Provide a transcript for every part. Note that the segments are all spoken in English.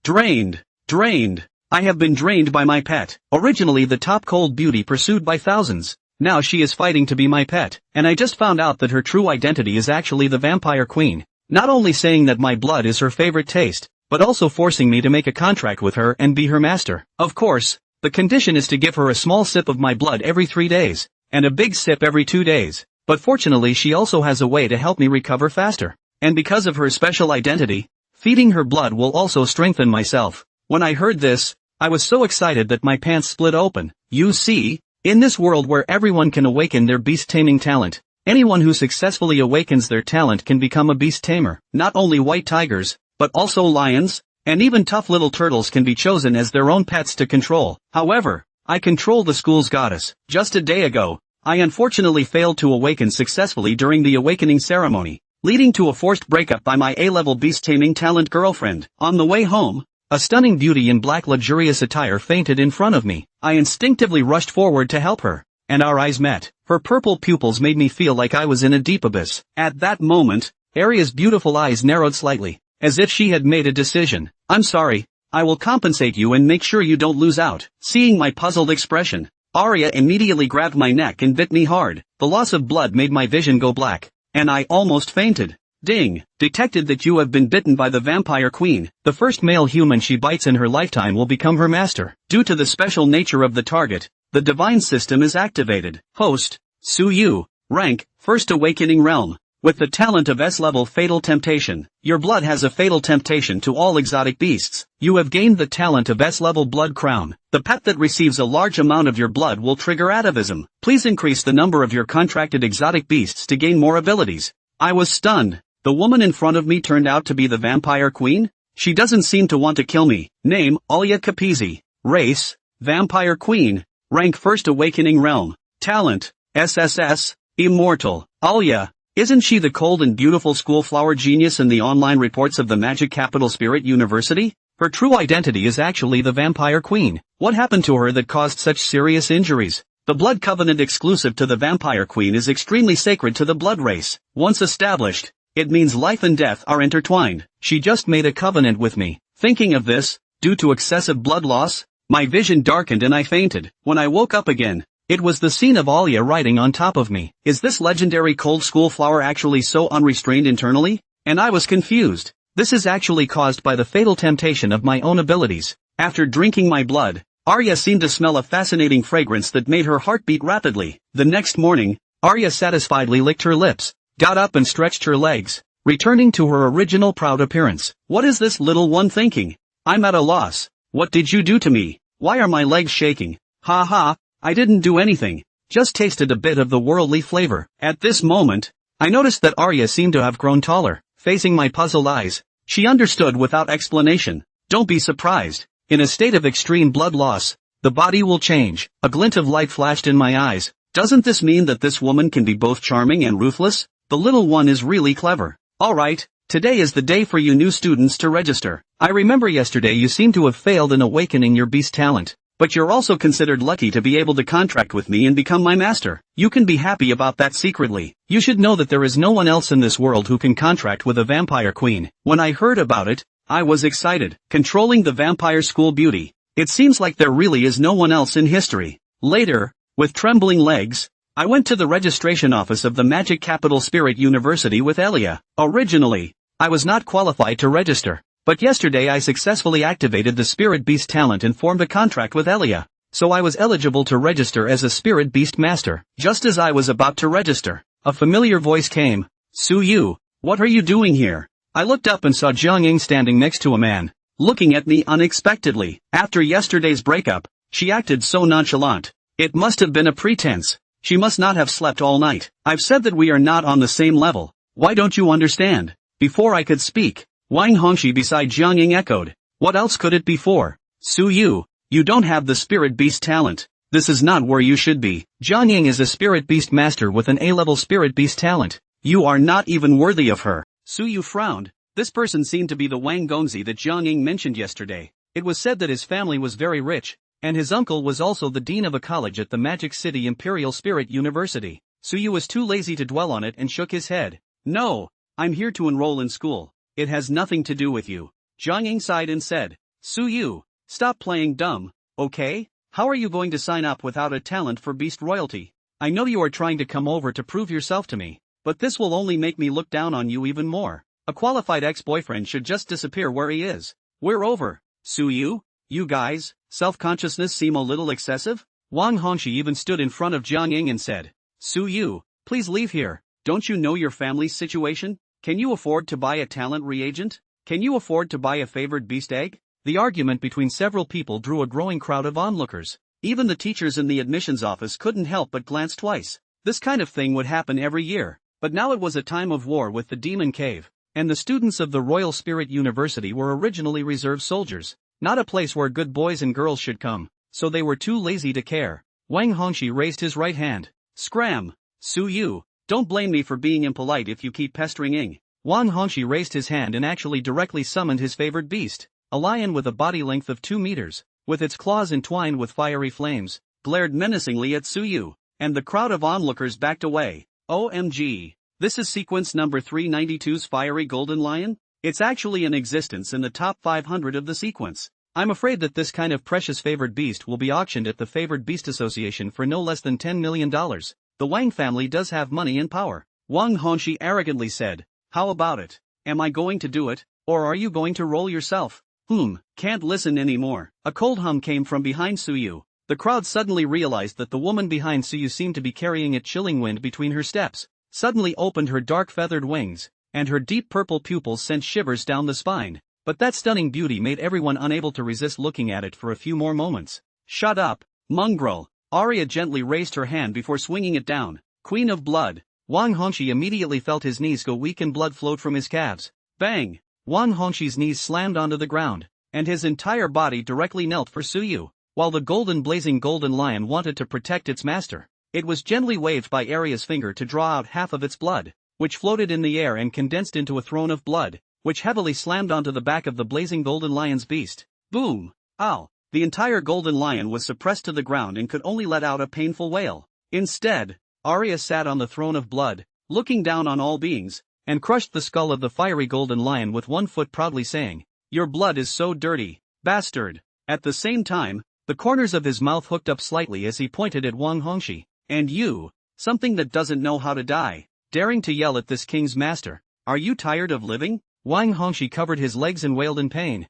Drained. Drained. I have been drained by my pet. Originally the top cold beauty pursued by thousands. Now she is fighting to be my pet, and I just found out that her true identity is actually the vampire queen. Not only saying that my blood is her favorite taste, but also forcing me to make a contract with her and be her master. Of course, the condition is to give her a small sip of my blood every 3 days, and a big sip every 2 days. But fortunately she also has a way to help me recover faster. And because of her special identity, feeding her blood will also strengthen myself. When I heard this, I was so excited that my pants split open. You see, in this world where everyone can awaken their beast-taming talent, anyone who successfully awakens their talent can become a beast tamer. Not only white tigers, but also lions, and even tough little turtles can be chosen as their own pets to control. However, I control the school's goddess. Just a day ago, I unfortunately failed to awaken successfully during the awakening ceremony, leading to a forced breakup by my A-level beast-taming talent girlfriend. On the way home, a stunning beauty in black luxurious attire fainted in front of me. I instinctively rushed forward to help her, and our eyes met. Her purple pupils made me feel like I was in a deep abyss. At that moment, Aria's beautiful eyes narrowed slightly, as if she had made a decision. I'm sorry, I will compensate you and make sure you don't lose out. Seeing my puzzled expression, Aria immediately grabbed my neck and bit me hard. The loss of blood made my vision go black, and I almost fainted. Ding! Detected that you have been bitten by the vampire queen. The first male human she bites in her lifetime will become her master. Due to the special nature of the target, the divine system is activated. Host, Su Yu. Rank, First Awakening Realm. With the talent of S-level Fatal Temptation, your blood has a fatal temptation to all exotic beasts. You have gained the talent of S-level Blood Crown. The pet that receives a large amount of your blood will trigger atavism. Please increase the number of your contracted exotic beasts to gain more abilities. I was stunned. The woman in front of me turned out to be the vampire queen? She doesn't seem to want to kill me. Name, Aria Capizi. Race, Vampire Queen. Rank First Awakening Realm. Talent, SSS, Immortal. Aria. Isn't she the cold and beautiful school flower genius in the online reports of the Magic Capital Spirit University? Her true identity is actually the Vampire Queen. What happened to her that caused such serious injuries? The blood covenant exclusive to the Vampire Queen is extremely sacred to the blood race. Once established, it means life and death are intertwined. She just made a covenant with me. Thinking of this, due to excessive blood loss, my vision darkened and I fainted. When I woke up again, it was the scene of Aria riding on top of me. Is this legendary cold school flower actually so unrestrained internally? And I was confused. This is actually caused by the fatal temptation of my own abilities. After drinking my blood, Aria seemed to smell a fascinating fragrance that made her heart beat rapidly. The next morning, Aria satisfiedly licked her lips, got up and stretched her legs, returning to her original proud appearance. What is this little one thinking? I'm at a loss. What did you do to me? Why are my legs shaking? Ha ha. I didn't do anything, just tasted a bit of the worldly flavor. At this moment, I noticed that Aria seemed to have grown taller. Facing my puzzled eyes, she understood without explanation. Don't be surprised. In a state of extreme blood loss, the body will change. A glint of light flashed in my eyes. Doesn't this mean that this woman can be both charming and ruthless? The little one is really clever. Alright, today is the day for you new students to register. I remember yesterday you seem to have failed in awakening your beast talent. But you're also considered lucky to be able to contract with me and become my master. You can be happy about that secretly. You should know that there is no one else in this world who can contract with a vampire queen. When I heard about it, I was excited. Controlling the vampire school beauty. It seems like there really is no one else in history. Later, with trembling legs, I went to the registration office of the Magic Capital Spirit University with Aria. Originally, I was not qualified to register. But yesterday I successfully activated the Spirit Beast talent and formed a contract with Aria. So I was eligible to register as a Spirit Beast Master. Just as I was about to register, a familiar voice came. Su Yu, what are you doing here? I looked up and saw Jiang Ying standing next to a man, looking at me unexpectedly. After yesterday's breakup, she acted so nonchalant. It must have been a pretense. She must not have slept all night. I've said that we are not on the same level. Why don't you understand? Before I could speak, Wang Hongxi beside Jiang Ying echoed. What else could it be for? Su Yu, you don't have the Spirit Beast talent. This is not where you should be. Jiang Ying is a Spirit Beast Master with an A-level Spirit Beast talent. You are not even worthy of her. Su Yu frowned. This person seemed to be the Wang Hongxi that Jiang Ying mentioned yesterday. It was said that his family was very rich, and his uncle was also the dean of a college at the Magic City Imperial Spirit University. Su Yu was too lazy to dwell on it and shook his head. No, I'm here to enroll in school. It has nothing to do with you. Jiang Ying sighed and said, Suyu, stop playing dumb, okay? How are you going to sign up without a talent for beast royalty? I know you are trying to come over to prove yourself to me, but this will only make me look down on you even more. A qualified ex-boyfriend should just disappear where he is. We're over. Suyu? You guys, self-consciousness seem a little excessive? Wang Hongxi even stood in front of Jiang Ying and said, Suyu, please leave here. Don't you know your family's situation? Can you afford to buy a talent reagent? Can you afford to buy a favored beast egg? The argument between several people drew a growing crowd of onlookers. Even the teachers in the admissions office couldn't help but glance twice. This kind of thing would happen every year, but now it was a time of war with the Demon Cave, and the students of the Royal Spirit University were originally reserve soldiers, not a place where good boys and girls should come, so they were too lazy to care. Wang Hongxi raised his right hand. Scram! Suyu, don't blame me for being impolite if you keep pestering Ying. Wang Hongxi raised his hand and actually directly summoned his favored beast. A lion with a body length of 2 meters, with its claws entwined with fiery flames, glared menacingly at Suyu, and the crowd of onlookers backed away. OMG, this is sequence number 392's fiery golden lion? It's actually in existence in the top 500 of the sequence. I'm afraid that this kind of precious favored beast will be auctioned at the Favored Beast Association for no less than $10 million. The Wang family does have money and power. Wang Hongxi arrogantly said, how about it? Am I going to do it, or are you going to roll yourself? Can't listen anymore. A cold hum came from behind Suyu. The crowd suddenly realized that the woman behind Suyu seemed to be carrying a chilling wind between her steps, suddenly opened her dark feathered wings, and her deep purple pupils sent shivers down the spine. But that stunning beauty made everyone unable to resist looking at it for a few more moments. Shut up, mongrel. Aria gently raised her hand before swinging it down. Queen of blood. Wang Hongxi immediately felt his knees go weak and blood flowed from his calves. Bang! Wang Hongxi's knees slammed onto the ground, and his entire body directly knelt for Suyu. While the blazing golden lion wanted to protect its master, it was gently waved by Aria's finger to draw out half of its blood, which floated in the air and condensed into a throne of blood, which heavily slammed onto the back of the blazing golden lion's beast. Boom! Ow! The entire golden lion was suppressed to the ground and could only let out a painful wail. Instead, Aria sat on the throne of blood, looking down on all beings, and crushed the skull of the fiery golden lion with one foot proudly saying, your blood is so dirty, bastard. At the same time, the corners of his mouth hooked up slightly as he pointed at Wang Hongxi. And you, something that doesn't know how to die, daring to yell at this king's master, are you tired of living? Wang Hongxi covered his legs and wailed in pain.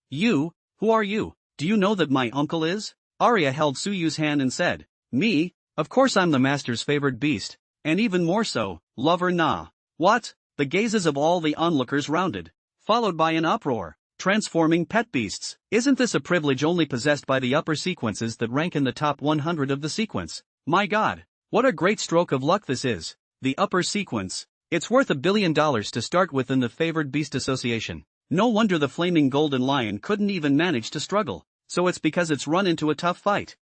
You, who are you? Do you know that my uncle is? Aria held Suyu's hand and said, me? Of course I'm the master's favored beast, and even more so, lover nah. What? The gazes of all the onlookers rounded, followed by an uproar. Transforming pet beasts. Isn't this a privilege only possessed by the upper sequences that rank in the top 100 of the sequence? My god, what a great stroke of luck this is. The upper sequence. It's worth $1 billion to start with in the Favored Beast Association. No wonder the flaming golden lion couldn't even manage to struggle. So it's because it's run into a tough fight.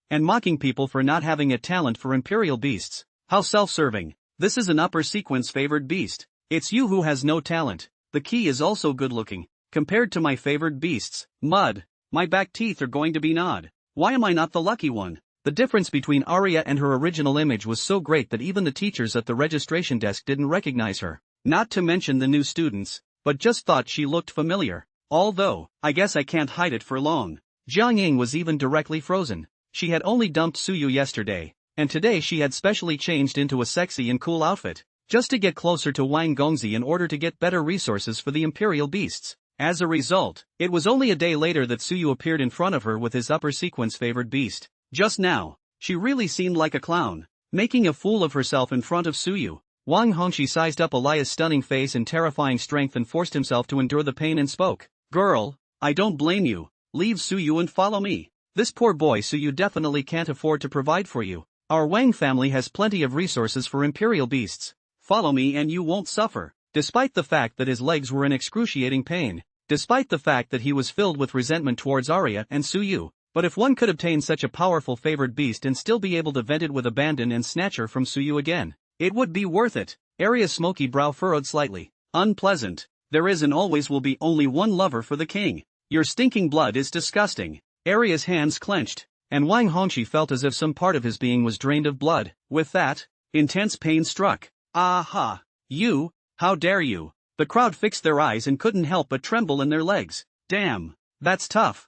And mocking people for not having a talent for imperial beasts. How self-serving. This is an upper sequence favored beast. It's you who has no talent. The key is also good looking. Compared to my favored beasts, mud, my back teeth are going to be gnawed. Why am I not the lucky one? The difference between Aria and her original image was so great that even the teachers at the registration desk didn't recognize her. Not to mention the new students, but just thought she looked familiar. Although, I guess I can't hide it for long. Jiang Ying was even directly frozen. She had only dumped Suyu yesterday, and today she had specially changed into a sexy and cool outfit, just to get closer to Wang Hongxi in order to get better resources for the imperial beasts. As a result, it was only a day later that Suyu appeared in front of her with his upper sequence favored beast. Just now, she really seemed like a clown, making a fool of herself in front of Suyu. Wang Hongxi sized up Alia's stunning face and terrifying strength and forced himself to endure the pain and spoke. Girl, I don't blame you. Leave Suyu and follow me. This poor boy Suyu definitely can't afford to provide for you. Our Wang family has plenty of resources for imperial beasts. Follow me and you won't suffer. Despite the fact that his legs were in excruciating pain, despite the fact that he was filled with resentment towards Aria and Suyu, but if one could obtain such a powerful favored beast and still be able to vent it with abandon and snatch her from Suyu again, it would be worth it. Aria's smoky brow furrowed slightly. Unpleasant. There is and always will be only one lover for the king. Your stinking blood is disgusting. Aria's hands clenched, and Wang Hongxi felt as if some part of his being was drained of blood. With that, intense pain struck. Aha! You, how dare you? The crowd fixed their eyes and couldn't help but tremble in their legs. Damn. That's tough.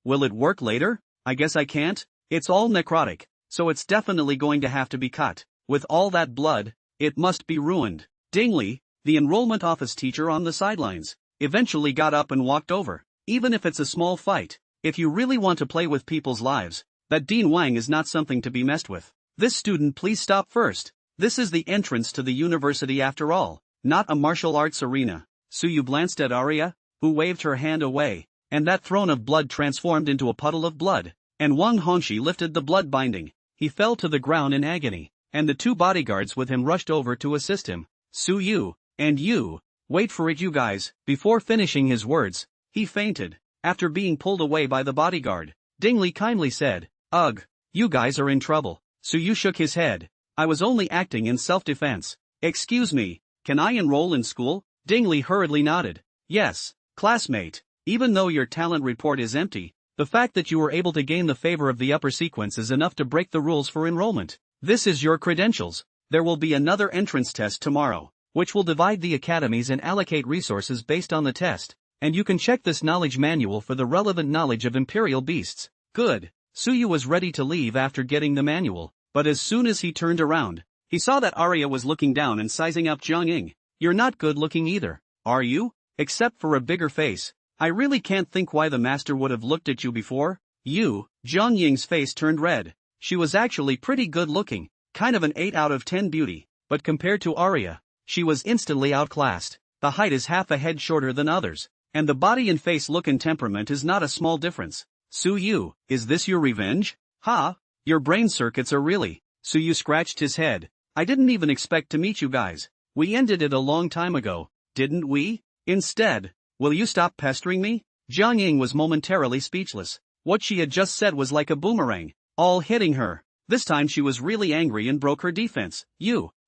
Will it work later? I guess I can't. It's all necrotic, so it's definitely going to have to be cut. With all that blood, it must be ruined. Dingley, the enrollment office teacher on the sidelines, eventually got up and walked over. Even if it's a small fight, if you really want to play with people's lives, that Dean Wang is not something to be messed with. This student, please stop first. This is the entrance to the university after all, not a martial arts arena. Suyu glanced at Aria, who waved her hand away, and that throne of blood transformed into a puddle of blood, and Wang Hongxi lifted the blood binding. He fell to the ground in agony, and the two bodyguards with him rushed over to assist him. Suyu, and you, wait for it you guys. Before finishing his words, he fainted, after being pulled away by the bodyguard. Dingley kindly said, "Ugh, you guys are in trouble." Suyu shook his head. "I was only acting in self-defense." "Excuse me, can I enroll in school?" Dingley hurriedly nodded. "Yes, classmate. Even though your talent report is empty, the fact that you were able to gain the favor of the upper sequence is enough to break the rules for enrollment. This is your credentials. There will be another entrance test tomorrow, which will divide the academies and allocate resources based on the test, and you can check this knowledge manual for the relevant knowledge of imperial beasts." Good. Suyu was ready to leave after getting the manual, but as soon as he turned around, he saw that Aria was looking down and sizing up Jiang. "You're not good looking either, are you? Except for a bigger face. I really can't think why the master would have looked at you before." Jiang Ying's face turned red. She was actually pretty good looking, kind of an 8 out of 10 beauty, but compared to Aria, she was instantly outclassed. The height is half a head shorter than others, and the body and face look and temperament is not a small difference. "Suyu, is this your revenge? Ha? Your brain circuits are really..." Suyu scratched his head. "I didn't even expect to meet you guys. We ended it a long time ago, didn't we? Instead, will you stop pestering me?" Jiang Ying was momentarily speechless. What she had just said was like a boomerang, all hitting her. This time she was really angry and broke her defense.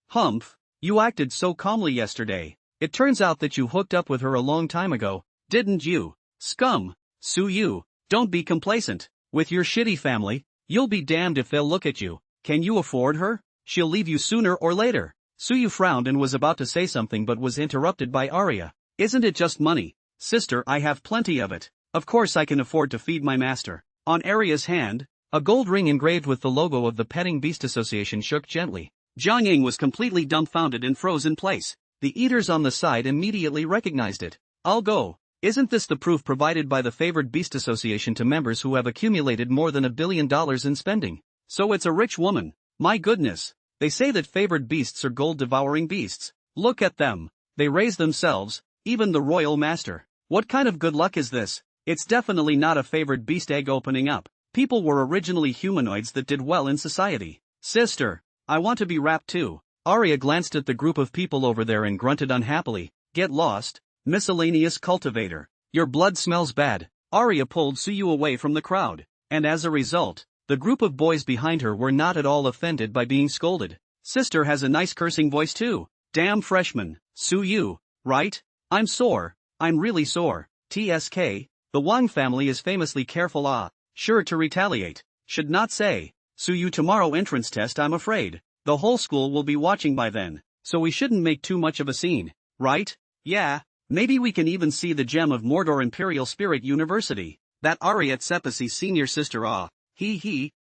"Humph, you acted so calmly yesterday. It turns out that you hooked up with her a long time ago, didn't you? Scum. Suyu, don't be complacent. With your shitty family, you'll be damned if they'll look at you. Can you afford her? She'll leave you sooner or later." Suyu frowned and was about to say something but was interrupted by Aria. "Isn't it just money? Sister, I have plenty of it. Of course I can afford to feed my master." On Aria's hand, a gold ring engraved with the logo of the Petting Beast Association shook gently. Jiang Ying was completely dumbfounded and froze in place. The eaters on the side immediately recognized it. "I'll go. Isn't this the proof provided by the Favored Beast Association to members who have accumulated more than $1 billion in spending? So it's a rich woman. My goodness. They say that favored beasts are gold-devouring beasts. Look at them. They raise themselves, even the royal master. What kind of good luck is this? It's definitely not a favored beast egg opening up. People were originally humanoids that did well in society. Sister, I want to be wrapped too." Aria glanced at the group of people over there and grunted unhappily. "Get lost, miscellaneous cultivator. Your blood smells bad." Aria pulled Suyu away from the crowd, and as a result, the group of boys behind her were not at all offended by being scolded. "Sister has a nice cursing voice too. Damn freshman. Suyu, right? I'm sore. I'm really sore. TSK, the Wang family is famously careful, sure to retaliate. Should not say. Suyu, tomorrow entrance test, I'm afraid. The whole school will be watching by then, so we shouldn't make too much of a scene, right? Yeah, maybe we can even see the gem of Mordor Imperial Spirit University. That Aria Tsepasi's senior sister,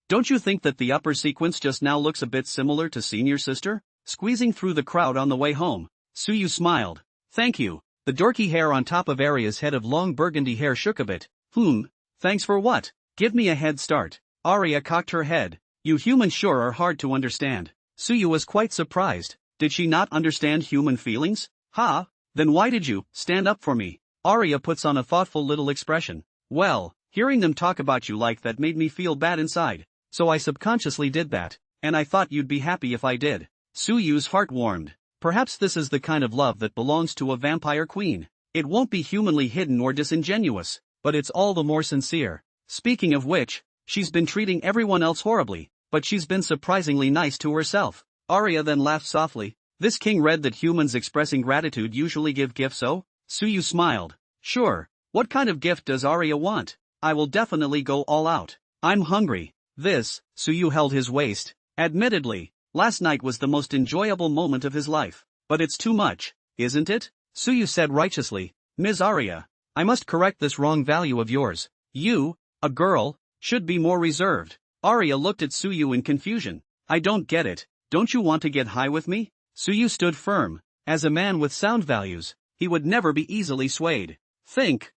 Don't you think that the upper sequence just now looks a bit similar to senior sister?" Squeezing through the crowd on the way home, Suyu smiled. "Thank you." The dorky hair on top of Aria's head of long burgundy hair shook a bit. Thanks for what? Give me a head start." Aria cocked her head. "You humans sure are hard to understand." Suyu was quite surprised. Did she not understand human feelings? Then why did you stand up for me? Aria puts on a thoughtful little expression. "Well, hearing them talk about you like that made me feel bad inside, so I subconsciously did that, and I thought you'd be happy if I did." Suyu's heart warmed. Perhaps this is the kind of love that belongs to a vampire queen. It won't be humanly hidden or disingenuous, but it's all the more sincere. Speaking of which, she's been treating everyone else horribly, but she's been surprisingly nice to herself. Aria then laughed softly. This king read that humans expressing gratitude usually give gifts, so? Suyu smiled. "Sure, what kind of gift does Aria want? I will definitely go all out. I'm hungry." Suyu held his waist. "Admittedly, last night was the most enjoyable moment of his life, but it's too much, isn't it?" Suyu said righteously. "Ms. Aria, I must correct this wrong value of yours. You, a girl, should be more reserved. Aria looked at Suyu in confusion. I don't get it, don't you want to get high with me? Suyu stood firm. As a man with sound values, he would never be easily swayed. Think,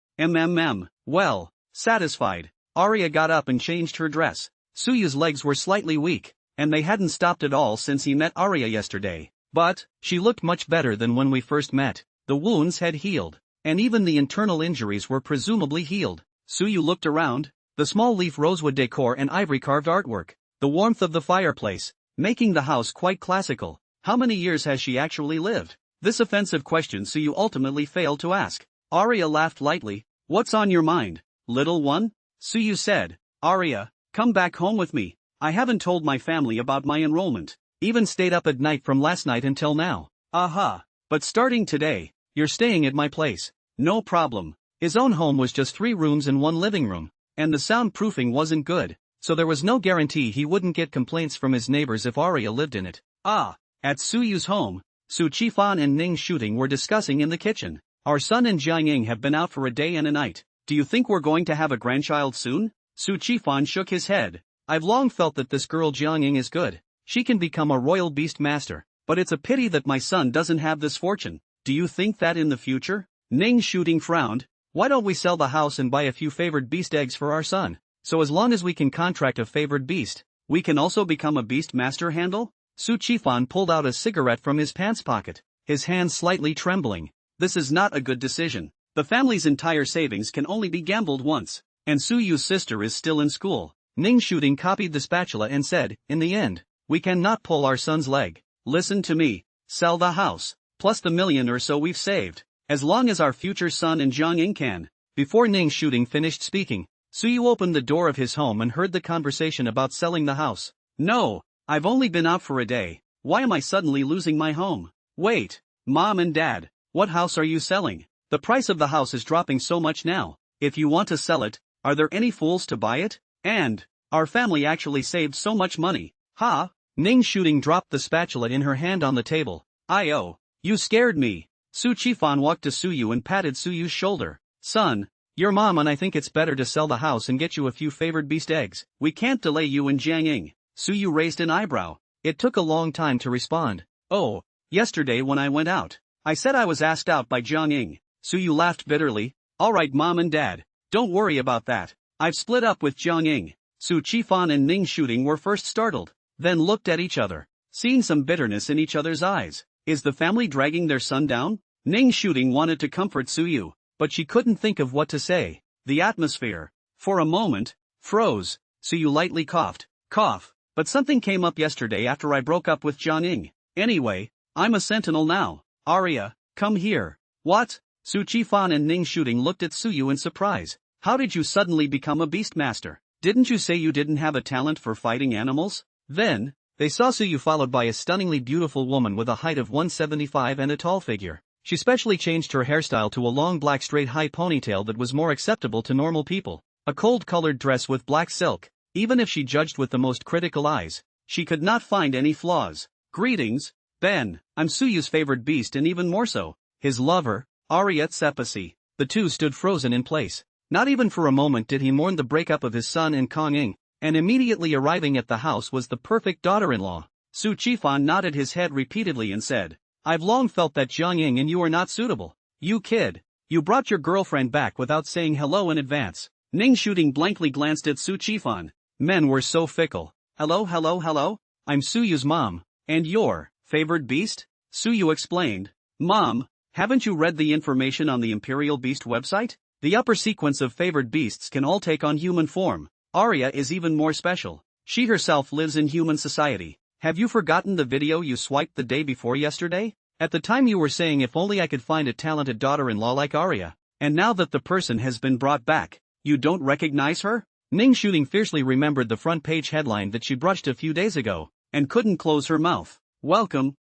well, satisfied, Aria got up and changed her dress. Suyu's legs were slightly weak, and they hadn't stopped at all since he met Aria yesterday. But, she looked much better than when we first met. The wounds had healed, and even the internal injuries were presumably healed. Suyu looked around, the small leaf rosewood decor and ivory-carved artwork, the warmth of the fireplace, making the house quite classical. How many years has she actually lived? This offensive question Suyu ultimately failed to ask. Aria laughed lightly. What's on your mind, little one? Suyu said. Aria, come back home with me. I haven't told my family about my enrollment. Even stayed up at night from last night until now. Aha. But starting today, you're staying at my place. No problem. His own home was just 3 rooms and 1 living room, and the soundproofing wasn't good, so there was no guarantee he wouldn't get complaints from his neighbors if Aria lived in it. At Suyu's home, Su Qifan and Ning Shooting were discussing in the kitchen. Our son and Jiangying have been out for a day and a night. Do you think we're going to have a grandchild soon? Su Qifan shook his head. I've long felt that this girl Jiangying is good. She can become a royal beast master, but it's a pity that my son doesn't have this fortune. Do you think that in the future? Ning Shooting frowned. Why don't we sell the house and buy a few favored beast eggs for our son? So as long as we can contract a favored beast, we can also become a beast master handle? Su Qifan pulled out a cigarette from his pants pocket, his hands slightly trembling. This is not a good decision. The family's entire savings can only be gambled once, and Suyu's sister is still in school. Ning Shooting copied the spatula and said, in the end, we cannot pull our son's leg. Listen to me. Sell the house, plus the million or so we've saved. As long as our future son and Jiangying can. Before Ning Shooting finished speaking, Suyu opened the door of his home and heard the conversation about selling the house. No, I've only been out for a day. Why am I suddenly losing my home? Wait, Mom and Dad, what house are you selling? The price of the house is dropping so much now. If you want to sell it, are there any fools to buy it? And, our family actually saved so much money. Ha! Ning Shooting dropped the spatula in her hand on the table. You scared me. Su Qifan walked to Suyu and patted Suyu's shoulder. Son, your mom and I think it's better to sell the house and get you a few favored beast eggs. We can't delay you and Jiangying. Suyu raised an eyebrow. It took a long time to respond. Oh, yesterday when I went out, I said I was asked out by Jiangying. Suyu laughed bitterly. Alright Mom and Dad, don't worry about that. I've split up with Jiangying. Su Qifan and Ning Shooting were first startled, then looked at each other, seeing some bitterness in each other's eyes. Is the family dragging their son down? Ning Shooting wanted to comfort Suyu, but she couldn't think of what to say. The atmosphere, for a moment, froze. Suyu lightly coughed. But something came up yesterday after I broke up with Jiangying. Anyway, I'm a sentinel now. Aria, come here. What? Su Qifan and Ning Shooting looked at Suyu in surprise. How did you suddenly become a beastmaster? Didn't you say you didn't have a talent for fighting animals? Then, they saw Suyu followed by a stunningly beautiful woman with a height of 175 and a tall figure. She specially changed her hairstyle to a long black straight high ponytail that was more acceptable to normal people. A cold-colored dress with black silk. Even if she judged with the most critical eyes, she could not find any flaws. Greetings, Ben. I'm Suyu's favored beast and even more so, his lover, Aria Tsepasi. The two stood frozen in place. Not even for a moment did he mourn the breakup of his son and Kongying, and immediately arriving at the house was the perfect daughter-in-law. Su Qifan nodded his head repeatedly and said, I've long felt that Jiangying and you are not suitable. You kid. You brought your girlfriend back without saying hello in advance. Ning Shooting blankly glanced at Su Qifan. Men were so fickle. Hello. I'm Suyu's mom. And your favored beast? Suyu explained. Mom, haven't you read the information on the Imperial Beast website? The upper sequence of favored beasts can all take on human form. Aria is even more special. She herself lives in human society. Have you forgotten the video you swiped the day before yesterday? At the time you were saying if only I could find a talented daughter-in-law like Aria. And now that the person has been brought back, you don't recognize her? Ning Shooting fiercely remembered the front page headline that she brushed a few days ago, and couldn't close her mouth. Welcome,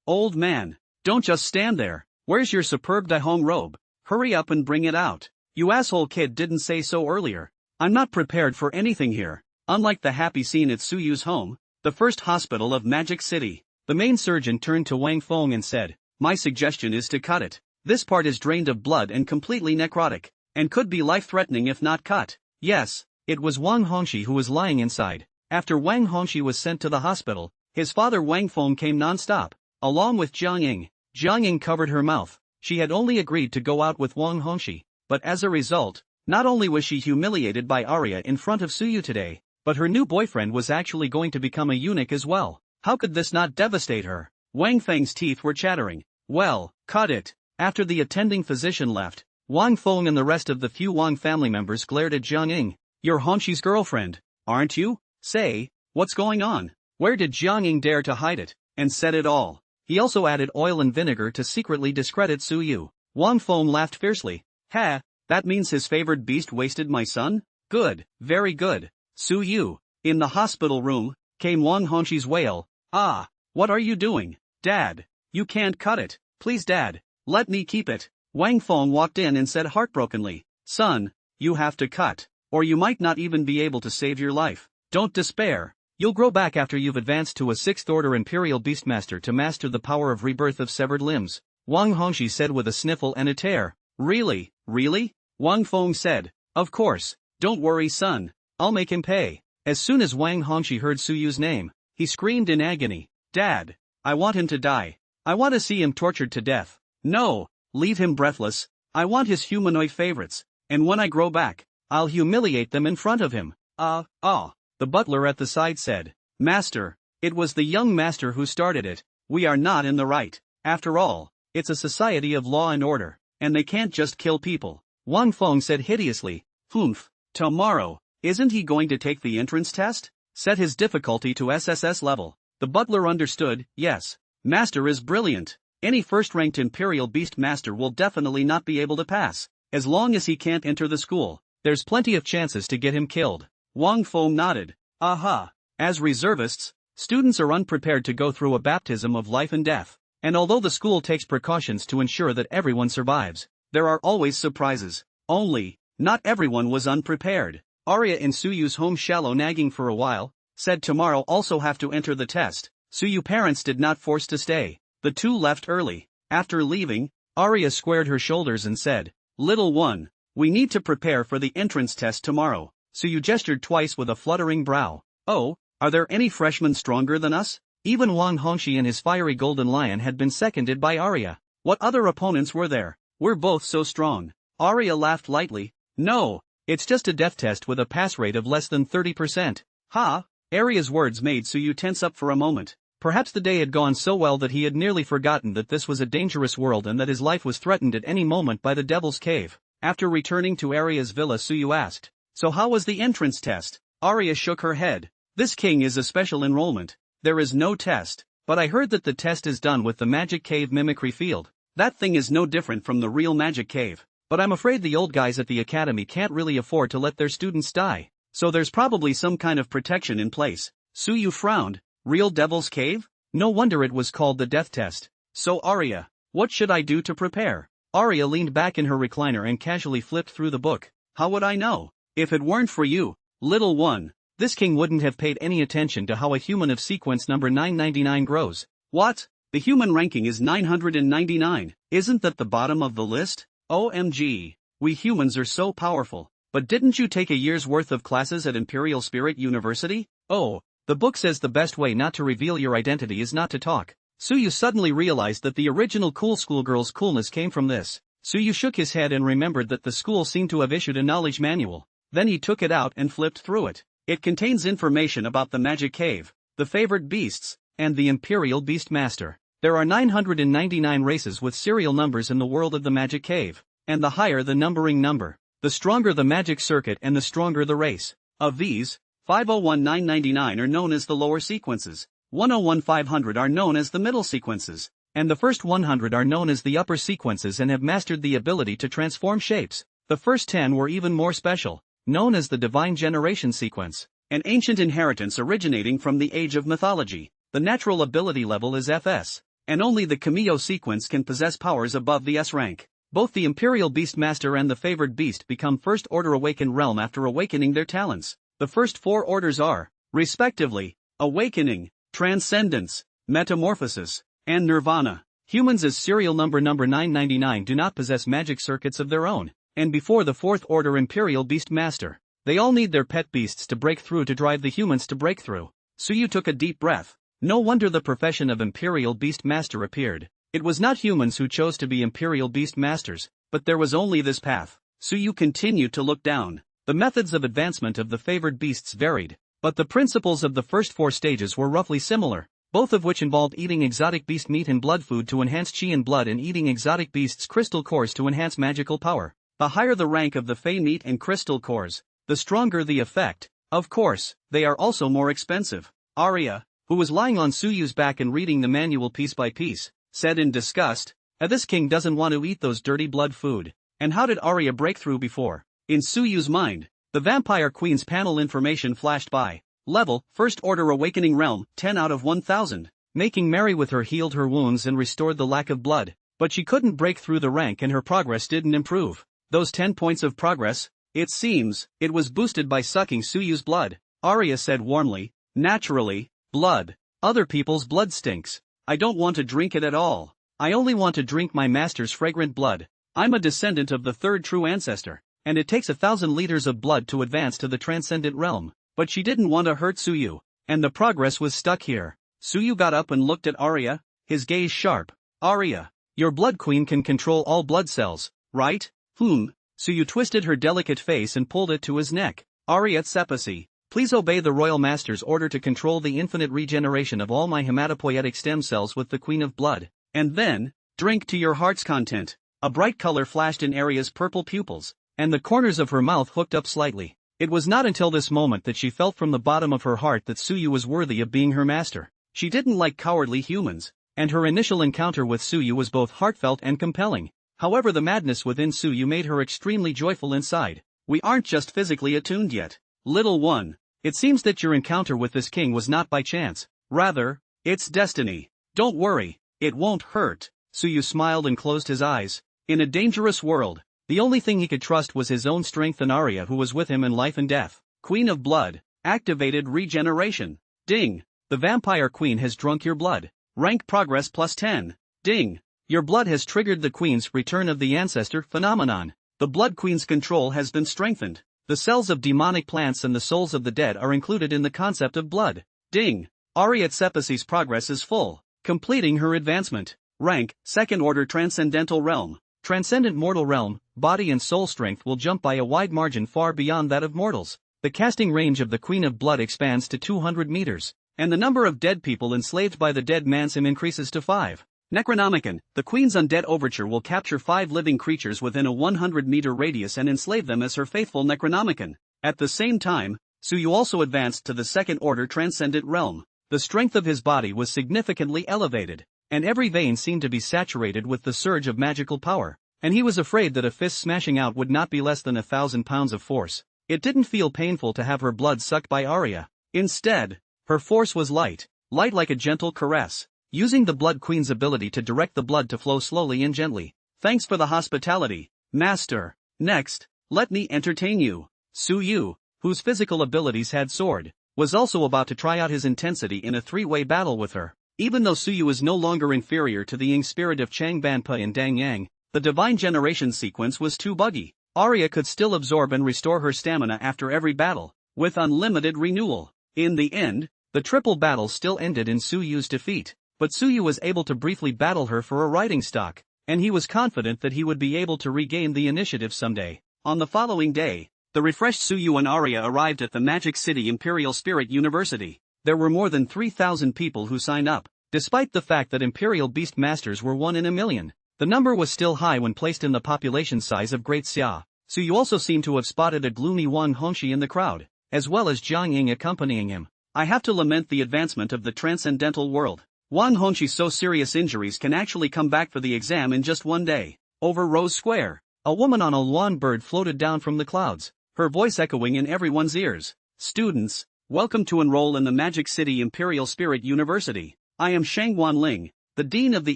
old man. Don't just stand there. Where's your superb Dahong robe? Hurry up and bring it out. You asshole kid didn't say so earlier. I'm not prepared for anything here. Unlike the happy scene at Suyu's home, the first hospital of Magic City, the main surgeon turned to Wang Fong and said, my suggestion is to cut it. This part is drained of blood and completely necrotic, and could be life-threatening if not cut. Yes, it was Wang Hongxi who was lying inside. After Wang Hongxi was sent to the hospital, his father Wang Feng came non-stop, along with Jiang Ying. Jiang Ying covered her mouth. She had only agreed to go out with Wang Hongxi, but as a result, not only was she humiliated by Aria in front of Suyu today, but her new boyfriend was actually going to become a eunuch as well. How could this not devastate her? Wang Feng's teeth were chattering. Well, cut it. After the attending physician left, Wang Feng and the rest of the few Wang family members glared at Jiang Ying. You're Hongxi's girlfriend, aren't you? Say, what's going on? Where did Jiang Ying dare to hide it? And said it all. He also added oil and vinegar to secretly discredit Suyu. Wang Feng laughed fiercely. Ha, that means his favored beast wasted my son? Good, very good. Suyu. In the hospital room, came Wang Hongxi's wail. Ah, what are you doing? Dad. You can't cut it. Please Dad, let me keep it. Wang Feng walked in and said heartbrokenly. Son, you have to cut, or you might not even be able to save your life. Don't despair. You'll grow back after you've advanced to a 6th order Imperial Beastmaster to master the power of rebirth of severed limbs. Wang Hongxi said with a sniffle and a tear. Really? Really? Wang Feng said. Of course. Don't worry son. I'll make him pay. As soon as Wang Hongxi heard Suyu's name, he screamed in agony. Dad, I want him to die. I want to see him tortured to death. No, leave him breathless. I want his humanoid favorites, and when I grow back, I'll humiliate them in front of him. The butler at the side said. Master, it was the young master who started it. We are not in the right. After all, it's a society of law and order, and they can't just kill people. Wang Feng said hideously. Humph. Tomorrow, isn't he going to take the entrance test? Set his difficulty to SSS level. The butler understood. Yes. Master is brilliant. Any first-ranked Imperial Beast Master will definitely not be able to pass. As long as he can't enter the school, there's plenty of chances to get him killed. Wang Feng nodded. Aha. As reservists, students are unprepared to go through a baptism of life and death. And although the school takes precautions to ensure that everyone survives, there are always surprises. Only, not everyone was unprepared. Aria in Suyu's home shallow nagging for a while, said tomorrow also have to enter the test. Suyu parents did not force to stay. The two left early. After leaving, Aria squared her shoulders and said, Little one, we need to prepare for the entrance test tomorrow. Suyu gestured twice with a fluttering brow. Oh, are there any freshmen stronger than us? Even Wang Hongxi and his fiery golden lion had been seconded by Aria. What other opponents were there? We're both so strong. Aria laughed lightly. No, it's just a death test with a pass rate of less than 30%. Ha! Aria's words made Suyu tense up for a moment. Perhaps the day had gone so well that he had nearly forgotten that this was a dangerous world and that his life was threatened at any moment by the Devil's Cave. After returning to Aria's villa, Suyu asked, So how was the entrance test? Aria shook her head. This king is a special enrollment. There is no test, but I heard that the test is done with the Magic Cave mimicry field. That thing is no different from the real Magic Cave, but I'm afraid the old guys at the academy can't really afford to let their students die, so there's probably some kind of protection in place. Suyu frowned. Real Devil's Cave? No wonder it was called the death test. So Aria, what should I do to prepare? Aria leaned back in her recliner and casually flipped through the book. How would I know? If it weren't for you, little one, this king wouldn't have paid any attention to how a human of sequence number 999 grows. What? The human ranking is 999. Isn't that the bottom of the list? OMG. We humans are so powerful. But didn't you take a year's worth of classes at Imperial Spirit University? Oh, the book says the best way not to reveal your identity is not to talk. Suyu suddenly realized that the original cool schoolgirl's coolness came from this. Suyu shook his head and remembered that the school seemed to have issued a knowledge manual. Then he took it out and flipped through it. It contains information about the Magic Cave, the favored beasts, and the Imperial Beastmaster. There are 999 races with serial numbers in the world of the Magic Cave, and the higher the numbering number, the stronger the magic circuit and the stronger the race. Of these, 501,999 are known as the lower sequences, 101,500 are known as the middle sequences, and the first 100 are known as the upper sequences and have mastered the ability to transform shapes. The first 10 were even more special, known as the Divine Generation Sequence, an ancient inheritance originating from the age of mythology. The natural ability level is FS, and only the Cameo sequence can possess powers above the S rank. Both the Imperial Beastmaster and the Favored Beast become First Order Awakened Realm after awakening their talents. The first 4 orders are, respectively, Awakening, Transcendence, Metamorphosis, and Nirvana. Humans as serial number 999 do not possess magic circuits of their own, and before the fourth order Imperial Beast Master, they all need their pet beasts to break through to drive the humans to break through. Suyu took a deep breath. No wonder the profession of Imperial Beast Master appeared. It was not humans who chose to be Imperial Beast Masters, but there was only this path. Suyu continued to look down. The methods of advancement of the favored beasts varied, but the principles of the first 4 stages were roughly similar, both of which involved eating exotic beast meat and blood food to enhance chi and blood and eating exotic beasts' crystal cores to enhance magical power. The higher the rank of the fey meat and crystal cores, the stronger the effect. Of course, they are also more expensive. Aria, who was lying on Suyu's back and reading the manual piece by piece, said in disgust, "This king doesn't want to eat those dirty blood food." And how did Aria break through before? In Suyu's mind, the Vampire Queen's panel information flashed by. Level, First Order Awakening Realm, 10 out of 1000. Making merry with her healed her wounds and restored the lack of blood. But she couldn't break through the rank and her progress didn't improve. Those 10 points of progress, it seems, it was boosted by sucking Suyu's blood. Aria said warmly, "Naturally, blood. Other people's blood stinks. I don't want to drink it at all. I only want to drink my master's fragrant blood. I'm a descendant of the third true ancestor, and it takes 1,000 liters of blood to advance to the transcendent realm." But she didn't want to hurt Suyu, and the progress was stuck here. Suyu got up and looked at Aria, his gaze sharp. "Aria, your blood queen can control all blood cells, right?" Suyu twisted her delicate face and pulled it to his neck. "Aria Tsepasi, please obey the royal master's order to control the infinite regeneration of all my hematopoietic stem cells with the queen of blood, and then, drink to your heart's content." A bright color flashed in Aria's purple pupils, and the corners of her mouth hooked up slightly. It was not until this moment that she felt from the bottom of her heart that Suyu was worthy of being her master. She didn't like cowardly humans, and her initial encounter with Suyu was both heartfelt and compelling. However, the madness within Suyu made her extremely joyful inside. "We aren't just physically attuned yet, little one. It seems that your encounter with this king was not by chance. Rather, it's destiny. Don't worry, it won't hurt." Suyu smiled and closed his eyes. In a dangerous world, the only thing he could trust was his own strength and Aria, who was with him in life and death. Queen of Blood, activated regeneration. Ding. The Vampire Queen has drunk your blood. Rank progress plus 10. Ding. Your blood has triggered the Queen's Return of the Ancestor phenomenon. The Blood Queen's control has been strengthened. The cells of demonic plants and the souls of the dead are included in the concept of blood. Ding. Aria Tsepasi's progress is full, completing her advancement. Rank, Second Order Transcendental Realm. Transcendent mortal realm, body and soul strength will jump by a wide margin far beyond that of mortals. The casting range of the Queen of Blood expands to 200 meters, and the number of dead people enslaved by the dead Mansim increases to 5. Necronomicon, the Queen's undead overture will capture 5 living creatures within a 100-meter radius and enslave them as her faithful Necronomicon. At the same time, Suyu also advanced to the Second Order Transcendent Realm. The strength of his body was significantly elevated, and every vein seemed to be saturated with the surge of magical power, and he was afraid that a fist smashing out would not be less than 1,000 pounds of force. It didn't feel painful to have her blood sucked by Aria. Instead, her force was light like a gentle caress, using the Blood Queen's ability to direct the blood to flow slowly and gently. "Thanks for the hospitality, Master. Next, let me entertain you." Suyu, whose physical abilities had soared, was also about to try out his intensity in a 3-way battle with her. Even though Suyu is no longer inferior to the Ying spirit of Chang Banpa and Dang Yang, the divine generation sequence was too buggy. Aria could still absorb and restore her stamina after every battle, with unlimited renewal. In the end, the triple battle still ended in Suyu's defeat, but Suyu was able to briefly battle her for a riding stock, and he was confident that he would be able to regain the initiative someday. On the following day, the refreshed Suyu and Aria arrived at the Magic City Imperial Spirit University. There were more than 3,000 people who signed up. Despite the fact that Imperial Beast Masters were 1 in a million, the number was still high when placed in the population size of Great Xia. Suyu also seemed to have spotted a gloomy Wang Hongxi in the crowd, as well as Jiang Ying accompanying him. "I have to lament the advancement of the transcendental world. Wang Hongxi's so serious injuries can actually come back for the exam in just 1 day." Over Rose Square, a woman on a lawn bird floated down from the clouds, her voice echoing in everyone's ears. "Students, welcome to enroll in the Magic City Imperial Spirit University. I am Shang Wanling, the Dean of the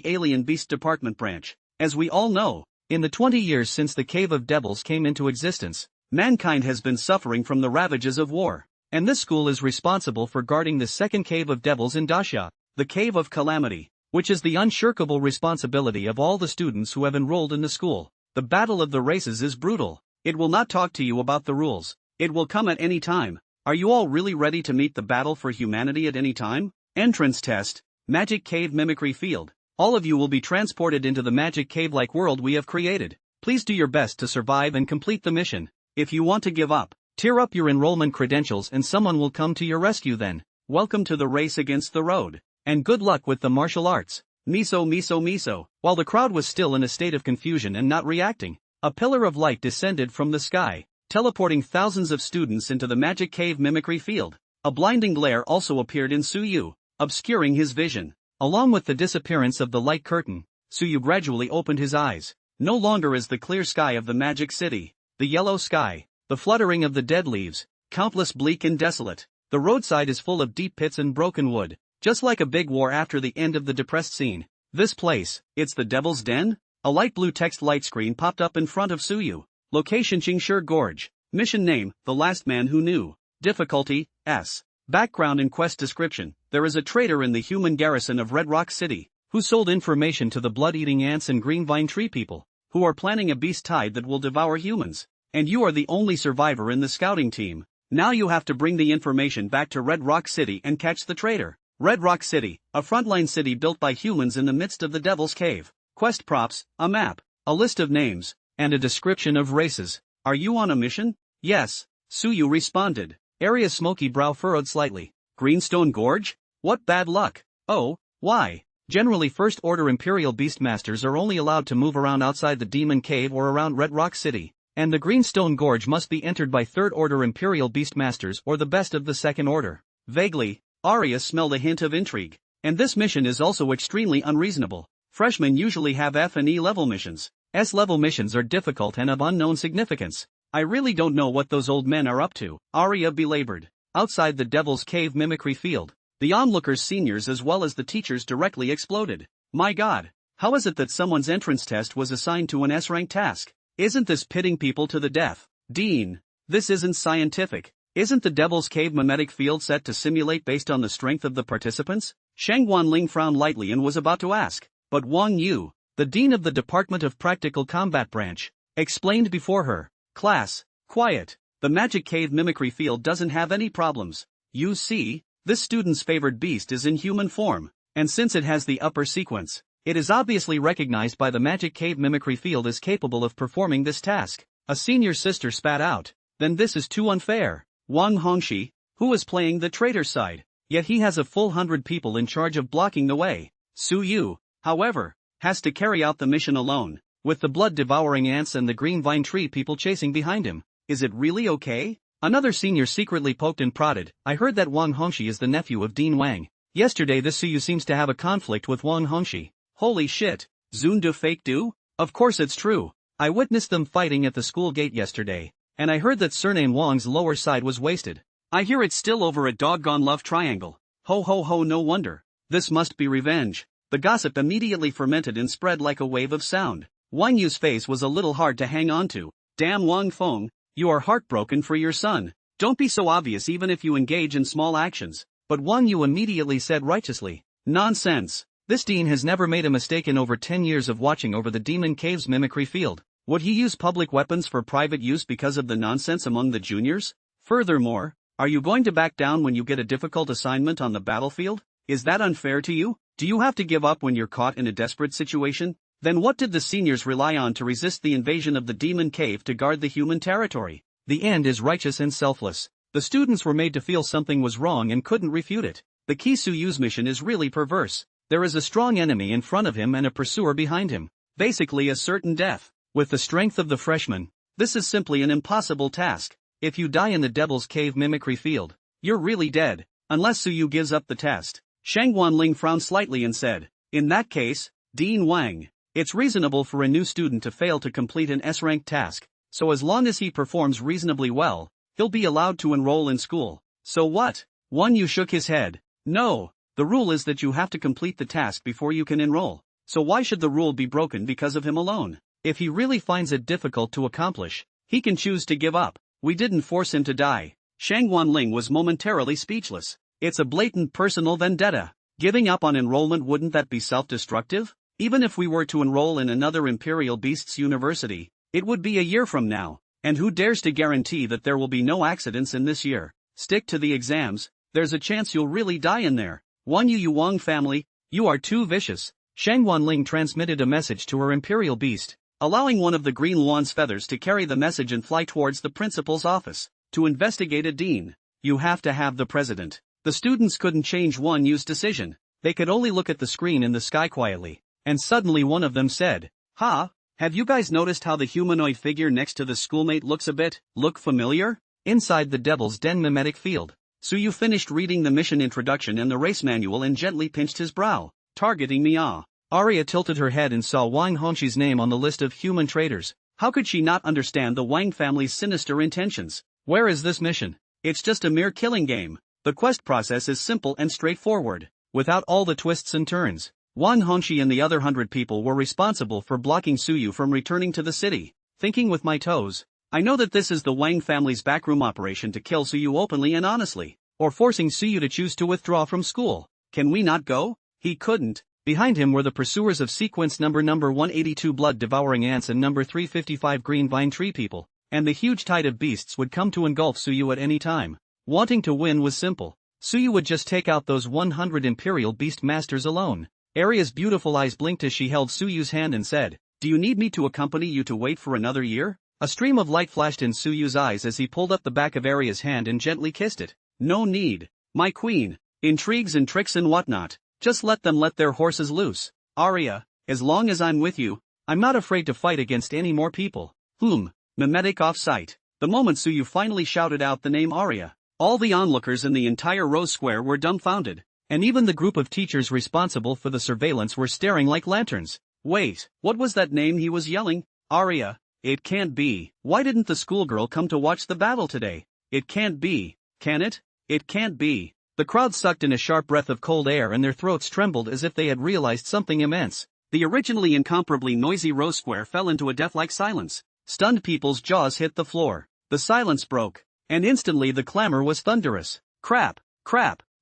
Alien Beast Department Branch. As we all know, in the 20 years since the Cave of Devils came into existence, mankind has been suffering from the ravages of war, and this school is responsible for guarding the second Cave of Devils in Dasha, the Cave of Calamity. which is the unshirkable responsibility of all the students who have enrolled in the school. The battle of the races is brutal. It will not talk to you about the rules. It will come at any time. Are you all really ready to meet the battle for humanity at any time? Entrance test, Magic Cave Mimicry Field. All of you will be transported into the magic cave-like world we have created. Please do your best to survive and complete the mission. If you want to give up, tear up your enrollment credentials and someone will come to your rescue then. Welcome to the race against the road. And good luck with the martial arts. Miso miso miso. While the crowd was still in a state of confusion and not reacting, a pillar of light descended from the sky, teleporting thousands of students into the magic cave mimicry field. A blinding glare also appeared in Suyu, obscuring his vision. Along with the disappearance of the light curtain, Suyu gradually opened his eyes. No longer is the clear sky of the magic city, the yellow sky, the fluttering of the dead leaves, countless bleak and desolate. The roadside is full of deep pits and broken wood, just like a big war after the end of the depressed scene. This place, it's the Devil's Den? A light blue text light screen popped up in front of Suyu. Location Qingshi Gorge. Mission name, The Last Man Who Knew. Difficulty, S. Background and quest description. There is a traitor in the human garrison of Red Rock City, who sold information to the blood-eating ants and green vine tree people, who are planning a beast tide that will devour humans. And you are the only survivor in the scouting team. Now you have to bring the information back to Red Rock City and catch the traitor. Red Rock City, a frontline city built by humans in the midst of the Devil's Cave. Quest props, a map, a list of names, and a description of races. Are you on a mission? Yes, Suyu responded. Aria's smoky brow furrowed slightly. Greenstone Gorge? What bad luck. Oh, why? Generally First Order Imperial Beastmasters are only allowed to move around outside the Demon Cave or around Red Rock City, and the Greenstone Gorge must be entered by Third Order Imperial Beastmasters or the best of the Second Order. Vaguely, Aria smelled a hint of intrigue. And this mission is also extremely unreasonable. Freshmen usually have F and E level missions. S level missions are difficult and of unknown significance. I really don't know what those old men are up to, Aria belabored. Outside the Devil's Cave mimicry field, the onlookers, seniors as well as the teachers directly exploded. My god, how is it that someone's entrance test was assigned to an S-rank task? Isn't this pitting people to the death? Dean, this isn't scientific. Isn't the Devil's Cave mimetic field set to simulate based on the strength of the participants? Shang Wanling frowned lightly and was about to ask, but Wang Yu, the dean of the Department of Practical Combat Branch, explained before her. Class, quiet. The Magic Cave mimicry field doesn't have any problems. You see, this student's favored beast is in human form, and since it has the upper sequence, it is obviously recognized by the Magic Cave mimicry field as capable of performing this task. A senior sister spat out. Then this is too unfair. Wang Hongxi, who is playing the traitor's side, yet he has a full 100 people in charge of blocking the way. Suyu, however, has to carry out the mission alone, with the blood-devouring ants and the green vine tree people chasing behind him. Is it really okay? Another senior secretly poked and prodded. I heard that Wang Hongxi is the nephew of Dean Wang. Yesterday this Suyu seems to have a conflict with Wang Hongxi. Holy shit, Zun de fake do? Of course it's true. I witnessed them fighting at the school gate yesterday, and I heard that surname Wang's lower side was wasted. I hear it's still over at doggone love triangle. Ho ho ho, no wonder. This must be revenge. The gossip immediately fermented and spread like a wave of sound. Wang Yu's face was a little hard to hang on to. Damn Wang Feng, you are heartbroken for your son. Don't be so obvious even if you engage in small actions. But Wang Yu immediately said righteously. Nonsense. This dean has never made a mistake in over 10 years of watching over the Demon Cave's mimicry field. Would he use public weapons for private use because of the nonsense among the juniors? Furthermore, are you going to back down when you get a difficult assignment on the battlefield? Is that unfair to you? Do you have to give up when you're caught in a desperate situation? Then what did the seniors rely on to resist the invasion of the Demon Cave to guard the human territory? The end is righteous and selfless. The students were made to feel something was wrong and couldn't refute it. The Kisuyu's mission is really perverse. There is a strong enemy in front of him and a pursuer behind him. Basically a certain death. With the strength of the freshman, this is simply an impossible task. If you die in the Devil's Cave mimicry field, you're really dead, unless Suyu gives up the test. Shang Wanling frowned slightly and said, in that case, Dean Wang, it's reasonable for a new student to fail to complete an S-rank task, so as long as he performs reasonably well, he'll be allowed to enroll in school. So what? Wang Yu shook his head. No, the rule is that you have to complete the task before you can enroll. So why should the rule be broken because of him alone? If he really finds it difficult to accomplish, he can choose to give up. We didn't force him to die. Shang Wanling was momentarily speechless. It's a blatant personal vendetta. Giving up on enrollment, wouldn't that be self-destructive? Even if we were to enroll in another Imperial Beasts university, it would be a year from now, and who dares to guarantee that there will be no accidents in this year? Stick to the exams, there's a chance you'll really die in there. Yu Wang family, you are too vicious. Shang Wanling transmitted a message to her Imperial Beast, allowing one of the Green Luan's feathers to carry the message and fly towards the principal's office, to investigate a dean. You have to have the president. The students couldn't change Yu's decision, they could only look at the screen in the sky quietly, and suddenly one of them said, "Ha, have you guys noticed how the humanoid figure next to the schoolmate looks look familiar?" Inside the Devil's Den mimetic field, Suyu finished reading the mission introduction and the race manual and gently pinched his brow, targeting me. Aria tilted her head and saw Wang Hongxi's name on the list of human traitors. How could she not understand the Wang family's sinister intentions? Where is this mission? It's just a mere killing game. The quest process is simple and straightforward, without all the twists and turns. Wang Hongxi and the other 100 people were responsible for blocking Suyu from returning to the city. Thinking with my toes, I know that this is the Wang family's backroom operation to kill Suyu openly and honestly, or forcing Suyu to choose to withdraw from school. Can we not go? He couldn't. Behind him were the pursuers of sequence number 182 blood-devouring ants and number 355 green vine tree people, and the huge tide of beasts would come to engulf Suyu at any time. Wanting to win was simple. Suyu would just take out those 100 Imperial Beast Masters alone. Aria's beautiful eyes blinked as she held Suyu's hand and said, "Do you need me to accompany you to wait for another year?" A stream of light flashed in Suyu's eyes as he pulled up the back of Aria's hand and gently kissed it. "No need, my queen. Intrigues and tricks and whatnot. Just let them let their horses loose. Aria, as long as I'm with you, I'm not afraid to fight against any more people." Mimetic off-site. The moment Suyu finally shouted out the name Aria, all the onlookers in the entire Rose Square were dumbfounded, and even the group of teachers responsible for the surveillance were staring like lanterns. Wait, what was that name he was yelling? Aria? It can't be. Why didn't the schoolgirl come to watch the battle today? It can't be. Can it? It can't be. The crowd sucked in a sharp breath of cold air and their throats trembled as if they had realized something immense. The originally incomparably noisy Rose Square fell into a death-like silence. Stunned people's jaws hit the floor. The silence broke, and instantly the clamor was thunderous. Crap.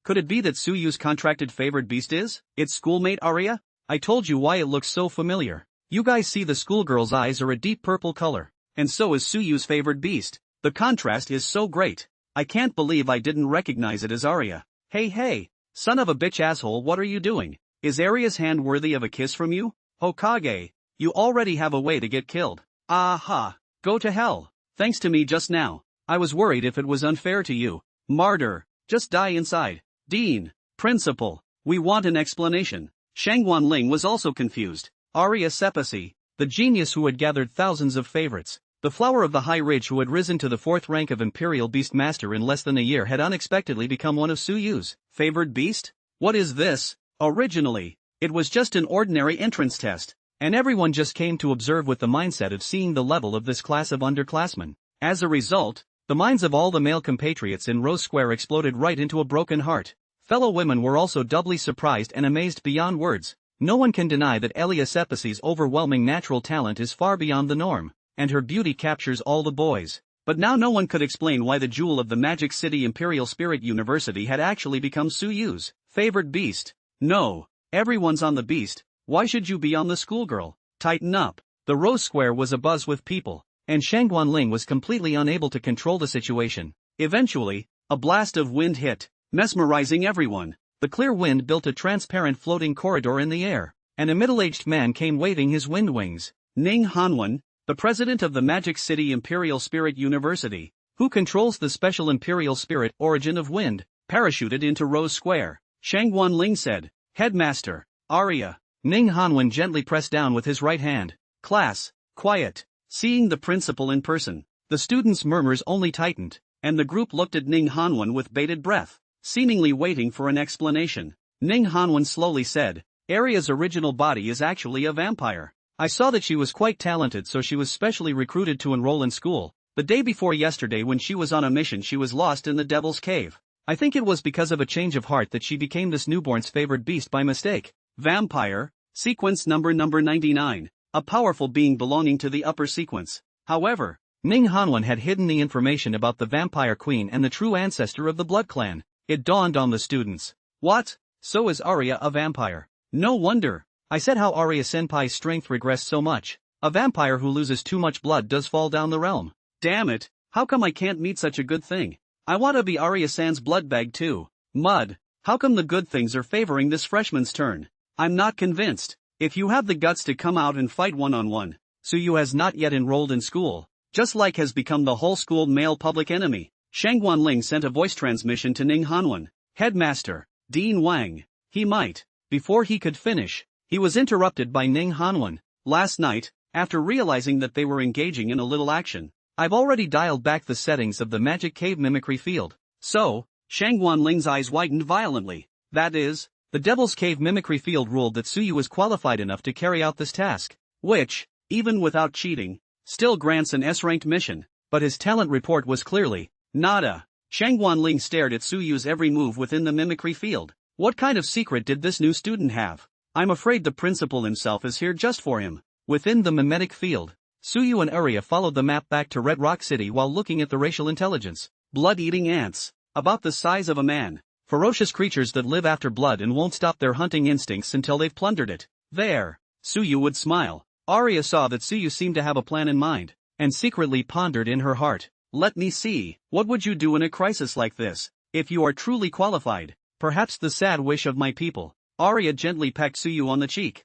Could it be that Suyu's contracted favored beast is its schoolmate Aria? I told you why it looks so familiar. You guys see the schoolgirl's eyes are a deep purple color, and so is Suyu's favored beast. The contrast is so great. I can't believe I didn't recognize it as Aria. Hey, son of a bitch asshole, what are you doing? Is Aria's hand worthy of a kiss from you? Hokage, you already have a way to get killed. Aha, go to hell. Thanks to me just now. I was worried if it was unfair to you. Martyr, just die inside. Dean, principal, we want an explanation. Shang Wanling was also confused. Aria Sepasi, the genius who had gathered thousands of favorites, the flower of the High Ridge who had risen to the 4th rank of Imperial Beast Master in less than a year, had unexpectedly become one of Suyu's favored beast? What is this? Originally, it was just an ordinary entrance test, and everyone just came to observe with the mindset of seeing the level of this class of underclassmen. As a result, the minds of all the male compatriots in Rose Square exploded right into a broken heart. Fellow women were also doubly surprised and amazed beyond words. No one can deny that Elia Sepasi's overwhelming natural talent is far beyond the norm, and her beauty captures all the boys. But now no one could explain why the jewel of the Magic City Imperial Spirit University had actually become Suyu's favored beast. No, everyone's on the beast. Why should you be on the schoolgirl? Tighten up. The Rose Square was abuzz with people, and Shang Guanling was completely unable to control the situation. Eventually, a blast of wind hit, mesmerizing everyone. The clear wind built a transparent floating corridor in the air, and a middle-aged man came waving his wind wings. Ning Hanwen, the president of the Magic City Imperial Spirit University, who controls the special Imperial Spirit origin of wind, parachuted into Rose Square. Shang Guanling said, "Headmaster, Aria." Ning Hanwen gently pressed down with his right hand. "Class, quiet." Seeing the principal in person, the students' murmurs only tightened, and the group looked at Ning Hanwen with bated breath, seemingly waiting for an explanation. Ning Hanwen slowly said, "Aria's original body is actually a vampire. I saw that she was quite talented, so she was specially recruited to enroll in school. The day before yesterday, when she was on a mission, she was lost in the Devil's Cave. I think it was because of a change of heart that she became this newborn's favored beast by mistake." Vampire, sequence number 99, a powerful being belonging to the upper sequence. However, Ning Hanwen had hidden the information about the vampire queen and the true ancestor of the blood clan. It dawned on the students. What? So is Aria a vampire. No wonder. I said how Aria-senpai's strength regressed so much. A vampire who loses too much blood does fall down the realm. Damn it, how come I can't meet such a good thing? I wanna be Aria-san's blood bag too. Mud, how come the good things are favoring this freshman's turn? I'm not convinced. If you have the guts to come out and fight one-on-one, Suyu has not yet enrolled in school, just like has become the whole school male public enemy. Shang Guanling sent a voice transmission to Ning Hanwen, headmaster, Dean Wang. He might. Before he could finish, he was interrupted by Ning Hanwen. Last night, after realizing that they were engaging in a little action, I've already dialed back the settings of the magic cave mimicry field. So, Shang Guanling's eyes widened violently. That is, the Devil's Cave mimicry field ruled that Suyu was qualified enough to carry out this task, which, even without cheating, still grants an S-ranked mission, but his talent report was clearly, nada. Shang Guanling stared at Suyu's every move within the mimicry field. What kind of secret did this new student have? I'm afraid the principal himself is here just for him. Within the mimetic field, Suyu and Aria followed the map back to Red Rock City while looking at the racial intelligence. Blood-eating ants, about the size of a man. Ferocious creatures that live after blood and won't stop their hunting instincts until they've plundered it. There. Suyu would smile. Aria saw that Suyu seemed to have a plan in mind, and secretly pondered in her heart. Let me see, what would you do in a crisis like this, if you are truly qualified? Perhaps the sad wish of my people. Aria gently pecked Suyu on the cheek.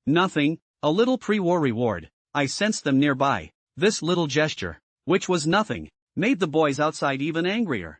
Nothing, a little pre-war reward. I sensed them nearby. This little gesture, which was nothing, made the boys outside even angrier.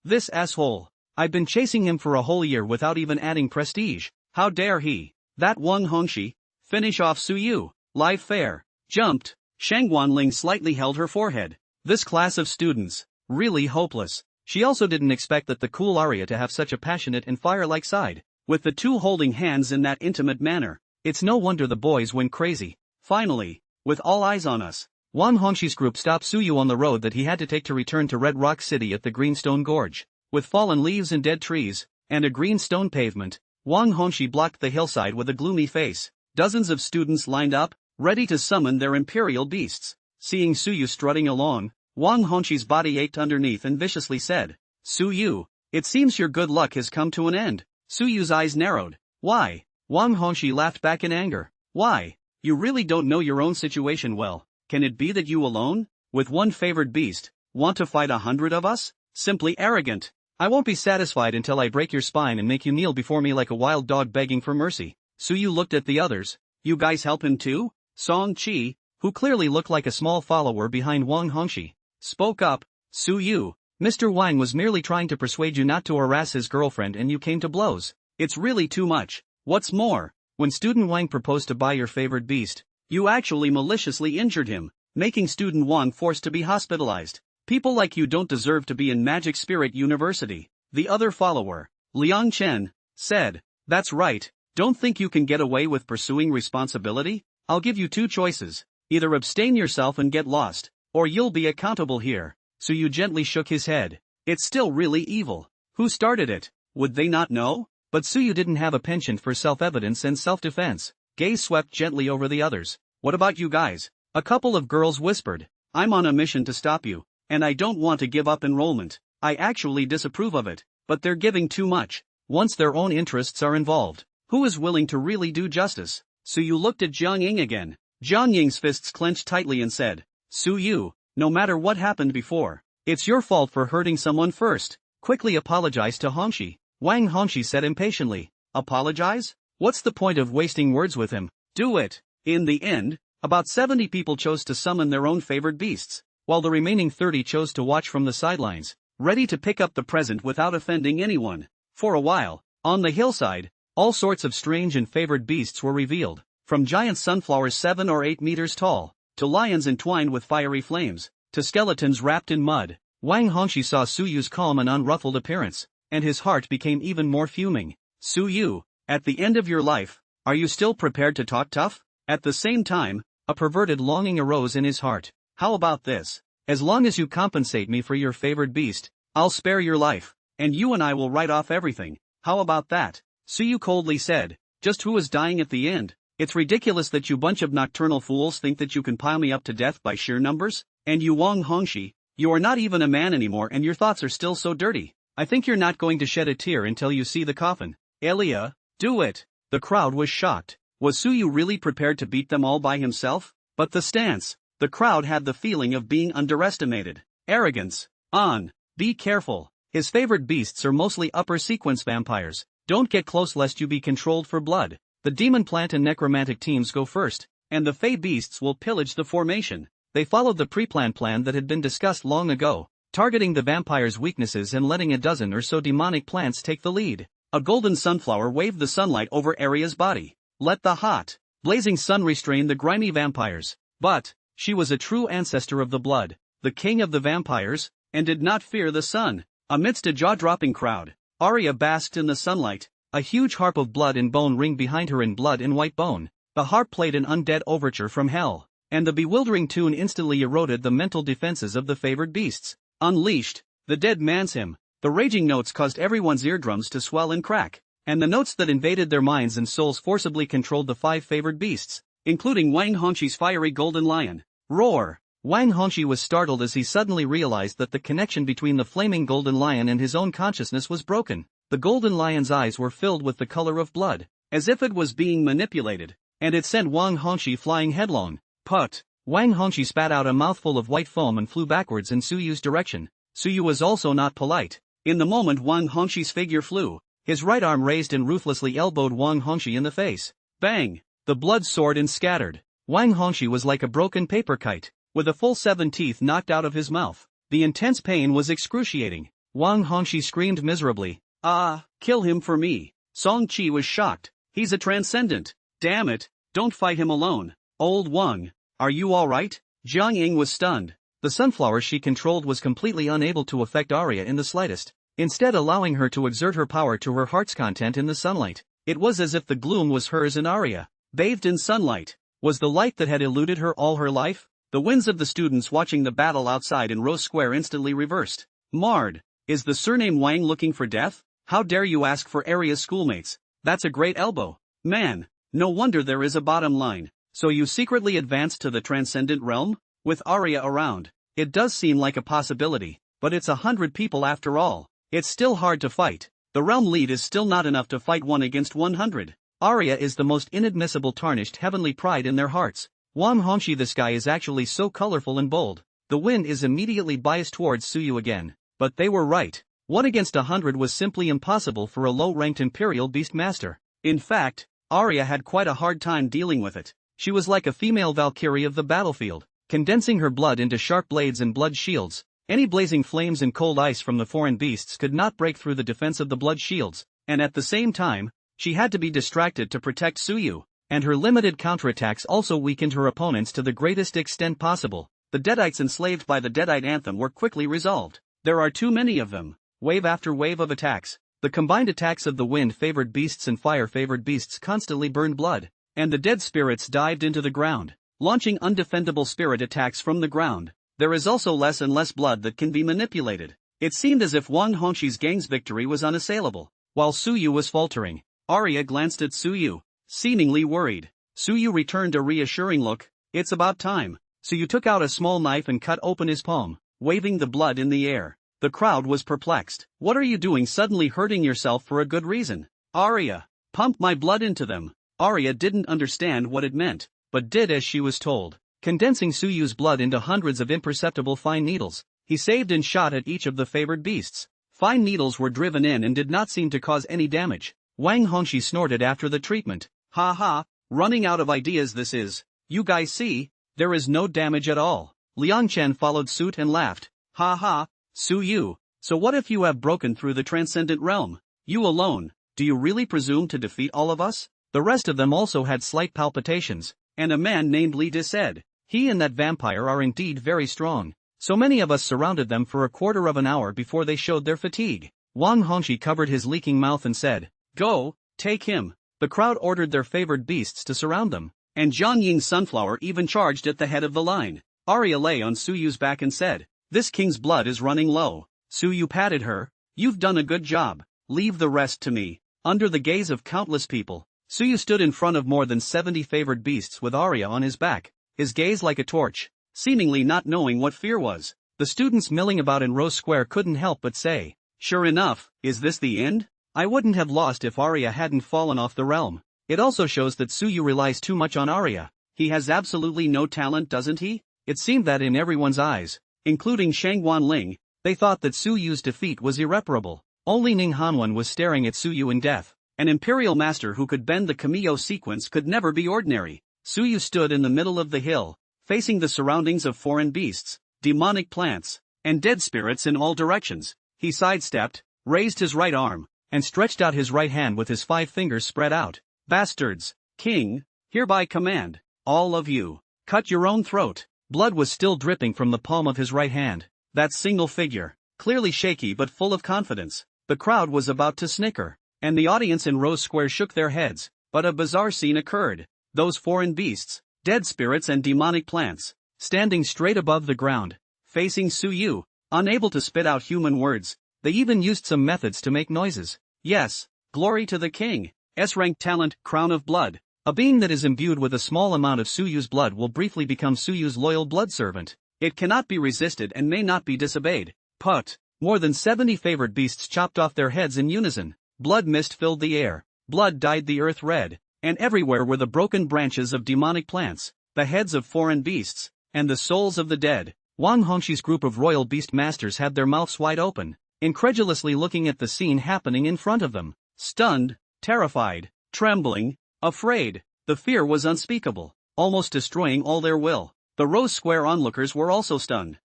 This asshole. I've been chasing him for a whole year without even adding prestige. How dare he? That Wang Hongxi. Finish off Suyu. Live fair. Jumped. Shang Guanling slightly held her forehead. This class of students, really hopeless. She also didn't expect that the cool Aria to have such a passionate and fire-like side. With the two holding hands in that intimate manner, it's no wonder the boys went crazy. Finally, with all eyes on us, Wang Hongxi's group stopped Suyu on the road that he had to take to return to Red Rock City at the Greenstone Gorge. With fallen leaves and dead trees, and a green stone pavement, Wang Hongxi blocked the hillside with a gloomy face. Dozens of students lined up, ready to summon their imperial beasts. Seeing Suyu strutting along, Wang Hongxi's body ached underneath and viciously said, Suyu, it seems your good luck has come to an end. Suyu's eyes narrowed. Why? Wang Hongxi laughed back in anger. Why? You really don't know your own situation well. Can it be that you alone, with one favored beast, want to fight 100 of us? Simply arrogant. I won't be satisfied until I break your spine and make you kneel before me like a wild dog begging for mercy. Suyu looked at the others. You guys help him too? Song Chi, who clearly looked like a small follower behind Wang Hongxi, spoke up. Suyu, Mr. Wang was merely trying to persuade you not to harass his girlfriend and you came to blows. It's really too much. What's more, when student Wang proposed to buy your favored beast, you actually maliciously injured him, making student Wang forced to be hospitalized. People like you don't deserve to be in Magic Spirit University. The other follower, Liang Chen, said, That's right, don't think you can get away with pursuing responsibility? I'll give you two choices. Either abstain yourself and get lost, or you'll be accountable here. Suyu gently shook his head. It's still really evil. Who started it? Would they not know? But Suyu didn't have a penchant for self-evidence and self-defense. Gaze swept gently over the others. What about you guys? A couple of girls whispered. I'm on a mission to stop you, and I don't want to give up enrollment. I actually disapprove of it, but they're giving too much. Once their own interests are involved, who is willing to really do justice? Suyu looked at Jiang Ying again. Jiang Ying's fists clenched tightly and said, Suyu, no matter what happened before, it's your fault for hurting someone first. Quickly apologize to Hongxi. Wang Hongxi said impatiently. Apologize? What's the point of wasting words with him? Do it. In the end, about 70 people chose to summon their own favored beasts, while the remaining 30 chose to watch from the sidelines, ready to pick up the present without offending anyone. For a while, on the hillside, all sorts of strange and favored beasts were revealed, from giant sunflowers 7 or 8 meters tall, to lions entwined with fiery flames, to skeletons wrapped in mud. Wang Hongxi saw Suyu's calm and unruffled appearance, and his heart became even more fuming. Suyu, at the end of your life, are you still prepared to talk tough? At the same time, a perverted longing arose in his heart. How about this? As long as you compensate me for your favored beast, I'll spare your life, and you and I will write off everything. How about that? Suyu coldly said. Just who is dying at the end? It's ridiculous that you bunch of nocturnal fools think that you can pile me up to death by sheer numbers. And you Wang Hongxi, you are not even a man anymore and your thoughts are still so dirty. I think you're not going to shed a tear until you see the coffin. Aria, do it. The crowd was shocked. Was Suyu really prepared to beat them all by himself? But the stance. The crowd had the feeling of being underestimated. Arrogance. On. Be careful. His favorite beasts are mostly upper sequence vampires. Don't get close lest you be controlled for blood. The demon plant and necromantic teams go first, and the fey beasts will pillage the formation. They followed the pre-planned plan that had been discussed long ago, targeting the vampire's weaknesses and letting a dozen or so demonic plants take the lead. A golden sunflower waved the sunlight over Aria's body. Let the hot, blazing sun restrain the grimy vampires. But she was a true ancestor of the blood, the king of the vampires, and did not fear the sun. Amidst a jaw-dropping crowd, Aria basked in the sunlight, a huge harp of blood and bone ring behind her in blood and white bone. The harp played an undead overture from hell, and the bewildering tune instantly eroded the mental defenses of the favored beasts. Unleashed, the dead man's hymn. The raging notes caused everyone's eardrums to swell and crack, and the notes that invaded their minds and souls forcibly controlled the 5 favored beasts, including Wang Hongxi's fiery golden lion. Roar! Wang Hongxi was startled as he suddenly realized that the connection between the flaming golden lion and his own consciousness was broken. The golden lion's eyes were filled with the color of blood, as if it was being manipulated, and it sent Wang Hongxi flying headlong. Put! Wang Hongxi spat out a mouthful of white foam and flew backwards in Suyu's direction. Suyu was also not polite. In the moment Wang Hongxi's figure flew, his right arm raised and ruthlessly elbowed Wang Hongxi in the face. Bang! The blood soared and scattered. Wang Hongxi was like a broken paper kite, with a full 7 teeth knocked out of his mouth. The intense pain was excruciating. Wang Hongxi screamed miserably. Ah, kill him for me. Song Qi was shocked. He's a transcendent. Damn it, don't fight him alone. Old Wang, are you alright? Jiang Ying was stunned. The sunflower she controlled was completely unable to affect Aria in the slightest, instead allowing her to exert her power to her heart's content in the sunlight. It was as if the gloom was hers and Aria, bathed in sunlight, was the light that had eluded her all her life. The winds of the students watching the battle outside in Rose Square instantly reversed. Marred. Is the surname Wang looking for death? How dare you ask for Aria's schoolmates? That's a great elbow. Man, no wonder there is a bottom line. So you secretly advanced to the transcendent realm? With Aria around, it does seem like a possibility, but it's 100 people after all. It's still hard to fight. The realm lead is still not enough to fight 1 against 100. Aria is the most inadmissible tarnished heavenly pride in their hearts. Wang Hongxi, the sky is actually so colorful and bold. The wind is immediately biased towards Suyu again. But they were right. 1 against 100 was simply impossible for a low-ranked Imperial Beast Master. In fact, Aria had quite a hard time dealing with it. She was like a female Valkyrie of the battlefield, condensing her blood into sharp blades and blood shields. Any blazing flames and cold ice from the foreign beasts could not break through the defense of the blood shields, and at the same time, she had to be distracted to protect Suyu. And her limited counterattacks also weakened her opponents to the greatest extent possible. The Deadites enslaved by the Deadite anthem were quickly resolved. There are too many of them. Wave after wave of attacks. The combined attacks of the wind-favored beasts and fire-favored beasts constantly burned blood, and the dead spirits dived into the ground, launching undefendable spirit attacks from the ground. There is also less and less blood that can be manipulated. It seemed as if Wang Hongxi's gang's victory was unassailable. While Suyu was faltering, Aria glanced at Suyu, seemingly worried. Suyu returned a reassuring look. It's about time. Suyu took out a small knife and cut open his palm, waving the blood in the air. The crowd was perplexed. What are you doing, suddenly hurting yourself for a good reason? Aria, pump my blood into them. Aria didn't understand what it meant, but did as she was told, condensing Suyu's blood into hundreds of imperceptible fine needles. He saved and shot at each of the favored beasts. Fine needles were driven in and did not seem to cause any damage. Wang Hongxi snorted after the treatment. Ha ha, running out of ideas this is. You guys see, there is no damage at all. Liang Chen followed suit and laughed. Ha ha, Suyu, so what if you have broken through the transcendent realm? You alone, do you really presume to defeat all of us? The rest of them also had slight palpitations, and a man named Li Di said, he and that vampire are indeed very strong. So many of us surrounded them for a quarter of an hour before they showed their fatigue. Wang Hongxi covered his leaking mouth and said, go, take him. The crowd ordered their favored beasts to surround them, and Jiang Ying's sunflower even charged at the head of the line. Aria lay on Suyu's back and said, this king's blood is running low. Suyu patted her. You've done a good job. Leave the rest to me. Under the gaze of countless people, Suyu stood in front of more than 70 favored beasts with Aria on his back, his gaze like a torch, seemingly not knowing what fear was. The students milling about in Rose Square couldn't help but say, Sure enough, is this the end? I wouldn't have lost if Aria hadn't fallen off the realm. It also shows that Suyu relies too much on Aria. He has absolutely no talent, doesn't he? It seemed that in everyone's eyes, including Shangwan Ling, they thought that Suyu's defeat was irreparable. Only Ning Hanwen was staring at Suyu in death. An imperial master who could bend the Kamiyo sequence could never be ordinary. Suyu stood in the middle of the hill, facing the surroundings of foreign beasts, demonic plants, and dead spirits in all directions. He sidestepped, raised his right arm, and stretched out his right hand with his 5 fingers spread out. Bastards, king, hereby command, all of you, cut your own throat. Blood was still dripping from the palm of his right hand. That single figure, clearly shaky but full of confidence. The crowd was about to snicker, and the audience in Rose Square shook their heads, but a bizarre scene occurred. Those foreign beasts, dead spirits and demonic plants, standing straight above the ground, facing Suyu, unable to spit out human words. They even used some methods to make noises. Yes, glory to the king. S-rank talent, Crown of Blood. A being that is imbued with a small amount of Suyu's blood will briefly become Suyu's loyal blood servant. It cannot be resisted and may not be disobeyed. Put. More than 70 favored beasts chopped off their heads in unison. Blood mist filled the air. Blood dyed the earth red. And everywhere were the broken branches of demonic plants, the heads of foreign beasts, and the souls of the dead. Wang Hongxi's group of royal beast masters had their mouths wide open, incredulously looking at the scene happening in front of them. Stunned, terrified, trembling, afraid. The fear was unspeakable, almost destroying all their will. The Rose Square onlookers were also stunned.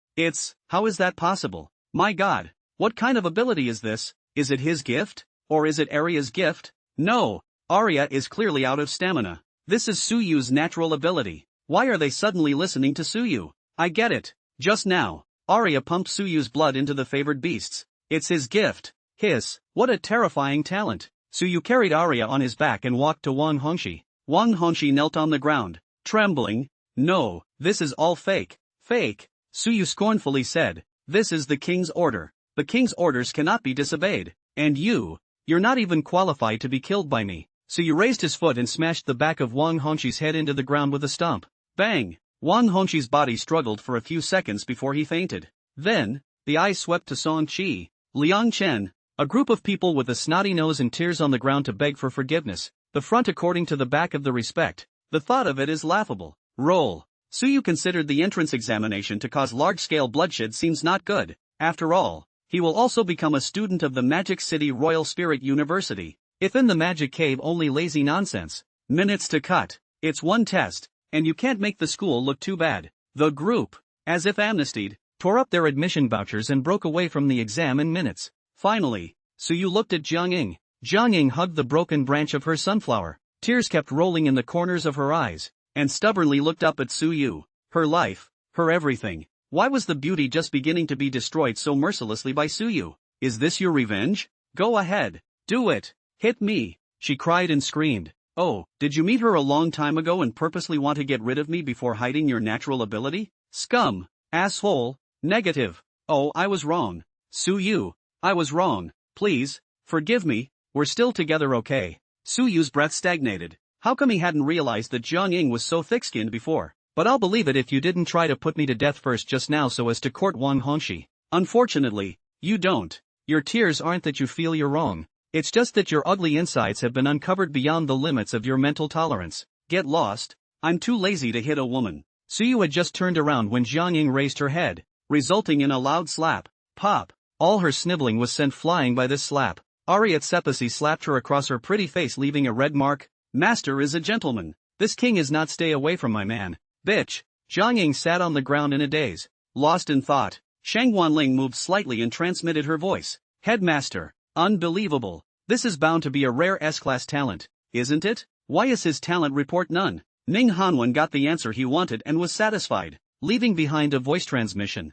How is that possible? My God, what kind of ability is this? Is it his gift? Or is it Aria's gift? No, Aria is clearly out of stamina. This is Suyu's natural ability. Why are they suddenly listening to Suyu? I get it. Just now, Aria pumped Suyu's blood into the favored beasts. It's his gift. What a terrifying talent. Suyu carried Aria on his back and walked to Wang Hongxi. Wang Hongxi knelt on the ground, trembling. No, this is all fake. Fake, Suyu scornfully said. This is the king's order. The king's orders cannot be disobeyed. And you're not even qualified to be killed by me. Suyu raised his foot and smashed the back of Wang Hongxi's head into the ground with a stomp. Bang! Wang Hongxi's body struggled for a few seconds before he fainted. Then, the eyes swept to Song Qi, Liang Chen, a group of people with a snotty nose and tears on the ground to beg for forgiveness. The front according to the back of the respect. The thought of it is laughable. Roll. Suyu considered the entrance examination to cause large-scale bloodshed seems not good. After all, he will also become a student of the Magic City Royal Spirit University. If in the Magic Cave only lazy nonsense. Minutes to cut. It's one test, and you can't make the school look too bad. The group, as if amnestied, tore up their admission vouchers and broke away from the exam in minutes. Finally, Suyu looked at Jiang Ying. Jiang Ying hugged the broken branch of her sunflower. Tears kept rolling in the corners of her eyes, and stubbornly looked up at Suyu. Her life, her everything. Why was the beauty just beginning to be destroyed so mercilessly by Suyu? Is this your revenge? Go ahead. Do it. Hit me. She cried and screamed. Oh, did you meet her a long time ago and purposely want to get rid of me before hiding your natural ability? Scum. Asshole. Negative. Oh, I was wrong. Suyu. I was wrong. Please, forgive me. We're still together, okay? Suyu's breath stagnated. How come he hadn't realized that Jiang Ying was so thick-skinned before? But I'll believe it if you didn't try to put me to death first just now so as to court Wang Hongxi. Unfortunately, you don't. Your tears aren't that you feel you're wrong. It's just that your ugly insides have been uncovered beyond the limits of your mental tolerance. Get lost. I'm too lazy to hit a woman. Suyu had just turned around when Jiang Ying raised her head, resulting in a loud slap. Pop. All her sniveling was sent flying by this slap. Aria Tsepasi slapped her across her pretty face, leaving a red mark. Master is a gentleman. This king is not. Stay away from my man. Bitch. Jiang Ying sat on the ground in a daze, lost in thought. Shangwan Ling moved slightly and transmitted her voice. Headmaster. Unbelievable. This is bound to be a rare S-class talent, isn't it? Why is his talent report none? Ning Hanwen got the answer he wanted and was satisfied, leaving behind a voice transmission.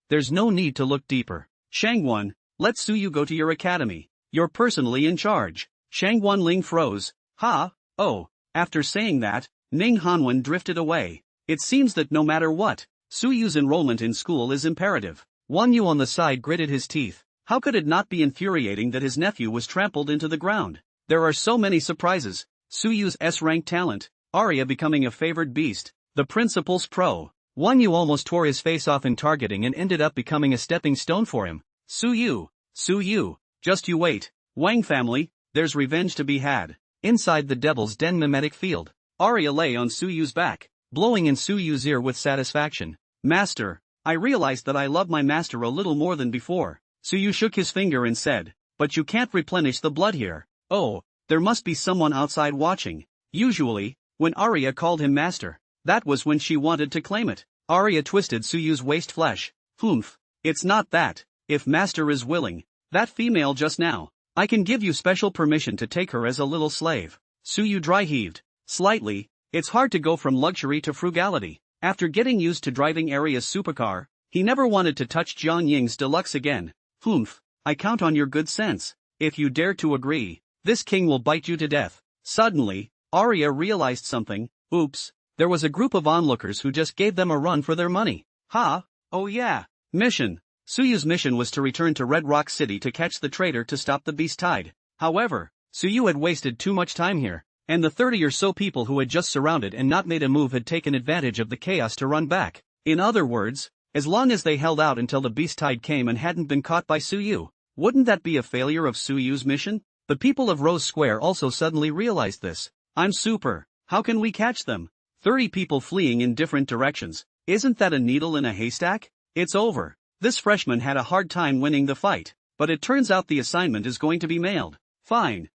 There's no need to look deeper. Shangwan, let Suyu go to your academy. You're personally in charge. Shangwan Ling froze. Oh. After saying that, Ning Hanwen drifted away. It seems that no matter what, Suyu's enrollment in school is imperative. Wang Yu on the side gritted his teeth. How could it not be infuriating that his nephew was trampled into the ground? There are so many surprises. Suyu's S-rank talent, Aria becoming a favored beast, the principal's pro. Wang Yu almost tore his face off in targeting and ended up becoming a stepping stone for him. Suyu. Suyu, just you wait. Wang family, there's revenge to be had. Inside the Devil's Den mimetic field, Aria lay on Suyu's back, blowing in Suyu's ear with satisfaction. Master, I realized that I love my master a little more than before. Suyu shook his finger and said, but you can't replenish the blood here. Oh, there must be someone outside watching. Usually, when Aria called him master, that was when she wanted to claim it. Aria twisted Suyu's waist flesh. Humph, it's not that. If master is willing, that female just now, I can give you special permission to take her as a little slave. Suyu dry heaved. Slightly, it's hard to go from luxury to frugality. After getting used to driving Aria's supercar, he never wanted to touch Jiang Ying's deluxe again. Humph, I count on your good sense. If you dare to agree, this king will bite you to death. Suddenly, Aria realized something. Oops, there was a group of onlookers who just gave them a run for their money. Ha, oh yeah. Mission. Suyu's mission was to return to Red Rock City to catch the traitor to stop the beast tide. However, Suyu had wasted too much time here, and the 30 or so people who had just surrounded and not made a move had taken advantage of the chaos to run back. In other words, as long as they held out until the beast tide came and hadn't been caught by Suyu, wouldn't that be a failure of Suyu's mission? The people of Rose Square also suddenly realized this. I'm super. How can we catch them? 30 people fleeing in different directions. Isn't that a needle in a haystack? It's over. This freshman had a hard time winning the fight, but it turns out the assignment is going to be mailed. Fine.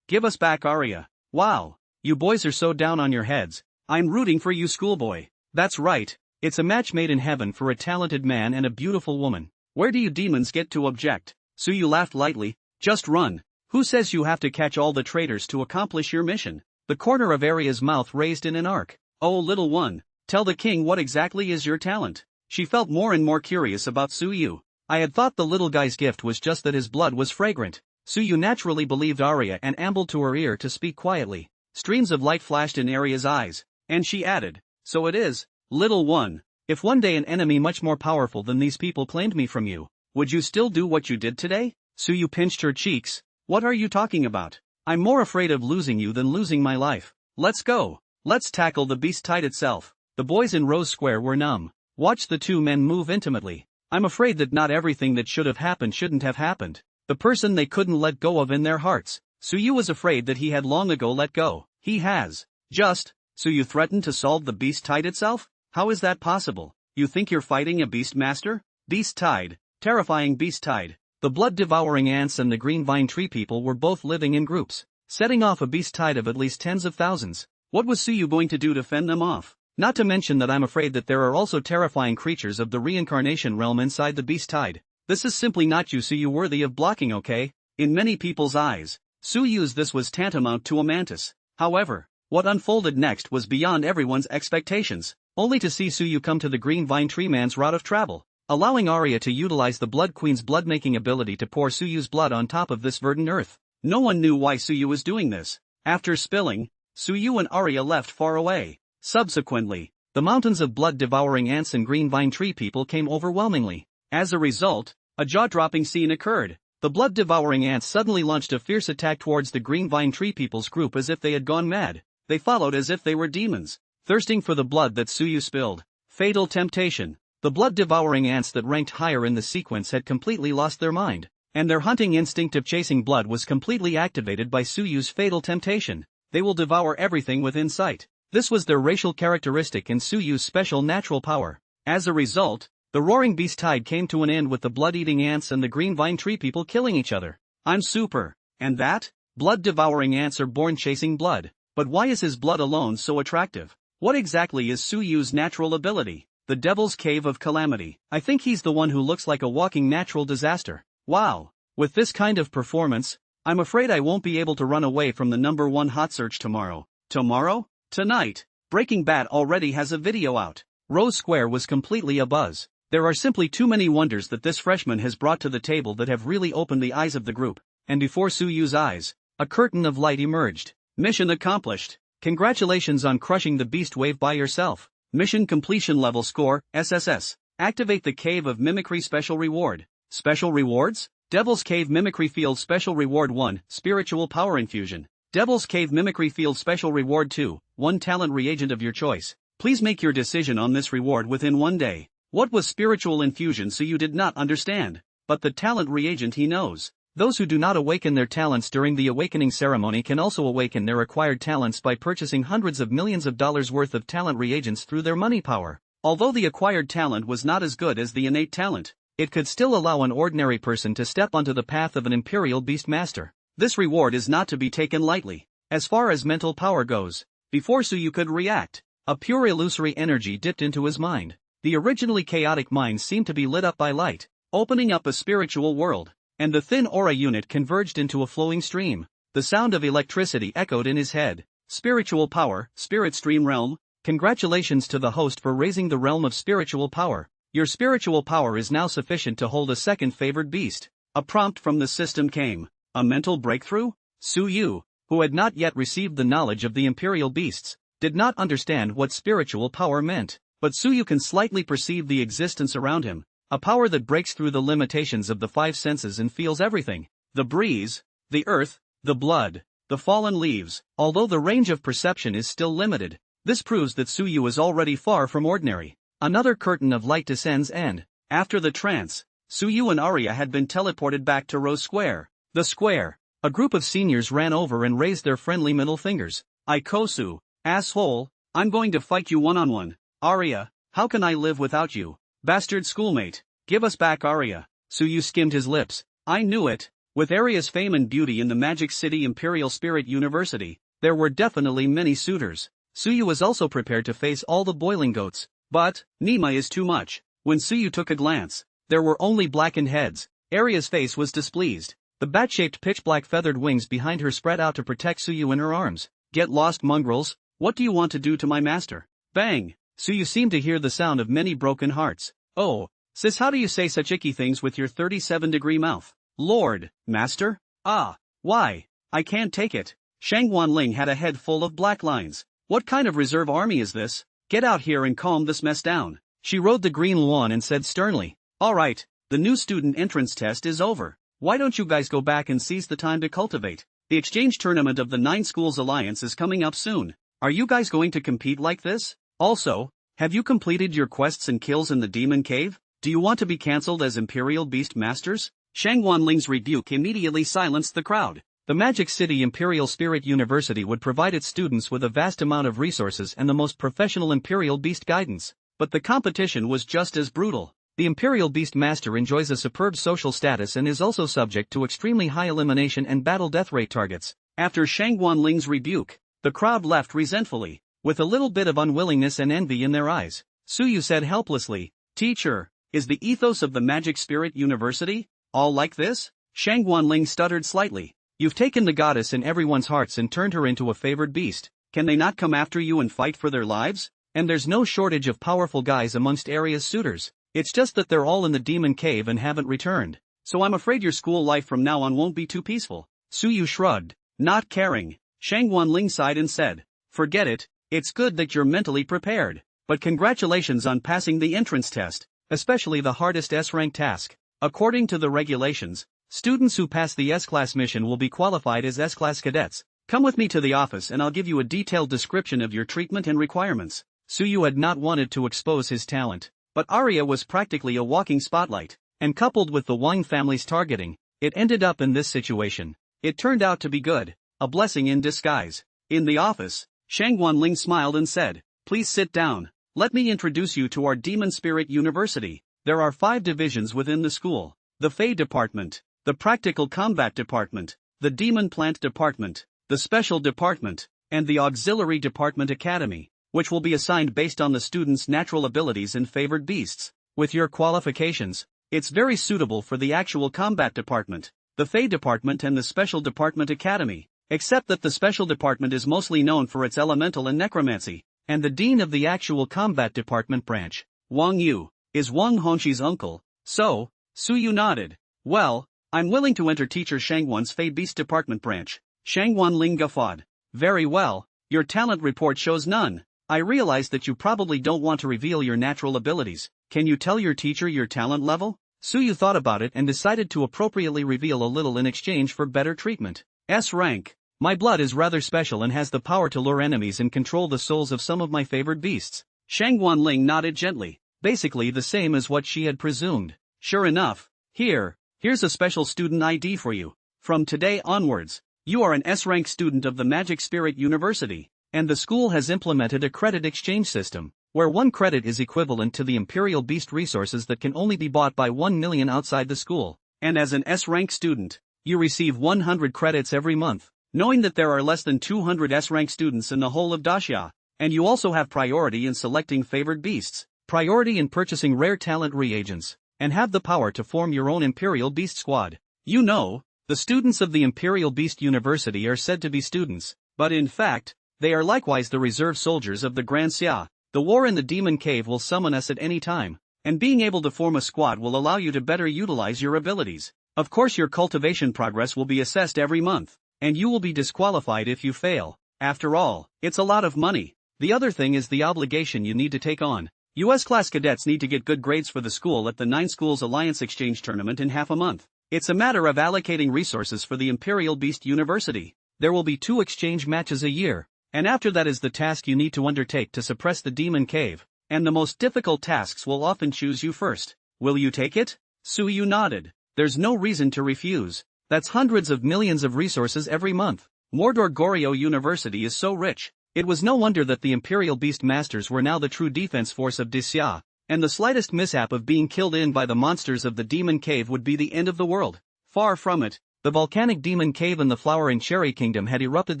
Give us back Aria. Wow, you boys are so down on your heads. I'm rooting for you, schoolboy. That's right, it's a match made in heaven for a talented man and a beautiful woman. Where do you demons get to object? Suyu laughed lightly. Just run. Who says you have to catch all the traitors to accomplish your mission? The corner of Aria's mouth raised in an arc. Oh little one, tell the king what exactly is your talent. She felt more and more curious about Suyu. I had thought the little guy's gift was just that his blood was fragrant. Suyu naturally believed Aria and ambled to her ear to speak quietly. Streams of light flashed in Aria's eyes, and she added, so it is, little one. If one day an enemy much more powerful than these people claimed me from you, would you still do what you did today? Suyu pinched her cheeks. What are you talking about? I'm more afraid of losing you than losing my life. Let's go. Let's tackle the beast tide itself. The boys in Rose Square were numb. Watch the two men move intimately. I'm afraid that not everything that should have happened shouldn't have happened. The person they couldn't let go of in their hearts. Suyu was afraid that he had long ago let go. He has. Suyu threatened to solve the beast tide itself? How is that possible? You think you're fighting a beast master? Beast tide. Terrifying beast tide. The blood-devouring ants and the green vine tree people were both living in groups, setting off a beast tide of at least tens of thousands. What was Suyu going to do to fend them off? Not to mention that I'm afraid that there are also terrifying creatures of the reincarnation realm inside the beast tide. This is simply not you Suyu worthy of blocking, okay? In many people's eyes, Suyu's this was tantamount to a mantis. However, what unfolded next was beyond everyone's expectations, only to see Suyu come to the green vine tree man's route of travel, allowing Aria to utilize the Blood Queen's blood-making ability to pour Suyu's blood on top of this verdant earth. No one knew why Suyu was doing this. After spilling, Suyu and Aria left far away. Subsequently, the mountains of blood-devouring ants and green vine tree people came overwhelmingly. As a result, a jaw-dropping scene occurred. The blood-devouring ants suddenly launched a fierce attack towards the green vine tree people's group as if they had gone mad. They followed as if they were demons, thirsting for the blood that Suyu spilled. Fatal temptation. The blood-devouring ants that ranked higher in the sequence had completely lost their mind, and their hunting instinct of chasing blood was completely activated by Suyu's fatal temptation. They will devour everything within sight. This was their racial characteristic and Suyu's special natural power. As a result, the roaring beast tide came to an end with the blood-eating ants and the green vine tree people killing each other. I'm super. And that? Blood-devouring ants are born chasing blood. But why is his blood alone so attractive? What exactly is Suyu's natural ability? The Devil's Cave of Calamity. I think he's the one who looks like a walking natural disaster. Wow. With this kind of performance, I'm afraid I won't be able to run away from the #1 hot search tomorrow. Tomorrow? Tonight. Breaking Bad already has a video out. Rose Square was completely abuzz. There are simply too many wonders that this freshman has brought to the table that have really opened the eyes of the group. And before Suyu's eyes, a curtain of light emerged. Mission accomplished. Congratulations on crushing the beast wave by yourself. Mission completion level score, SSS. Activate the Cave of Mimicry special reward. Special rewards? Devil's Cave Mimicry Field Special Reward 1, Spiritual Power Infusion. Devil's Cave Mimicry Field Special Reward 2, 1 talent reagent of your choice. Please make your decision on this reward within 1 day. What was spiritual infusion so you did not understand? but the talent reagent he knows. Those who do not awaken their talents during the awakening ceremony can also awaken their acquired talents by purchasing hundreds of millions of dollars worth of talent reagents through their money power. Although the acquired talent was not as good as the innate talent, it could still allow an ordinary person to step onto the path of an Imperial Beast Master. This reward is not to be taken lightly. As far as mental power goes, before Suyu could react, a pure illusory energy dipped into his mind. The originally chaotic mind seemed to be lit up by light, opening up a spiritual world, and the thin aura unit converged into a flowing stream. The sound of electricity echoed in his head. Spiritual power, spirit stream realm. Congratulations to the host for raising the realm of spiritual power. Your spiritual power is now sufficient to hold a second favored beast. A prompt from the system came. A mental breakthrough? Suyu, who had not yet received the knowledge of the imperial beasts, did not understand what spiritual power meant. But Suyu can slightly perceive the existence around him, a power that breaks through the limitations of the five senses and feels everything. The breeze, the earth, the blood, the fallen leaves. Although the range of perception is still limited, this proves that Suyu is already far from ordinary. Another curtain of light descends and, after the trance, Suyu and Aria had been teleported back to Rose Square. The square. A group of seniors ran over and raised their friendly middle fingers. Ikosu, asshole, I'm going to fight you one-on-one. Aria, how can I live without you? Bastard schoolmate, give us back Aria. Suyu skimmed his lips. I knew it. With Aria's fame and beauty in the Magic City Imperial Spirit University, there were definitely many suitors. Suyu was also prepared to face all the boiling goats. But, Nima is too much. When Suyu took a glance, there were only blackened heads. Aria's face was displeased. The bat-shaped pitch-black feathered wings behind her spread out to protect Suyu in her arms. Get lost, mongrels. What do you want to do to my master? Bang! Suyu seemed to hear the sound of many broken hearts. Oh, sis, how do you say such icky things with your 37-degree mouth? Lord, master? Ah, why? I can't take it. Shang Wanling had a head full of black lines. What kind of reserve army is this? Get out here and calm this mess down. She rode the green lawn and said sternly, all right, the new student entrance test is over. Why don't you guys go back and seize the time to cultivate? The exchange tournament of the 9 Schools Alliance is coming up soon. Are you guys going to compete like this? Also, have you completed your quests and kills in the Demon Cave? Do you want to be cancelled as Imperial Beast Masters? Shang Wanling's rebuke immediately silenced the crowd. The Magic City Imperial Spirit University would provide its students with a vast amount of resources and the most professional Imperial Beast guidance. But the competition was just as brutal. The Imperial Beast Master enjoys a superb social status and is also subject to extremely high elimination and battle death rate targets. After Shang Wanling's rebuke, the crowd left resentfully, with a little bit of unwillingness and envy in their eyes. Suyu said helplessly, Teacher, is the ethos of the Magic Spirit University all like this? Shang Wanling stuttered slightly. You've taken the goddess in everyone's hearts and turned her into a favored beast. Can they not come after you and fight for their lives? And there's no shortage of powerful guys amongst Aria's suitors. It's just that they're all in the demon cave and haven't returned. So I'm afraid your school life from now on won't be too peaceful. Suyu shrugged, not caring. Shang Wanling sighed and said, forget it, it's good that you're mentally prepared. But congratulations on passing the entrance test, especially the hardest S-rank task. According to the regulations, students who pass the S-Class mission will be qualified as S-Class cadets. Come with me to the office and I'll give you a detailed description of your treatment and requirements. Suyu had not wanted to expose his talent, but Aria was practically a walking spotlight, and coupled with the Wang family's targeting, it ended up in this situation. It turned out to be good, a blessing in disguise. In the office, Shang Wanling smiled and said, please sit down. Let me introduce you to our Demon Spirit University. There are 5 divisions within the school. The Fey Department, the Practical Combat Department, the Demon Plant Department, the Special Department, and the Auxiliary Department Academy, which will be assigned based on the student's natural abilities and favored beasts. With your qualifications, it's very suitable for the actual Combat Department, the Fey Department and the Special Department Academy, except that the Special Department is mostly known for its elemental and necromancy, and the dean of the actual Combat Department branch, Wang Yu, is Wang Hongxi's uncle. So, Suyu nodded. Well, I'm willing to enter Teacher Shangwan's Fey Beast Department branch. Shang Wanling guffawed. Very well, your talent report shows none. I realize that you probably don't want to reveal your natural abilities. Can you tell your teacher your talent level? Suyu thought about it and decided to appropriately reveal a little in exchange for better treatment. S rank. My blood is rather special and has the power to lure enemies and control the souls of some of my favored beasts. Shang Wanling nodded gently, basically the same as what she had presumed. Sure enough, Here's a special student ID for you. From today onwards, you are an S-rank student of the Magic Spirit University, and the school has implemented a credit exchange system, where 1 credit is equivalent to the Imperial Beast resources that can only be bought by 1 million outside the school. And as an S-rank student, you receive 100 credits every month, knowing that there are less than 200 S-rank students in the whole of Daxia, and you also have priority in selecting favored beasts, priority in purchasing rare talent reagents, and have the power to form your own Imperial Beast squad. You know, the students of the Imperial Beast University are said to be students, but in fact, they are likewise the reserve soldiers of the Grand Xia. The war in the Demon Cave will summon us at any time, and being able to form a squad will allow you to better utilize your abilities. Of course, your cultivation progress will be assessed every month, and you will be disqualified if you fail. After all, it's a lot of money. The other thing is the obligation you need to take on. US class cadets need to get good grades for the school at the 9 Schools Alliance Exchange Tournament in half a month. It's a matter of allocating resources for the Imperial Beast University. There will be 2 exchange matches a year, and after that is the task you need to undertake to suppress the Demon Cave, and the most difficult tasks will often choose you first. Will you take it? Suyu nodded. There's no reason to refuse. That's hundreds of millions of resources every month. Mordor Goryo University is so rich. It was no wonder that the Imperial Beast Masters were now the true defense force of Daxia, and the slightest mishap of being killed in by the monsters of the Demon Cave would be the end of the world. Far from it. The volcanic Demon Cave in the Flower and Cherry Kingdom had erupted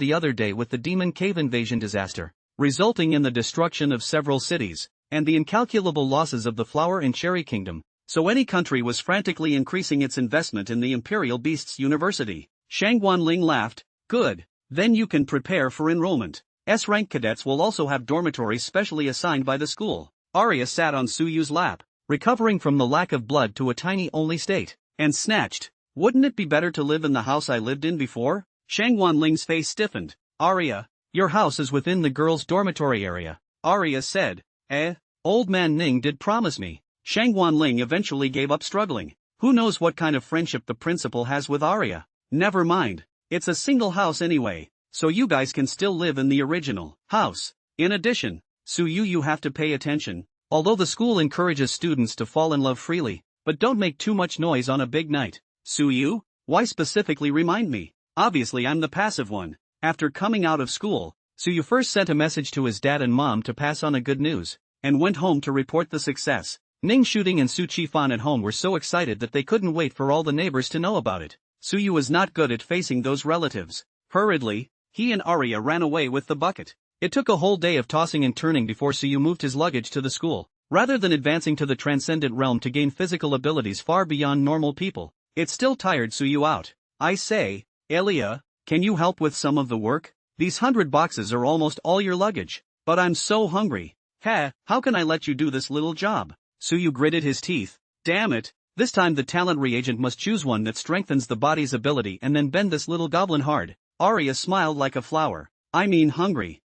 the other day with the Demon Cave invasion disaster, resulting in the destruction of several cities, and the incalculable losses of the Flower and Cherry Kingdom. So any country was frantically increasing its investment in the Imperial Beasts University. Shangguanling laughed. Good. Then you can prepare for enrollment. S-rank cadets will also have dormitories specially assigned by the school. Aria sat on Suyu's lap, recovering from the lack of blood to a tiny-only state, and snatched. Wouldn't it be better to live in the house I lived in before? Shangguanling's face stiffened. Aria, your house is within the girls' dormitory area. Aria said. Old man Ning did promise me. Shangguanling eventually gave up struggling. Who knows what kind of friendship the principal has with Aria? Never mind. It's a single house anyway, so you guys can still live in the original house. In addition, Suyu, you have to pay attention. Although the school encourages students to fall in love freely, but don't make too much noise on a big night. Suyu, why specifically remind me? Obviously I'm the passive one. After coming out of school, Suyu first sent a message to his dad and mom to pass on a good news, and went home to report the success. Ning Shooting and Su Qifan at home were so excited that they couldn't wait for all the neighbors to know about it. Suyu was not good at facing those relatives. Hurriedly, he and Aria ran away with the bucket. It took a whole day of tossing and turning before Suyu moved his luggage to the school. Rather than advancing to the transcendent realm to gain physical abilities far beyond normal people, it still tired Suyu out. I say, Elia, can you help with some of the work? These 100 boxes are almost all your luggage. But I'm so hungry. How can I let you do this little job? Suyu gritted his teeth. Damn it, this time the talent reagent must choose one that strengthens the body's ability and then bend this little goblin hard. Aria smiled like a flower. I mean hungry.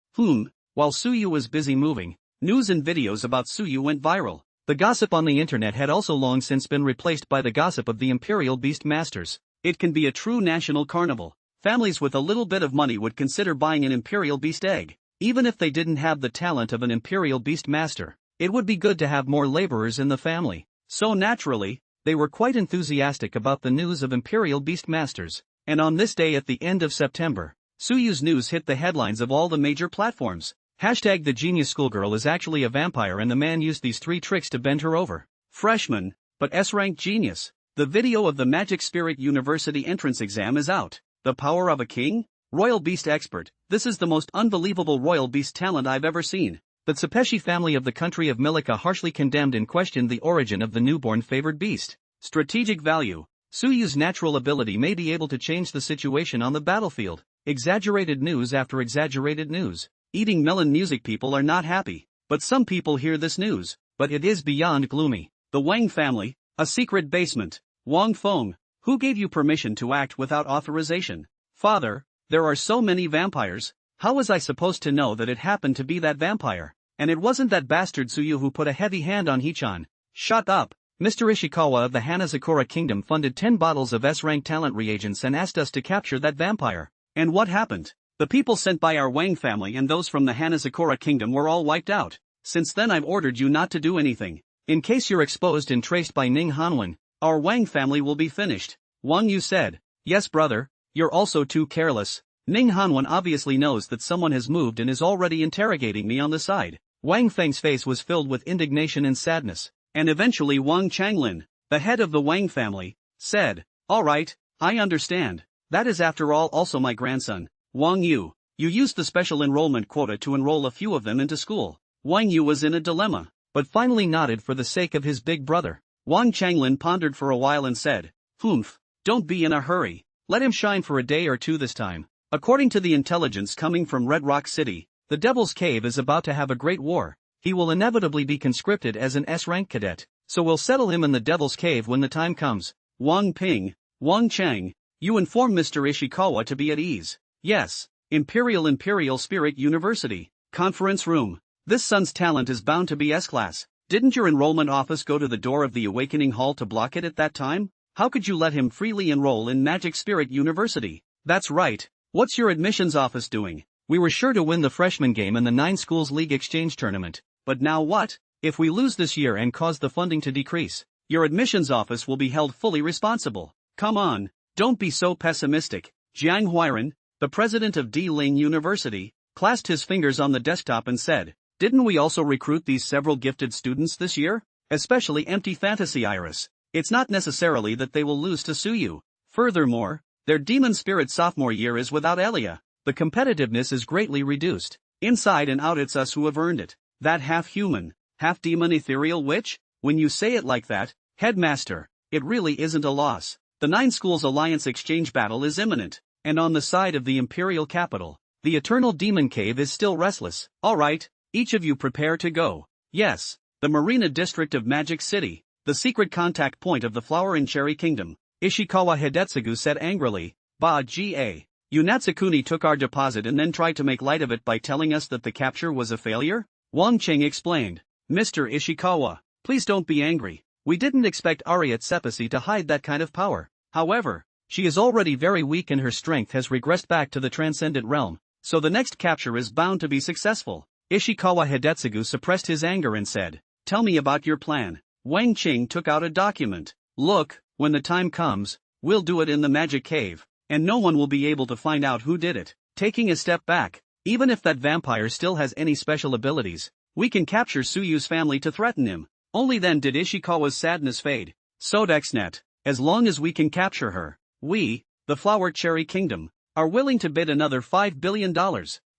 While Suyu was busy moving, news and videos about Suyu went viral. The gossip on the internet had also long since been replaced by the gossip of the Imperial Beast Masters. It can be a true national carnival. Families with a little bit of money would consider buying an Imperial Beast egg, even if they didn't have the talent of an Imperial Beast Master. It would be good to have more laborers in the family. So naturally, they were quite enthusiastic about the news of Imperial Beast Masters. And on this day at the end of September, Suyu's news hit the headlines of all the major platforms. Hashtag the genius schoolgirl is actually a vampire and the man used these 3 tricks to bend her over. Freshman, but S-rank genius. The video of the Magic Spirit University entrance exam is out. The power of a king? Royal Beast expert. This is the most unbelievable Royal Beast talent I've ever seen. The Tsupeshi family of the country of Milika harshly condemned and questioned the origin of the newborn favored beast. Strategic value. Suyu's natural ability may be able to change the situation on the battlefield. Exaggerated news after exaggerated news. Eating melon music people are not happy, but some people hear this news, but it is beyond gloomy. The Wang family, a secret basement. Wang Feng, who gave you permission to act without authorization? Father, there are so many vampires, how was I supposed to know that it happened to be that vampire? And it wasn't that bastard Suyu who put a heavy hand on Hichan. Shut up. Mr. Ishikawa of the Hanazakura Kingdom funded 10 bottles of S-rank talent reagents and asked us to capture that vampire. And what happened? The people sent by our Wang family and those from the Hanazakura Kingdom were all wiped out. Since then I've ordered you not to do anything. In case you're exposed and traced by Ning Hanwen, our Wang family will be finished. Wang Yu said. Yes brother, you're also too careless. Ning Hanwen obviously knows that someone has moved and is already interrogating me on the side. Wang Feng's face was filled with indignation and sadness, and eventually Wang Changlin, the head of the Wang family, said, alright, I understand. That is after all also my grandson. Wang Yu, you used the special enrollment quota to enroll a few of them into school. Wang Yu was in a dilemma, but finally nodded for the sake of his big brother. Wang Changlin pondered for a while and said, Humph, don't be in a hurry. Let him shine for a day or two this time. According to the intelligence coming from Red Rock City, the Devil's Cave is about to have a great war. He will inevitably be conscripted as an S-rank cadet, so we'll settle him in the Devil's Cave when the time comes. Wang Ping, Wang Chang, you inform Mr. Ishikawa to be at ease. Yes, Imperial Spirit University, conference room. This son's talent is bound to be S-class. Didn't your enrollment office go to the door of the Awakening Hall to block it at that time? How could you let him freely enroll in Magic Spirit University? That's right. What's your admissions office doing? We were sure to win the freshman game in the 9 Schools League Exchange Tournament. But now what? If we lose this year and cause the funding to decrease, your admissions office will be held fully responsible. Come on, don't be so pessimistic. Jiang Huiran, the president of Ling University, clasped his fingers on the desktop and said, didn't we also recruit these several gifted students this year? Especially Empty Fantasy Iris. It's not necessarily that they will lose to Suyu. Furthermore, their Demon Spirit sophomore year is without Aria. The competitiveness is greatly reduced. Inside and out it's us who have earned it. That half-human, half-demon ethereal witch? When you say it like that, Headmaster, it really isn't a loss. The 9 Schools Alliance exchange battle is imminent, and on the side of the Imperial capital, the Eternal Demon Cave is still restless. Alright, each of you prepare to go. Yes, the Marina District of Magic City, the secret contact point of the Flower and Cherry Kingdom. Ishikawa Hidetsugu said angrily, Ba-ga. Yunatsukuni took our deposit and then tried to make light of it by telling us that the capture was a failure? Wang Cheng explained. Mr. Ishikawa, please don't be angry. We didn't expect Aria Tsepasi to hide that kind of power. However, she is already very weak and her strength has regressed back to the transcendent realm, so the next capture is bound to be successful. Ishikawa Hidetsugu suppressed his anger and said, tell me about your plan. Wang Qing took out a document. Look, when the time comes, we'll do it in the magic cave, and no one will be able to find out who did it. Taking a step back, even if that vampire still has any special abilities, we can capture Suyu's family to threaten him. Only then did Ishikawa's sadness fade. Sodexnet, as long as we can capture her, we, the Flower Cherry Kingdom, are willing to bid another $5 billion.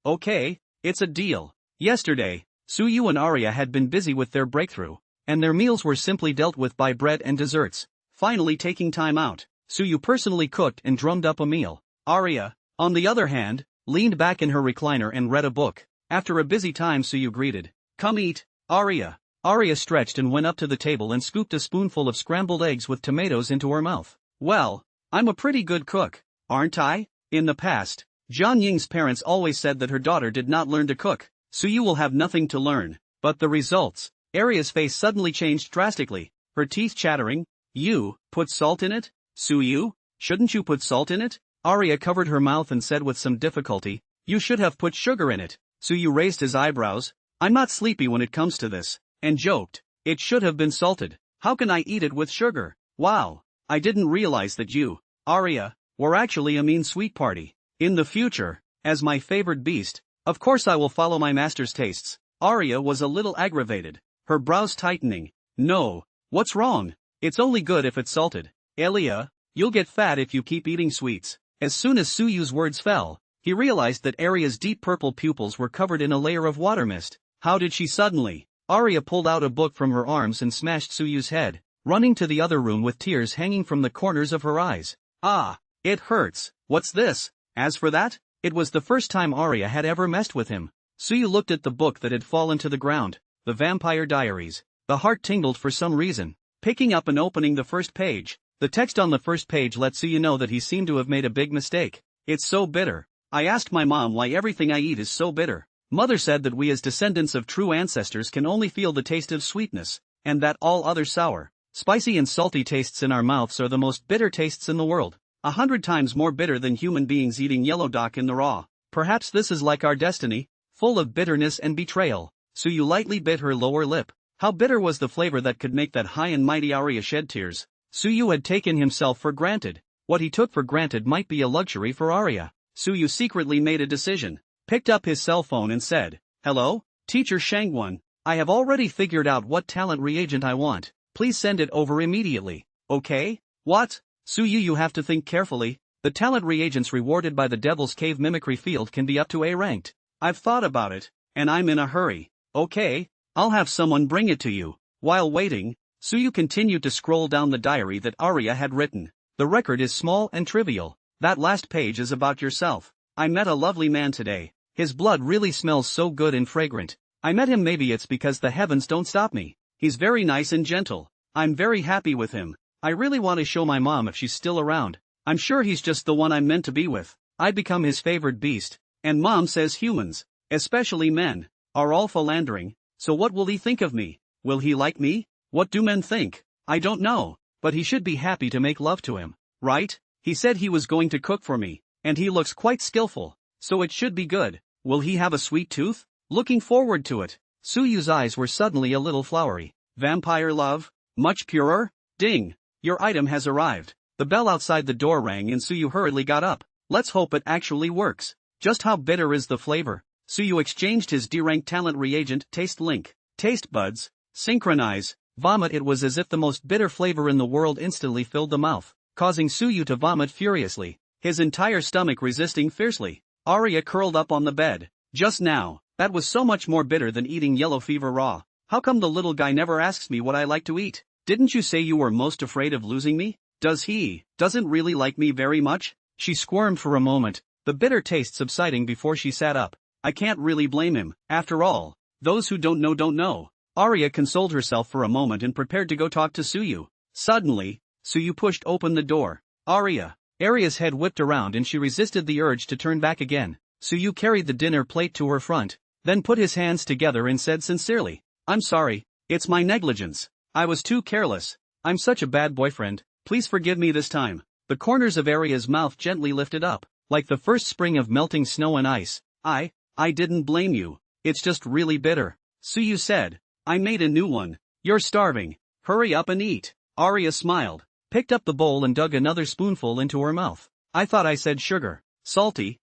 Okay, it's a deal. Yesterday, Suyu and Aria had been busy with their breakthrough, and their meals were simply dealt with by bread and desserts. Finally taking time out, Suyu personally cooked and drummed up a meal. Aria, on the other hand, leaned back in her recliner and read a book. After a busy time Suyu greeted, come eat, Aria. Aria stretched and went up to the table and scooped a spoonful of scrambled eggs with tomatoes into her mouth. Well, I'm a pretty good cook, aren't I? In the past, Jian Ying's parents always said that her daughter did not learn to cook. Suyu will have nothing to learn. But the results, Aria's face suddenly changed drastically, her teeth chattering. You, put salt in it? Suyu, shouldn't you put salt in it? Aria covered her mouth and said with some difficulty, you should have put sugar in it. Suyu raised his eyebrows. I'm not sleepy when it comes to this, and joked, it should have been salted. How can I eat it with sugar? Wow, I didn't realize that you, Aria, were actually a mean sweet party. In the future, as my favored beast, of course I will follow my master's tastes. Aria was a little aggravated, her brows tightening. No, what's wrong? It's only good if it's salted. Elia, you'll get fat if you keep eating sweets. As soon as Suyu's words fell, he realized that Aria's deep purple pupils were covered in a layer of water mist. How did she suddenly? Aria pulled out a book from her arms and smashed Suyu's head, running to the other room with tears hanging from the corners of her eyes. Ah, it hurts. What's this? As for that, it was the first time Aria had ever messed with him. Suyu looked at the book that had fallen to the ground, the Vampire Diaries. The heart tingled for some reason. Picking up and opening the first page, the text on the first page let Suyu know that he seemed to have made a big mistake. It's so bitter. I asked my mom why everything I eat is so bitter. Mother said that we as descendants of true ancestors can only feel the taste of sweetness, and that all other sour, spicy and salty tastes in our mouths are the most bitter tastes in the world. 100 times more bitter than human beings eating yellow dock in the raw. Perhaps this is like our destiny, full of bitterness and betrayal. Suyu lightly bit her lower lip. How bitter was the flavor that could make that high and mighty Aria shed tears? Suyu had taken himself for granted. What he took for granted might be a luxury for Aria. Suyu secretly made a decision, picked up his cell phone and said, "Hello, Teacher Shangwon. I have already figured out what talent reagent I want. Please send it over immediately." "Okay? What?" "Suyu, you have to think carefully. The talent reagents rewarded by the Devil's Cave mimicry field can be up to A ranked. I've thought about it, and I'm in a hurry." "Okay, I'll have someone bring it to you." While waiting, Suyu continued to scroll down the diary that Aria had written. The record is small and trivial. That last page is about yourself. "I met a lovely man today. His blood really smells so good and fragrant. I met him, maybe it's because the heavens don't stop me. He's very nice and gentle. I'm very happy with him. I really want to show my mom if she's still around. I'm sure he's just the one I'm meant to be with. I become his favorite beast. And mom says humans, especially men, are all philandering, so what will he think of me? Will he like me? What do men think? I don't know, but he should be happy to make love to him, right? He said he was going to cook for me, and he looks quite skillful, so it should be good. Will he have a sweet tooth? Looking forward to it." Suyu's eyes were suddenly a little flowery. "Vampire love? Much purer? Ding! Your item has arrived." The bell outside the door rang and Suyu hurriedly got up. "Let's hope it actually works. Just how bitter is the flavor?" Suyu exchanged his D-rank talent reagent taste link. Taste buds, synchronize, vomit. It was as if the most bitter flavor in the world instantly filled the mouth, causing Suyu to vomit furiously, his entire stomach resisting fiercely. Aria curled up on the bed. "Just now, that was so much more bitter than eating yellow fever raw. How come the little guy never asks me what I like to eat? Didn't you say you were most afraid of losing me? Doesn't really like me very much?" She squirmed for a moment, the bitter taste subsiding before she sat up. "I can't really blame him. After all, those who don't know don't know." Aria consoled herself for a moment and prepared to go talk to Suyu. Suddenly, Suyu pushed open the door. "Aria." Aria's head whipped around and she resisted the urge to turn back again. Suyu carried the dinner plate to her front, then put his hands together and said sincerely, "I'm sorry, it's my negligence. I was too careless. I'm such a bad boyfriend. Please forgive me this time." The corners of Aria's mouth gently lifted up, like the first spring of melting snow and ice. I didn't blame you. It's just really bitter." Suyu said, "I made a new one. You're starving. Hurry up and eat." Aria smiled, picked up the bowl and dug another spoonful into her mouth. "I thought I said sugar. Salty?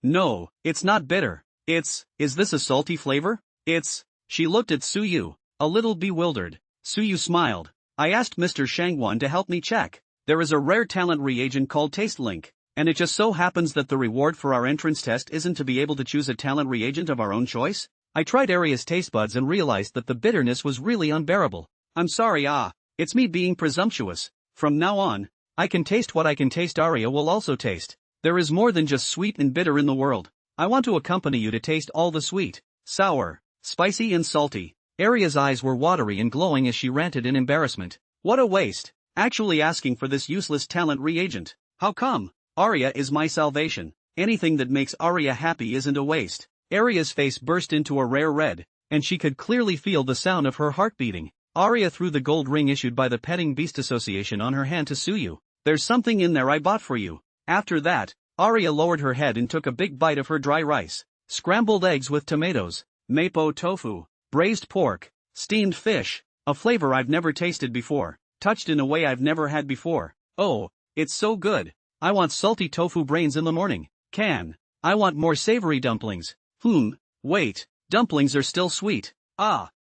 No, it's not bitter. Is this a salty flavor? She looked at Suyu, a little bewildered. Suyu smiled. "I asked Mr. Shangwon to help me check. There is a rare talent reagent called Taste Link, and it just so happens that the reward for our entrance test isn't to be able to choose a talent reagent of our own choice. I tried Aria's taste buds and realized that the bitterness was really unbearable. I'm sorry, it's me being presumptuous. From now on, I can taste what I can taste. Aria will also taste. There is more than just sweet and bitter in the world. I want to accompany you to taste all the sweet, sour, spicy and salty." Aria's eyes were watery and glowing as she ranted in embarrassment. "What a waste, actually asking for this useless talent reagent. How come? Aria is my salvation. Anything that makes Aria happy isn't a waste." Aria's face burst into a rare red, and she could clearly feel the sound of her heart beating. Aria threw the gold ring issued by the Petting Beast Association on her hand to Suyu. "There's something in there I bought for you." After that, Aria lowered her head and took a big bite of her dry rice. Scrambled eggs with tomatoes, mapo tofu, braised pork, steamed fish, a flavor I've never tasted before, touched in a way I've never had before. "Oh, it's so good. I want salty tofu brains in the morning. I want more savory dumplings. Wait, dumplings are still sweet.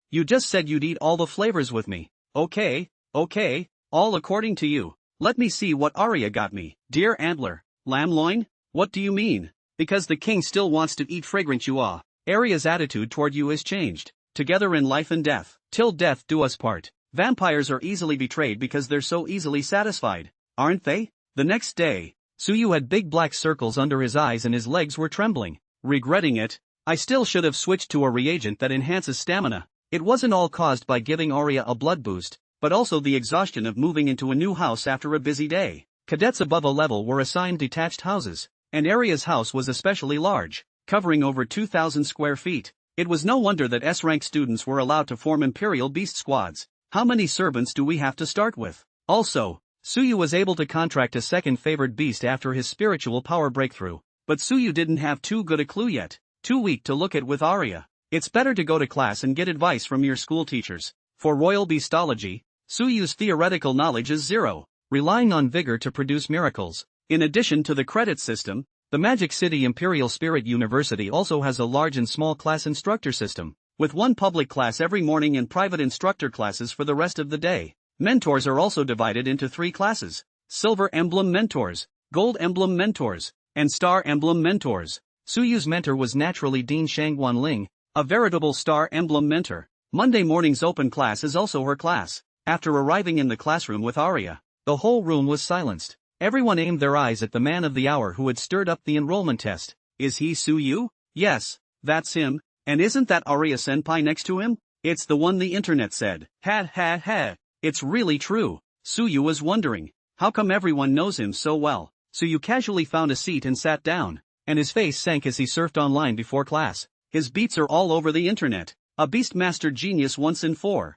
You just said you'd eat all the flavors with me." Okay, all according to you. Let me see what Aria got me." "Deer antler, lamb loin? What do you mean?" "Because the king still wants to eat fragrant you are." Aria's attitude toward you is changed. "Together in life and death, till death do us part." Vampires are easily betrayed because they're so easily satisfied, aren't they? The next day, Suyu had big black circles under his eyes and his legs were trembling. Regretting it, "I still should have switched to a reagent that enhances stamina." It wasn't all caused by giving Aria a blood boost, but also the exhaustion of moving into a new house after a busy day. Cadets above a level were assigned detached houses, and Aria's house was especially large, covering over 2,000 square feet. It was no wonder that S-rank students were allowed to form Imperial Beast squads. How many servants do we have to start with? Also, Suyu was able to contract a second favored beast after his spiritual power breakthrough, but Suyu didn't have too good a clue yet, too weak to look at with Aria. It's better to go to class and get advice from your school teachers. For royal beastology, Suyu's theoretical knowledge is zero, relying on vigor to produce miracles. In addition to the credit system, the Magic City Imperial Spirit University also has a large and small class instructor system, with one public class every morning and private instructor classes for the rest of the day. Mentors are also divided into 3 classes: Silver Emblem Mentors, Gold Emblem Mentors, and Star Emblem Mentors. Suyu's mentor was naturally Dean Shangguanling, a veritable Star Emblem mentor. Monday morning's open class is also her class. After arriving in the classroom with Aria, the whole room was silenced. Everyone aimed their eyes at the man of the hour who had stirred up the enrollment test. Is he Suyu? Yes, that's him. And isn't that Aria senpai next to him? It's the one the internet said. Ha ha ha. It's really true. Suyu was wondering, how come everyone knows him so well? Suyu casually found a seat and sat down, and his face sank as he surfed online before class. His beats are all over the internet. A Beastmaster genius once in 4,000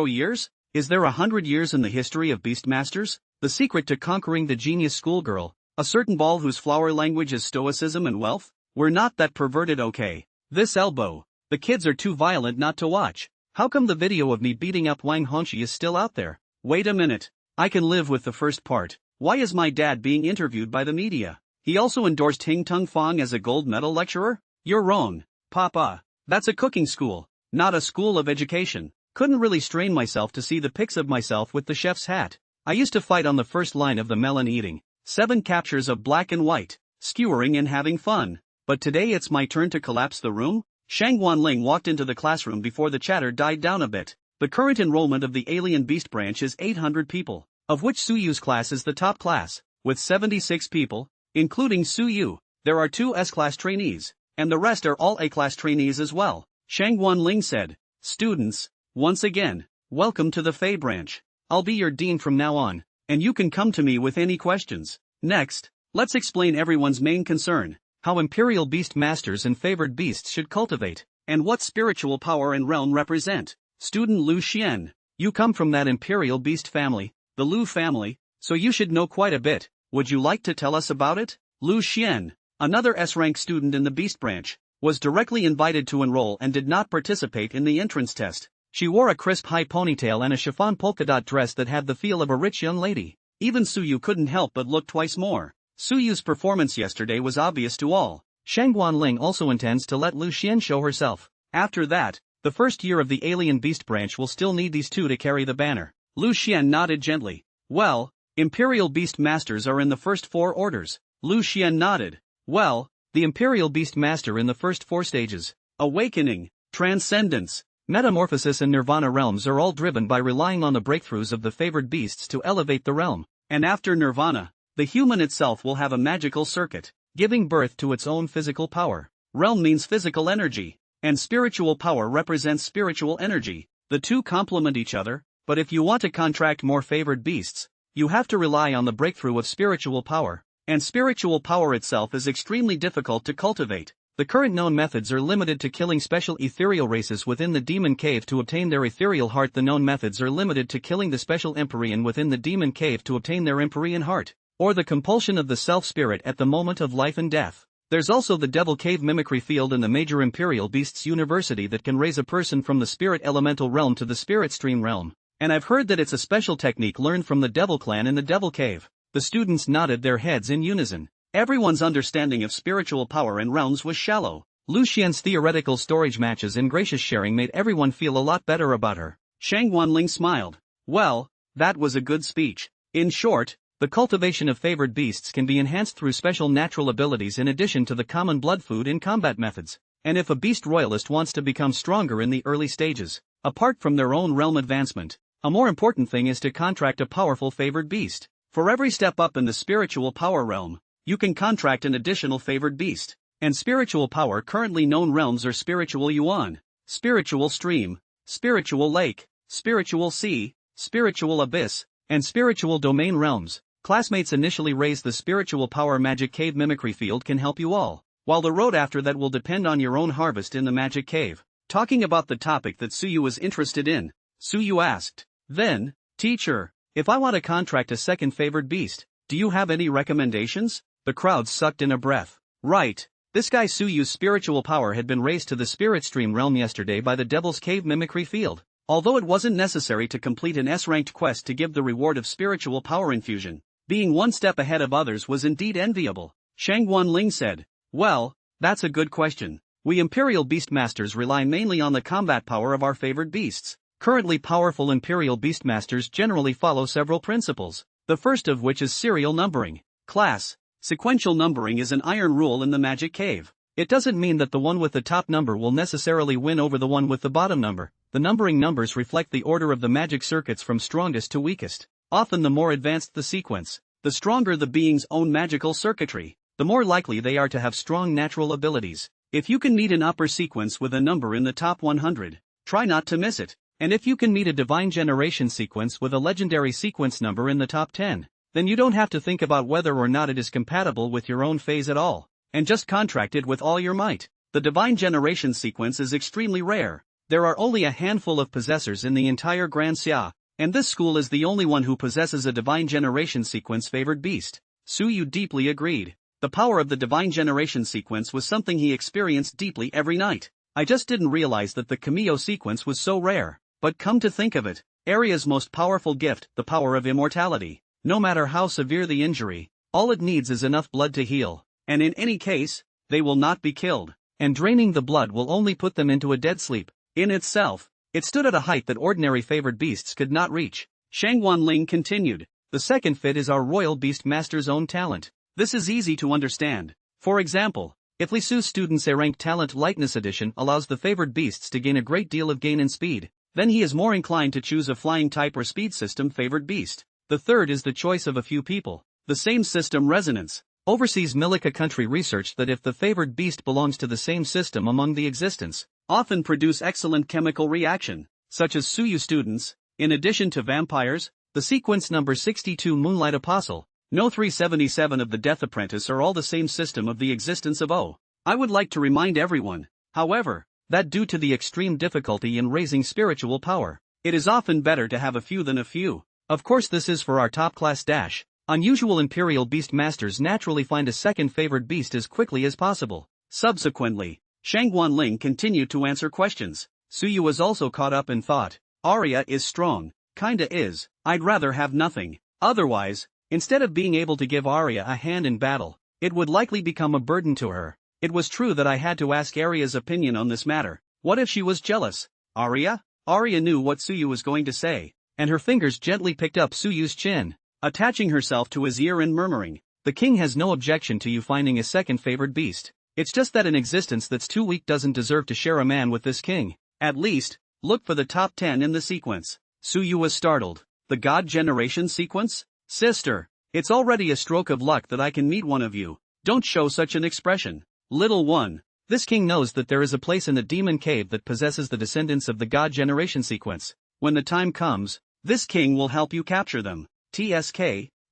years? Is there 100 years in the history of Beastmasters? The secret to conquering the genius schoolgirl, a certain ball whose flower language is stoicism and wealth? We're not that perverted, okay? This elbow. The kids are too violent not to watch. How come the video of me beating up Wang Hongxi is still out there? Wait a minute. I can live with the first part. Why is my dad being interviewed by the media? He also endorsed Hing Tung Fong as a gold medal lecturer? You're wrong, Papa. That's a cooking school, not a school of education. Couldn't really strain myself to see the pics of myself with the chef's hat. I used to fight on the first line of the melon eating. 7 captures of black and white, skewering and having fun. But today it's my turn to collapse the room? Shangguanling walked into the classroom before the chatter died down a bit. The current enrollment of the Alien Beast branch is 800 people, of which Suyu's class is the top class, with 76 people, including Suyu. There are 2 S-class trainees, and the rest are all A-class trainees as well. Shangguanling said, "Students, once again, welcome to the Fey branch. I'll be your dean from now on, and you can come to me with any questions. Next, let's explain everyone's main concern, how Imperial Beast Masters and favored beasts should cultivate, and what spiritual power and realm represent. Student Lu Xian, you come from that Imperial Beast family, the Lu family, so you should know quite a bit. Would you like to tell us about it?" Lu Xian, another S-rank student in the Beast branch, was directly invited to enroll and did not participate in the entrance test. She wore a crisp high ponytail and a chiffon polka dot dress that had the feel of a rich young lady. Even Suyu couldn't help but look twice more. Suyu's performance yesterday was obvious to all. Shangguanling also intends to let Lu Xian show herself. After that, the first year of the Alien Beast branch will still need these 2 to carry the banner. Lu Xian nodded gently. Well, Imperial Beast Masters are in the first 4 orders. Lu Xian nodded. Well, the Imperial Beast Master in the first 4 stages, Awakening, Transcendence, Metamorphosis and Nirvana realms are all driven by relying on the breakthroughs of the favored beasts to elevate the realm. And after Nirvana, the human itself will have a magical circuit, giving birth to its own physical power. Realm means physical energy, and spiritual power represents spiritual energy. The 2 complement each other, but if you want to contract more favored beasts, you have to rely on the breakthrough of spiritual power, and spiritual power itself is extremely difficult to cultivate. The current known methods are limited to killing special ethereal races within the demon cave to obtain their ethereal heart. The known methods are limited to killing the special Empyrean within the demon cave to obtain their Empyrean heart, or the compulsion of the self-spirit at the moment of life and death. There's also the Devil Cave mimicry field in the major Imperial Beasts University that can raise a person from the spirit elemental realm to the spirit stream realm, and I've heard that it's a special technique learned from the Devil Clan in the Devil Cave. The students nodded their heads in unison. Everyone's understanding of spiritual power and realms was shallow. Lu Xian's theoretical storage matches and gracious sharing made everyone feel a lot better about her. Shangguanling smiled. Well, that was a good speech. In short, the cultivation of favored beasts can be enhanced through special natural abilities in addition to the common blood food and combat methods. And if a beast royalist wants to become stronger in the early stages, apart from their own realm advancement, a more important thing is to contract a powerful favored beast. For every step up in the spiritual power realm, you can contract an additional favored beast. And spiritual power currently known realms are spiritual yuan, spiritual stream, spiritual lake, spiritual sea, spiritual abyss, and spiritual domain realms. Classmates initially raise the spiritual power magic cave mimicry field can help you all, while the road after that will depend on your own harvest in the magic cave. Talking about the topic that Suyu was interested in, Suyu asked, "Then, teacher, if I want to contract a second favored beast, do you have any recommendations?" The crowd sucked in a breath. Right. This guy Suyu's spiritual power had been raised to the spirit stream realm yesterday by the Devil's Cave mimicry field. Although it wasn't necessary to complete an S-ranked quest to give the reward of spiritual power infusion, being one step ahead of others was indeed enviable. Shang Guanling said, "Well, that's a good question. We Imperial Beastmasters rely mainly on the combat power of our favored beasts. Currently powerful Imperial Beastmasters generally follow several principles, the first of which is serial numbering. Class, sequential numbering is an iron rule in the Magic Cave. It doesn't mean that the one with the top number will necessarily win over the one with the bottom number. The numbering numbers reflect the order of the magic circuits from strongest to weakest. Often the more advanced the sequence, the stronger the being's own magical circuitry, the more likely they are to have strong natural abilities. If you can meet an upper sequence with a number in the top 100, try not to miss it. And if you can meet a divine generation sequence with a legendary sequence number in the top 10, then you don't have to think about whether or not it is compatible with your own phase at all, and just contract it with all your might. The divine generation sequence is extremely rare. There are only a handful of possessors in the entire Grand Xia, and this school is the only one who possesses a divine generation sequence favored beast. Su Yu deeply agreed. The power of the divine generation sequence was something he experienced deeply every night. I just didn't realize that the Cameo sequence was so rare. But come to think of it, Aria's most powerful gift, the power of immortality. No matter how severe the injury, all it needs is enough blood to heal, and in any case, they will not be killed, and draining the blood will only put them into a dead sleep. In itself, it stood at a height that ordinary favored beasts could not reach. Shang Wanling continued, the second fit is our royal beast master's own talent. This is easy to understand. For example, if Li Su's student's A-ranked talent lightness addition allows the favored beasts to gain a great deal of gain in speed, then he is more inclined to choose a flying type or speed system favored beast. The third is the choice of a few people. The same system resonance. Overseas Milica country researched that if the favored beast belongs to the same system among the existence, often produce excellent chemical reaction, such as Suyu students. In addition to vampires, the sequence number 62 Moonlight Apostle, No 377 of the Death Apprentice are all the same system of the existence of O. I would like to remind everyone, however, that due to the extreme difficulty in raising spiritual power, it is often better to have a few than a few. Of course this is for our top class dash. Unusual Imperial Beast Masters naturally find a second favored beast as quickly as possible. Subsequently, Shang Guanling continued to answer questions. Suyu was also caught up in thought. Aria is strong, kinda is. I'd rather have nothing. Otherwise, instead of being able to give Aria a hand in battle, it would likely become a burden to her. It was true that I had to ask Aria's opinion on this matter. What if she was jealous? Aria? Aria knew what Suyu was going to say, and her fingers gently picked up Suyu's chin, attaching herself to his ear and murmuring, the king has no objection to you finding a second favored beast. It's just that an existence that's too weak doesn't deserve to share a man with this king. At least, look for the top 10 in the sequence. Suyu was startled. The God Generation sequence? Sister, it's already a stroke of luck that I can meet one of you. Don't show such an expression. Little one, this king knows that there is a place in the demon cave that possesses the descendants of the God Generation sequence. When the time comes, this king will help you capture them. TSK,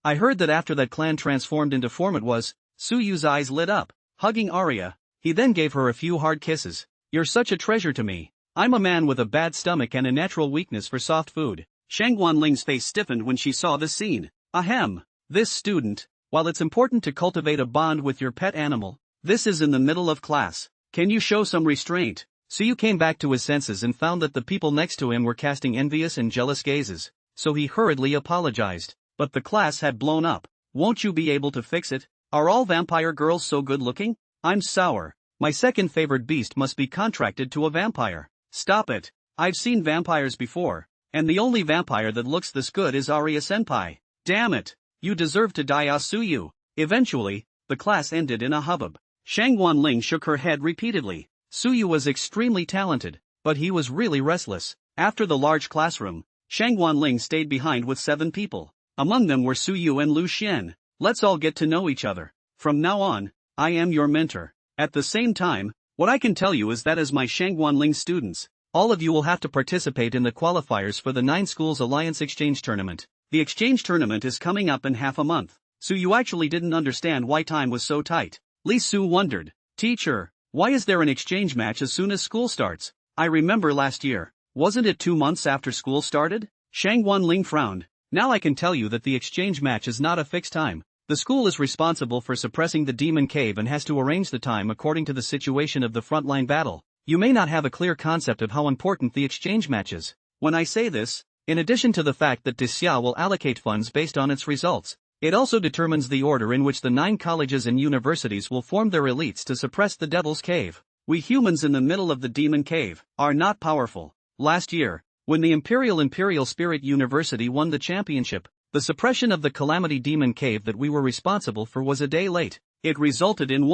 I heard that after that clan transformed into form it was. Suyu's eyes lit up. Hugging Aria, he then gave her a few hard kisses. You're such a treasure to me. I'm a man with a bad stomach and a natural weakness for soft food. Shang Guanling's face stiffened when she saw this scene. Ahem. This student, while it's important to cultivate a bond with your pet animal, this is in the middle of class. Can you show some restraint? Suyu came back to his senses and found that the people next to him were casting envious and jealous gazes, so he hurriedly apologized. But the class had blown up. Won't you be able to fix it? Are all vampire girls so good looking? I'm sour. My second favored beast must be contracted to a vampire. Stop it. I've seen vampires before, and the only vampire that looks this good is Aria Senpai. Damn it. You deserve to die, Suyu. Eventually, the class ended in a hubbub. Shang Guanling shook her head repeatedly. Suyu was extremely talented, but he was really restless. After the large classroom, Shang Guanling stayed behind with 7 people. Among them were Suyu and Lu Xian. Let's all get to know each other. From now on, I am your mentor. At the same time, what I can tell you is that as my Shang Guanling students, all of you will have to participate in the qualifiers for the 9 Schools Alliance Exchange Tournament. The exchange tournament is coming up in half a month. Suyu actually didn't understand why time was so tight. Li Su wondered, Teacher, why is there an exchange match as soon as school starts? I remember last year, wasn't it 2 months after school started? Shang Guanling frowned. Now I can tell you that the exchange match is not a fixed time. The school is responsible for suppressing the demon cave and has to arrange the time according to the situation of the frontline battle. You may not have a clear concept of how important the exchange match is. When I say this, in addition to the fact that Disya will allocate funds based on its results, it also determines the order in which the 9 colleges and universities will form their elites to suppress the Devil's Cave. We humans in the middle of the Demon Cave are not powerful. Last year, when the Imperial Spirit University won the championship, the suppression of the Calamity Demon Cave that we were responsible for was a day late. It resulted in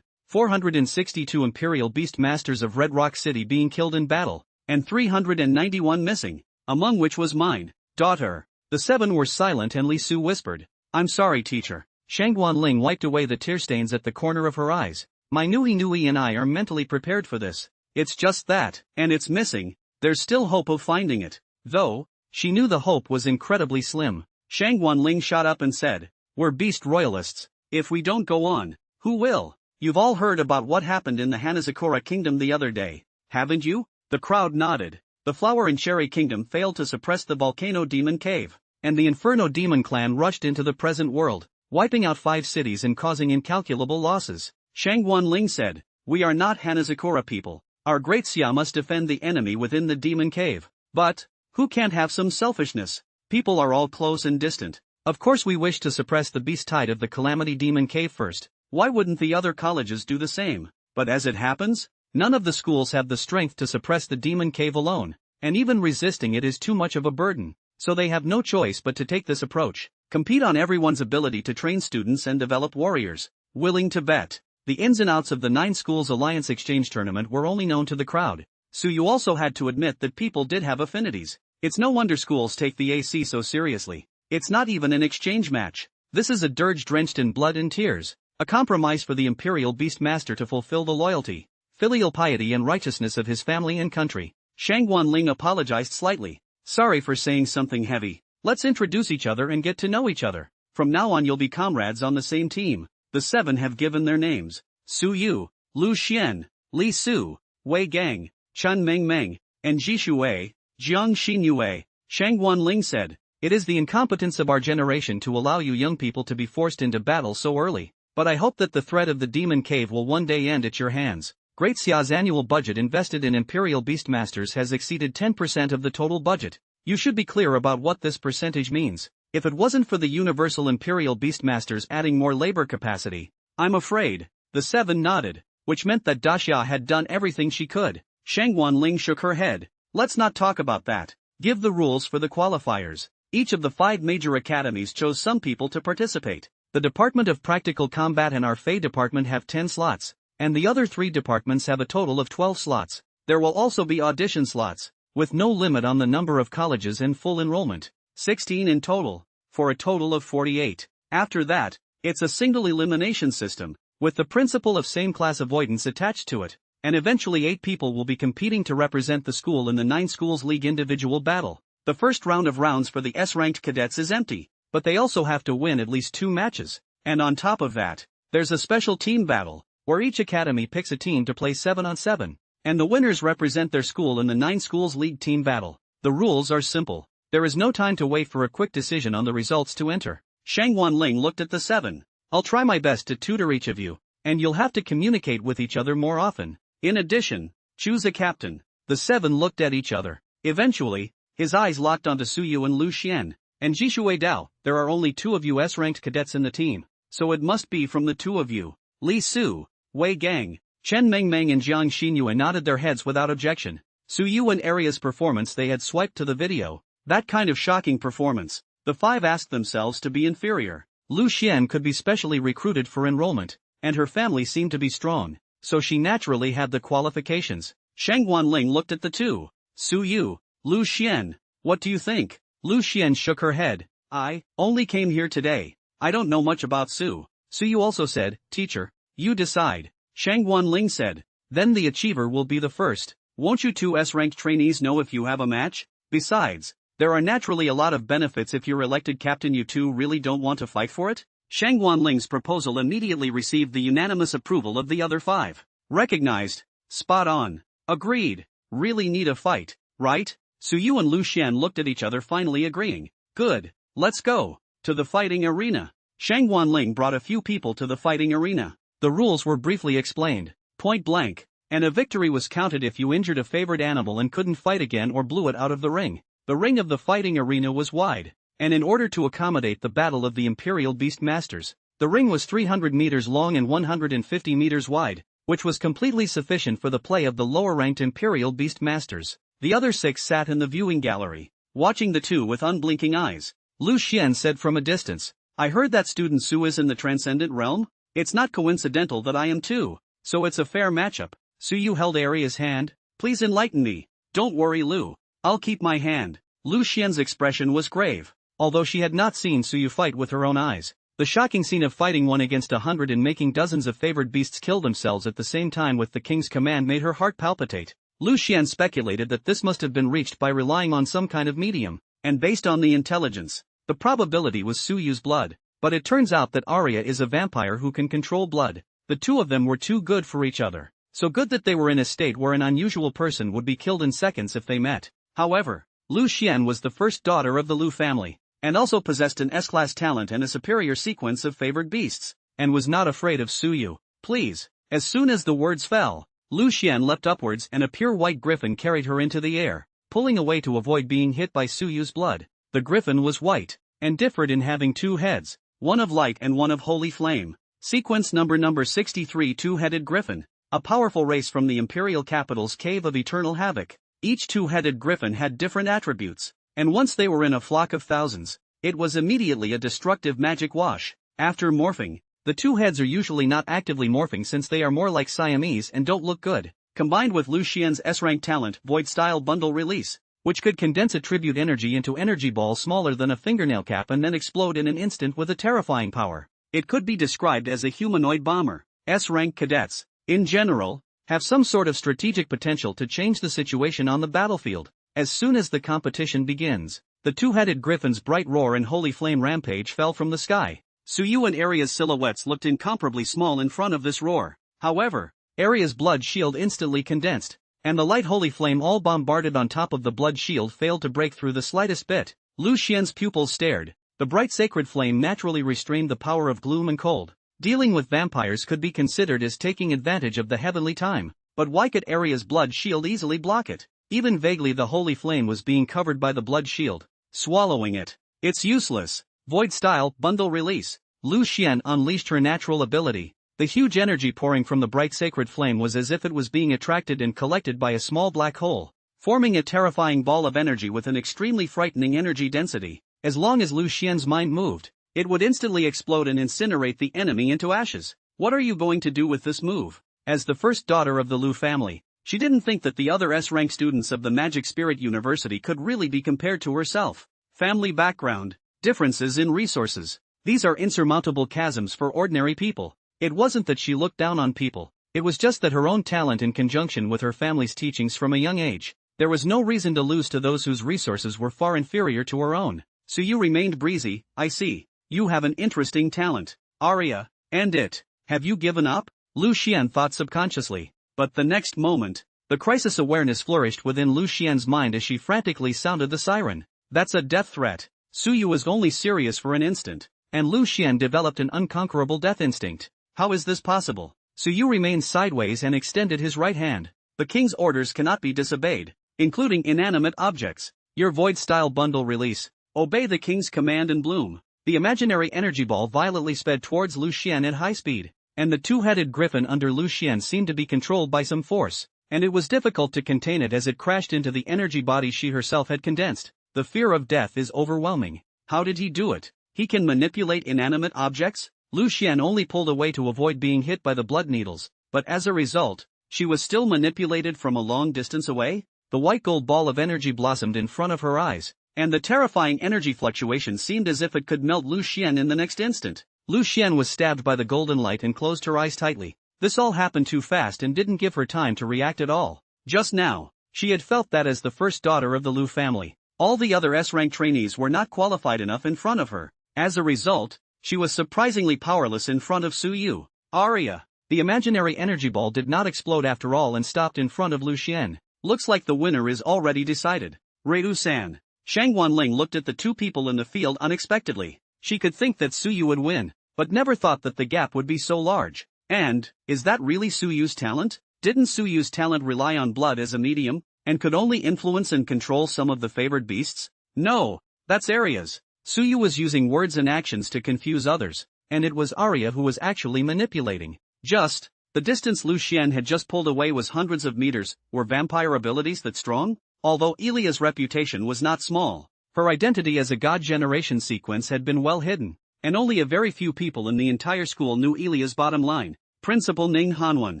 462 Imperial Beast Masters of Red Rock City being killed in battle, and 391 missing, among which was mine daughter. The 7 were silent and Li Su whispered, "I'm sorry, teacher." Shangguan Ling wiped away the tear stains at the corner of her eyes. My Nui and I are mentally prepared for this. It's just that, and it's missing. There's still hope of finding it. Though, she knew the hope was incredibly slim. Shangguan Ling shot up and said, "We're beast royalists. If we don't go on, who will? You've all heard about what happened in the Hanazakura Kingdom the other day, haven't you?" The crowd nodded. The Flower and Cherry Kingdom failed to suppress the Volcano Demon Cave, and the Inferno Demon Clan rushed into the present world, wiping out 5 cities and causing incalculable losses. Shangguan Ling said, "We are not Hanazakura people. Our great Xia must defend the enemy within the Demon Cave. But, who can't have some selfishness? People are all close and distant. Of course we wish to suppress the beast tide of the Calamity Demon Cave first. Why wouldn't the other colleges do the same? But as it happens, none of the schools have the strength to suppress the Demon Cave alone, and even resisting it is too much of a burden. So they have no choice but to take this approach. Compete on everyone's ability to train students and develop warriors. Willing to bet." The ins and outs of the 9 schools alliance exchange tournament were only known to the crowd, so you also had to admit that people did have affinities. It's no wonder schools take the AC so seriously. It's not even an exchange match. This is a dirge drenched in blood and tears, a compromise for the Imperial Beast Master to fulfill the loyalty, filial piety and righteousness of his family and country. Shangguan Ling apologized slightly. "Sorry for saying something heavy. Let's introduce each other and get to know each other. From now on you'll be comrades on the same team." The 7 have given their names: Su Yu, Lu Xian, Li Su, Wei Gang, Chen Meng, and Jishuwei, Jiang Xinyue. Shangguan Ling said, "It is the incompetence of our generation to allow you young people to be forced into battle so early, but I hope that the threat of the Demon Cave will one day end at your hands." Great Xia's annual budget invested in Imperial Beastmasters has exceeded 10% of the total budget. You should be clear about what this percentage means. If it wasn't for the Universal Imperial Beastmasters adding more labor capacity, I'm afraid. The 7 nodded, which meant that Daxia had done everything she could. Shangguan Ling shook her head. "Let's not talk about that. Give the rules for the qualifiers." Each of the 5 major academies chose some people to participate. The Department of Practical Combat and our Fey Department have 10 slots, and the other 3 departments have a total of 12 slots. There will also be audition slots, with no limit on the number of colleges and full enrollment. 16 in total, for a total of 48. After that, it's a single elimination system, with the principle of same-class avoidance attached to it, and eventually 8 people will be competing to represent the school in the 9 schools league individual battle. The first round of rounds for the S-ranked cadets is empty, but they also have to win at least 2 matches, and on top of that, there's a special team battle, where each academy picks a team to play 7-on-7, and the winners represent their school in the 9 schools league team battle. The rules are simple. There is no time to wait for a quick decision on the results to enter. Shangguan Ling looked at the 7. "I'll try my best to tutor each of you, and you'll have to communicate with each other more often. In addition, choose a captain." The 7 looked at each other. Eventually, his eyes locked onto Su Yu and Lu Xian, and Jishuwei Dao. "There are only 2 of you S-ranked cadets in the team, so it must be from the 2 of you." Li Su, Wei Gang, Chen Meng and Jiang Xinyue nodded their heads without objection. Su Yu and Aria's performance they had swiped to the video. That kind of shocking performance, the 5 asked themselves to be inferior. Lu Xian could be specially recruited for enrollment, and her family seemed to be strong, so she naturally had the qualifications. Shangguan Ling looked at the 2. "Su Yu, Lu Xian, what do you think?" Lu Xian shook her head. "I only came here today. I don't know much about Su." Su Yu also said, "Teacher, you decide." Shangguan Ling said, "Then the achiever will be the first. Won't you 2 S-ranked trainees know if you have a match? Besides, there are naturally a lot of benefits if you're elected captain. You 2 really don't want to fight for it?" Shangguan Ling's proposal immediately received the unanimous approval of the other 5. Recognized. Spot on. Agreed. Really need a fight, right? Su Yu and Lu Xian looked at each other, finally agreeing. "Good. Let's go to the fighting arena." Shangguan Ling brought a few people to the fighting arena. The rules were briefly explained. Point blank, and a victory was counted if you injured a favored animal and couldn't fight again or blew it out of the ring. The ring of the fighting arena was wide, and in order to accommodate the battle of the Imperial Beast Masters, the ring was 300 meters long and 150 meters wide, which was completely sufficient for the play of the lower-ranked Imperial Beast Masters. The other 6 sat in the viewing gallery, watching the two with unblinking eyes. Lu Xian said from a distance, "I heard that student Su is in the Transcendent Realm? It's not coincidental that I am too, so it's a fair matchup." Su Yu held Aria's hand. "Please enlighten me." "Don't worry, Lu. I'll keep my hand." Lu Xian's expression was grave, although she had not seen Su Yu fight with her own eyes. The shocking scene of fighting 1 against 100 and making dozens of favored beasts kill themselves at the same time with the king's command made her heart palpitate. Lu Xian speculated that this must have been reached by relying on some kind of medium, and based on the intelligence, the probability was Su Yu's blood. But it turns out that Aria is a vampire who can control blood. The two of them were too good for each other. So good that they were in a state where an unusual person would be killed in seconds if they met. However, Lu Xian was the first daughter of the Lu family, and also possessed an S-class talent and a superior sequence of favored beasts, and was not afraid of Su Yu. "Please." As soon as the words fell, Lu Xian leapt upwards and a pure white griffin carried her into the air, pulling away to avoid being hit by Su Yu's blood. The griffin was white, and differed in having 2 heads, one of light and one of holy flame. Sequence number 63 Two-Headed Griffin, a powerful race from the Imperial Capital's Cave of Eternal Havoc. Each two-headed griffin had different attributes, and once they were in a flock of thousands, it was immediately a destructive magic wash. After morphing, the 2 heads are usually not actively morphing since they are more like Siamese and don't look good. Combined with Lu Xian's S-rank talent Void-Style Bundle Release, which could condense attribute energy into energy balls smaller than a fingernail cap and then explode in an instant with a terrifying power. It could be described as a humanoid bomber. S-rank cadets, in general, have some sort of strategic potential to change the situation on the battlefield. As soon as the competition begins, the 2-headed griffin's bright roar and holy flame rampage fell from the sky. Su Yu and Aria's silhouettes looked incomparably small in front of this roar. However, Aria's blood shield instantly condensed, and the light holy flame all bombarded on top of the blood shield failed to break through the slightest bit. Lu Xian's pupils stared. The bright sacred flame naturally restrained the power of gloom and cold. Dealing with vampires could be considered as taking advantage of the heavenly time, but why could Aria's blood shield easily block it? Even vaguely the holy flame was being covered by the blood shield. Swallowing it. It's useless. Void-Style Bundle Release. Lu Xian unleashed her natural ability. The huge energy pouring from the bright sacred flame was as if it was being attracted and collected by a small black hole, forming a terrifying ball of energy with an extremely frightening energy density. As long as Lu Xian's mind moved, it would instantly explode and incinerate the enemy into ashes. What are you going to do with this move? As the first daughter of the Lu family, she didn't think that the other S-rank students of the Magic Spirit University could really be compared to herself. Family background, differences in resources. These are insurmountable chasms for ordinary people. It wasn't that she looked down on people, it was just that her own talent in conjunction with her family's teachings from a young age, there was no reason to lose to those whose resources were far inferior to her own. So you remained breezy. I see. You have an interesting talent. Aria, and it. Have you given up? Lu Xian thought subconsciously. But the next moment, the crisis awareness flourished within Lu Xian's mind as she frantically sounded the siren. That's a death threat. Su Yu was only serious for an instant, and Lu Xian developed an unconquerable death instinct. How is this possible? Su Yu remained sideways and extended his right hand. The king's orders cannot be disobeyed, including inanimate objects. Your Void-Style Bundle Release. Obey the king's command and bloom. The imaginary energy ball violently sped towards Lu Xian at high speed, and the 2-headed griffin under Lu Xian seemed to be controlled by some force, and it was difficult to contain it as it crashed into the energy body she herself had condensed. The fear of death is overwhelming. How did he do it? He can manipulate inanimate objects? Lu Xian only pulled away to avoid being hit by the blood needles, but as a result, she was still manipulated from a long distance away. The white gold ball of energy blossomed in front of her eyes, and the terrifying energy fluctuation seemed as if it could melt Lu Xian in the next instant. Lu Xian was stabbed by the golden light and closed her eyes tightly. This all happened too fast and didn't give her time to react at all. Just now, she had felt that as the first daughter of the Lu family, all the other S-rank trainees were not qualified enough in front of her. As a result, she was surprisingly powerless in front of Su Yu. Aria. The imaginary energy ball did not explode after all and stopped in front of Lu Xian. Looks like the winner is already decided. Rei-san. Shang Wanling looked at the two people in the field unexpectedly. She could think that Su Yu would win, but never thought that the gap would be so large. And, is that really Su Yu's talent? Didn't Suyu's talent rely on blood as a medium, and could only influence and control some of the favored beasts? No, that's Aria's. Suyu was using words and actions to confuse others, and it was Aria who was actually manipulating. The distance Lu Xian had just pulled away was hundreds of meters. Were vampire abilities that strong? Although Elia's reputation was not small, her identity as a god generation sequence had been well hidden, and only a very few people in the entire school knew Elia's bottom line. Principal Ning Hanwen,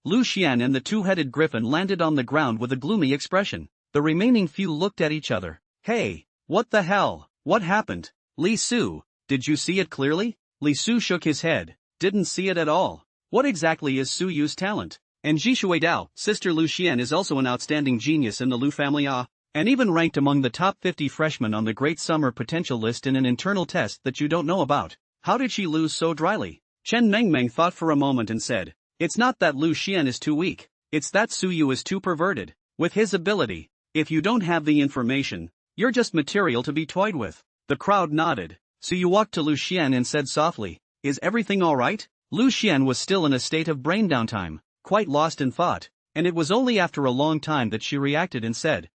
Lu Xian and the two-headed griffin landed on the ground with a gloomy expression. The remaining few looked at each other. Hey, what the hell? What happened? Li Su, did you see it clearly? Li Su shook his head. Didn't see it at all. What exactly is Su Yu's talent? And Jishui Dao, sister Lu Xian is also an outstanding genius in the Lu family and even ranked among the top 50 freshmen on the Great Summer Potential list in an internal test that you don't know about. How did she lose so dryly? Chen Mengmeng thought for a moment and said, it's not that Lu Xian is too weak, it's that Su Yu is too perverted. With his ability, if you don't have the information, you're just material to be toyed with. The crowd nodded. Su Yu walked to Lu Xian and said softly, is everything alright? Lu Xian was still in a state of brain downtime, quite lost in thought, and it was only after a long time that she reacted and said,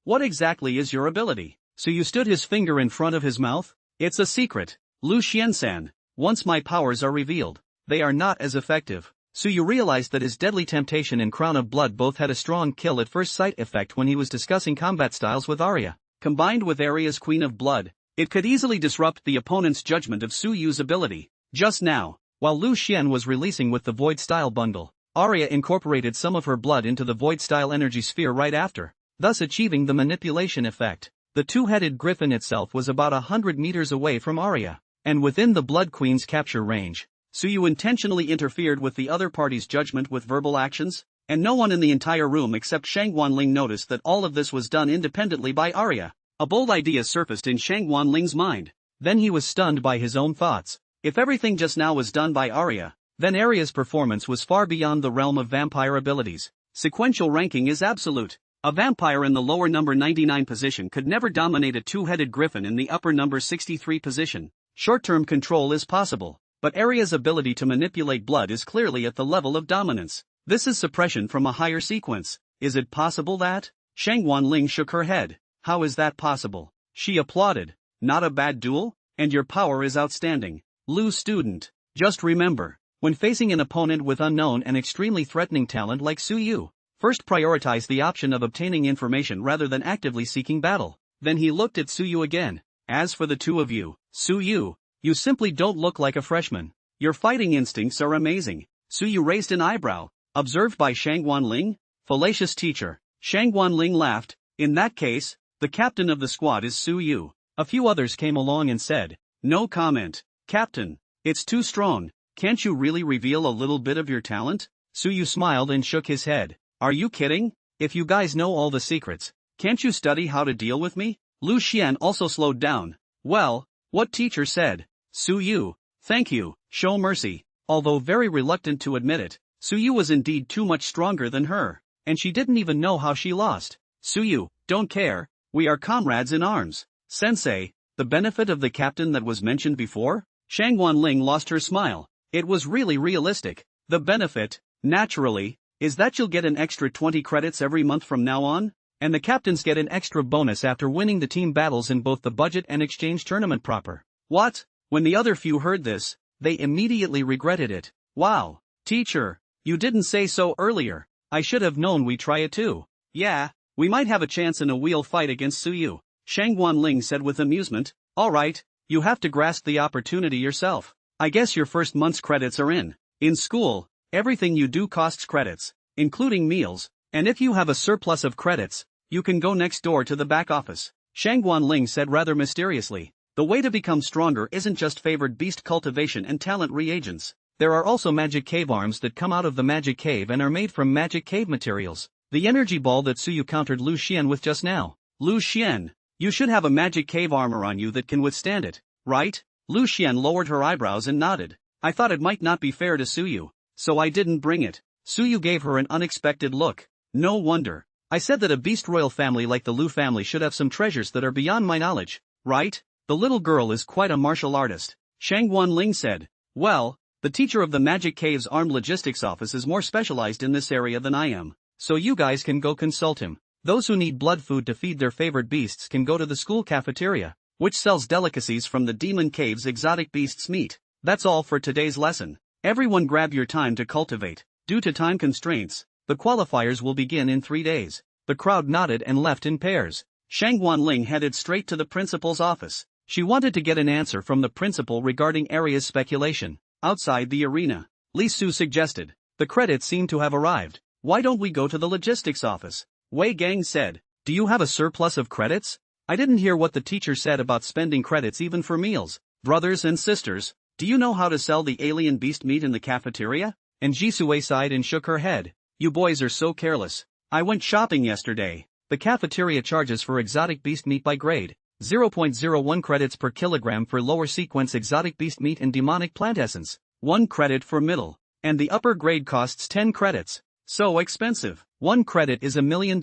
what exactly is your ability? Su Yu stood his finger in front of his mouth. It's a secret, Lu Xian-san. Once my powers are revealed, they are not as effective. Su Yu realized that his deadly temptation and crown of blood both had a strong kill at first sight effect when he was discussing combat styles with Aria. Combined with Aria's Queen of Blood, it could easily disrupt the opponent's judgment of Su Yu's ability. Just now, while Lu Xian was releasing with the Void Style bundle, Aria incorporated some of her blood into the Void Style energy sphere right after, thus achieving the manipulation effect. The two-headed griffin itself was about 100 meters away from Aria, and within the Blood Queen's capture range. Su Yu intentionally interfered with the other party's judgment with verbal actions, and no one in the entire room except Shang Wanling noticed that all of this was done independently by Aria. A bold idea surfaced in Shang Wanling's mind. Then he was stunned by his own thoughts. If everything just now was done by Aria, then Aria's performance was far beyond the realm of vampire abilities. Sequential ranking is absolute. A vampire in the lower number 99 position could never dominate a two-headed griffin in the upper number 63 position. Short-term control is possible, but Aria's ability to manipulate blood is clearly at the level of dominance. This is suppression from a higher sequence. Is it possible that? Shang Wanling shook her head. How is that possible? She applauded. Not a bad duel? And your power is outstanding. Lu student, just remember, when facing an opponent with unknown and extremely threatening talent like Su Yu, first prioritize the option of obtaining information rather than actively seeking battle. Then he looked at Su Yu again. As for the two of you, Su Yu, you simply don't look like a freshman. Your fighting instincts are amazing. Su Yu raised an eyebrow. Observed by Shang Wanling? Fallacious teacher. Shang Wanling laughed. In that case, the captain of the squad is Su Yu. A few others came along and said, no comment. Captain, it's too strong. Can't you really reveal a little bit of your talent? Su Yu smiled and shook his head. Are you kidding? If you guys know all the secrets, can't you study how to deal with me? Lu Xian also slowed down. Well, what teacher said? Su Yu, thank you, show mercy. Although very reluctant to admit it, Su Yu was indeed too much stronger than her, and she didn't even know how she lost. Su Yu, don't care, we are comrades in arms. Sensei, the benefit of the captain that was mentioned before? Shang Wanling lost her smile. It was really realistic. The benefit, naturally, is that you'll get an extra 20 credits every month from now on, and the captains get an extra bonus after winning the team battles in both the budget and exchange tournament proper. What? When the other few heard this, they immediately regretted it. Wow, teacher, you didn't say so earlier. I should have known we'd try it too. Yeah, we might have a chance in a wheel fight against Su Yu, Shang Wanling said with amusement. Alright, you have to grasp the opportunity yourself. I guess your first month's credits are in. In school, everything you do costs credits, including meals, and if you have a surplus of credits, you can go next door to the back office. Shang Wanling said rather mysteriously. The way to become stronger isn't just favored beast cultivation and talent reagents. There are also magic cave arms that come out of the magic cave and are made from magic cave materials. The energy ball that Su Yu countered Lu Xian with just now. Lu Xian, you should have a magic cave armor on you that can withstand it, right? Lu Xian lowered her eyebrows and nodded. I thought it might not be fair to Su Yu, so I didn't bring it. Su Yu gave her an unexpected look. No wonder. I said that a beast royal family like the Lu family should have some treasures that are beyond my knowledge, right? The little girl is quite a martial artist. Shang Wanling said. Well, The teacher of the Magic Cave's armed logistics office is more specialized in this area than I am, so you guys can go consult him. Those who need blood food to feed their favorite beasts can go to the school cafeteria, which sells delicacies from the Demon Cave's exotic beasts meat. That's all for today's lesson. Everyone grab your time to cultivate. Due to time constraints, the qualifiers will begin in 3 days. The crowd nodded and left in pairs. Shang Wanling headed straight to the principal's office. She wanted to get an answer from the principal regarding Aria's speculation. Outside the arena, Li Su suggested. The credits seem to have arrived. Why don't we go to the logistics office? Wei Gang said. Do you have a surplus of credits? I didn't hear what the teacher said about spending credits even for meals. Brothers and sisters, do you know how to sell the alien beast meat in the cafeteria? And Jisue sighed and shook her head. You boys are so careless. I went shopping yesterday. The cafeteria charges for exotic beast meat by grade. 0.01 credits per kilogram for lower sequence exotic beast meat and demonic plant essence. 1 credit for middle. And the upper grade costs 10 credits. So expensive. 1 credit is $1 million.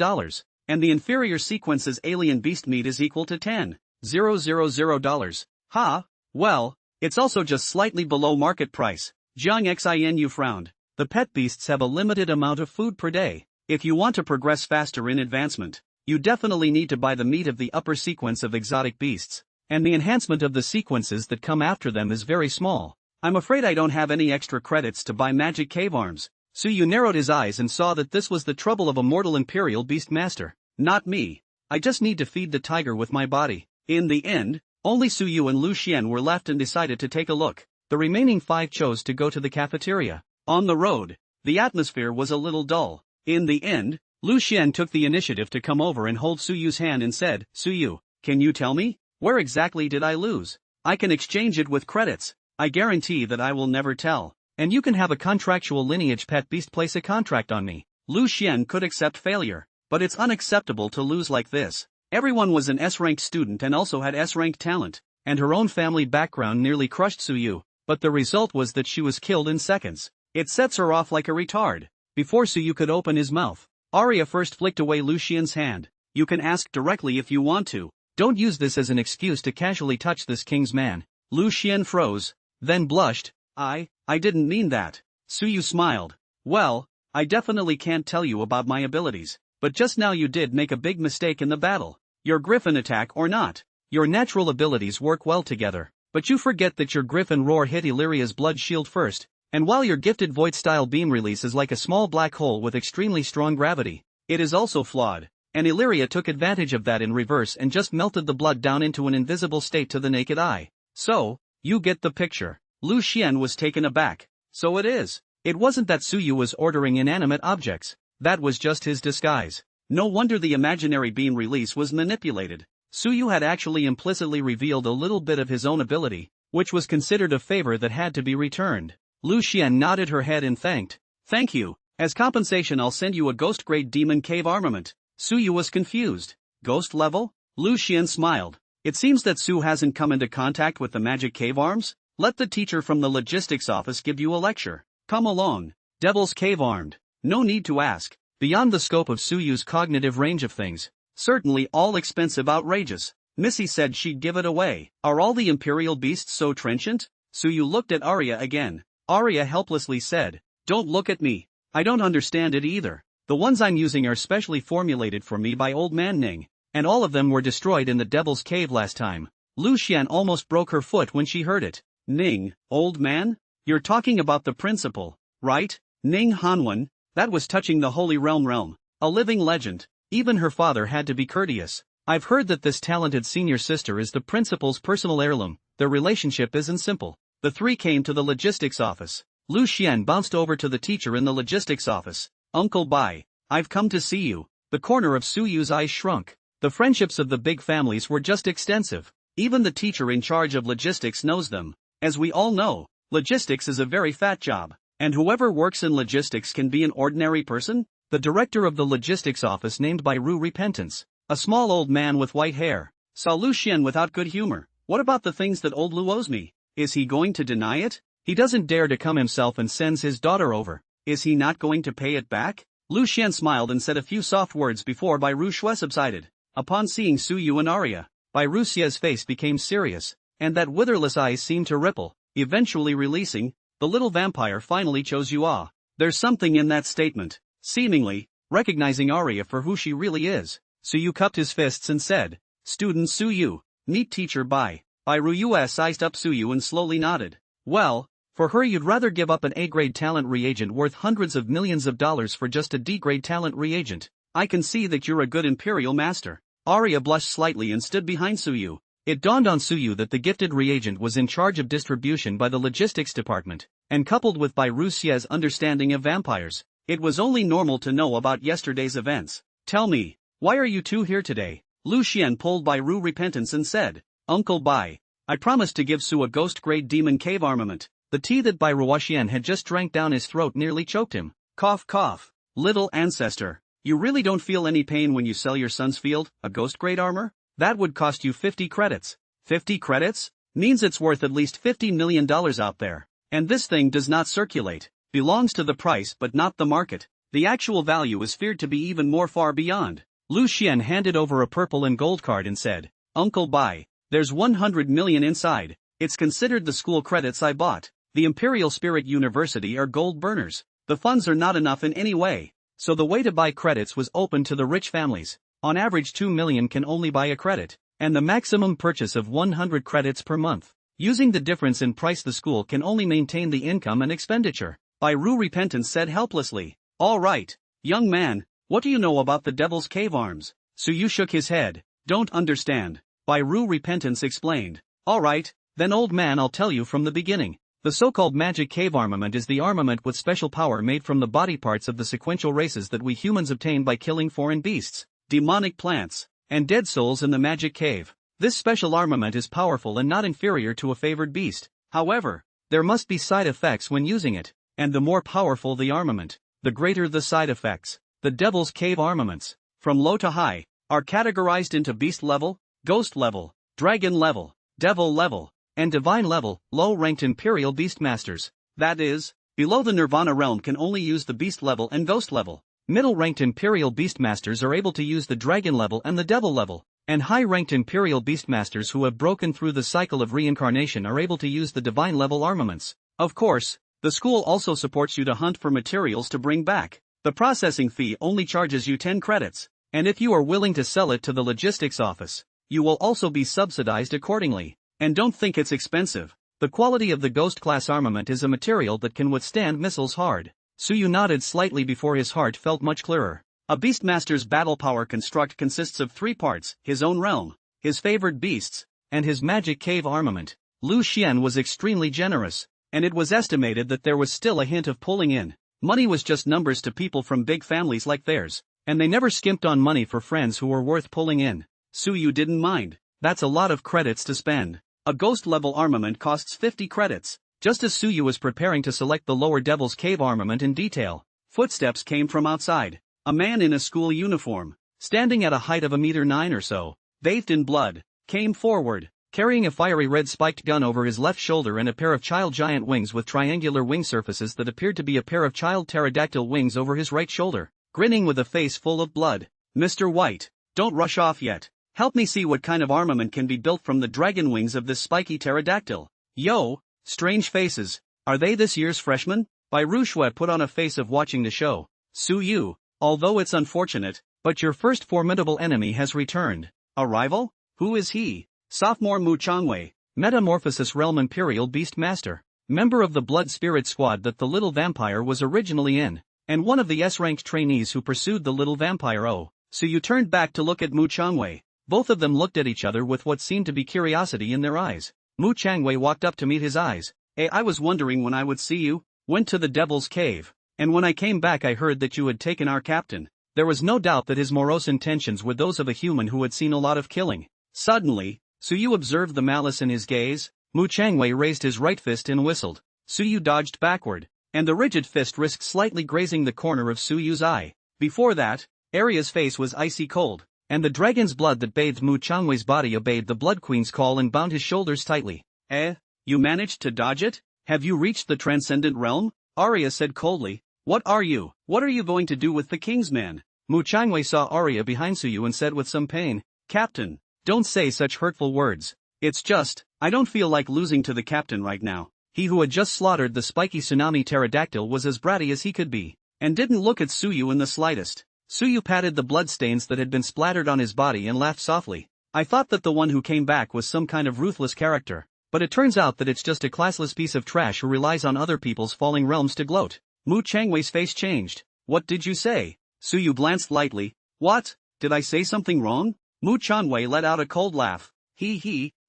And the inferior sequence's alien beast meat is equal to $10,000. Ha! Well, it's also just slightly below market price. Jiang Xin frowned. The pet beasts have a limited amount of food per day. If you want to progress faster in advancement, you definitely need to buy the meat of the upper sequence of exotic beasts. And the enhancement of the sequences that come after them is very small. I'm afraid I don't have any extra credits to buy magic cave arms. Suyu narrowed his eyes and saw that this was the trouble of a mortal imperial beast master. Not me. I just need to feed the tiger with my body. In the end, only Suyu and Lu Xian were left and decided to take a look. The remaining 5 chose to go to the cafeteria. On the road, the atmosphere was a little dull. In the end, Lu Xian took the initiative to come over and hold Suyu's hand and said, Suyu, can you tell me? Where exactly did I lose? I can exchange it with credits. I guarantee that I will never tell. And you can have a contractual lineage pet beast place a contract on me. Lu Xian could accept failure, but it's unacceptable to lose like this. Everyone was an S-ranked student and also had S-ranked talent, and her own family background nearly crushed Suyu, but the result was that she was killed in seconds. It sets her off like a retard. Before Suyu could open his mouth, Aria first flicked away Lu Xian's hand. You can ask directly if you want to. Don't use this as an excuse to casually touch this king's man. Lu Xian froze, then blushed. I didn't mean that. Suyu smiled. Well, I definitely can't tell you about my abilities, but just now you did make a big mistake in the battle. Your griffin attack or not, your natural abilities work well together, but you forget that your griffin roar hit Illyria's blood shield first, and while your gifted void-style beam release is like a small black hole with extremely strong gravity, it is also flawed, and Illyria took advantage of that in reverse and just melted the blood down into an invisible state to the naked eye. So, you get the picture. Lu Xian was taken aback. So it is. It wasn't that Suyu was ordering inanimate objects. That was just his disguise. No wonder the imaginary beam release was manipulated. Suyu had actually implicitly revealed a little bit of his own ability, which was considered a favor that had to be returned. Lu Xian nodded her head and thanked. Thank you. As compensation I'll send you a ghost-grade demon cave armament. Suyu was confused. Ghost level? Lu Xian smiled. It seems that Su hasn't come into contact with the magic cave arms? Let the teacher from the logistics office give you a lecture. Come along. Devil's Cave armed. No need to ask. Beyond the scope of Suyu's cognitive range of things. Certainly all expensive outrageous. Missy said she'd give it away. Are all the imperial beasts so trenchant? Suyu looked at Aria again. Aria helplessly said, Don't look at me. I don't understand it either. The ones I'm using are specially formulated for me by old man Ning. And all of them were destroyed in the Devil's Cave last time. Lu Xian almost broke her foot when she heard it. Ning, old man? You're talking about the principal, right? Ning Hanwen, that was touching the Holy Realm. A living legend. Even her father had to be courteous. I've heard that this talented senior sister is the principal's personal heirloom. Their relationship isn't simple. The 3 came to the logistics office. Lu Xian bounced over to the teacher in the logistics office. Uncle Bai, I've come to see you. The corner of Suyu's eyes shrunk. The friendships of the big families were just extensive. Even the teacher in charge of logistics knows them. As we all know, logistics is a very fat job, and whoever works in logistics can be an ordinary person. The director of the logistics office named by Ru Repentance, a small old man with white hair, saw Lu Xian without good humor. What about the things that old Lu owes me? Is he going to deny it? He doesn't dare to come himself and sends his daughter over. Is he not going to pay it back? Lu Xian smiled and said a few soft words before Bai Ru Xue subsided. Upon seeing Suyu and Aria, Bai Ru Xie's face became serious, and that witherless eyes seemed to ripple, eventually releasing. the little vampire finally chose you. Ah, there's something in that statement. Seemingly, recognizing Aria for who she really is, Suyu cupped his fists and said, "Student Suyu, meet teacher Bai." Ru sized up Suyu and slowly nodded. Well, for her you'd rather give up an A-grade talent reagent worth hundreds of millions of dollars for just a D-grade talent reagent. I can see that you're a good Imperial Master. Aria blushed slightly and stood behind Suyu. It dawned on Suyu that the gifted reagent was in charge of distribution by the logistics department, and coupled with Bai Ruxie's understanding of vampires, it was only normal to know about yesterday's events. Tell me, why are you two here today? Lu Xian pulled Bai Ru repentance and said, Uncle Bai, I promised to give Su a ghost-grade demon cave armament. The tea that Bai Ruoxian had just drank down his throat nearly choked him. Cough cough. Little ancestor, you really don't feel any pain when you sell your son's field, a ghost-grade armor? That would cost you 50 credits. 50 credits? Means it's worth at least $50 million out there. And this thing does not circulate. Belongs to the price but not the market. The actual value is feared to be even more far beyond. Lu Xian handed over a purple and gold card and said, Uncle Bai, there's 100 million inside. It's considered the school credits I bought. The Imperial Spirit University are gold burners. The funds are not enough in any way. So the way to buy credits was open to the rich families. On average 2 million can only buy a credit, and the maximum purchase of 100 credits per month. Using the difference in price the school can only maintain the income and expenditure. Bai Ru Repentance said helplessly. All right, young man, what do you know about the Devil's Cave Arms? Suyu shook his head. Don't understand. Bai Ru Repentance explained. All right, then old man, I'll tell you from the beginning. The so-called magic cave armament is the armament with special power made from the body parts of the sequential races that we humans obtain by killing foreign beasts, demonic plants, and dead souls in the magic cave. This special armament is powerful and not inferior to a favored beast. However, there must be side effects when using it, and the more powerful the armament, the greater the side effects. The Devil's Cave armaments, from low to high, are categorized into beast level, ghost level, dragon level, devil level, and divine level. Low-ranked Imperial Beastmasters, that is, below the Nirvana realm, can only use the beast level and ghost level. Middle-ranked Imperial Beastmasters are able to use the dragon level and the devil level, and high-ranked Imperial Beastmasters who have broken through the cycle of reincarnation are able to use the divine level armaments. Of course, the school also supports you to hunt for materials to bring back. The processing fee only charges you 10 credits, and if you are willing to sell it to the logistics office, you will also be subsidized accordingly. And don't think it's expensive. The quality of the Ghost class armament is a material that can withstand missiles hard. Suyu nodded slightly before his heart felt much clearer. A Beastmaster's battle power construct consists of 3 parts: his own realm, his favored beasts, and his magic cave armament. Lu Xian was extremely generous, and it was estimated that there was still a hint of pulling in. Money was just numbers to people from big families like theirs, and they never skimped on money for friends who were worth pulling in. Suyu didn't mind. That's a lot of credits to spend. A ghost-level armament costs 50 credits. Just as Suyu was preparing to select the lower Devil's Cave armament in detail, footsteps came from outside. A man in a school uniform, standing at a height of 1.9 meters or so, bathed in blood, came forward, carrying a fiery red spiked gun over his left shoulder and a pair of child giant wings with triangular wing surfaces that appeared to be a pair of child pterodactyl wings over his right shoulder, grinning with a face full of blood. Mr. White, don't rush off yet. Help me see what kind of armament can be built from the dragon wings of this spiky pterodactyl. Yo, strange faces, are they this year's freshmen? Bai Ruxue put on a face of watching the show. Suyu, although it's unfortunate, but your first formidable enemy has returned. A rival? Who is he? Sophomore Mu Changwei, Metamorphosis Realm Imperial Beastmaster, member of the Blood Spirit Squad that the little vampire was originally in, and one of the S-ranked trainees who pursued the little vampire. Oh, so you turned back to look at Mu Changwei. Both of them looked at each other with what seemed to be curiosity in their eyes. Mu Changwei walked up to meet his eyes. Hey, I was wondering when I would see you. Went to the Devil's Cave, and when I came back I heard that you had taken our captain. There was no doubt that his morose intentions were those of a human who had seen a lot of killing. Suddenly, Suyu observed the malice in his gaze. Mu Changwei raised his right fist and whistled. Suyu dodged backward, and the rigid fist risked slightly grazing the corner of Suyu's eye. Before that, Aria's face was icy cold, and the dragon's blood that bathed Mu Changwei's body obeyed the Blood Queen's call and bound his shoulders tightly. You managed to dodge it? Have you reached the transcendent realm? Aria said coldly. What are you? What are you going to do with the king's man? Mu Changwei saw Aria behind Suyu and said with some pain, Captain, don't say such hurtful words. It's just, I don't feel like losing to the captain right now. He who had just slaughtered the spiky tsunami pterodactyl was as bratty as he could be, and didn't look at Suyu in the slightest. Suyu patted the bloodstains that had been splattered on his body and laughed softly. I thought that the one who came back was some kind of ruthless character, but it turns out that it's just a classless piece of trash who relies on other people's falling realms to gloat. Mu Changwei's face changed. What did you say? Suyu glanced lightly. What? Did I say something wrong? Mu Changwei let out a cold laugh.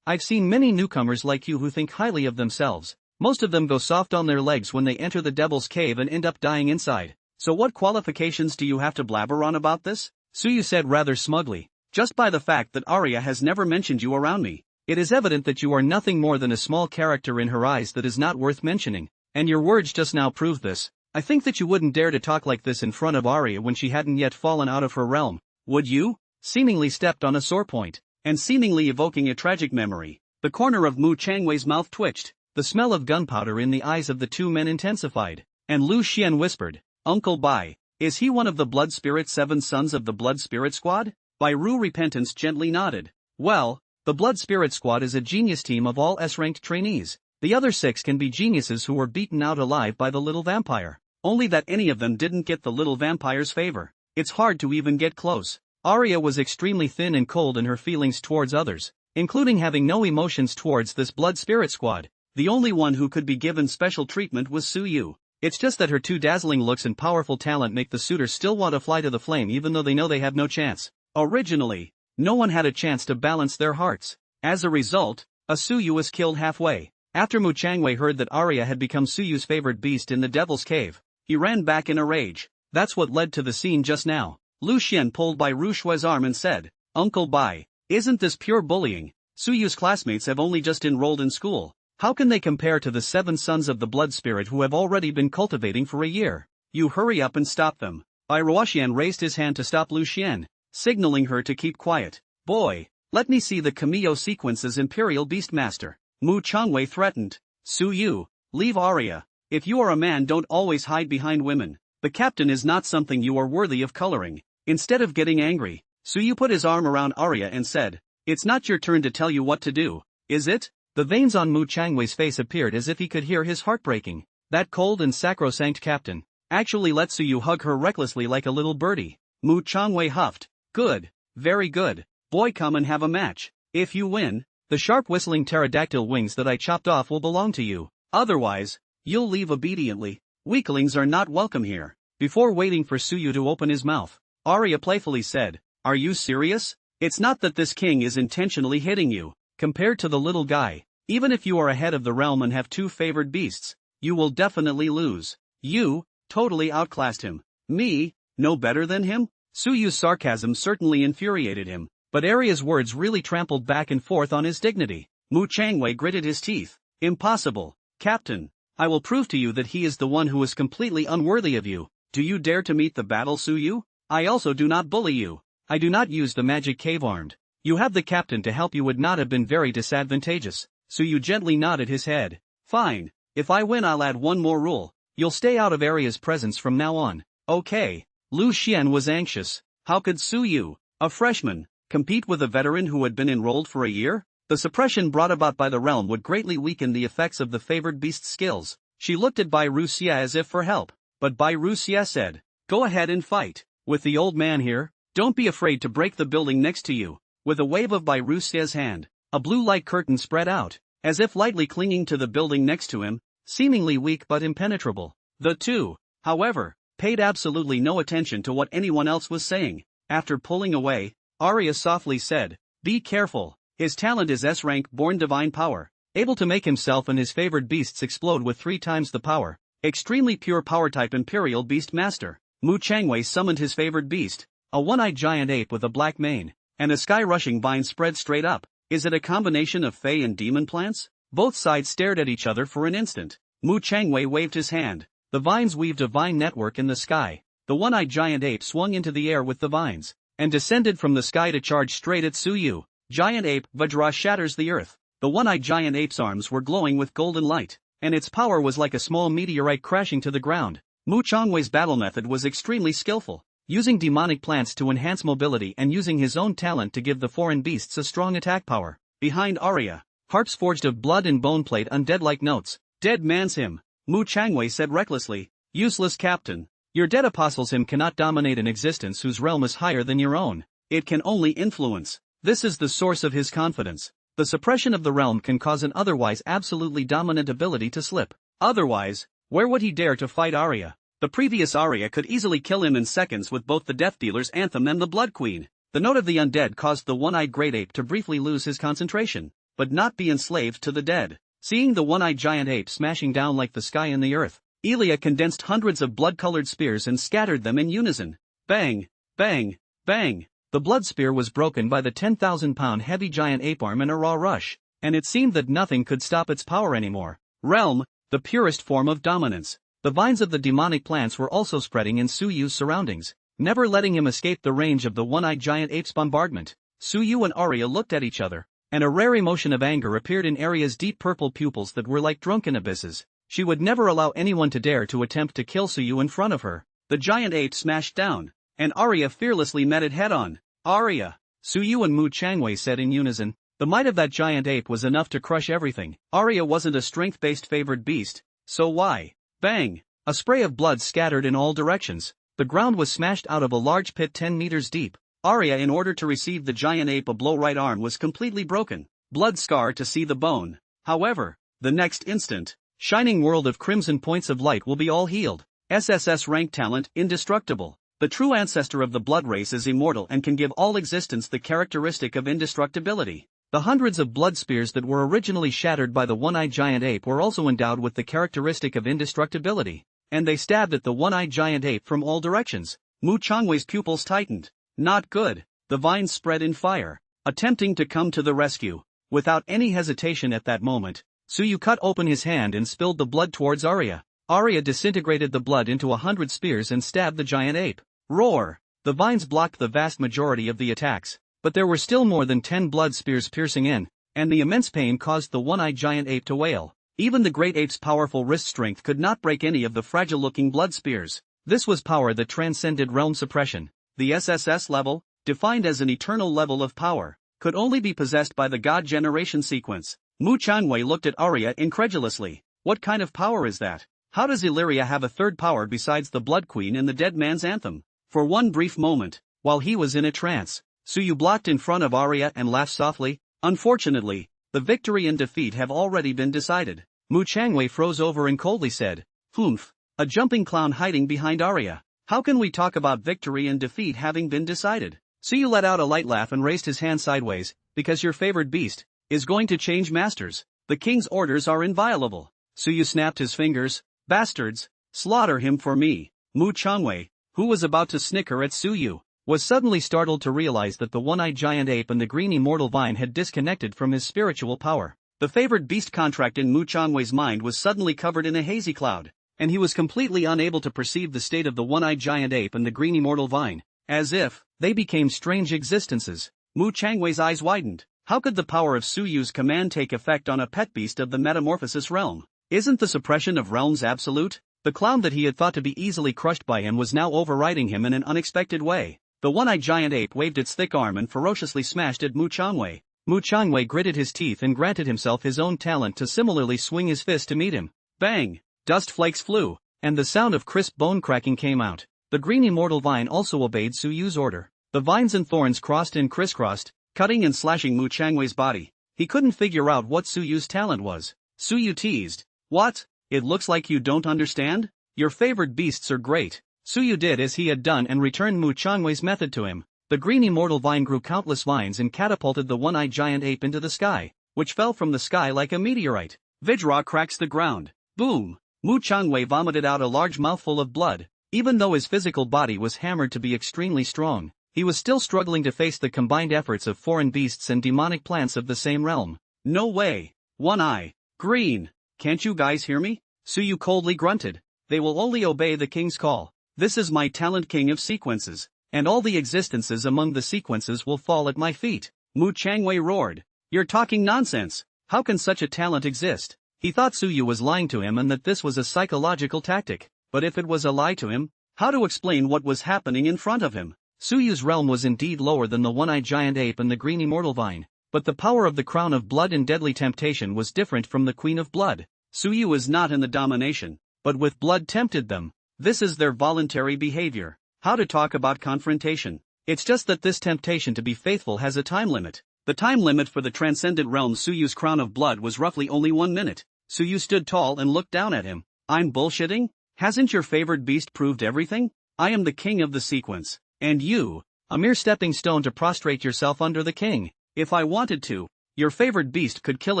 I've seen many newcomers like you who think highly of themselves. Most of them go soft on their legs when they enter the devil's cave and end up dying inside. So what qualifications do you have to blabber on about this? Suyu said rather smugly. Just by the fact that Aria has never mentioned you around me, it is evident that you are nothing more than a small character in her eyes that is not worth mentioning, and your words just now prove this. I think that you wouldn't dare to talk like this in front of Aria when she hadn't yet fallen out of her realm, would you? Seemingly stepped on a sore point, and seemingly evoking a tragic memory. The corner of Mu Changwei's mouth twitched, the smell of gunpowder in the eyes of the two men intensified, and Lu Xian whispered, Uncle Bai, is he one of the Blood Spirit 7 sons of the Blood Spirit Squad? Bai Ru Repentance gently nodded. Well, the Blood Spirit Squad is a genius team of all S-ranked trainees. The other 6 can be geniuses who were beaten out alive by the little vampire. Only that any of them didn't get the little vampire's favor. It's hard to even get close. Aria was extremely thin and cold in her feelings towards others, including having no emotions towards this Blood Spirit Squad. The only one who could be given special treatment was Suyu. It's just that her two dazzling looks and powerful talent make the suitors still want to fly to the flame even though they know they have no chance. Originally, no one had a chance to balance their hearts. As a result, a Suyu was killed halfway. After Mu Changwei heard that Aria had become Suyu's favorite beast in the Devil's Cave, he ran back in a rage. That's what led to the scene just now. Lu Xian pulled Bai Rushui's arm and said, Uncle Bai, isn't this pure bullying? Suyu's classmates have only just enrolled in school. How can they compare to the 7 sons of the Blood Spirit who have already been cultivating for a year? You hurry up and stop them. Bai Ruoxian raised his hand to stop Lu Xian, signaling her to keep quiet. Boy, let me see the cameo sequences, Imperial Beastmaster. Mu Changwei threatened. Suyu, leave Aria. If you are a man, don't always hide behind women. The captain is not something you are worthy of coloring. Instead of getting angry, Suyu put his arm around Aria and said, It's not your turn to tell you what to do, is it? The veins on Mu Changwei's face appeared as if he could hear his heart breaking. That cold and sacrosanct captain actually let Suyu hug her recklessly like a little birdie. Mu Changwei huffed. Good, very good. Boy, come and have a match. If you win, the sharp whistling pterodactyl wings that I chopped off will belong to you. Otherwise, you'll leave obediently. Weaklings are not welcome here. Before waiting for Suyu to open his mouth, Aria playfully said, Are you serious? It's not that this king is intentionally hitting you. Compared to the little guy, even if you are ahead of the realm and have 2 favored beasts, you will definitely lose. You totally outclassed him. Me, no better than him? Suyu's sarcasm certainly infuriated him, but Aria's words really trampled back and forth on his dignity. Mu Changwei gritted his teeth. Impossible, Captain. I will prove to you that he is the one who is completely unworthy of you. Do you dare to meet the battle, Suyu? I also do not bully you. I do not use the magic cave armed. You have the captain to help you would not have been very disadvantageous. Suyu gently nodded his head. Fine. If I win, I'll add one more rule. You'll stay out of Aria's presence from now on. Okay. Lu Xian was anxious. How could Suyu, a freshman, compete with a veteran who had been enrolled for a year? The suppression brought about by the realm would greatly weaken the effects of the favored beast's skills. She looked at Bai Ruxia as if for help, but Bai Ruxia said, Go ahead and fight. With the old man here, don't be afraid to break the building next to you. With a wave of Bai Ruxia's hand, a blue light curtain spread out, as if lightly clinging to the building next to him, seemingly weak but impenetrable. The two, however, paid absolutely no attention to what anyone else was saying. After pulling away, Aria softly said, Be careful. His talent is S-rank born divine power, able to make himself and his favored beasts explode with 3 times the power. Extremely pure power type Imperial Beast Master. Mu Changwei summoned his favored beast, a one-eyed giant ape with a black mane, and a sky-rushing vine spread straight up. Is it a combination of fey and demon plants? Both sides stared at each other for an instant. Mu Changwei waved his hand. The vines weaved a vine network in the sky. The one-eyed giant ape swung into the air with the vines, and descended from the sky to charge straight at Suyu. Giant ape Vajra shatters the earth. The one-eyed giant ape's arms were glowing with golden light, and its power was like a small meteorite crashing to the ground. Mu Changwei's battle method was extremely skillful, using demonic plants to enhance mobility and using his own talent to give the foreign beasts a strong attack power. Behind Aria, harps forged of blood and bone played undead-like notes, Dead man's him, Mu Changwei said recklessly. Useless captain. Your dead apostle's him cannot dominate an existence whose realm is higher than your own. It can only influence. This is the source of his confidence. The suppression of the realm can cause an otherwise absolutely dominant ability to slip. Otherwise, where would he dare to fight Aria? The previous Aria could easily kill him in seconds with both the Death Dealer's anthem and the Blood Queen. The note of the undead caused the one-eyed great ape to briefly lose his concentration, but not be enslaved to the dead. Seeing the one-eyed giant ape smashing down like the sky and the earth, Aria condensed hundreds of blood-colored spears and scattered them in unison. Bang, bang, bang. The blood spear was broken by the 10,000-pound heavy giant ape arm in a raw rush, and it seemed that nothing could stop its power anymore. Realm, the purest form of dominance. The vines of the demonic plants were also spreading in Suyu's surroundings, never letting him escape the range of the one-eyed giant ape's bombardment. Suyu and Aria looked at each other, and a rare emotion of anger appeared in Aria's deep purple pupils that were like drunken abysses. She would never allow anyone to dare to attempt to kill Suyu in front of her. The giant ape smashed down, and Aria fearlessly met it head-on. Aria, Suyu and Mu Changwei said in unison. The might of that giant ape was enough to crush everything. Aria wasn't a strength-based favored beast, so why? Bang! A spray of blood scattered in all directions. The ground was smashed out of a large pit 10 meters deep. Aria, in order to receive the giant ape a blow, right arm was completely broken, blood scar to see the bone. However, the next instant, shining world of crimson points of light will be all healed. SSS rank talent, indestructible. The true ancestor of the blood race is immortal and can give all existence the characteristic of indestructibility. The hundreds of blood spears that were originally shattered by the one-eyed giant ape were also endowed with the characteristic of indestructibility, and they stabbed at the one-eyed giant ape from all directions. Mu Changwei's pupils tightened. Not good. The vines spread in fire, attempting to come to the rescue. Without any hesitation at that moment, Suyu cut open his hand and spilled the blood towards Aria. Aria disintegrated the blood into 100 spears and stabbed the giant ape. Roar! The vines blocked the vast majority of the attacks, but there were still more than 10 blood spears piercing in, and the immense pain caused the one-eyed giant ape to wail. Even the great ape's powerful wrist strength could not break any of the fragile-looking blood spears. This was power that transcended realm suppression. The SSS level, defined as an eternal level of power, could only be possessed by the God generation sequence. Mu Changwei looked at Aria incredulously. What kind of power is that? How does Illyria have a third power besides the Blood Queen and the Dead Man's Anthem? For one brief moment, while he was in a trance, Suyu blocked in front of Aria and laughed softly. Unfortunately, the victory and defeat have already been decided. Mu Changwei froze over and coldly said, "Humph, a jumping clown hiding behind Aria. How can we talk about victory and defeat having been decided?" Suyu let out a light laugh and raised his hand sideways. "Because your favored beast is going to change masters. The king's orders are inviolable." Suyu snapped his fingers. "Bastards, slaughter him for me." Mu Changwei, who was about to snicker at Suyu, was suddenly startled to realize that the one-eyed giant ape and the green immortal vine had disconnected from his spiritual power. The favored beast contract in Mu Changwei's mind was suddenly covered in a hazy cloud, and he was completely unable to perceive the state of the one-eyed giant ape and the green immortal vine, as if they became strange existences. Mu Changwei's eyes widened. How could the power of Suyu's command take effect on a pet beast of the metamorphosis realm? Isn't the suppression of realms absolute? The clown that he had thought to be easily crushed by him was now overriding him in an unexpected way. The one-eyed giant ape waved its thick arm and ferociously smashed at Mu Changwei. Mu Changwei gritted his teeth and granted himself his own talent to similarly swing his fist to meet him. Bang! Dust flakes flew, and the sound of crisp bone cracking came out. The green immortal vine also obeyed Suyu's order. The vines and thorns crossed and crisscrossed, cutting and slashing Mu Changwei's body. He couldn't figure out what Suyu's talent was. Suyu teased. "What? It looks like you don't understand? Your favored beasts are great." Suyu did as he had done and returned Mu Changwei's method to him. The green immortal vine grew countless vines and catapulted the one-eyed giant ape into the sky, which fell from the sky like a meteorite. Vajra cracks the ground. Boom! Mu Changwei vomited out a large mouthful of blood. Even though his physical body was hammered to be extremely strong, he was still struggling to face the combined efforts of foreign beasts and demonic plants of the same realm. "No way! One eye! Green! Can't you guys hear me?" Suyu coldly grunted. "They will only obey the king's call. This is my talent, king of sequences, and all the existences among the sequences will fall at my feet." Mu Changwei roared. "You're talking nonsense. How can such a talent exist?" He thought Suyu was lying to him and that this was a psychological tactic, but if it was a lie to him, how to explain what was happening in front of him? Suyu's realm was indeed lower than the one-eyed giant ape and the green immortal vine, but the power of the crown of blood and deadly temptation was different from the queen of blood. Suyu is not in the domination, but with blood tempted them. This is their voluntary behavior. How to talk about confrontation. It's just that this temptation to be faithful has a time limit. The time limit for the transcendent realm Suyu's crown of blood was roughly only 1 minute. Suyu stood tall and looked down at him. I'm bullshitting? Hasn't your favored beast proved everything? I am the king of the sequence. And you, a mere stepping stone to prostrate yourself under the king. If I wanted to, your favored beast could kill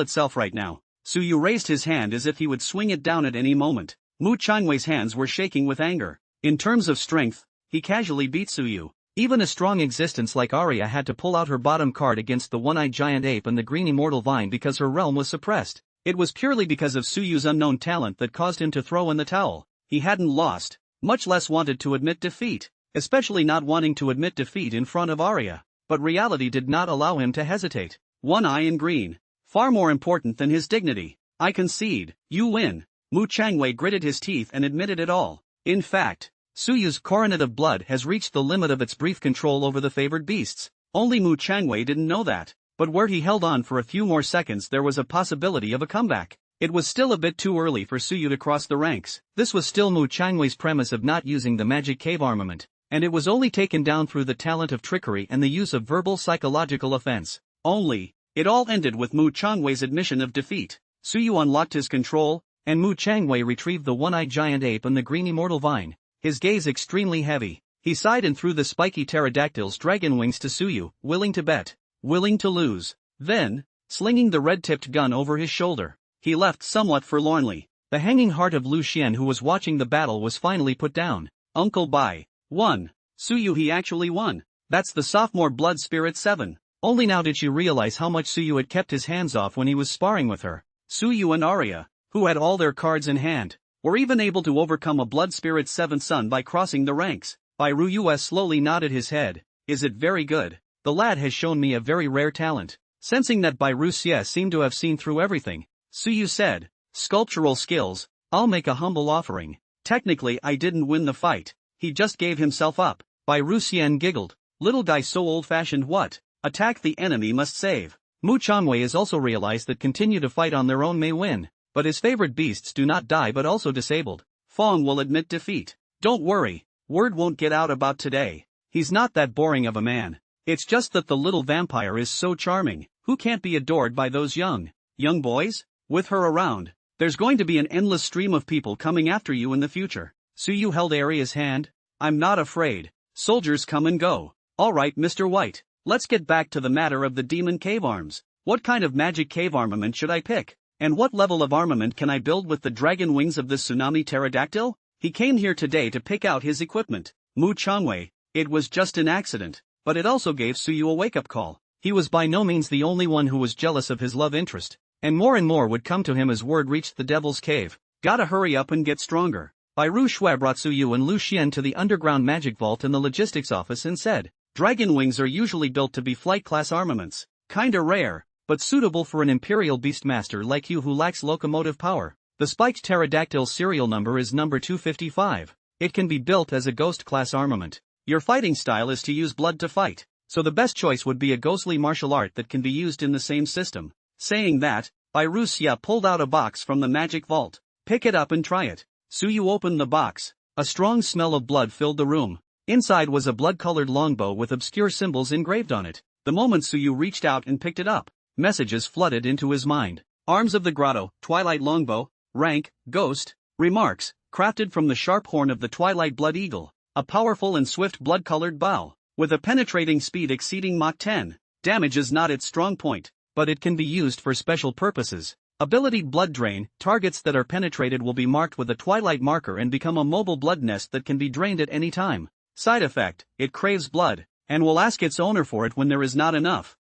itself right now. Suyu raised his hand as if he would swing it down at any moment. Mu Changwei's hands were shaking with anger. In terms of strength, he casually beat Suyu. Even a strong existence like Aria had to pull out her bottom card against the one-eyed giant ape and the green immortal vine because her realm was suppressed. It was purely because of Suyu's unknown talent that caused him to throw in the towel. He hadn't lost, much less wanted to admit defeat, especially not wanting to admit defeat in front of Aria. But reality did not allow him to hesitate. One eye in green. Far more important than his dignity. I concede, you win. Mu Changwei gritted his teeth and admitted it all. In fact, Suyu's coronet of blood has reached the limit of its brief control over the favored beasts. Only Mu Changwei didn't know that. But where he held on for a few more seconds there was a possibility of a comeback. It was still a bit too early for Suyu to cross the ranks. This was still Mu Changwei's premise of not using the magic cave armament, and it was only taken down through the talent of trickery and the use of verbal psychological offense. Only, it all ended with Mu Changwei's admission of defeat. Suyu unlocked his control, and Mu Changwei retrieved the one-eyed giant ape and the green immortal vine. His gaze extremely heavy. He sighed and threw the spiky pterodactyl's dragon wings to Suyu, willing to bet, willing to lose. Then, slinging the red-tipped gun over his shoulder, he left somewhat forlornly. The hanging heart of Lu Xian who was watching the battle was finally put down. Uncle Bai won. Suyu, he actually won. That's the sophomore blood spirit 7. Only now did she realize how much Suyu had kept his hands off when he was sparring with her. Suyu and Aria, who had all their cards in hand, were even able to overcome a blood spirit 7th son by crossing the ranks. Bai Ruus slowly nodded his head. Is it very good? The lad has shown me a very rare talent. Sensing that Bai Ruus seemed to have seen through everything, Suyu said, sculptural skills, I'll make a humble offering. Technically I didn't win the fight. He just gave himself up. Bai Ruxian giggled. Little guy so old-fashioned what? Attack the enemy must save. Mu Changwei has also realized that continue to fight on their own may win, but his favorite beasts do not die but also disabled. Fong will admit defeat. Don't worry, word won't get out about today. He's not that boring of a man. It's just that the little vampire is so charming. Who can't be adored by those young boys? With her around, there's going to be an endless stream of people coming after you in the future. Suyu held Aria's hand. I'm not afraid. Soldiers come and go. Alright, Mr. White, let's get back to the matter of the demon cave arms. What kind of magic cave armament should I pick? And what level of armament can I build with the dragon wings of this tsunami pterodactyl? He came here today to pick out his equipment. Mu Changwei, it was just an accident, but it also gave Suyu a wake-up call. He was by no means the only one who was jealous of his love interest, and more would come to him as word reached the Devil's Cave. Gotta hurry up and get stronger. Bai Ru Shui brought Suyu and Lu Xian to the underground magic vault in the logistics office and said, dragon wings are usually built to be flight-class armaments. Kinda rare, but suitable for an imperial beastmaster like you who lacks locomotive power. The spiked pterodactyl serial number is number 255. It can be built as a ghost-class armament. Your fighting style is to use blood to fight, so the best choice would be a ghostly martial art that can be used in the same system. Saying that, Bai Ru Xia pulled out a box from the magic vault. Pick it up and try it. Suyu opened the box. A strong smell of blood filled the room. Inside was a blood-colored longbow with obscure symbols engraved on it. The moment Suyu reached out and picked it up, messages flooded into his mind. Arms of the grotto, twilight longbow, rank, ghost, remarks, crafted from the sharp horn of the twilight blood eagle, a powerful and swift blood-colored bow, with a penetrating speed exceeding Mach 10. Damage is not its strong point, but it can be used for special purposes. Ability blood drain, targets that are penetrated will be marked with a twilight marker and become a mobile blood nest that can be drained at any time. Side effect, it craves blood, and will ask its owner for it when there is not enough.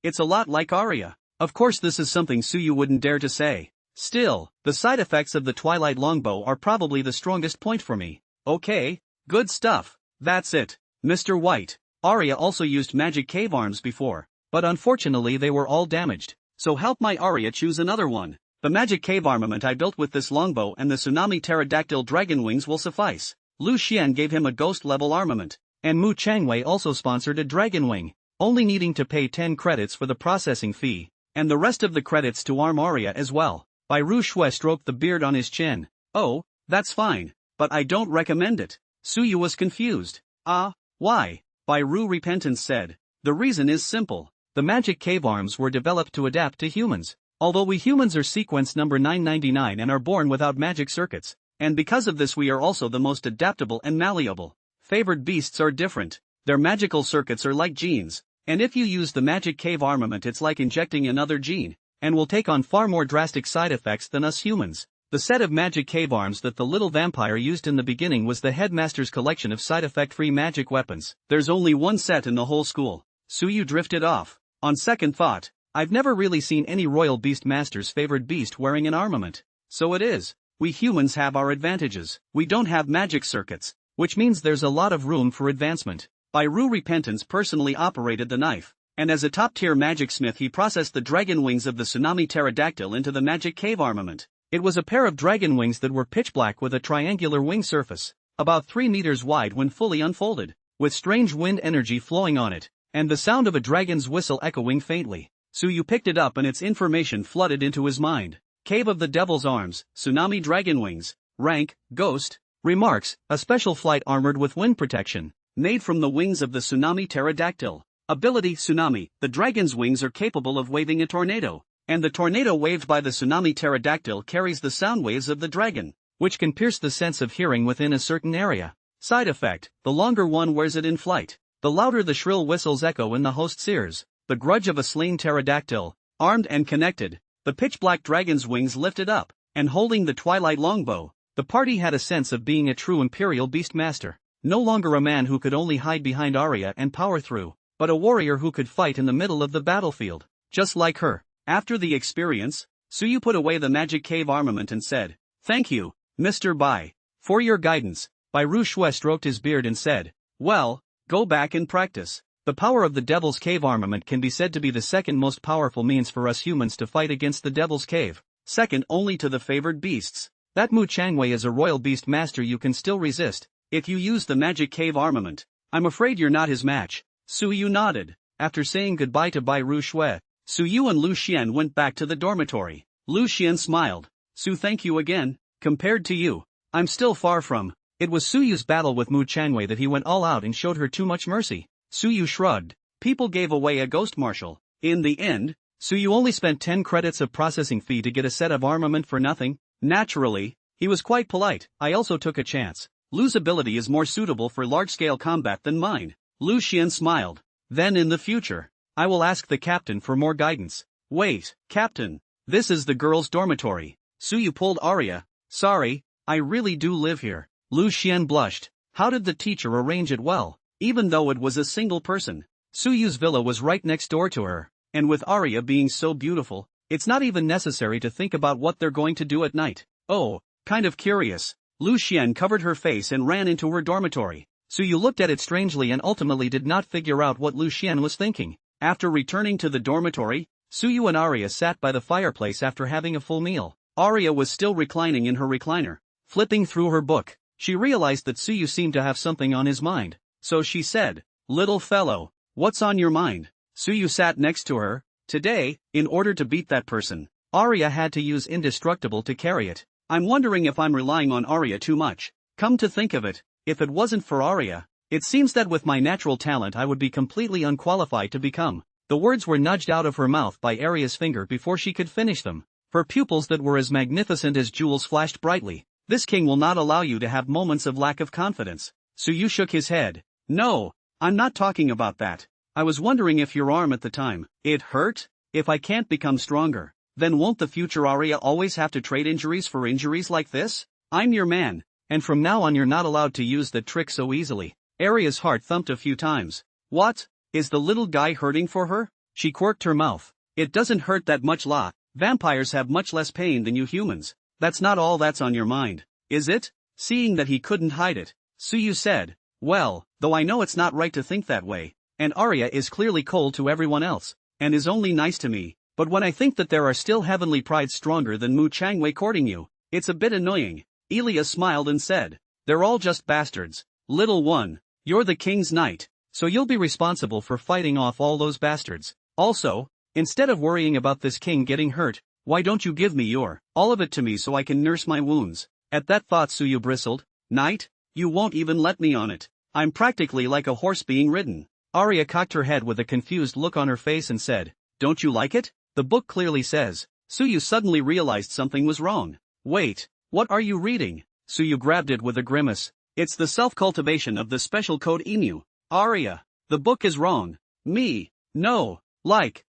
It's a lot like Aria. Of course this is something Suyu wouldn't dare to say. Still, the side effects of the twilight longbow are probably the strongest point for me. Okay, good stuff. That's it, Mr. White. Aria also used magic cave arms before, but unfortunately they were all damaged. So help my Aria choose another one. The magic cave armament I built with this longbow and the tsunami pterodactyl dragon wings will suffice. Lu Xian gave him a ghost-level armament, and Mu Changwei also sponsored a dragon wing, only needing to pay 10 credits for the processing fee, and the rest of the credits to arm Aria as well. Bai Shui stroked the beard on his chin. Oh, that's fine, but I don't recommend it. Suyu was confused. Ah, why? Bai Repentance said. The reason is simple. The magic cave arms were developed to adapt to humans. Although we humans are sequence number 999 and are born without magic circuits, and because of this we are also the most adaptable and malleable. Favored beasts are different. Their magical circuits are like genes, and if you use the magic cave armament it's like injecting another gene, and will take on far more drastic side effects than us humans. The set of magic cave arms that the little vampire used in the beginning was the headmaster's collection of side effect-free magic weapons. There's only one set in the whole school. Suyu drifted off. On second thought, I've never really seen any royal beast master's favored beast wearing an armament. So it is. We humans have our advantages. We don't have magic circuits, which means there's a lot of room for advancement. Bai Repentance personally operated the knife, and as a top-tier magic smith he processed the dragon wings of the tsunami pterodactyl into the magic cave armament. It was a pair of dragon wings that were pitch black with a triangular wing surface, about 3 meters wide when fully unfolded, with strange wind energy flowing on it, and the sound of a dragon's whistle echoing faintly. Suyu picked it up and its information flooded into his mind. Cave of the Devil's Arms, Tsunami Dragon Wings, rank, Ghost, remarks, a special flight armored with wind protection, made from the wings of the tsunami pterodactyl. Ability Tsunami, the dragon's wings are capable of waving a tornado, and the tornado waved by the tsunami pterodactyl carries the sound waves of the dragon, which can pierce the sense of hearing within a certain area. Side effect, the longer one wears it in flight, the louder the shrill whistles echo in the host's ears. The grudge of a slain pterodactyl, armed and connected, the pitch-black dragon's wings lifted up, and holding the twilight longbow, the party had a sense of being a true imperial beastmaster. No longer a man who could only hide behind Aria and power through, but a warrior who could fight in the middle of the battlefield, just like her. After the experience, Suyu put away the magic cave armament and said, "Thank you, Mr. Bai, for your guidance." Bai Shui stroked his beard and said, "Well, go back and practice." The power of the Devil's Cave armament can be said to be the second most powerful means for us humans to fight against the Devil's Cave, second only to the favored beasts. That Mu Changwei is a royal beast master you can still resist, if you use the magic cave armament. I'm afraid you're not his match. Suyu nodded. After saying goodbye to Bai Shui, Suyu and Lu Xian went back to the dormitory. Lu Xian smiled. "Su, thank you again. Compared to you, I'm still far from." It was Suyu's battle with Mu Changwei that he went all out and showed her too much mercy. Suyu shrugged. People gave away a ghost marshal. In the end, Suyu only spent 10 credits of processing fee to get a set of armament for nothing. Naturally, he was quite polite. "I also took a chance. Lu's ability is more suitable for large-scale combat than mine." Lu Xian smiled. "Then in the future, I will ask the captain for more guidance." "Wait, captain. This is the girls' dormitory." Suyu pulled Aria. "Sorry, I really do live here." Lu Xian blushed. How did the teacher arrange it well? Even though it was a single person, Suyu's villa was right next door to her, and with Aria being so beautiful, it's not even necessary to think about what they're going to do at night. Oh, kind of curious. Lu Xian covered her face and ran into her dormitory. Suyu looked at it strangely and ultimately did not figure out what Lu Xian was thinking. After returning to the dormitory, Suyu and Aria sat by the fireplace after having a full meal. Aria was still reclining in her recliner, flipping through her book. She realized that Suyu seemed to have something on his mind. So she said, "Little fellow, what's on your mind?" Suyu sat next to her. "Today, in order to beat that person, Aria had to use indestructible to carry it. I'm wondering if I'm relying on Aria too much. Come to think of it, if it wasn't for Aria, it seems that with my natural talent I would be completely unqualified to become." The words were nudged out of her mouth by Aria's finger before she could finish them. Her pupils that were as magnificent as jewels flashed brightly. "This king will not allow you to have moments of lack of confidence." Suyu shook his head. "No, I'm not talking about that. I was wondering if your arm at the time, it hurt? If I can't become stronger, then won't the future Aria always have to trade injuries for injuries like this? I'm your man, and from now on you're not allowed to use that trick so easily." Aria's heart thumped a few times. "What? Is the little guy hurting for her?" She quirked her mouth. "It doesn't hurt that much la. Vampires have much less pain than you humans. That's not all that's on your mind, is it?" Seeing that he couldn't hide it, Suyu said, "Well, though I know it's not right to think that way, and Aria is clearly cold to everyone else, and is only nice to me, but when I think that there are still heavenly prides stronger than Mu Changwei courting you, it's a bit annoying." Elia smiled and said, "They're all just bastards. Little one, you're the king's knight, so you'll be responsible for fighting off all those bastards. Also, instead of worrying about this king getting hurt, Why don't you give me all of it to me so I can nurse my wounds? At that thought Suyu bristled. Knight? You won't even let me on it. I'm practically like a horse being ridden. Aria cocked her head with a confused look on her face and said, Don't you like it? The book clearly says. Suyu suddenly realized something was wrong. Wait, what are you reading? Suyu grabbed it with a grimace. It's the self-cultivation of the special code emu. Aria, the book is wrong. Me, no, like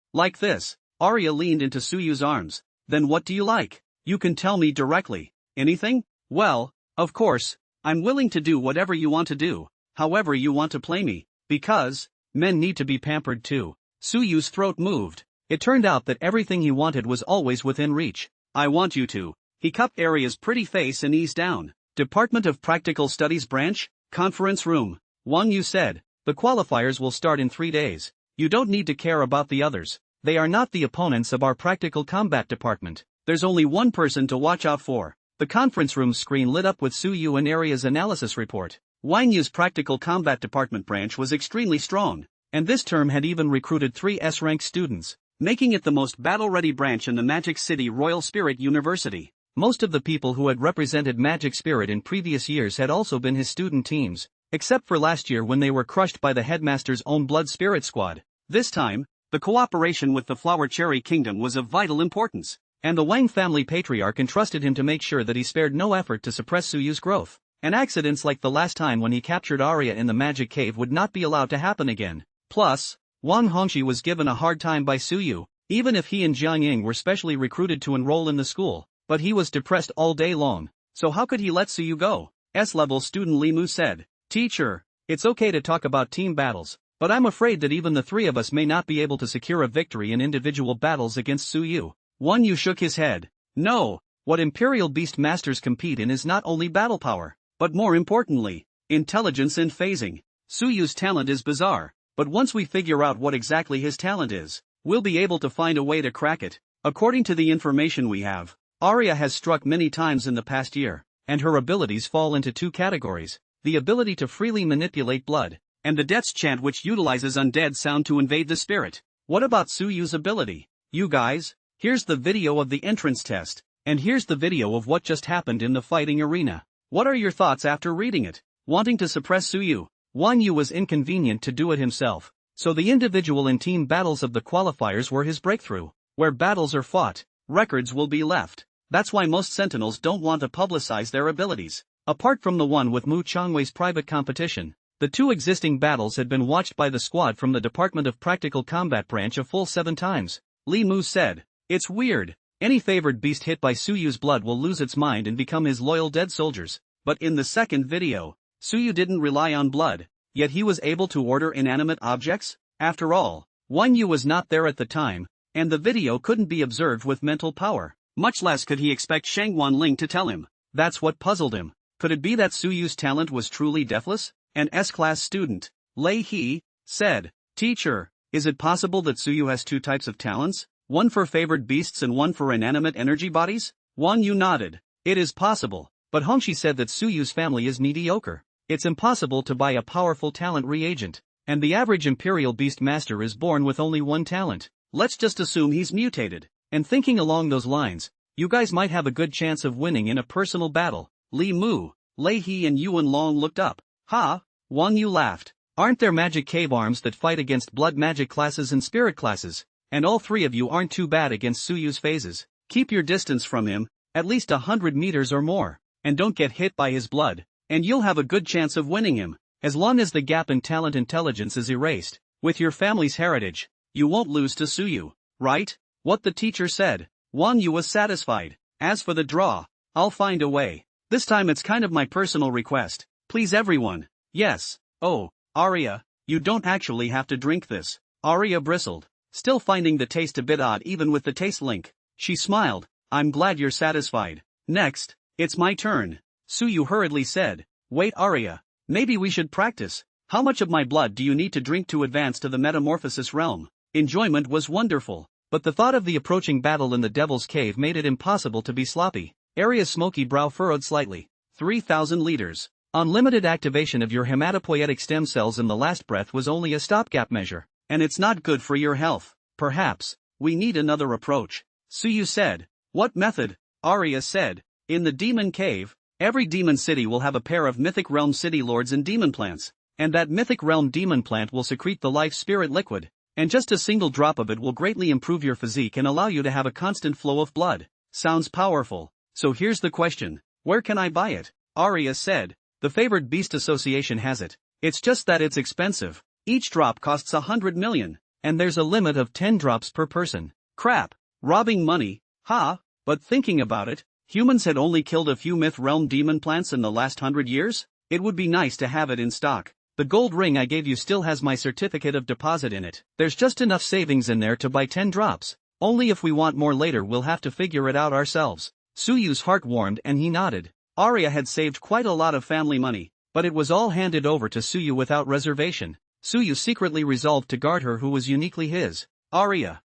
this. Aria leaned into Suyu's arms. Then what do you like? You can tell me directly. Anything? Well, of course, I'm willing to do whatever you want to do, however you want to play me, because men need to be pampered too. Suyu's throat moved. It turned out that everything he wanted was always within reach. I want you to. He cupped Aria's pretty face and eased down. Department of Practical Studies branch, conference room. Wang Yu said, the qualifiers will start in 3 days. You don't need to care about the others. They are not the opponents of our practical combat department. There's only one person to watch out for. The conference room screen lit up with Suyu and Aria's analysis report. Wang Yu's practical combat department branch was extremely strong, and this term had even recruited 3 S-rank students, making it the most battle-ready branch in the Magic City Royal Spirit University. Most of the people who had represented Magic Spirit in previous years had also been his student teams, except for last year when they were crushed by the headmaster's own Blood Spirit Squad. This time, the cooperation with the Flower Cherry Kingdom was of vital importance, and the Wang family patriarch entrusted him to make sure that he spared no effort to suppress Suyu's growth, and accidents like the last time when he captured Aria in the magic cave would not be allowed to happen again. Plus, Wang Hongxi was given a hard time by Suyu, even if he and Jiang Ying were specially recruited to enroll in the school, but he was depressed all day long, so how could he let Suyu go? S-level student Li Mu said, Teacher, it's okay to talk about team battles, but I'm afraid that even the 3 of us may not be able to secure a victory in individual battles against Suyu. Wang Yu shook his head. No, what Imperial Beast Masters compete in is not only battle power, but more importantly, intelligence and phasing. Suyu's talent is bizarre, but once we figure out what exactly his talent is, we'll be able to find a way to crack it. According to the information we have, Aria has struck many times in the past year, and her abilities fall into 2 categories, the ability to freely manipulate blood, and the Death's Chant which utilizes undead sound to invade the spirit. What about Suyu's ability? You guys, here's the video of the entrance test, and here's the video of what just happened in the fighting arena. What are your thoughts after reading it? Wanting to suppress Suyu, Wang Yu was inconvenient to do it himself, so the individual and team battles of the qualifiers were his breakthrough. Where battles are fought, records will be left. That's why most sentinels don't want to publicize their abilities. Apart from the one with Mu Changwei's private competition, the 2 existing battles had been watched by the squad from the Department of Practical Combat branch a full 7 times. Li Mu said, It's weird. Any favored beast hit by Suyu's blood will lose its mind and become his loyal dead soldiers. But in the second video, Suyu didn't rely on blood, yet he was able to order inanimate objects? After all, Wang Yu was not there at the time, and the video couldn't be observed with mental power. Much less could he expect Shangwan Ling to tell him. That's what puzzled him. Could it be that Suyu's talent was truly deathless? An S-class student, Lei He, said, Teacher, is it possible that Suyu has 2 types of talents? One for favored beasts and one for inanimate energy bodies? Wang Yu nodded. It is possible, but Hongxi said that Suyu's family is mediocre. It's impossible to buy a powerful talent reagent, and the average Imperial Beast Master is born with only 1 talent. Let's just assume he's mutated. And thinking along those lines, you guys might have a good chance of winning in a personal battle. Li Mu, Lei He and Yuan Long looked up. Ha! Wang Yu laughed. Aren't there magic cave arms that fight against blood magic classes and spirit classes? And all 3 of you aren't too bad against Suyu's phases. Keep your distance from him, at least 100 meters or more, and don't get hit by his blood, and you'll have a good chance of winning him. As long as the gap in talent intelligence is erased, with your family's heritage, you won't lose to Suyu, right? What the teacher said. Wang Yu was satisfied. As for the draw, I'll find a way. This time it's kind of my personal request. Please everyone. Yes. Oh, Aria, you don't actually have to drink this. Aria bristled, still finding the taste a bit odd even with the taste link. She smiled. I'm glad you're satisfied. Next, it's my turn. Suyu hurriedly said. Wait Aria, maybe we should practice. How much of my blood do you need to drink to advance to the metamorphosis realm? Enjoyment was wonderful, but the thought of the approaching battle in the Devil's Cave made it impossible to be sloppy. Aria's smoky brow furrowed slightly. 3,000 liters. Unlimited activation of your hematopoietic stem cells in the last breath was only a stopgap measure, and it's not good for your health. Perhaps we need another approach. Suyu said. What method? Aria said. In the demon cave, every demon city will have a pair of mythic realm city lords and demon plants, and that mythic realm demon plant will secrete the life spirit liquid, and just a single drop of it will greatly improve your physique and allow you to have a constant flow of blood. Sounds powerful. So here's the question. Where can I buy it? Aria said. The Favored Beast Association has it. It's just that it's expensive. Each drop costs 100 million, and there's a limit of 10 drops per person. Crap. Robbing money, huh? But thinking about it, humans had only killed a few myth realm demon plants in the last 100 years? It would be nice to have it in stock. The gold ring I gave you still has my certificate of deposit in it. There's just enough savings in there to buy 10 drops. Only if we want more later we'll have to figure it out ourselves. Suyu's heart warmed and he nodded. Aria had saved quite a lot of family money, but it was all handed over to Suyu without reservation. Suyu secretly resolved to guard her who was uniquely his. Aria.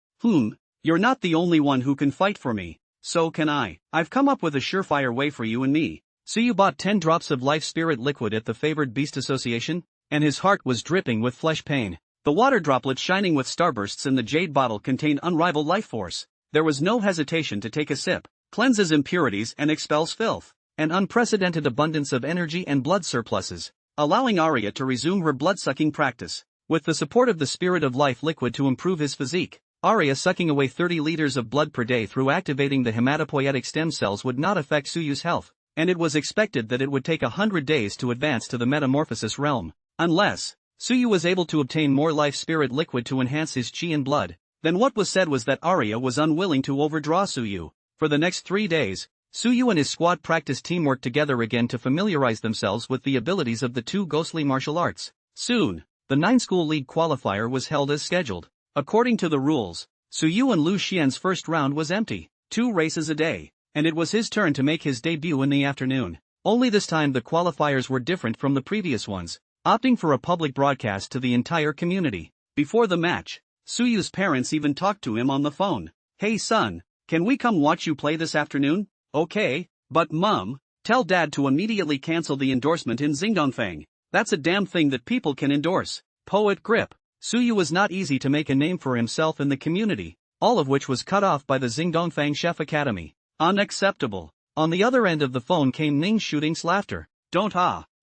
You're not the only one who can fight for me. So can I. I've come up with a surefire way for you and me. Suyu bought 10 drops of life spirit liquid at the Favored Beast Association, and his heart was dripping with flesh pain. The water droplets shining with starbursts in the jade bottle contained unrivaled life force. There was no hesitation to take a sip. Cleanses impurities and expels filth. An unprecedented abundance of energy and blood surpluses, allowing Aria to resume her blood-sucking practice. With the support of the spirit of life liquid to improve his physique, Aria sucking away 30 liters of blood per day through activating the hematopoietic stem cells would not affect Suyu's health, and it was expected that it would take 100 days to advance to the metamorphosis realm. Unless Suyu was able to obtain more life spirit liquid to enhance his chi and blood, then what was said was that Aria was unwilling to overdraw Suyu. For the next 3 days, Suyu and his squad practiced teamwork together again to familiarize themselves with the abilities of the two ghostly martial arts. Soon, the 9-school league qualifier was held as scheduled. According to the rules, Suyu and Lu Xian's first round was empty, 2 races a day, and it was his turn to make his debut in the afternoon. Only this time the qualifiers were different from the previous ones, opting for a public broadcast to the entire community. Before the match, Suyu's parents even talked to him on the phone. Hey son, can we come watch you play this afternoon? Okay, but mom, tell dad to immediately cancel the endorsement in Xingdongfang. That's a damn thing that people can endorse. Poet grip. Suyu was not easy to make a name for himself in the community, all of which was cut off by the Xingdongfang Chef Academy. Unacceptable. On the other end of the phone came Ning's shooting's laughter. Don't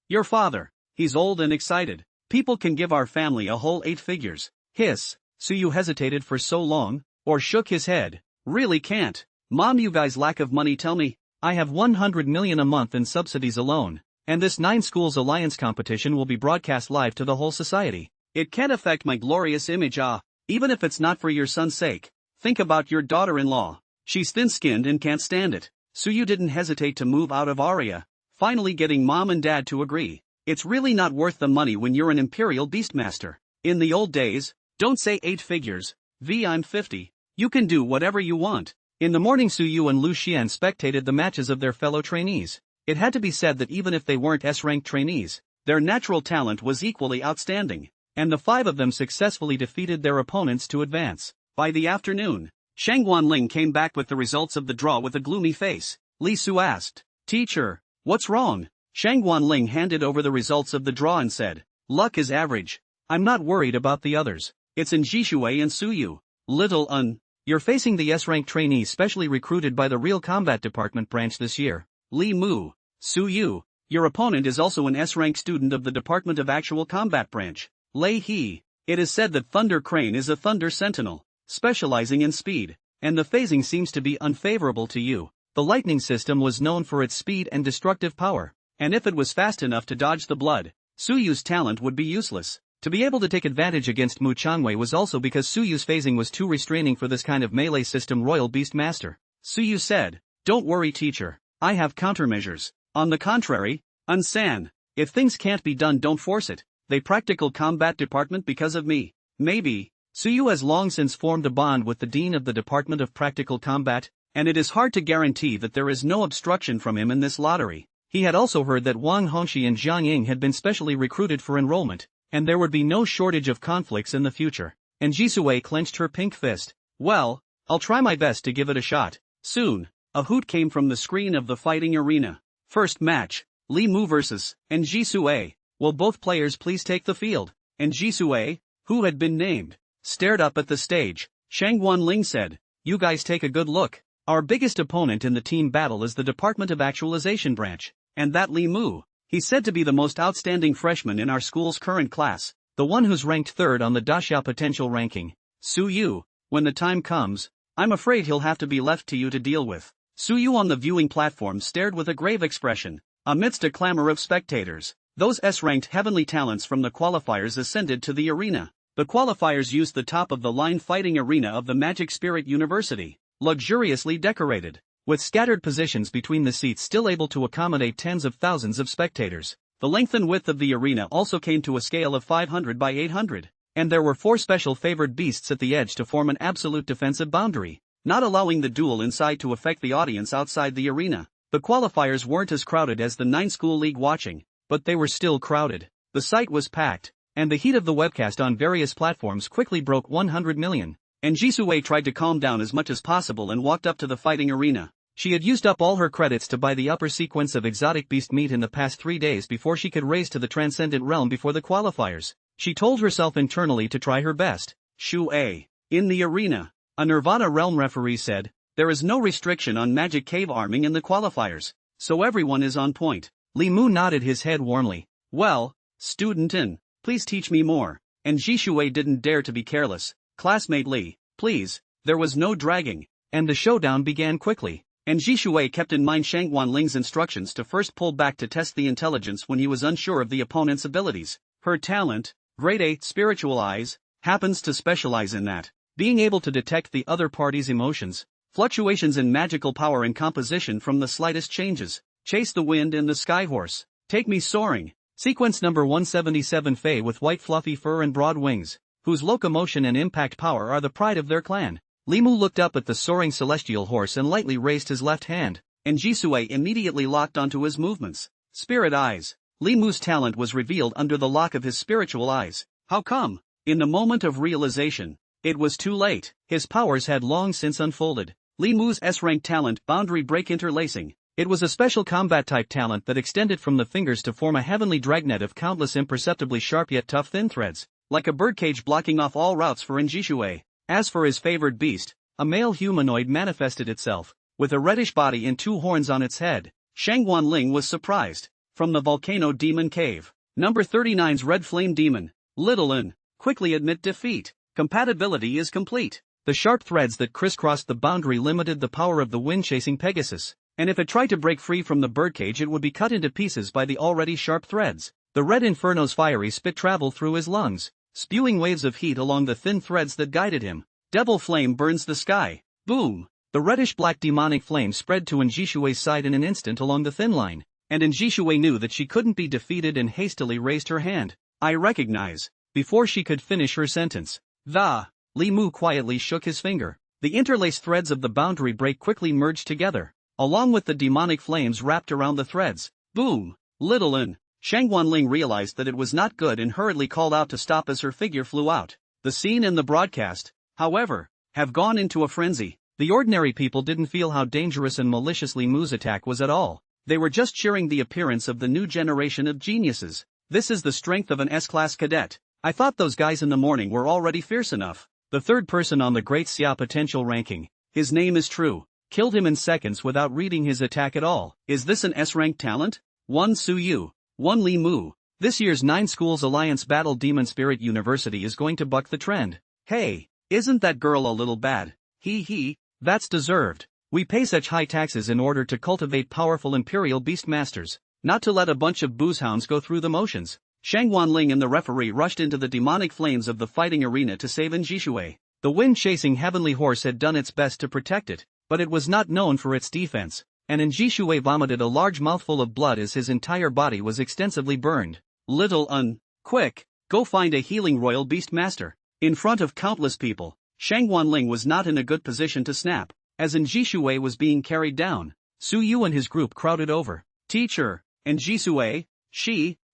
your father. He's old and excited. People can give our family a whole 8 figures. Hiss. Suyu hesitated for so long, or shook his head. Really can't. Mom, you guys' lack of money tell me. I have 100 million a month in subsidies alone, and this 9 schools alliance competition will be broadcast live to the whole society. It can't affect my glorious image, even if it's not for your son's sake. Think about your daughter-in-law. She's thin-skinned and can't stand it. Suyu didn't hesitate to move out of Aria, finally getting mom and dad to agree. It's really not worth the money when you're an imperial beastmaster. In the old days, don't say 8 figures, I'm 50. You can do whatever you want. In the morning Suyu and Lu Xian spectated the matches of their fellow trainees. It had to be said that even if they weren't S-ranked trainees, their natural talent was equally outstanding, and the 5 of them successfully defeated their opponents to advance. By the afternoon, Shang Guanling came back with the results of the draw with a gloomy face. Li Su asked, "Teacher, what's wrong?" Shang Guanling handed over the results of the draw and said, "Luck is average. I'm not worried about the others. It's in Jishui and Suyu. You're facing the S-rank trainees specially recruited by the Real Combat Department branch this year. Li Mu. Suyu, your opponent is also an S-rank student of the Department of Actual Combat branch. Lei He. It is said that Thunder Crane is a Thunder Sentinel, specializing in speed, and the phasing seems to be unfavorable to you. The lightning system was known for its speed and destructive power, and if it was fast enough to dodge the blood, Suyu's talent would be useless. To be able to take advantage against Mu Changwei was also because Suyu's phasing was too restraining for this kind of melee system Royal Beast Master. Suyu said, "Don't worry teacher, I have countermeasures. On the contrary, Unsan, if things can't be done don't force it. They practical combat department because of me. Maybe." Suyu has long since formed a bond with the Dean of the Department of Practical Combat, and it is hard to guarantee that there is no obstruction from him in this lottery. He had also heard that Wang Hongxi and Jiang Ying had been specially recruited for enrollment, and there would be no shortage of conflicts in the future. And Jisue clenched her pink fist. "Well, I'll try my best to give it a shot." Soon, a hoot came from the screen of the fighting arena. First match, Li Mu vs. and Jisue. "Will both players please take the field?" And Jisue, who had been named, stared up at the stage. Shang Guanling said, You guys take a good look. Our biggest opponent in the team battle is the Department of Actualization branch, and that Li Mu. He's said to be the most outstanding freshman in our school's current class, the one who's ranked 3rd on the Daxia potential ranking. Su Yu, when the time comes, I'm afraid he'll have to be left to you to deal with. Su Yu on the viewing platform stared with a grave expression. Amidst a clamor of spectators, those S-ranked heavenly talents from the qualifiers ascended to the arena. The qualifiers used the top-of-the-line fighting arena of the Magic Spirit University, luxuriously decorated, with scattered positions between the seats still able to accommodate tens of thousands of spectators. The length and width of the arena also came to a scale of 500 by 800, and there were 4 special favored beasts at the edge to form an absolute defensive boundary, not allowing the duel inside to affect the audience outside the arena. The qualifiers weren't as crowded as the 9 school league watching, but they were still crowded. The site was packed, and the heat of the webcast on various platforms quickly broke 100 million. And Jisue tried to calm down as much as possible and walked up to the fighting arena. She had used up all her credits to buy the upper sequence of exotic beast meat in the past 3 days before she could race to the transcendent realm before the qualifiers. She told herself internally to try her best. Shu-A. In the arena, a Nirvana realm referee said, there is no restriction on magic cave arming in the qualifiers, so everyone is on point. Li Mu nodded his head warmly. Well, student in, please teach me more. And Jisue didn't dare to be careless. Classmate Li, please. There was no dragging, and the showdown began quickly. And Jisue kept in mind Shangguan Ling's instructions to first pull back to test the intelligence when he was unsure of the opponent's abilities. Her talent, grade A, spiritual eyes, happens to specialize in that. Being able to detect the other party's emotions, fluctuations in magical power and composition from the slightest changes. Chase the wind in the skyhorse. Take me soaring. Sequence number 177. Fae with white fluffy fur and broad wings, whose locomotion and impact power are the pride of their clan. Li Mu looked up at the soaring celestial horse and lightly raised his left hand, and Jisue immediately locked onto his movements. Spirit eyes. Li Mu's talent was revealed under the lock of his spiritual eyes. How come? In the moment of realization, it was too late. His powers had long since unfolded. Li Mu's S-rank talent, boundary break interlacing. It was a special combat-type talent that extended from the fingers to form a heavenly dragnet of countless imperceptibly sharp yet tough thin threads, like a birdcage blocking off all routes for Jisue. As for his favored beast, a male humanoid manifested itself, with a reddish body and 2 horns on its head. Shangguan Ling was surprised. From the Volcano Demon Cave, number 39's Red Flame Demon, Little N, quickly admit defeat. Compatibility is complete. The sharp threads that crisscrossed the boundary limited the power of the wind-chasing Pegasus, and if it tried to break free from the birdcage it would be cut into pieces by the already sharp threads. The red inferno's fiery spit traveled through his lungs, spewing waves of heat along the thin threads that guided him. Devil flame burns the sky. Boom! The reddish-black demonic flame spread to Jisue's side in an instant along the thin line, and Jisue knew that she couldn't be defeated and hastily raised her hand. I recognize. Before she could finish her sentence, Li Mu quietly shook his finger. The interlaced threads of the boundary break quickly merged together, along with the demonic flames wrapped around the threads. Boom! Little N. Shangguan Ling realized that it was not good and hurriedly called out to stop as her figure flew out. The scene and the broadcast, however, have gone into a frenzy. The ordinary people didn't feel how dangerous and malicious Li Mu's attack was at all. They were just cheering the appearance of the new generation of geniuses. This is the strength of an S-class cadet. I thought those guys in the morning were already fierce enough. The 3rd person on the Great Xia potential ranking, his name is True, killed him in seconds without reading his attack at all. Is this an S-ranked talent? 1 Su Yu, 1 Li Mu. This year's 9 Schools Alliance Battle Demon Spirit University is going to buck the trend. Hey, isn't that girl a little bad? That's deserved. We pay such high taxes in order to cultivate powerful imperial beast masters, not to let a bunch of boozehounds go through the motions. Shangguan Ling and the referee rushed into the demonic flames of the fighting arena to save Jisue. The wind-chasing heavenly horse had done its best to protect it, but it was not known for its defense, and Jisue vomited a large mouthful of blood as his entire body was extensively burned. Little Un, quick, go find a healing royal beast master. In front of countless people, Shangguan Ling was not in a good position to snap, as Jisue was being carried down. Su Yu and his group crowded over. Teacher, Jisue,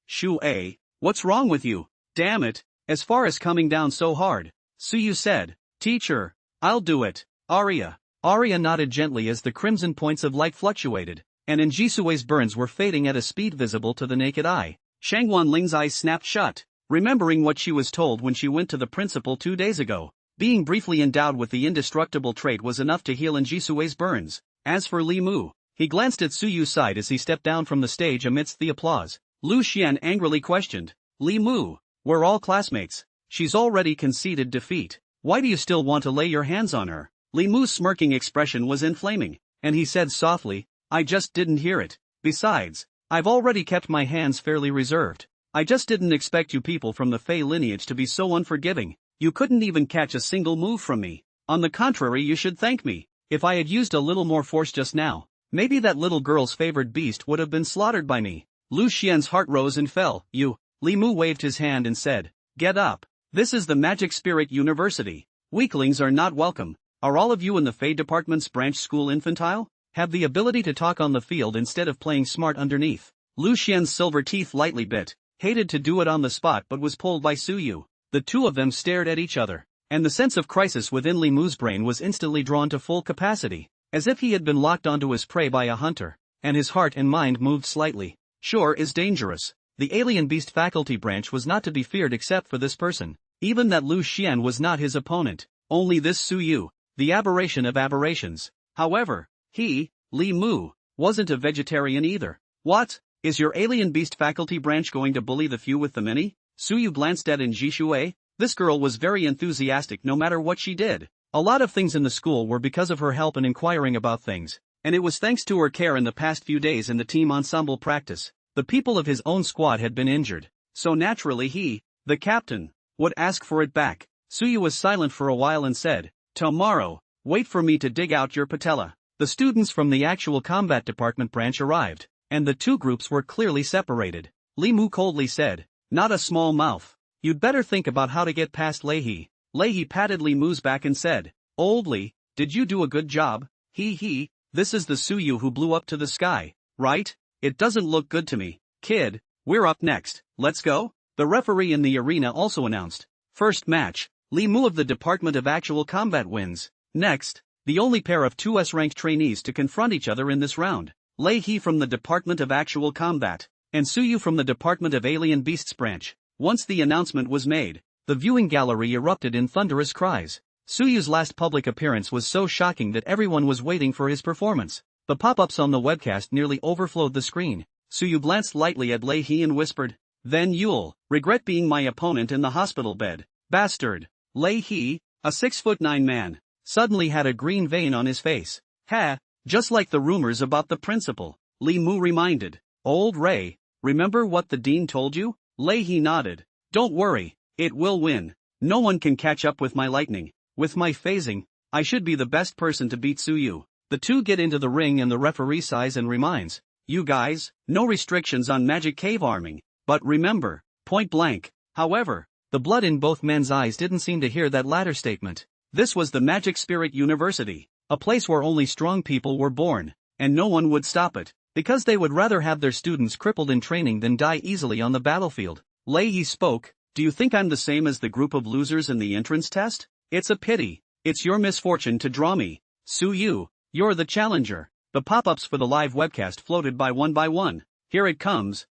Shu-A, what's wrong with you? Damn it, as far as coming down so hard. Su Yu said. Teacher, I'll do it. Aria. Aria nodded gently as the crimson points of light fluctuated, and Jisue's burns were fading at a speed visible to the naked eye. Shangguan Ling's eyes snapped shut, remembering what she was told when she went to the principal 2 days ago. Being briefly endowed with the indestructible trait was enough to heal Jisue's burns. As for Li Mu, he glanced at Su Yu's side as he stepped down from the stage amidst the applause. Lu Xian angrily questioned, Li Mu, we're all classmates. She's already conceded defeat. Why do you still want to lay your hands on her? Li Mu's smirking expression was inflaming, and he said softly, I just didn't hear it. Besides, I've already kept my hands fairly reserved. I just didn't expect you people from the Fei lineage to be so unforgiving. You couldn't even catch a single move from me. On the contrary, you should thank me. If I had used a little more force just now, maybe that little girl's favored beast would have been slaughtered by me. Lu Xian's heart rose and fell. You. Li Mu waved his hand and said, get up. This is the Magic Spirit University. Weaklings are not welcome. Are all of you in the Fei Department's branch school infantile? Have the ability to talk on the field instead of playing smart underneath. Lu Xian's silver teeth lightly bit, hated to do it on the spot but was pulled by Su Yu. The two of them stared at each other, and the sense of crisis within Li Mu's brain was instantly drawn to full capacity, as if he had been locked onto his prey by a hunter, and his heart and mind moved slightly. Sure is dangerous. The alien beast faculty branch was not to be feared except for this person. Even that Lu Xian was not his opponent, only this Su Yu, the aberration of aberrations. However, he, Li Mu, wasn't a vegetarian either. What? Is your alien beast faculty branch going to bully the few with the many? Su Yu glanced at Jisue. This girl was very enthusiastic no matter what she did. A lot of things in the school were because of her help in inquiring about things, and it was thanks to her care in the past few days in the team ensemble practice. The people of his own squad had been injured, so naturally he, the captain, would ask for it back. Su Yu was silent for a while and said, tomorrow, wait for me to dig out your patella. The students from the actual combat department branch arrived, and the two groups were clearly separated. Li Mu coldly said, not a small mouth. You'd better think about how to get past Leihe. Leihe patted Li Mu's back and said, old Li, did you do a good job? This is the Su Yu who blew up to the sky, right? It doesn't look good to me. Kid, we're up next, let's go? The referee in the arena also announced. First match, Li Mu of the Department of Actual Combat wins. Next, the only pair of 2S-ranked trainees to confront each other in this round, Leihe from the Department of Actual Combat, and Su Yu from the Department of Alien Beasts branch. Once the announcement was made, the viewing gallery erupted in thunderous cries. Su Yu's last public appearance was so shocking that everyone was waiting for his performance. The pop-ups on the webcast nearly overflowed the screen. Su Yu glanced lightly at Leihe and whispered, then you'll regret being my opponent in the hospital bed. Bastard. Leihe, a 6'9" man, suddenly had a green vein on his face. Ha, just like the rumors about the principal, Li Mu reminded. Old Ray, remember what the dean told you? Leihe nodded. Don't worry, it will win. No one can catch up with my lightning. With my phasing, I should be the best person to beat Su Yu. The two get into the ring and the referee sighs and reminds, you guys, no restrictions on magic cave arming, but remember, point blank. However, the blood in both men's eyes didn't seem to hear that latter statement. This was the Magic Spirit University, a place where only strong people were born, and no one would stop it, because they would rather have their students crippled in training than die easily on the battlefield. Leihe spoke, do you think I'm the same as the group of losers in the entrance test? It's a pity. It's your misfortune to draw me. Su Yu, you're the challenger. The pop-ups for the live webcast floated by one. Here it comes.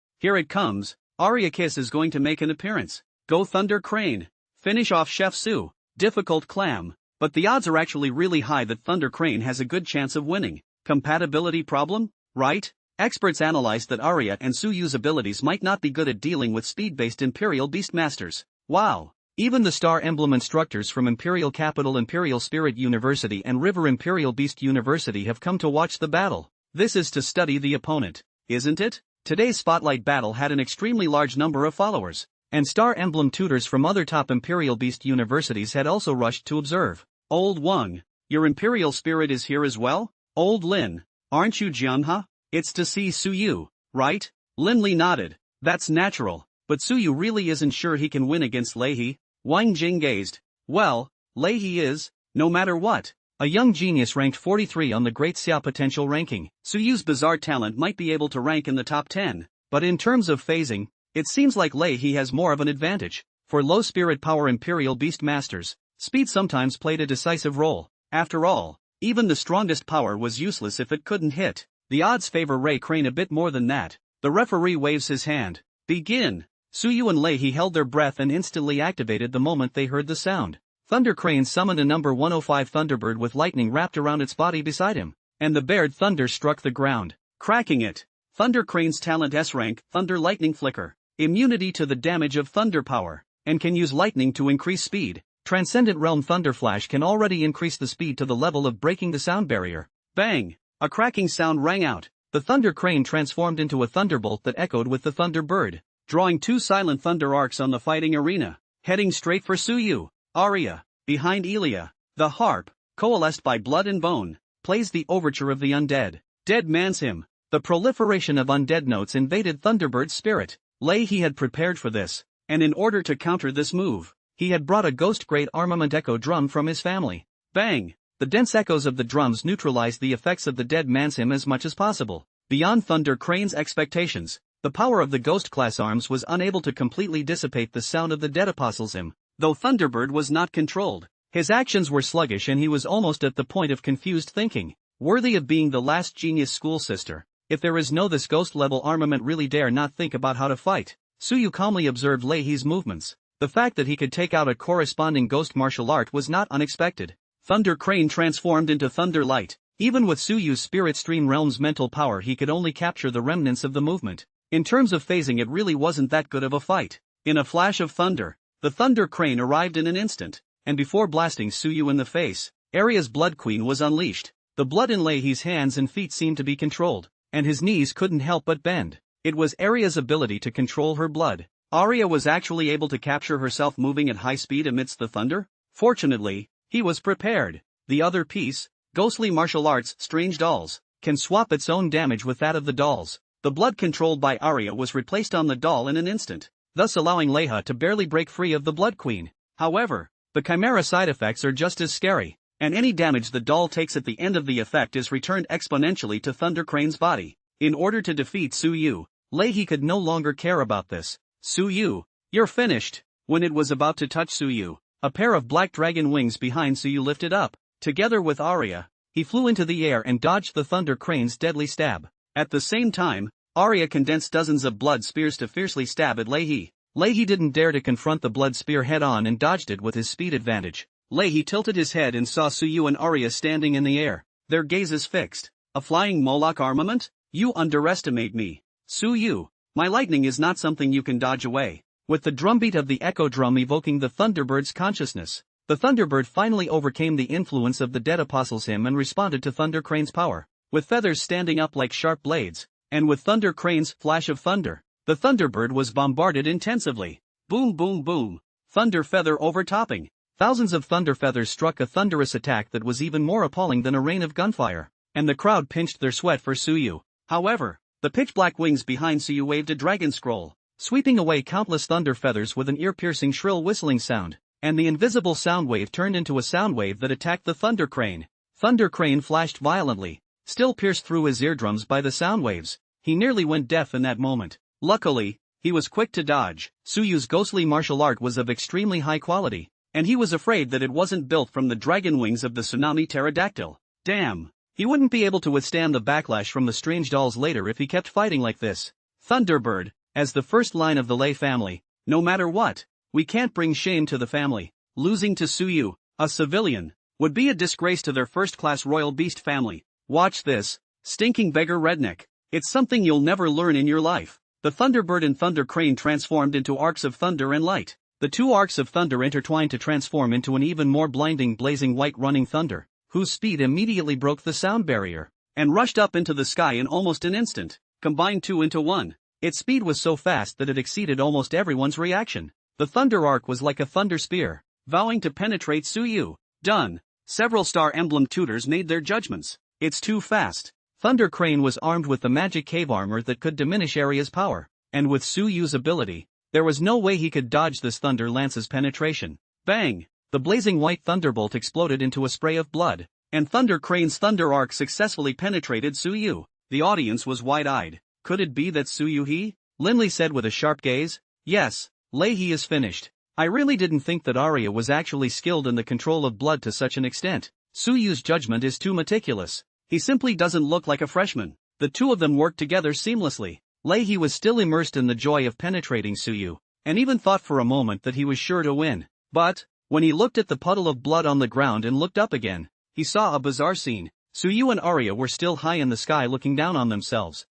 Aria Kiss is going to make an appearance. Go Thunder Crane. Finish off Chef Su. Difficult clam. But the odds are actually really high that Thunder Crane has a good chance of winning. Compatibility problem? Right? Experts analyzed that Aria and Su Yu's abilities might not be good at dealing with speed-based Imperial Beastmasters. Wow. Even the Star Emblem instructors from Imperial Capital Imperial Spirit University and River Imperial Beast University have come to watch the battle. This is to study the opponent, isn't it? Today's Spotlight battle had an extremely large number of followers, and Star Emblem tutors from other top Imperial Beast universities had also rushed to observe. Old Wang, your Imperial Spirit is here as well? Old Lin, aren't you Jianha? It's to see Su Yu, right? Lin Li nodded. That's natural, but Su Yu really isn't sure he can win against Leihe. Wang Jing gazed. Well, Leihe is, no matter what, a young genius ranked 43 on the Great Xia Potential ranking. Su Yu's bizarre talent might be able to rank in the top 10, but in terms of phasing, it seems like Leihe has more of an advantage. For low spirit power Imperial Beast Masters, speed sometimes played a decisive role. After all, even the strongest power was useless if it couldn't hit. The odds favor Ray Crane a bit more than that. The referee waves his hand. Begin. Su Yu and Leihe held their breath and instantly activated the moment they heard the sound. Thunder Crane summoned a number 105 Thunderbird with lightning wrapped around its body beside him, and the bared thunder struck the ground, cracking it. Thunder Crane's talent S-rank, Thunder Lightning Flicker, immunity to the damage of thunder power, and can use lightning to increase speed. Transcendent Realm Thunder Flash can already increase the speed to the level of breaking the sound barrier. Bang! A cracking sound rang out. The Thunder Crane transformed into a thunderbolt that echoed with the Thunderbird, drawing 2 silent thunder arcs on the fighting arena, heading straight for Suyu. Aria, behind Elia, the harp, coalesced by blood and bone, plays the overture of the undead. Dead Man's Hymn. The proliferation of undead notes invaded Thunderbird's spirit. He had prepared for this, and in order to counter this move, he had brought a ghost-grade armament echo drum from his family. Bang! The dense echoes of the drums neutralized the effects of the Dead Man's Hymn as much as possible. Beyond Thunder Crane's expectations, the power of the Ghost-class arms was unable to completely dissipate the sound of the Dead Apostle's Hymn. Though Thunderbird was not controlled, his actions were sluggish and he was almost at the point of confused thinking. Worthy of being the last genius school sister, if there is no this ghost-level armament really dare not think about how to fight. Suyu calmly observed Lei's movements. The fact that he could take out a corresponding ghost martial art was not unexpected. Thunder Crane transformed into Thunder Light. Even with Suyu's Spirit Stream Realm's mental power he could only capture the remnants of the movement. In terms of phasing it really wasn't that good of a fight. In a flash of thunder, the Thunder Crane arrived in an instant, and before blasting Suyu in the face, Aria's Blood Queen was unleashed. The blood in Lei's hands and feet seemed to be controlled, and his knees couldn't help but bend. It was Aria's ability to control her blood. Aria was actually able to capture herself moving at high speed amidst the thunder. Fortunately, he was prepared. The other piece, ghostly martial arts Strange Dolls, can swap its own damage with that of the dolls. The blood controlled by Aria was replaced on the doll in an instant, thus allowing Leiha to barely break free of the Blood Queen. However, the Chimera side effects are just as scary, and any damage the doll takes at the end of the effect is returned exponentially to Thunder Crane's body. In order to defeat Suyu, Leihi could no longer care about this. Suyu, you're finished. When it was about to touch Suyu, a pair of black dragon wings behind Suyu lifted up. Together with Aria, he flew into the air and dodged the Thunder Crane's deadly stab. At the same time, Aria condensed dozens of blood spears to fiercely stab at Leihi. Leihi didn't dare to confront the blood spear head-on and dodged it with his speed advantage. Leihi tilted his head and saw Suyu and Aria standing in the air, their gazes fixed. A flying Moloch armament? You underestimate me. Suyu, my lightning is not something you can dodge away. With the drumbeat of the echo drum evoking the Thunderbird's consciousness, the Thunderbird finally overcame the influence of the Dead Apostle's Hymn and responded to Thunder Crane's power. With feathers standing up like sharp blades, and with Thunder Crane's flash of thunder, the Thunderbird was bombarded intensively. Boom boom boom. Thunder feather overtopping. Thousands of thunder feathers struck a thunderous attack that was even more appalling than a rain of gunfire, and the crowd pinched their sweat for Suyu. However, the pitch-black wings behind Suyu waved a dragon scroll, sweeping away countless thunder feathers with an ear-piercing shrill whistling sound, and the invisible sound wave turned into a sound wave that attacked the Thunder Crane. Thunder Crane flashed violently, still pierced through his eardrums by the sound waves. He nearly went deaf in that moment. Luckily, he was quick to dodge. Suyu's ghostly martial art was of extremely high quality, and he was afraid that it wasn't built from the dragon wings of the tsunami pterodactyl. Damn, he wouldn't be able to withstand the backlash from the strange dolls later if he kept fighting like this. Thunderbird, as the first line of the Lei family, no matter what, we can't bring shame to the family. Losing to Suyu, a civilian, would be a disgrace to their first-class royal beast family. Watch this, stinking beggar redneck. It's something you'll never learn in your life. The Thunderbird and Thunder Crane transformed into arcs of thunder and light. The two arcs of thunder intertwined to transform into an even more blinding blazing white running thunder, whose speed immediately broke the sound barrier, and rushed up into the sky in almost an instant, combined two into one. Its speed was so fast that it exceeded almost everyone's reaction. The thunder arc was like a thunder spear, vowing to penetrate Suyu. Done. Several Star Emblem tutors made their judgments. It's too fast. Thunder Crane was armed with the magic cave armor that could diminish Aria's power, and with Suyu's ability, there was no way he could dodge this Thunder Lance's penetration. Bang! The blazing white thunderbolt exploded into a spray of blood, and Thunder Crane's thunder arc successfully penetrated Suyu. The audience was wide-eyed. Could it be that Suyu Linley said with a sharp gaze. Yes, Leihi is finished. I really didn't think that Aria was actually skilled in the control of blood to such an extent. Suyu's judgment is too meticulous. He simply doesn't look like a freshman. The two of them worked together seamlessly. Leihi was still immersed in the joy of penetrating Suyu, and even thought for a moment that he was sure to win. But, When he looked at the puddle of blood on the ground and looked up again, he saw a bizarre scene. Suyu and Aria were still high in the sky looking down on themselves.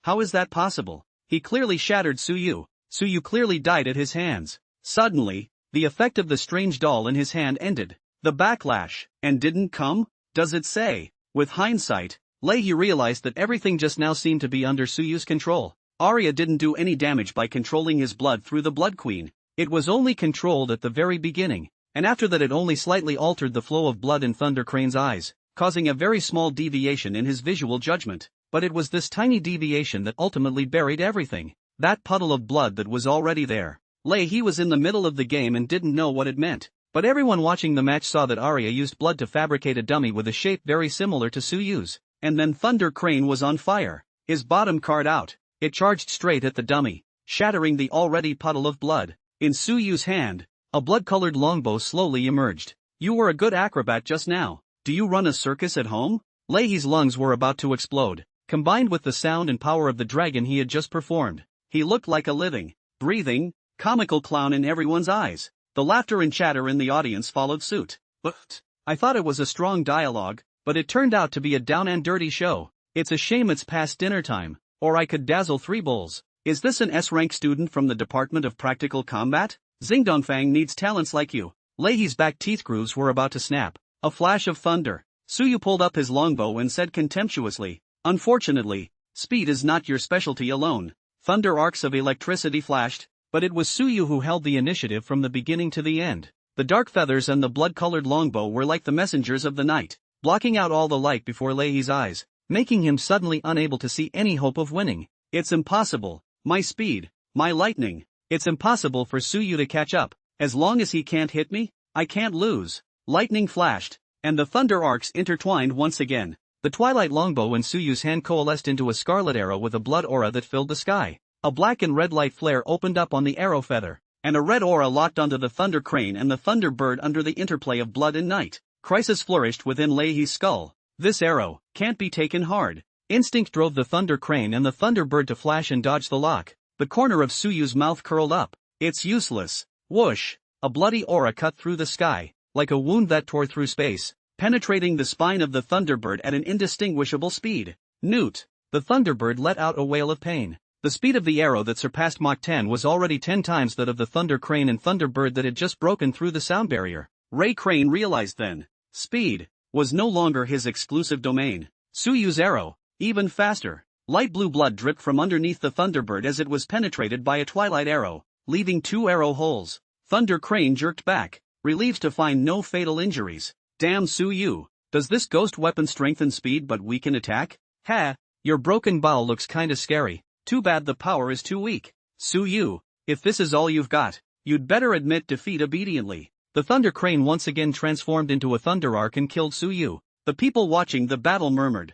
How is that possible? He clearly shattered Suyu. Suyu clearly died at his hands. Suddenly, the effect of the strange doll in his hand ended. The backlash, and didn't come? Does it say? With hindsight, Leahy realized that everything just now seemed to be under Suyu's control. Aria didn't do any damage by controlling his blood through the Blood Queen. It was only controlled at the very beginning, and after that it only slightly altered the flow of blood in Thunder Crane's eyes, causing a very small deviation in his visual judgment. But it was this tiny deviation that ultimately buried everything. That puddle of blood that was already there. Leahy was in the middle of the game and didn't know what it meant. But everyone watching the match saw that Aria used blood to fabricate a dummy with a shape very similar to Suyu's. And then Thunder Crane was on fire. His bottom card out. It charged straight at the dummy, shattering the already puddle of blood. In Suyu's hand, a blood-colored longbow slowly emerged. You were a good acrobat just now. Do you run a circus at home? Leahy's lungs were about to explode. Combined with the sound and power of the dragon he had just performed, he looked like a living, breathing, comical clown in everyone's eyes. The laughter and chatter in the audience followed suit. But I thought it was a strong dialogue, but it turned out to be a down and dirty show. It's a shame it's past dinner time, or I could dazzle 3 bulls. Is this an S-rank student from the Department of Practical Combat? Xingdongfang needs talents like you. Leahy's back teeth grooves were about to snap. A flash of thunder. Suyu pulled up his longbow and said contemptuously, unfortunately, speed is not your specialty alone. Thunder arcs of electricity flashed, but it was Suyu who held the initiative from the beginning to the end. The dark feathers and the blood-colored longbow were like the messengers of the night, blocking out all the light before Leahy's eyes, making him suddenly unable to see any hope of winning. It's impossible. My speed, my lightning. It's impossible for Suyu to catch up. As long as he can't hit me, I can't lose. Lightning flashed, and the thunder arcs intertwined once again. The twilight longbow in Suyu's hand coalesced into a scarlet arrow with a blood aura that filled the sky. A black and red light flare opened up on the arrow feather, and a red aura locked onto the thunder crane and the thunder bird under the interplay of blood and night. Crisis flourished within Leahy's skull. This arrow can't be taken hard. Instinct drove the thunder crane and the thunder bird to flash and dodge the lock. The corner of Suyu's mouth curled up. It's useless. Whoosh! A bloody aura cut through the sky, like a wound that tore through space, penetrating the spine of the thunderbird at an indistinguishable speed. Newt! The thunderbird let out a wail of pain. The speed of the arrow that surpassed Mach 10 was already 10 times that of the thunder crane and thunderbird that had just broken through the sound barrier. Ray Crane realized then, speed was no longer his exclusive domain. Suyu's arrow, even faster. Light blue blood dripped from underneath the thunderbird as it was penetrated by a twilight arrow, leaving 2 arrow holes. Thunder Crane jerked back, relieved to find no fatal injuries. Damn Suyu, does this ghost weapon strengthen speed but weaken attack? Ha, your broken bow looks kinda scary. Too bad the power is too weak. Suyu, if this is all you've got, you'd better admit defeat obediently. The thunder crane once again transformed into a thunder arc and killed Suyu. The people watching the battle murmured,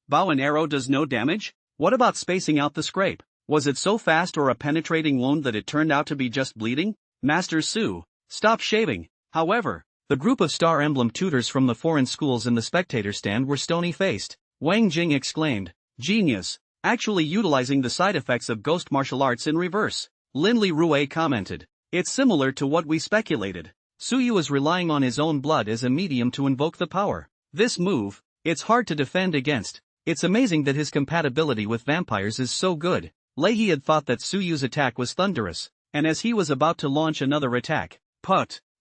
bow and arrow does no damage? What about spacing out the scrape? Was it so fast or a penetrating wound that it turned out to be just bleeding? Master Su, stop shaving. However, the group of Star Emblem tutors from the foreign schools in the spectator stand were stony-faced. Wang Jing exclaimed, genius, actually utilizing the side effects of ghost martial arts in reverse. Lin Rue commented, it's similar to what we speculated. Suyu is relying on his own blood as a medium to invoke the power. This move, it's hard to defend against. It's amazing that his compatibility with vampires is so good. Leahy had thought that Suyu's attack was thunderous, and as he was about to launch another attack,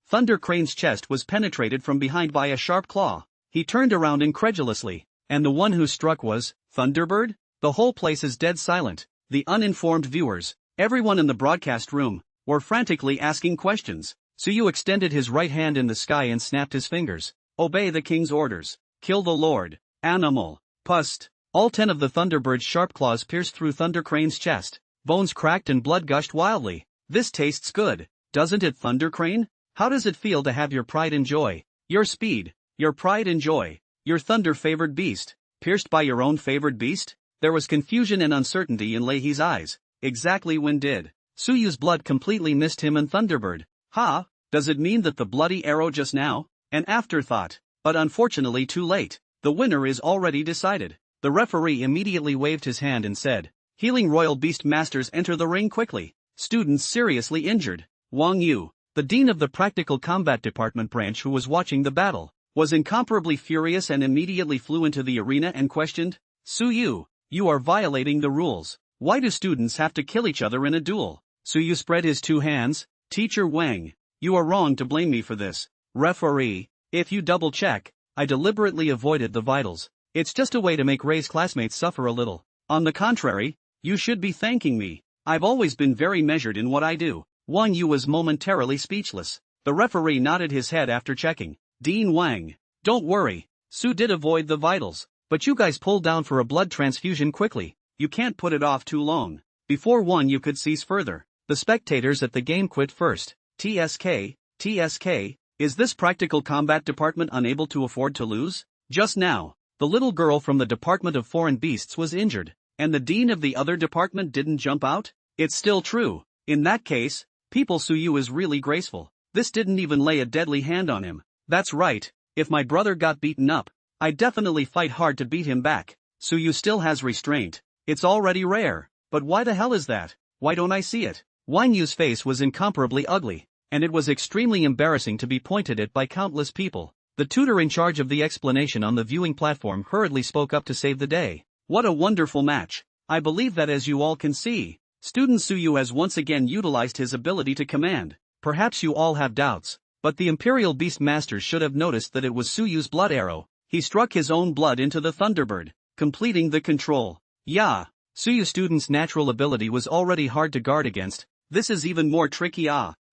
Thunder Crane's chest was penetrated from behind by a sharp claw. He turned around incredulously, and the one who struck was Thunderbird? The whole place is dead silent. The uninformed viewers, everyone in the broadcast room, were frantically asking questions. Suyu extended his right hand in the sky and snapped his fingers. Obey the king's orders. Kill the lord. Animal. Pust. All 10 of the Thunderbird's sharp claws pierced through Thunder Crane's chest. Bones cracked and blood gushed wildly. This tastes good, doesn't it, Thunder Crane? How does it feel to have your pride and joy, your speed, your pride and joy, your thunder-favored beast, pierced by your own favored beast? There was confusion and uncertainty in Leahy's eyes. Exactly when did Suyu's blood completely missed him and Thunderbird? Ha, does it mean that the bloody arrow just now? An afterthought, but unfortunately too late. The winner is already decided. The referee immediately waved his hand and said, Healing Royal Beast Masters enter the ring quickly. Students seriously injured. Wang Yu. The The dean of the Practical Combat Department branch, who was watching the battle, was incomparably furious and immediately flew into the arena and questioned, Suyu, you are violating the rules. Why do students have to kill each other in a duel? Suyu spread his two hands. Teacher Wang, you are wrong to blame me for this. Referee, if you double check, I deliberately avoided the vitals. It's just a way to make Ray's classmates suffer a little. On the contrary, you should be thanking me. I've always been very measured in what I do. Wang Yu was momentarily speechless. The referee nodded his head after checking. Dean Wang, don't worry, Su did avoid the vitals, but you guys pulled down for a blood transfusion quickly. You can't put it off too long. Before Wang Yu could cease further, the spectators at the game quit first. TSK, is this Practical Combat Department unable to afford to lose? Just now, the little girl from the Department of Foreign Beasts was injured, and the dean of the other department didn't jump out? It's still true. In that case, People Suyu is really graceful. This didn't even lay a deadly hand on him. That's right, if my brother got beaten up, I'd definitely fight hard to beat him back. Suyu still has restraint. It's already rare. But why the hell is that? Why don't I see it? Wang Yu's face was incomparably ugly, and it was extremely embarrassing to be pointed at by countless people. The tutor in charge of the explanation on the viewing platform hurriedly spoke up to save the day. What a wonderful match. I believe that, as you all can see, student Suyu has once again utilized his ability to command. Perhaps you all have doubts, but the Imperial Beast Masters should have noticed that it was Suyu's blood arrow. He struck his own blood into the Thunderbird, completing the control. Yeah, Suyu student's natural ability was already hard to guard against. This is even more tricky.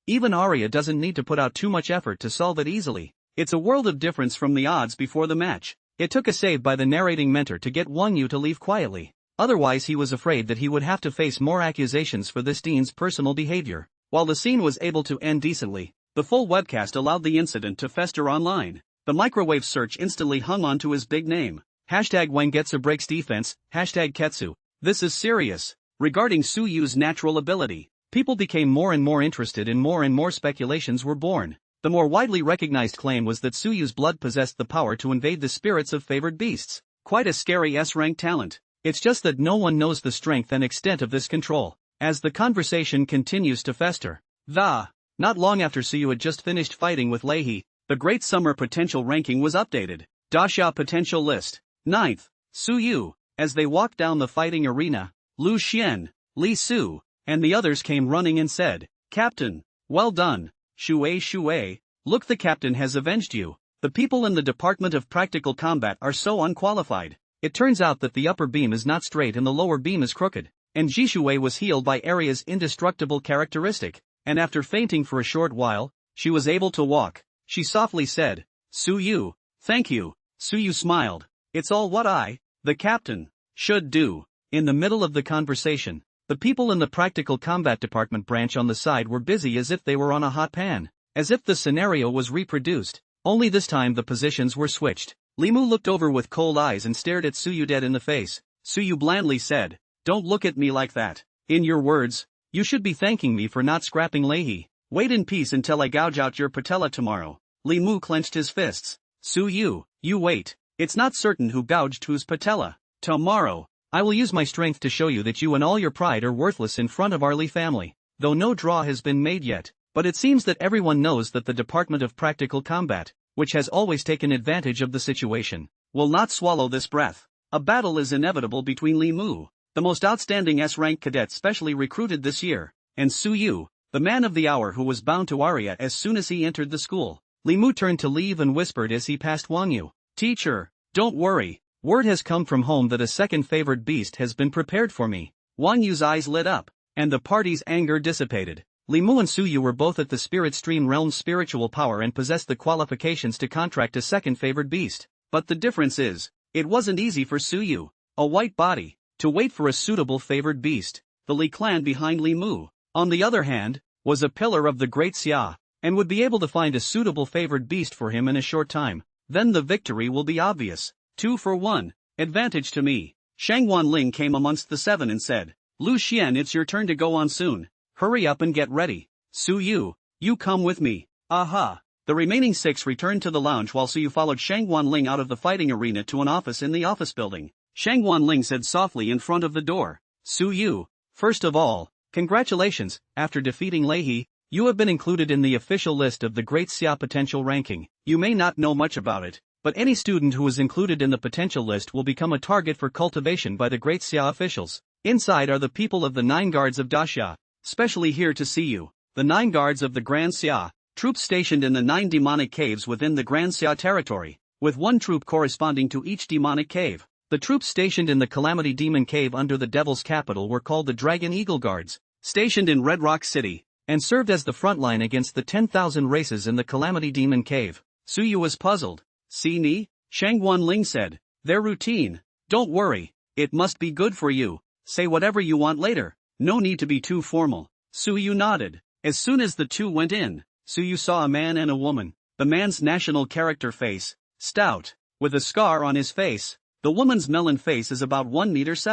Even Aria doesn't need to put out too much effort to solve it easily. It's a world of difference from the odds before the match. It took a save by the narrating mentor to get Wang Yu to leave quietly. Otherwise he was afraid that he would have to face more accusations for this dean's personal behavior. While the scene was able to end decently, the full webcast allowed the incident to fester online. The microwave search instantly hung on to his big name. Hashtag Wangetsu breaks defense, hashtag Ketsu. This is serious. Regarding Suyu's natural ability, people became more and more interested and more speculations were born. The more widely recognized claim was that Suyu's blood possessed the power to invade the spirits of favored beasts. Quite a scary S-rank talent. It's just that no one knows the strength and extent of this control. As the conversation continues to fester, not long after Suyu had just finished fighting with Leihi, the Great Summer Potential ranking was updated. Dasha Potential List. 9th, Suyu. As they walked down the fighting arena, Lu Xian, Li Su, and the others came running and said, Captain, well done. Shui, look, the captain has avenged you. The people in the Department of Practical Combat are so unqualified. It turns out that the upper beam is not straight and the lower beam is crooked, and Jishui was healed by Aria's indestructible characteristic, and after fainting for a short while, she was able to walk. She softly said, Suyu, thank you. Suyu smiled. It's all what the captain, should do. In the middle of the conversation, the people in the Practical Combat Department branch on the side were busy as if they were on a hot pan, as if the scenario was reproduced, only this time the positions were switched. Limu looked over with cold eyes and stared at Suyu dead in the face. Suyu blandly said, don't look at me like that. In your words, you should be thanking me for not scrapping Leihi. Wait in peace until I gouge out your patella tomorrow. Limu clenched his fists. Suyu, you wait. It's not certain who gouged whose patella. Tomorrow, I will use my strength to show you that you and all your pride are worthless in front of our Li family. Though no draw has been made yet, but it seems that everyone knows that the Department of Practical Combat, which has always taken advantage of the situation, will not swallow this breath. A battle is inevitable between Li Mu, the most outstanding S-rank cadet specially recruited this year, and Suyu, the man of the hour who was bound to Aria as soon as he entered the school. Li Mu turned to leave and whispered as he passed Wang Yu, Teacher, don't worry, word has come from home that a second favored beast has been prepared for me. Wang Yu's eyes lit up, and the party's anger dissipated. Li Mu and Suyu were both at the Spirit Stream realm's spiritual power and possessed the qualifications to contract a second favored beast. But the difference is, it wasn't easy for Suyu, a white body, to wait for a suitable favored beast. The Li clan behind Li Mu, on the other hand, was a pillar of the Great Xia, and would be able to find a suitable favored beast for him in a short time. Then the victory will be obvious. 2-for-1, advantage to me. Shang Wanling came amongst the seven and said, Lu Xian, it's your turn to go on soon. Hurry up and get ready. Suyu, you come with me. Aha. The remaining 6 returned to the lounge while Suyu followed Shang Wanling out of the fighting arena to an office in the office building. Shang Wanling said softly in front of the door, Suyu, first of all, congratulations. After defeating Leihi, You have been included in the official list of the Great Xia Potential Ranking. You may not know much about it, but any student who is included in the potential list will become a target for cultivation by the Great Xia officials. Inside are the people of the 9 guards of Daxia, specially here to see you. The 9 guards of the Grand Xia, troops stationed in the 9 demonic caves within the Grand Xia territory, with 1 troop corresponding to each demonic cave. The troops stationed in the Calamity Demon Cave under the Devil's capital were called the Dragon Eagle Guards, stationed in Red Rock City, and served as the front line against the 10,000 races in the Calamity Demon Cave. Suyu was puzzled. "See ni?" Shangguan Ling said. "They're routine. Don't worry, it must be good for you. Say whatever you want later. No need to be too formal." Suyu nodded. As soon as the two went in, Suyu saw a man and a woman. The man's national character face, stout, with a scar on his face. The woman's melon face is about 1.7 meters,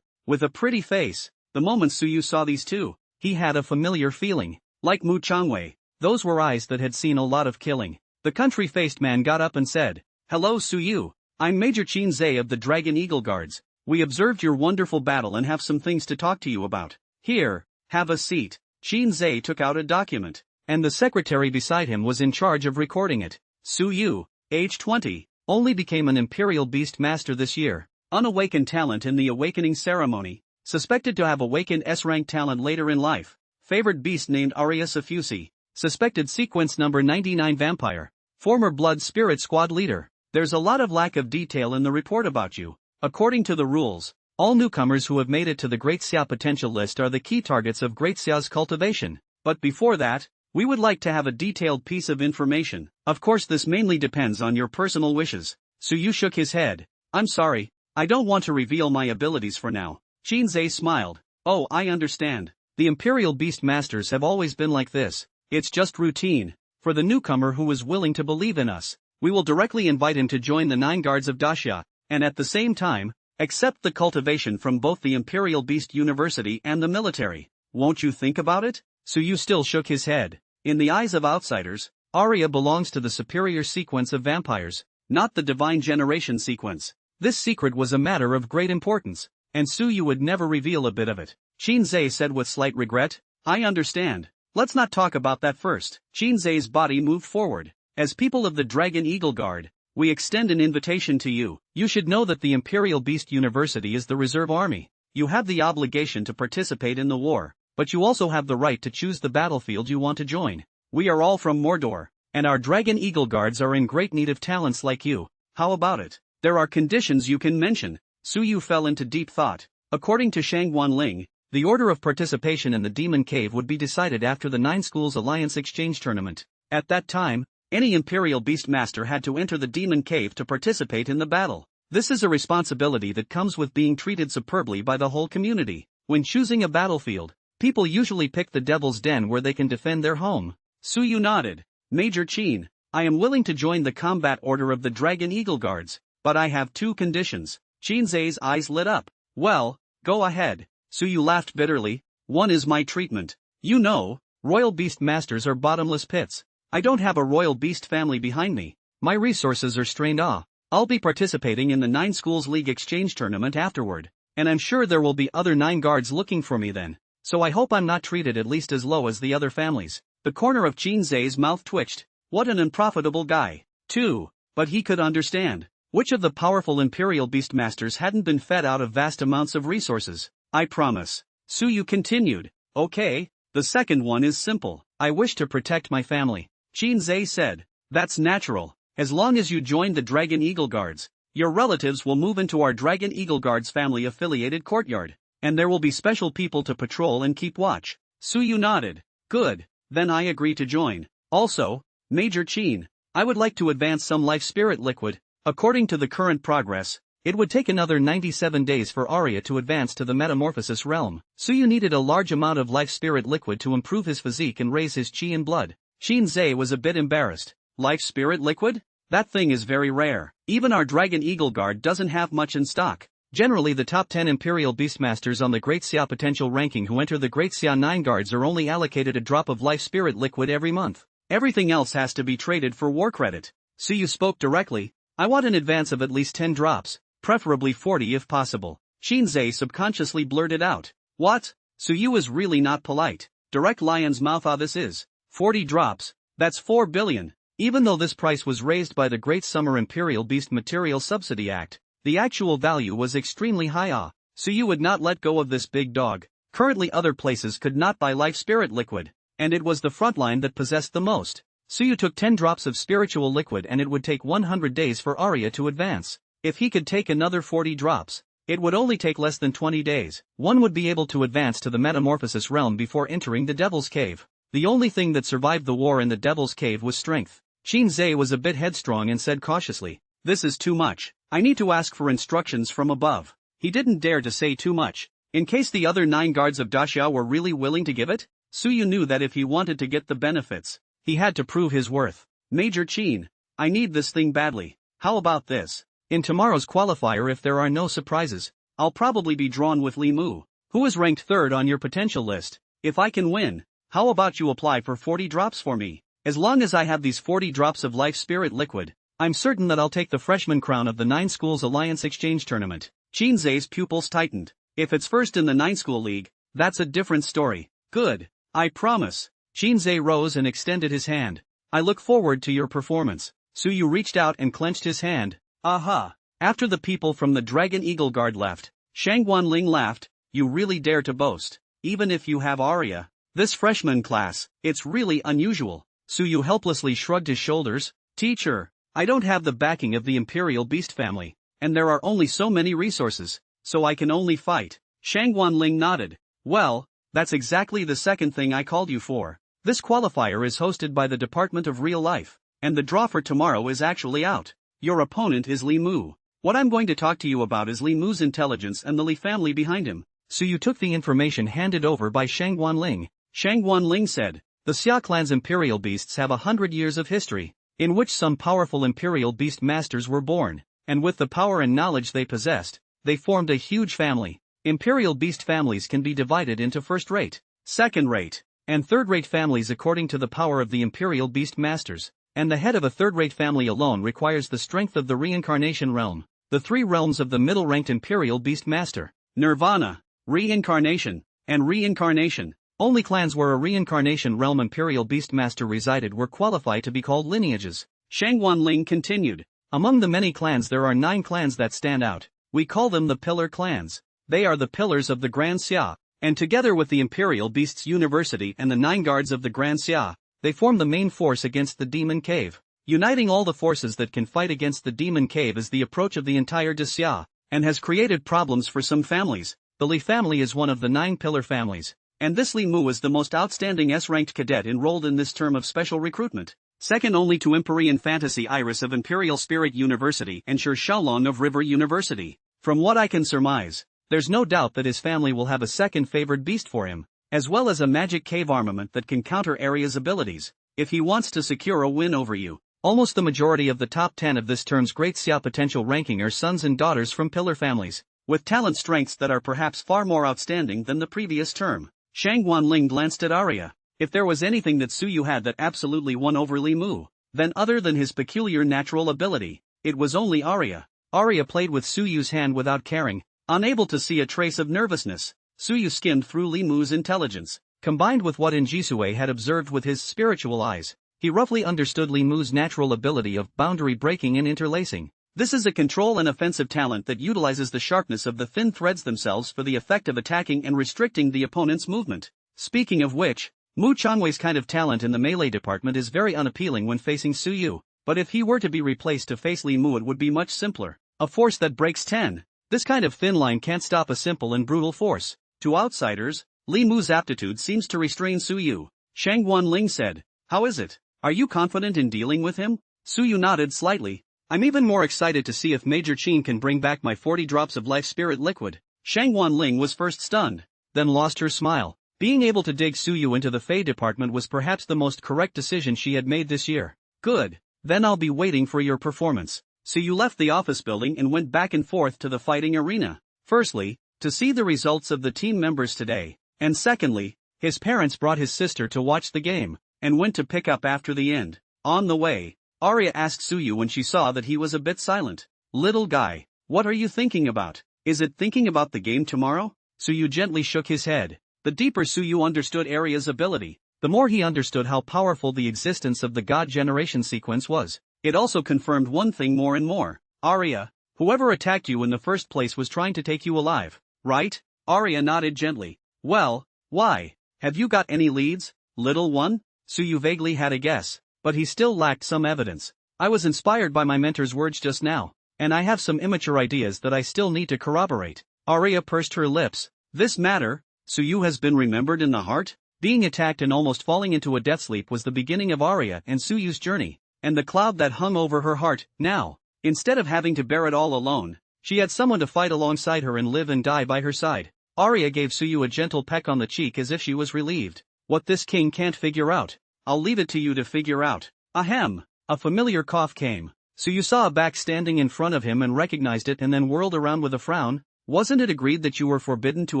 with a pretty face. The moment Suyu saw these two, he had a familiar feeling. Like Mu Changwei, those were eyes that had seen a lot of killing. The country-faced man got up and said, "Hello Suyu, I'm Major Qin Zhe of the Dragon Eagle Guards. We observed your wonderful battle and have some things to talk to you about. Here, have a seat." Qin Zhe took out a document, and the secretary beside him was in charge of recording it. Suyu, age 20, only became an Imperial Beast Master this year. Unawakened talent in the awakening ceremony. Suspected to have awakened S-rank talent later in life. Favored beast named Aria Safusi. Suspected sequence number 99 vampire. Former Blood Spirit Squad leader. There's a lot of lack of detail in the report about you. According to the rules, all newcomers who have made it to the Great Xia potential list are the key targets of Great Xia's cultivation. But before that, we would like to have a detailed piece of information. Of course this mainly depends on your personal wishes. Suyu shook his head. "I'm sorry, I don't want to reveal my abilities for now." Qin Zhe smiled. "Oh, I understand. The Imperial Beast Masters have always been like this. It's just routine. For the newcomer who is willing to believe in us, we will directly invite him to join the 9 guards of Daxia, and at the same time, accept the cultivation from both the Imperial Beast University and the military. Won't you think about it?" Suyu still shook his head. In the eyes of outsiders, Aria belongs to the superior sequence of vampires, not the divine generation sequence. This secret was a matter of great importance, and Suyu would never reveal a bit of it. Qin Zhe said with slight regret. "I understand. Let's not talk about that first." Qin Zhe's body moved forward. "As people of the Dragon Eagle Guard, we extend an invitation to you. You should know that the Imperial Beast University is the reserve army. You have the obligation to participate in the war, but you also have the right to choose the battlefield you want to join. We are all from Mordor, and our Dragon Eagle Guards are in great need of talents like you. How about it? There are conditions you can mention." Suyu fell into deep thought. According to Shangguan Ling, the order of participation in the Demon Cave would be decided after the 9 Schools Alliance Exchange Tournament. At that time, any Imperial Beast Master had to enter the Demon Cave to participate in the battle. This is a responsibility that comes with being treated superbly by the whole community. When choosing a battlefield, people usually pick the Devil's Den where they can defend their home. Suyu nodded. "Major Qin, I am willing to join the combat order of the Dragon Eagle Guards, but I have 2 conditions." Qin Zhe's eyes lit up. "Well, go ahead." Suyu laughed bitterly. "One is my treatment. You know, royal beast masters are bottomless pits. I don't have a royal beast family behind me. My resources are strained. I'll be participating in the 9 Schools League exchange tournament afterward, and I'm sure there will be other 9 guards looking for me then. So I hope I'm not treated at least as low as the other families." The corner of Qin Zhe's mouth twitched. What an unprofitable guy. Too, but he could understand. Which of the powerful Imperial Beastmasters hadn't been fed out of vast amounts of resources? "I promise." Suyu continued. "Okay, the second one is simple. I wish to protect my family." Qin Zhe said. "That's natural. As long as you join the Dragon Eagle Guards, your relatives will move into our Dragon Eagle Guards family-affiliated courtyard, and there will be special people to patrol and keep watch." Suyu nodded. "Good, then I agree to join. Also, Major Qin, I would like to advance some life spirit liquid. According to the current progress, it would take another 97 days for Aria to advance to the metamorphosis realm. Suyu needed a large amount of life spirit liquid to improve his physique and raise his chi and blood. Qin Zhe was a bit embarrassed. "Life spirit liquid? That thing is very rare. Even our Dragon Eagle Guard doesn't have much in stock." Generally the top 10 Imperial Beastmasters on the Great Xia potential ranking who enter the Great Xia 9 Guards are only allocated a drop of life spirit liquid every month. Everything else has to be traded for war credit. Suyu spoke directly. "I want an advance of at least 10 drops, preferably 40 if possible." Qin Zhe subconsciously blurted out. "What? Suyu is really not polite. Direct lion's mouth. This is. 40 drops, that's 4 billion. Even though this price was raised by the Great Summer Imperial Beast Material Subsidy Act, the actual value was extremely high. So you would not let go of this big dog. Currently other places could not buy life spirit liquid, and it was the frontline that possessed the most. So you took 10 drops of spiritual liquid and it would take 100 days for Aria to advance. If he could take another 40 drops, it would only take less than 20 days. One would be able to advance to the metamorphosis realm before entering the Devil's Cave. The only thing that survived the war in the Devil's Cave was strength. Qin Zhe was a bit headstrong and said cautiously, "This is too much. I need to ask for instructions from above." He didn't dare to say too much, in case the other 9 guards of Daxia were really willing to give it. Suyu knew that if he wanted to get the benefits, he had to prove his worth. "Major Qin, I need this thing badly. How about this? In tomorrow's qualifier, if there are no surprises, I'll probably be drawn with Li Mu, who is ranked 3rd on your potential list. If I can win, how about you apply for 40 drops for me? As long as I have these 40 drops of life spirit liquid, I'm certain that I'll take the freshman crown of the 9 Schools Alliance Exchange Tournament." Qin Zhe's pupils tightened. If it's first in the 9 School League, that's a different story. "Good. I promise." Qin Zhe rose and extended his hand. "I look forward to your performance." Suyu reached out and clenched his hand. "Aha." After the people from the Dragon Eagle Guard left, Shang Guanling laughed. "You really dare to boast, even if you have Aria. This freshman class, it's really unusual." Suyu helplessly shrugged his shoulders. "Teacher, I don't have the backing of the Imperial Beast family, and there are only so many resources, so I can only fight." Shang Guanling nodded. "Well, that's exactly the second thing I called you for. This qualifier is hosted by the Department of Real Life, and the draw for tomorrow is actually out. Your opponent is Li Mu. What I'm going to talk to you about is Li Mu's intelligence and the Li family behind him." So you took the information handed over by Shang Guanling. Shang Guanling said, "The Xia clan's imperial beasts have 100 years of history, in which some powerful imperial beast masters were born, and with the power and knowledge they possessed, they formed a huge family. Imperial beast families can be divided into first-rate, second-rate, and third-rate families according to the power of the imperial beast masters, and the head of a third-rate family alone requires the strength of the reincarnation realm, the 3 realms of the middle-ranked imperial beast master: Nirvana, reincarnation, and reincarnation. Only clans where a reincarnation realm imperial beast master resided were qualified to be called lineages." Shang Guanling continued, "Among the many clans there are 9 clans that stand out. We call them the Pillar Clans. They are the pillars of the Grand Xia, and together with the Imperial Beasts University and the 9 guards of the Grand Xia, they form the main force against the Demon Cave. Uniting all the forces that can fight against the Demon Cave is the approach of the entire Xia, and has created problems for some families. The Li family is one of the 9 pillar families, and this Li Mu is the most outstanding S-ranked cadet enrolled in this term of special recruitment, second only to Empyrean Fantasy Iris of Imperial Spirit University and Shi Shaolong of River University. From what I can surmise, there's no doubt that his family will have a second favored beast for him, as well as a magic cave armament that can counter Aria's abilities, if he wants to secure a win over you. Almost the majority of the top 10 of this term's Great Xia potential ranking are sons and daughters from pillar families, with talent strengths that are perhaps far more outstanding than the previous term." Shang Guanling glanced at Aria. If there was anything that Suyu had that absolutely won over Li Mu, then other than his peculiar natural ability, it was only Aria. Aria played with Suyu's hand without caring, unable to see a trace of nervousness. Suyu skimmed through Li Mu's intelligence, combined with what Njisue had observed with his spiritual eyes. He roughly understood Li Mu's natural ability of boundary breaking and interlacing. This is a control and offensive talent that utilizes the sharpness of the thin threads themselves for the effect of attacking and restricting the opponent's movement. Speaking of which, Mu Changwei's kind of talent in the melee department is very unappealing when facing Suyu, but if he were to be replaced to face Li Mu it would be much simpler. A force that breaks 10. This kind of thin line can't stop a simple and brutal force. To outsiders, Li Mu's aptitude seems to restrain Suyu. Shang Guanling said, "How is it? Are you confident in dealing with him?" Suyu nodded slightly. "I'm even more excited to see if Major Qin can bring back my 40 drops of life spirit liquid." Shang Guanling was first stunned, then lost her smile. Being able to dig Suyu into the Fey department was perhaps the most correct decision she had made this year. "Good, then I'll be waiting for your performance." Suyu left the office building and went back and forth to the fighting arena. Firstly, to see the results of the team members today, and secondly, his parents brought his sister to watch the game, and went to pick up after the end. On the way, Aria asked Suyu when she saw that he was a bit silent, "Little guy, what are you thinking about? Is it thinking about the game tomorrow?" Suyu gently shook his head. The deeper Suyu understood Aria's ability, the more he understood how powerful the existence of the God generation sequence was. It also confirmed one thing more and more. Aria, whoever attacked you in the first place was trying to take you alive, right? Aria nodded gently. Well, why? Have you got any leads, little one? Suyu vaguely had a guess, but he still lacked some evidence. I was inspired by my mentor's words just now, and I have some immature ideas that I still need to corroborate. Aria pursed her lips. This matter, Suyu has been remembered in the heart? Being attacked and almost falling into a death sleep was the beginning of Aria and Suyu's journey, and the cloud that hung over her heart. Now, instead of having to bear it all alone, she had someone to fight alongside her and live and die by her side. Aria gave Suyu a gentle peck on the cheek as if she was relieved. What this king can't figure out, I'll leave it to you to figure out. Ahem. A familiar cough came. Suyu saw a back standing in front of him and recognized it and then whirled around with a frown. Wasn't it agreed that you were forbidden to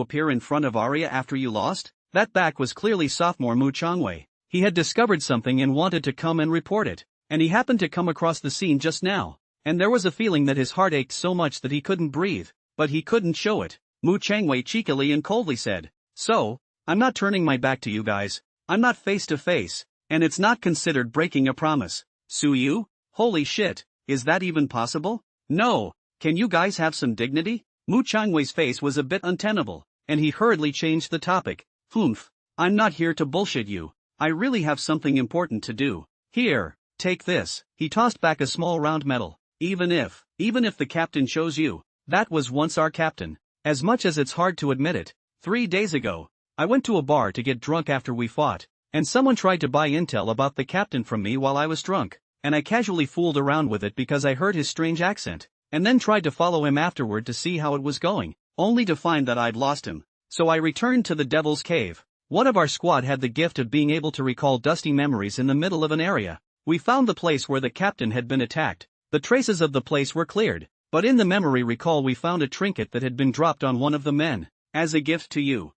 appear in front of Aria after you lost? That back was clearly sophomore Mu Changwei. He had discovered something and wanted to come and report it, and he happened to come across the scene just now, and there was a feeling that his heart ached so much that he couldn't breathe, but he couldn't show it. Mu Changwei cheekily and coldly said, So, I'm not turning my back to you guys. I'm not face to face, and it's not considered breaking a promise. Suyu? Holy shit, is that even possible? No, can you guys have some dignity? Mu Changwei's face was a bit untenable, and he hurriedly changed the topic. Humph, I'm not here to bullshit you. I really have something important to do. Here, take this. He tossed back a small round medal. Even if the captain chose you, that was once our captain. As much as it's hard to admit it, 3 days ago, I went to a bar to get drunk after we fought, and someone tried to buy intel about the captain from me while I was drunk, and I casually fooled around with it because I heard his strange accent, and then tried to follow him afterward to see how it was going, only to find that I'd lost him. So I returned to the Devil's Cave. One of our squad had the gift of being able to recall dusty memories in the middle of an area. We found the place where the captain had been attacked. The traces of the place were cleared, but in the memory recall we found a trinket that had been dropped on one of the men, as a gift to you.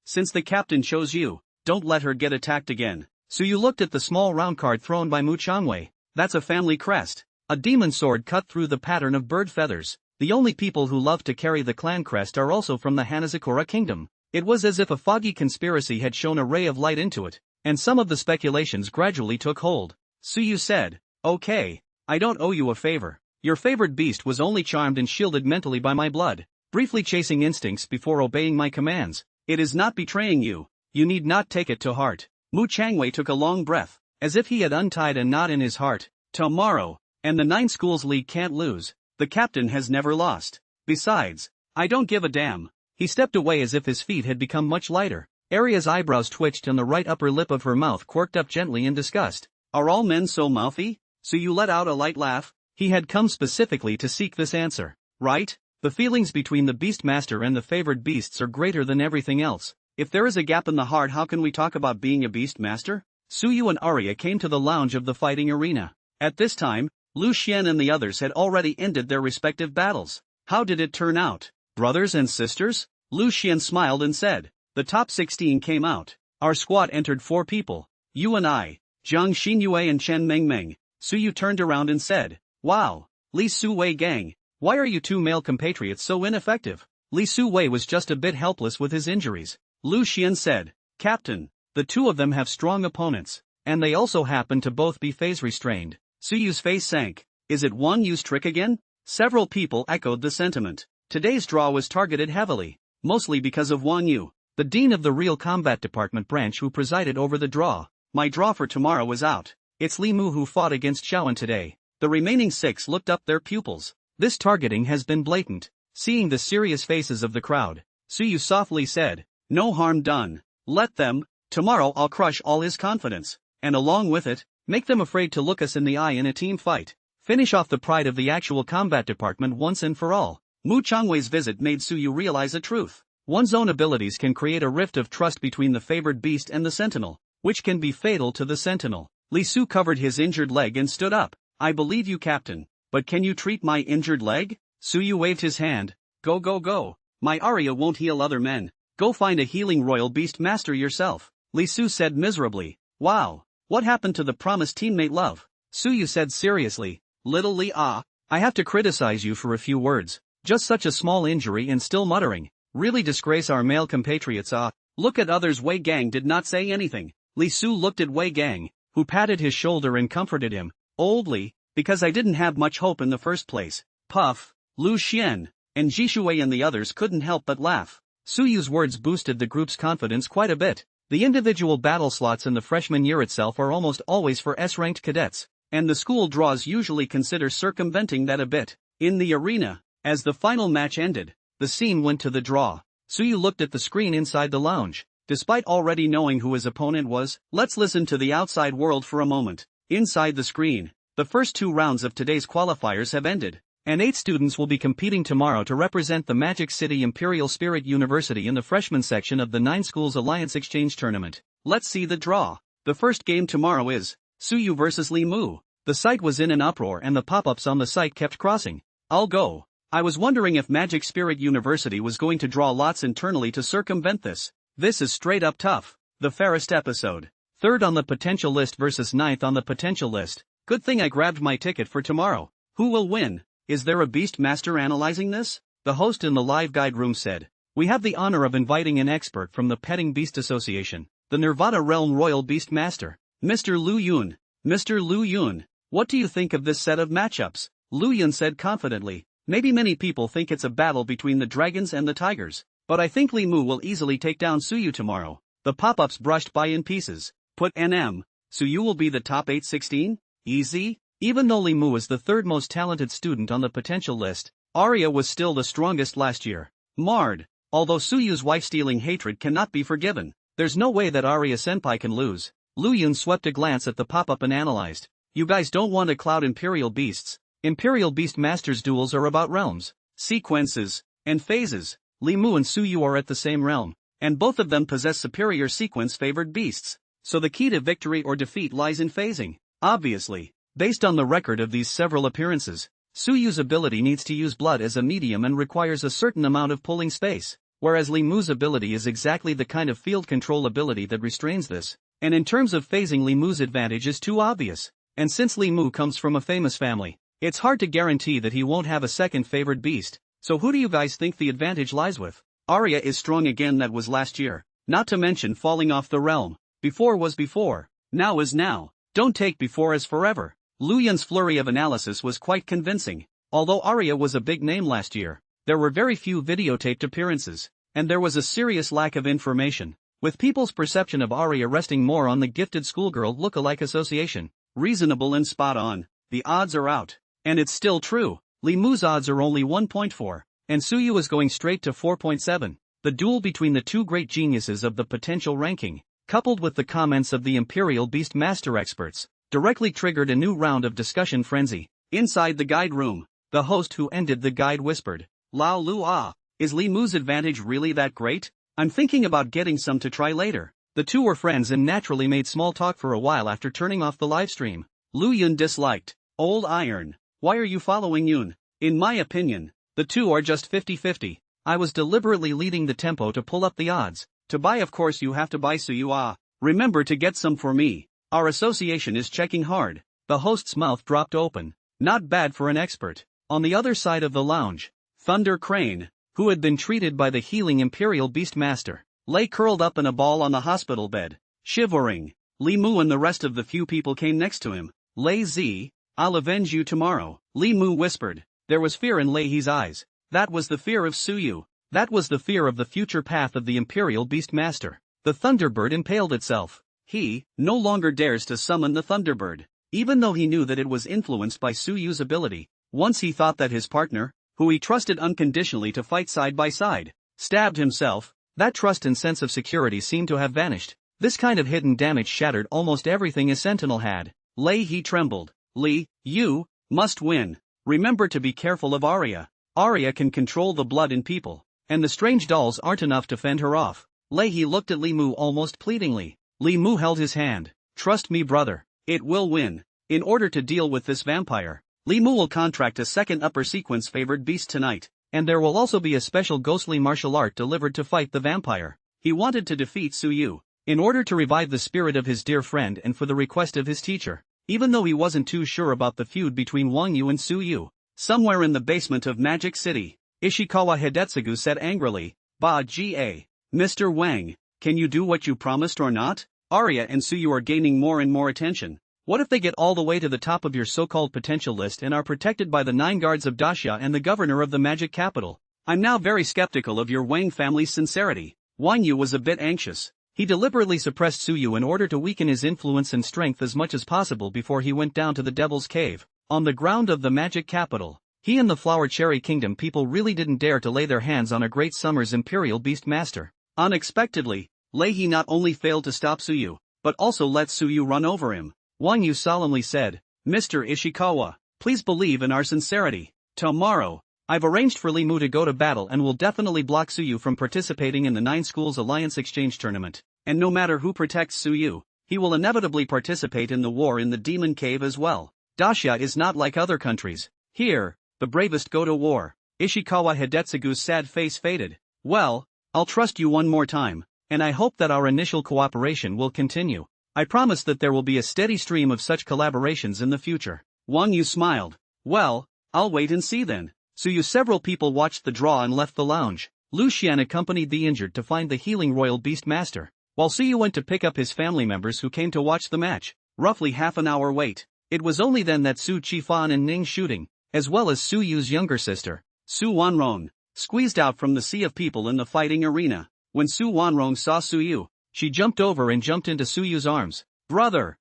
Since the captain chose you, don't let her get attacked again. So you looked at the small round card thrown by Mu Changwei. That's a family crest. A demon sword cut through the pattern of bird feathers. The only people who love to carry the clan crest are also from the Hanazakura kingdom. It was as if a foggy conspiracy had shone a ray of light into it, and some of the speculations gradually took hold. Suyu said, Okay, I don't owe you a favor. Your favorite beast was only charmed and shielded mentally by my blood, briefly chasing instincts before obeying my commands. It is not betraying you. You need not take it to heart. Mu Changwei took a long breath, as if he had untied a knot in his heart. Tomorrow, and the 9 schools league can't lose. The captain has never lost. Besides, I don't give a damn. He stepped away as if his feet had become much lighter. Aria's eyebrows twitched and the right upper lip of her mouth quirked up gently in disgust. Are all men so mouthy? So you let out a light laugh? He had come specifically to seek this answer, right? The feelings between the Beastmaster and the favored beasts are greater than everything else. If there is a gap in the heart, how can we talk about being a Beastmaster? Suyu and Aria came to the lounge of the fighting arena. At this time, Lu Xian and the others had already ended their respective battles. How did it turn out? Brothers and sisters? Lu Xian smiled and said. The top 16 came out. Our squad entered 4 people. You and I, Zhang Xinyue and Chen Mengmeng. Suyu turned around and said, Wow, Li Suwei gang, why are you 2 male compatriots so ineffective? Li Suwei was just a bit helpless with his injuries. Lu Xian said, Captain, the 2 of them have strong opponents, and they also happen to both be phase restrained. Suyu's face sank. Is it Wang Yu's trick again? Several people echoed the sentiment. Today's draw was targeted heavily, mostly because of Wang Yu, the dean of the Real Combat Department branch who presided over the draw. My draw for tomorrow is out. It's Li Mu who fought against Xiaoan today. The remaining 6 looked up their pupils. This targeting has been blatant. Seeing the serious faces of the crowd, Suyu softly said, No harm done. Let them. Tomorrow I'll crush all his confidence, and along with it, make them afraid to look us in the eye in a team fight. Finish off the pride of the actual combat department once and for all. Mu Changwei's visit made Suyu realize a truth. One's own abilities can create a rift of trust between the favored beast and the sentinel, which can be fatal to the sentinel. Li Su covered his injured leg and stood up. I believe you, Captain, but can you treat my injured leg? Suyu waved his hand. Go go go. My Aria won't heal other men. Go find a healing royal beast master yourself. Li Su said miserably. Wow, what happened to the promised teammate love? Suyu said seriously. Little Li I have to criticize you for a few words. Just such a small injury and still muttering. Really disgrace our male compatriots. Look at others. Wei Gang did not say anything. Li Su looked at Wei Gang, who patted his shoulder and comforted him. Old Li, because I didn't have much hope in the first place. Puff, Lu Xian, and Jishui and the others couldn't help but laugh. Suyu's words boosted the group's confidence quite a bit. The individual battle slots in the freshman year itself are almost always for S-ranked cadets, and the school draws usually consider circumventing that a bit. In the arena, as the final match ended, the scene went to the draw. Suyu looked at the screen inside the lounge. Despite already knowing who his opponent was, let's listen to the outside world for a moment. Inside the screen, the first 2 rounds of today's qualifiers have ended, and 8 students will be competing tomorrow to represent the Magic City Imperial Spirit University in the freshman section of the 9 Schools Alliance Exchange Tournament. Let's see the draw. The first game tomorrow is Suyu vs Li Mu. The site was in an uproar and the pop-ups on the site kept crossing. I'll go. I was wondering if Magic Spirit University was going to draw lots internally to circumvent this. This is straight up tough. The fairest episode. 3rd on the potential list versus 9th on the potential list. Good thing I grabbed my ticket for tomorrow. Who will win? Is there a beast master analyzing this? The host in the live guide room said. We have the honor of inviting an expert from the Petting Beast Association, the Nirvana Realm Royal Beast Master, Mr. Lu Yun. Mr. Lu Yun, what do you think of this set of matchups? Lu Yun said confidently. Maybe many people think it's a battle between the dragons and the tigers, but I think Li Mu will easily take down Suyu tomorrow. The pop-ups brushed by in pieces. Put NM. Suyu will be the top 8-16? Easy? Even though Li Mu is the 3rd most talented student on the potential list, Aria was still the strongest last year. Marred. Although Suyu's wife-stealing hatred cannot be forgiven, there's no way that Aria-senpai can lose. Lu Yun swept a glance at the pop-up and analyzed. You guys don't want to cloud Imperial Beasts. Imperial Beast Masters duels are about realms, sequences, and phases. Li Mu and Suyu are at the same realm, and both of them possess superior sequence-favored beasts. So the key to victory or defeat lies in phasing. Obviously, based on the record of these several appearances, Suyu's ability needs to use blood as a medium and requires a certain amount of pulling space, whereas Li Mu's ability is exactly the kind of field control ability that restrains this. And in terms of phasing, Li Mu's advantage is too obvious. And since Li Mu comes from a famous family, it's hard to guarantee that he won't have a second favored beast. So who do you guys think the advantage lies with? Aria is strong again, that was last year. Not to mention falling off the realm. Before was before. Now is now. Don't take before as forever. Lu Yun's flurry of analysis was quite convincing. Although Aria was a big name last year, there were very few videotaped appearances, and there was a serious lack of information, with people's perception of Aria resting more on the gifted schoolgirl look-alike association. Reasonable and spot on. The odds are out. And it's still true. Li Mu's odds are only 1.4, and Suyu is going straight to 4.7. The duel between the 2 great geniuses of the potential ranking, coupled with the comments of the Imperial Beast Master experts, directly triggered a new round of discussion frenzy. Inside the guide room, the host who ended the guide whispered, Lao Lu Ah, is Li Mu's advantage really that great? I'm thinking about getting some to try later. The 2 were friends and naturally made small talk for a while after turning off the livestream. Lu Yun disliked. Old iron. Why are you following Yun? In my opinion, the 2 are just 50-50. I was deliberately leading the tempo to pull up the odds. To buy, of course you have to buy, Suyu. Ah, remember to get some for me. Our association is checking hard. The host's mouth dropped open. Not bad for an expert. On the other side of the lounge, Thunder Crane, who had been treated by the healing Imperial Beast Master, lay curled up in a ball on the hospital bed, shivering. Li Mu and the rest of the few people came next to him. Lei Zi, I'll avenge you tomorrow, Li Mu whispered. There was fear in Lei He's eyes. That was the fear of Suyu. That was the fear of the future path of the Imperial Beast Master. The Thunderbird impaled itself. He no longer dares to summon the Thunderbird, even though he knew that it was influenced by Suyu's ability. Once he thought that his partner, who he trusted unconditionally to fight side by side, stabbed himself, that trust and sense of security seemed to have vanished. This kind of hidden damage shattered almost everything a sentinel had. Lei He trembled. Li, you must win. Remember to be careful of Aria. Aria can control the blood in people, and the strange dolls aren't enough to fend her off. Lei He looked at Li Mu almost pleadingly. Li Mu held his hand. Trust me, brother. It will win. In order to deal with this vampire, Li Mu will contract a second upper sequence favored beast tonight, and there will also be a special ghostly martial art delivered to fight the vampire. He wanted to defeat Suyu, in order to revive the spirit of his dear friend and for the request of his teacher. Even though he wasn't too sure about the feud between Wang Yu and Suyu. Somewhere in the basement of Magic City, Ishikawa Hidetsugu said angrily, Ba Ga, Mr. Wang, can you do what you promised or not? Aria and Suyu are gaining more and more attention. What if they get all the way to the top of your so-called potential list and are protected by the 9 guards of Daxia and the governor of the magic capital? I'm now very skeptical of your Wang family's sincerity. Wang Yu was a bit anxious. He deliberately suppressed Suyu in order to weaken his influence and strength as much as possible before he went down to the Devil's Cave, on the ground of the magic capital. He and the Flower Cherry Kingdom people really didn't dare to lay their hands on a great summer's imperial beast master. Unexpectedly, Lei He not only failed to stop Suyu, but also let Suyu run over him. Wang Yu solemnly said, "Mr. Ishikawa, please believe in our sincerity. Tomorrow, I've arranged for Li Mu to go to battle and will definitely block Suyu from participating in the 9 Schools Alliance Exchange Tournament. And no matter who protects Suyu, he will inevitably participate in the war in the Demon Cave as well. Daxia is not like other countries. Here, the bravest go to war." Ishikawa Hidetsugu's sad face faded. "Well, I'll trust you one more time, and I hope that our initial cooperation will continue. I promise that there will be a steady stream of such collaborations in the future." Wang Yu smiled. "Well, I'll wait and see then." Several people watched the draw and left the lounge. Lu Xian accompanied the injured to find the healing royal beast master, while Suyu went to pick up his family members who came to watch the match. Roughly half an hour wait. It was only then that Su Qifan and Ning Shooting, as well as Suyu's younger sister, Su Wanrong, squeezed out from the sea of people in the fighting arena. When Su Wanrong saw Suyu, she jumped over and jumped into Suyu's arms. Brother,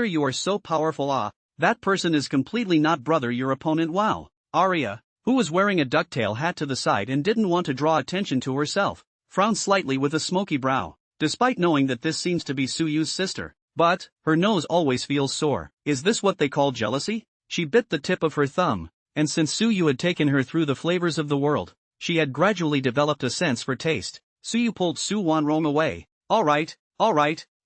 you are so powerful. Ah, that person is completely not brother your opponent. Wow." Aria, who was wearing a ducktail hat to the side and didn't want to draw attention to herself, frowned slightly with a smoky brow, despite knowing that this seems to be Suyu's sister. But, her nose always feels sore. Is this what they call jealousy? She bit the tip of her thumb, and since Suyu had taken her through the flavors of the world, she had gradually developed a sense for taste. Suyu pulled Su Wanrong away. All right,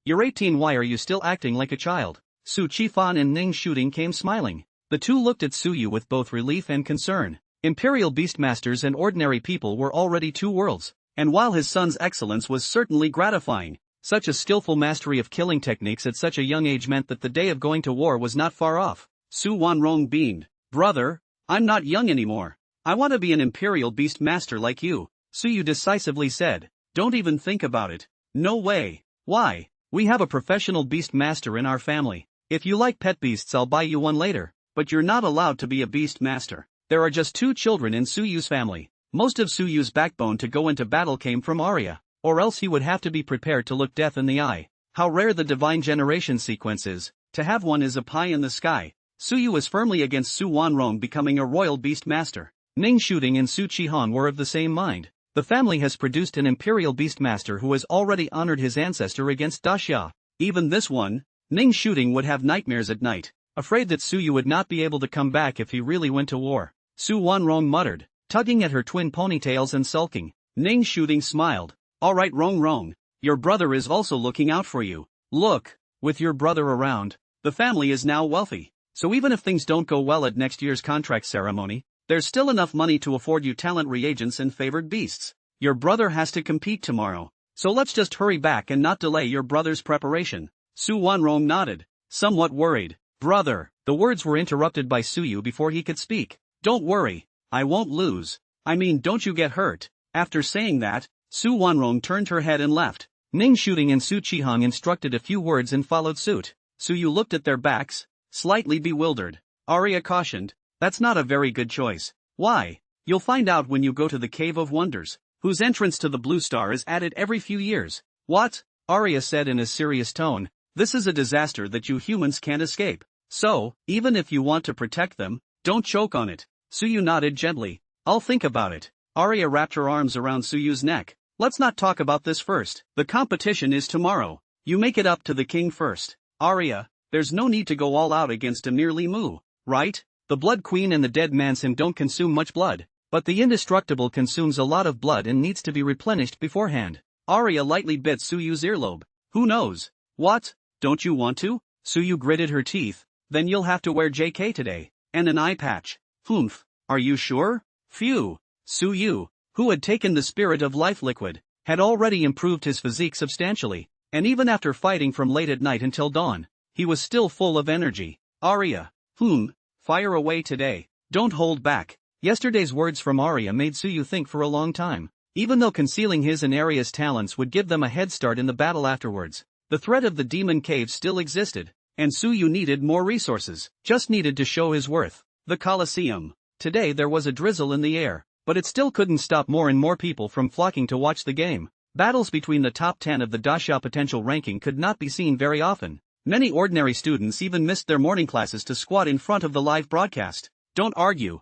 you're 18, why are you still acting like a child?" Su Qifan and Ning Shooting came smiling. The two looked at Suyu with both relief and concern. Imperial Beastmasters and ordinary people were already 2 worlds, and while his son's excellence was certainly gratifying, such a skillful mastery of killing techniques at such a young age meant that the day of going to war was not far off. Su Wanrong beamed. "Brother, I'm not young anymore. I want to be an Imperial Beastmaster like you," Suyu decisively said. "Don't even think about it. No way." "Why? We have a professional Beastmaster in our family. If you like pet beasts I'll buy you one later, but you're not allowed to be a Beastmaster. There are just 2 children in Suyu's family. Most of Suyu's backbone to go into battle came from Aria, or else he would have to be prepared to look death in the eye. How rare the divine generation sequence is, to have one is a pie in the sky." Suyu is firmly against Su Wanrong becoming a royal Beastmaster. Ning Shooting and Su Qihan were of the same mind. The family has produced an Imperial Beastmaster who has already honored his ancestor against Daxia. Even this one, Ning Shooting, would have nightmares at night, afraid that Suyu would not be able to come back if he really went to war. Su Wanrong muttered, tugging at her twin ponytails and sulking. Ning Shooting smiled. "All right, Rong, your brother is also looking out for you. Look, with your brother around, the family is now wealthy, so even if things don't go well at next year's contract ceremony, there's still enough money to afford you talent reagents and favored beasts. Your brother has to compete tomorrow, so let's just hurry back and not delay your brother's preparation." Su Wanrong nodded, somewhat worried. "Brother," the words were interrupted by Suyu before he could speak. "Don't worry, I won't lose. I mean, don't you get hurt." After saying that, Su Wanrong turned her head and left. Ning Shooting and Su Qihang instructed a few words and followed suit. Suyu looked at their backs, slightly bewildered. Aria cautioned, "That's not a very good choice." "Why?" "You'll find out when you go to the Cave of Wonders, whose entrance to the Blue Star is added every few years." "What?" Aria said in a serious tone. "This is a disaster that you humans can't escape. So, even if you want to protect them, don't choke on it." Suyu nodded gently. "I'll think about it." Aria wrapped her arms around Suyu's neck. "Let's not talk about this first. The competition is tomorrow. You make it up to the king first." "Aria, there's no need to go all out against Emir Li Mu, right? The Blood Queen and the Dead Man's Him don't consume much blood, but the Indestructible consumes a lot of blood and needs to be replenished beforehand." Aria lightly bit Suyu's earlobe. "Who knows?" "What? Don't you want to?" Suyu gritted her teeth. "Then you'll have to wear JK today, and an eye patch." "Humph, are you sure?" "Phew." Suyu, who had taken the Spirit of Life liquid, had already improved his physique substantially, and even after fighting from late at night until dawn, he was still full of energy. "Aria, fire away today. Don't hold back." Yesterday's words from Aria made Suyu think for a long time. Even though concealing his and Aria's talents would give them a head start in the battle afterwards, The threat of the demon cave still existed, and Suyu needed more resources, just needed to show his worth. The Colosseum. Today there was a drizzle in the air, but it still couldn't stop more and more people from flocking to watch the game. Battles between the top 10 of the Dasha potential ranking could not be seen very often. Many ordinary students even missed their morning classes to squat in front of the live broadcast. Don't argue,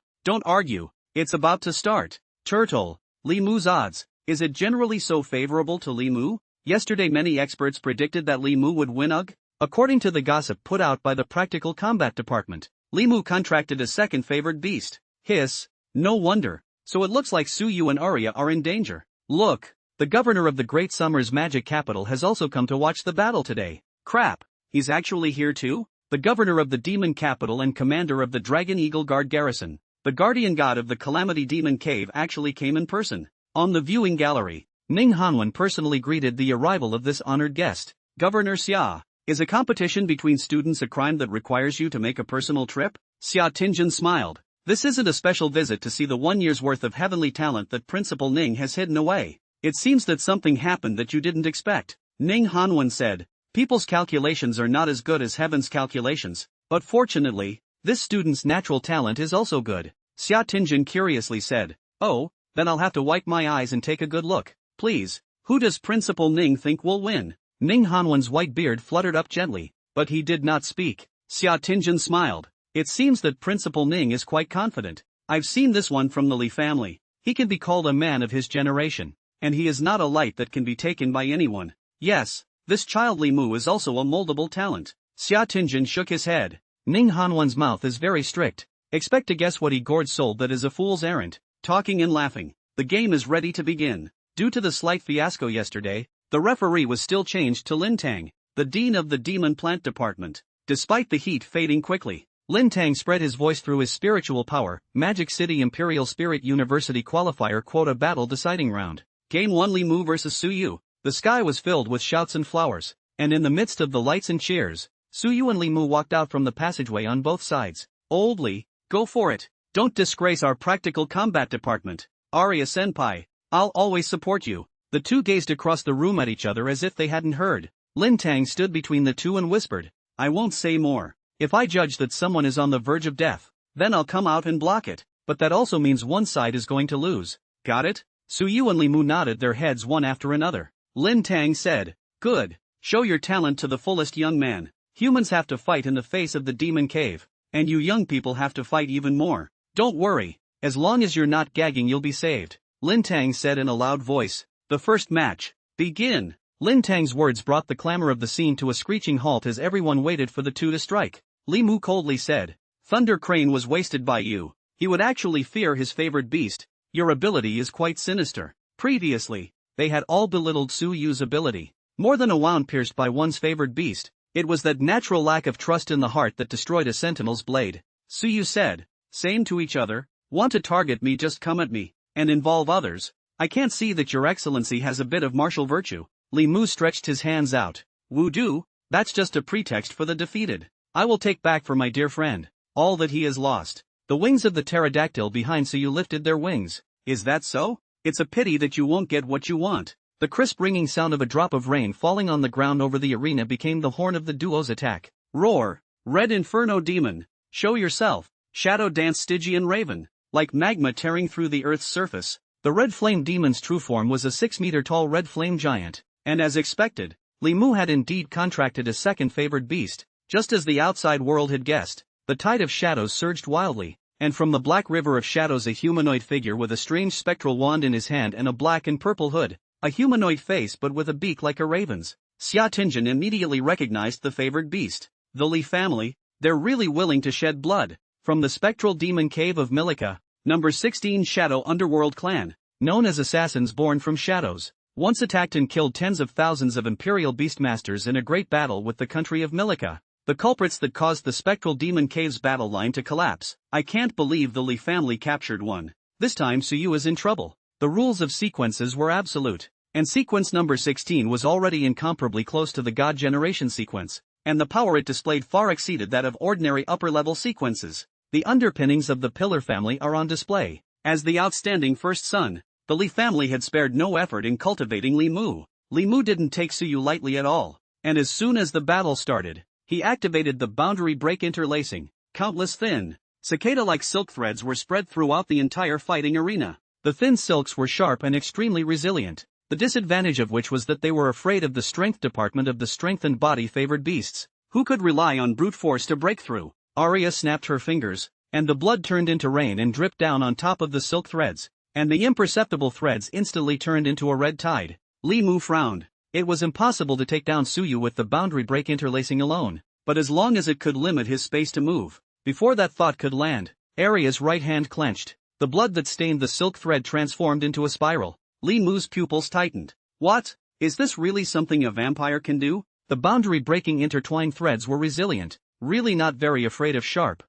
it's about to start. Turtle. Li Mu's odds. Is it generally so favorable to Li Mu? Yesterday many experts predicted that Li Mu would win UG. According to the gossip put out by the Practical Combat Department, Li Mu contracted a second favored beast. Hiss. No wonder. So it looks like Suyu and Aria are in danger. Look, the governor of the Great Summer's magic capital has also come to watch the battle today. Crap, he's actually here too? The governor of the demon capital and commander of the Dragon Eagle Guard garrison, the guardian god of the Calamity Demon Cave, actually came in person. On the viewing gallery, Ning Hanwen personally greeted the arrival of this honored guest. Governor Xia, is a competition between students a crime that requires you to make a personal trip? Xia Tingjin smiled. This isn't a special visit to see the 1 year's worth of heavenly talent that Principal Ning has hidden away. It seems that something happened that you didn't expect. Ning Hanwen said, people's calculations are not as good as heaven's calculations, but fortunately, this student's natural talent is also good. Xia Tingjin curiously said, oh, then I'll have to wipe my eyes and take a good look. Please, who does Principal Ning think will win? Ning Hanwen's white beard fluttered up gently, but he did not speak. Xia Tingjin smiled. It seems that Principal Ning is quite confident. I've seen this one from the Li family. He can be called a man of his generation, and he is not a light that can be taken by anyone. Yes, this child Li Mu is also a moldable talent. Xia Tingjin shook his head. Ning Hanwen's mouth is very strict. Expect to guess what he gorged sold that is a fool's errand. Talking and laughing. The game is ready to begin. Due to the slight fiasco yesterday, the referee was still changed to Lin Tang, the dean of the Demon Plant Department. Despite the heat fading quickly, Lin Tang spread his voice through his spiritual power. Magic City Imperial Spirit University Qualifier Quota Battle Deciding Round. Game 1 Li Mu vs Suyu. The sky was filled with shouts and flowers, and in the midst of the lights and cheers, Suyu and Li Mu walked out from the passageway on both sides. Old Li, go for it. Don't disgrace our Practical Combat Department. Aria Senpai, I'll always support you. The two gazed across the room at each other as if they hadn't heard. Lin Tang stood between the two and whispered, I won't say more. If I judge that someone is on the verge of death, then I'll come out and block it. But that also means one side is going to lose. Got it? Suyu and Li Mu nodded their heads one after another. Lin Tang said, good. Show your talent to the fullest, young man. Humans have to fight in the face of the demon cave, and you young people have to fight even more. Don't worry, as long as you're not gagging you'll be saved. Lin Tang said in a loud voice. The first match. Begin. Lin Tang's words brought the clamor of the scene to a screeching halt as everyone waited for the two to strike. Li Mu coldly said, Thunder Crane was wasted by you. He would actually fear his favored beast. Your ability is quite sinister. Previously, they had all belittled Suyu's ability. More than a wound pierced by one's favored beast. It was that natural lack of trust in the heart that destroyed a sentinel's blade. Suyu said, same to each other. Want to target me, just come at me, and involve others. I can't see that your excellency has a bit of martial virtue. Li Mu stretched his hands out. Wudu, that's just a pretext for the defeated. I will take back for my dear friend all that he has lost. The wings of the pterodactyl behind Suyu lifted their wings. Is that so? It's a pity that you won't get what you want. The crisp ringing sound of a drop of rain falling on the ground over the arena became the horn of the duo's attack. Roar! Red Inferno Demon! Show yourself! Shadow Dance Stygian Raven! Like magma tearing through the earth's surface, the Red Flame Demon's true form was a 6-meter-tall red flame giant, and as expected, Li Mu had indeed contracted a second favored beast. Just as the outside world had guessed, the tide of shadows surged wildly, and from the black river of shadows a humanoid figure with a strange spectral wand in his hand and a black and purple hood, a humanoid face but with a beak like a raven's. Xia Tingjin immediately recognized the favored beast. The Li family, they're really willing to shed blood. From the spectral demon cave of Milika, number 16 Shadow Underworld Clan, known as assassins born from shadows, once attacked and killed tens of thousands of Imperial Beastmasters in a great battle with the country of Milika. The culprits that caused the spectral demon cave's battle line to collapse. I can't believe the Li family captured one. This time Suyu is in trouble. The rules of sequences were absolute, and sequence number 16 was already incomparably close to the God Generation sequence, and the power it displayed far exceeded that of ordinary upper-level sequences. The underpinnings of the Pillar family are on display. As the outstanding first son, the Li family had spared no effort in cultivating Li Mu. Li Mu didn't take Suyu lightly at all, and as soon as the battle started, he activated the boundary break interlacing. Countless thin, cicada-like silk threads were spread throughout the entire fighting arena. The thin silks were sharp and extremely resilient, the disadvantage of which was that they were afraid of the strength department of the strengthened body-favored beasts, who could rely on brute force to break through. Aria snapped her fingers, and the blood turned into rain and dripped down on top of the silk threads, and the imperceptible threads instantly turned into a red tide. Li Mu frowned. It was impossible to take down Suyu with the boundary break interlacing alone, but as long as it could limit his space to move. Before that thought could land, Aria's right hand clenched. The blood that stained the silk thread transformed into a spiral. Li Mu's pupils tightened. What? Is this really something a vampire can do? The boundary-breaking intertwined threads were resilient, really not very afraid of sharp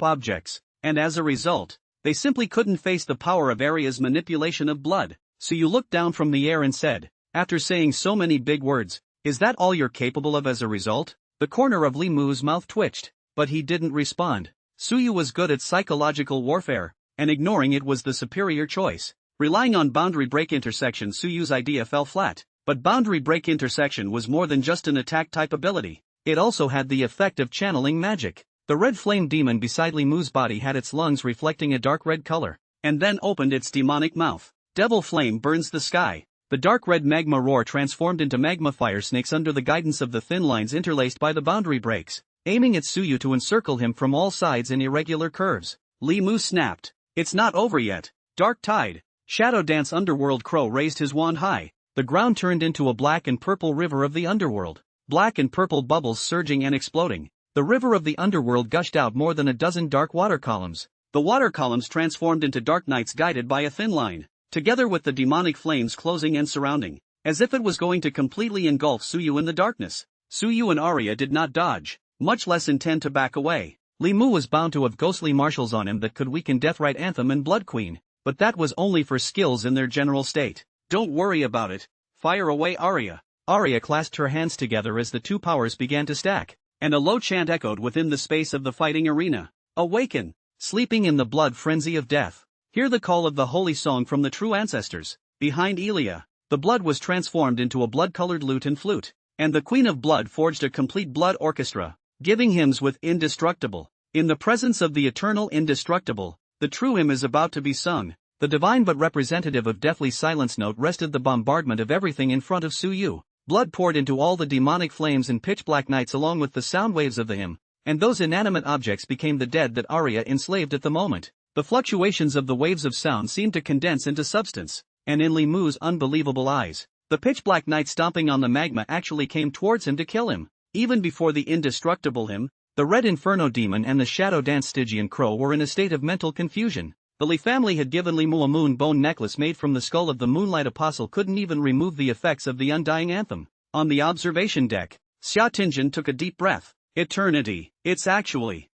objects, and as a result, they simply couldn't face the power of Aria's manipulation of blood. So you looked down from the air and said, after saying so many big words, "Is that all you're capable of as a result?" The corner of Li Mu's mouth twitched, but he didn't respond. Suyu was good at psychological warfare, and ignoring it was the superior choice. Relying on boundary break intersection, Suyu's idea fell flat. But boundary break intersection was more than just an attack type ability. It also had the effect of channeling magic. The red flame demon beside Li Mu's body had its lungs reflecting a dark red color, and then opened its demonic mouth. Devil flame burns the sky. The dark red magma roar transformed into magma fire snakes under the guidance of the thin lines interlaced by the boundary breaks, aiming at Suyu to encircle him from all sides in irregular curves. Li Mu snapped. It's not over yet. Dark tide. Shadow Dance Underworld Crow raised his wand high. The ground turned into a black and purple river of the underworld. Black and purple bubbles surging and exploding. The river of the underworld gushed out more than a dozen dark water columns. The water columns transformed into dark knights guided by a thin line, together with the demonic flames closing and surrounding, as if it was going to completely engulf Suyu in the darkness. Suyu and Aria did not dodge, much less intend to back away. Li Mu was bound to have ghostly marshals on him that could weaken Deathrite Anthem and Blood Queen, but that was only for skills in their general state. Don't worry about it. Fire away, Aria. Aria clasped her hands together as the two powers began to stack, and a low chant echoed within the space of the fighting arena. Awaken, sleeping in the blood frenzy of death. Hear the call of the holy song from the true ancestors. Behind Elia, the blood was transformed into a blood-colored lute and flute, and the Queen of Blood forged a complete blood orchestra, giving hymns with indestructible. In the presence of the eternal indestructible, the true hymn is about to be sung. The divine but representative of deathly silence note rested the bombardment of everything in front of Suyu. Blood poured into all the demonic flames and pitch-black nights along with the sound waves of the hymn, and those inanimate objects became the dead that Aria enslaved at the moment. The fluctuations of the waves of sound seemed to condense into substance, and in Li Mu's unbelievable eyes, the pitch-black night stomping on the magma actually came towards him to kill him. Even before the indestructible him, the Red Inferno demon and the Shadow Dance Stygian crow were in a state of mental confusion. The Li family had given Li Mu a moon bone necklace made from the skull of the Moonlight Apostle couldn't even remove the effects of the undying anthem. On the observation deck, Xia Tinjin took a deep breath. Eternity. It's actually.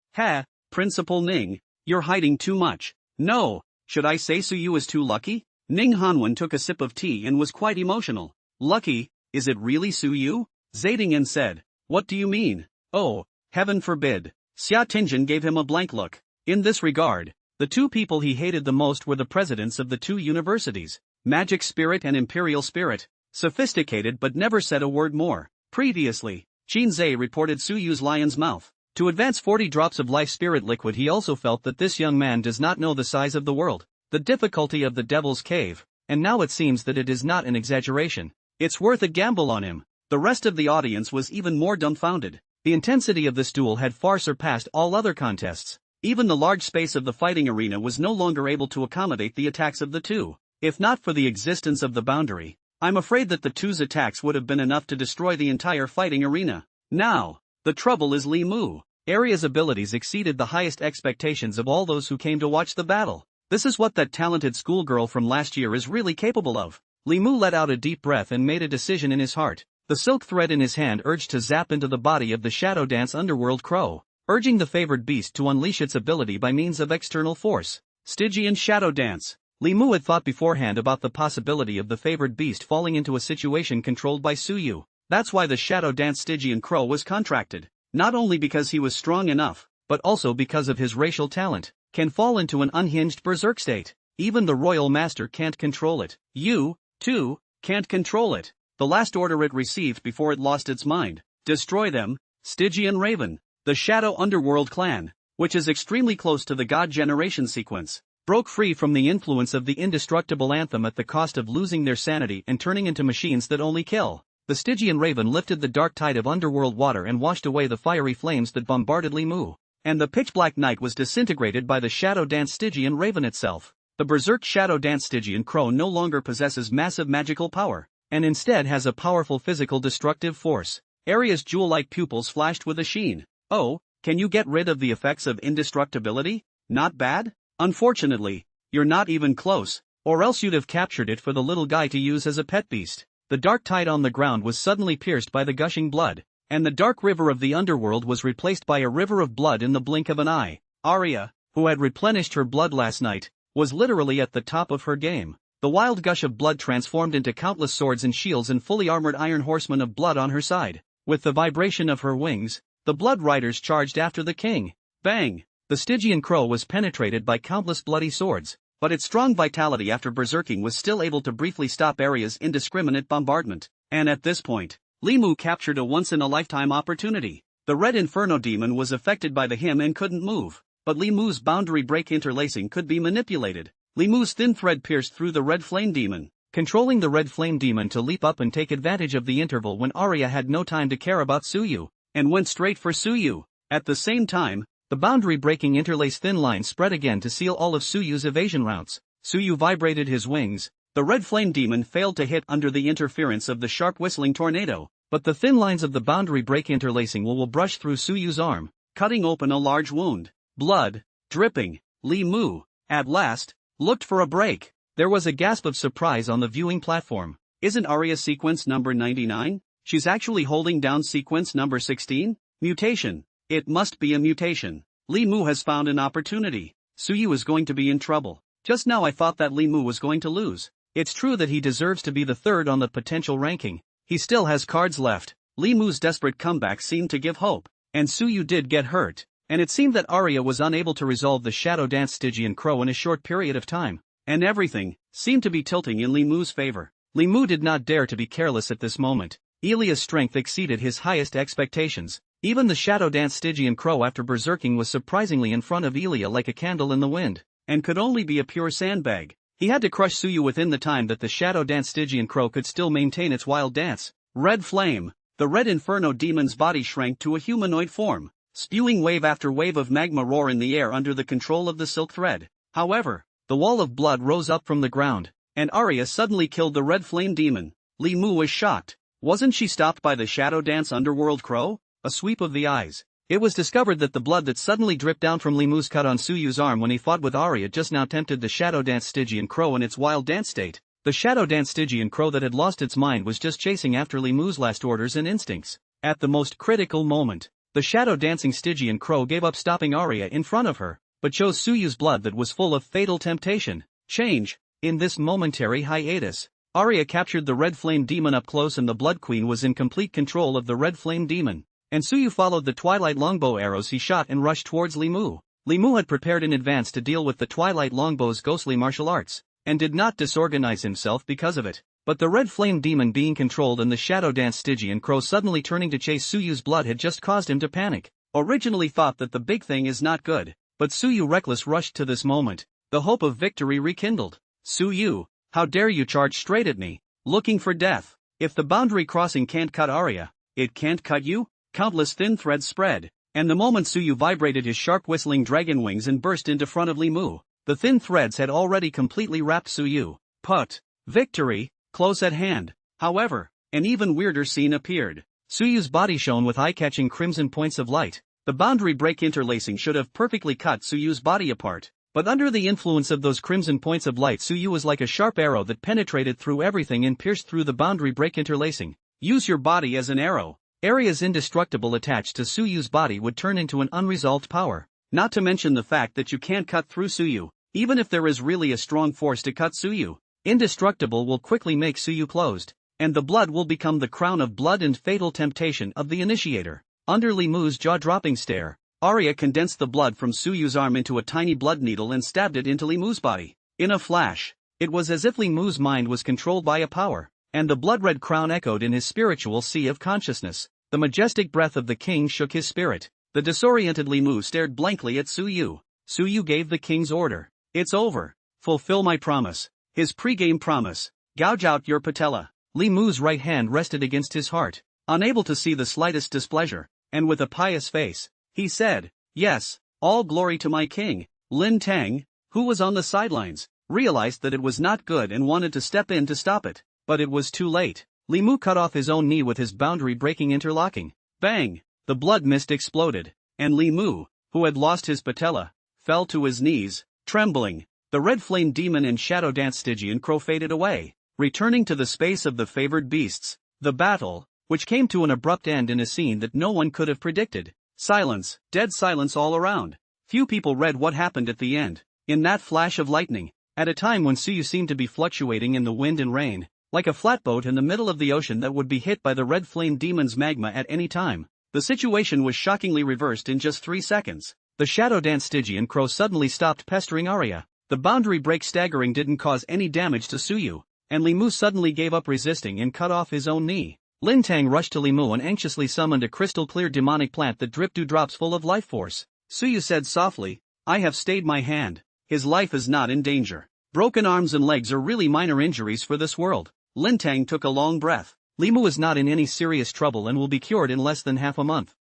Principal Ning. You're hiding too much. No, should I say Suyu is too lucky? Ning Hanwen took a sip of tea and was quite emotional. Lucky? Is it really Suyu? Zaidingen said. What do you mean? Oh, heaven forbid. Xia Tinjin gave him a blank look. In this regard, the two people he hated the most were the presidents of the two universities, Magic Spirit and Imperial Spirit. Sophisticated but never said a word more. Previously, Qin Zhe reported Suyu's lion's mouth. To advance 40 drops of life spirit liquid, he also felt that this young man does not know the size of the world, the difficulty of the Devil's Cave, and now it seems that it is not an exaggeration. It's worth a gamble on him. The rest of the audience was even more dumbfounded. The intensity of this duel had far surpassed all other contests. Even the large space of the fighting arena was no longer able to accommodate the attacks of the two. If not for the existence of the boundary, I'm afraid that the two's attacks would have been enough to destroy the entire fighting arena. Now, the trouble is Li Mu. Aria's abilities exceeded the highest expectations of all those who came to watch the battle. This is what that talented schoolgirl from last year is really capable of. Li Mu let out a deep breath and made a decision in his heart. The silk thread in his hand urged to zap into the body of the Shadow Dance Underworld Crow, urging the favored beast to unleash its ability by means of external force. Stygian Shadow Dance. Li Mu had thought beforehand about the possibility of the favored beast falling into a situation controlled by Suyu. That's why the Shadow Dance Stygian Crow was contracted. Not only because he was strong enough, but also because of his racial talent, can fall into an unhinged berserk state. Even the Royal Master can't control it. You, too, can't control it. the last order it received before it lost its mind. Destroy them, Stygian Raven. The Shadow Underworld clan, which is extremely close to the God Generation sequence, broke free from the influence of the indestructible anthem at the cost of losing their sanity and turning into machines that only kill. The Stygian Raven lifted the dark tide of underworld water and washed away the fiery flames that bombarded Limu. And the pitch-black night was disintegrated by the Shadow Dance Stygian Raven itself. The berserk Shadow Dance Stygian Crow no longer possesses massive magical power, and instead has a powerful physical destructive force. Aria's jewel-like pupils flashed with a sheen. Oh, can you get rid of the effects of indestructibility? Not bad? Unfortunately, you're not even close, or else you'd have captured it for the little guy to use as a pet beast. The dark tide on the ground was suddenly pierced by the gushing blood, and the dark river of the underworld was replaced by a river of blood in the blink of an eye. Aria, who had replenished her blood last night, was literally at the top of her game. The wild gush of blood transformed into countless swords and shields and fully armored iron horsemen of blood on her side. With the vibration of her wings, the Blood Riders charged after the king. Bang! The Stygian Crow was penetrated by countless bloody swords, but its strong vitality after berserking was still able to briefly stop Aria's indiscriminate bombardment. And at this point, Limu captured a once-in-a-lifetime opportunity. The Red Inferno Demon was affected by the hymn and couldn't move, but Limu's boundary break interlacing could be manipulated. Limu's thin thread pierced through the Red Flame Demon, controlling the Red Flame Demon to leap up and take advantage of the interval when Aria had no time to care about Suyu, and went straight for Suyu. At the same time, the boundary-breaking interlace thin line spread again to seal all of Suyu's evasion routes. Suyu vibrated his wings. The Red Flame Demon failed to hit under the interference of the sharp whistling tornado, but the thin lines of the boundary break interlacing will brush through Suyu's arm, cutting open a large wound. Blood, dripping. Limu, at last, looked for a break. There was a gasp of surprise on the viewing platform. Isn't Aria sequence number 99? She's actually holding down sequence number 16? Mutation. It must be a mutation. Limu has found an opportunity. Suyu is going to be in trouble. Just now I thought that Limu was going to lose. It's true that he deserves to be the third on the potential ranking. He still has cards left. Limu's desperate comeback seemed to give hope, and Suyu did get hurt, and it seemed that Aria was unable to resolve the Shadow Dance Stygian Crow in a short period of time, and everything seemed to be tilting in Limu's favor. Limu did not dare to be careless at this moment. Ilia's strength exceeded his highest expectations. Even the Shadow Dance Stygian Crow after berserking was surprisingly in front of Ilia like a candle in the wind, and could only be a pure sandbag. He had to crush Suyu within the time that the Shadow Dance Stygian Crow could still maintain its wild dance. Red Flame. The Red Inferno Demon's body shrank to a humanoid form, spewing wave after wave of magma roar in the air under the control of the silk thread. However, the wall of blood rose up from the ground, and Aria suddenly killed the Red Flame Demon. Limu was shocked. Wasn't she stopped by the Shadow Dance Underworld Crow? A sweep of the eyes. It was discovered that the blood that suddenly dripped down from Limu's cut on Suyu's arm when he fought with Aria just now tempted the Shadow Dance Stygian Crow in its wild dance state. The Shadow Dance Stygian Crow that had lost its mind was just chasing after Limu's last orders and instincts. At the most critical moment, the Shadow Dancing Stygian Crow gave up stopping Aria in front of her, but chose Suyu's blood that was full of fatal temptation. Change. In this momentary hiatus, Aria captured the Red Flame Demon up close and the Blood Queen was in complete control of the Red Flame Demon. And Suyu followed the Twilight Longbow arrows he shot and rushed towards Limu. Limu had prepared in advance to deal with the Twilight Longbow's ghostly martial arts, and did not disorganize himself because of it. But the Red Flame Demon being controlled and the Shadow Dance Stygian Crow suddenly turning to chase Suyu's blood had just caused him to panic. Originally thought that the big thing is not good, but Suyu reckless rushed to this moment. The hope of victory rekindled. Suyu, how dare you charge straight at me, looking for death? If the boundary crossing can't cut Aria, it can't cut you? Countless thin threads spread, and the moment Suyu vibrated his sharp whistling dragon wings and burst into front of Limu, the thin threads had already completely wrapped Suyu. Put. Victory, close at hand. However, an even weirder scene appeared. Suyu's body shone with eye-catching crimson points of light. The boundary break interlacing should have perfectly cut Suyu's body apart, but under the influence of those crimson points of light Suyu was like a sharp arrow that penetrated through everything and pierced through the boundary break interlacing. Use your body as an arrow. Aria's indestructible attached to Suyu's body would turn into an unresolved power. Not to mention the fact that you can't cut through Suyu, even if there is really a strong force to cut Suyu. Indestructible will quickly make Suyu closed, and the blood will become the crown of blood and fatal temptation of the initiator. Under Limu's jaw-dropping stare, Aria condensed the blood from Suyu's arm into a tiny blood needle and stabbed it into Limu's body. In a flash, it was as if Limu's mind was controlled by a power, and the blood-red crown echoed in his spiritual sea of consciousness. The majestic breath of the king shook his spirit. The disoriented Li Mu stared blankly at Su Yu. Su Yu gave the king's order. It's over. Fulfill my promise. His pre-game promise. Gouge out your patella. Li Mu's right hand rested against his heart, unable to see the slightest displeasure, and with a pious face, he said, yes, all glory to my king. Lin Tang, who was on the sidelines, realized that it was not good and wanted to step in to stop it, but it was too late. Li Mu cut off his own knee with his boundary-breaking interlocking. Bang! The blood mist exploded, and Li Mu, who had lost his patella, fell to his knees, trembling. The red flame demon and shadow dance Stygian crow faded away, returning to the space of the favored beasts. The battle, which came to an abrupt end in a scene that no one could have predicted. Silence, dead silence all around. Few people read what happened at the end. In that flash of lightning, at a time when Su Yu seemed to be fluctuating in the wind and rain, like a flatboat in the middle of the ocean that would be hit by the red flame demon's magma at any time, the situation was shockingly reversed in just 3 seconds. The shadow dance Stygian crow suddenly stopped pestering Aria. The boundary break staggering didn't cause any damage to Su Yu, and Li Mu suddenly gave up resisting and cut off his own knee. Lin Tang rushed to Li Mu and anxiously summoned a crystal-clear demonic plant that dripped dewdrops full of life force. Su Yu said softly, I have stayed my hand. His life is not in danger. Broken arms and legs are really minor injuries for this world. Lin Tang took a long breath. Li Mu is not in any serious trouble and will be cured in less than half a month.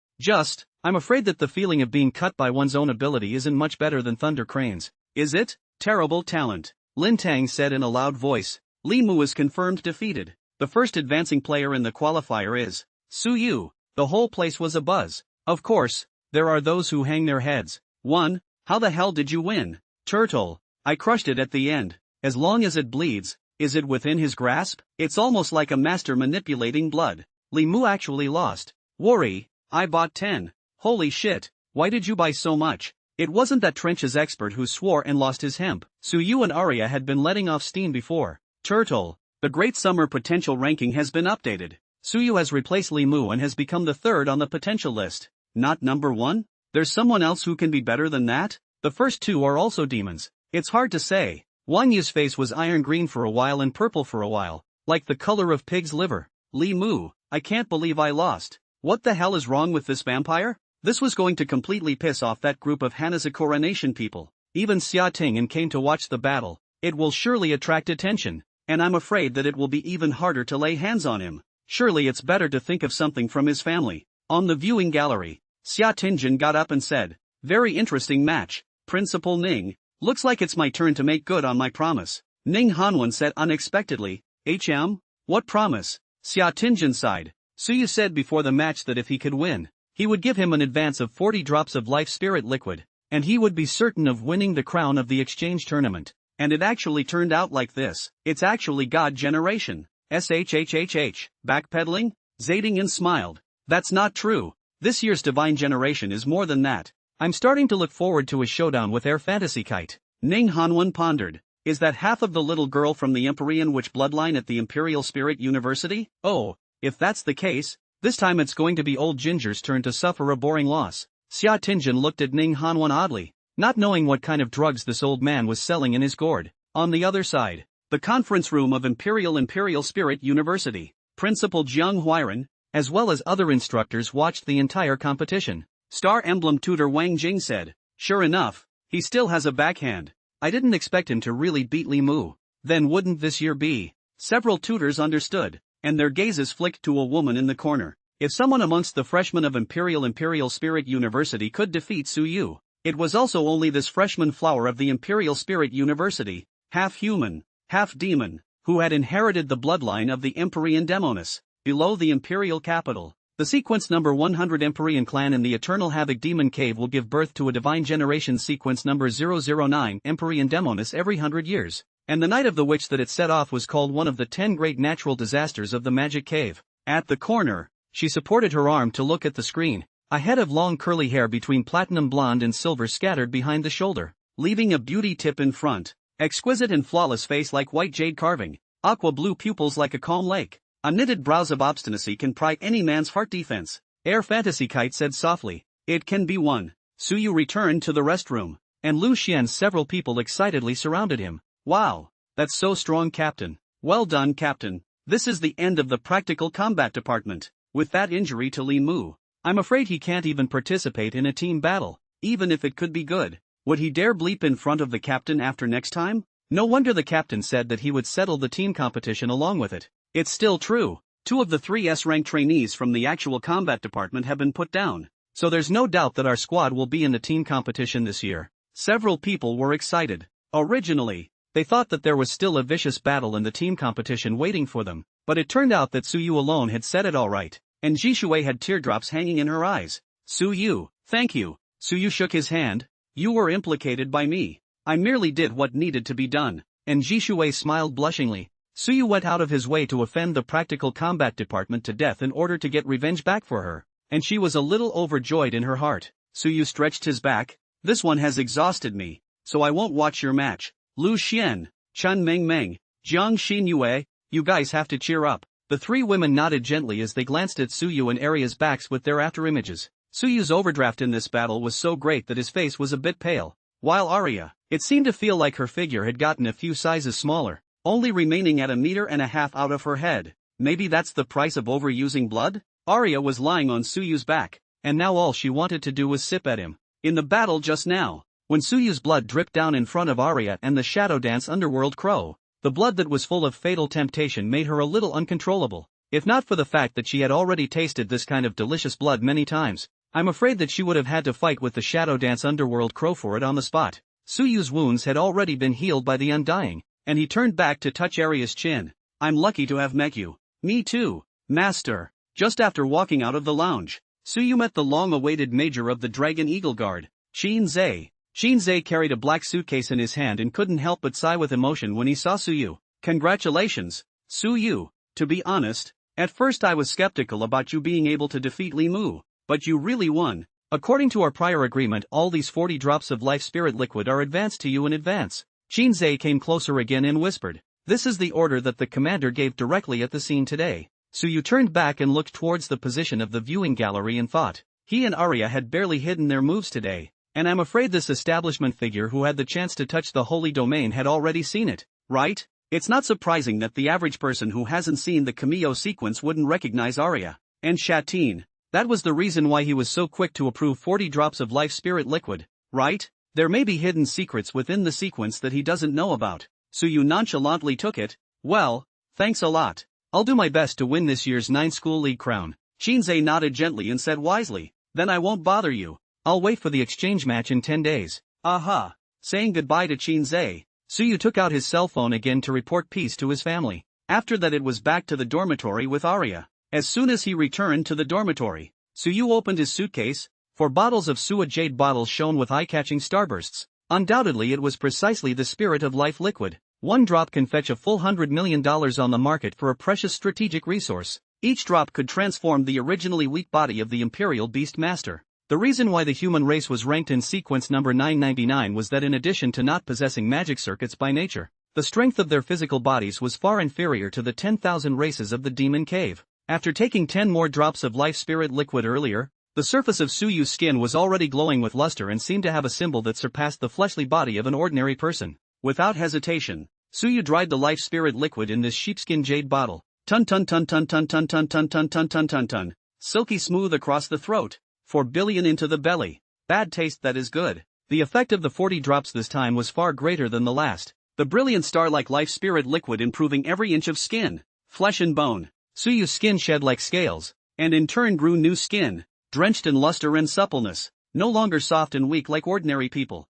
I'm afraid that the feeling of being cut by one's own ability isn't much better than Thunder Crane's, is it? Terrible talent. Lin Tang said in a loud voice. Li Mu is confirmed defeated. The first advancing player in the qualifier is Su Yu. The whole place was abuzz. Of course, there are those who hang their heads. 1. How the hell did you win? Turtle. I crushed it at the end. As long as it bleeds, is it within his grasp? It's almost like a master manipulating blood. Li Mu actually lost. Worry. I bought 10. Holy shit. Why did you buy so much? It wasn't that Trench's expert who swore and lost his hemp. Su Yu and Aria had been letting off steam before. Turtle. The Great Summer potential ranking has been updated. Su Yu has replaced Li Mu and has become the third on the potential list. Not number 1? There's someone else who can be better than that? The first 2 are also demons. It's hard to say. Wang Yu's face was iron green for a while and purple for a while, like the color of pig's liver. Li Mu, I can't believe I lost. What the hell is wrong with this vampire? This was going to completely piss off that group of Hana's coronation people. Even Xia Ting and came to watch the battle. It will surely attract attention, and I'm afraid that it will be even harder to lay hands on him. Surely it's better to think of something from his family. On the viewing gallery, Xia Tingjin got up and said, very interesting match, Principal Ning. Looks like it's my turn to make good on my promise. Ning Hanwen said unexpectedly, What promise? Xia Tingjin sighed. Su Yu said before the match that if he could win, he would give him an advance of 40 drops of life spirit liquid, and he would be certain of winning the crown of the exchange tournament. And it actually turned out like this. It's actually God Generation. SHHHH. Backpedaling? Zading smiled. That's not true. This year's Divine Generation is more than that. I'm starting to look forward to a showdown with Air Fantasy Kite. Ning Hanwen pondered. Is that half of the little girl from the Empyrean Witch bloodline at the Imperial Spirit University? Oh, if that's the case, this time it's going to be old Ginger's turn to suffer a boring loss. Xia Tingjin looked at Ning Hanwen oddly, not knowing what kind of drugs this old man was selling in his gourd. On the other side, the conference room of Imperial Spirit University, Principal Jiang Huiran, as well as other instructors watched the entire competition. Star Emblem tutor Wang Jing said, sure enough, he still has a backhand. I didn't expect him to really beat Li Mu. Then wouldn't this year be? Several tutors understood, and their gazes flicked to a woman in the corner. If someone amongst the freshmen of Imperial Spirit University could defeat Su Yu, it was also only this freshman flower of the Imperial Spirit University, half human, half demon, who had inherited the bloodline of the Empyrean Demonis. Below the Imperial capital, the sequence number 100 Empyrean clan in the Eternal Havoc Demon Cave will give birth to a Divine Generation sequence number 009 Empyrean Demonis every 100 years, and the night of the witch that it set off was called one of the 10 great natural disasters of the Magic Cave. At the corner, she supported her arm to look at the screen, a head of long curly hair between platinum blonde and silver scattered behind the shoulder, leaving a beauty tip in front, exquisite and flawless face like white jade carving, aqua blue pupils like a calm lake. A knitted brows of obstinacy can pry any man's heart defense. Air Fantasy Kite said softly, it can be won. Su Yu returned to the restroom, and Lu Xian's several people excitedly surrounded him. Wow, that's so strong, Captain. Well done, Captain. This is the end of the practical combat department. With that injury to Li Mu, I'm afraid he can't even participate in a team battle, even if it could be good. Would he dare bleep in front of the captain after next time? No wonder the captain said that he would settle the team competition along with it. It's still true. 2 of the 3 S-rank trainees from the actual combat department have been put down, so there's no doubt that our squad will be in the team competition this year. Several people were excited. Originally, they thought that there was still a vicious battle in the team competition waiting for them, but it turned out that Suyu alone had said it all right, and Jishui had teardrops hanging in her eyes. Suyu, thank you. Suyu shook his hand. You were implicated by me. I merely did what needed to be done. And Jishui smiled blushingly. Suyu went out of his way to offend the practical combat department to death in order to get revenge back for her, and she was a little overjoyed in her heart. Suyu stretched his back. This one has exhausted me, so I won't watch your match. Lu Xian, Chen Mengmeng, Jiang Xinyue, you guys have to cheer up. The 3 women nodded gently as they glanced at Suyu and Aria's backs with their afterimages. Suyu's overdraft in this battle was so great that his face was a bit pale, while Aria, it seemed to feel like her figure had gotten a few sizes smaller, only remaining at 1.5 meters out of her head. Maybe that's the price of overusing blood? Aria was lying on Suyu's back, and now all she wanted to do was sip at him. In the battle just now, when Suyu's blood dripped down in front of Aria and the shadow dance underworld crow, the blood that was full of fatal temptation made her a little uncontrollable. If not for the fact that she had already tasted this kind of delicious blood many times, I'm afraid that she would have had to fight with the shadow dance underworld crow for it on the spot. Suyu's wounds had already been healed by the undying, and he turned back to touch Aria's chin. I'm lucky to have met you. Me too, master. Just after walking out of the lounge, Suyu met the long-awaited major of the Dragon Eagle Guard, Qin Zhe. Qin Zhe carried a black suitcase in his hand and couldn't help but sigh with emotion when he saw Suyu. Congratulations, Suyu. To be honest, at first I was skeptical about you being able to defeat Li Mu, but you really won. According to our prior agreement, all these 40 drops of life spirit liquid are advanced to you in advance. Qin Zhe came closer again and whispered, this is the order that the commander gave directly at the scene today. Suyu turned back and looked towards the position of the viewing gallery and thought, he and Aria had barely hidden their moves today, and I'm afraid this establishment figure who had the chance to touch the holy domain had already seen it, right? It's not surprising that the average person who hasn't seen the cameo sequence wouldn't recognize Aria and Shatine. That was the reason why he was so quick to approve 40 drops of life spirit liquid, right? There may be hidden secrets within the sequence that he doesn't know about. Suyu nonchalantly took it. Well, thanks a lot. I'll do my best to win this year's 9 school league crown. Qin Zhe nodded gently and said wisely, then I won't bother you. I'll wait for the exchange match in 10 days. Aha. Saying goodbye to Qin Zhe, Suyu took out his cell phone again to report peace to his family. After that it was back to the dormitory with Aria. As soon as he returned to the dormitory, Suyu opened his suitcase. 4 bottles of Suwa jade bottles shone with eye-catching starbursts. Undoubtedly it was precisely the spirit of life liquid. 1 drop can fetch a full $100 million on the market for a precious strategic resource. Each drop could transform the originally weak body of the Imperial Beast Master. The reason why the human race was ranked in sequence number 999 was that in addition to not possessing magic circuits by nature, the strength of their physical bodies was far inferior to the 10,000 races of the Demon Cave. After taking 10 more drops of life spirit liquid earlier, the surface of Suyu's skin was already glowing with luster and seemed to have a symbol that surpassed the fleshly body of an ordinary person. Without hesitation, Suyu dried the life spirit liquid in this sheepskin jade bottle. Tun tun tun tun tun tun tun tun tun tun tun tun tun. Silky smooth across the throat. 4 billion into the belly. Bad taste that is good. The effect of the 40 drops this time was far greater than the last. The brilliant star-like life spirit liquid improving every inch of skin, flesh and bone. Suyu's skin shed like scales, and in turn grew new skin, drenched in luster and suppleness, no longer soft and weak like ordinary people.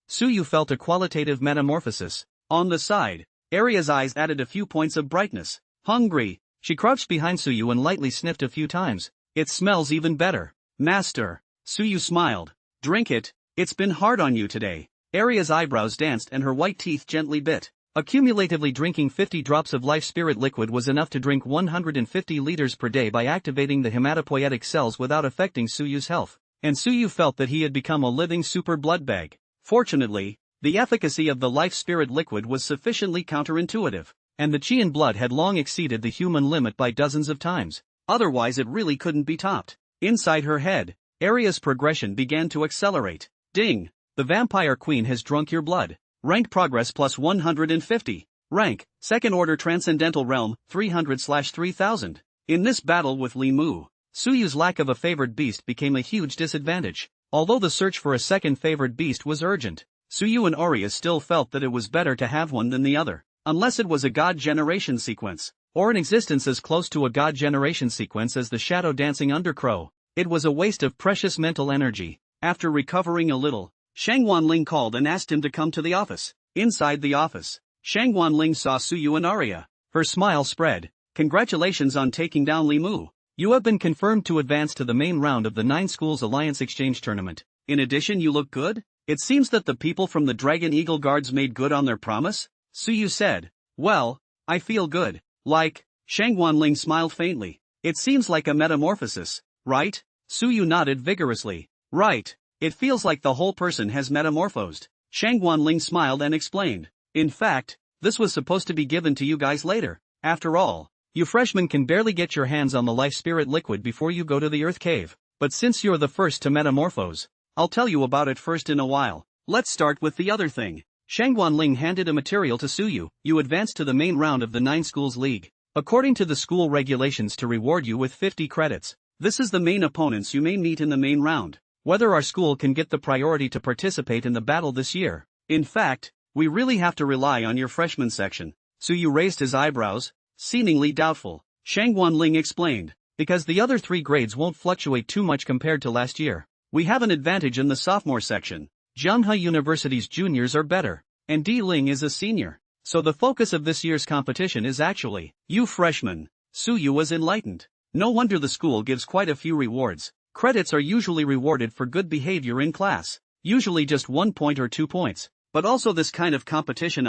Suyu felt a qualitative metamorphosis. On the side, Aria's eyes added a few points of brightness. Hungry, she crouched behind Suyu and lightly sniffed a few times. It smells even better. Master, Suyu smiled. Drink it, it's been hard on you today. Aria's eyebrows danced and her white teeth gently bit. Accumulatively drinking 50 drops of life spirit liquid was enough to drink 150 liters per day by activating the hematopoietic cells without affecting Suyu's health. And Suyu felt that he had become a living super blood bag. Fortunately, the efficacy of the life spirit liquid was sufficiently counterintuitive, and the Qian blood had long exceeded the human limit by dozens of times. Otherwise it really couldn't be topped. Inside her head, Aria's progression began to accelerate. Ding! The vampire queen has drunk your blood. Rank progress plus 150. Rank, Second Order Transcendental Realm, 300/3000. In this battle with Li Mu, Suyu's lack of a favored beast became a huge disadvantage. Although the search for a second favored beast was urgent, Suyu and Aria still felt that it was better to have one than the other, unless it was a god generation sequence, or an existence as close to a god generation sequence as the shadow dancing undercrow. It was a waste of precious mental energy. After recovering a little, Shang Wanling called and asked him to come to the office. Inside the office, Shang Wanling saw Suyu and Aria. Her smile spread. Congratulations on taking down Li Mu. You have been confirmed to advance to the main round of the 9 Schools Alliance Exchange Tournament. In addition, you look good? It seems that the people from the Dragon Eagle Guards made good on their promise, Suyu said. Well, I feel good. Like, Shang Wanling smiled faintly. It seems like a metamorphosis, right? Suyu nodded vigorously. Right. It feels like the whole person has metamorphosed. Shang Wanling smiled and explained. In fact, this was supposed to be given to you guys later. After all, you freshmen can barely get your hands on the life spirit liquid before you go to the Earth Cave. But since you're the first to metamorphose, I'll tell you about it first in a while. Let's start with the other thing. Shang Wanling handed a material to Suyu. You advance to the main round of the 9 Schools League. According to the school regulations, to reward you with 50 credits. This is the main opponents you may meet in the main round. Whether our school can get the priority to participate in the battle this year. In fact, we really have to rely on your freshman section. Suyu raised his eyebrows, seemingly doubtful. Shang Wanling explained. Because the other 3 grades won't fluctuate too much compared to last year. We have an advantage in the sophomore section. Zhenghe University's juniors are better, and Di Ling is a senior. So the focus of this year's competition is actually you freshmen. Suyu was enlightened. No wonder the school gives quite a few rewards. Credits are usually rewarded for good behavior in class. Usually just 1 point or 2 points. But also this kind of competition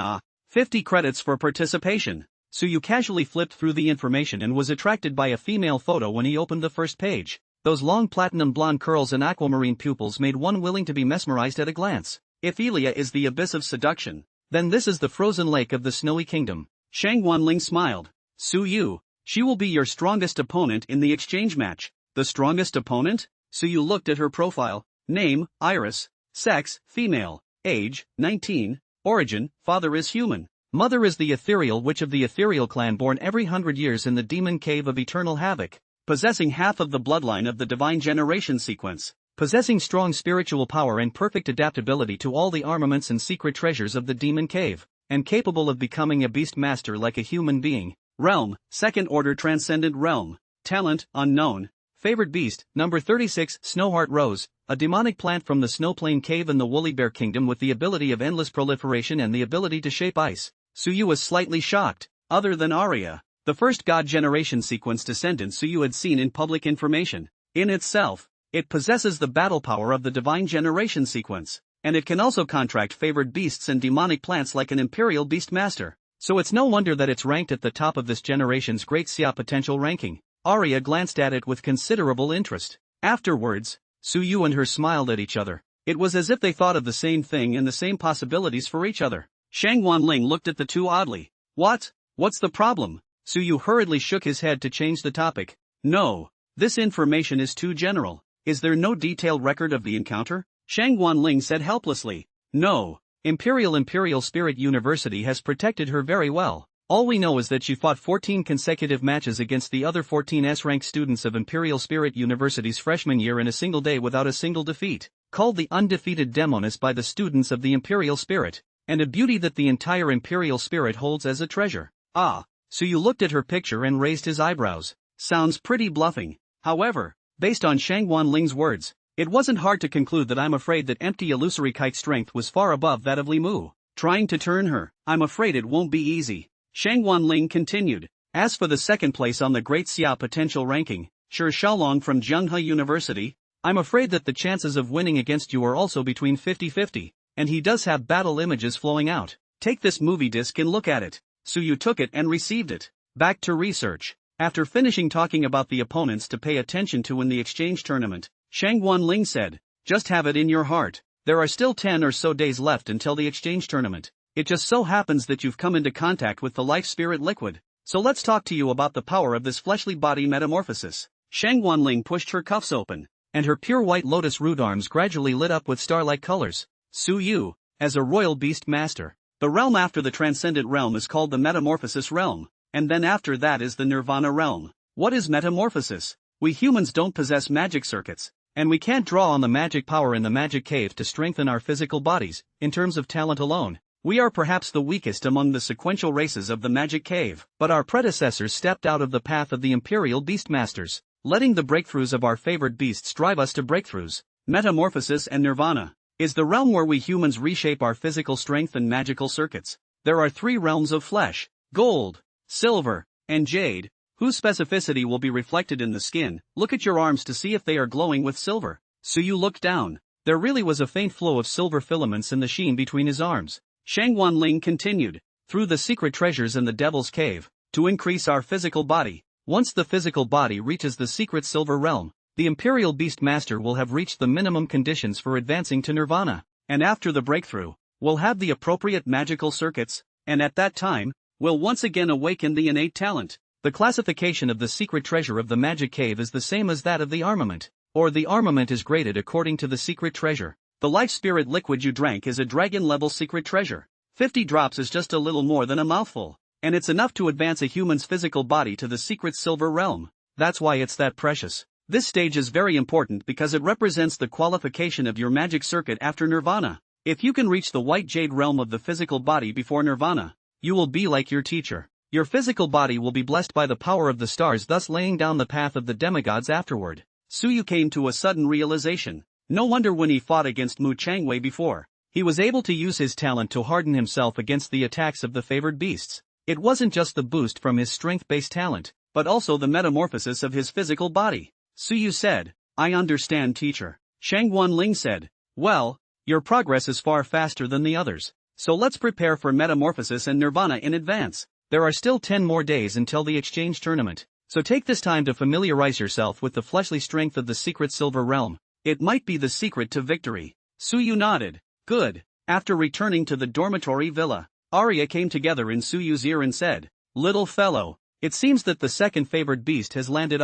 50 credits for participation. Suyu casually flipped through the information and was attracted by a female photo when he opened the first page. Those long platinum blonde curls and aquamarine pupils made one willing to be mesmerized at a glance. If Elia is the abyss of seduction, then this is the frozen lake of the snowy kingdom. Shang Wanling smiled. Suyu, she will be your strongest opponent in the exchange match. The strongest opponent? Suyu looked at her profile. Name, Iris. Sex, female. Age, 19. Origin, father is human. Mother is the ethereal witch of the ethereal clan born every 100 years in the demon cave of eternal havoc. Possessing half of the bloodline of the divine generation sequence. Possessing strong spiritual power and perfect adaptability to all the armaments and secret treasures of the demon cave. And capable of becoming a beast master like a human being. Realm, Second Order Transcendent Realm. Talent, unknown. Favored beast, number 36, Snowheart Rose, a demonic plant from the Snowplain Cave in the Woolly Bear Kingdom with the ability of endless proliferation and the ability to shape ice. Suyu was slightly shocked. Other than Aria, the first God Generation sequence descendant Suyu had seen in public information. In itself, it possesses the battle power of the Divine Generation sequence, and it can also contract favored beasts and demonic plants like an Imperial Beast Master. So it's no wonder that it's ranked at the top of this generation's Great Xia potential ranking. Aria glanced at it with considerable interest. Afterwards, Suyu and her smiled at each other. It was as if they thought of the same thing and the same possibilities for each other. Shang Wanling looked at the two oddly. What's the problem? Suyu hurriedly shook his head to change the topic. No, this information is too general. Is there no detailed record of the encounter? Shang Wanling said helplessly. No, Imperial Spirit University has protected her very well. All we know is that she fought 14 consecutive matches against the other 14 S-ranked students of Imperial Spirit University's freshman year in a single day without a single defeat, called the undefeated Demoness by the students of the Imperial Spirit, and a beauty that the entire Imperial Spirit holds as a treasure. Suyu looked at her picture and raised his eyebrows. Sounds pretty bluffing. However, based on Shang Wanling's words, it wasn't hard to conclude that I'm afraid that empty illusory kite strength was far above that of Li Mu. Trying to turn her, I'm afraid it won't be easy. Shang Wanling continued. As for the second place on the Great Xia potential ranking, Shi Xiaolong from Zhenghe University, I'm afraid that the chances of winning against you are also between 50-50, and he does have battle images flowing out. Take this movie disc and look at it. Suyu took it and received it. Back to research. After finishing talking about the opponents to pay attention to in the exchange tournament, Shang Wanling said, just have it in your heart. There are still 10 or so days left until the exchange tournament. It just so happens that you've come into contact with the life spirit liquid. So let's talk to you about the power of this fleshly body metamorphosis. Shang Wanling pushed her cuffs open, and her pure white lotus root arms gradually lit up with star-like colors. Suyu, as a royal beast master, The realm after the transcendent realm is called the metamorphosis realm, and then after that is the nirvana realm. What is metamorphosis? We humans don't possess magic circuits, and we can't draw on the magic power in the magic cave to strengthen our physical bodies. In terms of talent alone, we are perhaps the weakest among the sequential races of the magic cave, but our predecessors stepped out of the path of the imperial beastmasters, letting the breakthroughs of our favored beasts drive us to breakthroughs. Metamorphosis and nirvana is the realm where we humans reshape our physical strength and magical circuits. There are 3 realms of flesh: gold, silver, and jade, whose specificity will be reflected in the skin. Look at your arms to see if they are glowing with silver. Suyu looked down. There really was a faint flow of silver filaments in the sheen between his arms. Shangwanling continued, through the secret treasures in the Devil's Cave, to increase our physical body. Once the physical body reaches the secret silver realm, the Imperial Beast Master will have reached the minimum conditions for advancing to Nirvana, and after the breakthrough, will have the appropriate magical circuits, and at that time, will once again awaken the innate talent. The classification of the secret treasure of the magic cave is the same as that of the armament, or the armament is graded according to the secret treasure. The life spirit liquid you drank is a dragon-level secret treasure. 50 drops is just a little more than a mouthful, and it's enough to advance a human's physical body to the secret silver realm. That's why it's that precious. This stage is very important because it represents the qualification of your magic circuit after Nirvana. If you can reach the white jade realm of the physical body before Nirvana, you will be like your teacher. Your physical body will be blessed by the power of the stars, thus laying down the path of the demigods afterward. Suyu came to a sudden realization. No wonder when he fought against Mu Changwei before, he was able to use his talent to harden himself against the attacks of the favored beasts. It wasn't just the boost from his strength-based talent, but also the metamorphosis of his physical body. Suyu said, "I understand, teacher." Shangwanling said, "Well, your progress is far faster than the others, so let's prepare for metamorphosis and Nirvana in advance. There are still 10 more days until the exchange tournament, so take this time to familiarize yourself with the fleshly strength of the secret silver realm. It might be the secret to victory." Suyu nodded. Good. After returning to the dormitory villa, Aria came together in Suyu's ear and said, "Little fellow, it seems that the second favored beast has landed.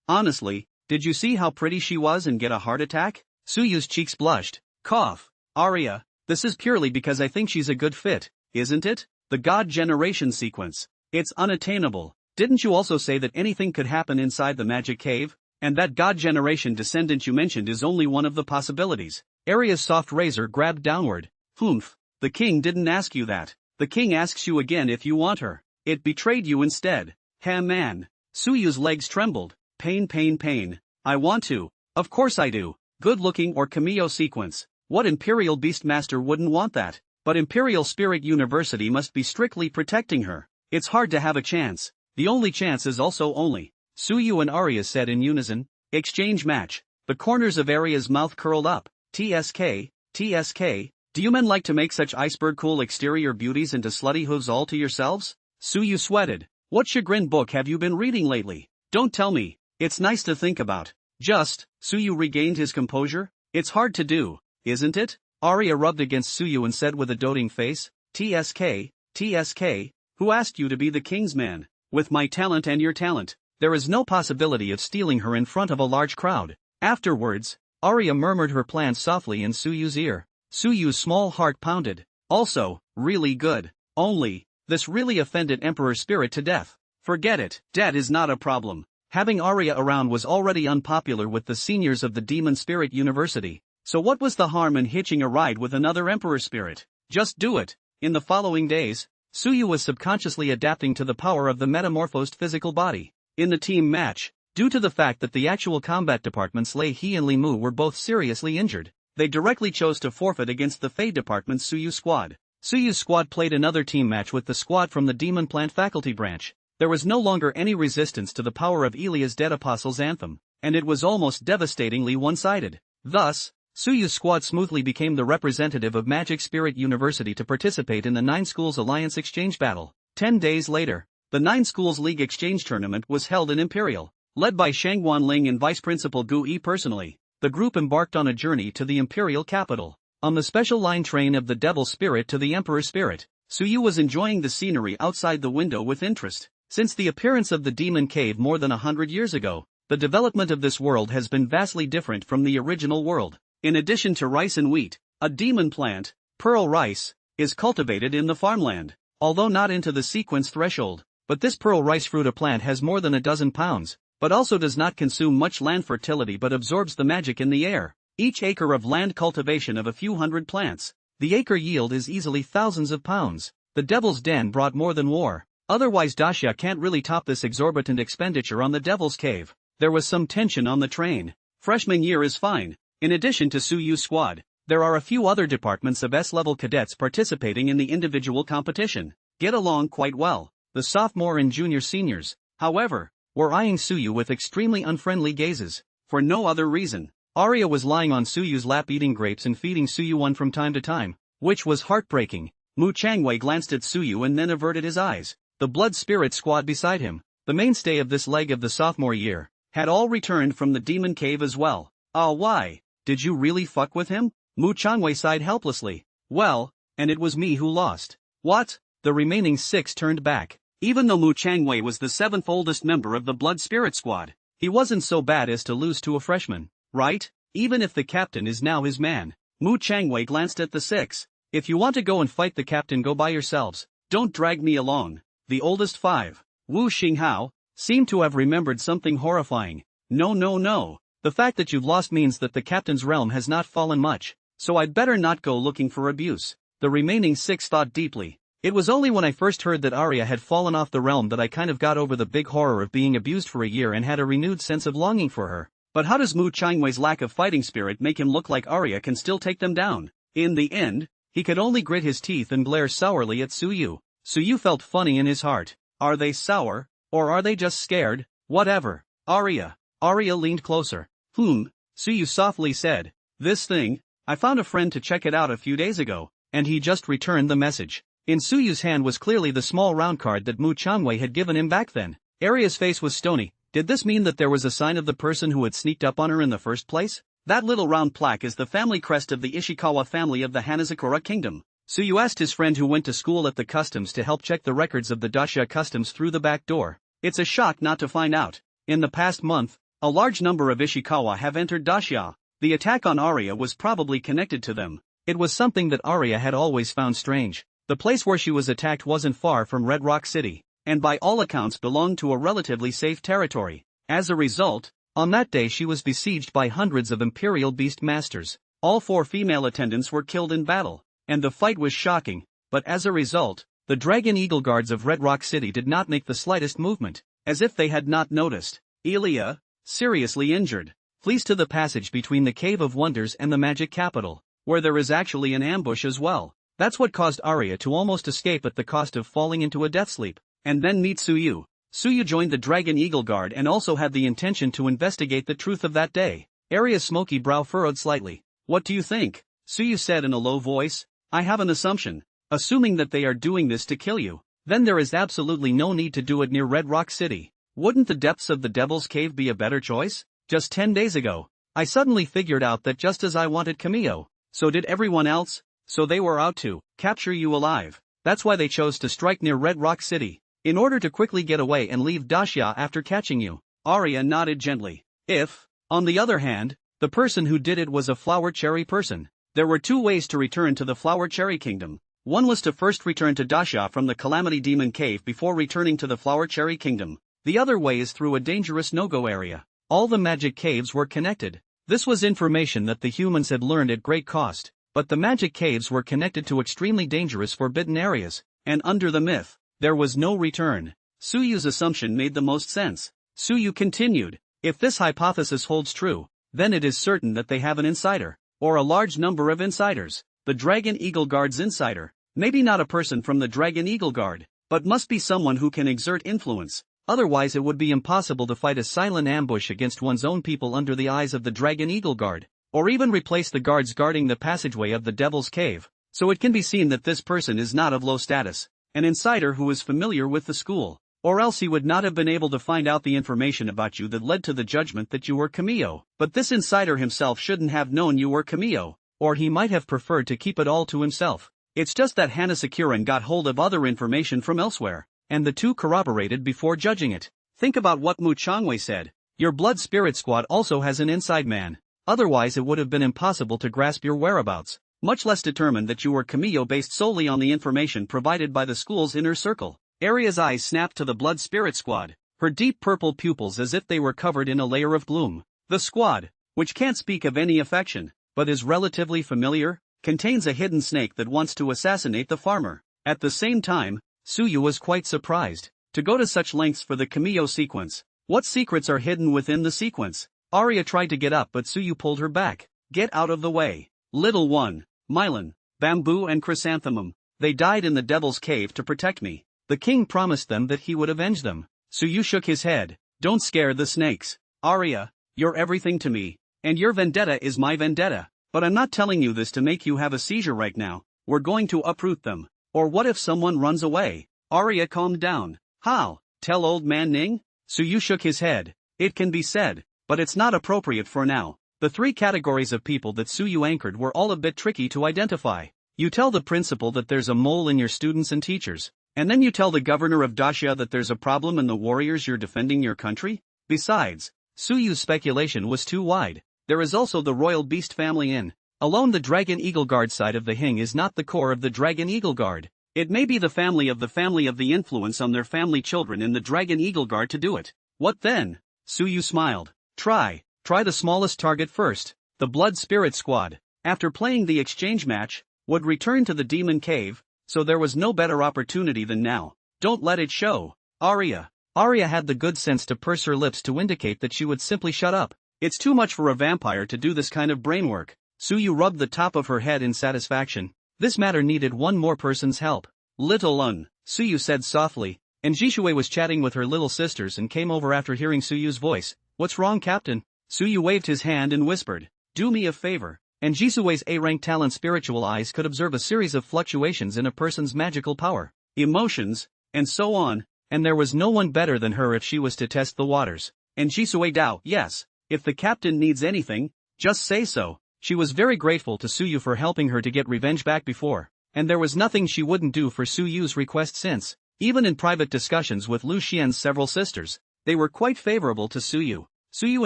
Honestly, did you see how pretty she was and get a heart attack?" Suyu's cheeks blushed. Cough. "Aria, this is purely because I think she's a good fit, isn't it? The God generation sequence. It's unattainable. Didn't you also say that anything could happen inside the magic cave? And that God generation descendant you mentioned is only one of the possibilities." Aria's soft razor grabbed downward. "Humph. The king didn't ask you that. The king asks you again if you want her. It betrayed you instead." Man. Suyu's legs trembled. Pain. I want to. Of course I do. Good looking or cameo sequence. What Imperial Beastmaster wouldn't want that? But Imperial Spirit University must be strictly protecting her. It's hard to have a chance. The only chance is also only. Suyu and Aria said in unison. Exchange match. The corners of Aria's mouth curled up. TSK. Do you men like to make such iceberg cool exterior beauties into slutty hooves all to yourselves? Suyu sweated. What chagrin book have you been reading lately? Don't tell me. It's nice to think about. Just. Suyu regained his composure. It's hard to do, isn't it? Aria rubbed against Suyu and said with a doting face. TSK. Who asked you to be the king's man? With my talent and your talent, there is no possibility of stealing her in front of a large crowd. Afterwards, Aria murmured her plans softly in Suyu's ear. Suyu's small heart pounded. Also, really good. Only, this really offended Emperor Spirit to death. Forget it. Debt is not a problem. Having Aria around was already unpopular with the seniors of the Demon Spirit University. So what was the harm in hitching a ride with another Emperor Spirit? Just do it. In the following days, Suyu was subconsciously adapting to the power of the metamorphosed physical body. In the team match, due to the fact that the actual combat departments Lei He and Li Mu were both seriously injured, they directly chose to forfeit against the Fey department's Suyu squad. Suyu's squad played another team match with the squad from the Demon Plant faculty branch. There was no longer any resistance to the power of Elia's Dead Apostles anthem, and it was almost devastatingly one-sided. Thus, Suyu's squad smoothly became the representative of Magic Spirit University to participate in the 9 Schools Alliance exchange battle. 10 days later, the 9 Schools League exchange tournament was held in Imperial. Led by Shangwanling and Vice Principal Gu Yi personally, the group embarked on a journey to the Imperial capital. On the special line train of the Devil Spirit to the Emperor Spirit, Suyu was enjoying the scenery outside the window with interest. Since the appearance of the Demon Cave more than 100 years ago, the development of this world has been vastly different from the original world. In addition to rice and wheat, a demon plant, pearl rice, is cultivated in the farmland, although not into the sequence threshold. But this pearl rice fruita plant has more than a dozen pounds, but also does not consume much land fertility but absorbs the magic in the air. Each acre of land cultivation of a few hundred plants, the acre yield is easily thousands of pounds. The Devil's Den brought more than war. Otherwise Dacia can't really top this exorbitant expenditure on the Devil's Cave. There was some tension on the train. Freshman year is fine. In addition to Suyu's squad, there are a few other departments of S-level cadets participating in the individual competition. Get along quite well. The sophomore and junior seniors, however, were eyeing Suyu with extremely unfriendly gazes, for no other reason. Aria was lying on Suyu's lap eating grapes and feeding Suyu one from time to time, which was heartbreaking. Mu Changwei glanced at Suyu and then averted his eyes. The blood spirit squad beside him, the mainstay of this leg of the sophomore year, had all returned from the demon cave as well. Why? Did you really fuck with him? Mu Changwei sighed helplessly. Well, and it was me who lost. What? The remaining 6 turned back. Even though Mu Changwei was the 7th oldest member of the blood spirit squad, he wasn't so bad as to lose to a freshman, right? Even if the captain is now his man. Mu Changwei glanced at the 6. If you want to go and fight the captain, go by yourselves. Don't drag me along. The oldest 5, Wu Xinghao, seemed to have remembered something horrifying. No. The fact that you've lost means that the captain's realm has not fallen much, so I'd better not go looking for abuse. The remaining 6 thought deeply. It was only when I first heard that Aria had fallen off the realm that I kind of got over the big horror of being abused for a year and had a renewed sense of longing for her. But how does Mu Changwei's lack of fighting spirit make him look like Aria can still take them down? In the end, he could only grit his teeth and glare sourly at Suyu. Suyu felt funny in his heart. Are they sour, or are they just scared? Whatever. Aria leaned closer. Suyu softly said. This thing, I found a friend to check it out a few days ago, and he just returned the message. In Suyu's hand was clearly the small round card that Mu Changwei had given him back then. Aria's face was stony. Did this mean that there was a sign of the person who had sneaked up on her in the first place? That little round plaque is the family crest of the Ishikawa family of the Hanazakura kingdom. Suyu asked his friend who went to school at the customs to help check the records of the Dacia customs through the back door. It's a shock not to find out. In the past month, a large number of Ishikawa have entered Dacia. The attack on Aria was probably connected to them. It was something that Aria had always found strange. The place where she was attacked wasn't far from Red Rock City, and by all accounts belonged to a relatively safe territory. As a result, on that day she was besieged by hundreds of Imperial Beast Masters. All 4 female attendants were killed in battle, and the fight was shocking, but as a result, the Dragon Eagle Guards of Red Rock City did not make the slightest movement, as if they had not noticed. Elia, seriously injured, flees to the passage between the Cave of Wonders and the Magic Capital, where there is actually an ambush as well. That's what caused Aria to almost escape at the cost of falling into a death sleep, and then meet Suyu. Suyu joined the Dragon Eagle Guard and also had the intention to investigate the truth of that day. Aria's smoky brow furrowed slightly. What do you think? Suyu said in a low voice. I have an assumption. Assuming that they are doing this to kill you, then there is absolutely no need to do it near Red Rock City. Wouldn't the depths of the Devil's Cave be a better choice? Just 10 days ago, I suddenly figured out that just as I wanted Camillo, so did everyone else. So they were out to capture you alive. That's why they chose to strike near Red Rock City, in order to quickly get away and leave Dacia after catching you. Aria nodded gently. If, on the other hand, the person who did it was a Flower Cherry person, there were 2 ways to return to the Flower Cherry Kingdom. One was to first return to Dacia from the Calamity Demon Cave before returning to the Flower Cherry Kingdom. The other way is through a dangerous no-go area. All the magic caves were connected. This was information that the humans had learned at great cost. But the magic caves were connected to extremely dangerous forbidden areas, and under the myth, there was no return. Suyu's assumption made the most sense. Suyu continued, if this hypothesis holds true, then it is certain that they have an insider, or a large number of insiders. The Dragon Eagle Guard's insider, maybe not a person from the Dragon Eagle Guard, but must be someone who can exert influence. Otherwise it would be impossible to fight a silent ambush against one's own people under the eyes of the Dragon Eagle Guard, or even replace the guards guarding the passageway of the Devil's Cave. So it can be seen that this person is not of low status, an insider who is familiar with the school, or else he would not have been able to find out the information about you that led to the judgment that you were Camillo. But this insider himself shouldn't have known you were Camillo, or he might have preferred to keep it all to himself. It's just that Hanasakuran got hold of other information from elsewhere, and the 2 corroborated before judging it. Think about what Mu Changwei said. Your blood spirit squad also has an inside man. Otherwise it would have been impossible to grasp your whereabouts. much less determined that you were Kamiyo based solely on the information provided by the school's inner circle. Aria's eyes snapped to the blood spirit squad, her deep purple pupils as if they were covered in a layer of gloom. The squad, which can't speak of any affection, but is relatively familiar, contains a hidden snake that wants to assassinate the farmer. At the same time, Suyu was quite surprised to go to such lengths for the Kamiyo sequence. What secrets are hidden within the sequence? Aria tried to get up but Suyu pulled her back. Get out of the way. Little one, Mylan, Bamboo and Chrysanthemum, they died in the Devil's Cave to protect me. The king promised them that he would avenge them. Suyu shook his head. Don't scare the snakes. Aria, you're everything to me, and your vendetta is my vendetta. But I'm not telling you this to make you have a seizure right now. We're going to uproot them. Or what if someone runs away? Aria calmed down. How? Tell old man Ning? Suyu shook his head. It can be said, but it's not appropriate for now. The three categories of people that Suyu anchored were all a bit tricky to identify. You tell the principal that there's a mole in your students and teachers, and then you tell the governor of Dacia that there's a problem in the warriors you're defending your country? Besides, Suyu's speculation was too wide. There is also the royal beast family in. Alone the Dragon Eagle Guard side of the Hing is not the core of the Dragon Eagle Guard. It may be the family of the influence on their family children in the Dragon Eagle Guard to do it. What then? Suyu smiled. Try the smallest target first. The Blood Spirit Squad, after playing the exchange match, would return to the Demon Cave, so there was no better opportunity than now. Don't let it show. Aria had the good sense to purse her lips to indicate that she would simply shut up. It's too much for a vampire to do this kind of brainwork. Suyu rubbed the top of her head in satisfaction. This matter needed one more person's help. Little Un, Suyu said softly, and Jishui was chatting with her little sisters and came over after hearing Suyu's voice. What's wrong, Captain? Suyu waved his hand and whispered, do me a favor. And Jisui's A-rank talent spiritual eyes could observe a series of fluctuations in a person's magical power, emotions, and so on, and there was no one better than her if she was to test the waters. And Jisui Dao, yes, if the captain needs anything, just say so. She was very grateful to Suyu for helping her to get revenge back before, and there was nothing she wouldn't do for Suyu's request since, even in private discussions with Lu Xian's several sisters, they were quite favorable to Suyu. Suyu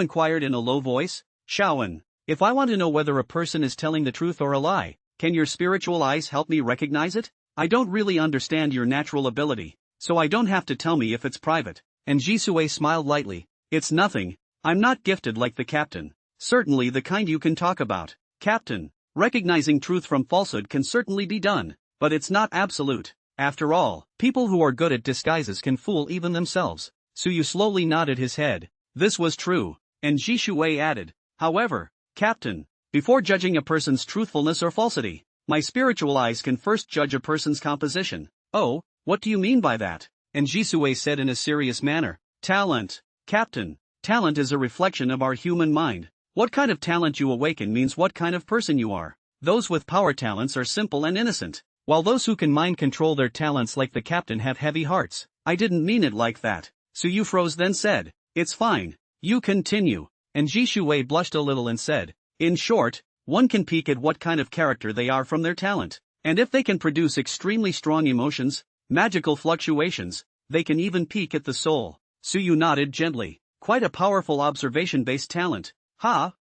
inquired in a low voice, Shaoan, if I want to know whether a person is telling the truth or a lie, can your spiritual eyes help me recognize it? I don't really understand your natural ability, so I don't have to tell me if it's private. And Jisui smiled lightly. It's nothing, I'm not gifted like the captain. Certainly the kind you can talk about. Captain, recognizing truth from falsehood can certainly be done, but it's not absolute. After all, people who are good at disguises can fool even themselves. Suyu slowly nodded his head. This was true, and Jishui added, however, Captain, before judging a person's truthfulness or falsity, my spiritual eyes can first judge a person's composition. Oh, what do you mean by that? And Jisui said in a serious manner, talent. Captain, talent is a reflection of our human mind. What kind of talent you awaken means what kind of person you are. Those with power talents are simple and innocent, while those who can mind control their talents like the captain have heavy hearts. I didn't mean it like that. Suyu froze then said, it's fine. You continue. And Jishui blushed a little and said, in short, one can peek at what kind of character they are from their talent, and if they can produce extremely strong emotions, magical fluctuations, they can even peek at the soul. Suyu nodded gently. Quite a powerful observation-based talent.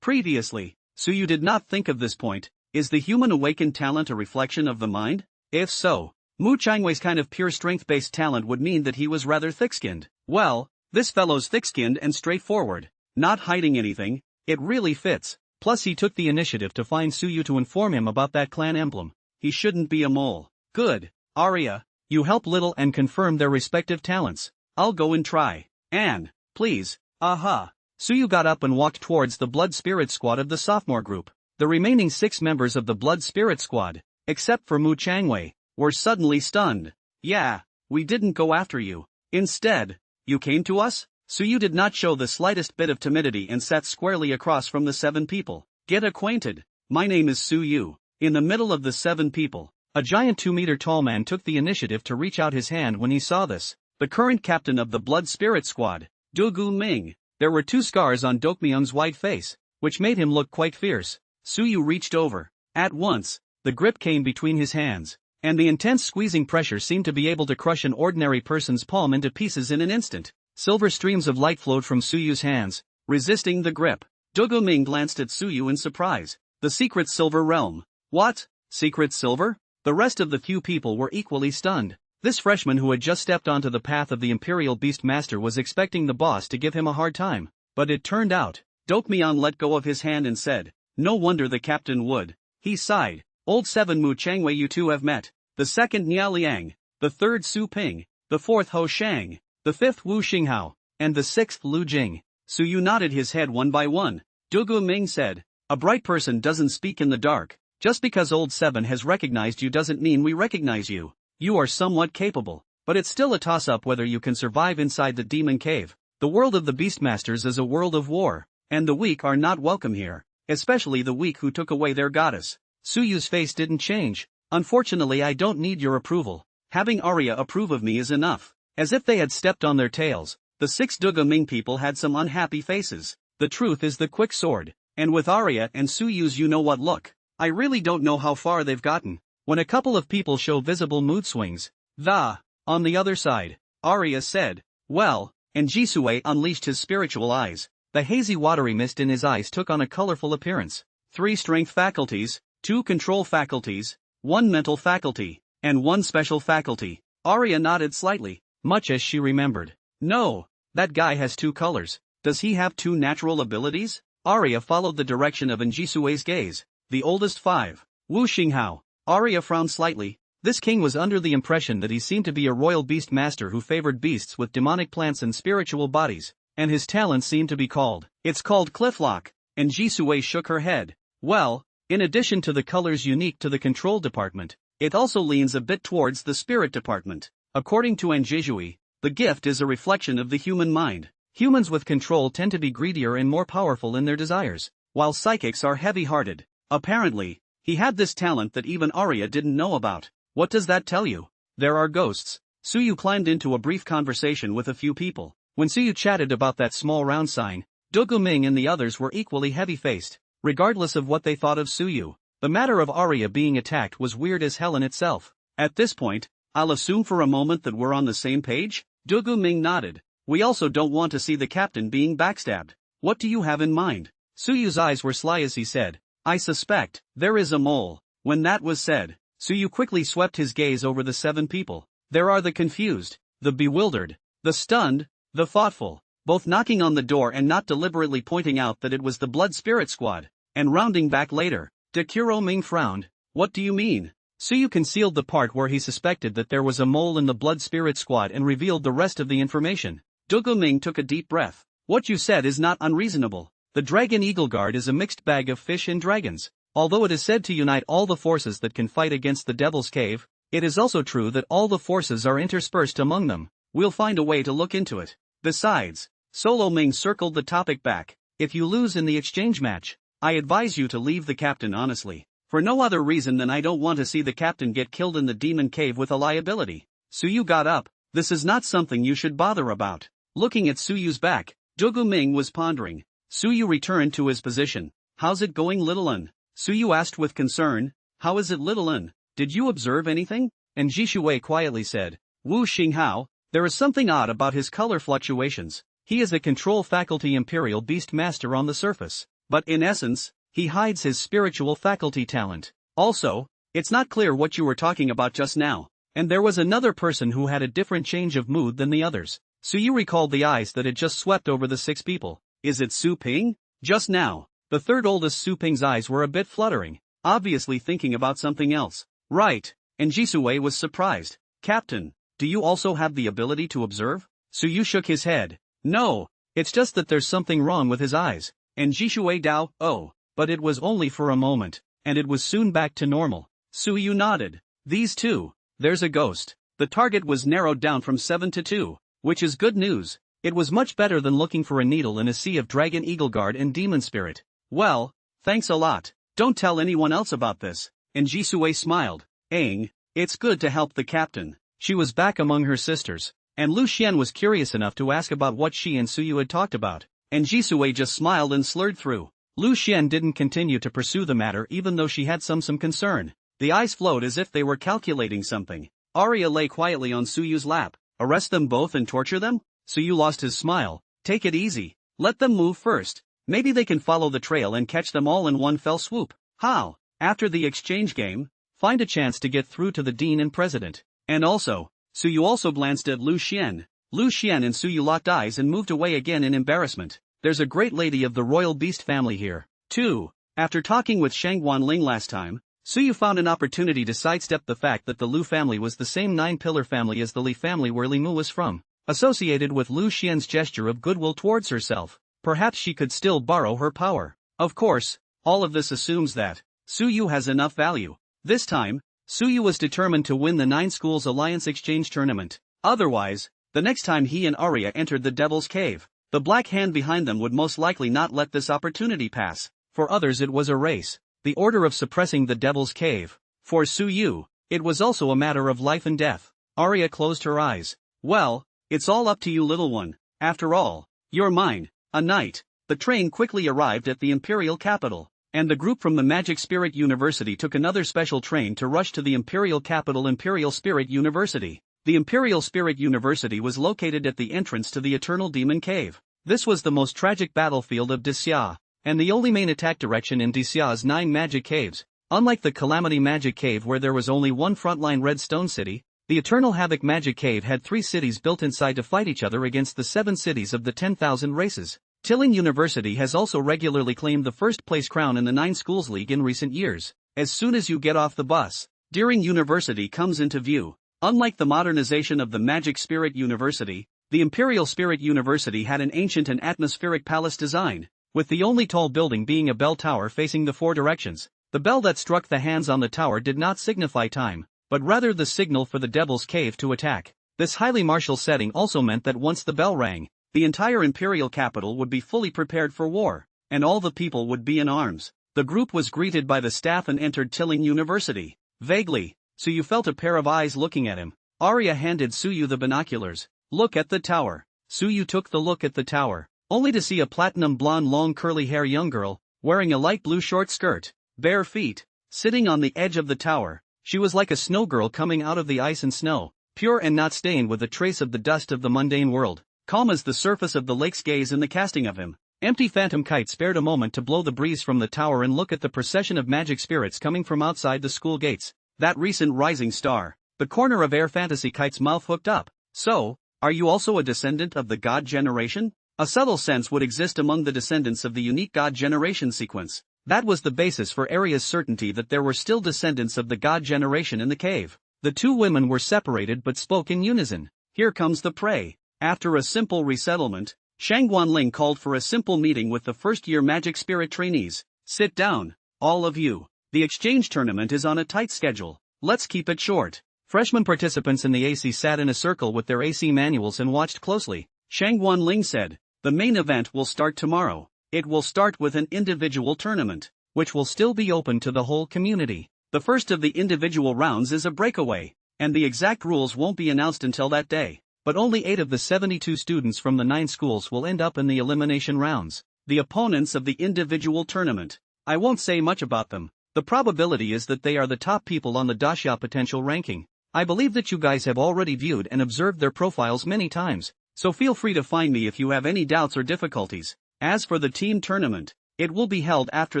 Previously, Suyu did not think of this point. Is the human awakened talent a reflection of the mind? If so, Mu Changwei's kind of pure strength-based talent would mean that he was rather thick-skinned. Well, this fellow's thick-skinned and straightforward, not hiding anything, it really fits. Plus he took the initiative to find Suyu to inform him about that clan emblem. He shouldn't be a mole. Good, Aria, you help Little and confirm their respective talents. I'll go and try. Anne, please. Aha. Suyu got up and walked towards the Blood Spirit Squad of the sophomore group. The remaining 6 members of the Blood Spirit Squad, except for Mu Changwei, were suddenly stunned. Yeah, we didn't go after you. Instead, you came to us? Suyu did not show the slightest bit of timidity and sat squarely across from the 7 people. Get acquainted. My name is Suyu. In the middle of the 7 people, a giant 2-meter tall man took the initiative to reach out his hand when he saw this. The current captain of the Blood Spirit Squad, Dugu Ming. There were 2 scars on Dokmyeong's white face, which made him look quite fierce. Suyu reached over. At once, the grip came between his hands, and the intense squeezing pressure seemed to be able to crush an ordinary person's palm into pieces in an instant. Silver streams of light flowed from Suyu's hands, resisting the grip. Dugu Ming glanced at Suyu in surprise. The secret silver realm. What? Secret silver? The rest of the few people were equally stunned. This freshman who had just stepped onto the path of the Imperial Beastmaster was expecting the boss to give him a hard time. But it turned out, Dokmyeon let go of his hand and said, "No wonder the captain would." He sighed. "Old 7 Mu Changwei, you two have met. The second Nia Liang, the third Su Ping, the fourth Ho Shang, the fifth Wu Xinghao, and the sixth Lu Jing." Su Yu nodded his head one by one. Dugu Ming said, "A bright person doesn't speak in the dark. Just because old 7 has recognized you doesn't mean we recognize you. You are somewhat capable, but it's still a toss-up whether you can survive inside the demon cave. The world of the Beastmasters is a world of war, and the weak are not welcome here, especially the weak who took away their goddess." Su Yu's face didn't change. "Unfortunately, I don't need your approval. Having Aria approve of me is enough." As if they had stepped on their tails, the 6 Duga Ming people had some unhappy faces. The truth is the quick sword, and with Aria and Su Yu's you know what look, I really don't know how far they've gotten. When a couple of people show visible mood swings, on the other side, Aria said, "Well," and Jisue unleashed his spiritual eyes. The hazy watery mist in his eyes took on a colorful appearance. 3 strength faculties, 2 control faculties, 1 mental faculty, and 1 special faculty. Aria nodded slightly, much as she remembered. "No, that guy has 2 colors. Does he have 2 natural abilities?" Aria followed the direction of Njisue's gaze. "The oldest 5. Wu Xinghao." Aria frowned slightly. This king was under the impression that he seemed to be a royal beast master who favored beasts with demonic plants and spiritual bodies, and his talent seemed to be called. "It's called Clifflock." And Jisue shook her head. "Well, in addition to the colors unique to the control department, it also leans a bit towards the spirit department. According to Njisue, the gift is a reflection of the human mind. Humans with control tend to be greedier and more powerful in their desires, while psychics are heavy-hearted. Apparently, he had this talent that even Aria didn't know about. What does that tell you? There are ghosts." Su Yu climbed into a brief conversation with a few people. When Su Yu chatted about that small round sign, Dugu Ming and the others were equally heavy-faced, regardless of what they thought of Su Yu. The matter of Aria being attacked was weird as hell in itself. "At this point, I'll assume for a moment that we're on the same page?" Dugu Ming nodded. "We also don't want to see the captain being backstabbed. What do you have in mind?" Su Yu's eyes were sly as he said, "I suspect there is a mole." When that was said, Su Yu quickly swept his gaze over the 7 people. There are the confused, the bewildered, the stunned, the thoughtful, both knocking on the door and not deliberately pointing out that it was the Blood Spirit Squad, and rounding back later. Dekuro Ming frowned. "What do you mean?" Su Yu concealed the part where he suspected that there was a mole in the Blood Spirit Squad and revealed the rest of the information. Dugu Ming took a deep breath. "What you said is not unreasonable. The Dragon Eagle Guard is a mixed bag of fish and dragons. Although it is said to unite all the forces that can fight against the Devil's Cave, it is also true that all the forces are interspersed among them. We'll find a way to look into it. Besides," Solo Ming circled the topic back, "if you lose in the exchange match, I advise you to leave the captain honestly. For no other reason than I don't want to see the captain get killed in the demon cave with a liability." Su Yu got up. "This is not something you should bother about." Looking at Su Yu's back, Dugu Ming was pondering. Su Yu returned to his position. "How's it going, little un?" Su Yu asked with concern. "How is it, little un? Did you observe anything?" And Jisue quietly said, "Wu Xinghao, there is something odd about his color fluctuations. He is a control faculty Imperial Beast Master on the surface, but in essence, he hides his spiritual faculty talent. Also, it's not clear what you were talking about just now." And there was another person who had a different change of mood than the others. Su Yu recalled the eyes that had just swept over the 6 people. "Is it Su Ping?" Just now, the third oldest Su Ping's eyes were a bit fluttering, obviously thinking about something else. "Right," and Jisue was surprised. "Captain, do you also have the ability to observe?" Su Yu shook his head. "No, it's just that there's something wrong with his eyes." And Jisue Dao, "Oh, but it was only for a moment, and it was soon back to normal." Su Yu nodded. "These 2, there's a ghost." The target was narrowed down from 7 to 2, which is good news. It was much better than looking for a needle in a sea of Dragon Eagle Guard and Demon Spirit. "Well, thanks a lot. Don't tell anyone else about this." And Jisue smiled. "Aang, it's good to help the captain." She was back among her sisters, and Lu Xian was curious enough to ask about what she and Su Yu had talked about, and Jisue just smiled and slurred through. Lu Xian didn't continue to pursue the matter even though she had some concern. The eyes flowed as if they were calculating something. Aria lay quietly on Su Yu's lap. "Arrest them both and torture them?" Su Yu lost his smile. "Take it easy. Let them move first. Maybe they can follow the trail and catch them all in one fell swoop." "How?" After the exchange game, find a chance to get through to the dean and president. And also, Suyu also glanced at Lu Xian. Lu Xian and Suyu locked eyes and moved away again in embarrassment. There's a great lady of the royal beast family here, too. After talking with Shang Guanling last time, Suyu found an opportunity to sidestep the fact that the Lu family was the same nine-pillar family as the Li family where Li Mu was from. Associated with Lu Xian's gesture of goodwill towards herself, perhaps she could still borrow her power. Of course, all of this assumes that Suyu has enough value. This time, Suyu was determined to win the Nine Schools Alliance Exchange Tournament. Otherwise, the next time he and Aria entered the Devil's Cave, the Black Hand behind them would most likely not let this opportunity pass. For others it was a race, the order of suppressing the Devil's Cave. For Suyu, it was also a matter of life and death. Aria closed her eyes. Well, it's all up to you, little one. After all, you're mine. A night. The train quickly arrived at the imperial capital, and the group from the Magic Spirit University took another special train to rush to the imperial capital, Imperial Spirit University. The Imperial Spirit University was located at the entrance to the Eternal Demon Cave. This was the most tragic battlefield of Disya, and the only main attack direction in Disya's 9 magic caves. Unlike the Calamity Magic Cave where there was only one frontline red stone city, the Eternal Havoc Magic Cave had 3 cities built inside to fight each other against the 7 cities of the 10,000 races. Tilling University has also regularly claimed the first place crown in the 9 Schools League in recent years. As soon as you get off the bus, Deering University comes into view. Unlike the modernization of the Magic Spirit University, the Imperial Spirit University had an ancient and atmospheric palace design, with the only tall building being a bell tower facing the 4 directions. The bell that struck the hands on the tower did not signify time, but rather the signal for the Devil's Cave to attack. This highly martial setting also meant that once the bell rang, the entire imperial capital would be fully prepared for war, and all the people would be in arms. The group was greeted by the staff and entered Tilling University. Vaguely, Suyu felt a pair of eyes looking at him. Aria handed Suyu the binoculars. Look at the tower. Suyu took the look at the tower, only to see a platinum blonde long curly hair young girl, wearing a light blue short skirt, bare feet, sitting on the edge of the tower. She was like a snow girl coming out of the ice and snow, pure and not stained with a trace of the dust of the mundane world, calm as the surface of the lake's gaze in the casting of him. Empty phantom kite spared a moment to blow the breeze from the tower and look at the procession of magic spirits coming from outside the school gates. That recent rising star. The corner of Air Fantasy Kite's mouth hooked up. So, are you also a descendant of the God generation? A subtle sense would exist among the descendants of the unique God generation sequence. That was the basis for Aria's certainty that there were still descendants of the God generation in the cave. The 2 women were separated but spoke in unison. Here comes the prey. After a simple resettlement, Shang Guanling called for a simple meeting with the first-year Magic Spirit trainees. Sit down, all of you. The exchange tournament is on a tight schedule. Let's keep it short. Freshman participants in the AC sat in a circle with their AC manuals and watched closely. Shang Guanling said, the main event will start tomorrow. It will start with an individual tournament, which will still be open to the whole community. The first of the individual rounds is a breakaway, and the exact rules won't be announced until that day. But only 8 of the 72 students from the 9 schools will end up in the elimination rounds. The opponents of the individual tournament. I won't say much about them. The probability is that they are the top people on the Dasha potential ranking. I believe that you guys have already viewed and observed their profiles many times, so feel free to find me if you have any doubts or difficulties. As for the team tournament, it will be held after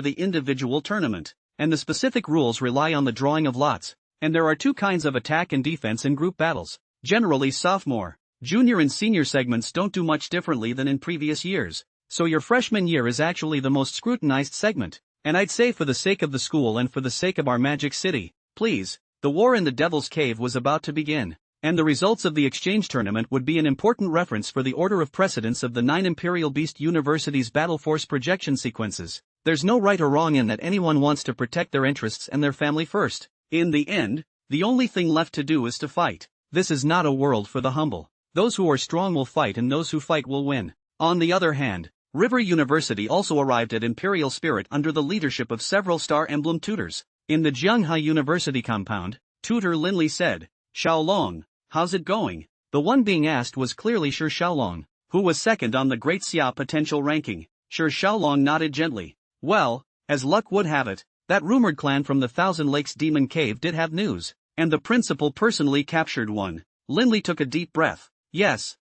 the individual tournament, and the specific rules rely on the drawing of lots, and there are 2 kinds of attack and defense in group battles. Generally sophomore, junior and senior segments don't do much differently than in previous years, so your freshman year is actually the most scrutinized segment. And I'd say for the sake of the school and for the sake of our Magic City, please, the war in the Devil's Cave was about to begin, and the results of the exchange tournament would be an important reference for the order of precedence of the 9 Imperial Beast Universities battle force projection sequences. There's no right or wrong in that. Anyone wants to protect their interests and their family first. In the end, the only thing left to do is to fight. This is not a world for the humble. Those who are strong will fight and those who fight will win. On the other hand, River University also arrived at Imperial Spirit under the leadership of several Star Emblem tutors. In the Jianghai University compound, tutor Linley said, Xiaolong, how's it going? The one being asked was clearly Shi Xiaolong, who was second on the Great Xia potential ranking. Shi Xiaolong nodded gently. Well, as luck would have it, that rumored clan from the Thousand Lakes Demon Cave did have news, and the principal personally captured one. Linley took a deep breath. Yes,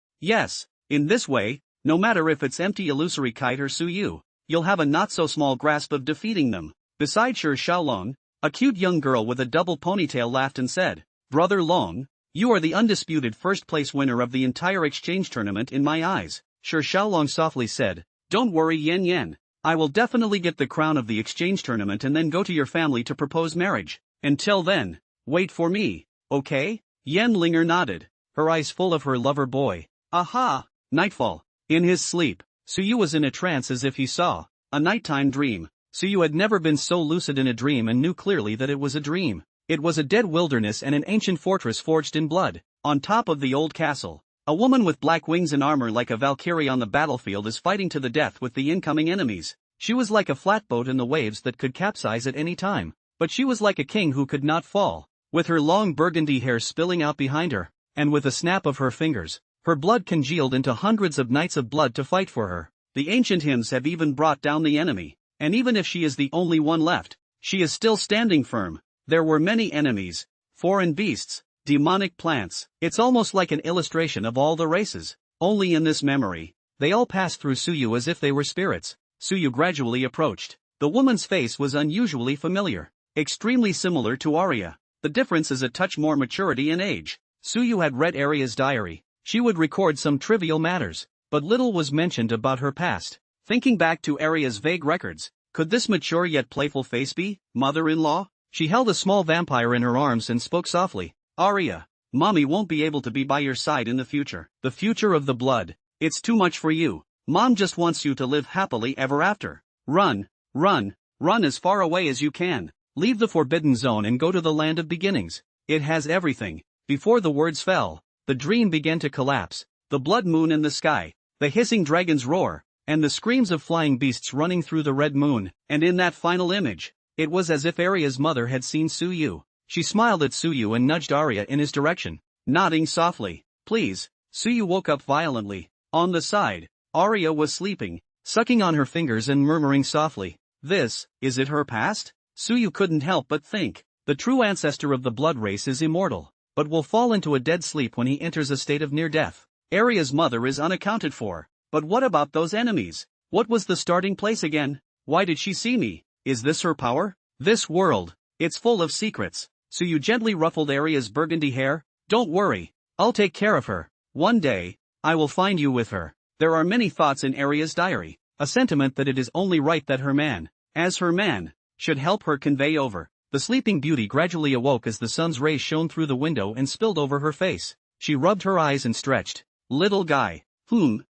in this way, no matter if it's empty illusory kite or Suyu, you'll have a not-so-small grasp of defeating them. Besides Shi Xiaolong, A cute young girl with a double ponytail laughed and said, "Brother Long, you are the undisputed first-place winner of the entire exchange tournament in my eyes." Sure, Xiaolong softly said, "Don't worry, Yen Yen. I will definitely get the crown of the exchange tournament and then go to your family to propose marriage. Until then, wait for me, okay?" Yen Linger nodded, her eyes full of her lover boy. Aha! Nightfall. In his sleep, Suyu was in a trance as if he saw a nighttime dream. Suyu had never been so lucid in a dream and knew clearly that it was a dream. It was a dead wilderness and an ancient fortress forged in blood. On top of the old castle, a woman with black wings and armor like a valkyrie on the battlefield is fighting to the death with the incoming enemies. She was like a flatboat in the waves that could capsize at any time. But she was like a king who could not fall. With her long burgundy hair spilling out behind her, and with a snap of her fingers, her blood congealed into hundreds of knights of blood to fight for her. The ancient hymns have even brought down the enemy, and even if she is the only one left, she is still standing firm. There were many enemies, foreign beasts, demonic plants. It's almost like an illustration of all the races. Only in this memory, they all passed through Suyu as if they were spirits. Suyu gradually approached. The woman's face was unusually familiar, extremely similar to Aria. The difference is a touch more maturity in age. Suyu had read Aria's diary. She would record some trivial matters, but little was mentioned about her past. Thinking back to Aria's vague records, could this mature yet playful face be mother-in-law? She held a small vampire in her arms and spoke softly. "Aria, Mommy won't be able to be by your side in the future. The future of the blood. It's too much for you. Mom just wants you to live happily ever after. Run, run, run as far away as you can. Leave the forbidden zone and go to the land of beginnings. It has everything." Before the words fell, the dream began to collapse. The blood moon in the sky, the hissing dragon's roar, and the screams of flying beasts running through the red moon. And in that final image, it was as if Aria's mother had seen Suyu. She smiled at Suyu and nudged Aria in his direction, nodding softly. "Please." Suyu woke up violently. On the side, Aria was sleeping, sucking on her fingers and murmuring softly. Is it her past? Suyu couldn't help but think. The true ancestor of the blood race is immortal, but will fall into a dead sleep when he enters a state of near death. Aria's mother is unaccounted for. But what about those enemies? What was the starting place again? Why did she see me? Is this her power? This world, it's full of secrets. Suyu gently ruffled Aria's burgundy hair. "Don't worry, I'll take care of her. One day, I will find you with her." There are many thoughts in Aria's diary, a sentiment that it is only right that her man, as her man, should help her convey over. The sleeping beauty gradually awoke as the sun's rays shone through the window and spilled over her face. She rubbed her eyes and stretched. "Little guy.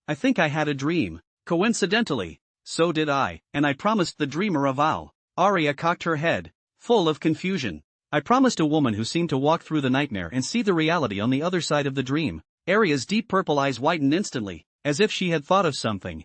I think I had a dream. Coincidentally, so did I, and I promised the dreamer a vow." Aria cocked her head, full of confusion. "I promised a woman who seemed to walk through the nightmare and see the reality on the other side of the dream." Aria's deep purple eyes widened instantly, as if she had thought of something.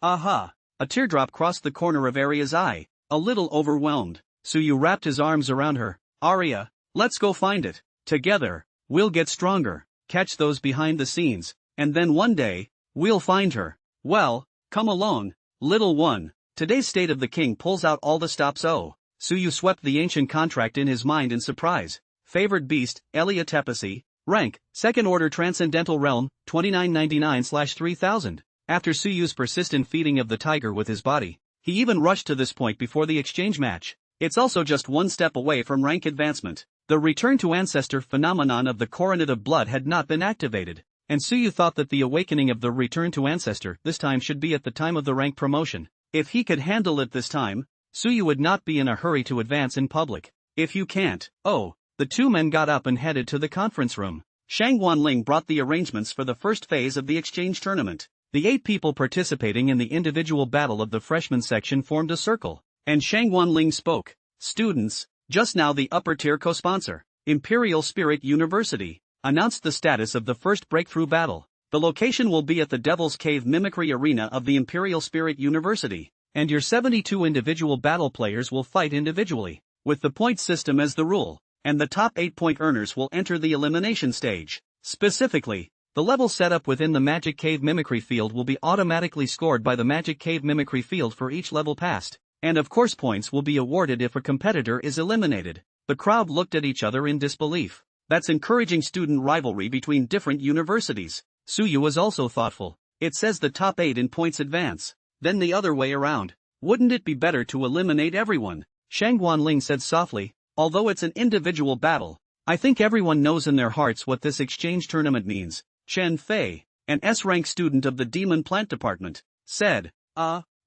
Aha. A teardrop crossed the corner of Aria's eye, a little overwhelmed. Suyu wrapped his arms around her. "Aria, let's go find it. Together, we'll get stronger. Catch those behind the scenes, and then one day, we'll find her. Well, come along, little one." Today's State of the King pulls out all the stops. Suyu swept the ancient contract in his mind in surprise. Favored beast, Elia Tepacy. Rank, Second Order Transcendental Realm, 2999/3000. After Suyu's persistent feeding of the tiger with his body, he even rushed to this point before the exchange match. It's also just one step away from rank advancement. The return to ancestor phenomenon of the coronet of blood had not been activated, and Suyu thought that the awakening of the return to ancestor this time should be at the time of the rank promotion. If he could handle it this time, Suyu would not be in a hurry to advance in public. If you can't, the two men got up and headed to the conference room. Shang Wanling brought the arrangements for the first phase of the exchange tournament. The 8 people participating in the individual battle of the freshman section formed a circle, and Shang Wanling spoke. "Students, just now the upper-tier co-sponsor, Imperial Spirit University, announced the status of the first breakthrough battle. The location will be at the Devil's Cave Mimicry Arena of the Imperial Spirit University, and your 72 individual battle players will fight individually, with the point system as the rule, and the top 8-point earners will enter the elimination stage. Specifically, the level set up within the Magic Cave Mimicry field will be automatically scored by the Magic Cave Mimicry field for each level passed, and of course points will be awarded if a competitor is eliminated." The crowd looked at each other in disbelief. That's encouraging student rivalry between different universities. Suyu was also thoughtful. It says the top 8 in points advance. Then the other way around. Wouldn't it be better to eliminate everyone? Shang Guanling said softly, although it's an individual battle, I think everyone knows in their hearts what this exchange tournament means. Chen Fei, an S-rank student of the Demon Plant Department, said,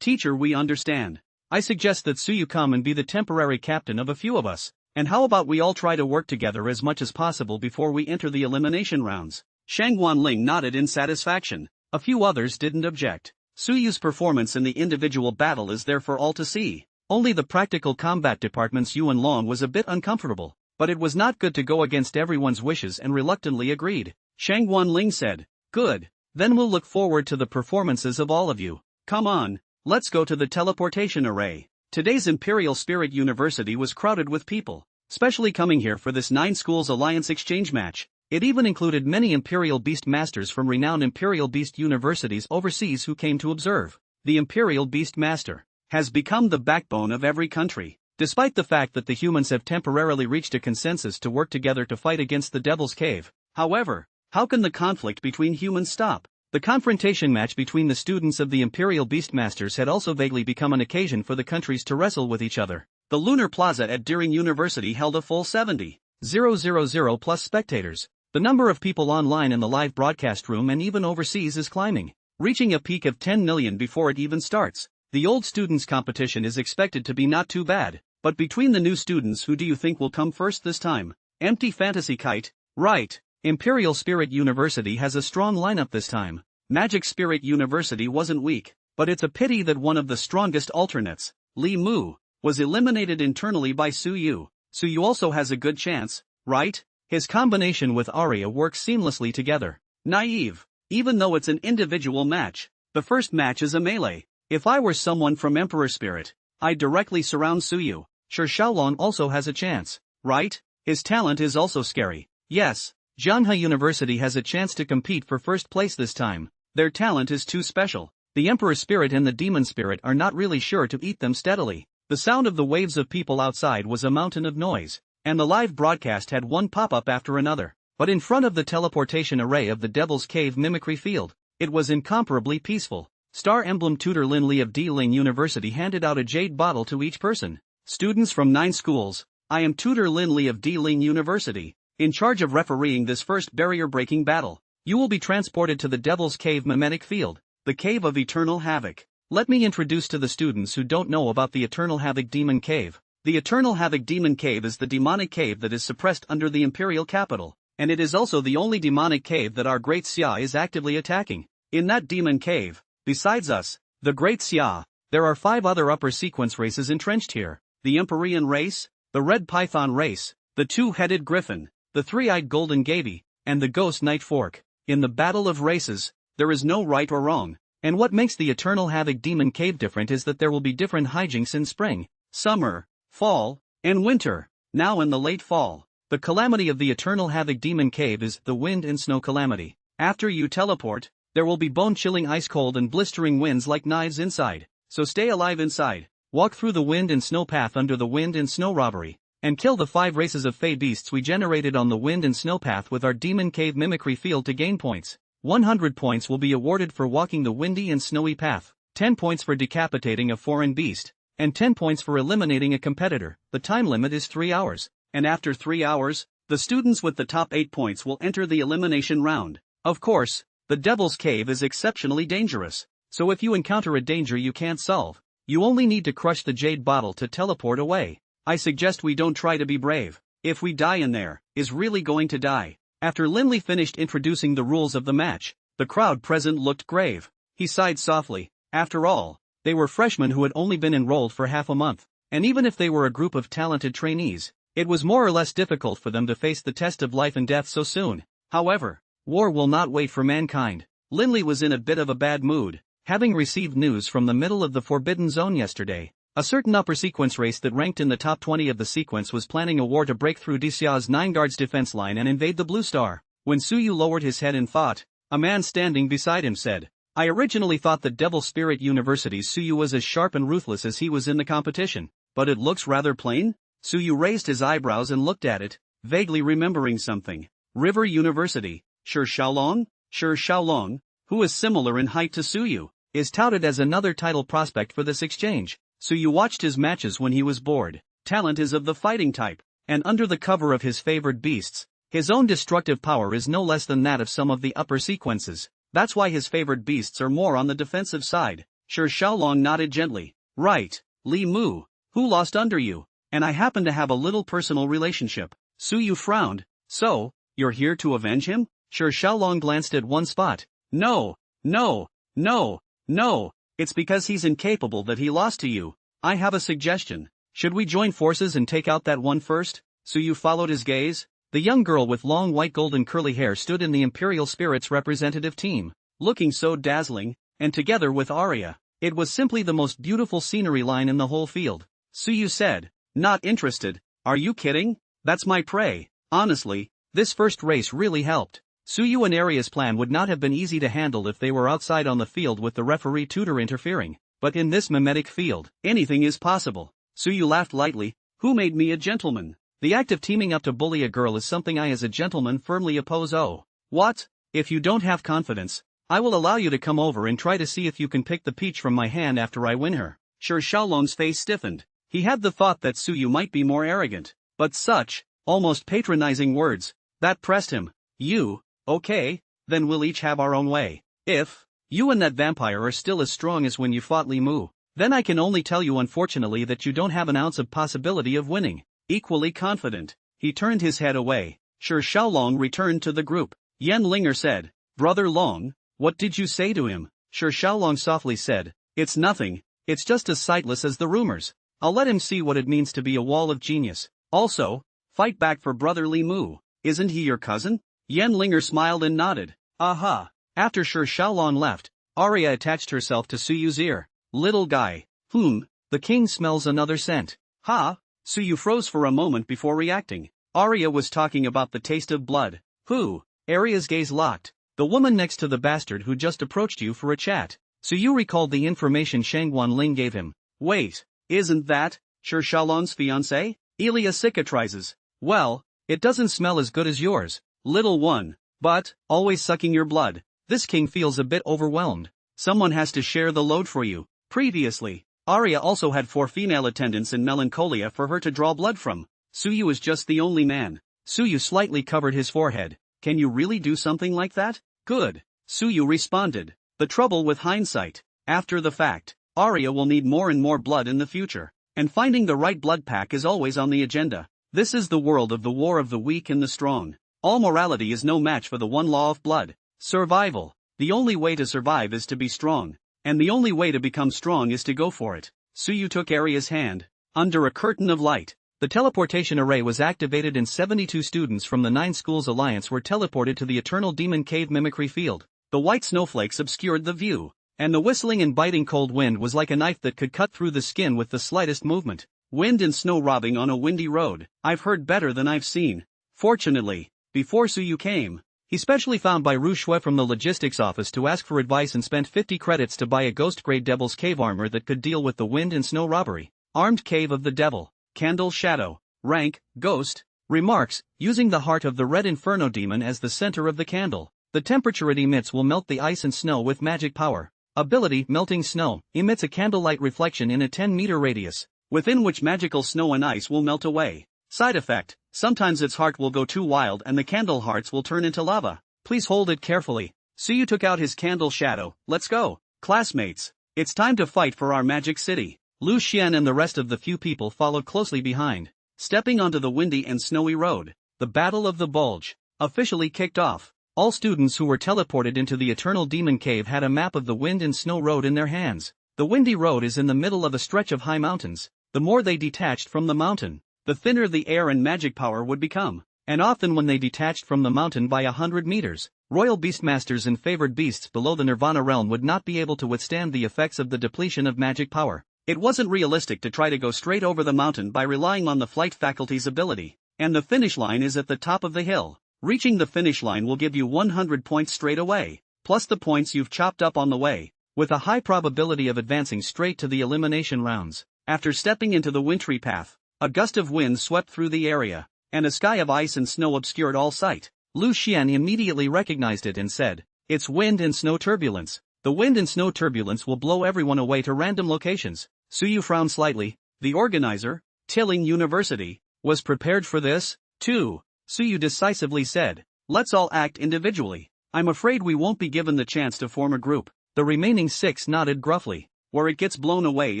teacher, we understand. I suggest that Suyu come and be the temporary captain of a few of us, and how about we all try to work together as much as possible before we enter the elimination rounds? Shang Guanling nodded in satisfaction. A few others didn't object. Suyu's performance in the individual battle is there for all to see. Only the practical combat department's Yuan Long was a bit uncomfortable, but it was not good to go against everyone's wishes and reluctantly agreed. Shang Guanling said, good, then we'll look forward to the performances of all of you. Come on, let's go to the teleportation array. Today's Imperial Spirit University was crowded with people, especially coming here for this 9 schools alliance exchange match. It even included many Imperial Beast Masters from renowned Imperial Beast universities overseas who came to observe. The Imperial Beast Master has become the backbone of every country. Despite the fact that the humans have temporarily reached a consensus to work together to fight against the Devil's Cave. However, how can the conflict between humans stop? The confrontation match between the students of the Imperial Beastmasters had also vaguely become an occasion for the countries to wrestle with each other. The Lunar Plaza at Deering University held a full 70,000 plus spectators. The number of people online in the live broadcast room and even overseas is climbing, reaching a peak of 10 million before it even starts. The old students' competition is expected to be not too bad, but between the new students, who do you think will come first this time? Empty Fantasy Kite? Right. Imperial Spirit University has a strong lineup this time. Magic Spirit University wasn't weak, but it's a pity that one of the strongest alternates, Li Mu, was eliminated internally by Suyu. Suyu also has a good chance, right? His combination with Aria works seamlessly together. Naive. Even though it's an individual match, the first match is a melee. If I were someone from Emperor Spirit, I'd directly surround Suyu. Sure, Xiaolong also has a chance, right? His talent is also scary. Yes, Zhanghe University has a chance to compete for first place this time. Their talent is too special. The Emperor Spirit and the Demon Spirit are not really sure to eat them steadily. The sound of the waves of people outside was a mountain of noise, and the live broadcast had one pop-up after another. But in front of the teleportation array of the Devil's Cave mimicry field, it was incomparably peaceful. Star Emblem tutor Lin Li of Diling University handed out a jade bottle to each person. Students from 9 schools, I am tutor Lin Li of Diling University, in charge of refereeing this first barrier-breaking battle. You will be transported to the Devil's Cave mimetic field, the Cave of Eternal Havoc. Let me introduce to the students who don't know about the Eternal Havoc Demon Cave. The Eternal Havoc Demon Cave is the demonic cave that is suppressed under the Imperial capital, and it is also the only demonic cave that our Great Xia is actively attacking. In that demon cave, besides us, the Great Xia, there are 5 other upper sequence races entrenched here: the Empyrean race, the Red Python race, the 2-headed Griffin, the 3-eyed Golden Gaby, and the Ghost Knight Fork. In the battle of races, there is no right or wrong, and what makes the Eternal Havoc Demon Cave different is that there will be different hijinks in spring, summer, fall, and winter. Now in the late fall, the calamity of the Eternal Havoc Demon Cave is the Wind and Snow Calamity. After you teleport, there will be bone-chilling ice-cold and blistering winds like knives inside, so stay alive inside. Walk through the wind and snow path under the Wind and Snow Robbery, and kill the 5 races of Fey beasts we generated on the Wind and Snow path with our Demon Cave mimicry field to gain points. 100 points will be awarded for walking the windy and snowy path, 10 points for decapitating a foreign beast, and 10 points for eliminating a competitor. The time limit is 3 hours, and after 3 hours, the students with the top 8 points will enter the elimination round. Of course, the Devil's Cave is exceptionally dangerous, so if you encounter a danger you can't solve, you only need to crush the jade bottle to teleport away. I suggest we don't try to be brave. If we die in there, is really going to die. After Linley finished introducing the rules of the match, the crowd present looked grave. He sighed softly. After all, they were freshmen who had only been enrolled for half a month, and even if they were a group of talented trainees, it was more or less difficult for them to face the test of life and death so soon. However, war will not wait for mankind. Linley was in a bit of a bad mood, having received news from the middle of the Forbidden Zone yesterday. A certain upper sequence race that ranked in the top 20 of the sequence was planning a war to break through Dixia's 9 guards defense line and invade the Blue Star. When Suyu lowered his head in thought, a man standing beside him said, I originally thought that Devil Spirit University's Suyu was as sharp and ruthless as he was in the competition, but it looks rather plain? Suyu raised his eyebrows and looked at it, vaguely remembering something. River University, Shi Xiaolong, who is similar in height to Suyu, is touted as another title prospect for this exchange. Suyu watched his matches when he was bored. talent is of the fighting type, and under the cover of his favored beasts, his own destructive power is no less than that of some of the upper sequences. That's why his favored beasts are more on the defensive side. Sure, Xiaolong nodded gently. Right, Li Mu, who lost under you, and I happen to have a little personal relationship. Su Yu frowned. So, you're here to avenge him? Sure, Xiaolong glanced at one spot. No, no, no, no, it's because he's incapable that he lost to you. I have a suggestion. Should we join forces and take out that one first? Su Yu followed his gaze. The young girl with long white golden curly hair stood in the Imperial Spirits representative team, looking so dazzling, and together with Aria, it was simply the most beautiful scenery line in the whole field. Su Yu said, not interested. Are you kidding? That's my prey. Honestly, this first race really helped. Su Yu and Aria's plan would not have been easy to handle if they were outside on the field with the referee tutor interfering, but in this mimetic field, anything is possible. Su Yu laughed lightly. Who made me a gentleman? The act of teaming up to bully a girl is something I as a gentleman firmly oppose. Oh. What? If you don't have confidence, I will allow you to come over and try to see if you can pick the peach from my hand after I win her. Sure, Xiaolong's face stiffened. He had the thought that Su Yu might be more arrogant, but such, almost patronizing words, that pressed him. You, okay, then we'll each have our own way. If you and that vampire are still as strong as when you fought Li Mu, then I can only tell you unfortunately that you don't have an ounce of possibility of winning. Equally confident, he turned his head away. Sure, Xiaolong returned to the group. Yan Linger said, Brother Long, what did you say to him? Sure, Xiaolong softly said, it's nothing, it's just as sightless as the rumors. I'll let him see what it means to be a wall of genius. Also, fight back for Brother Li Mu. Isn't he your cousin? Yan Linger smiled and nodded. Aha. After Sure Xiaolong left, Aria attached herself to Su Yu's ear. Little guy. The king smells another scent. Ha? Su Yu froze for a moment before reacting. Aria was talking about the taste of blood. Who? Aria's gaze locked. The woman next to the bastard who just approached you for a chat. Su Yu recalled the information Shangguan Ling gave him. Wait, isn't that Sure Xiaolong's fiancé? Elia cicatrizes. Well, it doesn't smell as good as yours, little one, but, always sucking your blood. This king feels a bit overwhelmed. Someone has to share the load for you. Previously, Aria also had 4 female attendants in Melancholia for her to draw blood from. Su Yu is just the only man. Su Yu slightly covered his forehead. Can you really do something like that? Good. Su Yu responded. The trouble with hindsight, after the fact, Aria will need more and more blood in the future, and finding the right blood pack is always on the agenda. This is the world of the war of the weak and the strong. All morality is no match for the one law of blood. Survival. The only way to survive is to be strong. And the only way to become strong is to go for it. Su Yu took Aria's hand. Under a curtain of light, the teleportation array was activated and 72 students from the 9 Schools Alliance were teleported to the Eternal Demon Cave mimicry field. The white snowflakes obscured the view, and the whistling and biting cold wind was like a knife that could cut through the skin with the slightest movement. Wind and snow robbing on a windy road. I've heard better than I've seen. Fortunately, before Su Yu came, he specially found by Ru Shui from the logistics office to ask for advice and spent 50 credits to buy a ghost-grade Devil's Cave armor that could deal with the wind and snow robbery. Armed Cave of the Devil. Candle Shadow. Rank, Ghost. Remarks, using the heart of the Red Inferno Demon as the center of the candle. The temperature it emits will melt the ice and snow with magic power. Ability, Melting Snow, emits a candlelight reflection in a 10-meter radius, within which magical snow and ice will melt away. Side effect, sometimes its heart will go too wild and the candle hearts will turn into lava. Please hold it carefully. Su Yu took out his candle shadow. Let's go. Classmates, it's time to fight for our magic city. Lu Xian and the rest of the few people followed closely behind. Stepping onto the windy and snowy road, the Battle of the Bulge officially kicked off. All students who were teleported into the Eternal Demon Cave had a map of the wind and snow road in their hands. The windy road is in the middle of a stretch of high mountains. The more they detached from the mountain, the thinner the air and magic power would become, and often when they detached from the mountain by 100 meters, royal beastmasters and favored beasts below the Nirvana realm would not be able to withstand the effects of the depletion of magic power. It wasn't realistic to try to go straight over the mountain by relying on the flight faculty's ability, and the finish line is at the top of the hill. Reaching the finish line will give you 100 points straight away, plus the points you've chopped up on the way, with a high probability of advancing straight to the elimination rounds. After stepping into the wintry path, a gust of wind swept through the area, and a sky of ice and snow obscured all sight. Lu Xian immediately recognized it and said, "It's wind and snow turbulence. The wind and snow turbulence will blow everyone away to random locations." Su Yu frowned slightly. The organizer, Tilling University, was prepared for this, too. Suyu decisively said, let's all act individually. I'm afraid we won't be given the chance to form a group. The remaining 6 nodded gruffly. Where it gets blown away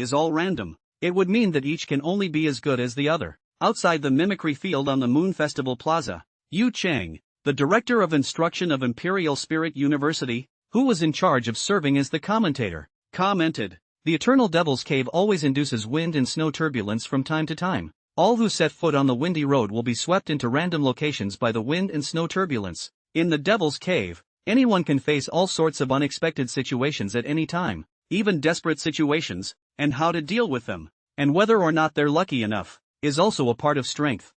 is all random. It would mean that each can only be as good as the other. Outside the mimicry field on the Moon Festival Plaza, Yu Chang, the director of instruction of Imperial Spirit University, who was in charge of serving as the commentator, commented, the Eternal Devil's Cave always induces wind and snow turbulence from time to time. All who set foot on the windy road will be swept into random locations by the wind and snow turbulence. In the Devil's Cave, anyone can face all sorts of unexpected situations at any time, even desperate situations, and how to deal with them, and whether or not they're lucky enough, is also a part of strength.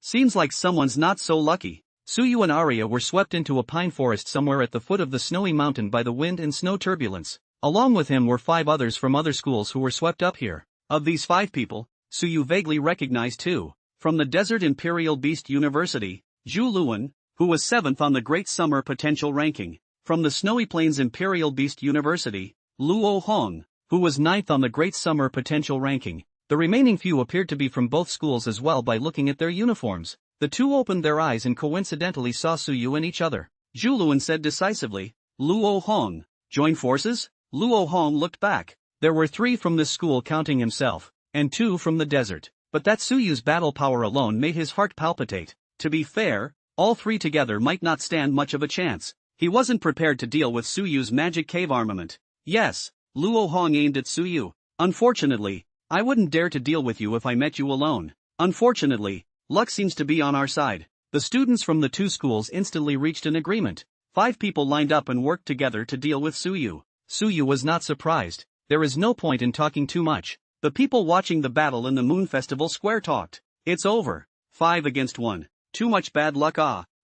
Seems like someone's not so lucky. Suyu and Aria were swept into a pine forest somewhere at the foot of the snowy mountain by the wind and snow turbulence. Along with him were 5 others from other schools who were swept up here. Of these 5 people, Suyu vaguely recognized 2. From the Desert Imperial Beast University, Zhu Luan, who was 7th on the Great Summer Potential ranking. From the Snowy Plains Imperial Beast University, Luo Hong, who was 9th on the Great Summer Potential ranking. The remaining few appeared to be from both schools as well by looking at their uniforms. The 2 opened their eyes and coincidentally saw Suyu and each other. Zhu Luan said decisively, Luo Hong, join forces? Luo Hong looked back. There were 3 from this school counting himself, and 2 from the desert. But that Suyu's battle power alone made his heart palpitate. To be fair, all 3 together might not stand much of a chance. He wasn't prepared to deal with Suyu's magic cave armament. Yes, Luo Hong aimed at Suyu. Unfortunately, I wouldn't dare to deal with you if I met you alone. Unfortunately, luck seems to be on our side. The students from the 2 schools instantly reached an agreement. 5 people lined up and worked together to deal with Suyu. Suyu was not surprised. There is no point in talking too much. The people watching the battle in the Moon Festival Square talked. It's over. 5 against 1. Too much bad luck.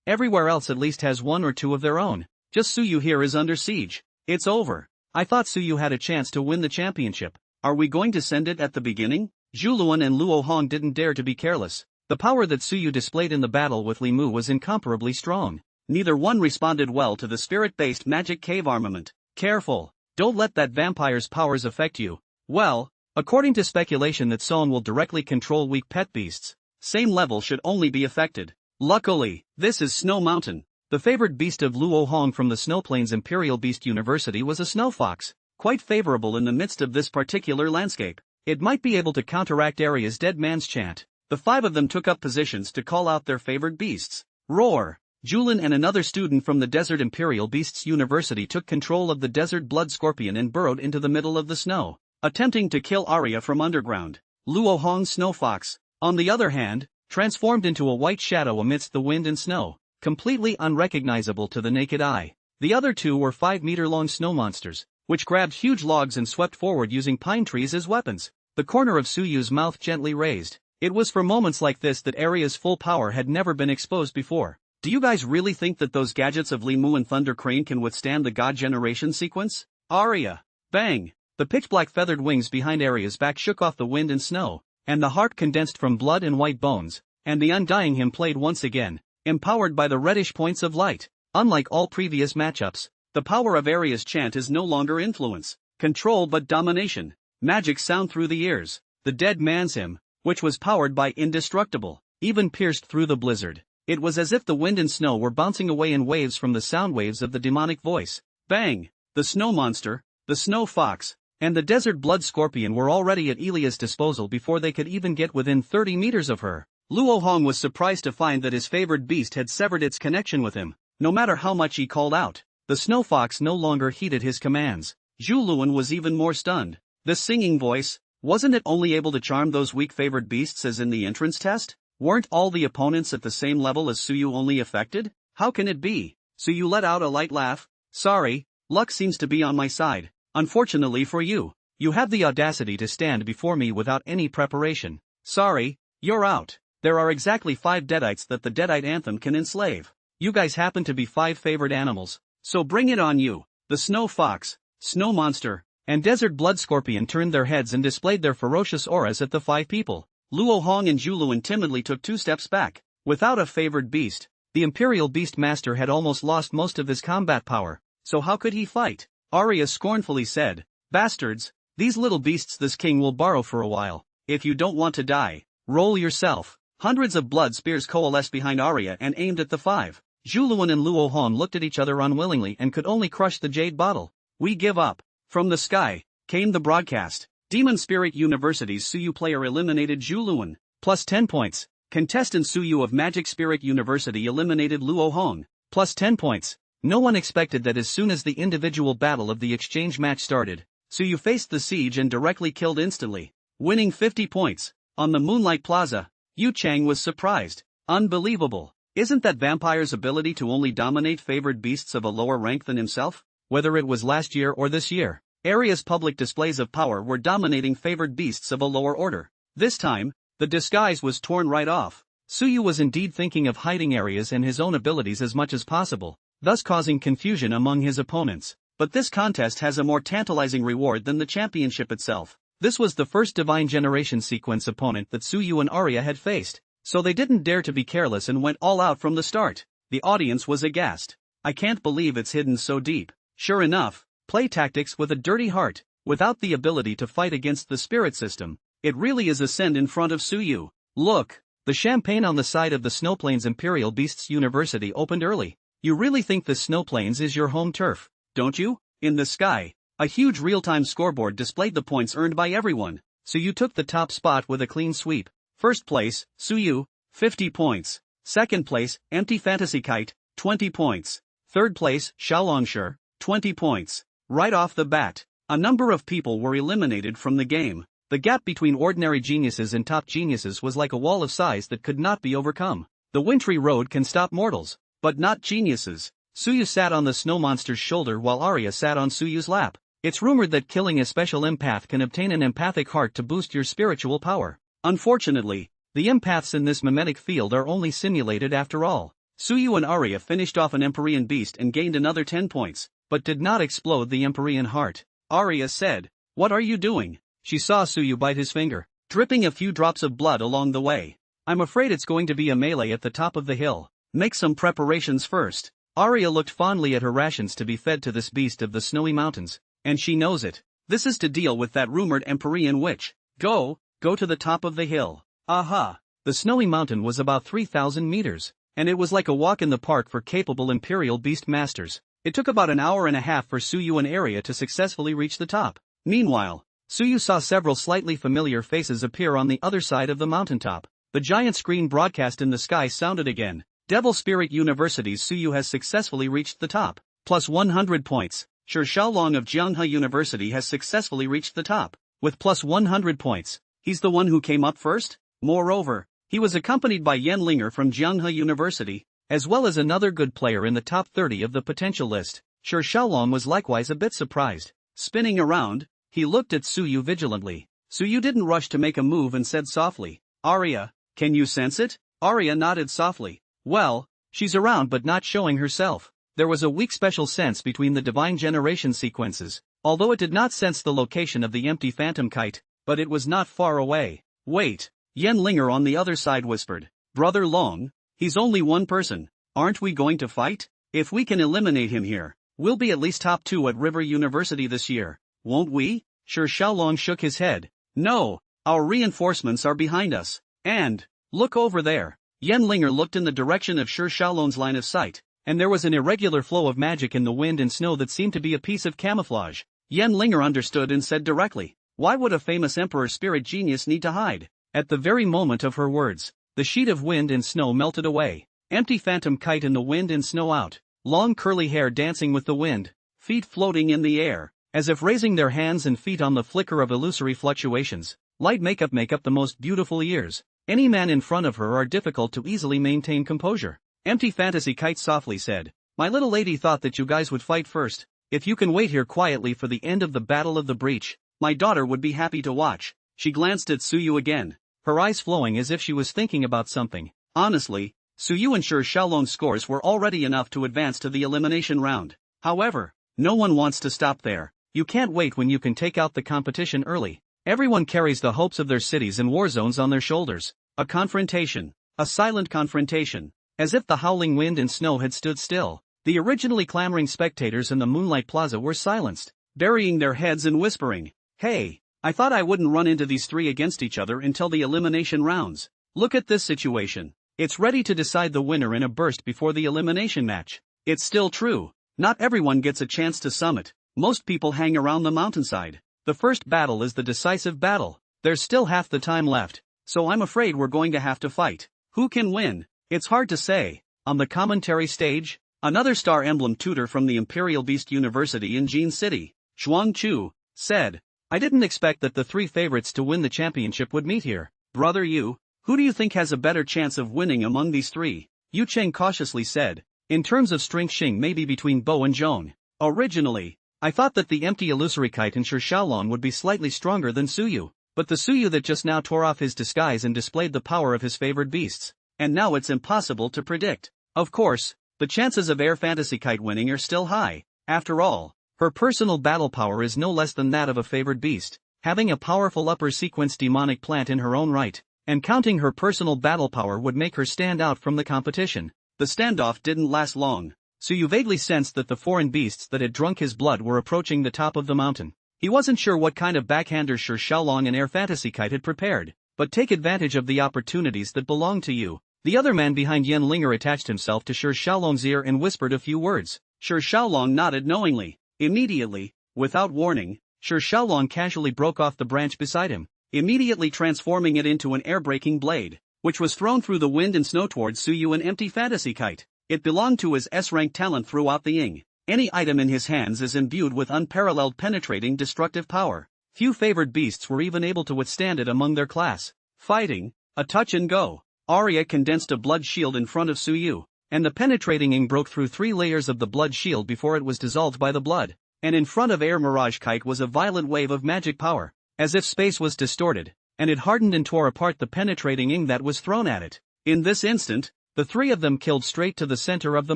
Everywhere else at least has 1 or 2 of their own. Just Suyu here is under siege. It's over. I thought Suyu had a chance to win the championship. Are we going to send it at the beginning? Zhu Luan and Luo Hong didn't dare to be careless. The power that Suyu displayed in the battle with Li Mu was incomparably strong. Neither one responded well to the spirit-based magic cave armament. Careful. Don't let that vampire's powers affect you. Well, according to speculation that Son will directly control weak pet beasts, same level should only be affected. Luckily, this is Snow Mountain. The favored beast of Luo Hong from the Snow Plains Imperial Beast University was a snow fox, quite favorable in the midst of this particular landscape. It might be able to counteract Aria's dead man's chant. The 5 of them took up positions to call out their favored beasts. Roar! Julin and another student from the Desert Imperial Beasts University took control of the Desert Blood Scorpion and burrowed into the middle of the snow, attempting to kill Aria from underground. Luo Hong's Snow Fox, on the other hand, transformed into a white shadow amidst the wind and snow, completely unrecognizable to the naked eye. The other 2 were 5-meter-long snow monsters, which grabbed huge logs and swept forward using pine trees as weapons. The corner of Suyu's mouth gently raised. It was for moments like this that Aria's full power had never been exposed before. Do you guys really think that those gadgets of Li Mu and Thunder Crane can withstand the God Generation sequence? Aria! Bang! The pitch-black feathered wings behind Aria's back shook off the wind and snow, and the harp condensed from blood and white bones, and the undying hymn played once again, empowered by the reddish points of light. Unlike all previous matchups, the power of Aria's chant is no longer influence, control but domination. Magic sound through the ears. The dead man's hymn, which was powered by indestructible, even pierced through the blizzard. It was as if the wind and snow were bouncing away in waves from the sound waves of the demonic voice. Bang! The snow monster, the snow fox, and the desert blood scorpion were already at Elia's disposal before they could even get within 30 meters of her. Luo Hong was surprised to find that his favored beast had severed its connection with him. No matter how much he called out, the snow fox no longer heeded his commands. Zhu Luan was even more stunned. The singing voice, wasn't it only able to charm those weak favored beasts as in the entrance test? Weren't all the opponents at the same level as Suyu only affected? How can it be? Suyu let out a light laugh. Sorry, luck seems to be on my side. Unfortunately for you, you have the audacity to stand before me without any preparation. Sorry, you're out. There are exactly 5 deadites that the Deadite Anthem can enslave. You guys happen to be 5 favored animals, so bring it on you. The Snow Fox, Snow Monster, and Desert Blood Scorpion turned their heads and displayed their ferocious auras at the 5 people. Luo Hong and Zhu Luan timidly took 2 steps back. Without a favored beast, the Imperial Beast Master had almost lost most of his combat power, so how could he fight? Aria scornfully said, bastards, these little beasts this king will borrow for a while. If you don't want to die, roll yourself. Hundreds of blood spears coalesced behind Aria and aimed at the five. Zhuluan and Luo Hon looked at each other unwillingly and could only crush the jade bottle. We give up. From the sky came the broadcast. Demon Spirit University's Suyu player eliminated Zhuluan. Plus 10 points. Contestant Suyu of Magic Spirit University eliminated Luo Hong. Plus 10 points. No one expected that as soon as the individual battle of the exchange match started, Suyu faced the siege and directly killed instantly, winning 50 points. On the Moonlight Plaza, Yu Chang was surprised. Unbelievable. Isn't that vampire's ability to only dominate favored beasts of a lower rank than himself? Whether it was last year or this year, Aria's public displays of power were dominating favored beasts of a lower order. This time, the disguise was torn right off. Suyu was indeed thinking of hiding Aria's and his own abilities as much as possible, thus causing confusion among his opponents. But this contest has a more tantalizing reward than the championship itself. This was the first Divine Generation sequence opponent that Suyu and Aria had faced, so they didn't dare to be careless and went all out from the start. The audience was aghast. I can't believe it's hidden so deep. Sure enough, play tactics with a dirty heart, without the ability to fight against the spirit system. It really is a send in front of Suyu. Look, the champagne on the side of the Snowplains Imperial Beasts University opened early. You really think the Snowplains is your home turf, don't you? In the sky, a huge real-time scoreboard displayed the points earned by everyone. Suyu took the top spot with a clean sweep. First place, Suyu, 50 points. Second place, Empty Fantasy Kite, 20 points. Third place, Xiaolongshi, 20 points. Right off the bat, a number of people were eliminated from the game. The gap between ordinary geniuses and top geniuses was like a wall of size that could not be overcome. The wintry road can stop mortals, but not geniuses. Suyu sat on the snow monster's shoulder while Aria sat on Suyu's lap. It's rumored that killing a special empath can obtain an empathic heart to boost your spiritual power. Unfortunately, the empaths in this mimetic field are only simulated after all. Suyu and Aria finished off an Empyrean beast and gained another 10 points, but did not explode the Empyrean heart. Aria said, "What are you doing?" She saw Suyu bite his finger, dripping a few drops of blood along the way. "I'm afraid it's going to be a melee at the top of the hill. Make some preparations first." Aria looked fondly at her rations to be fed to this beast of the snowy mountains, and she knows it. This is to deal with that rumored Empyrean witch. Go to the top of the hill. Aha! The snowy mountain was about 3,000 meters, and it was like a walk in the park for capable Imperial Beast Masters. It took about an hour and a half for Suyu and Aria to successfully reach the top. Meanwhile, Suyu saw several slightly familiar faces appear on the other side of the mountaintop. The giant screen broadcast in the sky sounded again. Devil Spirit University's Suyu has successfully reached the top. Plus 100 points. Shi Xiaolong of Jianghe University has successfully reached the top. With plus 100 points. He's the one who came up first? Moreover, he was accompanied by Yan Linger from Jianghe University, as well as another good player in the top 30 of the potential list. Shi Xiaolong was likewise a bit surprised. Spinning around, he looked at Suyu vigilantly. Suyu didn't rush to make a move and said softly, "Aria, can you sense it?" Aria nodded softly. "Well, she's around but not showing herself." There was a weak special sense between the Divine Generation sequences, although it did not sense the location of the empty phantom kite, but it was not far away. "Wait," Yan Linger on the other side whispered. "Brother Long, he's only one person. Aren't we going to fight? If we can eliminate him here, we'll be at least top 2 at River University this year. Won't we?" Shi Xiaolong shook his head. "No, our reinforcements are behind us. And, look over there." Yan Linger looked in the direction of Shi Xiaolong's line of sight, and there was an irregular flow of magic in the wind and snow that seemed to be a piece of camouflage. Yan Linger understood and said directly, "Why would a famous emperor spirit genius need to hide?" At the very moment of her words, the sheet of wind and snow melted away. Empty phantom kite in the wind and snow out. Long curly hair dancing with the wind, feet floating in the air, as if raising their hands and feet on the flicker of illusory fluctuations. Light makeup the most beautiful ears. Any man in front of her are difficult to easily maintain composure. Empty Fantasy Kite softly said, "My little lady thought that you guys would fight first. If you can wait here quietly for the end of the Battle of the Breach, my daughter would be happy to watch." She glanced at Suyu again, her eyes flowing as if she was thinking about something. Honestly, Suyu and Shi Xiaolong's scores were already enough to advance to the elimination round. However, no one wants to stop there. You can't wait when you can take out the competition early. Everyone carries the hopes of their cities and war zones on their shoulders. A confrontation. A silent confrontation. As if the howling wind and snow had stood still, the originally clamoring spectators in the Moonlight Plaza were silenced, burying their heads and whispering, "Hey, I thought I wouldn't run into these three against each other until the elimination rounds. Look at this situation. It's ready to decide the winner in a burst before the elimination match. It's still true. Not everyone gets a chance to summit. Most people hang around the mountainside. The first battle is the decisive battle. There's still half the time left, so I'm afraid we're going to have to fight. Who can win? It's hard to say. On the commentary stage, another Star Emblem tutor from the Imperial Beast University in Jin City, Zhuang Chu, said, I didn't expect that the three favorites to win the championship would meet here. Brother Yu, who do you think has a better chance of winning among these three? Yu Cheng cautiously said, in terms of strength Xing maybe between Bo and Zhong. Originally, I thought that the empty illusory kite in Shi Xiaolong would be slightly stronger than Suyu, but the Suyu that just now tore off his disguise and displayed the power of his favored beasts, and now it's impossible to predict. Of course, the chances of Air Fantasy Kite winning are still high. After all, her personal battle power is no less than that of a favored beast, having a powerful upper sequence demonic plant in her own right, and counting her personal battle power would make her stand out from the competition. The standoff didn't last long. Suyu vaguely sensed that the foreign beasts that had drunk his blood were approaching the top of the mountain. He wasn't sure what kind of backhanders Shi Xiaolong and Air Fantasy Kite had prepared, but take advantage of the opportunities that belong to you. The other man behind Yen Linger attached himself to Shi Xiaolong's ear and whispered a few words. Shi Xiaolong nodded knowingly. Immediately, without warning, Shi Xiaolong casually broke off the branch beside him, immediately transforming it into an air-breaking blade, which was thrown through the wind and snow towards Suyu and Empty Fantasy Kite. It belonged to his S-rank talent throughout the Ying. Any item in his hands is imbued with unparalleled penetrating destructive power. Few favored beasts were even able to withstand it among their class. Fighting, a touch and go. Aria condensed a blood shield in front of Suyu, and the penetrating Ying broke through 3 layers of the blood shield before it was dissolved by the blood. And in front of Air Mirage Kite was a violent wave of magic power, as if space was distorted, and it hardened and tore apart the penetrating Ying that was thrown at it. In this instant, the three of them killed straight to the center of the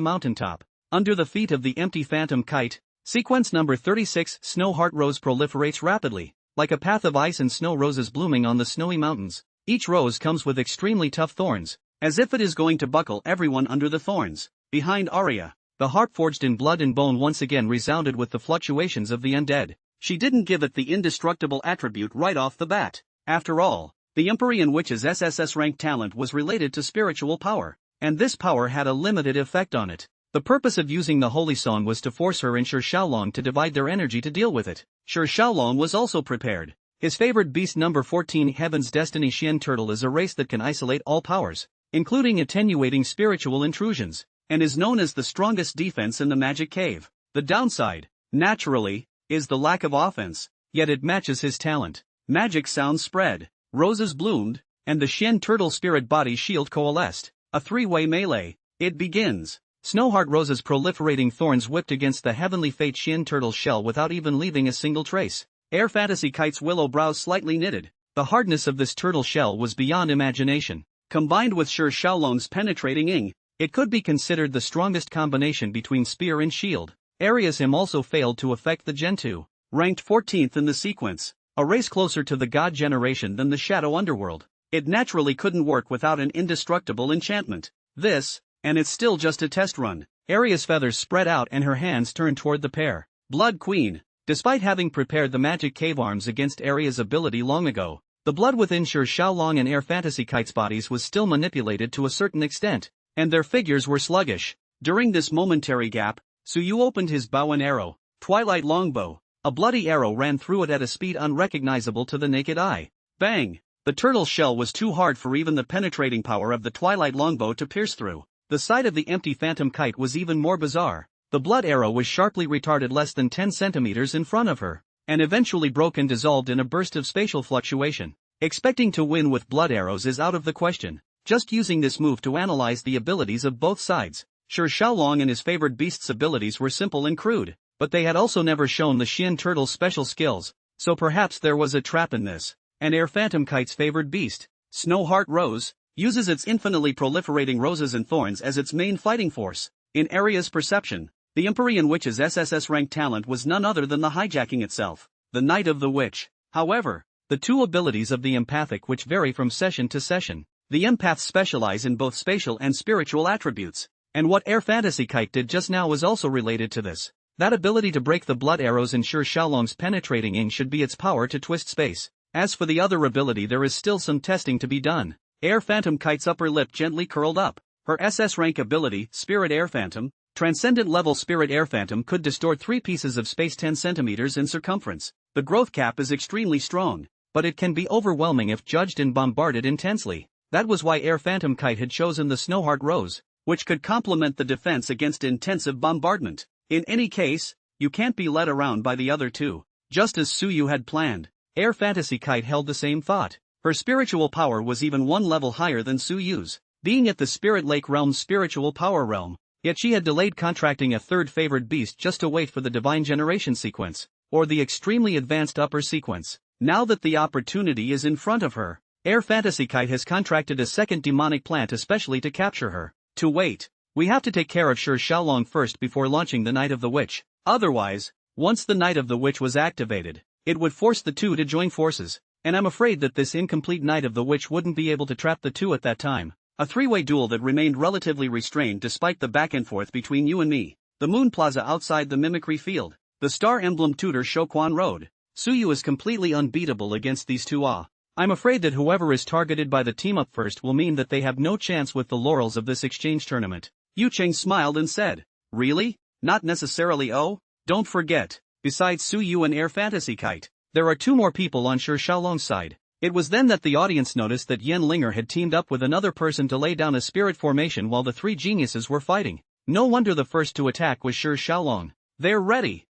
mountaintop. Under the feet of the Empty Phantom Kite, sequence number 36 Snow Heart Rose proliferates rapidly, like a path of ice and snow roses blooming on the snowy mountains. Each rose comes with extremely tough thorns, as if it is going to buckle everyone under the thorns. Behind Aria, the harp forged in blood and bone once again resounded with the fluctuations of the undead. She didn't give it the indestructible attribute right off the bat. After all, the Empyrean Witch's SSS rank talent was related to spiritual power, and this power had a limited effect on it. The purpose of using the holy song was to force her and Shi Xiaolong to divide their energy to deal with it. Shi Xiaolong was also prepared. His favored beast number 14 Heaven's Destiny Xian Turtle is a race that can isolate all powers, including attenuating spiritual intrusions, and is known as the strongest defense in the magic cave. The downside, naturally, is the lack of offense, yet it matches his talent. Magic sounds spread, roses bloomed, and the Xian Turtle spirit body shield coalesced. A 3-way melee. It begins. Snowheart Rose's proliferating thorns whipped against the heavenly fate Xian Turtle's shell without even leaving a single trace. Air Fantasy Kite's willow brows slightly knitted. The hardness of this turtle shell was beyond imagination. Combined with Shi Xiaolong's penetrating Ying, it could be considered the strongest combination between spear and shield. Aria's him also failed to affect the Gen 2, ranked 14th in the sequence, a race closer to the god generation than the Shadow Underworld. It naturally couldn't work without an indestructible enchantment. This, and it's still just a test run. Aria's feathers spread out and her hands turned toward the pair. Blood Queen. Despite having prepared the magic cave arms against Aria's ability long ago, the blood within Shi Xiaolong and Air Fantasy Kite's bodies was still manipulated to a certain extent, and their figures were sluggish. During this momentary gap, Suyu opened his bow and arrow, Twilight Longbow. A bloody arrow ran through it at a speed unrecognizable to the naked eye. Bang! The turtle's shell was too hard for even the penetrating power of the Twilight Longbow to pierce through. The sight of the Empty Phantom Kite was even more bizarre. The blood arrow was sharply retarded less than 10 centimeters in front of her, and eventually broke and dissolved in a burst of spatial fluctuation. Expecting to win with blood arrows is out of the question. Just using this move to analyze the abilities of both sides. Shi Xiaolong and his favored beast's abilities were simple and crude, but they had also never shown the Xian Turtle's special skills, so perhaps there was a trap in this. And Air Phantom Kite's favored beast, Snowheart Rose, uses its infinitely proliferating roses and thorns as its main fighting force. In Aria's perception, the Empyrean Witch's SSS rank talent was none other than the hijacking itself, the Knight of the Witch. However, the two abilities of the empathic witch vary from session to session. The empaths specialize in both spatial and spiritual attributes, and what Air Fantasy Kite did just now was also related to this. That ability to break the blood arrows ensure Xiaolong's penetrating ing should be its power to twist space. As for the other ability, there is still some testing to be done. Air Phantom Kite's upper lip gently curled up. Her SS rank ability, Spirit Air Phantom, Transcendent level Spirit Air Phantom could distort 3 pieces of space 10 centimeters in circumference. The growth cap is extremely strong, but it can be overwhelming if judged and bombarded intensely. That was why Air Phantom Kite had chosen the Snowheart Rose, which could complement the defense against intensive bombardment. In any case, you can't be led around by the other two. Just as Suyu had planned, Air Fantasy Kite held the same thought. Her spiritual power was even one level higher than Suyu's, being at the Spirit Lake Realm's spiritual power realm. Yet she had delayed contracting a third favored beast just to wait for the Divine Generation sequence, or the extremely advanced upper sequence. Now that the opportunity is in front of her, Air Fantasy Kite has contracted a second demonic plant especially to capture her. To wait, we have to take care of Shi Xiaolong first before launching the Night of the Witch. Otherwise, once the Night of the Witch was activated, it would force the two to join forces, and I'm afraid that this incomplete Night of the Witch wouldn't be able to trap the two at that time. A three-way duel that remained relatively restrained despite the back and forth between you and me. The Moon Plaza outside the mimicry field. The Star Emblem Tutor Shoquan Road. Suyu is completely unbeatable against these two. I'm afraid that whoever is targeted by the team-up first will mean that they have no chance with the laurels of this exchange tournament. Yu Cheng smiled and said, "Really? Not necessarily. Oh, don't forget, besides Suyu and Air Fantasy Kite, there are 2 more people on Shi Xiaolong's side." It was then that the audience noticed that Yen Linger had teamed up with another person to lay down a spirit formation while the 3 geniuses were fighting. No wonder the first to attack was Shi Xiaolong. They're ready.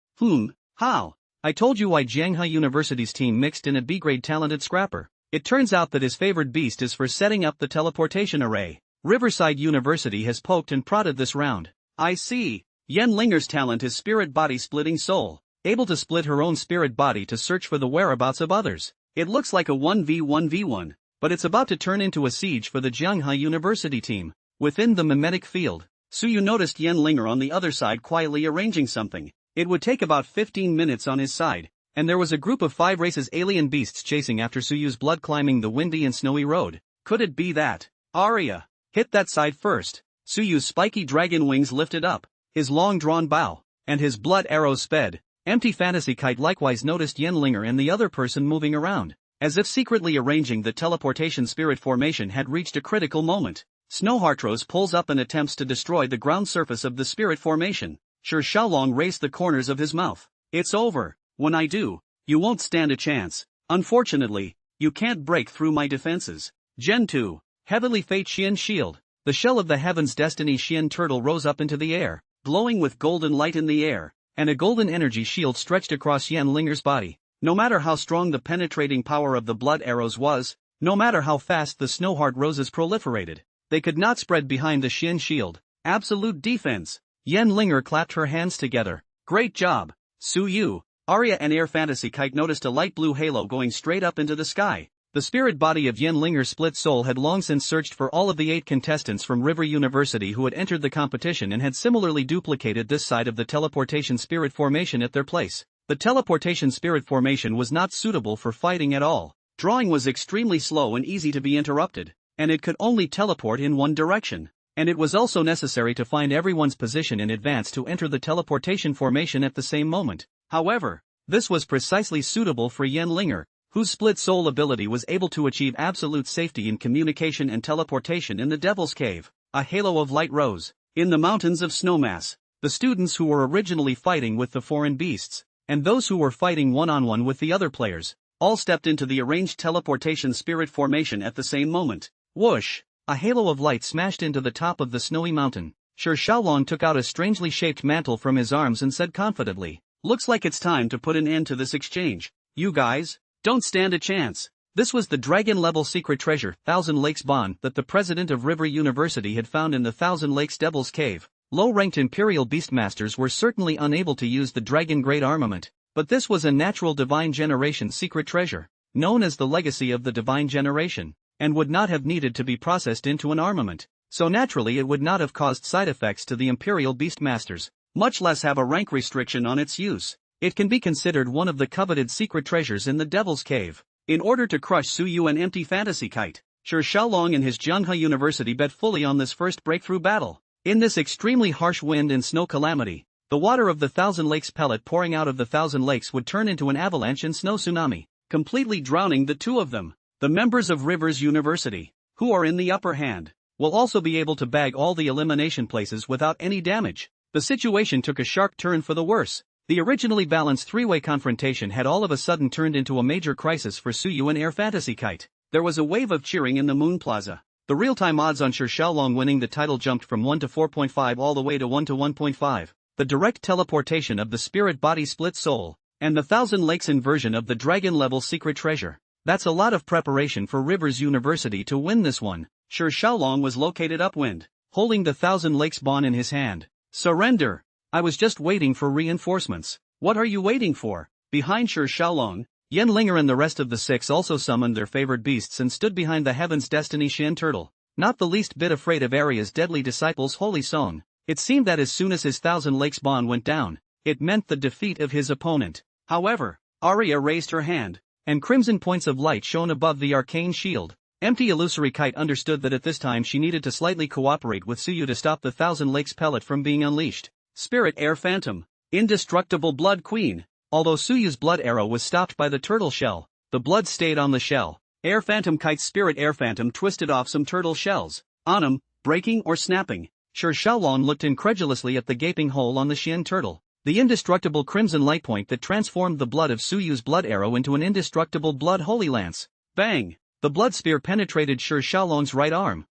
How? I told you why Jianghe University's team mixed in a B-grade talented scrapper. It turns out that his favored beast is for setting up the teleportation array. Riverside University has poked and prodded this round. I see. Yen Linger's talent is spirit body splitting soul, able to split her own spirit body to search for the whereabouts of others. It looks like a 1v1v1, but it's about to turn into a siege for the Jianghe University team. Within the mimetic field, Suyu noticed Yen Linger on the other side quietly arranging something. It would take about 15 minutes on his side, and there was a group of 5 races alien beasts chasing after Suyu's blood climbing the windy and snowy road. Could it be that? Aria, hit that side first. Suyu's spiky dragon wings lifted up, his long-drawn bow, and his blood arrows sped. Empty Fantasy Kite likewise noticed Yen Linger and the other person moving around, as if secretly arranging the teleportation spirit formation had reached a critical moment. Snowheartrose pulls up and attempts to destroy the ground surface of the spirit formation. Shi Xiaolong raised the corners of his mouth. It's over. When I do, you won't stand a chance. Unfortunately, you can't break through my defenses. Gen 2, Heavenly Fate Xian Shield. The shell of the Heaven's Destiny Xian Turtle rose up into the air, glowing with golden light in the air, and a golden energy shield stretched across Yen Linger's body. No matter how strong the penetrating power of the blood arrows was, no matter how fast the Snowheart Roses proliferated, they could not spread behind the Xian shield. Absolute defense. Yen Linger clapped her hands together. Great job, Suyu. Aria and Air Fantasy Kite noticed a light blue halo going straight up into the sky. The spirit body of Yen Linger's split soul had long since searched for all of the 8 contestants from River University who had entered the competition and had similarly duplicated this side of the teleportation spirit formation at their place. The teleportation spirit formation was not suitable for fighting at all. Drawing was extremely slow and easy to be interrupted, and it could only teleport in one direction. And it was also necessary to find everyone's position in advance to enter the teleportation formation at the same moment. However, this was precisely suitable for Yen Linger, whose split soul ability was able to achieve absolute safety in communication and teleportation in the Devil's Cave. A halo of light rose in the mountains of Snowmass. The students who were originally fighting with the foreign beasts, and those who were fighting one-on-one with the other players, all stepped into the arranged teleportation spirit formation at the same moment. Whoosh! A halo of light smashed into the top of the snowy mountain. Shi Xiaolong took out a strangely shaped mantle from his arms and said confidently, "Looks like it's time to put an end to this exchange. You guys don't stand a chance." This was the dragon-level secret treasure, Thousand Lakes Bond, that the president of River University had found in the Thousand Lakes Devil's Cave. Low-ranked Imperial Beastmasters were certainly unable to use the dragon-grade armament, but this was a natural Divine Generation secret treasure, known as the Legacy of the Divine Generation, and would not have needed to be processed into an armament, so naturally it would not have caused side effects to the Imperial Beastmasters, much less have a rank restriction on its use. It can be considered one of the coveted secret treasures in the Devil's Cave. In order to crush Suyu and Empty Fantasy Kite, Shi Xiaolong and his Jianghe University bet fully on this first breakthrough battle. In this extremely harsh wind and snow calamity, The water of the Thousand Lakes pellet pouring out of the Thousand Lakes would turn into an avalanche and snow tsunami, completely drowning the two of them. The members of Rivers University, who are in the upper hand, will also be able to bag all the elimination places without any damage. The situation took a sharp turn for the worse. The originally balanced three-way confrontation had all of a sudden turned into a major crisis for Suyu and Air Fantasy Kite. There was a wave of cheering in the Moon Plaza. The real-time odds on Shi Xiaolong winning the title jumped from 1 to 4.5 all the way to 1 to 1.5. The direct teleportation of the spirit body split soul, and the Thousand Lakes inversion of the dragon-level secret treasure. That's a lot of preparation for Rivers University to win this one. Shi Xiaolong was located upwind, holding the Thousand Lakes Bond in his hand. Surrender! I was just waiting for reinforcements. What are you waiting for? Behind Shi Xiaolong, Yanlinger and the rest of the six also summoned their favored beasts and stood behind the Heaven's Destiny Shin Turtle, not the least bit afraid of Aria's deadly disciple's holy song. It seemed that as soon as his Thousand Lakes Bond went down, it meant the defeat of his opponent. However, Aria raised her hand, and crimson points of light shone above the arcane shield. Empty illusory kite understood that at this time she needed to slightly cooperate with Suyu to stop the Thousand Lakes pellet from being unleashed. Spirit Air Phantom, Indestructible Blood Queen. Although Suyu's blood arrow was stopped by the turtle shell, the blood stayed on the shell. Air Phantom Kite's Spirit Air Phantom twisted off some turtle shells, on them, breaking or snapping. Shi Xiaolong looked incredulously at the gaping hole on the Shin Turtle. The indestructible crimson light point that transformed the blood of Suyu's blood arrow into an indestructible blood holy lance. Bang! The blood spear penetrated Shi Xiaolong's right arm.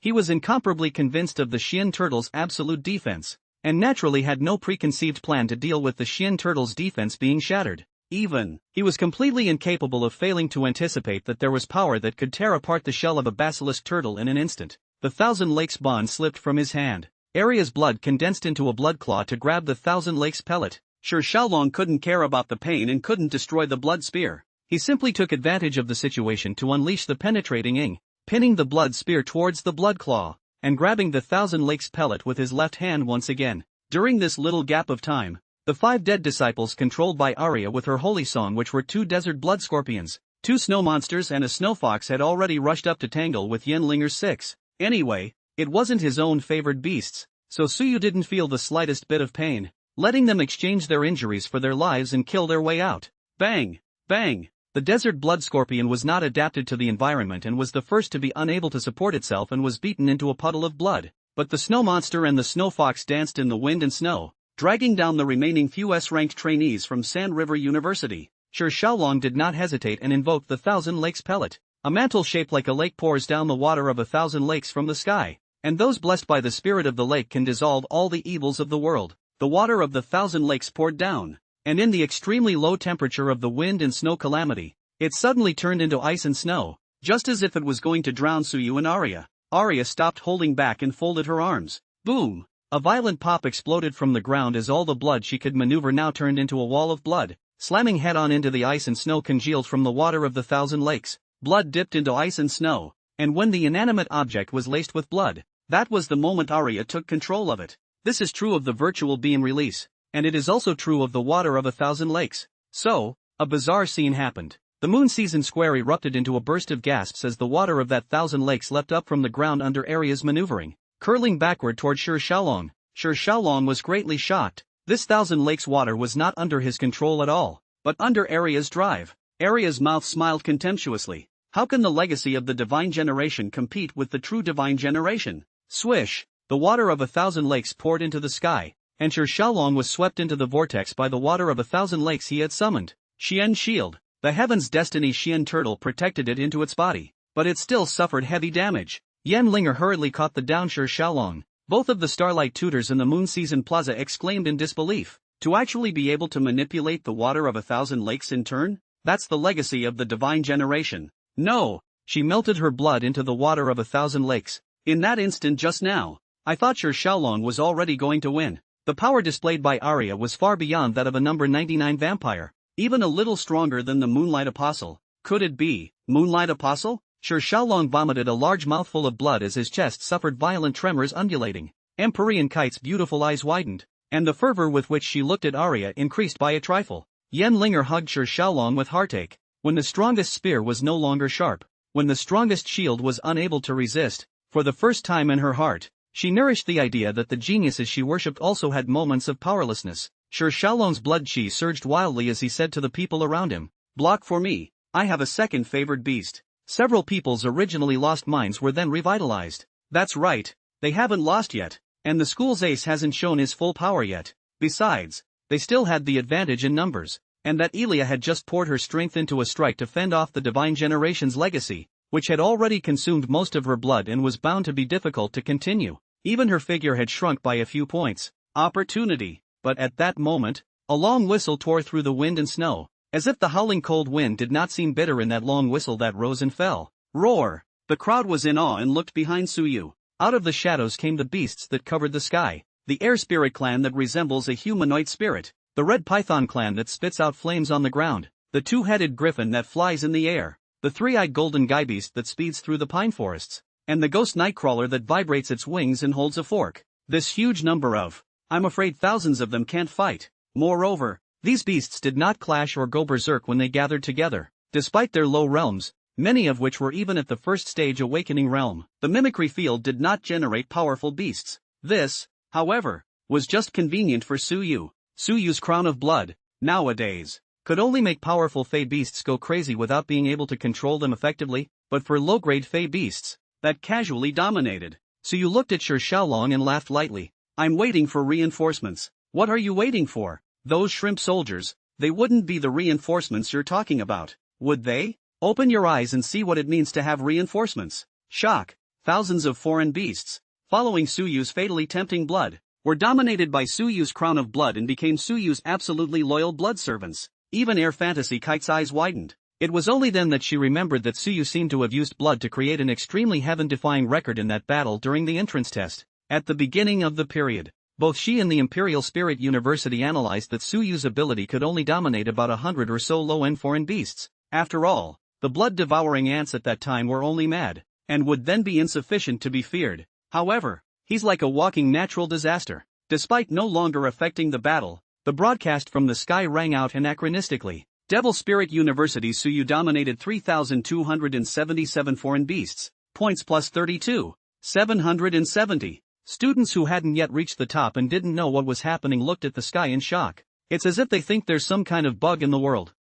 He was incomparably convinced of the Shin Turtle's absolute defense, and naturally had no preconceived plan to deal with the Shin Turtle's defense being shattered. He was completely incapable of failing to anticipate that there was power that could tear apart the shell of a basilisk turtle in an instant. The Thousand Lakes Bond slipped from his hand. Aria's blood condensed into a blood claw to grab the Thousand Lakes pellet. Shi Xiaolong couldn't care about the pain and couldn't destroy the blood spear. He simply took advantage of the situation to unleash the penetrating ing, pinning the blood spear towards the blood claw, and grabbing the Thousand Lakes pellet with his left hand once again. During this little gap of time, the 5 dead disciples controlled by Aria with her holy song, which were 2 desert blood scorpions, 2 snow monsters and a snow fox, had already rushed up to tangle with Yanlinger's 6. Anyway, it wasn't his own favored beasts, so Suyu didn't feel the slightest bit of pain, letting them exchange their injuries for their lives and kill their way out. Bang! Bang! The desert blood scorpion was not adapted to the environment and was the first to be unable to support itself and was beaten into a puddle of blood. But the snow monster and the snow fox danced in the wind and snow, dragging down the remaining few S-ranked trainees from Sand River University. Shi Xiaolong did not hesitate and invoked the Thousand Lakes pellet. A mantle shaped like a lake pours down the water of 1,000 lakes from the sky, and those blessed by the spirit of the lake can dissolve all the evils of the world. The water of the 1,000 lakes poured down, and in the extremely low temperature of the wind and snow calamity, it suddenly turned into ice and snow, just as if it was going to drown Suyu and Aria. Aria stopped holding back and folded her arms. Boom! A violent pop exploded from the ground as all the blood she could maneuver now turned into a wall of blood, slamming head-on into the ice and snow congealed from the water of the 1,000 lakes. Blood dipped into ice and snow, and when the inanimate object was laced with blood, that was the moment Aria took control of it. This is true of the virtual beam release, and it is also true of the water of 1,000 lakes. So, a bizarre scene happened. The Moon Season Square erupted into a burst of gasps as the water of that 1,000 lakes leapt up from the ground under Aria's maneuvering, curling backward toward Shi Xiaolong. Shi Xiaolong was greatly shocked. This 1,000 lakes water was not under his control at all, but under Aria's drive. Aria's mouth smiled contemptuously. How can the legacy of the divine generation compete with the true divine generation? Swish! The water of 1,000 lakes poured into the sky, and Shi Xiaolong was swept into the vortex by the water of 1,000 lakes he had summoned. Xian Shield. The Heaven's Destiny Xian Turtle protected it into its body, but it still suffered heavy damage. Yanlinger hurriedly caught the down Shi Xiaolong. Both of the Starlight Tutors in the Moon Season Plaza exclaimed in disbelief. To actually be able to manipulate the water of 1,000 lakes in turn? That's the legacy of the divine generation. No! She melted her blood into the water of 1,000 lakes. In that instant just now, I thought Shi Xiaolong was already going to win. The power displayed by Aria was far beyond that of a number 99 vampire, even a little stronger than the Moonlight Apostle. Could it be Moonlight Apostle? Shi Xiaolong vomited a large mouthful of blood as his chest suffered violent tremors undulating. Empyrean Kite's beautiful eyes widened, and the fervor with which she looked at Aria increased by a trifle. Yanlinger hugged Shi Xiaolong with heartache. When the strongest spear was no longer sharp, when the strongest shield was unable to resist, for the first time in her heart, She nourished the idea that the geniuses she worshipped also had moments of powerlessness. Sure, Xiaolong's blood chi surged wildly as he said to the people around him, "Block for me, I have a second favored beast." Several people's originally lost minds were then revitalized. That's right, they haven't lost yet, and the school's ace hasn't shown his full power yet. Besides, they still had the advantage in numbers, and that Aria had just poured her strength into a strike to fend off the divine generation's legacy, which had already consumed most of her blood and was bound to be difficult to continue. Even her figure had shrunk by a few points. Opportunity. But at that moment, a long whistle tore through the wind and snow, as if the howling cold wind did not seem bitter in that long whistle that rose and fell. Roar! The crowd was in awe and looked behind Suyu. Out of the shadows came the beasts that covered the sky, the air spirit clan that resembles a humanoid spirit, the red python clan that spits out flames on the ground, the two-headed griffin that flies in the air, the three-eyed golden guybeast that speeds through the pine forests, and the ghost nightcrawler that vibrates its wings and holds a fork. This huge number of, I'm afraid thousands of them can't fight. Moreover, these beasts did not clash or go berserk when they gathered together, despite their low realms, many of which were even at the first stage awakening realm. The mimicry field did not generate powerful beasts. This, however, was just convenient for Suyu. Suyu's crown of blood, nowadays, could only make powerful fey beasts go crazy without being able to control them effectively, but for low-grade fey beasts, that casually dominated. Suyu looked at Sher Xiaolong and laughed lightly. I'm waiting for reinforcements. What are you waiting for? Those shrimp soldiers, they wouldn't be the reinforcements you're talking about, would they? Open your eyes and see what it means to have reinforcements. Shock. Thousands of foreign beasts, following Suyu's fatally tempting blood, were dominated by Suyu's crown of blood and became Suyu's absolutely loyal blood servants. Even Air Fantasy Kite's eyes widened. It was only then that she remembered that Suyu seemed to have used blood to create an extremely heaven-defying record in that battle during the entrance test. At the beginning of the period, both she and the Imperial Spirit University analyzed that Suyu's ability could only dominate about 100 or so low-end foreign beasts. After all, the blood-devouring ants at that time were only mad, and would then be insufficient to be feared. However, he's like a walking natural disaster. Despite no longer affecting the battle, the broadcast from the sky rang out anachronistically. Devil Spirit University's Suyu dominated 3,277 foreign beasts, points plus 32, 770. Students who hadn't yet reached the top and didn't know what was happening looked at the sky in shock. It's as if they think there's some kind of bug in the world.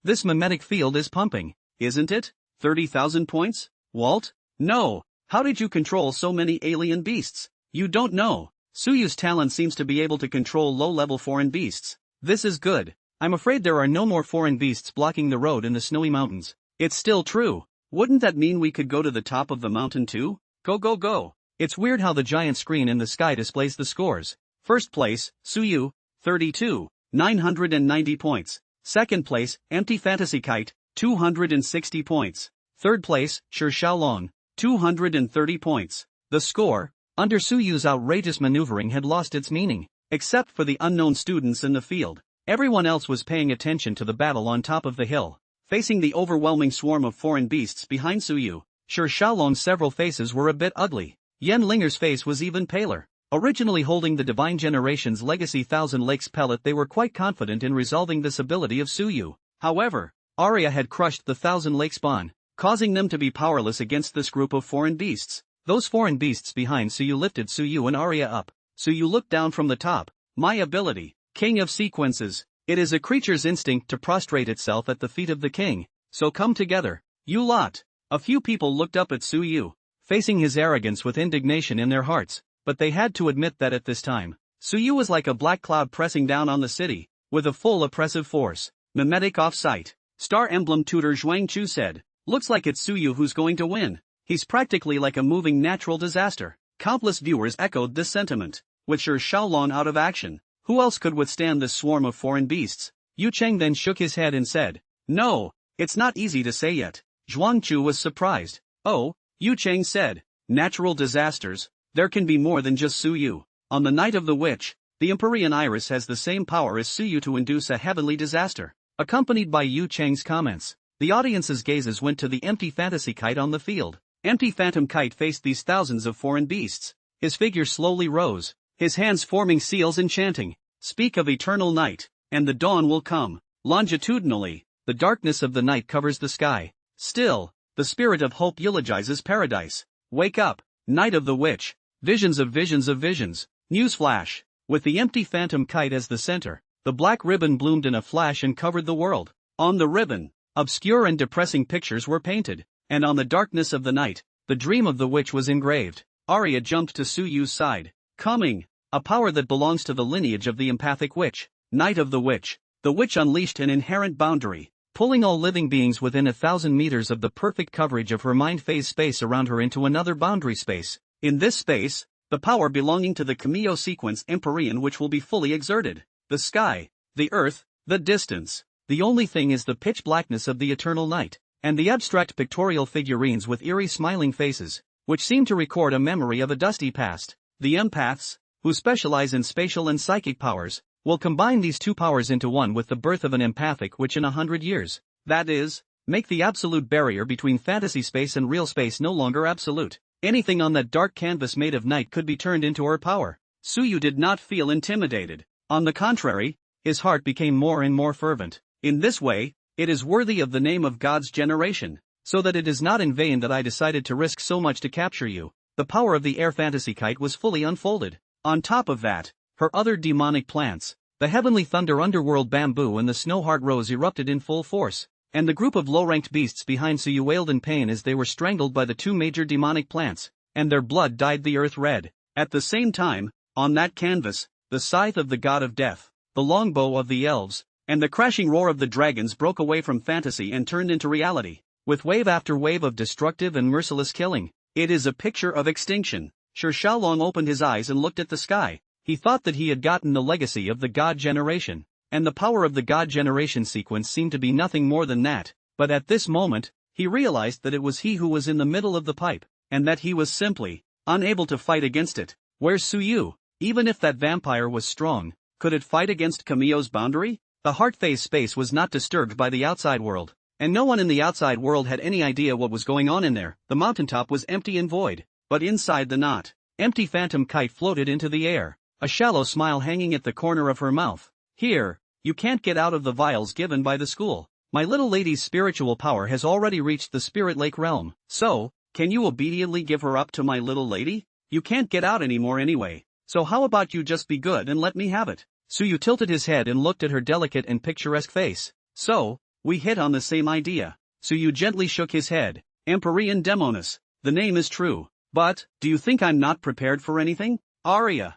This mimetic field is pumping, isn't it? 30,000 points? Walt? No. How did you control so many alien beasts? You don't know. Suyu's talent seems to be able to control low-level foreign beasts. This is good. I'm afraid there are no more foreign beasts blocking the road in the snowy mountains. It's still true. Wouldn't that mean we could go to the top of the mountain too? Go go go. It's weird how the giant screen in the sky displays the scores. First place, Suyu, 32, 990 points. Second place, Empty Fantasy Kite, 260 points. Third place, Sher Xiaolong, 230 points. The score, under Suyu's outrageous maneuvering, had lost its meaning. Except for the unknown students in the field, everyone else was paying attention to the battle on top of the hill. Facing the overwhelming swarm of foreign beasts behind Suyu, Sher Xiaolong's several faces were a bit ugly. Yan Linger's face was even paler. Originally holding the Divine Generation's legacy Thousand Lakes pellet, they were quite confident in resolving this ability of Suyu. However, Aria had crushed the Thousand Lake spawn, causing them to be powerless against this group of foreign beasts. Those foreign beasts behind Suyu lifted Suyu and Aria up. Suyu looked down from the top. My ability, King of Sequences. It is a creature's instinct to prostrate itself at the feet of the king. So come together, you lot. A few people looked up at Suyu, facing his arrogance with indignation in their hearts, but they had to admit that at this time, Suyu was like a black cloud pressing down on the city, with a full oppressive force. Mimetic off-site. Star Emblem tutor Zhuang Chu said, looks like it's Suyu who's going to win. He's practically like a moving natural disaster. Countless viewers echoed this sentiment. With Sher Xiaolong out of action, who else could withstand this swarm of foreign beasts? Yu Cheng then shook his head and said, no, it's not easy to say yet. Zhuang Chu was surprised. Oh, Yu Cheng said, natural disasters, there can be more than just Suyu. On the night of the witch, the Empyrean Iris has the same power as Suyu to induce a heavenly disaster. Accompanied by Yu Cheng's comments, the audience's gazes went to the Empty Fantasy Kite on the field. Empty Phantom Kite faced these thousands of foreign beasts. His figure slowly rose, his hands forming seals and chanting, speak of eternal night, and the dawn will come. Longitudinally, the darkness of the night covers the sky. Still, the spirit of hope eulogizes paradise. Wake up, night of the witch. Visions of visions of visions. Newsflash. With the empty phantom kite as the center, the black ribbon bloomed in a flash and covered the world. On the ribbon, obscure and depressing pictures were painted, and on the darkness of the night, the dream of the witch was engraved. Aria jumped to Suyu's side. Coming, a power that belongs to the lineage of the empathic witch. Night of the witch. The witch unleashed an inherent boundary, pulling all living beings within 1,000 meters of the perfect coverage of her mind phase space around her into another boundary space. In this space, the power belonging to the cameo sequence Empyrean which will be fully exerted. The sky, the earth, the distance. The only thing is the pitch blackness of the eternal night, and the abstract pictorial figurines with eerie smiling faces, which seem to record a memory of a dusty past. The empaths, who specialize in spatial and psychic powers, will combine these two powers into one with the birth of an empathic witch in 100 years. That is, make the absolute barrier between fantasy space and real space no longer absolute. Anything on that dark canvas made of night could be turned into her power. Suyu did not feel intimidated. On the contrary, his heart became more and more fervent. In this way, it is worthy of the name of God's generation, so that it is not in vain that I decided to risk so much to capture you. The power of the air fantasy kite was fully unfolded. On top of that, her other demonic plants, the heavenly thunder underworld bamboo and the snowheart rose erupted in full force, and the group of low-ranked beasts behind Suyu wailed in pain as they were strangled by the two major demonic plants, and their blood dyed the earth red. At the same time, on that canvas, the scythe of the god of death, the longbow of the elves, and the crashing roar of the dragons broke away from fantasy and turned into reality, with wave after wave of destructive and merciless killing. It is a picture of extinction. Sher Xiaolong opened his eyes and looked at the sky. He thought that he had gotten the legacy of the god generation, and the power of the god generation sequence seemed to be nothing more than that, but at this moment, he realized that it was he who was in the middle of the pipe, and that he was simply unable to fight against it. Where's Suyu? Even if that vampire was strong, could it fight against Cameo's boundary? The heart phase space was not disturbed by the outside world, and no one in the outside world had any idea what was going on in there. The mountaintop was empty and void, but inside the not empty phantom kite floated into the air, a shallow smile hanging at the corner of her mouth. Here, you can't get out of the vials given by the school. My little lady's spiritual power has already reached the spirit lake realm, so, can you obediently give her up to my little lady? You can't get out anymore anyway, so how about you just be good and let me have it? Suyu tilted his head and looked at her delicate and picturesque face. So, we hit on the same idea. Suyu gently shook his head. Empyrean Demonis, the name is true, but, do you think I'm not prepared for anything? Aria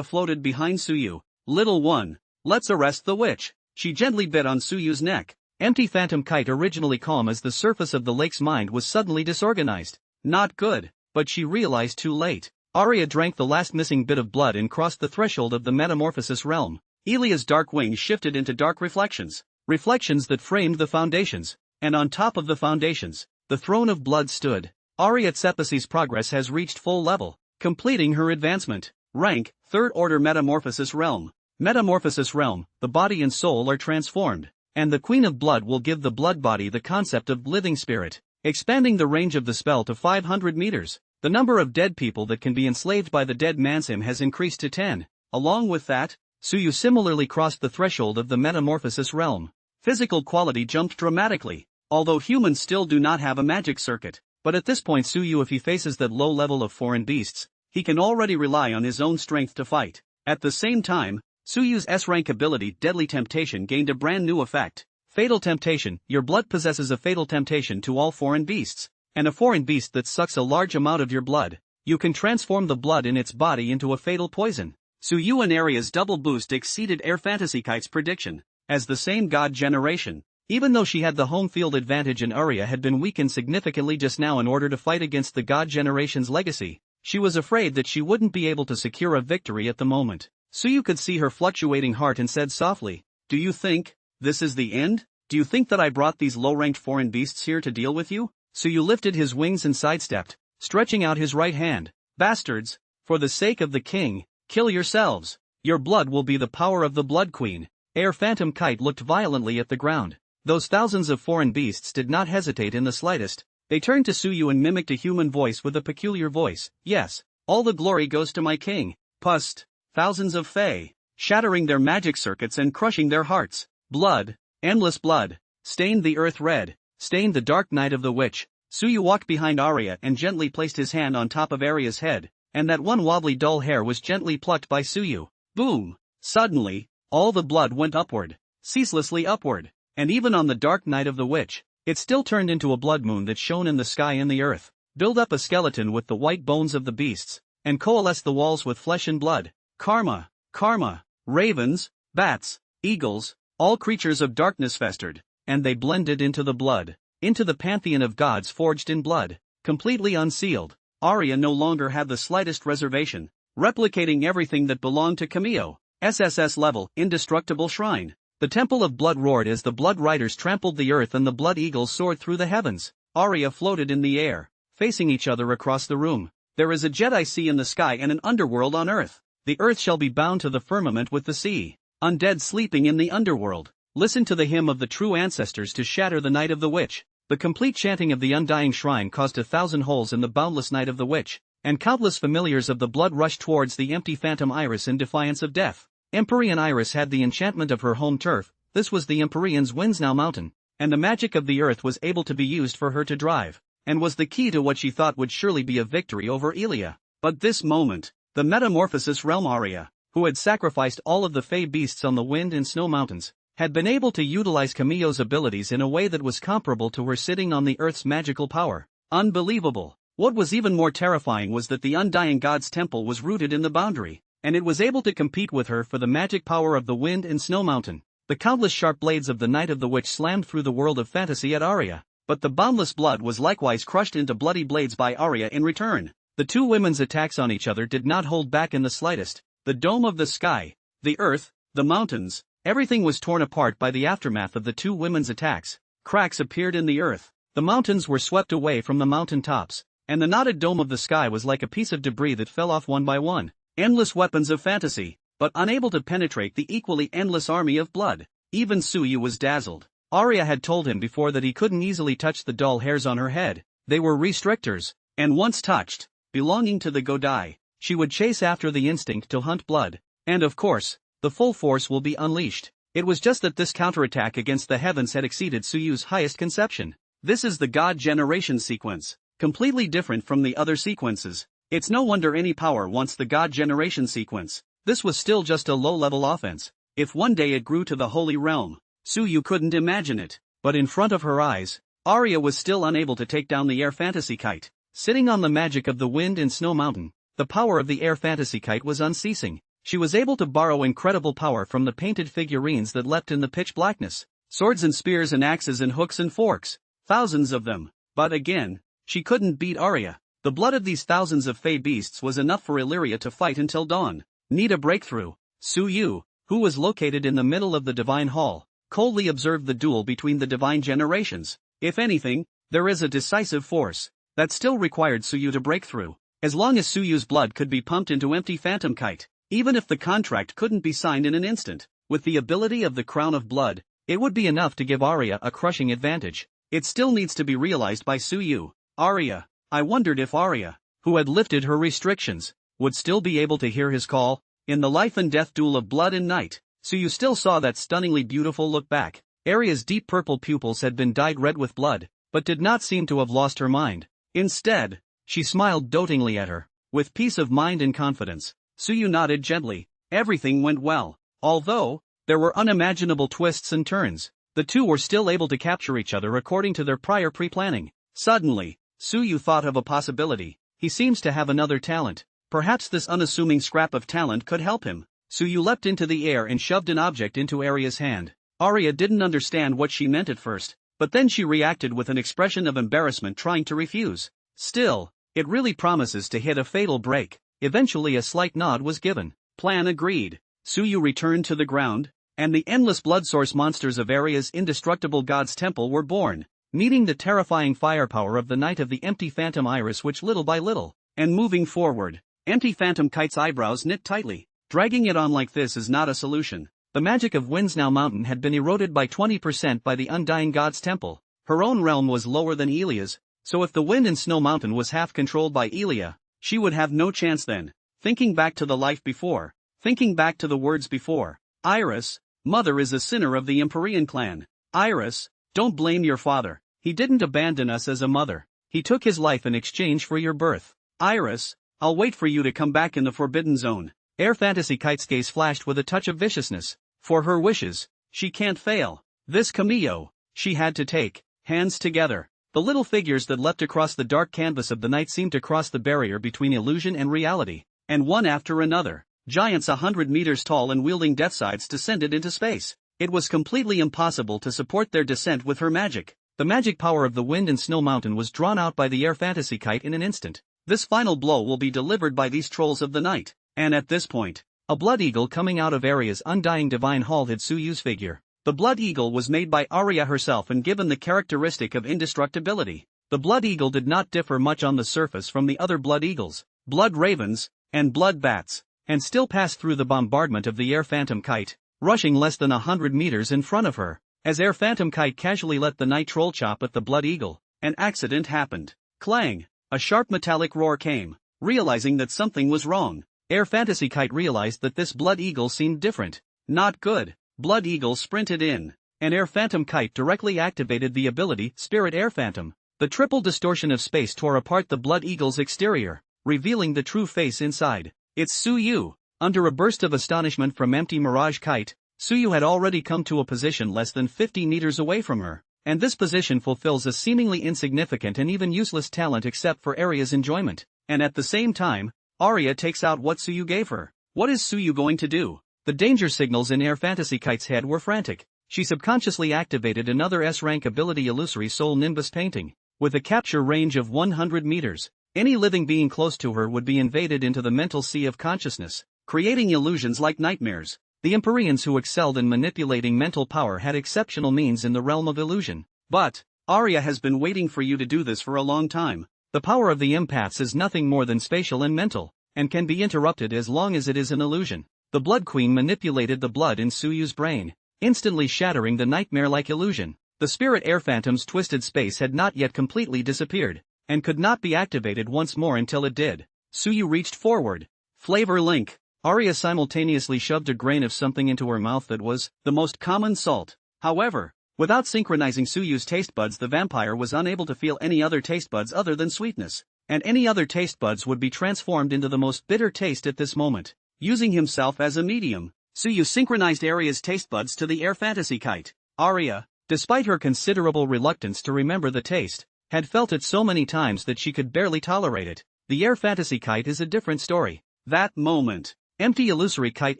floated behind Suyu. Little one, let's arrest the witch. She gently bit on Suyu's neck. Empty phantom kite, originally calm as the surface of the lake's mind, was suddenly disorganized. Not good, but she realized too late. Aria drank the last missing bit of blood and crossed the threshold of the metamorphosis realm. Elia's dark wings shifted into dark reflections that framed the foundations, and on top of the foundations, the throne of blood stood. Aria Tsepasi's progress has reached full level, completing her advancement. Rank, 3rd Order Metamorphosis Realm. Metamorphosis Realm, the body and soul are transformed, and the Queen of Blood will give the blood body the concept of living spirit, expanding the range of the spell to 500 meters. The number of dead people that can be enslaved by the dead mansim has increased to 10. Along with that, Suyu similarly crossed the threshold of the metamorphosis realm. Physical quality jumped dramatically, although humans still do not have a magic circuit. But at this point Suyu, if he faces that low level of foreign beasts, he can already rely on his own strength to fight. At the same time, Suyu's S-rank ability Deadly Temptation gained a brand new effect. Fatal Temptation, your blood possesses a fatal temptation to all foreign beasts. And a foreign beast that sucks a large amount of your blood, you can transform the blood in its body into a fatal poison. Suyu and Aria's double boost exceeded Air Fantasy Kite's prediction. As the same god generation, even though she had the home field advantage and Aria had been weakened significantly just now in order to fight against the god generation's legacy, she was afraid that she wouldn't be able to secure a victory at the moment. Suyu could see her fluctuating heart and said softly, "Do you think this is the end? Do you think that I brought these low-ranked foreign beasts here to deal with you?" Suyu lifted his wings and sidestepped, stretching out his right hand. "Bastards, for the sake of the king, kill yourselves. Your blood will be the power of the Blood Queen." Air Phantom Kite looked violently at the ground. Those thousands of foreign beasts did not hesitate in the slightest. They turned to Suyu and mimicked a human voice with a peculiar voice. "Yes, all the glory goes to my king." Pust. Thousands of Fae, shattering their magic circuits and crushing their hearts. Blood, endless blood, stained the earth red, stained the dark night of the witch. Suyu walked behind Aria and gently placed his hand on top of Aria's head. and that one wobbly dull hair was gently plucked by Suyu. Boom! Suddenly, all the blood went upward, ceaselessly upward, and even on the dark night of the witch, it still turned into a blood moon that shone in the sky and the earth, built up a skeleton with the white bones of the beasts, and coalesced the walls with flesh and blood. Karma, karma, ravens, bats, eagles, all creatures of darkness festered, and they blended into the blood, into the pantheon of gods forged in blood, completely unsealed. Aria no longer had the slightest reservation, replicating everything that belonged to Camille. SSS level, indestructible shrine. The temple of blood roared as the blood riders trampled the earth and the blood eagles soared through the heavens. Aria floated in the air, facing each other across the room. There is a Jedi sea in the sky and an underworld on earth. The earth shall be bound to the firmament with the sea. Undead sleeping in the underworld, listen to the hymn of the true ancestors to shatter the night of the witch. The complete chanting of the undying shrine caused 1,000 holes in the boundless night of the witch, and countless familiars of the blood rushed towards the empty phantom iris in defiance of death. Empyrean Iris had the enchantment of her home turf. This was the Empyrean's Windsnow Mountain, and the magic of the earth was able to be used for her to drive, and was the key to what she thought would surely be a victory over Elia. But this moment, the Metamorphosis realm Aria, who had sacrificed all of the Fey beasts on the Wind and Snow Mountains, had been able to utilize Camille's abilities in a way that was comparable to her sitting on the earth's magical power. Unbelievable! What was even more terrifying was that the Undying God's temple was rooted in the boundary, and it was able to compete with her for the magic power of the Wind and Snow Mountain. The countless sharp blades of the Night of the Witch slammed through the world of fantasy at Aria, but the boundless blood was likewise crushed into bloody blades by Aria in return. The two women's attacks on each other did not hold back in the slightest. The dome of the sky, the earth, the mountains, everything was torn apart by the aftermath of the two women's attacks. Cracks appeared in the earth, the mountains were swept away from the mountain tops, and the knotted dome of the sky was like a piece of debris that fell off one by one. Endless weapons of fantasy, but unable to penetrate the equally endless army of blood. Even Suyu was dazzled. Aria had told him before that he couldn't easily touch the dull hairs on her head. They were restrictors, and once touched, belonging to the Godai, she would chase after the instinct to hunt blood, and of course, the full force will be unleashed. It was just that this counterattack against the heavens had exceeded Suyu's highest conception. This is the God generation sequence, completely different from the other sequences. It's no wonder any power wants the God generation sequence. This was still just a low-level offense. If one day it grew to the Holy Realm, Suyu couldn't imagine it. But in front of her eyes, Aria was still unable to take down the air fantasy kite. Sitting on the magic of the Wind and Snow Mountain, the power of the air fantasy kite was unceasing. She was able to borrow incredible power from the painted figurines that leapt in the pitch blackness. Swords and spears and axes and hooks and forks. Thousands of them. But again, she couldn't beat Aria. The blood of these thousands of Fey beasts was enough for Illyria to fight until dawn. Need a breakthrough. Suyu, who was located in the middle of the Divine Hall, coldly observed the duel between the divine generations. If anything, there is a decisive force that still required Suyu to break through. As long as Suyu's blood could be pumped into empty phantom kite, even if the contract couldn't be signed in an instant, with the ability of the Crown of Blood, it would be enough to give Aria a crushing advantage. It still needs to be realized by Suyu. Aria. I wondered if Aria, who had lifted her restrictions, would still be able to hear his call. In the life and death duel of blood and night, Suyu still saw that stunningly beautiful look back. Aria's deep purple pupils had been dyed red with blood, but did not seem to have lost her mind. Instead, she smiled dotingly at her. With peace of mind and confidence, Suyu nodded gently. Everything went well. Although there were unimaginable twists and turns, the two were still able to capture each other according to their prior pre-planning. Suddenly, Suyu thought of a possibility. He seems to have another talent. Perhaps this unassuming scrap of talent could help him. Suyu leapt into the air and shoved an object into Aria's hand. Aria didn't understand what she meant at first, but then she reacted with an expression of embarrassment, trying to refuse. Still, it really promises to hit a fatal break. Eventually a slight nod was given. Plan agreed. Suyu returned to the ground, and the endless blood source monsters of Aria's indestructible god's temple were born, meeting the terrifying firepower of the Night of the Empty Phantom Iris, which little by little, and moving forward, Empty Phantom Kite's eyebrows knit tightly. Dragging it on like this is not a solution. The magic of Windsnow Mountain had been eroded by 20% by the Undying God's temple. Her own realm was lower than Elia's, so if the Wind and Snow Mountain was half controlled by Elia, she would have no chance then. Thinking back to the life before, thinking back to the words before. Iris, mother is a sinner of the Empyrean clan. Iris, don't blame your father. He didn't abandon us as a mother. He took his life in exchange for your birth. Iris, I'll wait for you to come back in the forbidden zone. Air Fantasy Kite's gaze flashed with a touch of viciousness. For her wishes, she can't fail. This cameo, she had to take. Hands together. The little figures that leapt across the dark canvas of the night seemed to cross the barrier between illusion and reality, and one after another, giants 100 meters tall and wielding death sides descended into space. It was completely impossible to support their descent with her magic. The magic power of the wind and snow mountain was drawn out by the Air Fantasy Kite in an instant. This final blow will be delivered by these trolls of the night. And at this point, a blood eagle coming out of Aria's undying divine hall hid Suyu's figure. The blood eagle was made by Aria herself and given the characteristic of indestructibility. The blood eagle did not differ much on the surface from the other blood eagles, blood ravens, and blood bats, and still passed through the bombardment of the Air Phantom Kite, rushing less than 100 meters in front of her. As Air Phantom Kite casually let the night troll chop at the blood eagle, an accident happened. Clang! A sharp metallic roar came. Realizing that something was wrong, Air Fantasy Kite realized that this blood eagle seemed different. Not good. Blood Eagle sprinted in, and Air Phantom Kite directly activated the ability Spirit Air Phantom. The triple distortion of space tore apart the Blood Eagle's exterior, revealing the true face inside. It's Suyu. Under a burst of astonishment from Empty Mirage Kite, Suyu had already come to a position less than 50 meters away from her, and this position fulfills a seemingly insignificant and even useless talent except for Aria's enjoyment. And at the same time, Aria takes out what Suyu gave her. What is Suyu going to do? The danger signals in Air Fantasy Kite's head were frantic. She subconsciously activated another S-rank ability Illusory Soul Nimbus Painting. With a capture range of 100 meters, any living being close to her would be invaded into the mental sea of consciousness, creating illusions like nightmares. The Empyreans who excelled in manipulating mental power had exceptional means in the realm of illusion. But, Aria has been waiting for you to do this for a long time. The power of the empaths is nothing more than spatial and mental, and can be interrupted as long as it is an illusion. The Blood Queen manipulated the blood in Suyu's brain, instantly shattering the nightmare-like illusion. The Spirit Air Phantom's twisted space had not yet completely disappeared, and could not be activated once more until it did. Suyu reached forward. Flavor Link. Aria simultaneously shoved a grain of something into her mouth that was the most common salt. However, without synchronizing Suyu's taste buds, the vampire was unable to feel any other taste buds other than sweetness, and any other taste buds would be transformed into the most bitter taste at this moment. Using himself as a medium, Suyu synchronized Aria's taste buds to the Air Fantasy Kite. Aria, despite her considerable reluctance to remember the taste, had felt it so many times that she could barely tolerate it. The Air Fantasy Kite is a different story. That moment, Empty Illusory Kite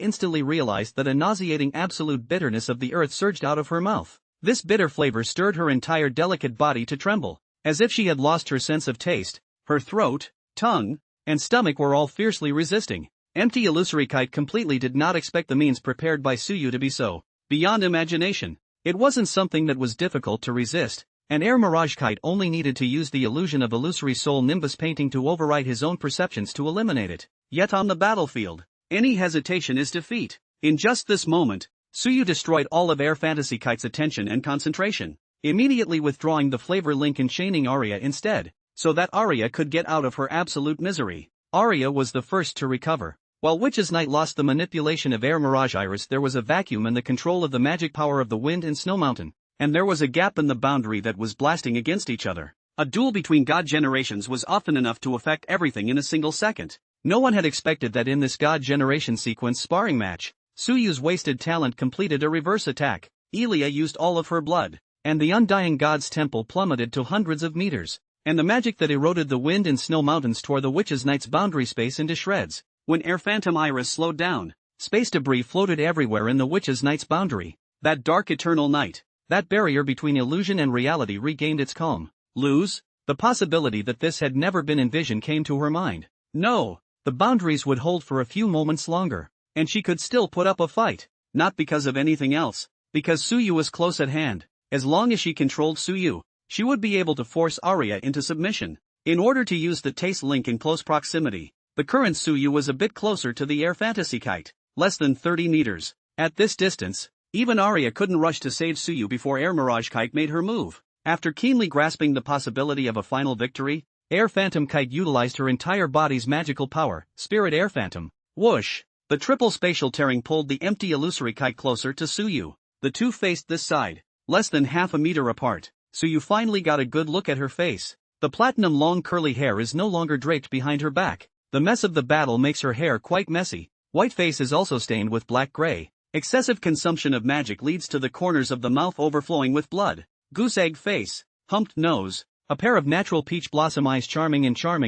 instantly realized that a nauseating absolute bitterness of the earth surged out of her mouth. This bitter flavor stirred her entire delicate body to tremble, as if she had lost her sense of taste. Her throat, tongue, and stomach were all fiercely resisting. Empty Illusory Kite completely did not expect the means prepared by Suyu to be so beyond imagination. It wasn't something that was difficult to resist, and Air Mirage Kite only needed to use the illusion of Illusory Soul Nimbus Painting to override his own perceptions to eliminate it. Yet on the battlefield, any hesitation is defeat. In just this moment, Suyu destroyed all of Air Fantasy Kite's attention and concentration, immediately withdrawing the flavor link and chaining Aria instead, so that Aria could get out of her absolute misery. Aria was the first to recover. While Witch's Knight lost the manipulation of Air Mirage Iris, there was a vacuum in the control of the magic power of the wind and snow mountain, and there was a gap in the boundary that was blasting against each other. A duel between god generations was often enough to affect everything in a single second. No one had expected that in this god generation sequence sparring match, Suyu's wasted talent completed a reverse attack. Elia used all of her blood, and the undying god's temple plummeted to hundreds of meters, and the magic that eroded the wind and snow mountains tore the Witch's Knight's boundary space into shreds. When Air Phantom Iris slowed down, space debris floated everywhere in the Witch's Knight's boundary. That dark eternal night, that barrier between illusion and reality regained its calm. Lose? The possibility that this had never been envisioned came to her mind. No, the boundaries would hold for a few moments longer, and she could still put up a fight. Not because of anything else, because Suyu was close at hand. As long as she controlled Suyu, she would be able to force Aria into submission. In order to use the taste link in close proximity, the current Suyu was a bit closer to the Air Fantasy Kite, less than 30 meters. At this distance, even Aria couldn't rush to save Suyu before Air Mirage Kite made her move. After keenly grasping the possibility of a final victory, Air Phantom Kite utilized her entire body's magical power, Spirit Air Phantom. Whoosh! The triple spatial tearing pulled the empty illusory kite closer to Suyu. The two faced this side, less than half a meter apart. Suyu finally got a good look at her face. The platinum long curly hair is no longer draped behind her back. The mess of the battle makes her hair quite messy. White face is also stained with black-gray. Excessive consumption of magic leads to the corners of the mouth overflowing with blood. Goose egg face, humped nose, a pair of natural peach blossom eyes charming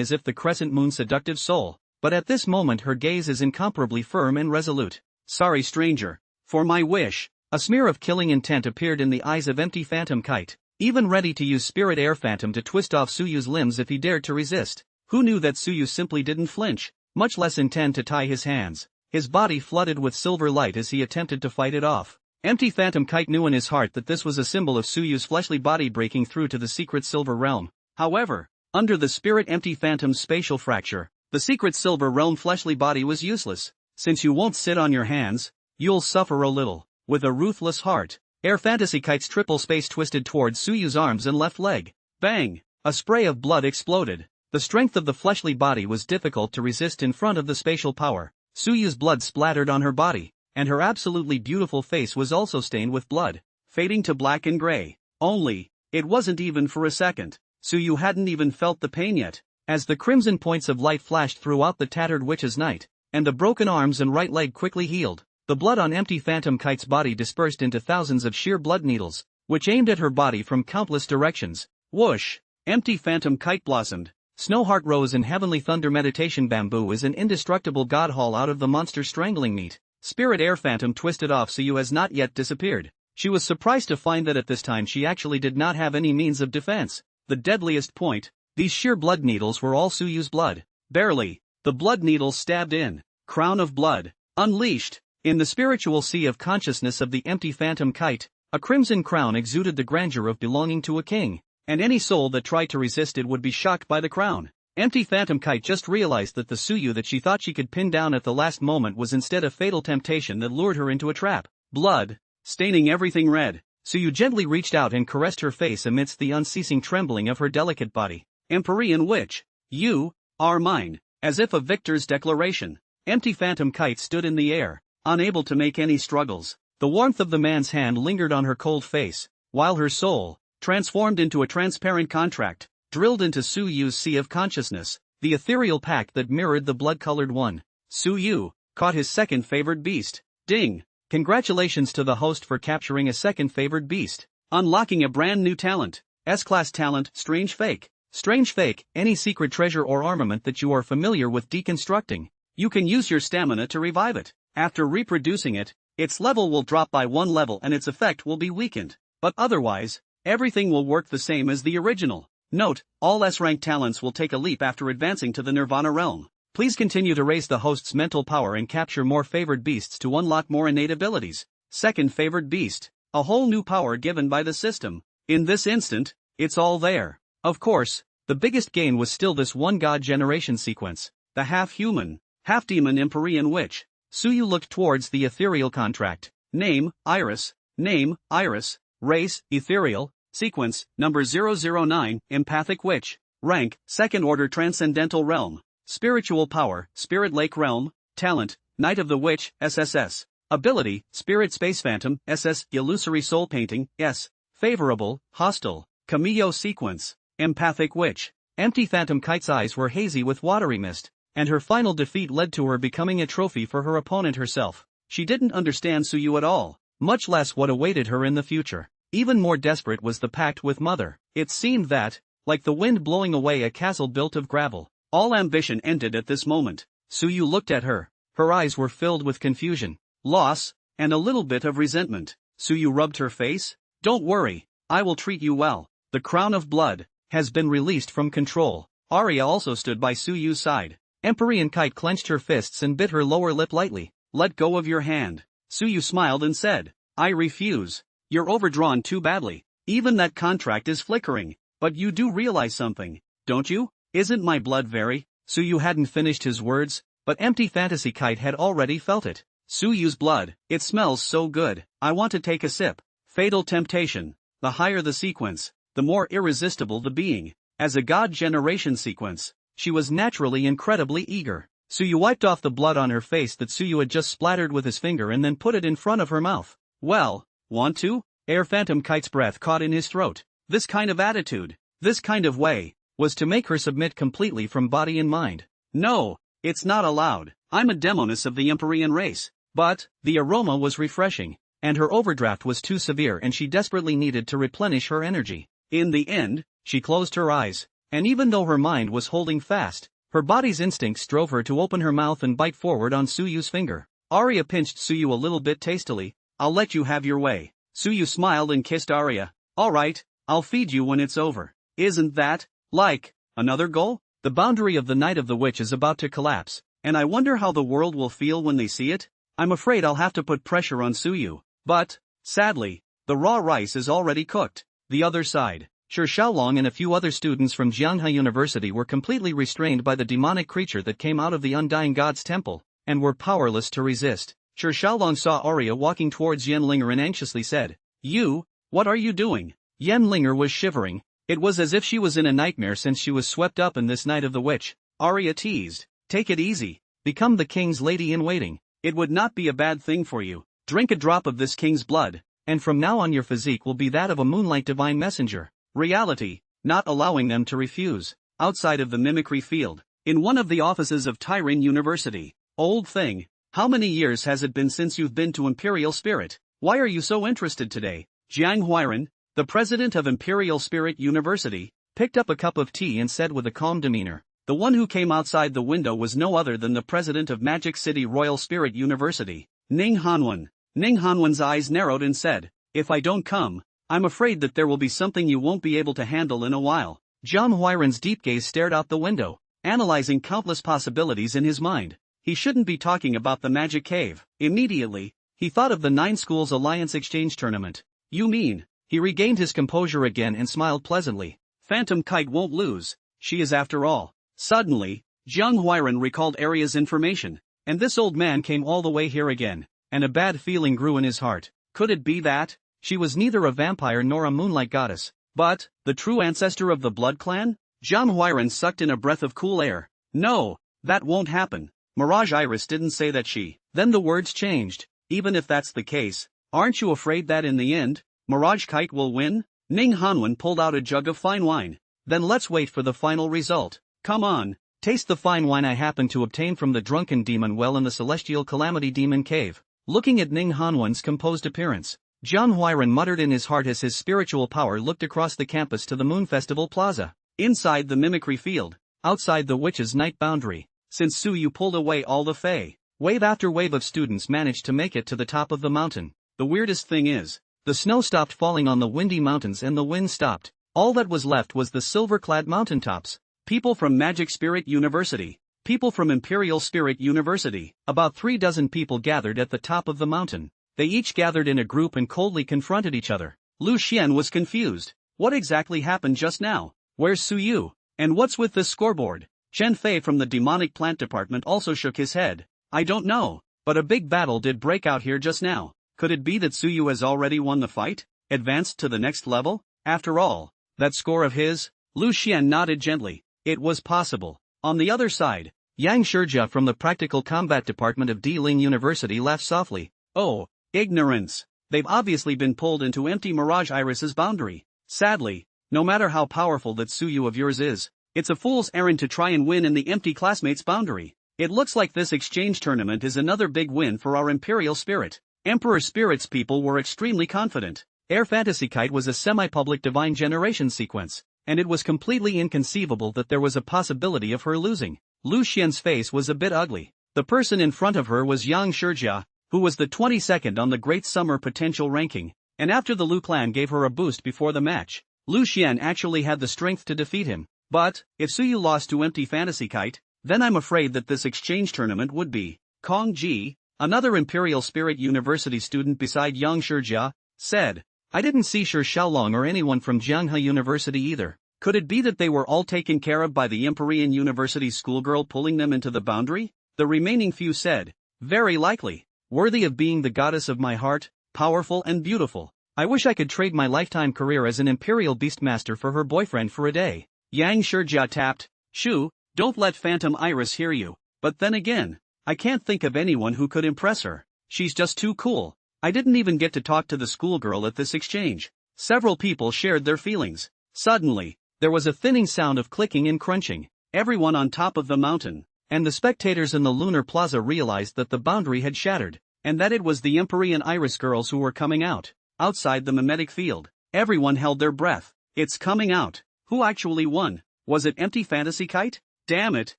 as if the crescent moon seductive soul. But at this moment her gaze is incomparably firm and resolute. Sorry stranger. For my wish. A smear of killing intent appeared in the eyes of empty phantom kite, even ready to use spirit air phantom to twist off Suyu's limbs if he dared to resist. Who knew that Suyu simply didn't flinch, much less intend to tie his hands. His body flooded with silver light as he attempted to fight it off. Empty phantom kite knew in his heart that this was a symbol of Suyu's fleshly body breaking through to the secret silver realm. However, under the spirit empty phantom's spatial fracture, the secret silver realm fleshly body was useless. Since you won't sit on your hands, you'll suffer a little. With a ruthless heart, Air Fantasy Kite's triple space twisted towards Suyu's arms and left leg. Bang! A spray of blood exploded. The strength of the fleshly body was difficult to resist in front of the spatial power. Suyu's blood splattered on her body, and her absolutely beautiful face was also stained with blood, fading to black and gray. Only, it wasn't even for a second. Suyu hadn't even felt the pain yet. As the crimson points of light flashed throughout the tattered witch's night, and the broken arms and right leg quickly healed, the blood on empty phantom kite's body dispersed into thousands of sheer blood needles, which aimed at her body from countless directions. Whoosh! Empty phantom kite blossomed. Snowheart rose and heavenly thunder meditation bamboo is an indestructible god haul out of the monster strangling meat. Spirit air phantom twisted off Suyu has not yet disappeared. She was surprised to find that at this time she actually did not have any means of defense. The deadliest point, these sheer blood needles were all Suyu's blood. Barely, the blood needles stabbed in. Crown of blood. Unleashed. In the spiritual sea of consciousness of the empty phantom kite, a crimson crown exuded the grandeur of belonging to a king, and any soul that tried to resist it would be shocked by the crown. Empty phantom kite just realized that the Suyu that she thought she could pin down at the last moment was instead a fatal temptation that lured her into a trap. Blood, staining everything red, Suyu gently reached out and caressed her face amidst the unceasing trembling of her delicate body. Empyrean witch, you are mine. As if a victor's declaration, empty phantom kite stood in the air, unable to make any struggles. The warmth of the man's hand lingered on her cold face, while her soul, transformed into a transparent contract, drilled into Suyu's sea of consciousness, the ethereal pact that mirrored the blood-colored one. Suyu caught his second favored beast. Ding! Congratulations to the host for capturing a second favored beast. Unlocking a brand new talent. S-class talent, Strange Fake. Strange Fake, any secret treasure or armament that you are familiar with deconstructing. You can use your stamina to revive it. After reproducing it, its level will drop by 1 level and its effect will be weakened. But otherwise, everything will work the same as the original. Note, all S-rank talents will take a leap after advancing to the Nirvana realm. Please continue to raise the host's mental power and capture more favored beasts to unlock more innate abilities. Second favored beast, a whole new power given by the system. In this instant, it's all there. Of course, the biggest gain was still this one god generation sequence, the half-human, half-demon Empyrean witch. Suyu looked towards the ethereal contract. Name, Iris. Name, Iris. Race, ethereal. Sequence, number 009, empathic witch. Rank, second order transcendental realm. Spiritual power, Spirit Lake realm. Talent, Knight of the Witch, SSS. Ability, Spirit Space Phantom, SS. Illusory soul painting, S. Favorable, hostile. Cameo sequence, empathic witch. Empty phantom kite's eyes were hazy with watery mist, and her final defeat led to her becoming a trophy for her opponent herself. She didn't understand Suyu at all, much less what awaited her in the future. Even more desperate was the pact with Mother. It seemed that, like the wind blowing away a castle built of gravel, all ambition ended at this moment. Suyu looked at her. Her eyes were filled with confusion, loss, and a little bit of resentment. Suyu rubbed her face. Don't worry, I will treat you well. The crown of blood has been released from control. Aria also stood by Suyu's side. Empyrean kite clenched her fists and bit her lower lip lightly. Let go of your hand. Suyu smiled and said, I refuse. You're overdrawn too badly. Even that contract is flickering. But you do realize something, don't you? Isn't my blood very? Suyu hadn't finished his words, but empty fantasy kite had already felt it. Suyu's blood, it smells so good. I want to take a sip. Fatal temptation. The higher the sequence, the more irresistible the being. As a god generation sequence, she was naturally incredibly eager. Suyu wiped off the blood on her face that Suyu had just splattered with his finger and then put it in front of her mouth. Well, want to? Air Phantom Kite's breath caught in his throat. This kind of attitude, this kind of way, was to make her submit completely from body and mind. No, It's not allowed. I'm a demoness of the Empyrean race. But, the aroma was refreshing, and her overdraft was too severe and she desperately needed to replenish her energy. In the end, she closed her eyes, and even though her mind was holding fast, her body's instincts drove her to open her mouth and bite forward on Suyu's finger. Aria pinched Suyu a little bit tastily. I'll let you have your way. Suyu smiled and kissed Aria. Alright, I'll feed you when it's over. Isn't that, like, another goal? The boundary of the Night of the Witch is about to collapse, and I wonder how the world will feel when they see it. I'm afraid I'll have to put pressure on Suyu. But, sadly, the raw rice is already cooked. The other side, Shi Xiaolong and a few other students from Jianghe University were completely restrained by the demonic creature that came out of the Undying God's temple, and were powerless to resist. Shi Xiaolong saw Aria walking towards Yanlinger and anxiously said, "You, what are you doing?" Yanlinger was shivering. It was as if she was in a nightmare since she was swept up in this Night of the Witch. Aria teased, "Take it easy. Become the king's lady-in-waiting. It would not be a bad thing for you. Drink a drop of this king's blood, and from now on your physique will be that of a moonlight divine messenger." Reality, not allowing them to refuse. Outside of the mimicry field, in one of the offices of Tyrian University. Old thing, how many years has it been since you've been to Imperial Spirit? Why are you so interested today? Jiang Huiran, the president of Imperial Spirit University, picked up a cup of tea and said with a calm demeanor. The one who came outside the window was no other than the president of Magic City Royal Spirit University, Ning Hanwen. Ning Hanwen's eyes narrowed and said, "If I don't come, I'm afraid that there will be something you won't be able to handle in a while." Jiang Huiran's deep gaze stared out the window, analyzing countless possibilities in his mind. He shouldn't be talking about the magic cave. Immediately, he thought of the 9 Schools Alliance Exchange Tournament. You mean? He regained his composure again and smiled pleasantly. Phantom Kite won't lose, she is after all. Suddenly, Jiang Huiran recalled Aria's information, and this old man came all the way here again, and a bad feeling grew in his heart. Could it be that? She was neither a vampire nor a moonlight goddess, but the true ancestor of the Blood Clan? Jiang Huiran sucked in a breath of cool air. No, that won't happen. Mirage Iris didn't say that she. Then the words changed. Even if that's the case, aren't you afraid that in the end, Mirage Kite will win? Ning Hanwen pulled out a jug of fine wine. Then let's wait for the final result. Come on, taste the fine wine I happened to obtain from the drunken demon well in the celestial calamity demon cave. Looking at Ning Hanwen's composed appearance, Jiang Huiran muttered in his heart as his spiritual power looked across the campus to the Moon Festival Plaza. Inside the mimicry field, outside the witch's night boundary, since Suyu pulled away all the Fae, wave after wave of students managed to make it to the top of the mountain. The weirdest thing is, the snow stopped falling on the windy mountains and the wind stopped. All that was left was the silver-clad mountaintops. People from Magic Spirit University, people from Imperial Spirit University, about 3 dozen people gathered at the top of the mountain. They each gathered in a group and coldly confronted each other. Lu Xian was confused. What exactly happened just now? Where's Suyu? And what's with this scoreboard? Chen Fei from the demonic plant department also shook his head. I don't know, but a big battle did break out here just now. Could it be that Suyu has already won the fight? Advanced to the next level? After all, that score of his? Lu Xian nodded gently. It was possible. On the other side, Yang Shijia from the practical combat department of Diling University laughed softly. Oh, ignorance. They've obviously been pulled into empty Mirage Iris's boundary. Sadly, no matter how powerful that Suyu of yours is, it's a fool's errand to try and win in the empty classmates' boundary. It looks like this exchange tournament is another big win for our Imperial Spirit. Emperor Spirit's people were extremely confident. Air Fantasy Kite was a semi-public divine generation sequence, and it was completely inconceivable that there was a possibility of her losing. Lu Xian's face was a bit ugly. The person in front of her was Yang Shijia, who was the 22nd on the Great Summer Potential ranking, and after the Lu clan gave her a boost before the match, Lu Xian actually had the strength to defeat him. But, if Suyu lost to Empty Fantasy Kite, then I'm afraid that this exchange tournament would be. Kong Ji, another Imperial Spirit University student beside Yang Shijia, said, I didn't see Shi Xiaolong or anyone from Jianghe University either. Could it be that they were all taken care of by the Empyrean University schoolgirl pulling them into the boundary? The remaining few said, very likely. Worthy of being the goddess of my heart, powerful and beautiful. I wish I could trade my lifetime career as an Imperial Beastmaster for her boyfriend for a day. Yang Shijia tapped, Shu, don't let Phantom Iris hear you. But then again, I can't think of anyone who could impress her. She's just too cool. I didn't even get to talk to the schoolgirl at this exchange. Several people shared their feelings. Suddenly, there was a thinning sound of clicking and crunching. Everyone on top of the mountain, and the spectators in the lunar plaza realized that the boundary had shattered, and that it was the Empyrean Iris girls who were coming out. Outside the mimetic field, everyone held their breath. It's coming out. Who actually won? Was it empty fantasy kite? Damn it,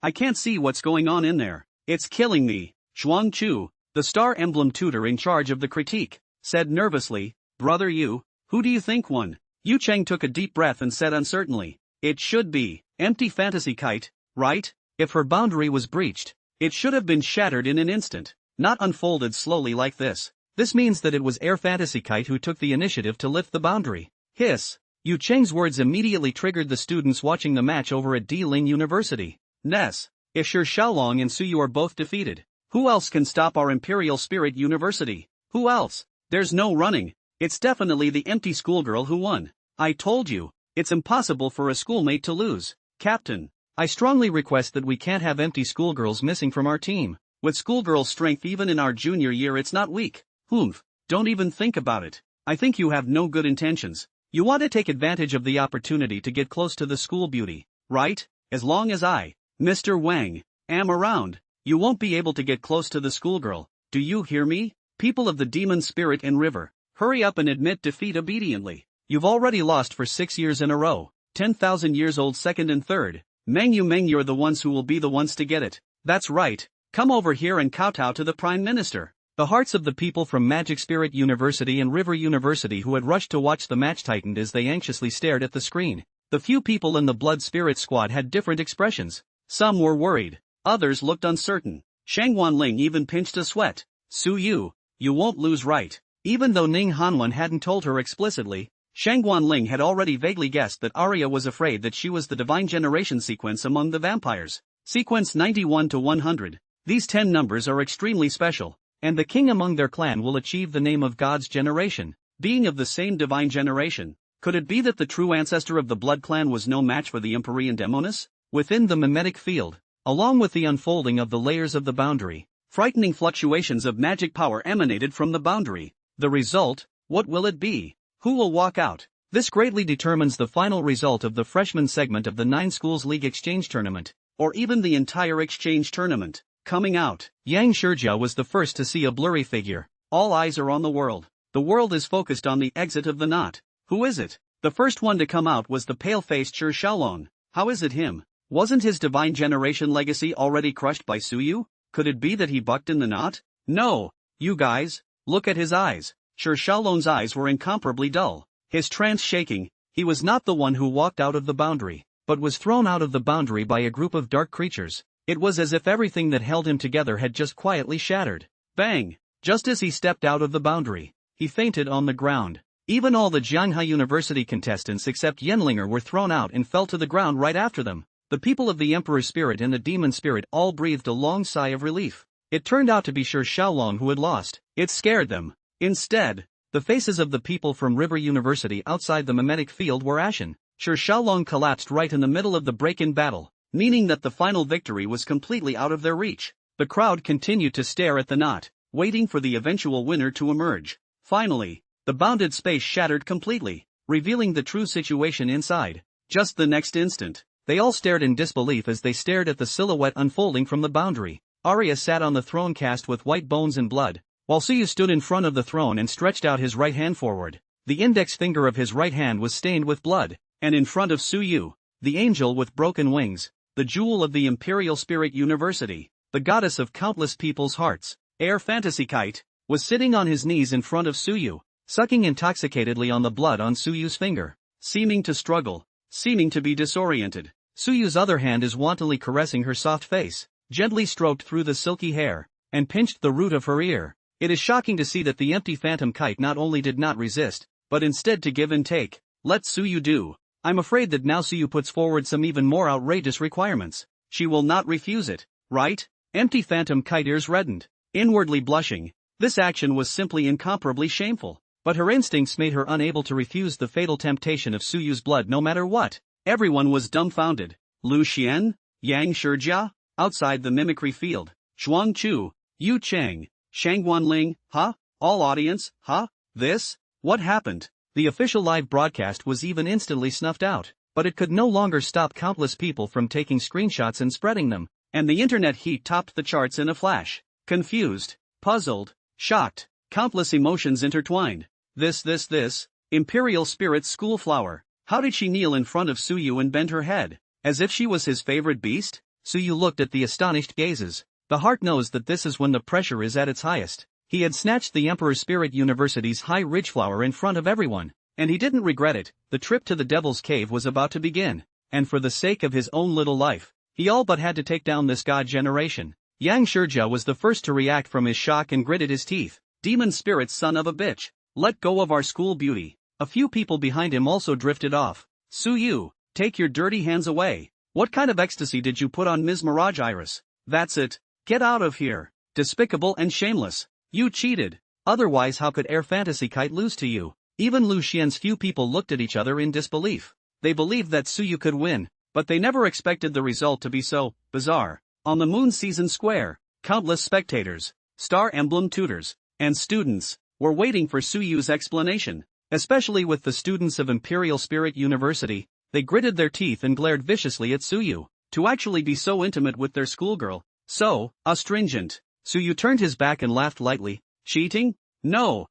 I can't see what's going on in there. It's killing me. Zhuang Chu, the star emblem tutor in charge of the critique, said nervously, Brother Yu, who do you think won? Yu Cheng took a deep breath and said uncertainly, it should be empty fantasy kite, right? If her boundary was breached, it should have been shattered in an instant, not unfolded slowly like this. This means that it was Air Fantasy Kite who took the initiative to lift the boundary. Hiss. Yu Cheng's words immediately triggered the students watching the match over at Diling University. Ness, if Shi Xiaolong and Suyu are both defeated, who else can stop our Imperial Spirit University? Who else? There's no running. It's definitely the empty schoolgirl who won. I told you, it's impossible for a schoolmate to lose. Captain, I strongly request that we can't have empty schoolgirls missing from our team. With schoolgirl strength even in our junior year it's not weak. Humph, don't even think about it. I think you have no good intentions. You want to take advantage of the opportunity to get close to the school beauty, right? As long as I, Mr. Wang, am around, you won't be able to get close to the schoolgirl. Do you hear me? People of the demon spirit and river, hurry up and admit defeat obediently. You've already lost for 6 years in a row. 10,000 years old second and third. Meng, you're the ones who will be the ones to get it. That's right. Come over here and kowtow to the Prime Minister. The hearts of the people from Magic Spirit University and River University who had rushed to watch the match tightened as they anxiously stared at the screen. The few people in the Blood Spirit squad had different expressions. Some were worried. Others looked uncertain. Shang Wanling even pinched a sweat. Su Yu, you won't lose, right? Even though Ning Hanwen hadn't told her explicitly, Shang Wanling had already vaguely guessed that Aria was afraid that she was the divine generation sequence among the vampires. Sequence 91 to 100. These 10 numbers are extremely special. And the king among their clan will achieve the name of God's generation, being of the same divine generation. Could it be that the true ancestor of the blood clan was no match for the Empyrean Demoness? Within the mimetic field, along with the unfolding of the layers of the boundary, frightening fluctuations of magic power emanated from the boundary. The result, what will it be? Who will walk out? This greatly determines the final result of the freshman segment of the 9 Schools League Exchange Tournament, or even the entire exchange tournament. Coming out, Yang Shijia was the first to see a blurry figure. All eyes are on the world. The world is focused on the exit of the knot. Who is it? The first one to come out was the pale-faced Shi Xiaolong. How is it him? Wasn't his divine generation legacy already crushed by Suyu? Could it be that he bucked in the knot? No. You guys, look at his eyes. Shi Xiaolong's eyes were incomparably dull. His trance shaking. He was not the one who walked out of the boundary, but was thrown out of the boundary by a group of dark creatures. It was as if everything that held him together had just quietly shattered. Bang! Just as he stepped out of the boundary, he fainted on the ground. Even all the Jianghai University contestants except Yenlinger were thrown out and fell to the ground right after them. The people of the Emperor Spirit and the Demon Spirit all breathed a long sigh of relief. It turned out to be Shi Xiaolong who had lost. It scared them. Instead, the faces of the people from River University outside the mimetic field were ashen. Shi Xiaolong collapsed right in the middle of the break-in battle, meaning that the final victory was completely out of their reach. The crowd continued to stare at the knot, waiting for the eventual winner to emerge. Finally, the bounded space shattered completely, revealing the true situation inside. Just the next instant, they all stared in disbelief as they stared at the silhouette unfolding from the boundary. Aria sat on the throne cast with white bones and blood, while Suyu stood in front of the throne and stretched out his right hand forward. The index finger of his right hand was stained with blood, and in front of Suyu, the angel with broken wings, the jewel of the Imperial Spirit University, the goddess of countless people's hearts, Air Fantasy Kite, was sitting on his knees in front of Suyu, sucking intoxicatedly on the blood on Suyu's finger, seeming to struggle, seeming to be disoriented. Suyu's other hand is wantonly caressing her soft face, gently stroked through the silky hair, and pinched the root of her ear. It is shocking to see that the empty phantom kite not only did not resist, but instead to give and take. Let Suyu do. I'm afraid that now Suyu puts forward some even more outrageous requirements. She will not refuse it, right? Empty phantom kite ears reddened, inwardly blushing. This action was simply incomparably shameful, but her instincts made her unable to refuse the fatal temptation of Suyu's blood no matter what. Everyone was dumbfounded. Lu Xian, Yang Shijia, outside the mimicry field, Zhuang Chu, Yu Cheng, Shang Wanling, huh? All audience, huh? This? What happened? The official live broadcast was even instantly snuffed out, but it could no longer stop countless people from taking screenshots and spreading them. and the internet heat topped the charts in a flash. Confused, puzzled, shocked, countless emotions intertwined. This, Imperial Spirit's school flower. How did she kneel in front of Suyu and bend her head, as if she was his favorite beast? Suyu looked at the astonished gazes. The heart knows that this is when the pressure is at its highest. He had snatched the Emperor Spirit University's high ridge flower in front of everyone, and he didn't regret it. The trip to the Devil's Cave was about to begin, and for the sake of his own little life, he all but had to take down this god generation. Yang Shijia was the first to react from his shock and gritted his teeth. Demon spirit, son of a bitch. Let go of our school beauty. A few people behind him also drifted off. Suyu, take your dirty hands away. What kind of ecstasy did you put on Ms. Mirage Iris? That's it. Get out of here. Despicable and shameless. You cheated. Otherwise how could Air Fantasy Kite lose to you? Even Lu Xian's few people looked at each other in disbelief. They believed that Suyu could win, but they never expected the result to be so bizarre. On the Moon Season Square, countless spectators, Star Emblem tutors, and students were waiting for Suyu's explanation. Especially with the students of Imperial Spirit University, they gritted their teeth and glared viciously at Suyu. To actually be so intimate with their schoolgirl, so astringent. Suyu turned his back and laughed lightly. Cheating? No.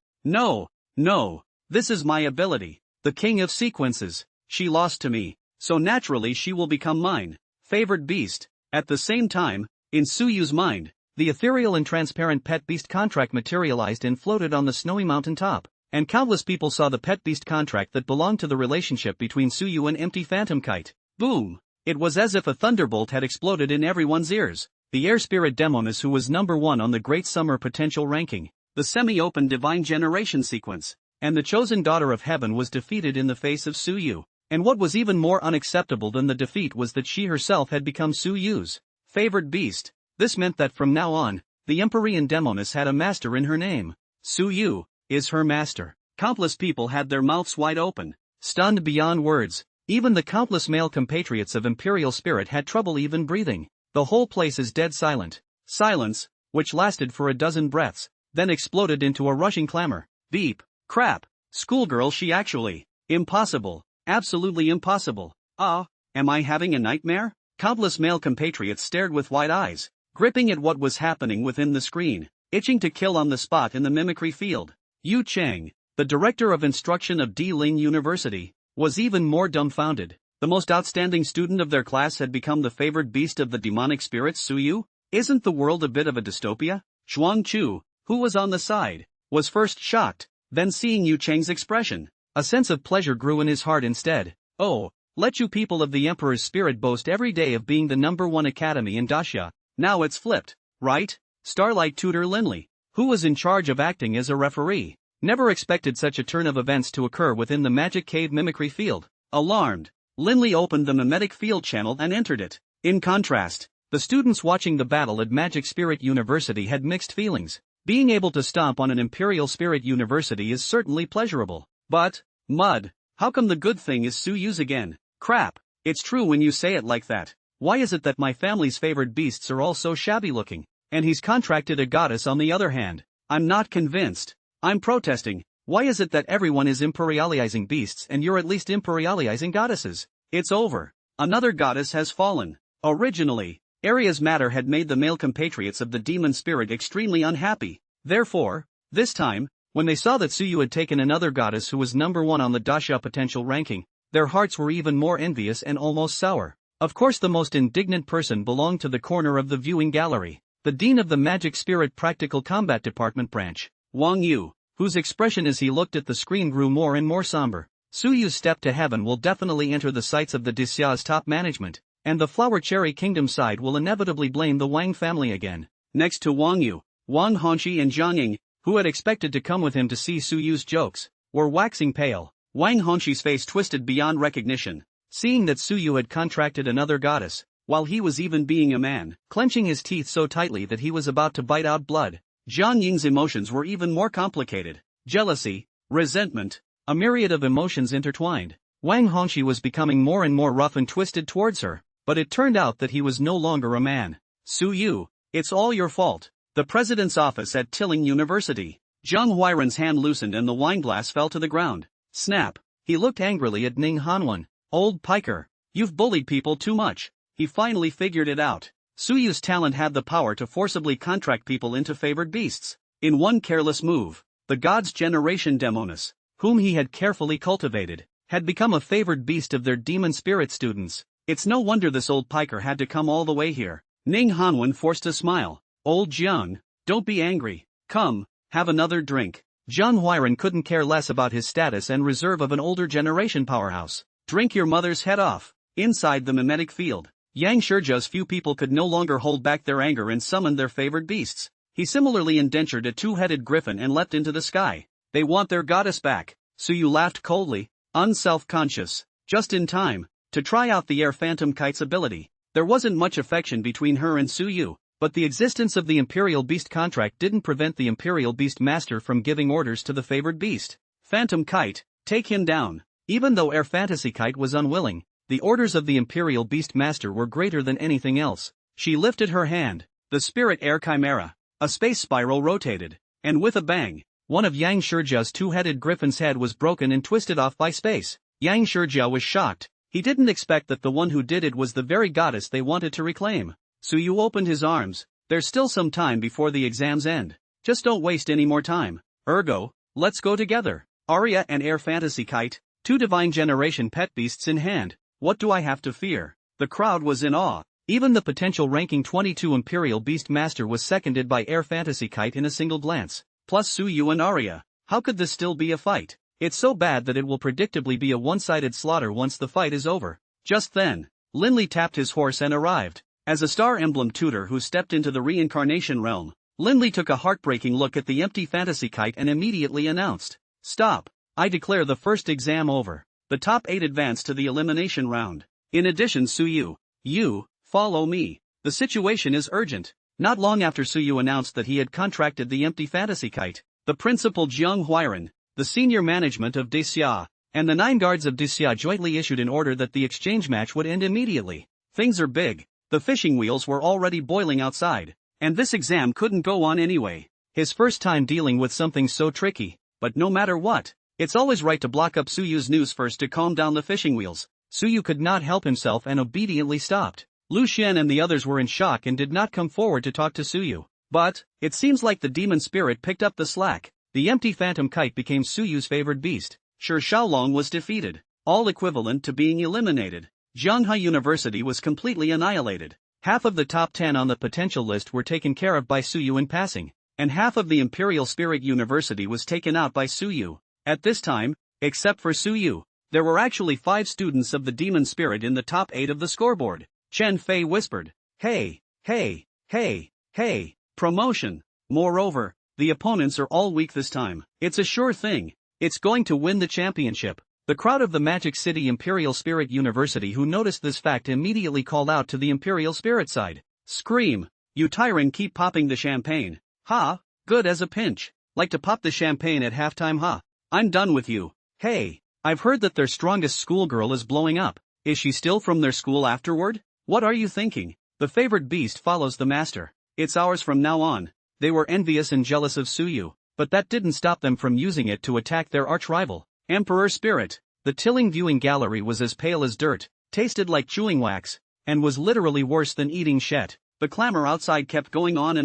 This is my ability. The king of sequences. She lost to me, so naturally she will become mine favored beast. At the same time, in Suyu's mind, the ethereal and transparent pet beast contract materialized and floated on the snowy mountain top. And countless people saw the pet beast contract that belonged to the relationship between Suyu and Empty Phantom Kite. Boom! It was as if a thunderbolt had exploded in everyone's ears. The air spirit Demonis, who was number 1 on the Great Summer Potential ranking, the semi-open Divine Generation sequence, and the chosen daughter of heaven was defeated in the face of Suyu. And what was even more unacceptable than the defeat was that she herself had become Suyu's favored beast. This meant that from now on, the Empyrean Demonis had a master in her name. Suyu is her master. Countless people had their mouths wide open, stunned beyond words. Even the countless male compatriots of Imperial Spirit had trouble even breathing. The whole place is dead silent. Silence, which lasted for a dozen breaths, then exploded into a rushing clamor. Beep. Crap. Schoolgirl, she actually. Impossible. Absolutely impossible. Am I having a nightmare? Countless male compatriots stared with wide eyes, gripping at what was happening within the screen, itching to kill on the spot in the mimicry field. Yu Cheng, the director of instruction of Ling University, was even more dumbfounded. The most outstanding student of their class had become the favored beast of the demonic spirits Suyu? Isn't the world a bit of a dystopia? Zhuang Chu, who was on the side, was first shocked, then seeing Yu Cheng's expression, a sense of pleasure grew in his heart instead. Oh, let you people of the Emperor's Spirit boast every day of being the number 1 academy in Daxia. Now it's flipped, right? Starlight tutor Linley, who was in charge of acting as a referee, never expected such a turn of events to occur within the Magic Cave mimicry field. Alarmed, Linley opened the mimetic field channel and entered it. In contrast, the students watching the battle at Magic Spirit University had mixed feelings. Being able to stomp on an Imperial Spirit University is certainly pleasurable. But, mud, how come the good thing is Suyu's again? Crap, it's true when you say it like that. Why is it that my family's favored beasts are all so shabby looking, and he's contracted a goddess on the other hand? I'm not convinced. I'm protesting. Why is it that everyone is imperializing beasts and you're at least imperializing goddesses? It's over. Another goddess has fallen. Originally, Aria's matter had made the male compatriots of the demon spirit extremely unhappy. Therefore, this time, when they saw that Suyu had taken another goddess who was number 1 on the Daxia potential ranking, their hearts were even more envious and almost sour. Of course, the most indignant person belonged to the corner of the viewing gallery, the dean of the Magic Spirit Practical Combat Department branch, Wang Yu, whose expression as he looked at the screen grew more and more somber. Suyu's step to heaven will definitely enter the sights of the Daxia's top management, and the Flower Cherry Kingdom side will inevitably blame the Wang family again. Next to Wang Yu, Wang Hongxi and Zhang Ying, who had expected to come with him to see Suyu's jokes, were waxing pale. Wang Hongxi's face twisted beyond recognition, seeing that Suyu had contracted another goddess, while he was even being a man, clenching his teeth so tightly that he was about to bite out blood. Zhang Ying's emotions were even more complicated. Jealousy, resentment, a myriad of emotions intertwined. Wang Hongxi was becoming more and more rough and twisted towards her, but it turned out that he was no longer a man. Suyu, it's all your fault. The president's office at Tilling University. Zhang Huairan's hand loosened and the wine glass fell to the ground. Snap. He looked angrily at Ning Hanwen. Old piker, you've bullied people too much. He finally figured it out. Suyu's talent had the power to forcibly contract people into favored beasts. In one careless move, the god's generation Demonis, whom he had carefully cultivated, had become a favored beast of their demon spirit students. It's no wonder this old piker had to come all the way here. Ning Hanwen forced a smile. Old Jiang, don't be angry. Come, have another drink. Jiang Huiran couldn't care less about his status and reserve of an older generation powerhouse. Drink your mother's head off. Inside the mimetic field, Yang Shurja's few people could no longer hold back their anger and summoned their favored beasts. He similarly indentured a two-headed griffin and leapt into the sky. They want their goddess back. Suyu laughed coldly, unself-conscious, just in time, to try out the air phantom kite's ability. There wasn't much affection between her and Suyu, but the existence of the Imperial Beast contract didn't prevent the Imperial Beast Master from giving orders to the favored beast. Phantom Kite, take him down. Even though Air Fantasy Kite was unwilling, the orders of the Imperial Beast Master were greater than anything else. She lifted her hand. The Spirit Air Chimera. A space spiral rotated, and with a bang, one of Yang Shurja's two-headed griffin's head was broken and twisted off by space. Yang Shurja was shocked. He didn't expect that the one who did it was the very goddess they wanted to reclaim. Suyu opened his arms. There's still some time before the exams end. Just don't waste any more time. Ergo, let's go together. Aria and Air Fantasy Kite, two divine generation pet beasts in hand. What do I have to fear? The crowd was in awe. Even the potential ranking 22 Imperial Beast Master was seconded by Air Fantasy Kite in a single glance. Plus Suyu and Aria. How could this still be a fight? It's so bad that it will predictably be a one-sided slaughter once the fight is over. Just then, Linley tapped his horse and arrived. As a Star Emblem tutor who stepped into the reincarnation realm, Linley took a heartbreaking look at the empty Fantasy Kite and immediately announced, "Stop. I declare the first exam over. The top 8 advance to the elimination round. In addition Suyu, you, follow me. The situation is urgent." Not long after Suyu announced that he had contracted the empty Fantasy Kite, the principal Jiang Huiran, the senior management of Dixia, and the 9 guards of Dixia jointly issued an order that the exchange match would end immediately. Things are big. The fishing wheels were already boiling outside, and this exam couldn't go on anyway. His first time dealing with something so tricky, but no matter what, it's always right to block up Suyu's news first to calm down the fishing wheels. Suyu could not help himself and obediently stopped. Lu Xian and the others were in shock and did not come forward to talk to Suyu. But, it seems like the demon spirit picked up the slack. The empty phantom kite became Suyu's favored beast. Shi Shaolong was defeated, all equivalent to being eliminated. Zhanghai University was completely annihilated. Half of the top 10 on the potential list were taken care of by Suyu in passing, and half of the Imperial Spirit University was taken out by Suyu. At this time, except for Suyu, there were actually 5 students of the demon spirit in the top 8 of the scoreboard. Chen Fei whispered, "Hey, hey, hey, hey, promotion." Moreover, the opponents are all weak this time. It's a sure thing. It's going to win the championship. The crowd of the Magic City Imperial Spirit University who noticed this fact immediately called out to the Imperial Spirit side. "Scream, you tyrant, keep popping the champagne. Ha, good as a pinch. Like to pop the champagne at halftime, ha. I'm done with you. Hey, I've heard that their strongest schoolgirl is blowing up. Is she still from their school afterward? What are you thinking? The favored beast follows the master. It's ours from now on." They were envious and jealous of Suyu, but that didn't stop them from using it to attack their arch-rival, Emperor Spirit. The Tilling viewing gallery was as pale as dirt, tasted like chewing wax, and was literally worse than eating shet. The clamor outside kept going on,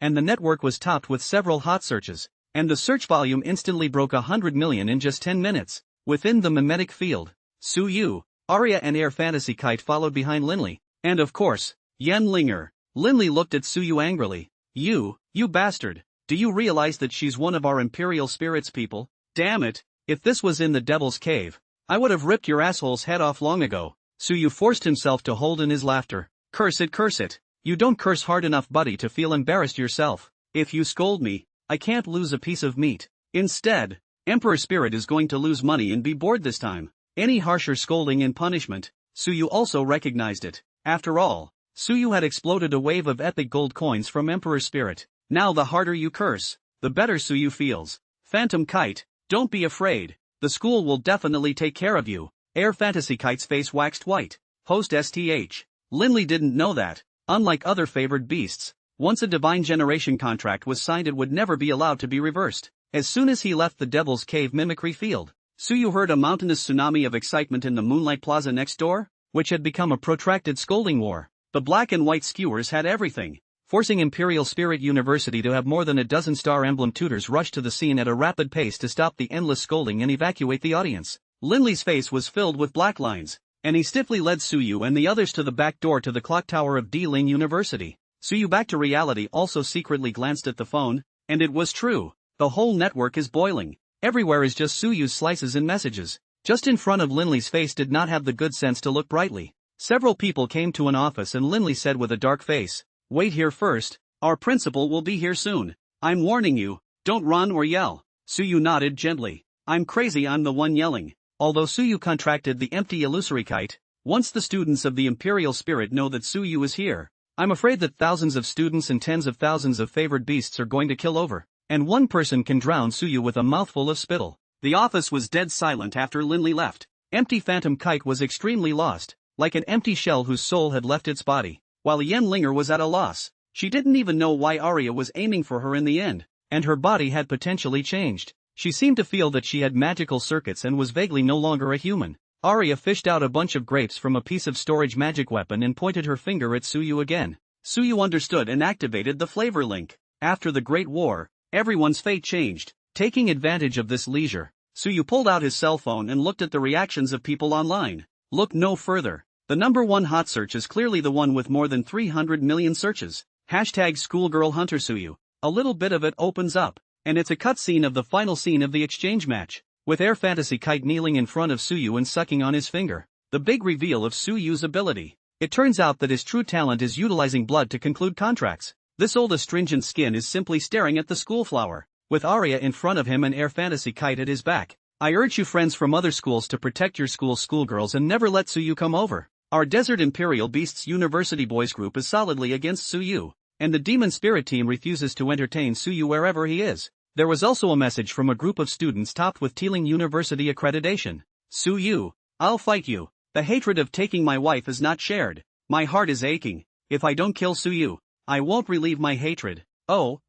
and the network was topped with several hot searches, and the search volume instantly broke 100 million in just 10 minutes. Within the mimetic field, Suyu, Aria and Air Fantasy Kite followed behind Linley, and of course, Yen Linger. Linley looked at Suyu angrily. You bastard, do you realize that she's one of our Imperial Spirits people? Damn it, if this was in the Devil's Cave, I would have ripped your asshole's head off long ago. Suyu forced himself to hold in his laughter. Curse it. You don't curse hard enough, buddy, to feel embarrassed yourself. If you scold me, I can't lose a piece of meat. Instead, Emperor Spirit is going to lose money and be bored this time. Any harsher scolding and punishment. Suyu also recognized it. After all, Suyu had exploded a wave of epic gold coins from Emperor Spirit. Now the harder you curse, the better Suyu feels. Phantom Kite, don't be afraid. The school will definitely take care of you. Air Fantasy Kite's face waxed white. Post STH. Linley didn't know that, unlike other favored beasts, once a divine generation contract was signed it would never be allowed to be reversed. As soon as he left the Devil's Cave mimicry field, Suyu heard a mountainous tsunami of excitement in the Moonlight Plaza next door, which had become a protracted scolding war. The black and white skewers had everything, forcing Imperial Spirit University to have more than a dozen Star Emblem tutors rush to the scene at a rapid pace to stop the endless scolding and evacuate the audience. Linley's face was filled with black lines, and he stiffly led Suyu and the others to the back door to the clock tower of D-Ling University. Suyu, back to reality, also secretly glanced at the phone, and it was true. The whole network is boiling. Everywhere is just Suyu's slices and messages. Just in front of Linley's face did not have the good sense to look brightly. Several people came to an office and Linley said with a dark face, "Wait here first, our principal will be here soon. I'm warning you, don't run or yell." Suyu nodded gently. "I'm crazy, I'm the one yelling." Although Suyu contracted the empty illusory kite, once the students of the Imperial Spirit know that Suyu is here, I'm afraid that thousands of students and tens of thousands of favored beasts are going to kill over, and one person can drown Suyu with a mouthful of spittle. The office was dead silent after Linley left. Empty Phantom Kite was extremely lost, like an empty shell whose soul had left its body, while Yen Linger was at a loss. She didn't even know why Aria was aiming for her in the end, and her body had potentially changed. She seemed to feel that she had magical circuits and was vaguely no longer a human. Aria fished out a bunch of grapes from a piece of storage magic weapon and pointed her finger at Suyu again. Suyu understood and activated the flavor link. After the Great War, everyone's fate changed. Taking advantage of this leisure, Suyu pulled out his cell phone and looked at the reactions of people online. Look no further. The #1 hot search is clearly the one with more than 300 million searches. Hashtag Schoolgirl Hunter Suyu. A little bit of it opens up, and it's a cutscene of the final scene of the exchange match, with Air Fantasy Kite kneeling in front of Suyu and sucking on his finger. The big reveal of Suyu's ability. It turns out that his true talent is utilizing blood to conclude contracts. This old astringent skin is simply staring at the schoolflower, with Aria in front of him and Air Fantasy Kite at his back. I urge you friends from other schools to protect your school's schoolgirls and never let Suyu come over. Our Desert Imperial Beasts University Boys group is solidly against Suyu, and the Demon Spirit team refuses to entertain Suyu wherever he is. There was also a message from a group of students topped with Teeling University accreditation. Suyu, I'll fight you. The hatred of taking my wife is not shared. My heart is aching. If I don't kill Suyu, I won't relieve my hatred. Oh.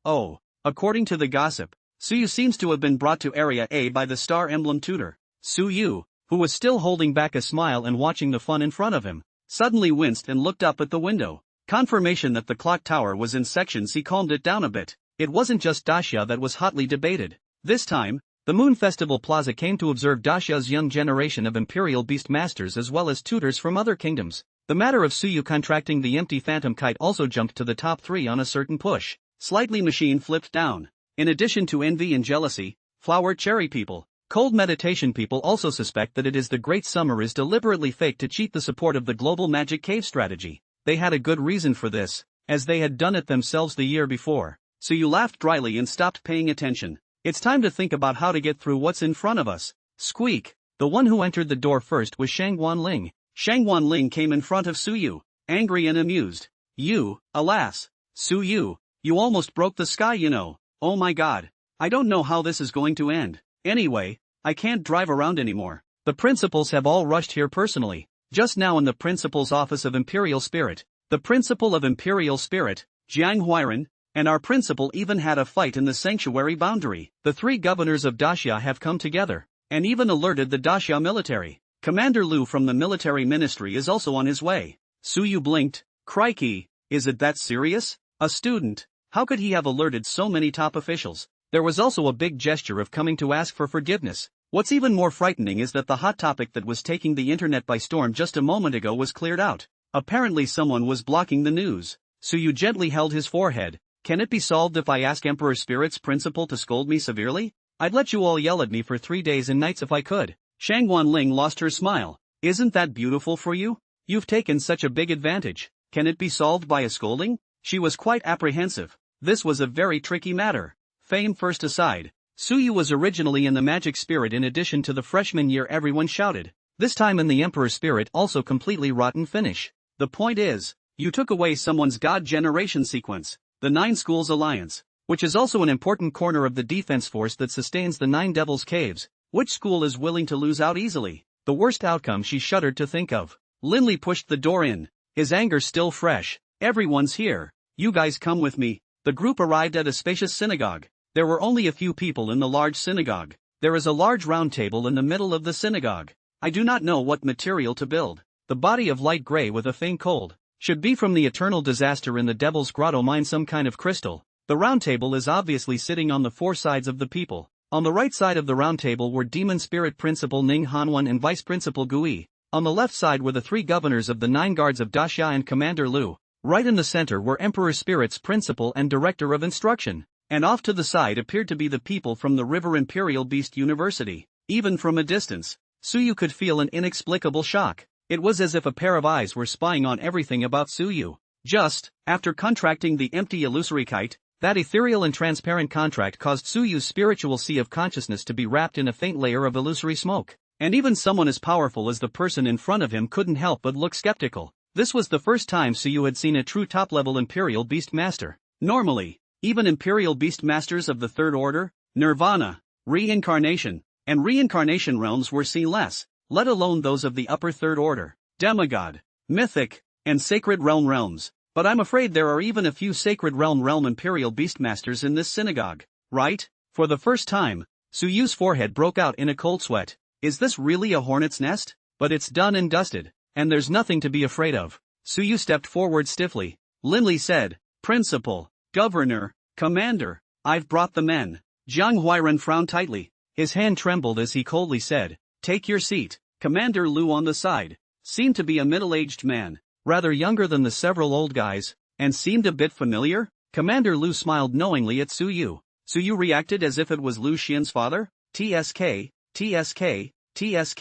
According to the gossip, Suyu seems to have been brought to Area A by the Star Emblem tutor. Suyu, who was still holding back a smile and watching the fun in front of him, suddenly winced and looked up at the window. Confirmation that the clock tower was in sections, he calmed it down a bit. It wasn't just Dacia that was hotly debated. This time, the Moon Festival Plaza came to observe Dacia's young generation of Imperial Beast Masters as well as tutors from other kingdoms. The matter of Suyu contracting the empty Phantom Kite also jumped to the top 3 on a certain push. Slightly machine flipped down. In addition to envy and jealousy, Flower Cherry people, Cold Meditation people also suspect that it is the Great Summer is deliberately faked to cheat the support of the Global Magic Cave strategy. They had a good reason for this, as they had done it themselves the year before. Suyu laughed dryly and stopped paying attention. It's time to think about how to get through what's in front of us. Squeak. The one who entered the door first was Shangwan Ling. Shangwan Ling came in front of Suyu, angry and amused. You, alas. Suyu, you almost broke the sky, you know. Oh my god. I don't know how this is going to end. Anyway, I can't drive around anymore. The principals have all rushed here personally. Just now in the principal's office of Imperial Spirit, the principal of Imperial Spirit, Jiang Huiran, and our principal even had a fight in the sanctuary boundary. The 3 governors of Dacia have come together, and even alerted the Dacia military. Commander Liu from the military ministry is also on his way. Suyu blinked. Crikey, is it that serious? A student? How could he have alerted so many top officials? There was also a big gesture of coming to ask for forgiveness. What's even more frightening is that the hot topic that was taking the internet by storm just a moment ago was cleared out. Apparently someone was blocking the news. Suyu gently held his forehead. Can it be solved if I ask Emperor Spirit's principal to scold me severely? I'd let you all yell at me for 3 days and nights if I could. Shangwan Ling lost her smile. Isn't that beautiful for you? You've taken such a big advantage. Can it be solved by a scolding? She was quite apprehensive. This was a very tricky matter. Fame first aside, Suyu was originally in the Magic Spirit. In addition to the freshman year, everyone shouted. This time in the Emperor Spirit, also completely rotten finish. The point is, you took away someone's God Generation sequence, the 9 Schools Alliance, which is also an important corner of the defense force that sustains the 9 Devil's Caves. Which school is willing to lose out easily? The worst outcome she shuddered to think of. Linley pushed the door in, his anger still fresh. Everyone's here. You guys come with me. The group arrived at a spacious synagogue. There were only a few people in the large synagogue. There is a large round table in the middle of the synagogue. I do not know what material to build. The body of light gray with a faint cold Should be from the eternal disaster in the Devil's Grotto mine some kind of crystal. The round table is obviously sitting on the four sides of the people. On the right side of the round table were Demon Spirit Principal Ning Hanwan and Vice Principal Gui. On the left side were the three governors of the 9 guards of Daxia and Commander Lu. Right in the center were Emperor Spirit's Principal and Director of Instruction. And off to the side appeared to be the people from the River Imperial Beast University. Even from a distance, Suyu could feel an inexplicable shock. It was as if a pair of eyes were spying on everything about Suyu. Just, after contracting the empty illusory kite, that ethereal and transparent contract caused Suyu's spiritual sea of consciousness to be wrapped in a faint layer of illusory smoke. And even someone as powerful as the person in front of him couldn't help but look skeptical. This was the first time Suyu had seen a true top-level Imperial Beast Master. Normally, even Imperial Beast Masters of the Third Order, Nirvana, Reincarnation, and Reincarnation realms were seen less, let alone those of the upper Third Order, Demigod, Mythic, and Sacred Realm realms. But I'm afraid there are even a few Sacred Realm Imperial Beastmasters in this synagogue, right? For the first time, Suyu's forehead broke out in a cold sweat. Is this really a hornet's nest? But it's done and dusted, and there's nothing to be afraid of. Suyu stepped forward stiffly. Linley said, Principal, Governor, Commander, I've brought the men. Zhang Huairan frowned tightly. His hand trembled as he coldly said, Take your seat. Commander Lu on the side seemed to be a middle-aged man, rather younger than the several old guys, and seemed a bit familiar. Commander Lu smiled knowingly at Suyu. Suyu reacted as if it was Lu Xian's father. TSK, TSK, TSK.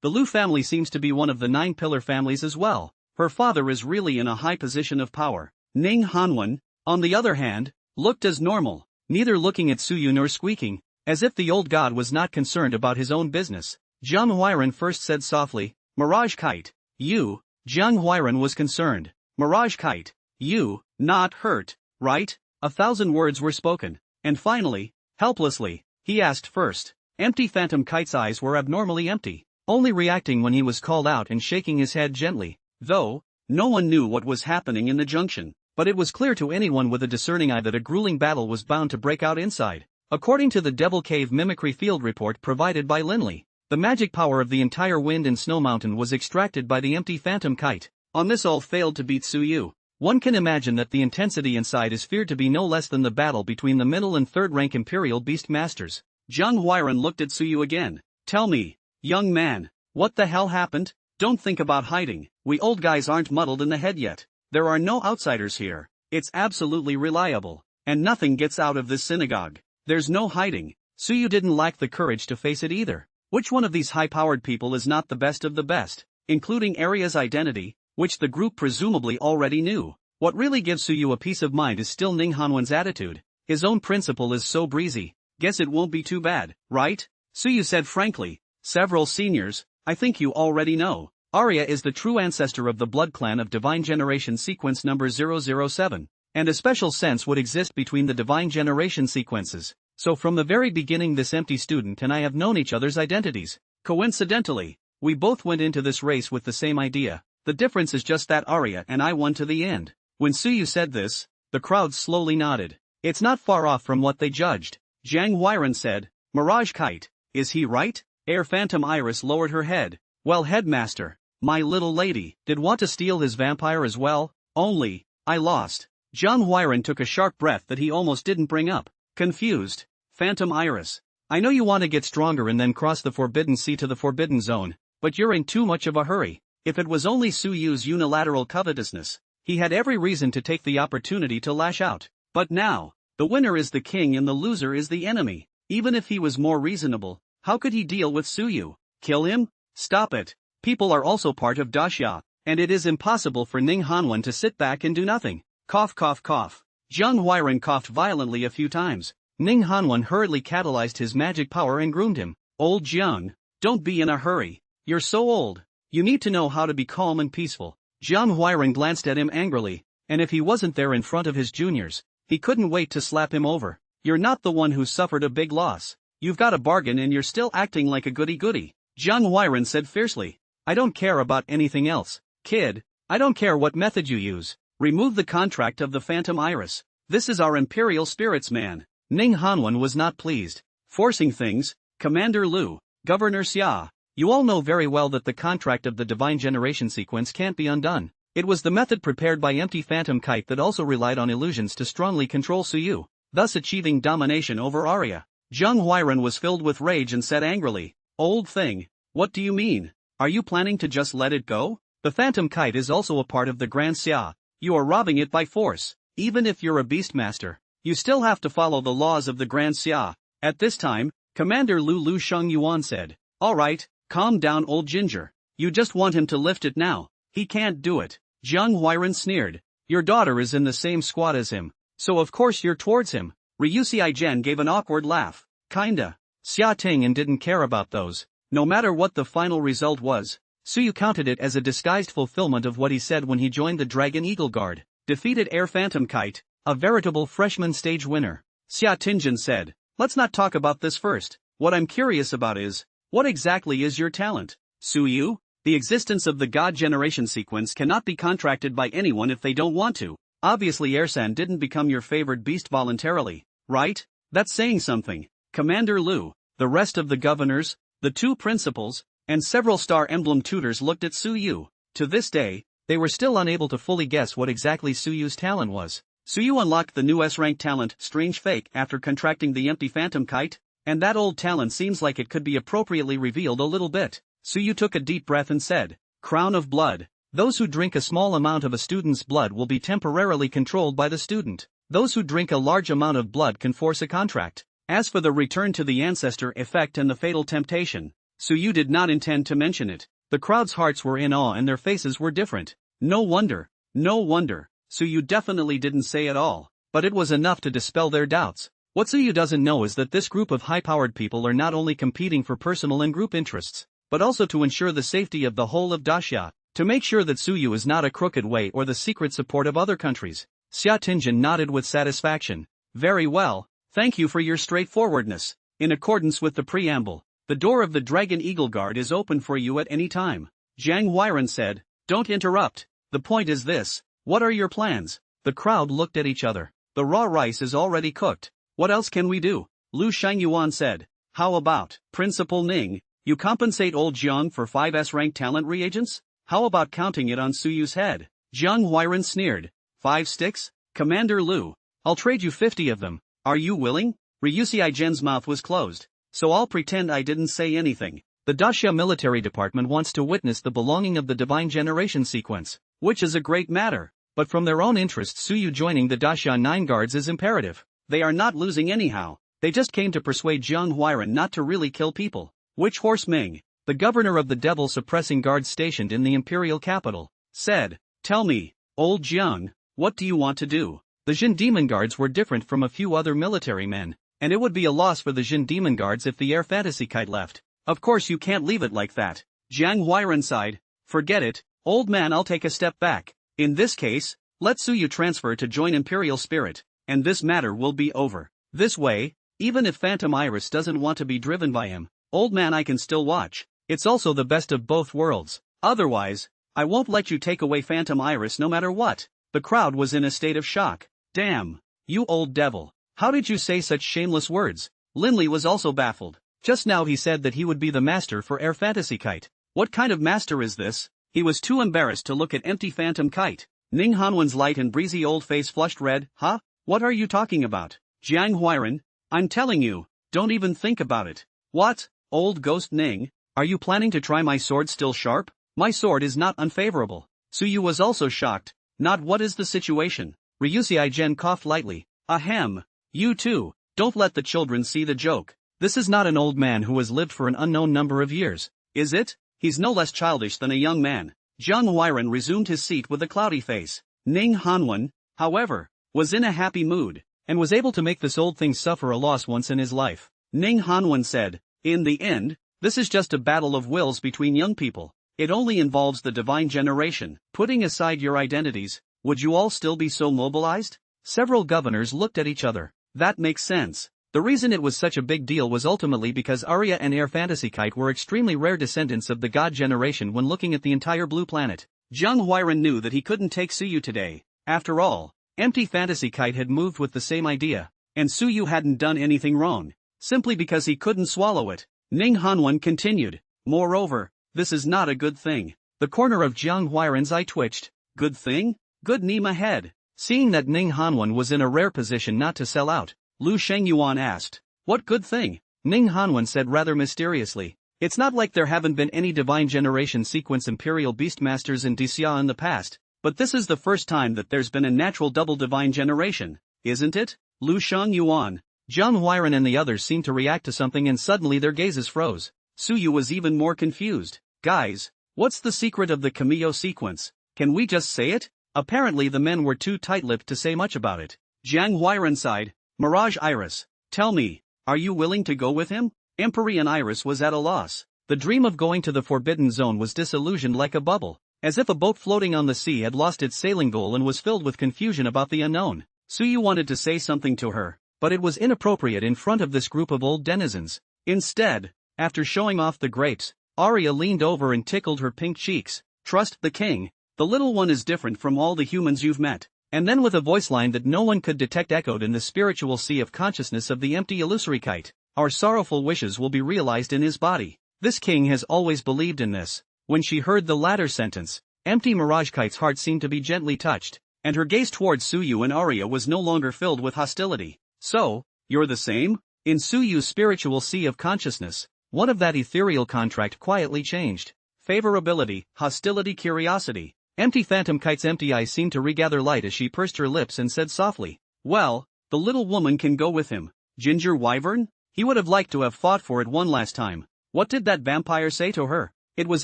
The Lu family seems to be one of the 9 pillar families as well. Her father is really in a high position of power. Ning Hanwan, on the other hand, looked as normal, neither looking at Suyu nor squeaking, as if the old god was not concerned about his own business. Zhang Huairan first said softly, Mirage Kite, you. Zhang Huairan was concerned. Mirage Kite, you, not hurt, right? 1,000 words were spoken, and finally, helplessly, he asked first. Empty Phantom Kite's eyes were abnormally empty, only reacting when he was called out and shaking his head gently, though, no one knew what was happening in the junction, but it was clear to anyone with a discerning eye that a grueling battle was bound to break out inside. According to the Devil Cave Mimicry Field Report provided by Linley, the magic power of the entire Wind and Snow Mountain was extracted by the empty Phantom Kite. On this all failed to beat Suyu. One can imagine that the intensity inside is feared to be no less than the battle between the middle and third rank Imperial Beast Masters. Zhang Huairan looked at Suyu again. Tell me, young man, what the hell happened? Don't think about hiding. We old guys aren't muddled in the head yet. There are no outsiders here. It's absolutely reliable. And nothing gets out of this synagogue. There's no hiding. Suyu didn't lack the courage to face it either. Which one of these high-powered people is not the best of the best? Including Aria's identity, which the group presumably already knew. What really gives Suyu a peace of mind is still Ning Hanwan's attitude. His own principle is so breezy. Guess it won't be too bad, right? Suyu said frankly. Several seniors, I think you already know. Aria is the true ancestor of the blood clan of Divine Generation sequence number 007, and a special sense would exist between the Divine Generation sequences. So from the very beginning this empty student and I have known each other's identities. Coincidentally, we both went into this race with the same idea. The difference is just that Aria and I won to the end. When Suyu said this, the crowd slowly nodded. It's not far off from what they judged. Zhang Huairan said, Mirage Kite, is he right? Air Phantom Iris lowered her head. Well, Headmaster, my little lady, did want to steal his vampire as well, only, I lost. Zhang Huairan took a sharp breath that he almost didn't bring up. Confused. Phantom Iris, I know you want to get stronger and then cross the Forbidden Sea to the Forbidden Zone, but you're in too much of a hurry. If it was only Suyu's unilateral covetousness, he had every reason to take the opportunity to lash out. But now, the winner is the king and the loser is the enemy. Even if he was more reasonable, how could he deal with Suyu? Kill him? Stop it. People are also part of Daxia, and it is impossible for Ning Hanwan to sit back and do nothing. Cough cough cough. Zhang Huairan coughed violently a few times. Ning Hanwan hurriedly catalyzed his magic power and groomed him. Old Zhang, don't be in a hurry. You're so old. You need to know how to be calm and peaceful. Zhang Huairan glanced at him angrily, and if he wasn't there in front of his juniors, he couldn't wait to slap him over. You're not the one who suffered a big loss. You've got a bargain and you're still acting like a goody-goody. Zhang Huairan said fiercely. I don't care about anything else. Kid, I don't care what method you use. Remove the contract of the Phantom Iris. This is our Imperial Spirits man. Ning Hanwan was not pleased. Forcing things, Commander Lu, Governor Xia. You all know very well that the contract of the Divine Generation sequence can't be undone. It was the method prepared by Empty Phantom Kite that also relied on illusions to strongly control Suyu, thus achieving domination over Aria. Zheng Huairan was filled with rage and said angrily, "Old thing, what do you mean? Are you planning to just let it go? The Phantom Kite is also a part of the Grand Xia. You are robbing it by force. Even if you're a beastmaster, you still have to follow the laws of the Grand Xia." At this time, Commander Lu Sheng Yuan said, "Alright, calm down old ginger. You just want him to lift it now. He can't do it." Zheng Huairan sneered, "Your daughter is in the same squad as him, so of course you're towards him." Ryu Xiaizhen gave an awkward laugh. "Kinda. Xia Ting and didn't care about those. No matter what the final result was, Suyu counted it as a disguised fulfillment of what he said when he joined the Dragon Eagle Guard, defeated Air Phantom Kite, a veritable freshman stage winner." Xia Tingjin said, "Let's not talk about this first. What I'm curious about is, what exactly is your talent, Suyu? The existence of the God Generation sequence cannot be contracted by anyone if they don't want to. Obviously Ersan didn't become your favored beast voluntarily, right? That's saying something." Commander Lu, the rest of the governors, the two principals, and several Star Emblem tutors looked at Suyu. To this day, they were still unable to fully guess what exactly Suyu's talent was. Suyu unlocked the new S-rank talent Strange Fake after contracting the Empty Phantom Kite, and that old talent seems like it could be appropriately revealed a little bit. Suyu took a deep breath and said, "Crown of Blood. Those who drink a small amount of a student's blood will be temporarily controlled by the student. Those who drink a large amount of blood can force a contract." As for the return to the ancestor effect and the fatal temptation, Suyu did not intend to mention it. The crowd's hearts were in awe and their faces were different. No wonder. Suyu definitely didn't say it all, but it was enough to dispel their doubts. What Suyu doesn't know is that this group of high-powered people are not only competing for personal and group interests, but also to ensure the safety of the whole of Daxia, to make sure that Suyu is not a crooked way or the secret support of other countries. Xia Tingjin nodded with satisfaction. "Very well, thank you for your straightforwardness. In accordance with the preamble, the door of the Dragon Eagle Guard is open for you at any time." Zhang Huairan said, "Don't interrupt. The point is this, what are your plans?" The crowd looked at each other. "The raw rice is already cooked. What else can we do?" Lu Shangyuan said, "How about, Principal Ning, you compensate old Jiang for 5 S-rank talent reagents? How about counting it on Suyu's head?" Zhang Huairan sneered, "5 sticks? Commander Lu, I'll trade you 50 of them. Are you willing?" Ryu Xiaizhen's mouth was closed, so I'll pretend I didn't say anything. The Daxia Military Department wants to witness the belonging of the Divine Generation sequence, which is a great matter, but from their own interests Suyu joining the Daxia 9 Guards is imperative. They are not losing anyhow, they just came to persuade Zhang Huairan not to really kill people. Which Horse Ming, the governor of the Devil Suppressing Guards stationed in the imperial capital, said, "Tell me, old Jiang, what do you want to do?" The Jin Demon Guards were different from a few other military men, and it would be a loss for the Jin Demon Guards if the Air Fantasy Kite left. Of course you can't leave it like that. Zhang Huairan sighed, "Forget it, old man, I'll take a step back. In this case, let Suyu transfer to join Imperial Spirit, and this matter will be over. This way, even if Phantom Iris doesn't want to be driven by him, old man, I can still watch. It's also the best of both worlds. Otherwise, I won't let you take away Phantom Iris no matter what." The crowd was in a state of shock. "Damn, you old devil, how did you say such shameless words?" Linley was also baffled. Just now he said that he would be the master for Air Fantasy Kite. What kind of master is this? He was too embarrassed to look at Empty Phantom Kite. Ning Hanwen's light and breezy old face flushed red. "Huh? What are you talking about?" Jiang Huairan, "I'm telling you, don't even think about it." "What, old ghost Ning, are you planning to try my sword still sharp?" "My sword is not unfavorable." Suyu was also shocked. "Not what is the situation?" Ryu Xiaizhen coughed lightly. "Ahem. You too, don't let the children see the joke. This is not an old man who has lived for an unknown number of years, is it? He's no less childish than a young man." Zhang Huairan resumed his seat with a cloudy face. Ning Hanwen, however, was in a happy mood, and was able to make this old thing suffer a loss once in his life. Ning Hanwen said, "In the end, this is just a battle of wills between young people. It only involves the Divine Generation. Putting aside your identities, would you all still be so mobilized?" Several governors looked at each other. That makes sense. The reason it was such a big deal was ultimately because Aria and Air Fantasy Kite were extremely rare descendants of the God Generation when looking at the entire blue planet. Zhang Huairan knew that he couldn't take Suyu today. After all, Empty Fantasy Kite had moved with the same idea, and Suyu hadn't done anything wrong, simply because he couldn't swallow it. Ning Hanwen continued, "Moreover, this is not a good thing." The corner of Zhang Huairan's eye twitched. Good thing? Good name ahead. Seeing that Ning Hanwen was in a rare position not to sell out, Lu Shengyuan asked, what good thing? Ning Hanwen said rather mysteriously, it's not like there haven't been any divine generation sequence imperial beastmasters in Dixia in the past, but this is the first time that there's been a natural double divine generation, isn't it? Lu Shengyuan, Zhang Huiran and the others seemed to react to something and suddenly their gazes froze. Suyu was even more confused. Guys, what's the secret of the cameo sequence? Can we just say it? Apparently the men were too tight-lipped to say much about it. Zhang Huiran sighed. Mirage Iris, tell me, are you willing to go with him? Empyrean Iris was at a loss. The dream of going to the Forbidden Zone was disillusioned like a bubble, as if a boat floating on the sea had lost its sailing goal and was filled with confusion about the unknown. Suyu wanted to say something to her, but it was inappropriate in front of this group of old denizens. Instead, after showing off the grapes, Aria leaned over and tickled her pink cheeks. Trust the king. The little one is different from all the humans you've met. And then with a voice line that no one could detect echoed in the spiritual sea of consciousness of the empty illusory kite, our sorrowful wishes will be realized in his body. This king has always believed in this. When she heard the latter sentence, empty Mirage Kite's heart seemed to be gently touched, and her gaze towards Suyu and Aria was no longer filled with hostility. So, you're the same? In Suyu's spiritual sea of consciousness, one of that ethereal contract quietly changed. Favorability, hostility, curiosity. Empty Phantom Kite's empty eyes seemed to regather light as she pursed her lips and said softly, well, the little woman can go with him. Ginger Wyvern? He would have liked to have fought for it one last time. What did that vampire say to her? It was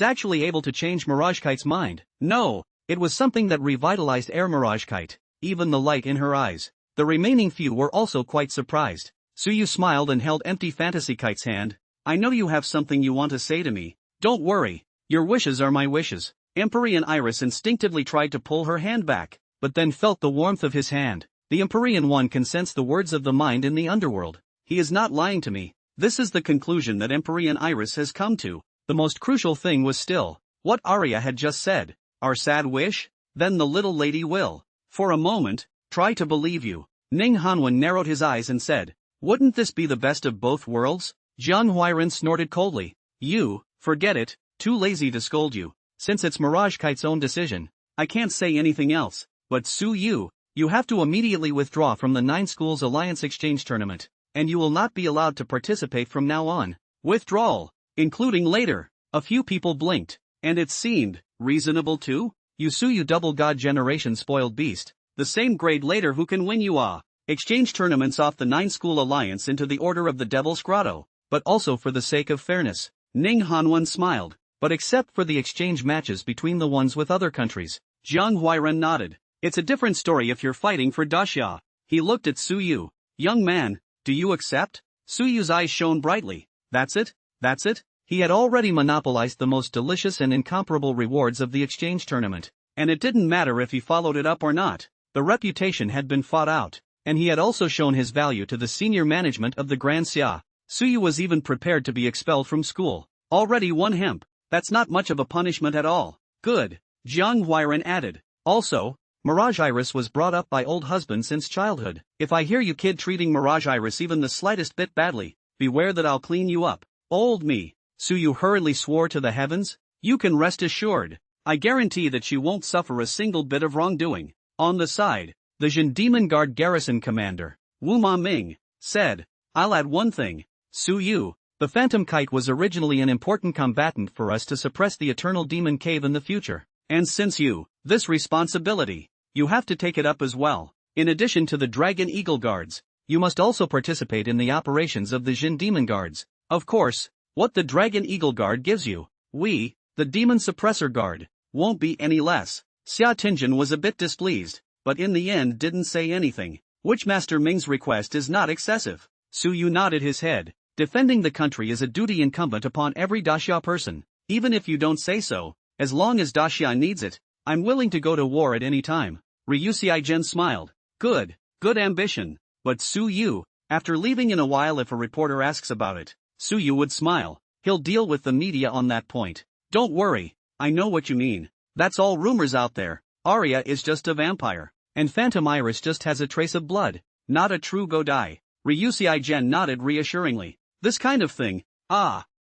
actually able to change Mirage Kite's mind. No, it was something that revitalized Air Mirage Kite, even the light in her eyes. The remaining few were also quite surprised. Suyu smiled and held empty Fantasy Kite's hand. I know you have something you want to say to me. Don't worry, your wishes are my wishes. Empyrean Iris instinctively tried to pull her hand back, but then felt the warmth of his hand. The Empyrean one can sense the words of the mind in the underworld. He is not lying to me. This is the conclusion that Empyrean Iris has come to. The most crucial thing was still what Aria had just said. Our sad wish? Then the little lady will, for a moment, try to believe you. Ning Hanwen narrowed his eyes and said, wouldn't this be the best of both worlds? Zhang Huiran snorted coldly. You, forget it, too lazy to scold you. Since it's Mirage Kite's own decision, I can't say anything else, but Suyu, you have to immediately withdraw from the 9 Schools Alliance Exchange Tournament, and you will not be allowed to participate from now on. Withdrawal, including later. A few people blinked, and it seemed reasonable too. You Suyu double god generation spoiled beast, the same grade later who can win you exchange tournaments off the 9 School Alliance into the Order of the Devil's Grotto, but also for the sake of fairness. Ning Hanwen smiled. But except for the exchange matches between the ones with other countries. Zhang Huiran nodded. It's a different story if you're fighting for Daxia. He looked at Suyu. Young man, do you accept? Suyu's eyes shone brightly. That's it? That's it? He had already monopolized the most delicious and incomparable rewards of the exchange tournament, and it didn't matter if he followed it up or not. The reputation had been fought out, and he had also shown his value to the senior management of the Grand Xia. Suyu was even prepared to be expelled from school. Already one hemp. That's not much of a punishment at all. Good, Zhang Huiran added. Also, Mirage Iris was brought up by old husband since childhood. If I hear you kid treating Mirage Iris even the slightest bit badly, beware that I'll clean you up. Old me. Suyu hurriedly swore to the heavens. You can rest assured. I guarantee that she won't suffer a single bit of wrongdoing. On the side, the Jin Demon Guard garrison commander, Wu Ma Ming, said, I'll add one thing. Suyu. The Phantom Kite was originally an important combatant for us to suppress the Eternal Demon Cave in the future, and since this responsibility, you have to take it up as well. In addition to the Dragon Eagle Guards, you must also participate in the operations of the Jin Demon Guards. Of course, what the Dragon Eagle Guard gives you, we, the Demon Suppressor Guard, won't be any less. Xia Tinjin was a bit displeased, but in the end didn't say anything. Witchmaster Ming's request is not excessive. Suyu nodded his head. Defending the country is a duty incumbent upon every Daxia person, even if you don't say so. As long as Daxia needs it, I'm willing to go to war at any time. Ryu Xiaijin smiled. Good ambition. But Suyu, after leaving in a while if a reporter asks about it, Suyu would smile. He'll deal with the media on that point. Don't worry, I know what you mean. That's all rumors out there. Aria is just a vampire, and Phantom Iris just has a trace of blood, not a true Godai. Ryu Xiaijin nodded reassuringly. This kind of thing,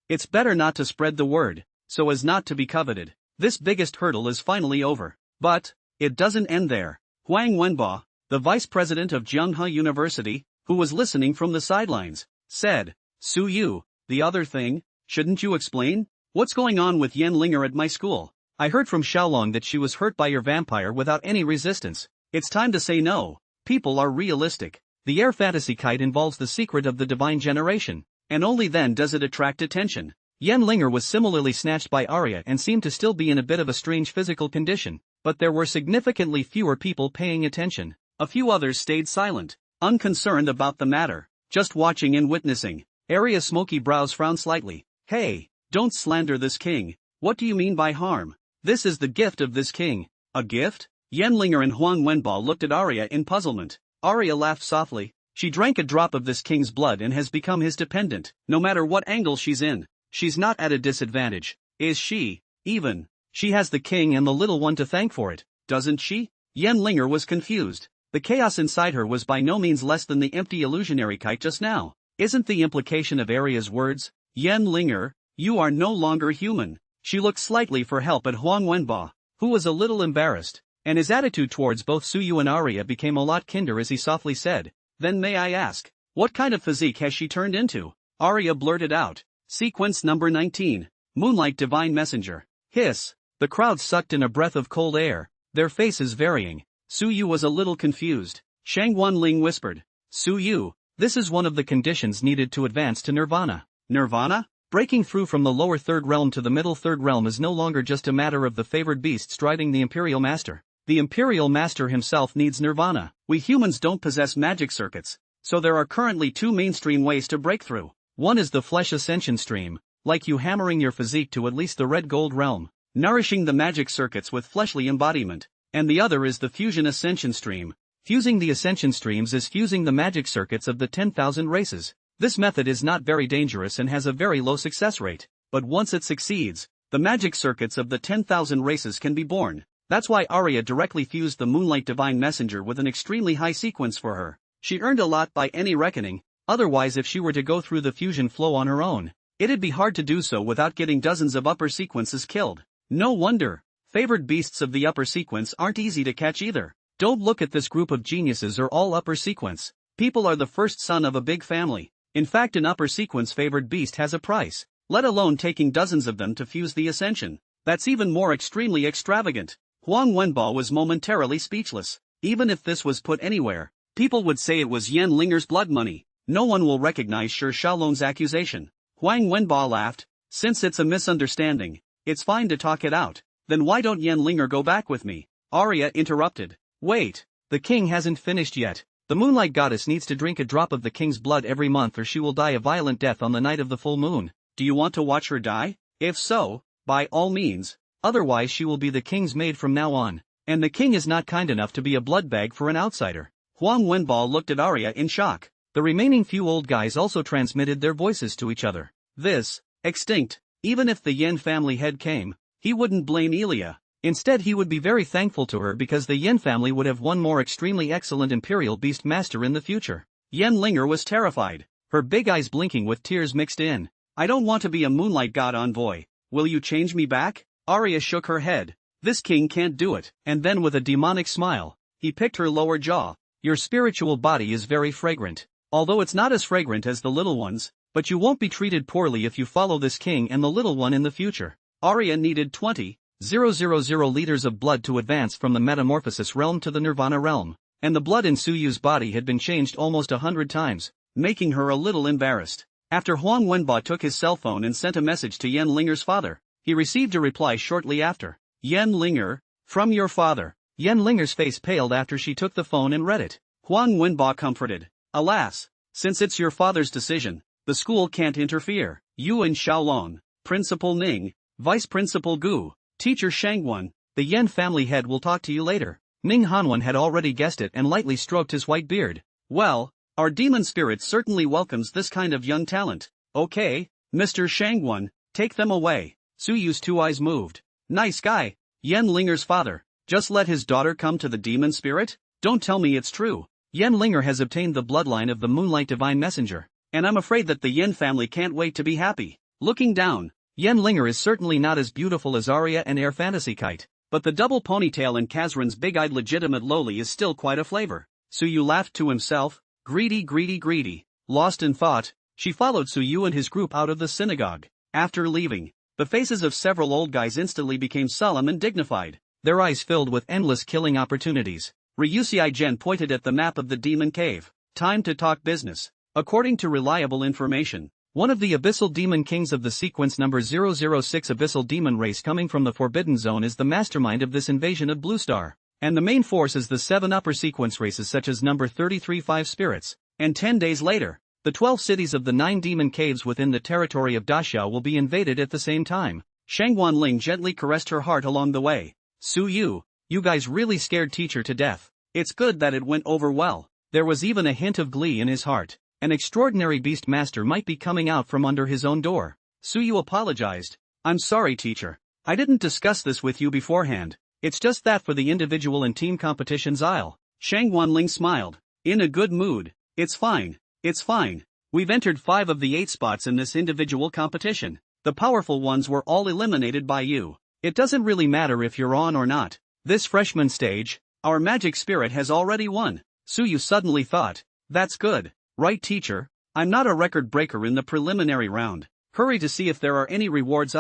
it's better not to spread the word, so as not to be coveted. This biggest hurdle is finally over. But, it doesn't end there. Huang Wenbo, the vice president of Zhenghe University, who was listening from the sidelines, said, Su Yu, the other thing, shouldn't you explain? What's going on with Yan Linger at my school? I heard from Xiaolong that she was hurt by your vampire without any resistance. It's time to say no. People are realistic. The air fantasy kite involves the secret of the divine generation, and only then does it attract attention. Yan Linger was similarly snatched by Aria and seemed to still be in a bit of a strange physical condition, but there were significantly fewer people paying attention. A few others stayed silent, unconcerned about the matter, just watching and witnessing. Aria's smoky brows frowned slightly. Hey, don't slander this king. What do you mean by harm? This is the gift of this king. A gift? Yan Linger and Huang Wenbo looked at Aria in puzzlement. Aria laughed softly. She drank a drop of this king's blood and has become his dependent. No matter what angle she's in, she's not at a disadvantage. Is she, even? She has the king and the little one to thank for it, doesn't she? Yan Linger was confused. The chaos inside her was by no means less than the empty illusionary kite just now. Isn't the implication of Aria's words, Yan Linger, you are no longer human? She looked slightly for help at Huang Wenbo, who was a little embarrassed, and his attitude towards both Su Yu and Aria became a lot kinder as he softly said, Then may I ask, what kind of physique has she turned into? Aria blurted out. Sequence number 19. Moonlight Divine Messenger. Hiss. The crowd sucked in a breath of cold air, their faces varying. Su Yu was a little confused. Shang Wanling whispered, Su Yu, this is one of the conditions needed to advance to Nirvana. Nirvana? Breaking through from the lower third realm to the middle third realm is no longer just a matter of the favored beast striding the Imperial Master. The Imperial Master himself needs Nirvana. We humans don't possess magic circuits, so there are currently two mainstream ways to break through. One is the flesh ascension stream, like you hammering your physique to at least the red gold realm, nourishing the magic circuits with fleshly embodiment, and the other is the fusion ascension stream. Fusing the ascension streams is fusing the magic circuits of the 10,000 races. This method is not very dangerous and has a very low success rate, but once it succeeds, the magic circuits of the 10,000 races can be born. That's why Aria directly fused the Moonlight Divine Messenger with an extremely high sequence for her. She earned a lot by any reckoning, otherwise if she were to go through the fusion flow on her own, it'd be hard to do so without getting dozens of upper sequences killed. No wonder, favored beasts of the upper sequence aren't easy to catch either. Don't look at this group of geniuses are all upper sequence. People are the first son of a big family. In fact, an upper sequence favored beast has a price, let alone taking dozens of them to fuse the ascension. That's even more extremely extravagant. Huang Wenbo was momentarily speechless. Even if this was put anywhere, people would say it was Yan Linger's blood money. No one will recognize Shi Xiaolong's accusation. Huang Wenbo laughed. Since it's a misunderstanding, it's fine to talk it out. Then why don't Yan Linger go back with me? Aria interrupted. Wait, the king hasn't finished yet. The Moonlight Goddess needs to drink a drop of the king's blood every month or she will die a violent death on the night of the full moon. Do you want to watch her die? If so, by all means. Otherwise she will be the king's maid from now on. And the king is not kind enough to be a blood bag for an outsider. Huang Wenbo looked at Aria in shock. The remaining few old guys also transmitted their voices to each other. This, extinct. Even if the Yin family head came, he wouldn't blame Elia. Instead he would be very thankful to her because the Yin family would have one more extremely excellent Imperial Beast Master in the future. Yan Linger was terrified, her big eyes blinking with tears mixed in. I don't want to be a Moonlight God envoy. Will you change me back? Aria shook her head. This king can't do it. And then with a demonic smile, he picked her lower jaw. Your spiritual body is very fragrant. Although it's not as fragrant as the little one's, but you won't be treated poorly if you follow this king and the little one in the future. Aria needed 20,000 liters of blood to advance from the metamorphosis realm to the Nirvana realm, and the blood in Su Yu's body had been changed almost 100 times, making her a little embarrassed. After Huang Wenbo took his cell phone and sent a message to Yan Linger's father, he received a reply shortly after. Yan Linger, from your father. Yan Linger's face paled after she took the phone and read it. Huang Wenbo comforted. Alas, since it's your father's decision, the school can't interfere. You and Xiaolong, Principal Ning, Vice Principal Gu, Teacher Shangwan, the Yan family head will talk to you later. Ning Hanwan had already guessed it and lightly stroked his white beard. Well, our demon spirit certainly welcomes this kind of young talent. Okay, Mr. Shangwan, take them away. Su Yu's two eyes moved. Nice guy, Yan Linger's father. Just let his daughter come to the demon spirit? Don't tell me it's true. Yan Linger has obtained the bloodline of the Moonlight Divine Messenger, and I'm afraid that the Yin family can't wait to be happy. Looking down, Yan Linger is certainly not as beautiful as Aria and Air Fantasy Kite, but the double ponytail and Kazran's big-eyed legitimate loli is still quite a flavor. Suyu laughed to himself, greedy, greedy, greedy. Lost in thought, she followed Suyu and his group out of the synagogue. After leaving, the faces of several old guys instantly became solemn and dignified, their eyes filled with endless killing opportunities. Ryusei Gen pointed at the map of the demon cave. Time to talk business. According to reliable information, one of the abyssal demon kings of the sequence number 006 abyssal demon race coming from the Forbidden Zone is the mastermind of this invasion of Blue Star, and the main force is the 7 upper sequence races such as number 33 5 spirits, and 10 days later, the 12 cities of the 9 demon caves within the territory of Daxiao will be invaded at the same time. Shangguan Ling gently caressed her heart along the way. Suyu, you guys really scared teacher to death. It's good that it went over well. There was even a hint of glee in his heart. An extraordinary beast master might be coming out from under his own door. Suyu apologized. I'm sorry teacher. I didn't discuss this with you beforehand. It's just that for the individual and team competitions Shangguan Ling smiled. In a good mood. It's fine. It's fine. We've entered 5 of the 8 spots in this individual competition. The powerful ones were all eliminated by you. It doesn't really matter if you're on or not. This freshman stage, our magic spirit has already won. Suyu suddenly thought. That's good. Right teacher? I'm not a record breaker in the preliminary round. Hurry to see if there are any rewards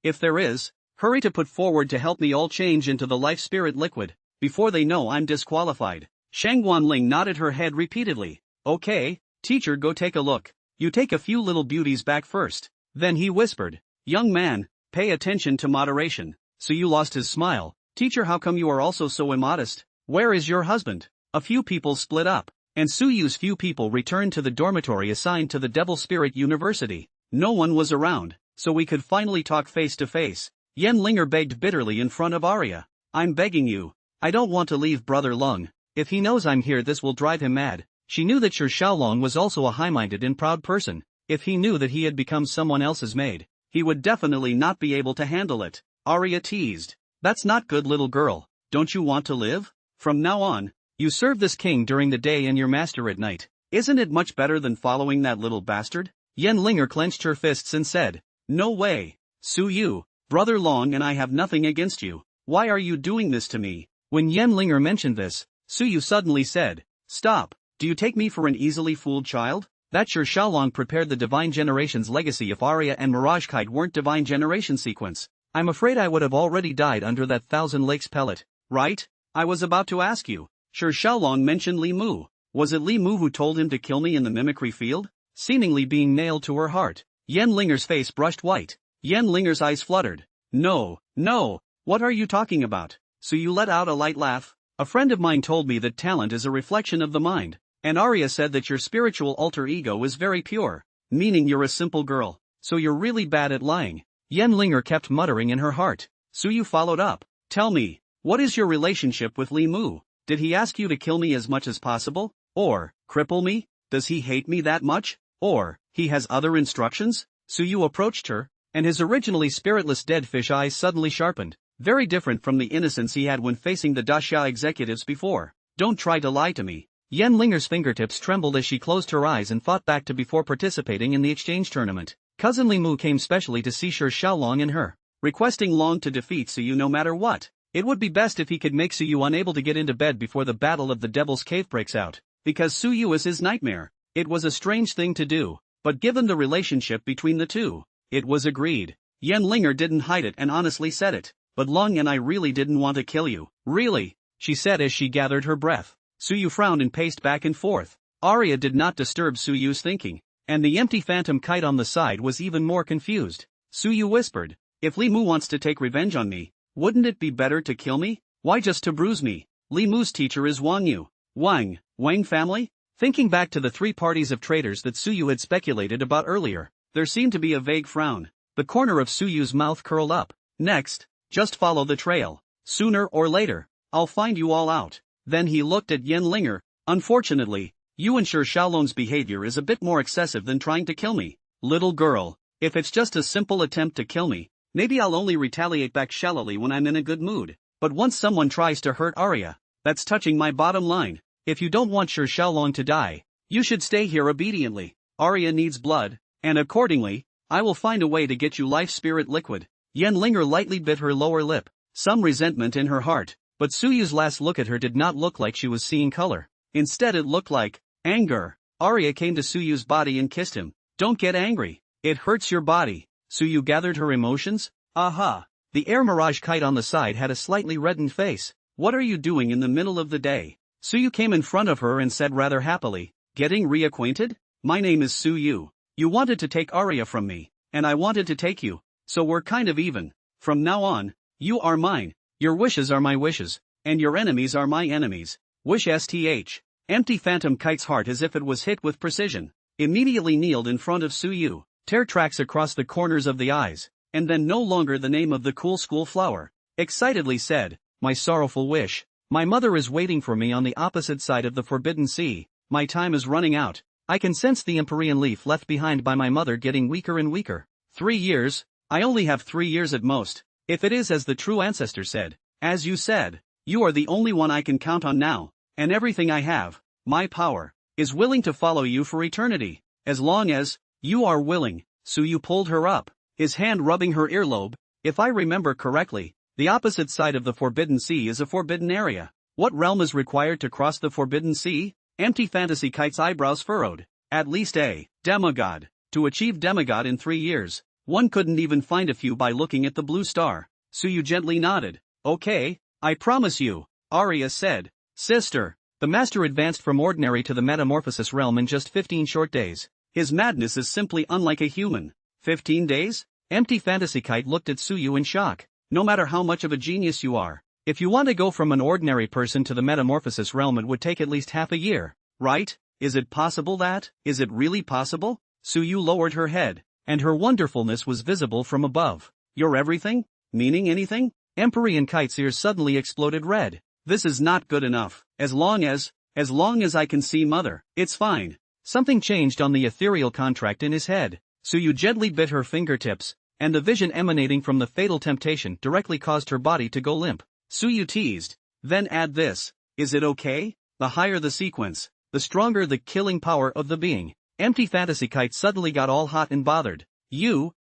if there is, hurry to put forward to help me all change into the life spirit liquid, before they know I'm disqualified. Shangguan Ling nodded her head repeatedly. Okay, teacher go take a look. You take a few little beauties back first. Then he whispered. Young man, pay attention to moderation. Suyu lost his smile. Teacher how come you are also so immodest? Where is your husband? A few people split up, and Suyu's few people returned to the dormitory assigned to the Devil Spirit University. No one was around, so we could finally talk face to face. Yen Linger begged bitterly in front of Aria. I'm begging you. I don't want to leave Brother Lung. If he knows I'm here this will drive him mad. She knew that Shi Xiaolong was also a high-minded and proud person. If he knew that he had become someone else's maid, he would definitely not be able to handle it. Aria teased. That's not good little girl. Don't you want to live? From now on, you serve this king during the day and your master at night. Isn't it much better than following that little bastard? Yen Linger clenched her fists and said. No way. Suyu, Brother Long and I have nothing against you. Why are you doing this to me? When Yen Linger mentioned this, Suyu suddenly said. Stop. Do you take me for an easily fooled child? That Shi Xiaolong prepared the Divine Generation's legacy if Aria and Mirage Kite weren't Divine Generation sequence. I'm afraid I would have already died under that Thousand Lakes pellet. Right? I was about to ask you. Shi Xiaolong mentioned Li Mu. Was it Li Mu who told him to kill me in the mimicry field? Seemingly being nailed to her heart. Yen Linger's face brushed white. Yen Linger's eyes fluttered. No, no, what are you talking about? So you let out a light laugh. A friend of mine told me that talent is a reflection of the mind. And Aria said that your spiritual alter ego is very pure, meaning you're a simple girl, so you're really bad at lying. Yen Linger kept muttering in her heart. Suyu followed up. Tell me, what is your relationship with Li Mu? Did he ask you to kill me as much as possible? Or, cripple me? Does he hate me that much? Or, he has other instructions? Suyu approached her, and his originally spiritless dead fish eyes suddenly sharpened, very different from the innocence he had when facing the Daxia executives before. Don't try to lie to me. Yen Linger's fingertips trembled as she closed her eyes and thought back to before participating in the exchange tournament. Cousin Li Mu came specially to see Shi Xiaolong and her, requesting Long to defeat Suyu no matter what. It would be best if he could make Suyu unable to get into bed before the Battle of the Devil's Cave breaks out, because Suyu is his nightmare. It was a strange thing to do, but given the relationship between the two, it was agreed. Yen Linger didn't hide it and honestly said it. But Long and I really didn't want to kill you. Really? She said as she gathered her breath. Suyu frowned and paced back and forth. Aria did not disturb Suyu's thinking, and the empty phantom kite on the side was even more confused. Suyu whispered, if Li Mu wants to take revenge on me, wouldn't it be better to kill me? Why just to bruise me? Li Mu's teacher is Wang Yu. Wang family? Thinking back to the 3 parties of traitors that Suyu had speculated about earlier, there seemed to be a vague frown. The corner of Suyu's mouth curled up. Next, just follow the trail. Sooner or later, I'll find you all out. Then he looked at Yen Linger. Unfortunately, you and Shi Xiaolong's behavior is a bit more excessive than trying to kill me. Little girl, if it's just a simple attempt to kill me, maybe I'll only retaliate back shallowly when I'm in a good mood. But once someone tries to hurt Aria, that's touching my bottom line. If you don't want Shi Xiaolong to die, you should stay here obediently. Aria needs blood, and accordingly, I will find a way to get you life spirit liquid. Yen Linger lightly bit her lower lip. some resentment in her heart, but Suyu's last look at her did not look like she was seeing color. Instead it looked like anger. Aria came to Suyu's body and kissed him. Don't get angry. It hurts your body. Suyu gathered her emotions. Aha. The air mirage kite on the side had a slightly reddened face. What are you doing in the middle of the day? Suyu came in front of her and said rather happily, getting reacquainted? My name is Suyu. You wanted to take Aria from me, and I wanted to take you, so we're kind of even. From now on, you are mine, your wishes are my wishes, and your enemies are my enemies. Wish STH. Empty Phantom Kite's heart as if it was hit with precision, immediately kneeled in front of Suyu, tear tracks across the corners of the eyes, and then no longer the name of the cool school flower, excitedly said, my sorrowful wish. My mother is waiting for me on the opposite side of the Forbidden Sea. My time is running out. I can sense the Empyrean leaf left behind by my mother getting weaker and weaker. 3 years? I only have 3 years at most. If it is as the true ancestor said, as you said, you are the only one I can count on now, and everything I have, my power, is willing to follow you for eternity. As long as you are willing. Suyu pulled her up, his hand rubbing her earlobe. If I remember correctly, the opposite side of the Forbidden Sea is a forbidden area. What realm is required to cross the Forbidden Sea? Empty Fantasy Kite's eyebrows furrowed. At least a demigod. To achieve demigod in 3 years, one couldn't even find a few by looking at the blue star. Suyu gently nodded. Okay, I promise you, Aria said. Sister. The master advanced from ordinary to the metamorphosis realm in just 15 short days. His madness is simply unlike a human. 15 days? Empty Fantasy Kite looked at Suyu in shock. No matter how much of a genius you are, if you want to go from an ordinary person to the metamorphosis realm it would take at least half a year, right? Is it possible that? Is it really possible? Suyu lowered her head, and her wonderfulness was visible from above. You're everything? Meaning anything? Empyrean Kite's ears suddenly exploded red. This is not good enough. As long as I can see mother, it's fine. Something changed on the ethereal contract in his head. Suyu gently bit her fingertips, and the vision emanating from the fatal temptation directly caused her body to go limp. Suyu teased. Then add this. Is it okay? The higher the sequence, the stronger the killing power of the being. Empty Fantasy Kite suddenly got all hot and bothered.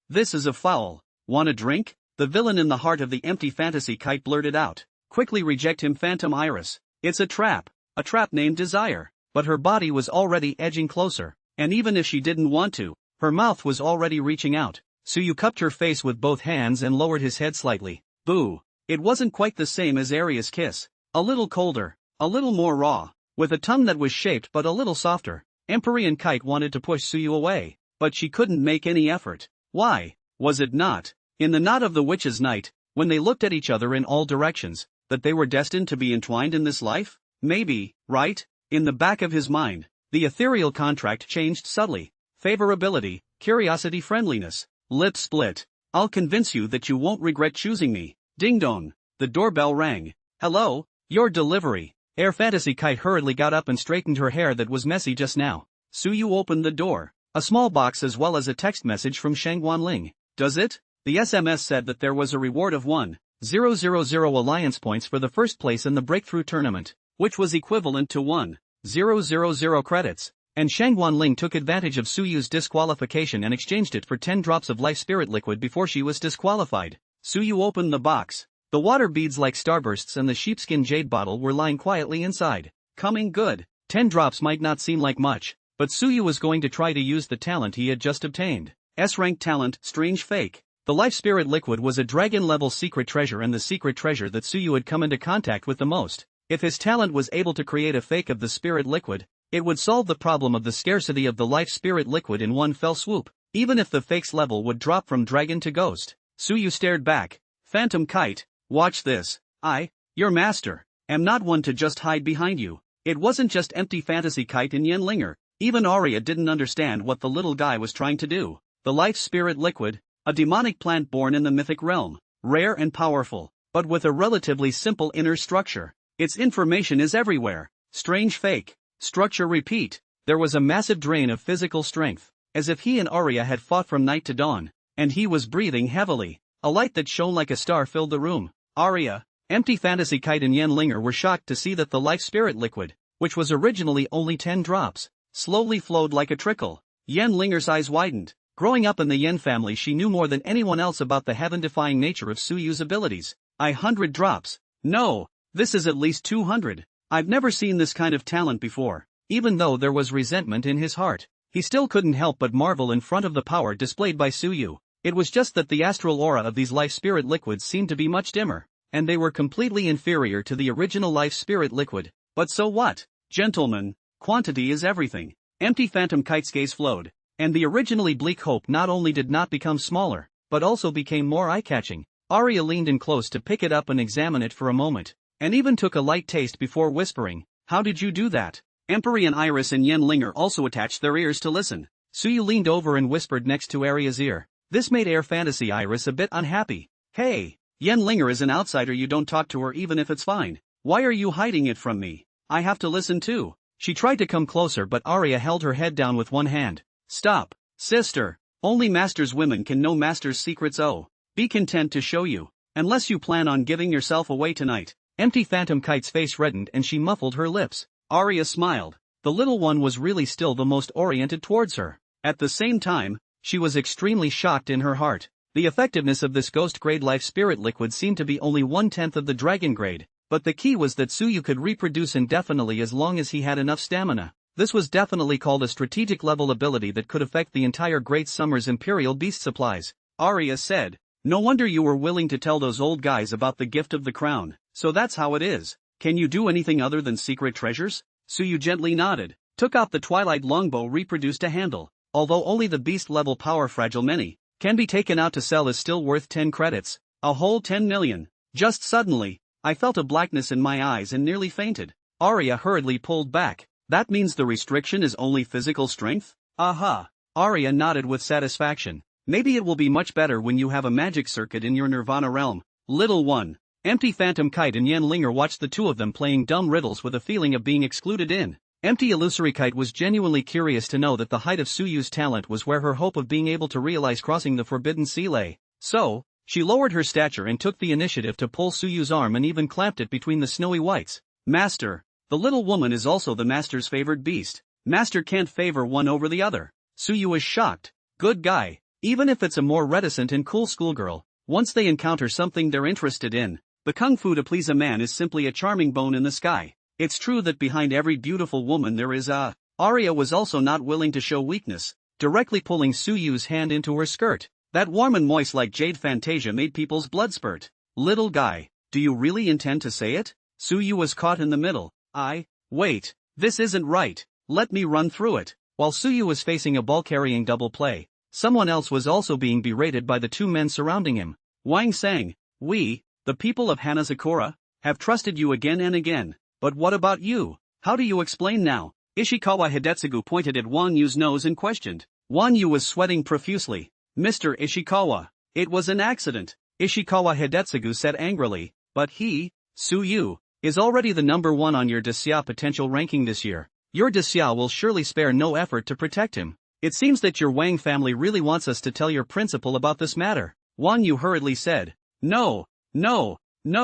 This is a foul. Want a drink? The villain in the heart of the Empty Fantasy Kite blurted out. Quickly reject him, Phantom Iris. It's a trap named Desire. But her body was already edging closer, and even if she didn't want to, her mouth was already reaching out. Suyu cupped her face with both hands and lowered his head slightly. Boo. It wasn't quite the same as Aria's kiss. A little colder, a little more raw, with a tongue that was shaped but a little softer. Empyrean Kite wanted to push Suyu away, but she couldn't make any effort. Why? Was it not, in the knot of the witch's night, when they looked at each other in all directions, that they were destined to be entwined in this life? Maybe, right? In the back of his mind, the ethereal contract changed subtly. Favorability, curiosity, friendliness. Lip split. I'll convince you that you won't regret choosing me. Ding dong. The doorbell rang. Hello, your delivery. Air Fantasy Kite hurriedly got up and straightened her hair that was messy just now. Suyu opened the door. A small box as well as a text message from Shangguan Ling. Does it? The SMS said that there was a reward of 1,000 alliance points for the first place in the breakthrough tournament, which was equivalent to 1,000 credits. And Shangguan Ling took advantage of Suyu's disqualification and exchanged it for 10 drops of life spirit liquid before she was disqualified. Suyu opened the box. The water beads like starbursts and the sheepskin jade bottle were lying quietly inside. Coming good. 10 drops might not seem like much, but Suyu was going to try to use the talent he had just obtained. S-rank talent, Strange Fake. The life spirit liquid was a dragon-level secret treasure and the secret treasure that Suyu had come into contact with the most. If his talent was able to create a fake of the spirit liquid, it would solve the problem of the scarcity of the life spirit liquid in one fell swoop, even if the fake's level would drop from dragon to ghost. Suyu stared back. Phantom Kite, watch this. Your master, am not one to just hide behind you. It wasn't just Empty Fantasy Kite and Yenlinger. Even Aria didn't understand what the little guy was trying to do. The life spirit liquid, a demonic plant born in the mythic realm, rare and powerful, but with a relatively simple inner structure. Its information is everywhere. Strange Fake. Structure repeat. There was a massive drain of physical strength, as if he and Aria had fought from night to dawn, and he was breathing heavily. A light that shone like a star filled the room. Aria, Empty Fantasy Kite and Yenlinger were shocked to see that the life spirit liquid, which was originally only 10 drops, slowly flowed like a trickle. Yenlinger's eyes widened. Growing up in the Yen family, she knew more than anyone else about the heaven-defying nature of Suyu's abilities. 100 drops. No, this is at least 200. I've never seen this kind of talent before. Even though there was resentment in his heart, he still couldn't help but marvel in front of the power displayed by Suyu. It was just that the astral aura of these life spirit liquids seemed to be much dimmer, and they were completely inferior to the original life spirit liquid. But so what? Gentlemen, quantity is everything. Empty phantom kite's gaze flowed, and the originally bleak hope not only did not become smaller, but also became more eye-catching. Aria leaned in close to pick it up and examine it for a moment, and even took a light taste before whispering, "How did you do that?" Empyrean Iris and Yenlinger also attached their ears to listen. Suyu leaned over and whispered next to Aria's ear. This made Air Fantasy Iris a bit unhappy. "Hey, Yenlinger is an outsider, you don't talk to her even if it's fine. Why are you hiding it from me? I have to listen too." She tried to come closer but Aria held her head down with one hand. "Stop, sister. Only Master's women can know Master's secrets. Oh, be content to show you. Unless you plan on giving yourself away tonight." Empty Phantom Kite's face reddened and she muffled her lips. Aria smiled. The little one was really still the most oriented towards her. At the same time, she was extremely shocked in her heart. The effectiveness of this ghost grade life spirit liquid seemed to be only 1/10 of the dragon grade, but the key was that Suyu could reproduce indefinitely as long as he had enough stamina. This was definitely called a strategic level ability that could affect the entire Great Summer's Imperial beast supplies. Aria said, "No wonder you were willing to tell those old guys about the gift of the crown. So that's how it is. Can you do anything other than secret treasures?" Suyu gently nodded, took out the Twilight longbow, reproduced a handle. Although only the beast level power fragile many can be taken out to sell is still worth 10 credits. A whole 10 million. Just suddenly, I felt a blackness in my eyes and nearly fainted. Aria hurriedly pulled back. "That means the restriction is only physical strength?" "Aha." Aria nodded with satisfaction. "Maybe it will be much better when you have a magic circuit in your Nirvana realm, little one." Empty Phantom Kite and Yenlinger watched the two of them playing dumb riddles with a feeling of being excluded in. Empty Illusory Kite was genuinely curious to know that the height of Suyu's talent was where her hope of being able to realize crossing the Forbidden Sea lay. So, she lowered her stature and took the initiative to pull Suyu's arm and even clamped it between the snowy whites. "Master, the little woman is also the Master's favored beast. Master can't favor one over the other." Suyu was shocked. Good guy. Even if it's a more reticent and cool schoolgirl, once they encounter something they're interested in, the kung fu to please a man is simply a charming bone in the sky. It's true that behind every beautiful woman there is a... Aria was also not willing to show weakness, directly pulling Suyu's hand into her skirt. That warm and moist like jade fantasia made people's blood spurt. "Little guy, do you really intend to say it?" Suyu was caught in the middle. Wait, this isn't right. Let me run through it." While Suyu was facing a ball-carrying double play, someone else was also being berated by the two men surrounding him. Wang sang, "We, the people of Hanazakura, have trusted you again and again, but what about you? How do you explain now?" Ishikawa Hidetsugu pointed at Wang Yu's nose and questioned. Wang Yu was sweating profusely. "Mr. Ishikawa, it was an accident," Ishikawa Hidetsugu said angrily, "but he, Suyu, is already the number 1 on your Desya potential ranking this year. Your Desya will surely spare no effort to protect him. It seems that your Wang family really wants us to tell your principal about this matter." Wang Yu hurriedly said, No, Mr.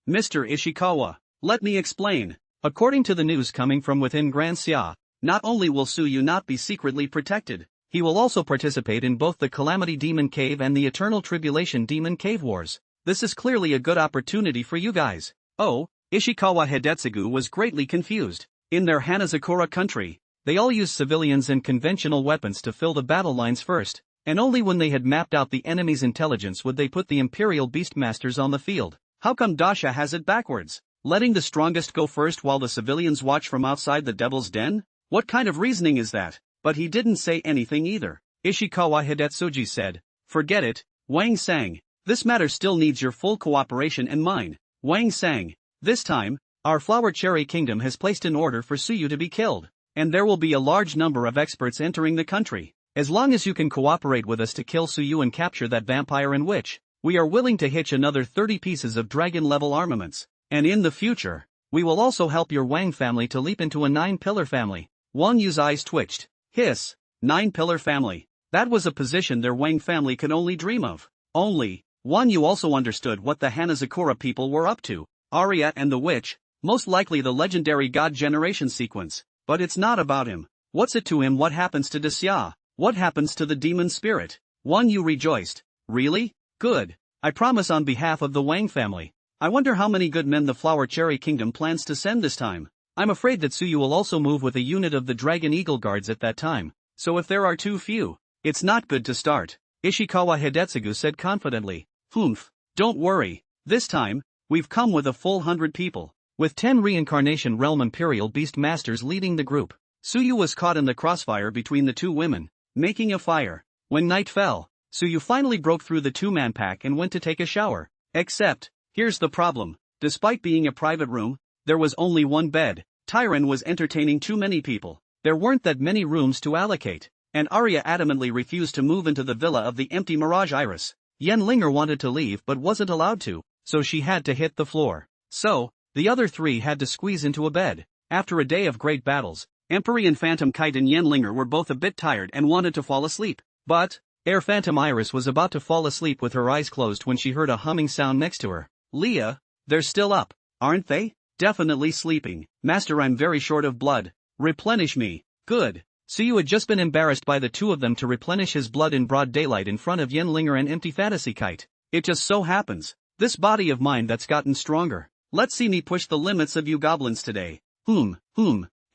Ishikawa, let me explain. According to the news coming from within Grand Xia, not only will Suyu not be secretly protected, he will also participate in both the Calamity Demon Cave and the Eternal Tribulation Demon Cave Wars. This is clearly a good opportunity for you guys. Oh, Ishikawa Hidetsugu was greatly confused. In their Hanazakura country, they all use civilians and conventional weapons to fill the battle lines first, and only when they had mapped out the enemy's intelligence would they put the Imperial Beastmasters on the field. How come Dasha has it backwards? Letting the strongest go first while the civilians watch from outside the Devil's Den? What kind of reasoning is that? But he didn't say anything either. Ishikawa Hidetsuji said, "Forget it, Wang sang. This matter still needs your full cooperation and mine." Wang sang, "This time, our Flower Cherry Kingdom has placed an order for Suyu to be killed, and there will be a large number of experts entering the country. As long as you can cooperate with us to kill Suyu and capture that vampire and witch, we are willing to hitch another 30 pieces of dragon-level armaments. And in the future, we will also help your Wang family to leap into a 9-pillar family." Wang Yu's eyes twitched. Hiss, 9-pillar family. That was a position their Wang family could only dream of. Only, Wang Yu also understood what the Hanazakura people were up to. Aria and the witch, most likely the legendary god generation sequence. But it's not about him. What's it to him? What happens to Desya? What happens to the demon spirit? Wang Yu rejoiced. Really? Good. I promise on behalf of the Wang family, I wonder how many good men the Flower Cherry Kingdom plans to send this time. I'm afraid that Suyu will also move with a unit of the Dragon Eagle Guards at that time, so if there are too few, it's not good to start, Ishikawa Hidetsugu said confidently. Humph, don't worry, this time, we've come with a full 100 people, with 10 Reincarnation Realm Imperial Beast Masters leading the group. Suyu was caught in the crossfire between the two women, making a fire. When night fell, Suyu finally broke through the two-man pack and went to take a shower. Except, here's the problem, despite being a private room, there was only one bed. Tyron was entertaining too many people. There weren't that many rooms to allocate, and Aria adamantly refused to move into the villa of the empty Mirage Iris. Yenlinger wanted to leave but wasn't allowed to, so she had to hit the floor. So, the other three had to squeeze into a bed. After a day of great battles, Empyrean Phantom Kite and Yenlinger were both a bit tired and wanted to fall asleep. But, Air Phantom Iris was about to fall asleep with her eyes closed when she heard a humming sound next to her. Leah, they're still up, aren't they? Definitely sleeping. Master, I'm very short of blood. Replenish me. Good. Suyu had just been embarrassed by the two of them to replenish his blood in broad daylight in front of Yenlinger and Empty Fantasy Kite. It just so happens, this body of mine that's gotten stronger. Let's see me push the limits of you goblins today.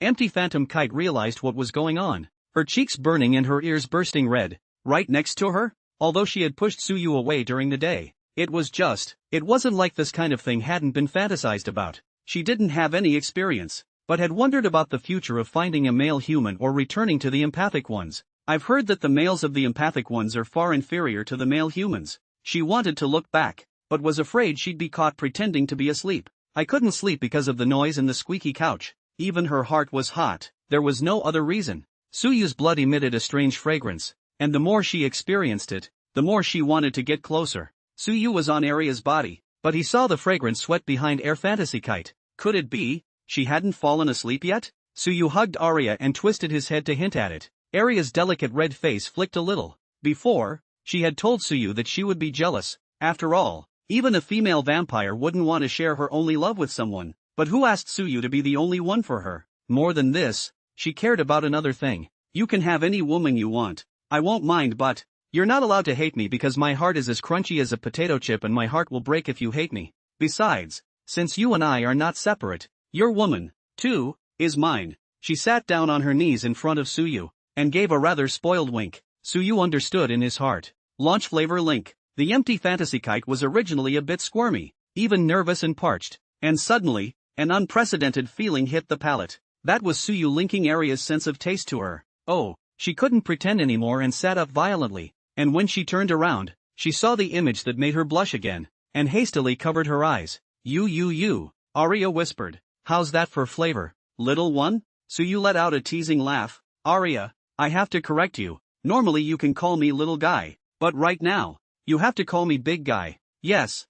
Empty Phantom Kite realized what was going on. Her cheeks burning and her ears bursting red. Right next to her? Although she had pushed Suyu away during the day, it wasn't like this kind of thing hadn't been fantasized about. She didn't have any experience, but had wondered about the future of finding a male human or returning to the empathic ones. I've heard that the males of the empathic ones are far inferior to the male humans. She wanted to look back, but was afraid she'd be caught pretending to be asleep. I couldn't sleep because of the noise and the squeaky couch. Even her heart was hot. There was no other reason. Suyu's blood emitted a strange fragrance, and the more she experienced it, the more she wanted to get closer. Suyu was on Aria's body, but he saw the fragrant sweat behind Air Fantasy Kite. Could it be she hadn't fallen asleep yet? Suyu hugged Aria and twisted his head to hint at it. Aria's delicate red face flicked a little. Before, she had told Suyu that she would be jealous. After all, even a female vampire wouldn't want to share her only love with someone. But who asked Suyu to be the only one for her? More than this, she cared about another thing. You can have any woman you want. I won't mind, but you're not allowed to hate me because my heart is as crunchy as a potato chip and my heart will break if you hate me. Besides, since you and I are not separate, your woman, too, is mine. She sat down on her knees in front of Suyu, and gave a rather spoiled wink. Suyu understood in his heart. Launch flavor link. The Empty Fantasy Kite was originally a bit squirmy, even nervous and parched, and suddenly, an unprecedented feeling hit the palate. That was Suyu linking Aria's sense of taste to her. Oh, she couldn't pretend anymore and sat up violently, and when she turned around, she saw the image that made her blush again, and hastily covered her eyes. You, Aria whispered. How's that for flavor, little one? Suyu let out a teasing laugh. Aria, I have to correct you. Normally you can call me little guy, but right now, you have to call me big guy. Yes,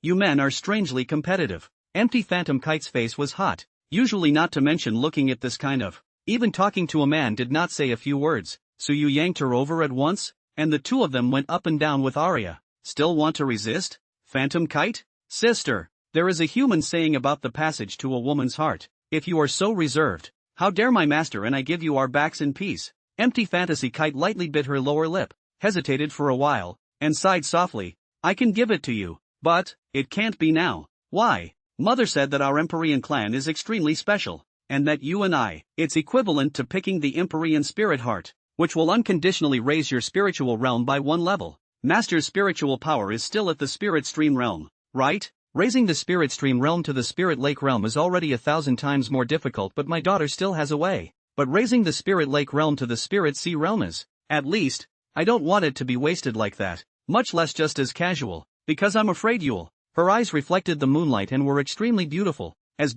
you men are strangely competitive. Empty Phantom Kite's face was hot, usually not to mention looking at this kind of. Even talking to a man did not say a few words. Suyu yanked her over at once, and the two of them went up and down with Aria. Still want to resist? Phantom Kite? Sister, there is a human saying about the passage to a woman's heart. If you are so reserved, how dare my master and I give you our backs in peace? Empty Fantasy Kite lightly bit her lower lip, hesitated for a while, and sighed softly. I can give it to you, but it can't be now. Why? Mother said that our Empyrean clan is extremely special, and that you and I, it's equivalent to picking the Empyrean spirit heart, which will unconditionally raise your spiritual realm by one level. Master's spiritual power is still at the spirit stream realm, right? Raising the spirit stream realm to the spirit lake realm is already 1,000 times more difficult, but my daughter still has a way. But raising the spirit lake realm to the spirit sea realm is, at least, I don't want it to be wasted like that, much less just as casual, because I'm afraid you'll. Her eyes reflected the moonlight and were extremely beautiful as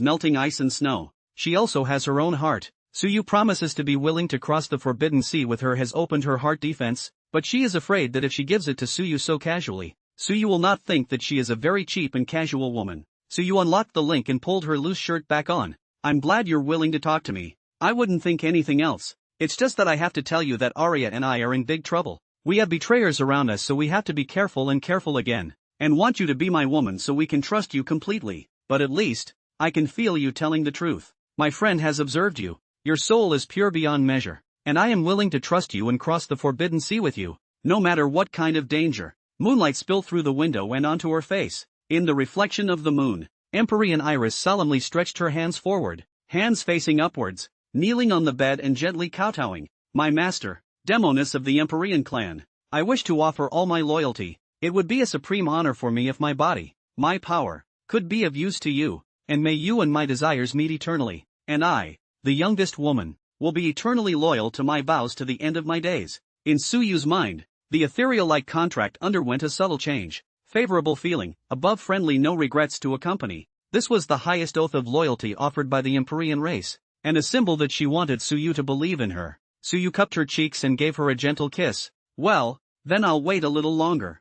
melting ice and snow. She also has her own heart. Suyu promises to be willing to cross the forbidden sea with her, has opened her heart defense, but she is afraid that if she gives it to Suyu so casually, Suyu will not think that she is a very cheap and casual woman. Suyu unlocked the link and pulled her loose shirt back on. I'm glad you're willing to talk to me. I wouldn't think anything else. It's just that I have to tell you that Aria and I are in big trouble. We have betrayers around us, so we have to be careful and careful again. And want you to be my woman so we can trust you completely. But at least, I can feel you telling the truth. My friend has observed you. Your soul is pure beyond measure. And I am willing to trust you and cross the forbidden sea with you, no matter what kind of danger. Moonlight spilled through the window and onto her face. In the reflection of the moon, Empyrean Iris solemnly stretched her hands forward, hands facing upwards, kneeling on the bed and gently kowtowing. My master, Demoness of the Empyrean clan, I wish to offer all my loyalty. It would be a supreme honor for me if my body, my power, could be of use to you, and may you and my desires meet eternally, and I, the youngest woman, will be eternally loyal to my vows to the end of my days. In Suyu's mind, the ethereal-like contract underwent a subtle change. Favorable feeling, above friendly, no regrets to accompany. This was the highest oath of loyalty offered by the Empyrean race, and a symbol that she wanted Suyu to believe in her. Suyu cupped her cheeks and gave her a gentle kiss. Well, then I'll wait a little longer.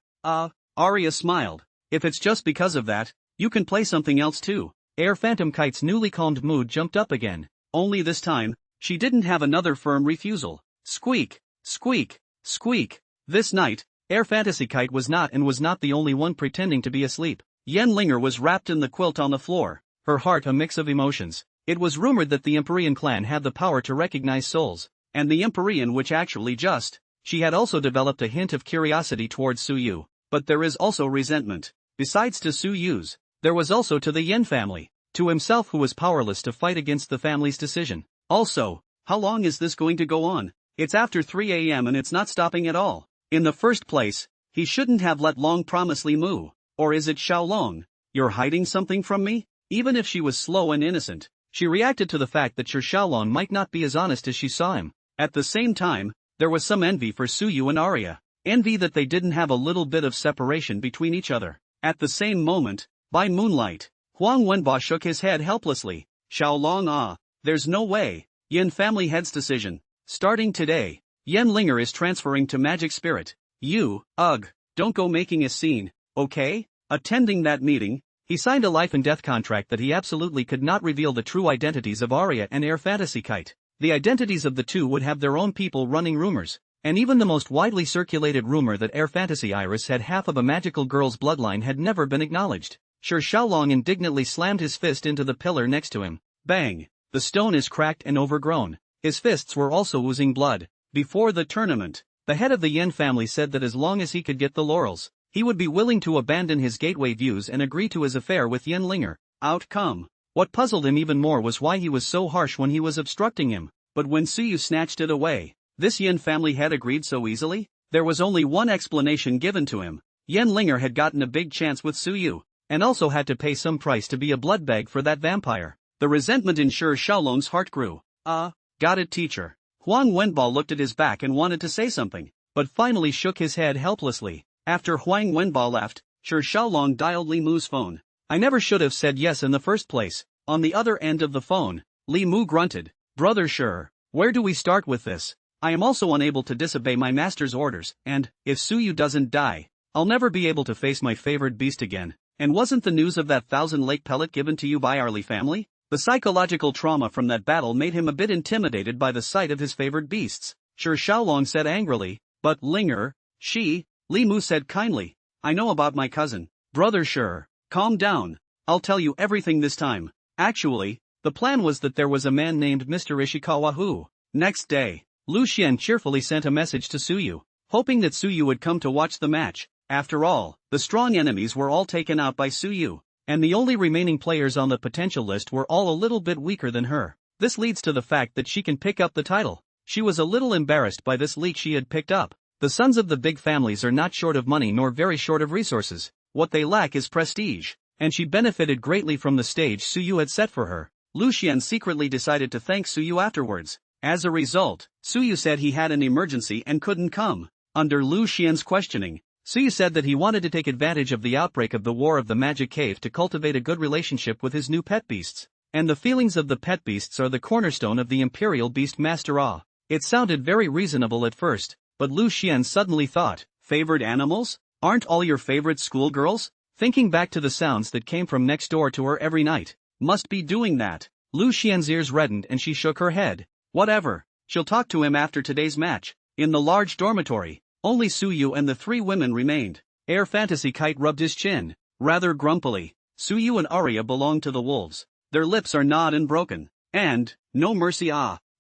Aria smiled. If it's just because of that, you can play something else too. Air Phantom Kite's newly calmed mood jumped up again. Only this time, she didn't have another firm refusal. Squeak, squeak, squeak. This night, Air Fantasy Kite was not the only one pretending to be asleep. Yenlinger was wrapped in the quilt on the floor, her heart a mix of emotions. It was rumored that the Empyrean clan had the power to recognize souls, and the Empyrean which actually just. She had also developed a hint of curiosity towards Suyu, but there is also resentment. Besides to Suyu's, there was also to the Yen family, to himself who was powerless to fight against the family's decision. Also, how long is this going to go on? It's after 3 a.m. and it's not stopping at all. In the first place, he shouldn't have let Long promise Li Mu. Or is it Xiaolong? You're hiding something from me? Even if she was slow and innocent, she reacted to the fact that Xiaolong might not be as honest as she saw him. At the same time, there was some envy for Suyu and Aria. Envy that they didn't have a little bit of separation between each other. At the same moment, by moonlight, Huang Wenba shook his head helplessly. Xiaolong, there's no way. Yen family head's decision. Starting today, Yenlinger is transferring to Magic Spirit. You, don't go making a scene, okay? Attending that meeting, he signed a life and death contract that he absolutely could not reveal the true identities of Aria and Air Fantasy Kite. The identities of the two would have their own people running rumors, and even the most widely circulated rumor that Air Fantasy Iris had half of a magical girl's bloodline had never been acknowledged. Sure, Xiaolong indignantly slammed his fist into the pillar next to him. Bang! The stone is cracked and overgrown. His fists were also oozing blood. Before the tournament, the head of the Yen family said that as long as he could get the laurels, he would be willing to abandon his gateway views and agree to his affair with Yenlinger. Outcome. What puzzled him even more was why he was so harsh when he was obstructing him. But when Suyu snatched it away, this Yen family had agreed so easily? There was only one explanation given to him. Yenlinger had gotten a big chance with Suyu, and also had to pay some price to be a blood bag for that vampire. The resentment in Xiaolong's heart grew. Got it, teacher. Huang Wenba looked at his back and wanted to say something, but finally shook his head helplessly. After Huang Wenba left, Xiaolong dialed Li Mu's phone. I never should have said yes in the first place. On the other end of the phone, Li Mu grunted. Brother Shi, where do we start with this? I am also unable to disobey my master's orders, and, if Suyu doesn't die, I'll never be able to face my favored beast again. And wasn't the news of that 1,000-lake pellet given to you by our Li family? The psychological trauma from that battle made him a bit intimidated by the sight of his favored beasts. Sure, Xiaolong said angrily. But Linger, Li Mu said kindly. I know about my cousin. Brother Shi, calm down. I'll tell you everything this time. Actually, the plan was that there was a man named Mr. Ishikawa who. Next day, Lu Xian cheerfully sent a message to Suyu, hoping that Suyu would come to watch the match. After all, the strong enemies were all taken out by Suyu, and the only remaining players on the potential list were all a little bit weaker than her. This leads to the fact that she can pick up the title. She was a little embarrassed by this leak she had picked up. The sons of the big families are not short of money nor very short of resources. What they lack is prestige, and she benefited greatly from the stage Suyu had set for her. Lu Xian secretly decided to thank Suyu afterwards. As a result, Suyu said he had an emergency and couldn't come. Under Lu Xian's questioning, Suyu said that he wanted to take advantage of the outbreak of the War of the Magic Cave to cultivate a good relationship with his new pet beasts. And the feelings of the pet beasts are the cornerstone of the Imperial Beast Master. It sounded very reasonable at first, but Lu Xian suddenly thought, favored animals? Aren't all your favorite schoolgirls? Thinking back to the sounds that came from next door to her every night. Must be doing that. Lu Xian's ears reddened and she shook her head. Whatever, she'll talk to him after today's match. In the large dormitory, only Suyu and the three women remained. Air Fantasy Kite rubbed his chin, rather grumpily. Suyu and Aria belong to the wolves. Their lips are gnawed and broken. And, no mercy.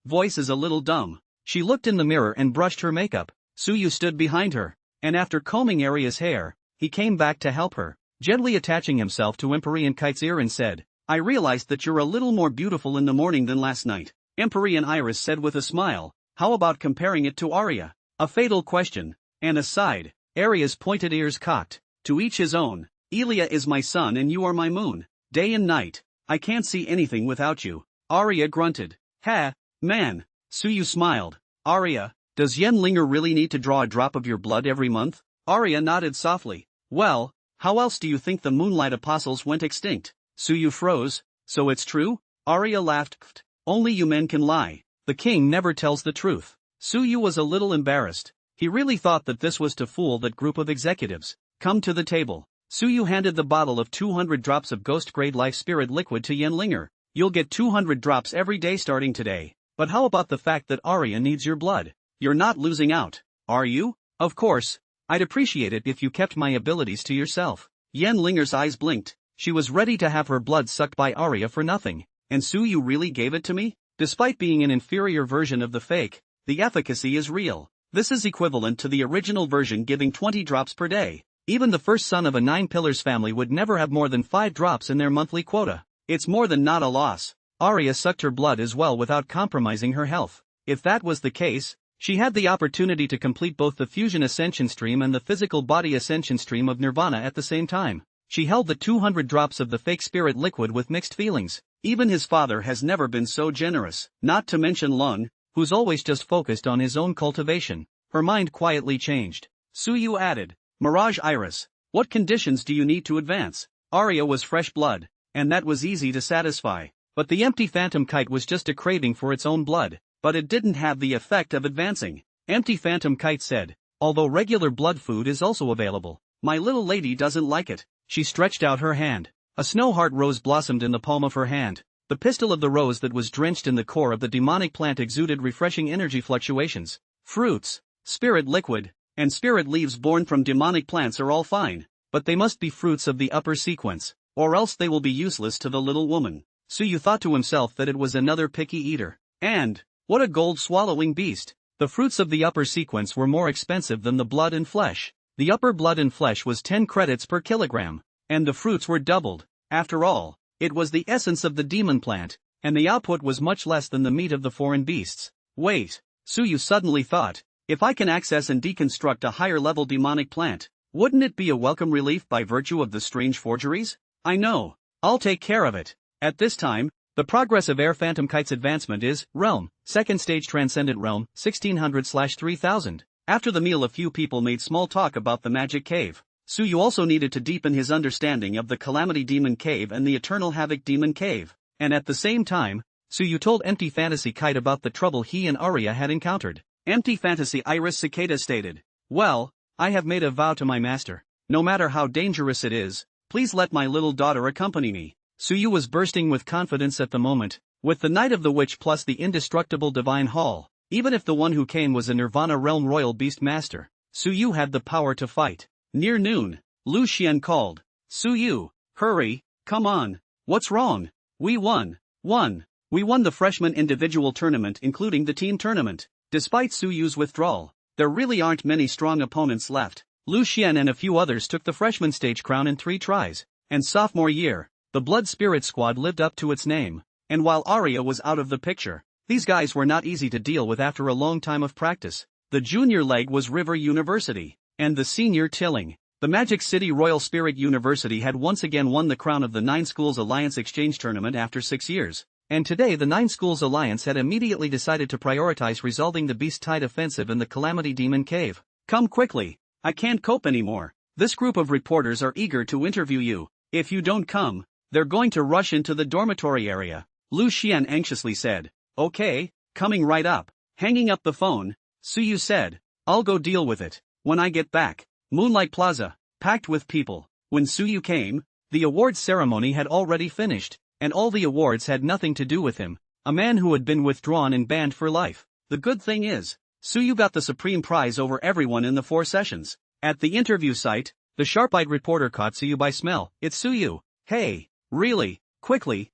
Voice is a little dumb. She looked in the mirror and brushed her makeup. Suyu stood behind her. and after combing Aria's hair, he came back to help her, gently attaching himself to Empyrean Kite's ear and said, I realized that you're a little more beautiful in the morning than last night. Empyrean Iris said with a smile, how about comparing it to Aria? A fatal question, and aside, Aria's pointed ears cocked, to each his own. Elia is my sun and you are my moon, day and night, I can't see anything without you. Aria grunted. Ha, man. Suyu smiled. Aria, does Yenlinger really need to draw a drop of your blood every month? Aria nodded softly. Well, how else do you think the Moonlight Apostles went extinct? Suyu froze. So it's true? Aria laughed. Only you men can lie. The king never tells the truth. Suyu was a little embarrassed. He really thought that this was to fool that group of executives. Come to the table. Suyu handed the bottle of 200 drops of ghost-grade life spirit liquid to Yenlinger. You'll get 200 drops every day starting today. But how about the fact that Aria needs your blood? You're not losing out, are you? Of course. I'd appreciate it if you kept my abilities to yourself. Yenlinger's eyes blinked. She was ready to have her blood sucked by Aria for nothing. And Suyu really gave it to me? Despite being an inferior version of the fake, the efficacy is real. This is equivalent to the original version giving 20 drops per day. Even the first son of a 9 pillars family would never have more than 5 drops in their monthly quota. It's more than not a loss. Aria sucked her blood as well without compromising her health. If that was the case, she had the opportunity to complete both the fusion ascension stream and the physical body ascension stream of Nirvana at the same time. She held the 200 drops of the fake spirit liquid with mixed feelings. Even his father has never been so generous, not to mention Lung, who's always just focused on his own cultivation. Her mind quietly changed. Suyu added, Mirage Iris, what conditions do you need to advance? Aria was fresh blood, and that was easy to satisfy. But the empty phantom kite was just a craving for its own blood, but it didn't have the effect of advancing. Empty phantom kite said, although regular blood food is also available, my little lady doesn't like it. She stretched out her hand. A snow heart rose blossomed in the palm of her hand. The pistil of the rose that was drenched in the core of the demonic plant exuded refreshing energy fluctuations. Fruits, spirit liquid, and spirit leaves born from demonic plants are all fine, but they must be fruits of the upper sequence, or else they will be useless to the little woman. Suyu thought to himself that it was another picky eater. And, what a gold-swallowing beast. The fruits of the upper sequence were more expensive than the blood and flesh. The upper blood and flesh was 10 credits per kilogram, and the fruits were doubled. After all, it was the essence of the demon plant, and the output was much less than the meat of the foreign beasts. Wait, Suyu suddenly thought, if I can access and deconstruct a higher-level demonic plant, wouldn't it be a welcome relief by virtue of the strange forgeries? I know. I'll take care of it. At this time, the progress of Air Phantom Kite's advancement is, Realm, Second Stage Transcendent Realm, 1600/3000. After the meal a few people made small talk about the Magic Cave. Suyu also needed to deepen his understanding of the Calamity Demon Cave and the Eternal Havoc Demon Cave. And at the same time, Suyu told Empty Fantasy Kite about the trouble he and Aria had encountered. Empty Fantasy Iris Cicada stated, well, I have made a vow to my master. No matter how dangerous it is, please let my little daughter accompany me. Suyu was bursting with confidence at the moment. With the Knight of the Witch plus the indestructible Divine Hall, even if the one who came was a Nirvana Realm Royal Beast Master, Suyu had the power to fight. Near noon, Lu Xian called. Suyu, hurry, come on. What's wrong? We won. We won the freshman individual tournament including the team tournament. Despite Suyu's withdrawal, there really aren't many strong opponents left. Lu Xian and a few others took the freshman stage crown in 3 tries. And sophomore year, the Blood Spirit Squad lived up to its name. And while Aria was out of the picture, these guys were not easy to deal with after a long time of practice. The junior leg was River University. And the senior Tilling. The Magic City Royal Spirit University had once again won the crown of the 9 Schools Alliance Exchange Tournament after 6 years. And today the 9 Schools Alliance had immediately decided to prioritize resolving the Beast Tide offensive in the Calamity Demon Cave. Come quickly. I can't cope anymore. This group of reporters are eager to interview you. If you don't come, they're going to rush into the dormitory area. Lu Xian anxiously said. Okay, coming right up. Hanging up the phone, Suyu said, I'll go deal with it. When I get back, Moonlight Plaza, packed with people. When Suyu came, the awards ceremony had already finished, and all the awards had nothing to do with him, a man who had been withdrawn and banned for life. The good thing is, Suyu got the supreme prize over everyone in the 4 sessions. At the interview site, the sharp-eyed reporter caught Suyu by smell. It's Suyu. Hey, really, quickly,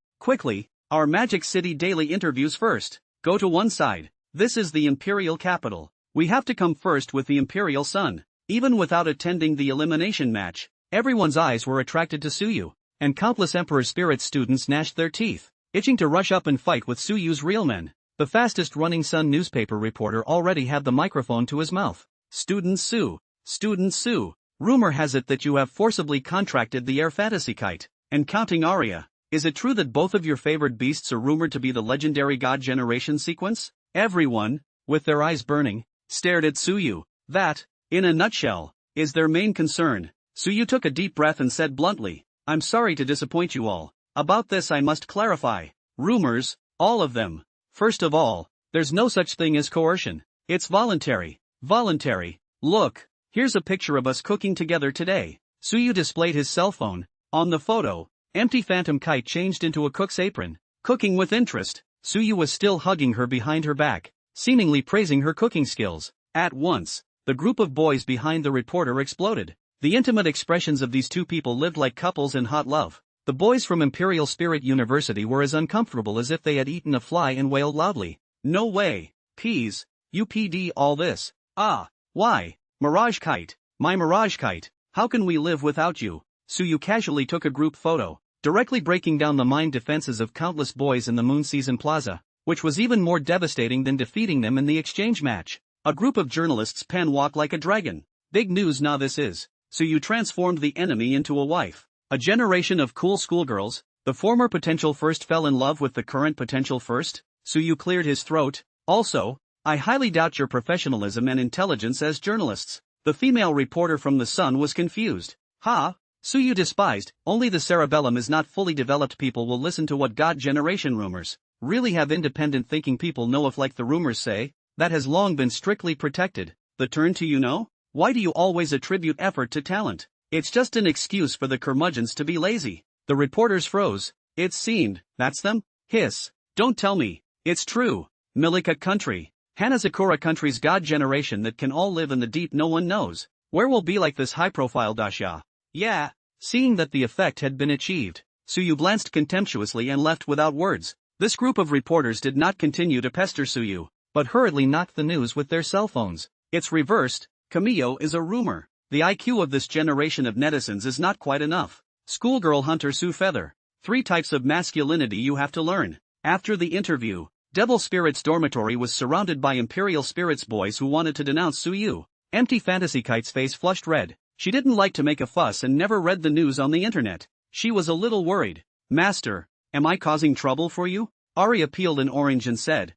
our Magic City daily interviews first. Go to one side. This is the Imperial Capital. We have to come first with the Imperial Sun. Even without attending the elimination match, everyone's eyes were attracted to Suyu, and countless Emperor Spirit students gnashed their teeth, itching to rush up and fight with Suyu's real men. The fastest-running Sun newspaper reporter already had the microphone to his mouth. Student Su, rumor has it that you have forcibly contracted the air fantasy kite, and counting Aria. Is it true that both of your favored beasts are rumored to be the legendary God Generation sequence? Everyone, with their eyes burning, stared at Suyu. That, in a nutshell, is their main concern. Suyu took a deep breath and said bluntly, I'm sorry to disappoint you all. About this I must clarify. Rumors, all of them. First of all, there's no such thing as coercion. It's voluntary. Voluntary. Look, here's a picture of us cooking together today. Suyu displayed his cell phone. On the photo, empty phantom kite changed into a cook's apron. Cooking with interest, Suyu was still hugging her behind her back, seemingly praising her cooking skills. At once, the group of boys behind the reporter exploded. The intimate expressions of these two people lived like couples in hot love. The boys from Imperial Spirit University were as uncomfortable as if they had eaten a fly and wailed loudly. No way, Peas, UPD all this. Ah, why, Mirage Kite, my Mirage Kite, how can we live without you? Suyu casually took a group photo, directly breaking down the mind defenses of countless boys in the Moon Season Plaza, which was even more devastating than defeating them in the exchange match. A group of journalists pan walk like a dragon. Big news now this is. Suyu transformed the enemy into a wife. A generation of cool schoolgirls, the former potential first fell in love with the current potential first. Suyu cleared his throat. Also, I highly doubt your professionalism and intelligence as journalists. The female reporter from The Sun was confused. Ha? Suyu despised, only the cerebellum is not fully developed people will listen to what God Generation rumors. Really have independent thinking people know if like the rumors say, that has long been strictly protected. The turn to you know? Why do you always attribute effort to talent? It's just an excuse for the curmudgeons to be lazy. The reporters froze. It seemed, that's them? Hiss. Don't tell me. It's true. Milika country. Hanazakura country's God Generation that can all live in the deep no one knows. Where will be like this high-profile Dasha? Yeah. Seeing that the effect had been achieved, Suyu glanced contemptuously and left without words. This group of reporters did not continue to pester Suyu, but hurriedly knocked the news with their cell phones. It's reversed. Camillo is a rumor. The IQ of this generation of netizens is not quite enough. Schoolgirl Hunter Sue Feather. 3 types of masculinity you have to learn. After the interview, Devil Spirit's dormitory was surrounded by Imperial Spirits boys who wanted to denounce Suyu. Empty Fantasy Kite's face flushed red. She didn't like to make a fuss and never read the news on the internet. She was a little worried. Master, am I causing trouble for you? Aria peeled an orange and said,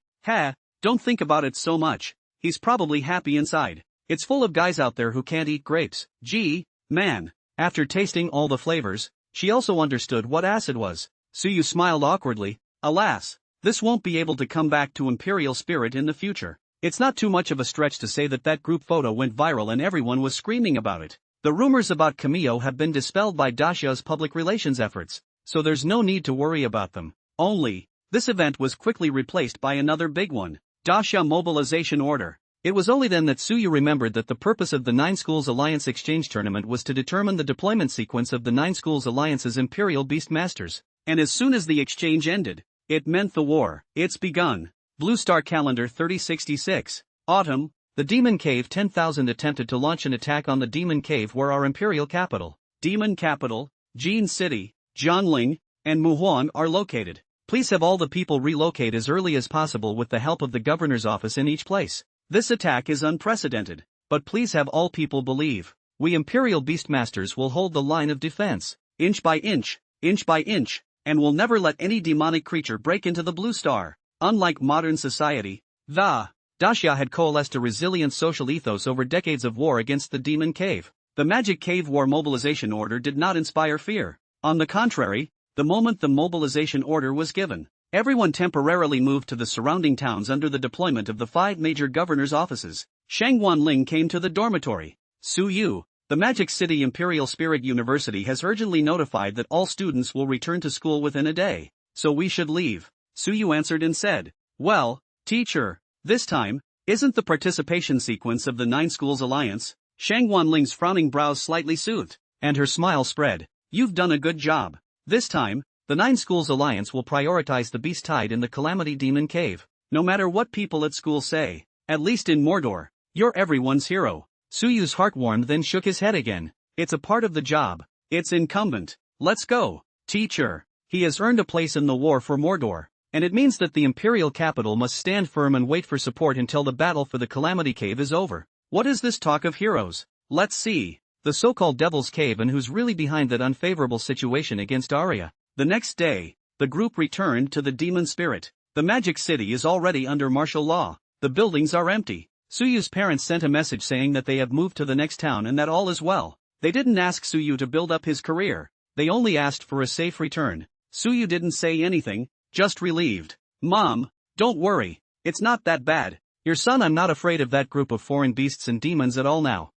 don't think about it so much. He's probably happy inside. It's full of guys out there who can't eat grapes. Gee, man. After tasting all the flavors, she also understood what acid was. Suyu smiled awkwardly. Alas, this won't be able to come back to Imperial Spirit in the future. It's not too much of a stretch to say that group photo went viral and everyone was screaming about it. The rumors about Camillo have been dispelled by Dasha's public relations efforts, so there's no need to worry about them. Only, this event was quickly replaced by another big one. Dasha Mobilization Order. It was only then that Suyu remembered that the purpose of the 9 Schools Alliance Exchange Tournament was to determine the deployment sequence of the 9 Schools Alliance's Imperial Beast Masters. And as soon as the exchange ended, it meant the war. It's begun. Blue Star Calendar 3066. Autumn, the Demon Cave 10,000 attempted to launch an attack on the Demon Cave where our Imperial capital, Demon Capital, Jin City, Jiangling, and Muhuang are located. Please have all the people relocate as early as possible with the help of the governor's office in each place. This attack is unprecedented, but please have all people believe. We Imperial Beastmasters will hold the line of defense, inch by inch, and will never let any demonic creature break into the Blue Star. Unlike modern society, the Dasha had coalesced a resilient social ethos over decades of war against the Demon Cave. The Magic Cave War Mobilization Order did not inspire fear. On the contrary, the moment the mobilization order was given, everyone temporarily moved to the surrounding towns under the deployment of the 5 major governors' offices. Shang Wanling came to the dormitory. Suyu, the Magic City Imperial Spirit University has urgently notified that all students will return to school within a day, so we should leave. Suyu answered and said, well, teacher, this time, isn't the participation sequence of the 9 Schools Alliance? Shang Wanling's frowning brows slightly soothed, and her smile spread. You've done a good job. This time, the 9 Schools Alliance will prioritize the beast tied in the Calamity Demon Cave. No matter what people at school say, at least in Mordor, you're everyone's hero. Suyu's heart warmed then shook his head again. It's a part of the job. It's incumbent. Let's go, teacher. He has earned a place in the war for Mordor, and it means that the imperial capital must stand firm and wait for support until the battle for the Calamity Cave is over. What is this talk of heroes? Let's see. The so-called Devil's Cave and who's really behind that unfavorable situation against Aria. The next day, the group returned to the Demon Spirit. The Magic City is already under martial law. The buildings are empty. Suyu's parents sent a message saying that they have moved to the next town and that all is well. They didn't ask Suyu to build up his career. They only asked for a safe return. Suyu didn't say anything, just relieved. Mom, don't worry. It's not that bad. Your son, I'm not afraid of that group of foreign beasts and demons at all now.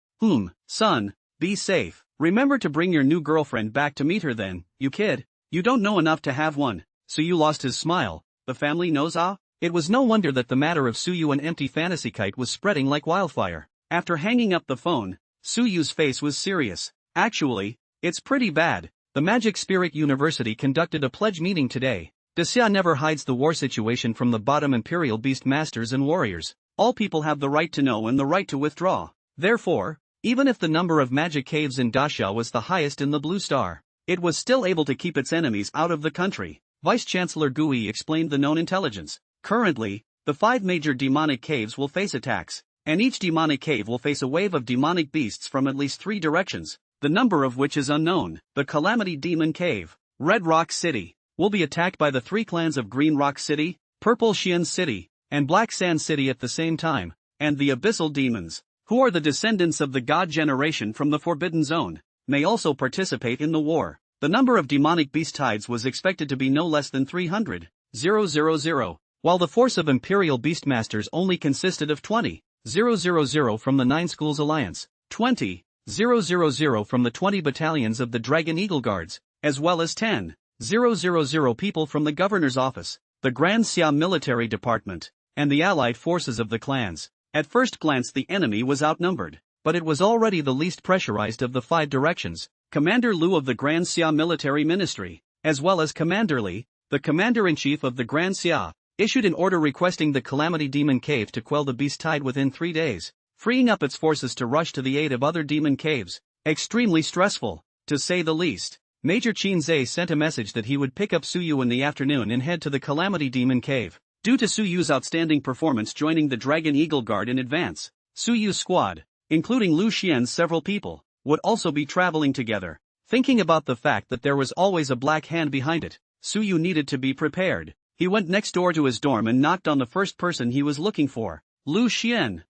Son, be safe. Remember to bring your new girlfriend back to meet her then, you kid. You don't know enough to have one. Suyu lost his smile. The family knows It was no wonder that the matter of Suyu and empty fantasy kite was spreading like wildfire. After hanging up the phone, Suyu's face was serious. Actually, it's pretty bad. The Magic Spirit University conducted a pledge meeting today. Dacia never hides the war situation from the bottom Imperial Beast Masters and Warriors. All people have the right to know and the right to withdraw. Therefore, even if the number of magic caves in Dacia was the highest in the Blue Star, it was still able to keep its enemies out of the country. Vice-Chancellor Gui explained the known intelligence. Currently, the 5 major demonic caves will face attacks, and each demonic cave will face a wave of demonic beasts from at least 3 directions, the number of which is unknown. The Calamity Demon Cave, Red Rock City, will be attacked by the 3 clans of Green Rock City, Purple Xian City, and Black Sand City at the same time, and the Abyssal Demons, who are the descendants of the god generation from the Forbidden Zone, may also participate in the war. The number of demonic beast tides was expected to be no less than 300,000, while the force of Imperial Beastmasters only consisted of 20,000 from the 9 Schools Alliance, 20,000 from the 20 battalions of the Dragon Eagle Guards, as well as 10,000 people from the Governor's Office, the Grand Xia Military Department, and the allied forces of the clans. At first glance the enemy was outnumbered, but it was already the least pressurized of the 5 directions. Commander Lu of the Grand Xia Military Ministry, as well as Commander Li, the Commander-in-Chief of the Grand Xia, issued an order requesting the Calamity Demon Cave to quell the beast tide within 3 days, freeing up its forces to rush to the aid of other demon caves. Extremely stressful, to say the least. Major Qin Zhe sent a message that he would pick up Suyu in the afternoon and head to the Calamity Demon Cave. Due to Suyu's outstanding performance joining the Dragon Eagle Guard in advance, Suyu's squad, including Lu Xian's several people, would also be traveling together. Thinking about the fact that there was always a black hand behind it, Suyu needed to be prepared. He went next door to his dorm and knocked on the first person he was looking for. Lu Xian.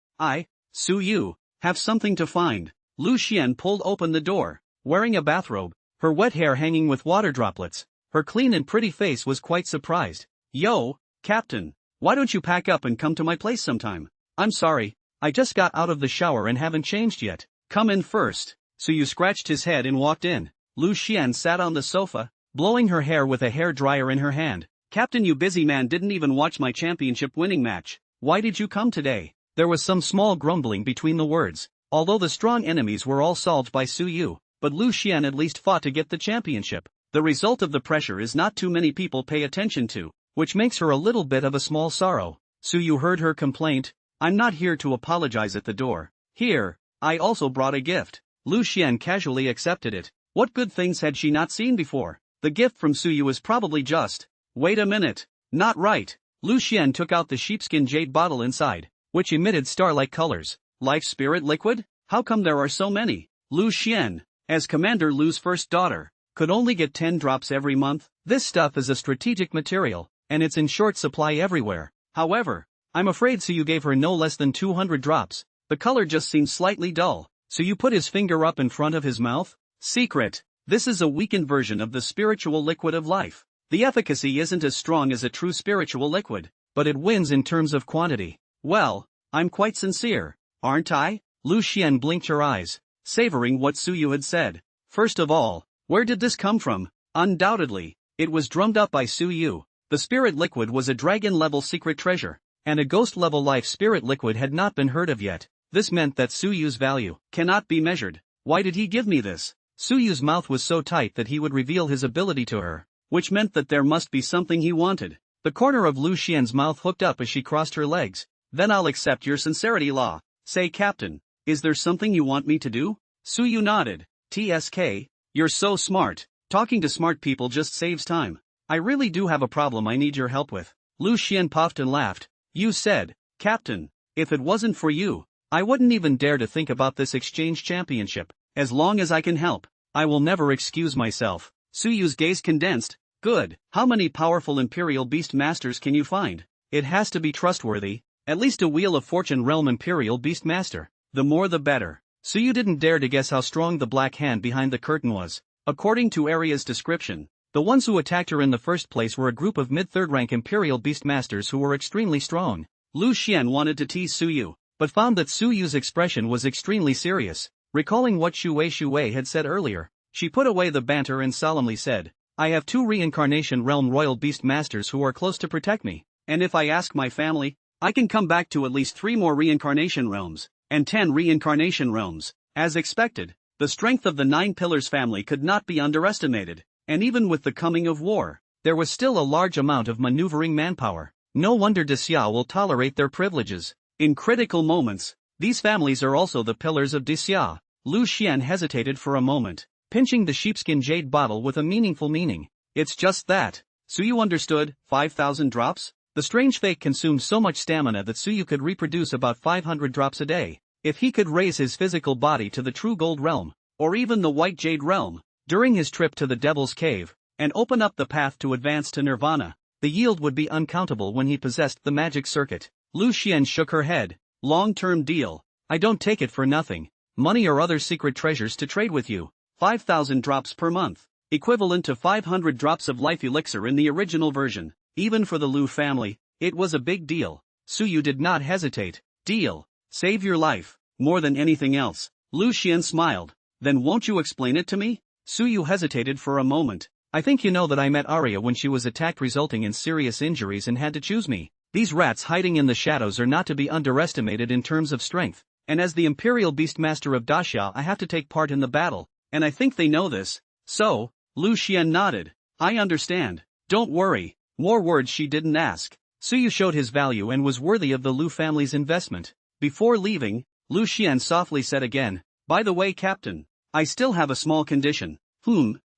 Suyu, have something to find. Lu Xian pulled open the door, wearing a bathrobe, her wet hair hanging with water droplets. Her clean and pretty face was quite surprised. Yo, Captain, why don't you pack up and come to my place sometime? I'm sorry, I just got out of the shower and haven't changed yet. Come in first. Suyu scratched his head and walked in. Lu Xian sat on the sofa, blowing her hair with a hair dryer in her hand. Captain, you busy man didn't even watch my championship winning match. Why did you come today? There was some small grumbling between the words, although the strong enemies were all solved by Suyu, but Lu Xian at least fought to get the championship. The result of the pressure is not too many people pay attention to, which makes her a little bit of a small sorrow. Suyu heard her complaint. I'm not here to apologize at the door. Here, I also brought a gift. Lu Xian casually accepted it. What good things had she not seen before? The gift from Suyu is probably just. Wait a minute. Not right. Lu Xian took out the sheepskin jade bottle inside, which emitted star-like colors. Life spirit liquid? How come there are so many? Lu Xian, as Commander Lu's first daughter, could only get 10 drops every month. This stuff is a strategic material, and it's in short supply everywhere. However, I'm afraid Suyu gave her no less than 200 drops. The color just seems slightly dull. Suyu put his finger up in front of his mouth. Secret. This is a weakened version of the spiritual liquid of life. The efficacy isn't as strong as a true spiritual liquid, but it wins in terms of quantity. Well, I'm quite sincere, aren't I? Lu Xian blinked her eyes, savoring what Suyu had said. First of all, where did this come from? Undoubtedly, it was drummed up by Suyu. The spirit liquid was a dragon-level secret treasure, and a ghost-level life spirit liquid had not been heard of yet. This meant that Suyu's value cannot be measured. Why did he give me this? Suyu's mouth was so tight that he would reveal his ability to her, which meant that there must be something he wanted. The corner of Lu Xian's mouth hooked up as she crossed her legs. Then I'll accept your sincerity law. Say, Captain, Is there something you want me to do? Suyu nodded. TSK, you're so smart. Talking to smart people just saves time. I really do have a problem I need your help with. Lu Xian puffed and laughed. You said, Captain, if it wasn't for you, I wouldn't even dare to think about this exchange championship. As long as I can help, I will never excuse myself. Suyu's gaze condensed. Good. How many powerful Imperial Beast Masters can you find? It has to be trustworthy. At least a Wheel of Fortune Realm Imperial Beast Master. The more the better. Suyu didn't dare to guess how strong the black hand behind the curtain was. According to Aria's description, the ones who attacked her in the first place were a group of mid-third rank Imperial Beast Masters who were extremely strong. Lu Xian wanted to tease Suyu, but found that Suyu's expression was extremely serious. Recalling what Shui had said earlier, she put away the banter and solemnly said, I have 2 Reincarnation Realm Royal Beast Masters who are close to protect me, and if I ask my family, I can come back to at least 3 more Reincarnation Realms, and 10 Reincarnation Realms. As expected, the strength of the 9 Pillars family could not be underestimated, and even with the coming of war, there was still a large amount of maneuvering manpower. No wonder Disya will tolerate their privileges. In critical moments, these families are also the pillars of Disya. Lu Xian hesitated for a moment, pinching the sheepskin jade bottle with a meaningful meaning. It's just that. Suyu understood. 5,000 drops? The strange fake consumed so much stamina that Suyu could reproduce about 500 drops a day. If he could raise his physical body to the true gold realm, or even the white jade realm, during his trip to the Devil's Cave, and open up the path to advance to Nirvana, the yield would be uncountable when he possessed the magic circuit. Lu Xian shook her head. Long-term deal. I don't take it for nothing. Money or other secret treasures to trade with you. 5,000 drops per month. Equivalent to 500 drops of life elixir in the original version. Even for the Lu family, it was a big deal. Suyu did not hesitate. Deal. Save your life. More than anything else. Lu Xian smiled. Then won't you explain it to me? Suyu hesitated for a moment. I think you know that I met Aria when she was attacked resulting in serious injuries and had to choose me. These rats hiding in the shadows are not to be underestimated in terms of strength, and as the Imperial Beastmaster of Daxia I have to take part in the battle, and I think they know this. So, Lu Xian nodded. I understand. Don't worry. More words she didn't ask. Suyu showed his value and was worthy of the Lu family's investment. Before leaving, Lu Xian softly said again, by the way, Captain, I still have a small condition.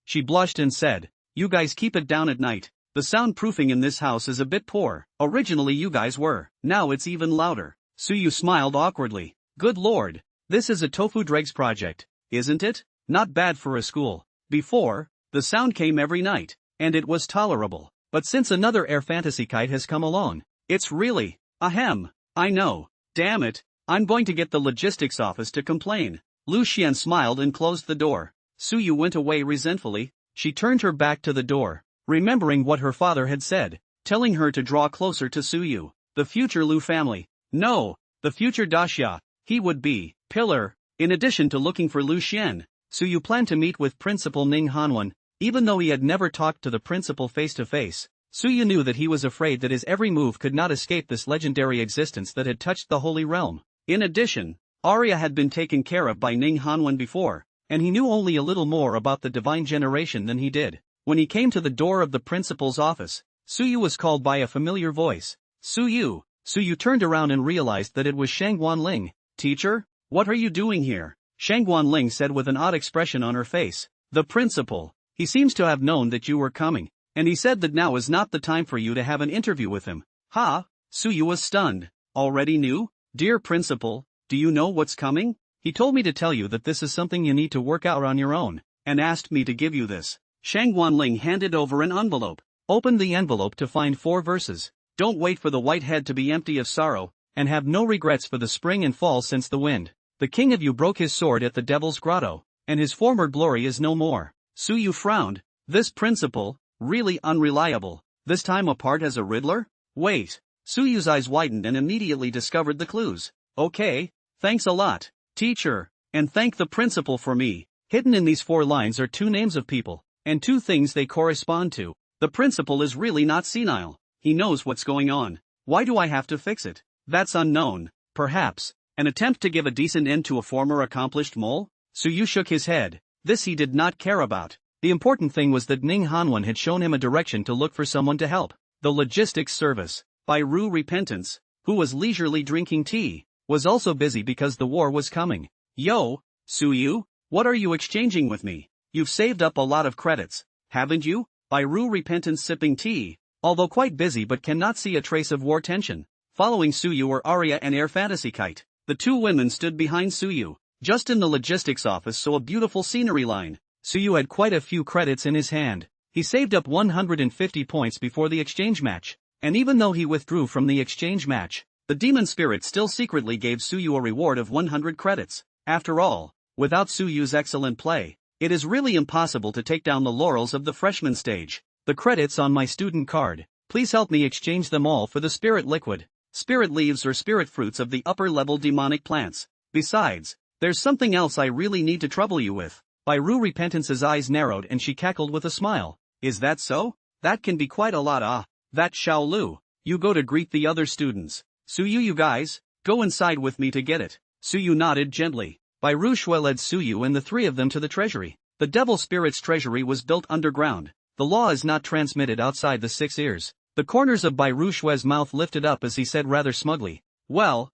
She blushed and said, you guys keep it down at night. The soundproofing in this house is a bit poor. Originally you guys were. Now it's even louder. Suyu smiled awkwardly. Good lord. This is a tofu dregs project, isn't it? Not bad for a school. Before, the sound came every night, and it was tolerable. But since another air fantasy kite has come along, it's really, ahem. I know. Damn it. I'm going to get the logistics office to complain. Lu Xian smiled and closed the door. Suyu went away resentfully. She turned her back to the door, remembering what her father had said, telling her to draw closer to Suyu, the future Lu family. No, the future Daxia. He would be pillar. In addition to looking for Lu Xian, Suyu planned to meet with Principal Ning Hanwen. Even though he had never talked to the principal face to face, Suyu knew that he was afraid that his every move could not escape this legendary existence that had touched the Holy Realm. In addition, Aria had been taken care of by Ning Hanwen before, and he knew only a little more about the divine generation than he did. When he came to the door of the principal's office, Suyu was called by a familiar voice. Suyu. Suyu turned around and realized that it was Shangguan Ling. Teacher? What are you doing here? Shangguan Ling said with an odd expression on her face. The principal. He seems to have known that you were coming, and he said that now is not the time for you to have an interview with him. Ha? Suyu was stunned. Already knew? Dear principal, do you know what's coming? He told me to tell you that this is something you need to work out on your own, and asked me to give you this. Shangguan Ling handed over an envelope. Opened the envelope to find 4 verses. Don't wait for the white head to be empty of sorrow, and have no regrets for the spring and fall since the wind. The king of you broke his sword at the Devil's Grotto, and his former glory is no more. Suyu frowned. This principal, really unreliable. This time apart as a riddler? Wait. Suyu's eyes widened and immediately discovered the clues. Okay, thanks a lot, teacher, and thank the principal for me. Hidden in these 4 lines are 2 names of people, and 2 things they correspond to. The principal is really not senile. He knows what's going on. Why do I have to fix it? That's unknown. Perhaps an attempt to give a decent end to a former accomplished mole? Suyu shook his head. This he did not care about. The important thing was that Ning Hanwen had shown him a direction to look for someone to help. The logistics service. By Ru Repentance, who was leisurely drinking tea. was also busy because the war was coming. Yo, Suyu, what are you exchanging with me? You've saved up a lot of credits, haven't you? Ru repentance sipping tea, although quite busy but cannot see a trace of war tension. Following Suyu were Aria and Air Fantasy Kite. The two women stood behind Suyu, just in the logistics office, so a beautiful scenery line. Suyu had quite a few credits in his hand. He saved up 150 points before the exchange match, and even though he withdrew from the exchange match, the demon spirit still secretly gave Suyu a reward of 100 credits. After all, without Suyu's excellent play, it is really impossible to take down the laurels of the freshman stage. The credits on my student card, please help me exchange them all for the spirit liquid, spirit leaves or spirit fruits of the upper level demonic plants. Besides, there's something else I really need to trouble you with. Ru Repentance's eyes narrowed and she cackled with a smile. Is that so? That can be quite a lot. That Xiaolu. You go to greet the other students. Suyu, you guys, go inside with me to get it. Suyu nodded gently. Ru Shui led Suyu and the three of them to the treasury. The devil spirit's treasury was built underground. The law is not transmitted outside the 6 ears. The corners of Ru Shui's mouth lifted up as he said rather smugly, well,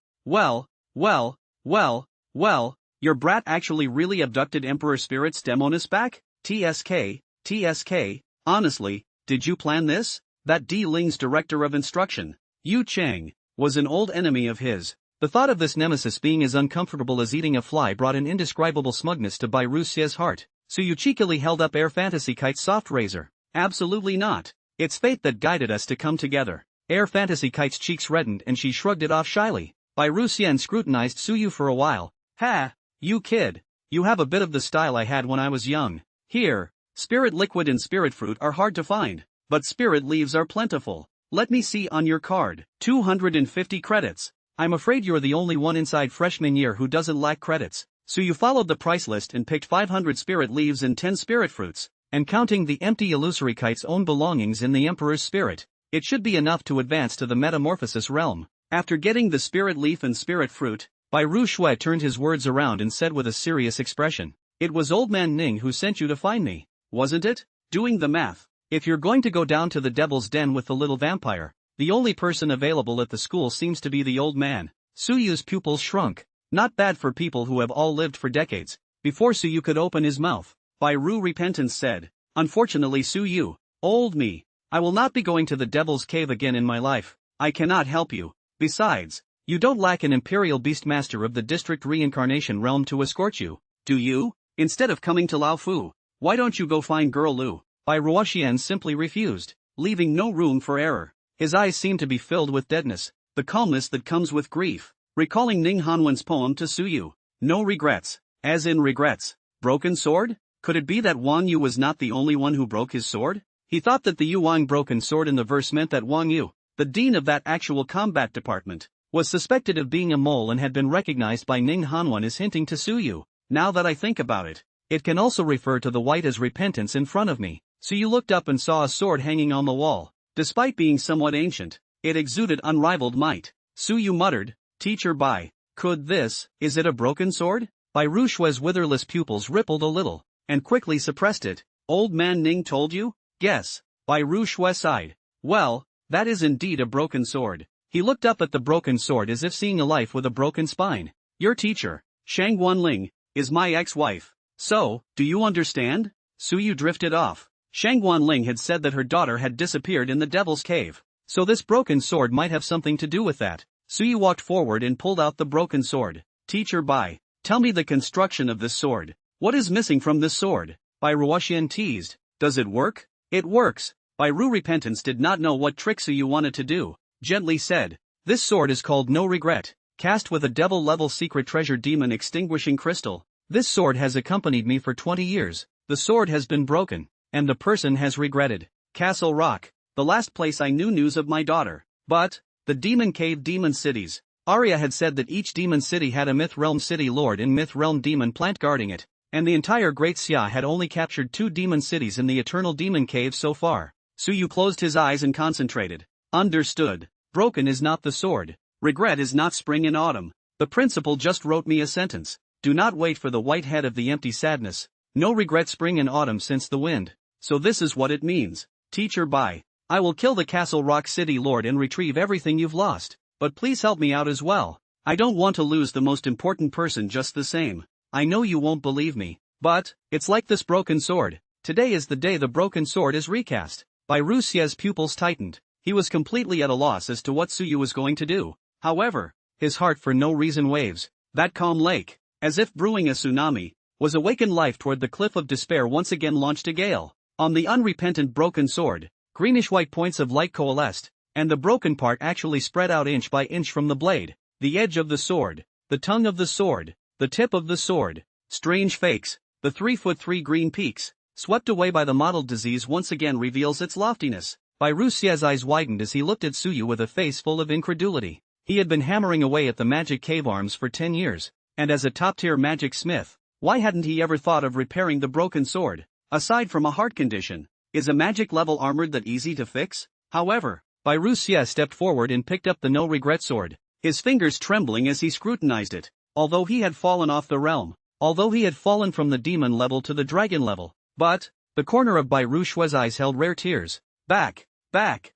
your brat actually really abducted Emperor Spirit's Demonis back? TSK, honestly, did you plan this? That D Ling's director of instruction, Yu Cheng, was an old enemy of his. The thought of this nemesis being as uncomfortable as eating a fly brought an indescribable smugness to Ru Shui's heart. So you cheekily held up Air Fantasy Kite's soft razor. Absolutely not. It's fate that guided us to come together. Air Fantasy Kite's cheeks reddened and she shrugged it off shyly. Ru Xian scrutinized Suyu for a while. Ha, you kid. You have a bit of the style I had when I was young. Here, spirit liquid and spirit fruit are hard to find, but spirit leaves are plentiful. Let me see on your card. 250 credits. I'm afraid you're the only one inside freshman year who doesn't lack credits. Suyu followed the price list and picked 500 spirit leaves and 10 spirit fruits, and counting the empty illusory kite's own belongings in the Emperor's spirit, it should be enough to advance to the metamorphosis realm. After getting the spirit leaf and spirit fruit, Ru Shui turned his words around and said with a serious expression, "It was old man Ning who sent you to find me, wasn't it? Doing the math, if you're going to go down to the devil's den with the little vampire, the only person available at the school seems to be the old man." Suyu's pupils shrunk. Not bad for people who have all lived for decades. Before Suyu could open his mouth, Ru Repentance said, "Unfortunately Suyu, old me, I will not be going to the devil's cave again in my life. I cannot help you. Besides, you don't lack an imperial beastmaster of the district reincarnation realm to escort you, do you? Instead of coming to Lao Fu, why don't you go find girl Lu?" Ruoxian simply refused, leaving no room for error. His eyes seemed to be filled with deadness, the calmness that comes with grief. Recalling Ning Hanwen's poem to Suyu, no regrets, as in regrets. Broken sword? Could it be that Wang Yu was not the only one who broke his sword? He thought that the Yu Wang broken sword in the verse meant that Wang Yu, the dean of that actual combat department, was suspected of being a mole and had been recognized by Ning Hanwen as hinting to Suyu. Now that I think about it, it can also refer to the white as repentance in front of me. Suyu looked up and saw a sword hanging on the wall. Despite being somewhat ancient, it exuded unrivaled might. Suyu muttered, "Teacher Bai, is it a broken sword?" Ru Shui's witherless pupils rippled a little, and quickly suppressed it. "Old man Ning told you?" "Yes." Ru Shui sighed. "Well, that is indeed a broken sword." He looked up at the broken sword as if seeing a life with a broken spine. "Your teacher, Shang Guanling, is my ex-wife. So, do you understand?" Suyu drifted off. Shang Guanling had said that her daughter had disappeared in the devil's cave, so this broken sword might have something to do with that. Suyu walked forward and pulled out the broken sword. "Teacher Bai, tell me the construction of this sword. What is missing from this sword?" Ruoxian teased. "Does it work?" "It works." Ru Repentance did not know what trick Suyu wanted to do, gently said, "This sword is called No Regret, cast with a devil-level secret treasure demon extinguishing crystal. This sword has accompanied me for 20 years, the sword has been broken, and the person has regretted. Castle Rock, the last place I knew news of my daughter. But, the Demon Cave Demon Cities. Aria had said that each demon city had a Myth Realm city lord and Myth Realm demon plant guarding it, and the entire Great Xia had only captured 2 demon cities in the Eternal Demon Cave so far. Suyu closed his eyes and concentrated. "Understood. Broken is not the sword. Regret is not spring and autumn. The principal just wrote me a sentence. Do not wait for the white head of the empty sadness. No regret spring and autumn since the wind. So this is what it means. Teacher Bai, I will kill the Castle Rock City Lord and retrieve everything you've lost. But please help me out as well. I don't want to lose the most important person just the same. I know you won't believe me, but it's like this broken sword. Today is the day the broken sword is recast. Bai Ruxie's pupils tightened. He was completely at a loss as to what Suyu was going to do. However, his heart for no reason waves. That calm lake, as if brewing a tsunami, was awakened life toward the cliff of despair once again launched a gale. On the unrepentant broken sword, greenish-white points of light coalesced, and the broken part actually spread out inch by inch from the blade, the edge of the sword, the tongue of the sword, the tip of the sword. Strange fakes, the 3'3" green peaks, swept away by the mottled disease once again reveals its loftiness. Bai Ruxie's eyes widened as he looked at Suyu with a face full of incredulity. He had been hammering away at the magic cave arms for 10 years, and as a top-tier magic smith, why hadn't he ever thought of repairing the broken sword? Aside from a heart condition, is a magic-level armor that easy to fix? However, Bai Ruxie stepped forward and picked up the no-regret sword, his fingers trembling as he scrutinized it. Although he had fallen off the realm, although he had fallen from the demon level to the dragon level, but the corner of Bai Ruxie's eyes held rare tears. Back,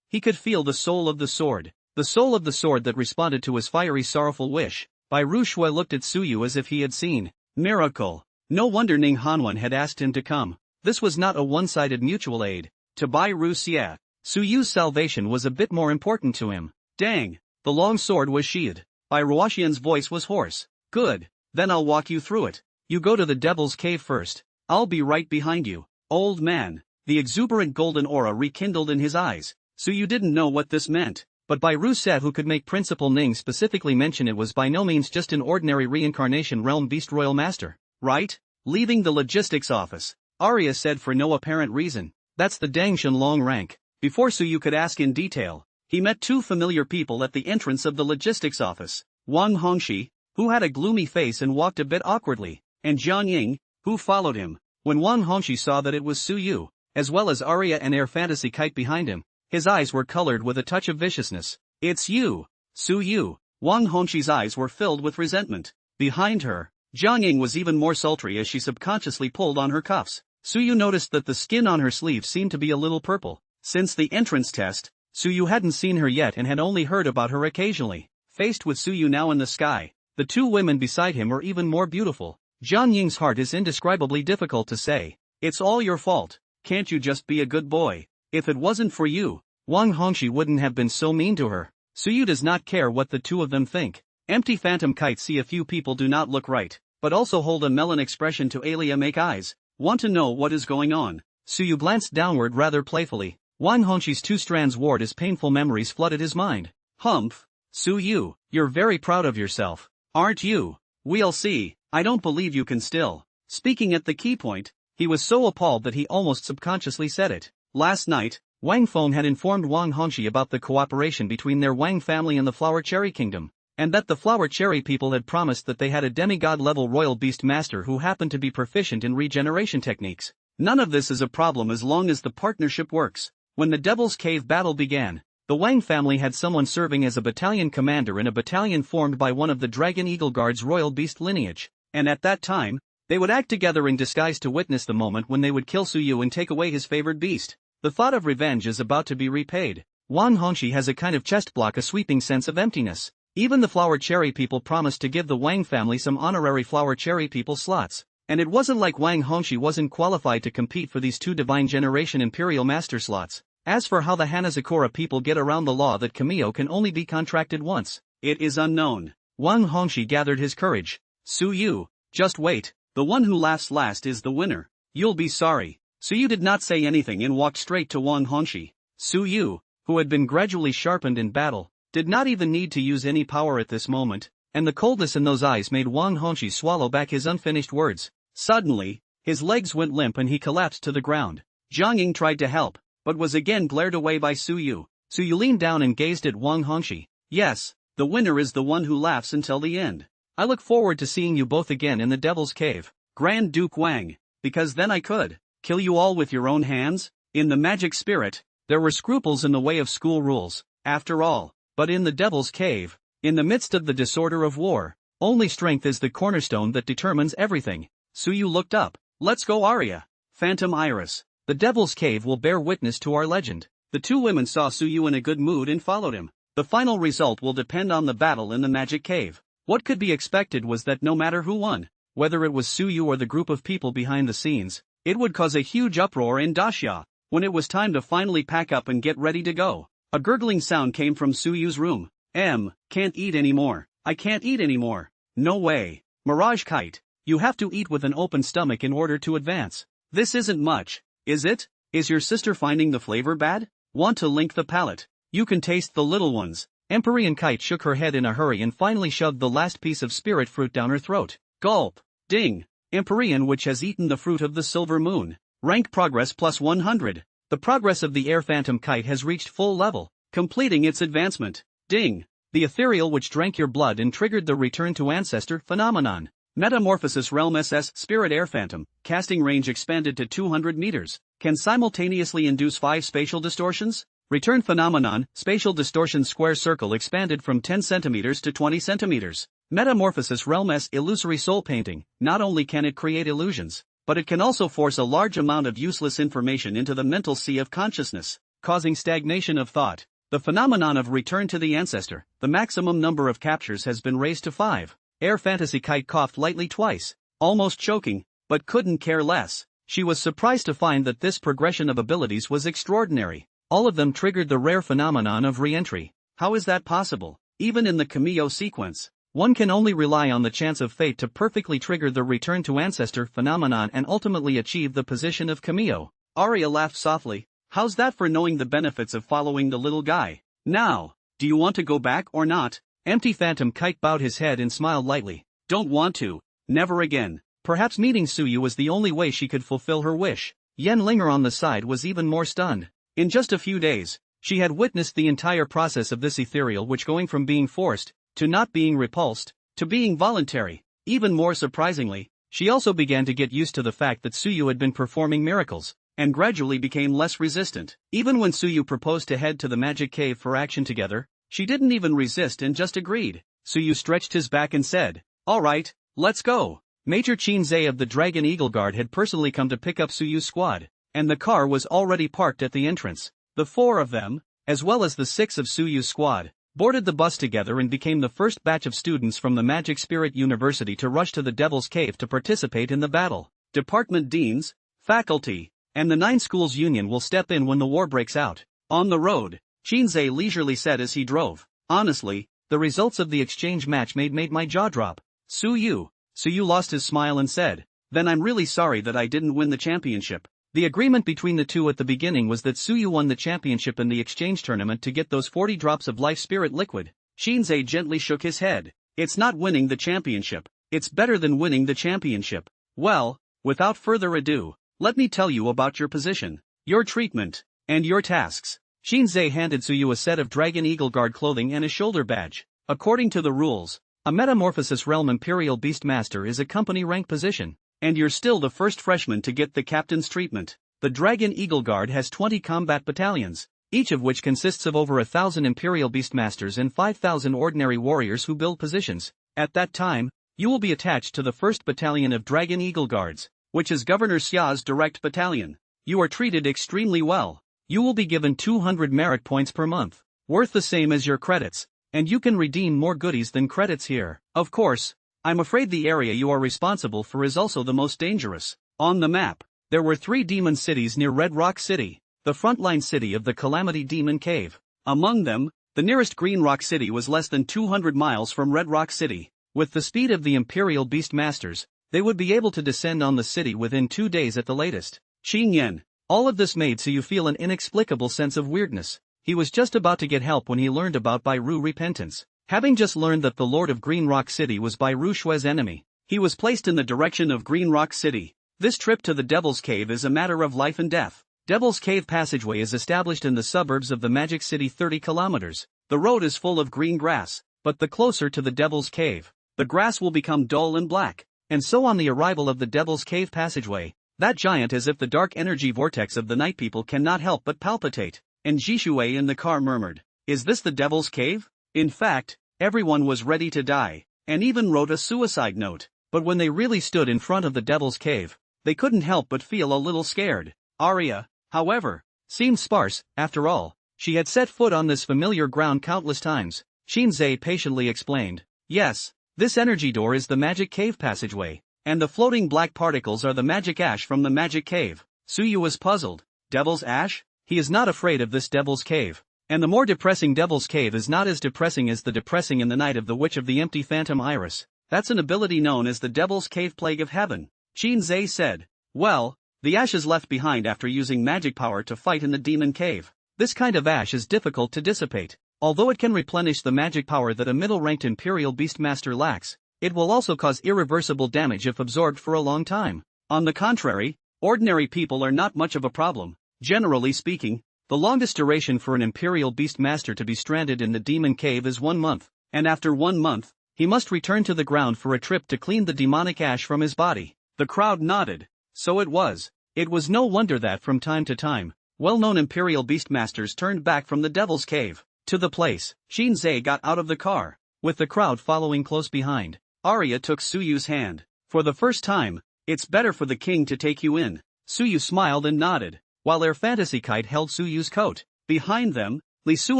he could feel the soul of the sword that responded to his fiery sorrowful wish. Bai Ruxie looked at Suyu as if he had seen miracle. No wonder Ning Hanwen had asked him to come. This was not a one-sided mutual aid. To Bai Ruxie, Suyu's salvation was a bit more important to him. Dang, the long sword was sheathed. Bai Ruxian's voice was hoarse. Good, then I'll walk you through it. You go to the devil's cave first. I'll be right behind you. Old man. The exuberant golden aura rekindled in his eyes. Suyu didn't know what this meant, but Bai Ruxie, who could make Principal Ning specifically mention it, was by no means just an ordinary reincarnation realm beast royal master, right? Leaving the logistics office, Aria said for no apparent reason. That's the Dangshan long rank. Before Suyu could ask in detail, he met two familiar people at the entrance of the logistics office. Wang Hongxi, who had a gloomy face and walked a bit awkwardly, and Jiang Ying, who followed him. When Wang Hongxi saw that it was Suyu, as well as Aria and Air Fantasy Kite behind him, his eyes were colored with a touch of viciousness. It's you, Suyu. Wang Hongxi's eyes were filled with resentment. Behind her, Jiang Ying was even more sultry as she subconsciously pulled on her cuffs. Suyu noticed that the skin on her sleeve seemed to be a little purple. Since the entrance test, Suyu hadn't seen her yet and had only heard about her occasionally. Faced with Suyu now in the sky, the two women beside him were even more beautiful. Jiang Ying's heart is indescribably difficult to say. It's all your fault. Can't you just be a good boy? If it wasn't for you, Wang Hongxi wouldn't have been so mean to her. Suyu does not care what the two of them think. Empty phantom kites see a few people do not look right, but also hold a melon expression to Alia make eyes. Want to know what is going on? Suyu glanced downward rather playfully. Wang Hongxi's two strands ward as painful memories flooded his mind. Humph. Suyu, you're very proud of yourself, aren't you? We'll see. I don't believe you can still. Speaking at the key point, he was so appalled that he almost subconsciously said it. Last night, Wang Feng had informed Wang Hongxi about the cooperation between their Wang family and the Flower Cherry Kingdom, and that the Flower Cherry people had promised that they had a demigod-level royal beast master who happened to be proficient in regeneration techniques. None of this is a problem as long as the partnership works. When the Devil's Cave battle began, the Wang family had someone serving as a battalion commander in a battalion formed by one of the Dragon Eagle Guard's royal beast lineage, and at that time, they would act together in disguise to witness the moment when they would kill Suyu and take away his favored beast. The thought of revenge is about to be repaid. Wang Hongxi has a kind of chest block, a sweeping sense of emptiness. Even the Flower Cherry people promised to give the Wang family some honorary Flower Cherry people slots, and it wasn't like Wang Hongxi wasn't qualified to compete for these two Divine Generation Imperial Master slots. As for how the Hanazakura people get around the law that Kamio can only be contracted once, it is unknown. Wang Hongxi gathered his courage. Suyu, just wait, the one who laughs last is the winner. You'll be sorry. Suyu did not say anything and walked straight to Wang Hongxi. Suyu, who had been gradually sharpened in battle, did not even need to use any power at this moment, and the coldness in those eyes made Wang Hongxi swallow back his unfinished words. Suddenly, his legs went limp and he collapsed to the ground. Jiang Ying tried to help, but was again glared away by Suyu. Suyu leaned down and gazed at Wang Hongxi. Yes, the winner is the one who laughs until the end. I look forward to seeing you both again in the Devil's Cave, Grand Duke Wang, because then I could kill you all with your own hands. In the magic spirit, there were scruples in the way of school rules, after all, but in the Devil's Cave, in the midst of the disorder of war, only strength is the cornerstone that determines everything. Suyu looked up. Let's go, Aria. Phantom Iris. The Devil's Cave will bear witness to our legend. The two women saw Suyu in a good mood and followed him. The final result will depend on the battle in the Magic Cave. What could be expected was that no matter who won, whether it was Suyu or the group of people behind the scenes, it would cause a huge uproar in Daxia. When it was time to finally pack up and get ready to go, a gurgling sound came from Suyu's room. Can't eat anymore. I can't eat anymore. No way. Mirage Kite, you have to eat with an open stomach in order to advance. This isn't much, is it? Is your sister finding the flavor bad? Want to link the palate? You can taste the little ones. Empyrean Kite shook her head in a hurry and finally shoved the last piece of spirit fruit down her throat. Gulp. Ding. Empyrean, which has eaten the fruit of the silver moon. Rank progress plus 100. The progress of the air phantom kite has reached full level, completing its advancement. Ding. The ethereal which drank your blood and triggered the return to ancestor phenomenon. Metamorphosis Realm SS Spirit Air Phantom, casting range expanded to 200 meters, can simultaneously induce 5 spatial distortions? Return phenomenon, spatial distortion square circle expanded from 10 centimeters to 20 centimeters. Metamorphosis Realm S Illusory Soul Painting, not only can it create illusions, but it can also force a large amount of useless information into the mental sea of consciousness, causing stagnation of thought. The phenomenon of return to the ancestor, the maximum number of captures has been raised to 5. Air Fantasy Kite coughed lightly twice, almost choking, but couldn't care less. She was surprised to find that this progression of abilities was extraordinary. All of them triggered the rare phenomenon of re-entry. How is that possible? Even in the Cameo sequence, one can only rely on the chance of fate to perfectly trigger the return to ancestor phenomenon and ultimately achieve the position of Cameo. Aria laughed softly. How's that for knowing the benefits of following the little guy? Now, do you want to go back or not? Empty Phantom Kite bowed his head and smiled lightly. Don't want to. Never again. Perhaps meeting Suyu was the only way she could fulfill her wish. Yen Linger on the side was even more stunned. In just a few days, she had witnessed the entire process of this ethereal which going from being forced, to not being repulsed, to being voluntary. Even more surprisingly, she also began to get used to the fact that Suyu had been performing miracles, and gradually became less resistant. Even when Suyu proposed to head to the magic cave for action together, she didn't even resist and just agreed. Suyu stretched his back and said, "Alright, let's go." Major Chinzei of the Dragon Eagle Guard had personally come to pick up Suyu's squad, and the car was already parked at the entrance. The 4 of them, as well as the 6 of Suyu's squad, boarded the bus together and became the first batch of students from the Magic Spirit University to rush to the Devil's Cave to participate in the battle. Department deans, faculty, and the 9 schools union will step in when the war breaks out. On the road, Chinzei leisurely said as he drove, "Honestly, the results of the exchange match made my jaw drop." Suyu lost his smile and said, "Then I'm really sorry that I didn't win the championship." The agreement between the two at the beginning was that Suyu won the championship in the exchange tournament to get those 40 drops of life spirit liquid. Chinzei gently shook his head. "It's not winning the championship. It's better than winning the championship." "Well, without further ado, let me tell you about your position, your treatment, and your tasks." Chinzei handed Suyu a set of Dragon Eagle Guard clothing and a shoulder badge. According to the rules, a Metamorphosis Realm Imperial Beastmaster is a company rank position, and you're still the first freshman to get the captain's treatment. The Dragon Eagle Guard has 20 combat battalions, each of which consists of over 1,000 Imperial Beastmasters and 5,000 ordinary warriors who build positions. At that time, you will be attached to the 1st Battalion of Dragon Eagle Guards, which is Governor Xia's direct battalion. You are treated extremely well. You will be given 200 merit points per month, worth the same as your credits, and you can redeem more goodies than credits here. Of course, I'm afraid the area you are responsible for is also the most dangerous. On the map, there were 3 demon cities near Red Rock City, the frontline city of the Calamity Demon Cave. Among them, the nearest Green Rock City was less than 200 miles from Red Rock City. With the speed of the Imperial Beastmasters, they would be able to descend on the city within 2 days at the latest. Xing Yan. All of this made Suyu feel an inexplicable sense of weirdness. He was just about to get help when he learned about Bairu repentance. Having just learned that the Lord of Green Rock City was Bairu Shue's enemy, he was placed in the direction of Green Rock City. This trip to the Devil's Cave is a matter of life and death. Devil's Cave Passageway is established in the suburbs of the Magic City 30 kilometers. The road is full of green grass, but the closer to the Devil's Cave, the grass will become dull and black. And so on the arrival of the Devil's Cave Passageway, that giant as if the dark energy vortex of the night people cannot help but palpitate. And Jishue in the car murmured, "Is this the Devil's Cave?" In fact, everyone was ready to die, and even wrote a suicide note. But when they really stood in front of the Devil's Cave, they couldn't help but feel a little scared. Aria, however, seemed sparse. After all, she had set foot on this familiar ground countless times. Shinzei patiently explained, "Yes, This energy door is the magic cave passageway, and the floating black particles are the magic ash from the magic cave. Suyu was puzzled. Devil's ash? He is not afraid of this devil's cave. And the more depressing devil's cave is not as depressing as the depressing in the night of the witch of the empty phantom iris. That's an ability known as the devil's cave plague of heaven. Qin said. Well, the ash is left behind after using magic power to fight in the demon cave. This kind of ash is difficult to dissipate. Although it can replenish the magic power that a middle-ranked Imperial Beastmaster lacks, it will also cause irreversible damage if absorbed for a long time. On the contrary, ordinary people are not much of a problem. Generally speaking, the longest duration for an Imperial Beastmaster to be stranded in the demon cave is 1 month, and after 1 month, he must return to the ground for a trip to clean the demonic ash from his body. The crowd nodded. So it was. It was no wonder that from time to time, well-known Imperial Beastmasters turned back from the Devil's Cave to the place. Qin got out of the car, with the crowd following close behind. Aria took Suyu's hand. For the first time, it's better for the king to take you in. Suyu smiled and nodded, while their fantasy kite held Suyu's coat. Behind them, Li Su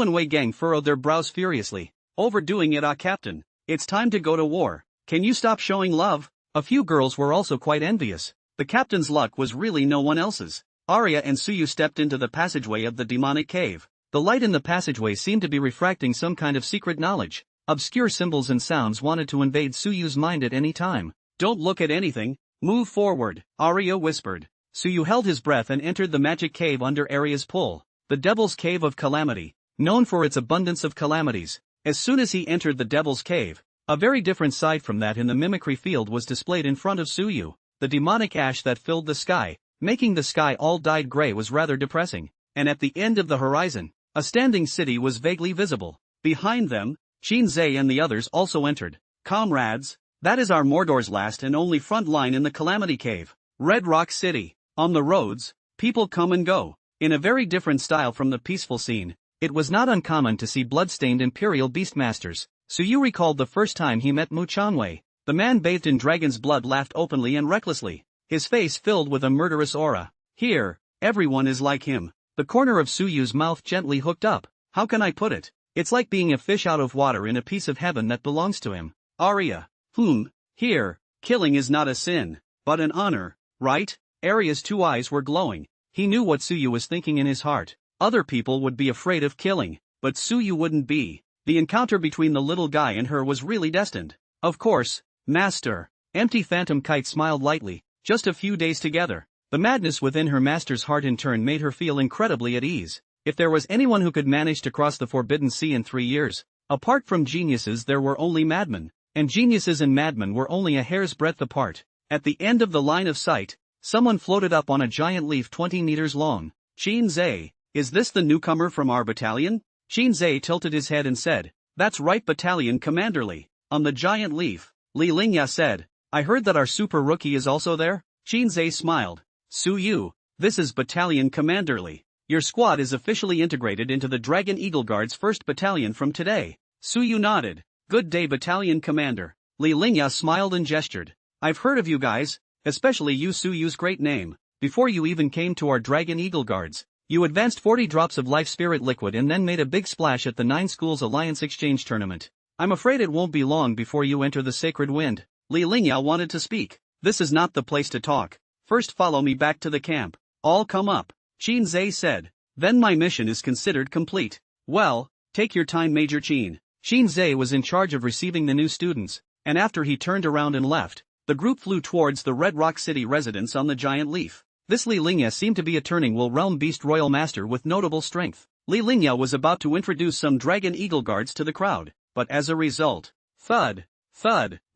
and Wei Gang furrowed their brows furiously. Overdoing it, Captain. It's time to go to war. Can you stop showing love? A few girls were also quite envious. The captain's luck was really no one else's. Aria and Suyu stepped into the passageway of the demonic cave. The light in the passageway seemed to be refracting some kind of secret knowledge. Obscure symbols and sounds wanted to invade Suyu's mind at any time. Don't look at anything, move forward, Aria whispered. Suyu held his breath and entered the magic cave under Aria's pull. The Devil's Cave of Calamity, known for its abundance of calamities. As soon as he entered the Devil's Cave, a very different side from that in the mimicry field was displayed in front of Suyu. The demonic ash that filled the sky, making the sky all dyed gray, was rather depressing. And at the end of the horizon, a standing city was vaguely visible. Behind them, Qin and the others also entered. Comrades, that is our Mordor's last and only front line in the Calamity Cave. Red Rock City. On the roads, people come and go. In a very different style from the peaceful scene, it was not uncommon to see blood-stained Imperial Beastmasters. Suyu recalled the first time he met Mu Chanwei. The man bathed in dragon's blood laughed openly and recklessly, his face filled with a murderous aura. Here, everyone is like him. The corner of Suyu's mouth gently hooked up. How can I put it? It's like being a fish out of water in a piece of heaven that belongs to him. Aria. Here, killing is not a sin, but an honor, right? Aria's 2 eyes were glowing. He knew what Suyu was thinking in his heart. Other people would be afraid of killing, but Suyu wouldn't be. The encounter between the little guy and her was really destined. Of course, Master. Empty Phantom Kite smiled lightly. Just a few days together. The madness within her master's heart in turn made her feel incredibly at ease. If there was anyone who could manage to cross the Forbidden Sea in 3 years, apart from geniuses there were only madmen, and geniuses and madmen were only a hair's breadth apart. At the end of the line of sight, someone floated up on a giant leaf 20 meters long. Qin, is this the newcomer from our battalion? Qin tilted his head and said, that's right, Battalion Commander Li. On the giant leaf, Li Lingya said, I heard that our super rookie is also there? Qin smiled. Suyu, this is Battalion Commander Li. Your squad is officially integrated into the Dragon Eagle Guard's 1st Battalion from today. Suyu nodded. Good day, Battalion Commander. Li Lingya smiled and gestured. I've heard of you guys, especially you. Suyu's great name. Before you even came to our Dragon Eagle Guards, you advanced 40 drops of life spirit liquid and then made a big splash at the 9 Schools Alliance Exchange Tournament. I'm afraid it won't be long before you enter the Sacred Wind. Li Lingya wanted to speak. This is not the place to talk. First follow me back to the camp. All come up. Qin said. Then my mission is considered complete. Well, take your time, Major Qin. Qin was in charge of receiving the new students, and after he turned around and left, the group flew towards the Red Rock City residence on the giant leaf. This Li Lingya seemed to be a Turning Will Realm Beast Royal Master with notable strength. Li Lingya was about to introduce some Dragon Eagle Guards to the crowd, but as a result, thud,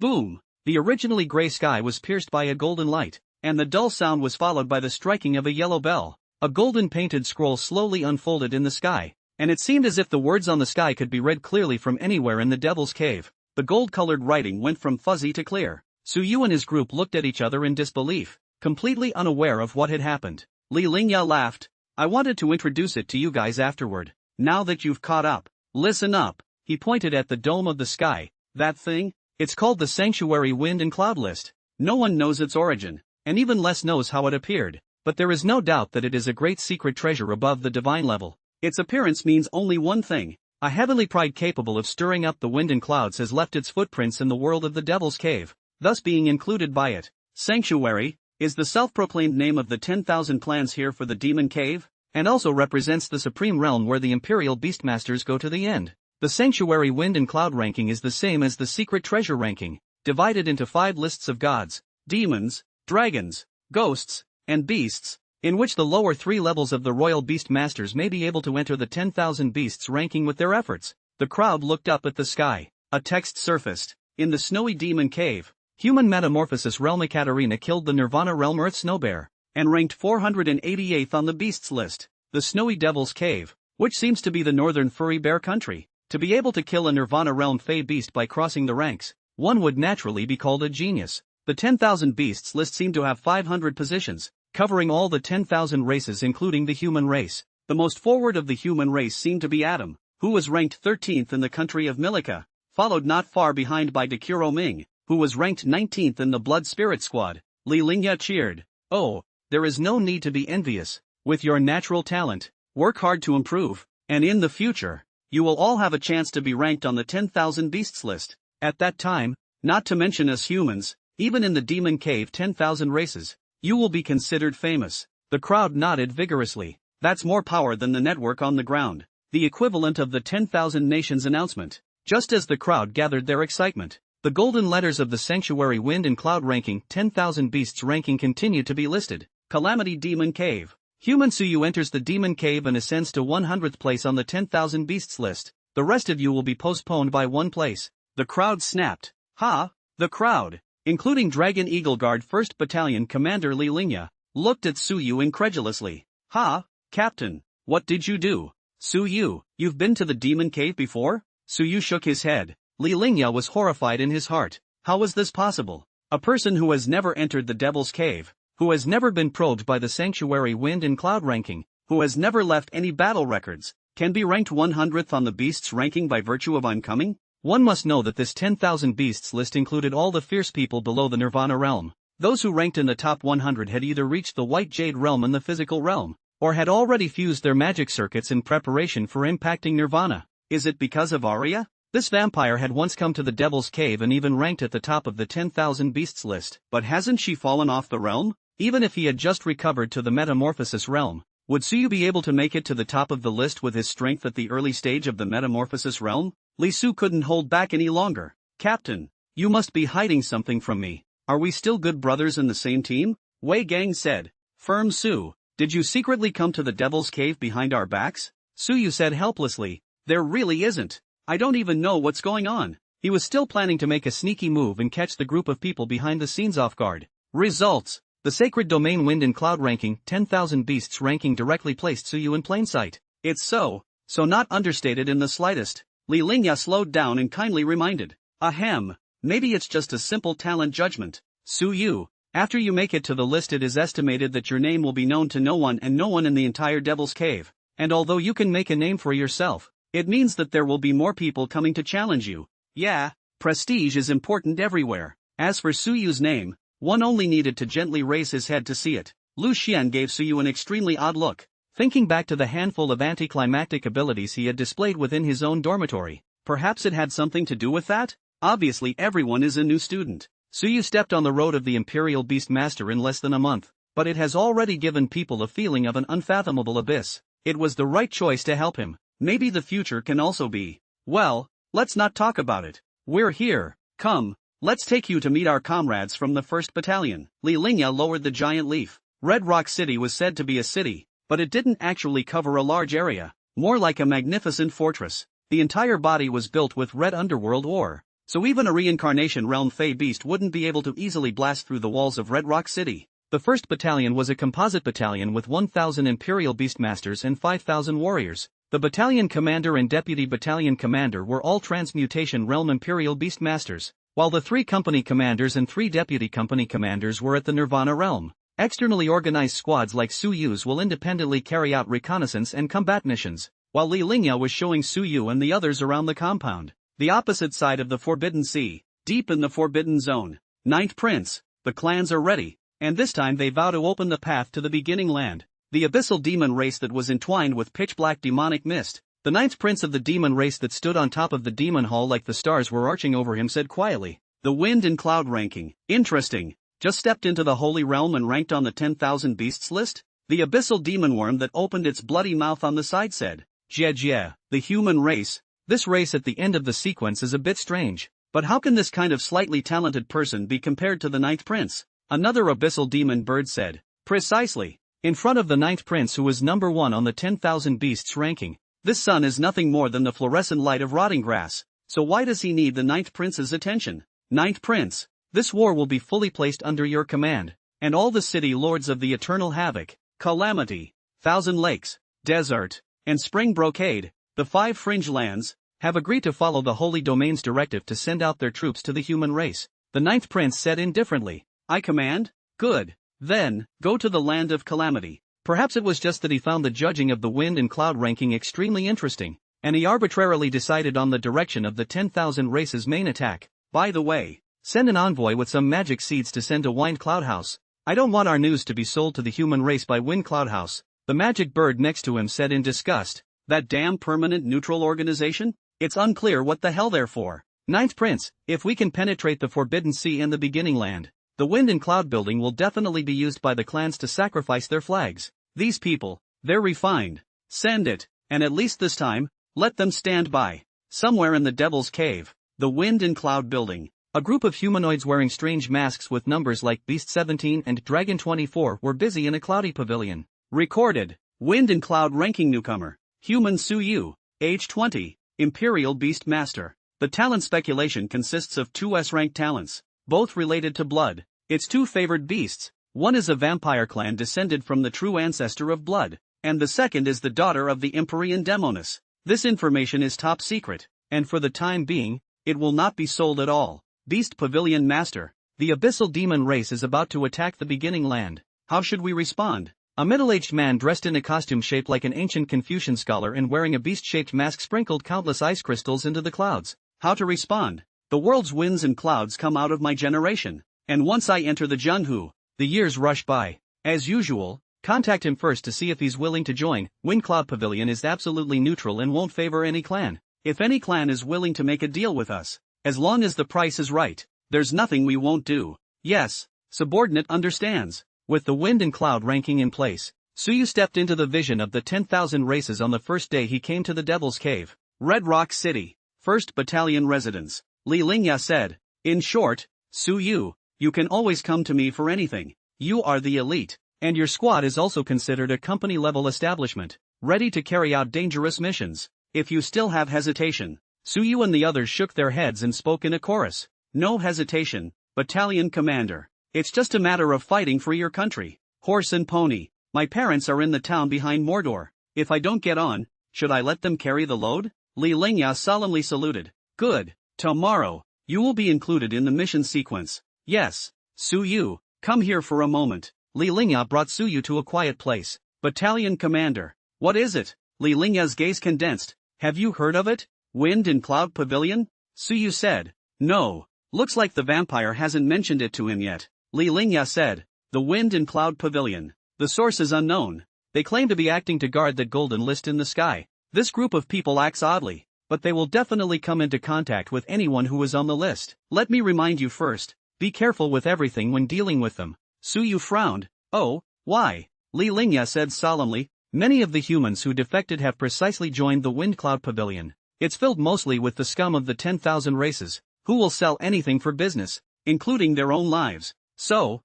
boom, the originally gray sky was pierced by a golden light, and the dull sound was followed by the striking of a yellow bell. A golden painted scroll slowly unfolded in the sky, and it seemed as if the words on the sky could be read clearly from anywhere in the Devil's Cave. The gold-colored writing went from fuzzy to clear. Suyu and his group looked at each other in disbelief, completely unaware of what had happened. Li Lingya laughed. I wanted to introduce it to you guys afterward. Now that you've caught up, listen up. He pointed at the dome of the sky. That thing? It's called the Sanctuary Wind and Cloud List. No one knows its origin, and even less knows how it appeared. But there is no doubt that it is a great secret treasure above the divine level. Its appearance means only one thing. A heavenly pride capable of stirring up the wind and clouds has left its footprints in the world of the Devil's Cave, thus being included by it. Sanctuary is the self-proclaimed name of the 10,000 clans here for the Demon Cave, and also represents the supreme realm where the Imperial Beastmasters go to the end. The Sanctuary Wind and Cloud ranking is the same as the Secret Treasure ranking, divided into 5 lists of gods, demons, dragons, ghosts, and beasts, in which the lower 3 levels of the Royal Beastmasters may be able to enter the 10,000 beasts ranking with their efforts. The crowd looked up at the sky. A text surfaced. In the snowy demon cave, human metamorphosis realm Ekaterina killed the Nirvana realm Earth Snowbear, and ranked 488th on the beasts list. The snowy devil's cave, which seems to be the northern furry bear country. To be able to kill a Nirvana realm Fey beast by crossing the ranks, one would naturally be called a genius. The 10,000 beasts list seemed to have 500 positions, covering all the 10,000 races including the human race. The most forward of the human race seemed to be Adam, who was ranked 13th in the country of Milika, followed not far behind by Dekuro Ming, who was ranked 19th in the Blood Spirit Squad. Li Lingya cheered. Oh, there is no need to be envious. With your natural talent, work hard to improve, and in the future, you will all have a chance to be ranked on the 10,000 beasts list. At that time, not to mention us humans, even in the Demon Cave 10,000 races, you will be considered famous. The crowd nodded vigorously. That's more power than the network on the ground, the equivalent of the 10,000 nations announcement. Just as the crowd gathered their excitement, the golden letters of the Sanctuary Wind and Cloud ranking 10,000 beasts ranking continued to be listed. Calamity Demon Cave. Human Suyu enters the Demon Cave and ascends to 100th place on the 10,000 beasts list. The rest of you will be postponed by 1 place. The crowd snapped. Ha! The crowd, including Dragon Eagle Guard 1st Battalion Commander Li Lingya, looked at Suyu incredulously. Ha! Captain, what did you do? Suyu, you've been to the Demon Cave before? Suyu shook his head. Li Lingya was horrified in his heart. How was this possible? A person who has never entered the Devil's Cave, who has never been probed by the Sanctuary Wind and Cloud ranking, who has never left any battle records, can be ranked 100th on the beasts ranking by virtue of oncoming? One must know that this 10,000 beasts list included all the fierce people below the Nirvana realm. Those who ranked in the top 100 had either reached the White Jade realm and the physical realm, or had already fused their magic circuits in preparation for impacting Nirvana. Is it because of Aria? This vampire had once come to the Devil's Cave and even ranked at the top of the 10,000 beasts list. But hasn't she fallen off the realm? Even if he had just recovered to the metamorphosis realm, would Suyu be able to make it to the top of the list with his strength at the early stage of the metamorphosis realm? Li Su couldn't hold back any longer. Captain, you must be hiding something from me. Are we still good brothers in the same team? Wei Gang said. Firm Su, did you secretly come to the Devil's Cave behind our backs? Suyu said helplessly. There really isn't. I don't even know what's going on. He was still planning to make a sneaky move and catch the group of people behind the scenes off guard. Results. The Sacred Domain Wind and Cloud ranking 10,000 beasts ranking directly placed Suyu in plain sight. It's so not understated in the slightest. Li Lingya slowed down and kindly reminded. Ahem, maybe it's just a simple talent judgment. Suyu, after you make it to the list it is estimated that your name will be known to no one and no one in the entire Devil's Cave. And although you can make a name for yourself, it means that there will be more people coming to challenge you. Yeah, prestige is important everywhere. As for Suyu's name, one only needed to gently raise his head to see it. Lu Xian gave Suyu an extremely odd look, thinking back to the handful of anticlimactic abilities he had displayed within his own dormitory. Perhaps it had something to do with that? Obviously everyone is a new student. Suyu stepped on the road of the Imperial Beastmaster in less than a month, but it has already given people a feeling of an unfathomable abyss. It was the right choice to help him. Maybe the future can also be. Well, let's not talk about it. We're here. Come, let's take you to meet our comrades from the 1st Battalion. Li Lingya lowered the giant leaf. Red Rock City was said to be a city, but it didn't actually cover a large area, more like a magnificent fortress. The entire body was built with red underworld ore, so even a reincarnation realm Fey beast wouldn't be able to easily blast through the walls of Red Rock City. The 1st Battalion was a composite battalion with 1,000 Imperial Beastmasters and 5,000 warriors. The battalion commander and deputy battalion commander were all transmutation realm Imperial Beastmasters, while the 3 company commanders and 3 deputy company commanders were at the Nirvana realm. Externally organized squads like Suyu's will independently carry out reconnaissance and combat missions, while Li Lingya was showing Suyu and the others around the compound. The opposite side of the Forbidden Sea, deep in the Forbidden Zone. 9th Prince, the clans are ready, and this time they vow to open the path to the beginning land. The abyssal demon race that was entwined with pitch-black demonic mist, The ninth prince of the demon race that stood on top of the demon hall like the stars were arching over him said quietly, "The wind and cloud ranking. Interesting. Just stepped into the holy realm and ranked on the 10,000 beasts list?" The abyssal demon worm that opened its bloody mouth on the side said, "Jie, the human race. This race at the end of the sequence is a bit strange. But how can this kind of slightly talented person be compared to the ninth prince?" Another abyssal demon bird said, "Precisely. In front of the ninth prince who is number 1 on the 10,000 beasts ranking, this sun is nothing more than the fluorescent light of rotting grass. So why does he need the ninth prince's attention? Ninth prince, this war will be fully placed under your command, and all the city lords of the eternal havoc, calamity, thousand lakes, desert, and spring brocade, the 5 fringe lands, have agreed to follow the Holy Domain's directive to send out their troops to the human race." The ninth prince said indifferently, "I command? Good. Then, go to the land of calamity." Perhaps it was just that he found the judging of the wind and cloud ranking extremely interesting, and he arbitrarily decided on the direction of the 10,000 race's main attack. "By the way, send an envoy with some magic seeds to send to Wind Cloudhouse. I don't want our news to be sold to the human race by Wind Cloudhouse." The magic bird next to him said in disgust, "That damn permanent neutral organization? It's unclear what the hell they're for." "Ninth prince, if we can penetrate the Forbidden Sea and the Beginning Land, the wind and cloud building will definitely be used by the clans to sacrifice their flags. These people, they're refined. Send it, and at least this time, let them stand by." Somewhere in the Devil's Cave, the wind and cloud building, a group of humanoids wearing strange masks with numbers like Beast 17 and Dragon 24 were busy in a cloudy pavilion. Recorded, wind and cloud ranking newcomer, human Suyu, age 20, Imperial Beast Master. The talent speculation consists of 2 S-rank talents, both related to blood. Its 2 favored beasts, one is a vampire clan descended from the true ancestor of blood, and the second is the daughter of the Empyrean Demoness. This information is top secret, and for the time being, it will not be sold at all. Beast Pavilion Master, the abyssal demon race is about to attack the beginning land. How should we respond? A middle-aged man dressed in a costume shaped like an ancient Confucian scholar and wearing a beast-shaped mask sprinkled countless ice crystals into the clouds. How to respond? The world's winds and clouds come out of my generation, and once I enter the Junhu, the years rush by. As usual, contact him first to see if he's willing to join. Wind Cloud Pavilion is absolutely neutral and won't favor any clan. If any clan is willing to make a deal with us, as long as the price is right, there's nothing we won't do. Yes, subordinate understands. With the wind and cloud ranking in place, Suyu stepped into the vision of the 10,000 races on the first day he came to the Devil's Cave. Red Rock City, 1st Battalion Residence. Li Lingya said, "In short, Suyu, you can always come to me for anything. You are the elite, and your squad is also considered a company-level establishment, ready to carry out dangerous missions. If you still have hesitation." Suyu and the others shook their heads and spoke in a chorus. "No hesitation, Battalion Commander. It's just a matter of fighting for your country. Horse and pony, my parents are in the town behind Mordor. If I don't get on, should I let them carry the load?" Li Lingya solemnly saluted. "Good. Tomorrow, you will be included in the mission sequence." "Yes, Suyu, come here for a moment." Li Lingya brought Suyu to a quiet place. "Battalion Commander, what is it?" Li Lingya's gaze condensed. "Have you heard of it? Wind and Cloud Pavilion?" Suyu said. "No, looks like the vampire hasn't mentioned it to him yet." Li Lingya said. "The Wind and Cloud Pavilion. The source is unknown. They claim to be acting to guard that golden list in the sky. This group of people acts oddly, but they will definitely come into contact with anyone who is on the list. Let me remind you first, be careful with everything when dealing with them." Suyu frowned. "Oh, why?" Li Lingya said solemnly. "Many of the humans who defected have precisely joined the Wind Cloud Pavilion. It's filled mostly with the scum of the 10,000 races, who will sell anything for business, including their own lives. So,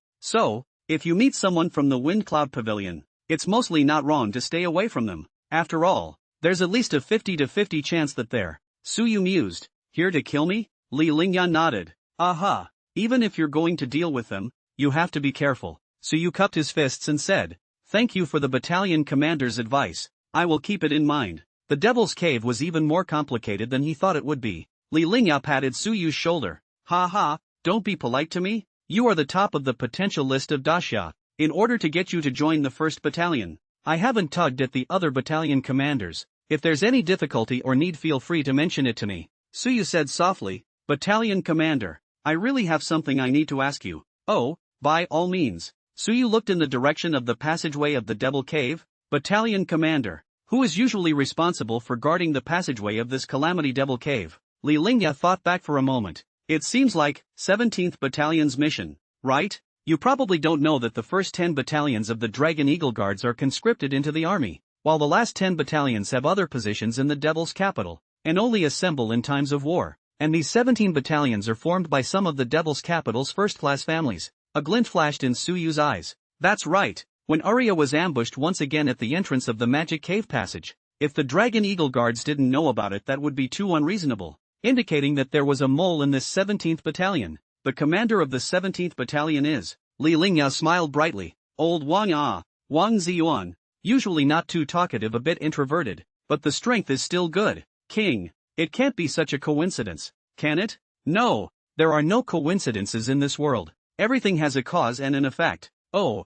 if you meet someone from the Wind Cloud Pavilion, it's mostly not wrong to stay away from them. After all, there's at least a 50-50 chance that they're..." Suyu mused. "Here to kill me?" Li Lingya nodded. "Aha. Even if you're going to deal with them, you have to be careful." Suyu cupped his fists and said, "Thank you for the battalion commander's advice. I will keep it in mind." The Devil's Cave was even more complicated than he thought it would be. Li Lingya patted Suyu's shoulder. "Ha, don't be polite to me. You are the top of the potential list of Daxia. In order to get you to join the 1st Battalion, I haven't tugged at the other battalion commanders. If there's any difficulty or need, feel free to mention it to me." Suyu said softly. "Battalion Commander, I really have something I need to ask you." "Oh, by all means." Suyu looked in the direction of the passageway of the Devil Cave. "Battalion Commander, Who is usually responsible for guarding the passageway of this Calamity Devil Cave? Li Lingya thought back for a moment. It seems like 17th Battalion's mission, right? You probably don't know that the first 10 battalions of the Dragon Eagle Guards are conscripted into the army, while the last 10 battalions have other positions in the Devil's capital, and only assemble in times of war. And these 17 battalions are formed by some of the Devil's capital's first-class families. A glint flashed in Suyu's eyes. That's right, when Aria was ambushed once again at the entrance of the magic cave passage. If the Dragon Eagle Guards didn't know about it, that would be too unreasonable, indicating that there was a mole in this 17th battalion. The commander of the 17th battalion is, Li Lingya smiled brightly, old Wang Ziyuan, usually not too talkative, a bit introverted, but the strength is still good. King, it can't be such a coincidence, can it? No, there are no coincidences in this world. Everything has a cause and an effect. Oh,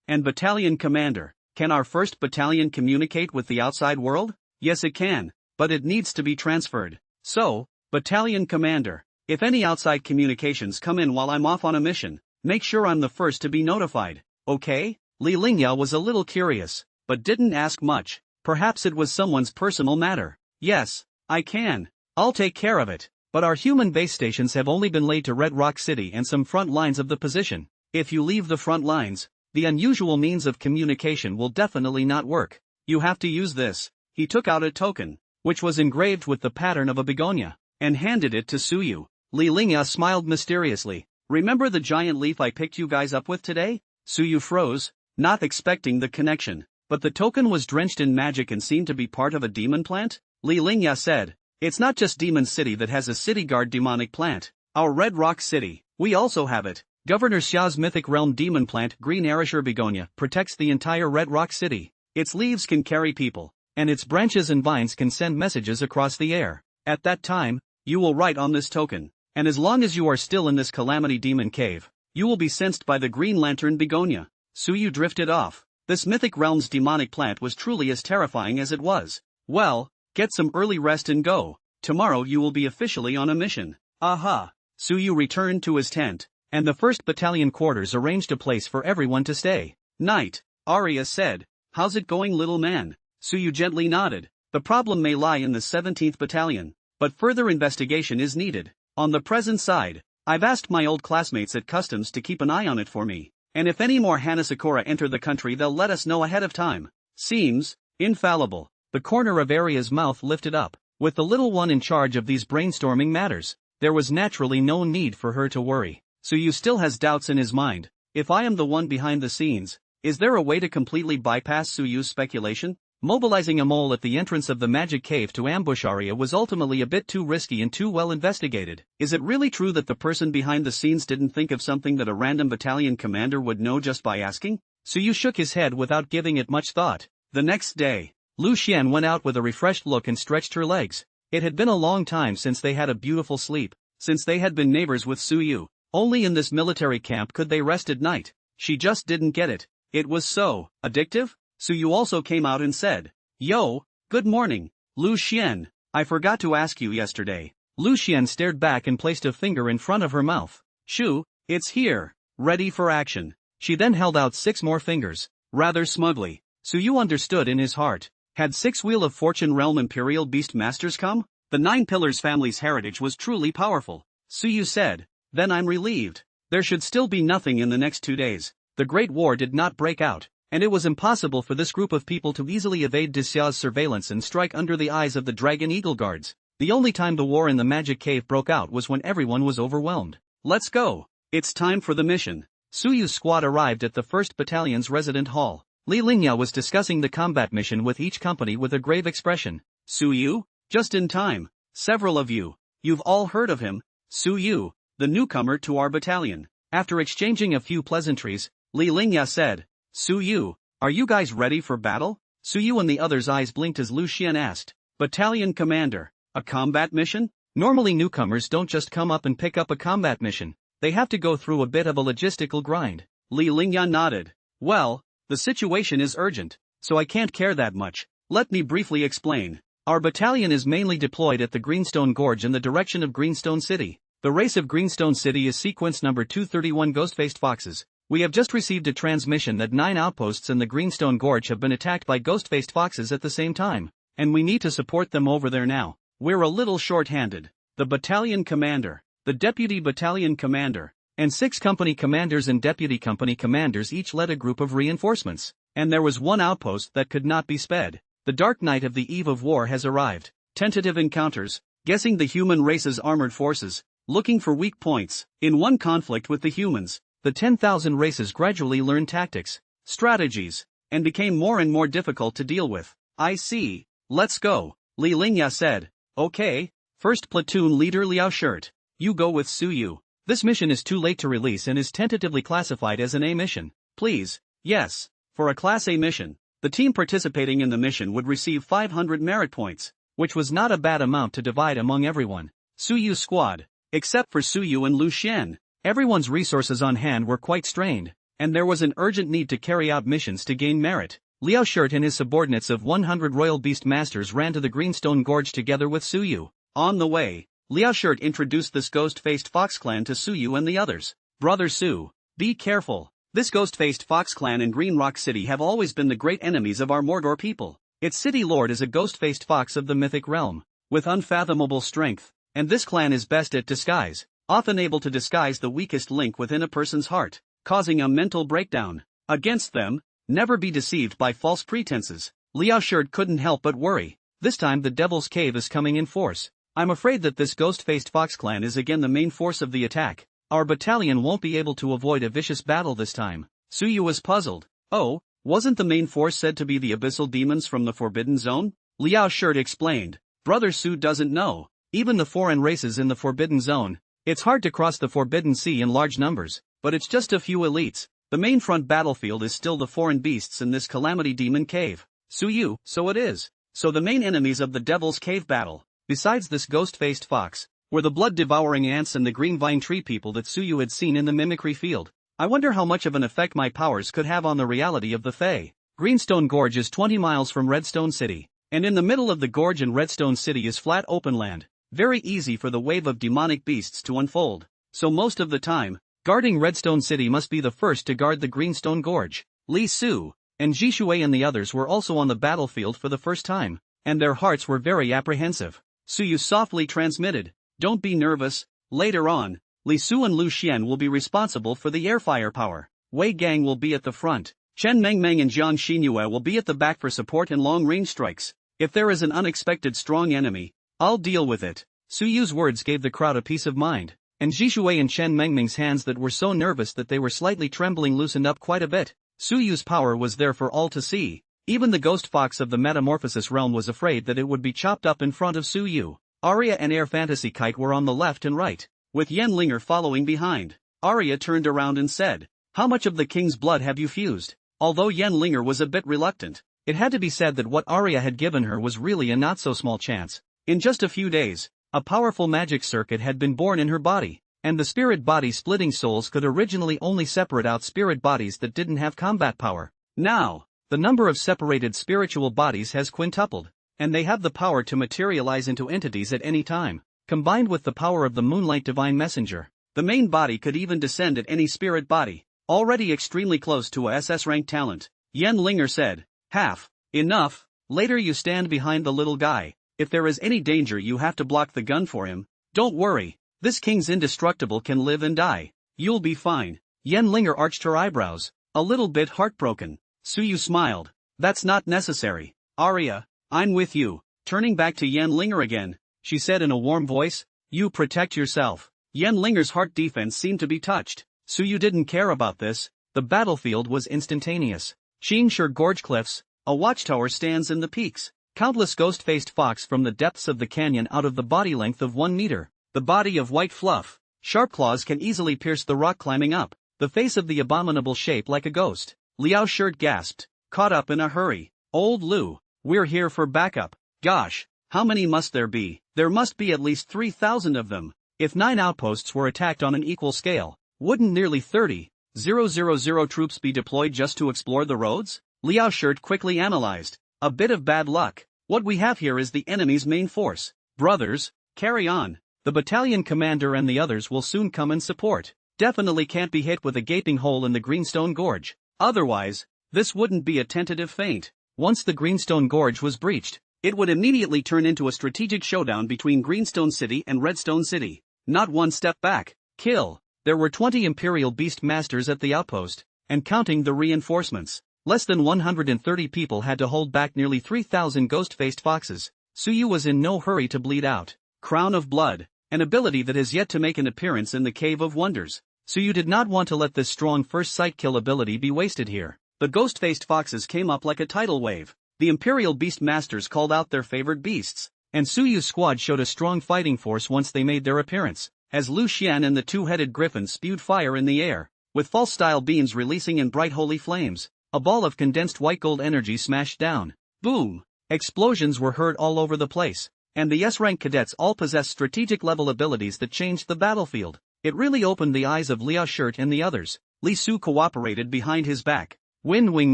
and battalion commander, can our 1st battalion communicate with the outside world? Yes, it can, but it needs to be transferred. So, battalion commander, if any outside communications come in while I'm off on a mission, make sure I'm the first to be notified, okay? Li Lingya was a little curious, but didn't ask much. Perhaps it was someone's personal matter. Yes, I can. I'll take care of it. But our human base stations have only been laid to Red Rock City and some front lines of the position. If you leave the front lines, the unusual means of communication will definitely not work. You have to use this. He took out a token, which was engraved with the pattern of a begonia, and handed it to Suyu. Li Lingya smiled mysteriously. Remember the giant leaf I picked you guys up with today? Suyu froze, not expecting the connection. But the token was drenched in magic and seemed to be part of a demon plant? Li Lingya said. It's not just Demon City that has a city guard demonic plant. Our Red Rock City, we also have it. Governor Xia's mythic realm demon plant, Green Arisher Begonia, protects the entire Red Rock City. Its leaves can carry people, and its branches and vines can send messages across the air. At that time, you will write on this token, and as long as you are still in this Calamity Demon Cave, you will be sensed by the Green Lantern Begonia. Suyu drifted off. This mythic realm's demonic plant was truly as terrifying as it was. Well, get some early rest and go. Tomorrow you will be officially on a mission. Aha! Suyu returned to his tent, and the 1st Battalion quarters arranged a place for everyone to stay. Night, Aria said. How's it going, little man? Suyu gently nodded. The problem may lie in the 17th Battalion, but further investigation is needed. On the present side, I've asked my old classmates at Customs to keep an eye on it for me, and if any more Hanasakura enter the country, they'll let us know ahead of time. Seems infallible. The corner of Aria's mouth lifted up. With the little one in charge of these brainstorming matters, there was naturally no need for her to worry. Suyu still has doubts in his mind. If I am the one behind the scenes, is there a way to completely bypass Suyu's speculation? Mobilizing a mole at the entrance of the magic cave to ambush Aria was ultimately a bit too risky and too well investigated. Is it really true that the person behind the scenes didn't think of something that a random battalion commander would know just by asking? Suyu shook his head without giving it much thought. The next day, Lu Xian went out with a refreshed look and stretched her legs. It had been a long time since they had a beautiful sleep, since they had been neighbors with Suyu. Only in this military camp could they rest at night. She just didn't get it. It was so addictive. Suyu also came out and said, Yo, good morning, Lu Xian. I forgot to ask you yesterday. Lu Xian stared back and placed a finger in front of her mouth. Shoo, it's here, ready for action. She then held out 6 more fingers, rather smugly. Suyu understood in his heart. Had 6 Wheel of Fortune Realm Imperial Beast Masters come? The 9 Pillars family's heritage was truly powerful. Suyu said, then I'm relieved. There should still be nothing in the next 2 days. The Great War did not break out, and it was impossible for this group of people to easily evade Xia's surveillance and strike under the eyes of the Dragon Eagle Guards. The only time the war in the Magic Cave broke out was when everyone was overwhelmed. Let's go. It's time for the mission. Suyu's squad arrived at the 1st Battalion's resident hall. Li Lingya was discussing the combat mission with each company with a grave expression. Suyu? Just in time. Several of you've all heard of him. Suyu, the newcomer to our battalion. After exchanging a few pleasantries, Li Lingya said, Suyu, are you guys ready for battle? Suyu and the others' eyes blinked as Lu Xian asked. Battalion commander, a combat mission? Normally newcomers don't just come up and pick up a combat mission. They have to go through a bit of a logistical grind. Li Lingya nodded. Well, the situation is urgent, so I can't care that much. Let me briefly explain. Our battalion is mainly deployed at the Greenstone Gorge in the direction of Greenstone City. The race of Greenstone City is sequence number 231 Ghost-Faced Foxes. We have just received a transmission that 9 outposts in the Greenstone Gorge have been attacked by ghost-faced foxes at the same time, and we need to support them over there now. We're a little short-handed. The battalion commander, the deputy battalion commander, and 6 company commanders and deputy company commanders each led a group of reinforcements, and there was one outpost that could not be sped. The dark night of the eve of war has arrived. Tentative encounters, guessing the human race's armored forces, looking for weak points. In one conflict with the humans, the 10,000 races gradually learned tactics, strategies, and became more and more difficult to deal with. I see. Let's go, Li Lingya said. Okay. First platoon leader Liao Shirt, you go with Su Yu. This mission is too late to release and is tentatively classified as an A mission. Please. Yes. For a Class A mission, the team participating in the mission would receive 500 merit points, which was not a bad amount to divide among everyone. Su Yu's squad, except for Su Yu and Lu Xian, everyone's resources on hand were quite strained, and there was an urgent need to carry out missions to gain merit. Liao Shirt and his subordinates of 100 Royal Beast Masters ran to the Greenstone Gorge together with Su Yu. On the way, Liao Shirt introduced this ghost-faced fox clan to Su Yu and the others. Brother Su, be careful. This ghost-faced fox clan in Green Rock City have always been the great enemies of our Mordor people. Its city lord is a ghost-faced fox of the mythic realm, with unfathomable strength, and this clan is best at disguise, often able to disguise the weakest link within a person's heart, causing a mental breakdown. Against them, never be deceived by false pretenses. Liao Shirt couldn't help but worry. This time the Devil's Cave is coming in force. I'm afraid that this ghost-faced fox clan is again the main force of the attack. Our battalion won't be able to avoid a vicious battle this time. Su Yu was puzzled. Oh, wasn't the main force said to be the abyssal demons from the Forbidden Zone? Liao Shirt explained. Brother Su doesn't know. Even the foreign races in the Forbidden Zone. It's hard to cross the Forbidden Sea in large numbers, but it's just a few elites. The main front battlefield is still the foreign beasts in this Calamity Demon Cave. Su Yu, so it is. So the main enemies of the Devil's Cave battle, besides this ghost-faced fox, were the blood-devouring ants and the green vine tree people that Su Yu had seen in the mimicry field. I wonder how much of an effect my powers could have on the reality of the Fae. Greenstone Gorge is 20 miles from Redstone City, and in the middle of the gorge and Redstone City is flat open land, very easy for the wave of demonic beasts to unfold. So most of the time, guarding Redstone City must be the first to guard the Greenstone Gorge. Li Su and Ji Shui and the others were also on the battlefield for the first time, and their hearts were very apprehensive. Su Yu softly transmitted, "Don't be nervous, later on, Li Su and Lu Xian will be responsible for the air firepower. Wei Gang will be at the front. Chen Mengmeng and Jiang Xinyue will be at the back for support and long-range strikes. If there is an unexpected strong enemy, I'll deal with it." Su Yu's words gave the crowd a peace of mind, and Ji Shui and Chen Mengmeng's hands that were so nervous that they were slightly trembling loosened up quite a bit. Su Yu's power was there for all to see. Even the ghost fox of the Metamorphosis realm was afraid that it would be chopped up in front of Su Yu. Aria and Air Fantasy Kite were on the left and right, with Yen Linger following behind. Aria turned around and said, "How much of the king's blood have you fused?" Although Yen Linger was a bit reluctant, it had to be said that what Aria had given her was really a not-so-small chance. In just a few days, a powerful magic circuit had been born in her body, and the spirit body splitting souls could originally only separate out spirit bodies that didn't have combat power. Now, the number of separated spiritual bodies has quintupled, and they have the power to materialize into entities at any time. Combined with the power of the Moonlight Divine Messenger, the main body could even descend at any spirit body, already extremely close to a SS rank talent. Yen Linger said, "Half, enough, later you stand behind the little guy. If there is any danger you have to block the gun for him. Don't worry, this king's indestructible can live and die. You'll be fine." Yen Linger arched her eyebrows, a little bit heartbroken. Su Yu smiled. "That's not necessary. Aria, I'm with you." Turning back to Yen Linger again, she said in a warm voice, "You protect yourself." Yen Linger's heart defense seemed to be touched. Su Yu didn't care about this. The battlefield was instantaneous. Qingshi Gorge Cliffs, a watchtower stands in the peaks. Countless ghost-faced fox from the depths of the canyon out of the body length of 1 meter. The body of white fluff. Sharp claws can easily pierce the rock climbing up. The face of the abominable shape like a ghost. Liao Shirt gasped, caught up in a hurry. "Old Lu, we're here for backup." "Gosh, how many must there be?" "There must be at least 3,000 of them. If 9 outposts were attacked on an equal scale, wouldn't nearly 30,000 troops be deployed just to explore the roads?" Liao Shirt quickly analyzed. "A bit of bad luck. What we have here is the enemy's main force. Brothers, carry on. The battalion commander and the others will soon come and support." definitely can't be hit with a gaping hole in the greenstone gorge. Otherwise, this wouldn't be a tentative feint. Once the greenstone gorge was breached, it would immediately turn into a strategic showdown between Greenstone City and Redstone City. Not one step back. Kill. There were 20 Imperial Beast Masters at the outpost, and counting the reinforcements, less than 130 people had to hold back nearly 3,000 ghost-faced foxes. Suyu was in no hurry to bleed out. Crown of Blood, an ability that has yet to make an appearance in the Cave of Wonders. Suyu did not want to let this strong first sight kill ability be wasted here. The ghost-faced foxes came up like a tidal wave. The Imperial Beast Masters called out their favored beasts, and Suyu's squad showed a strong fighting force once they made their appearance, as Lu Xian and the two-headed griffin spewed fire in the air, with false-style beams releasing in bright holy flames. A ball of condensed white gold energy smashed down. Boom! Explosions were heard all over the place, and the S-rank cadets all possessed strategic-level abilities that changed the battlefield. It really opened the eyes of Liao Shirt and the others. Li Su cooperated behind his back. Wind Wing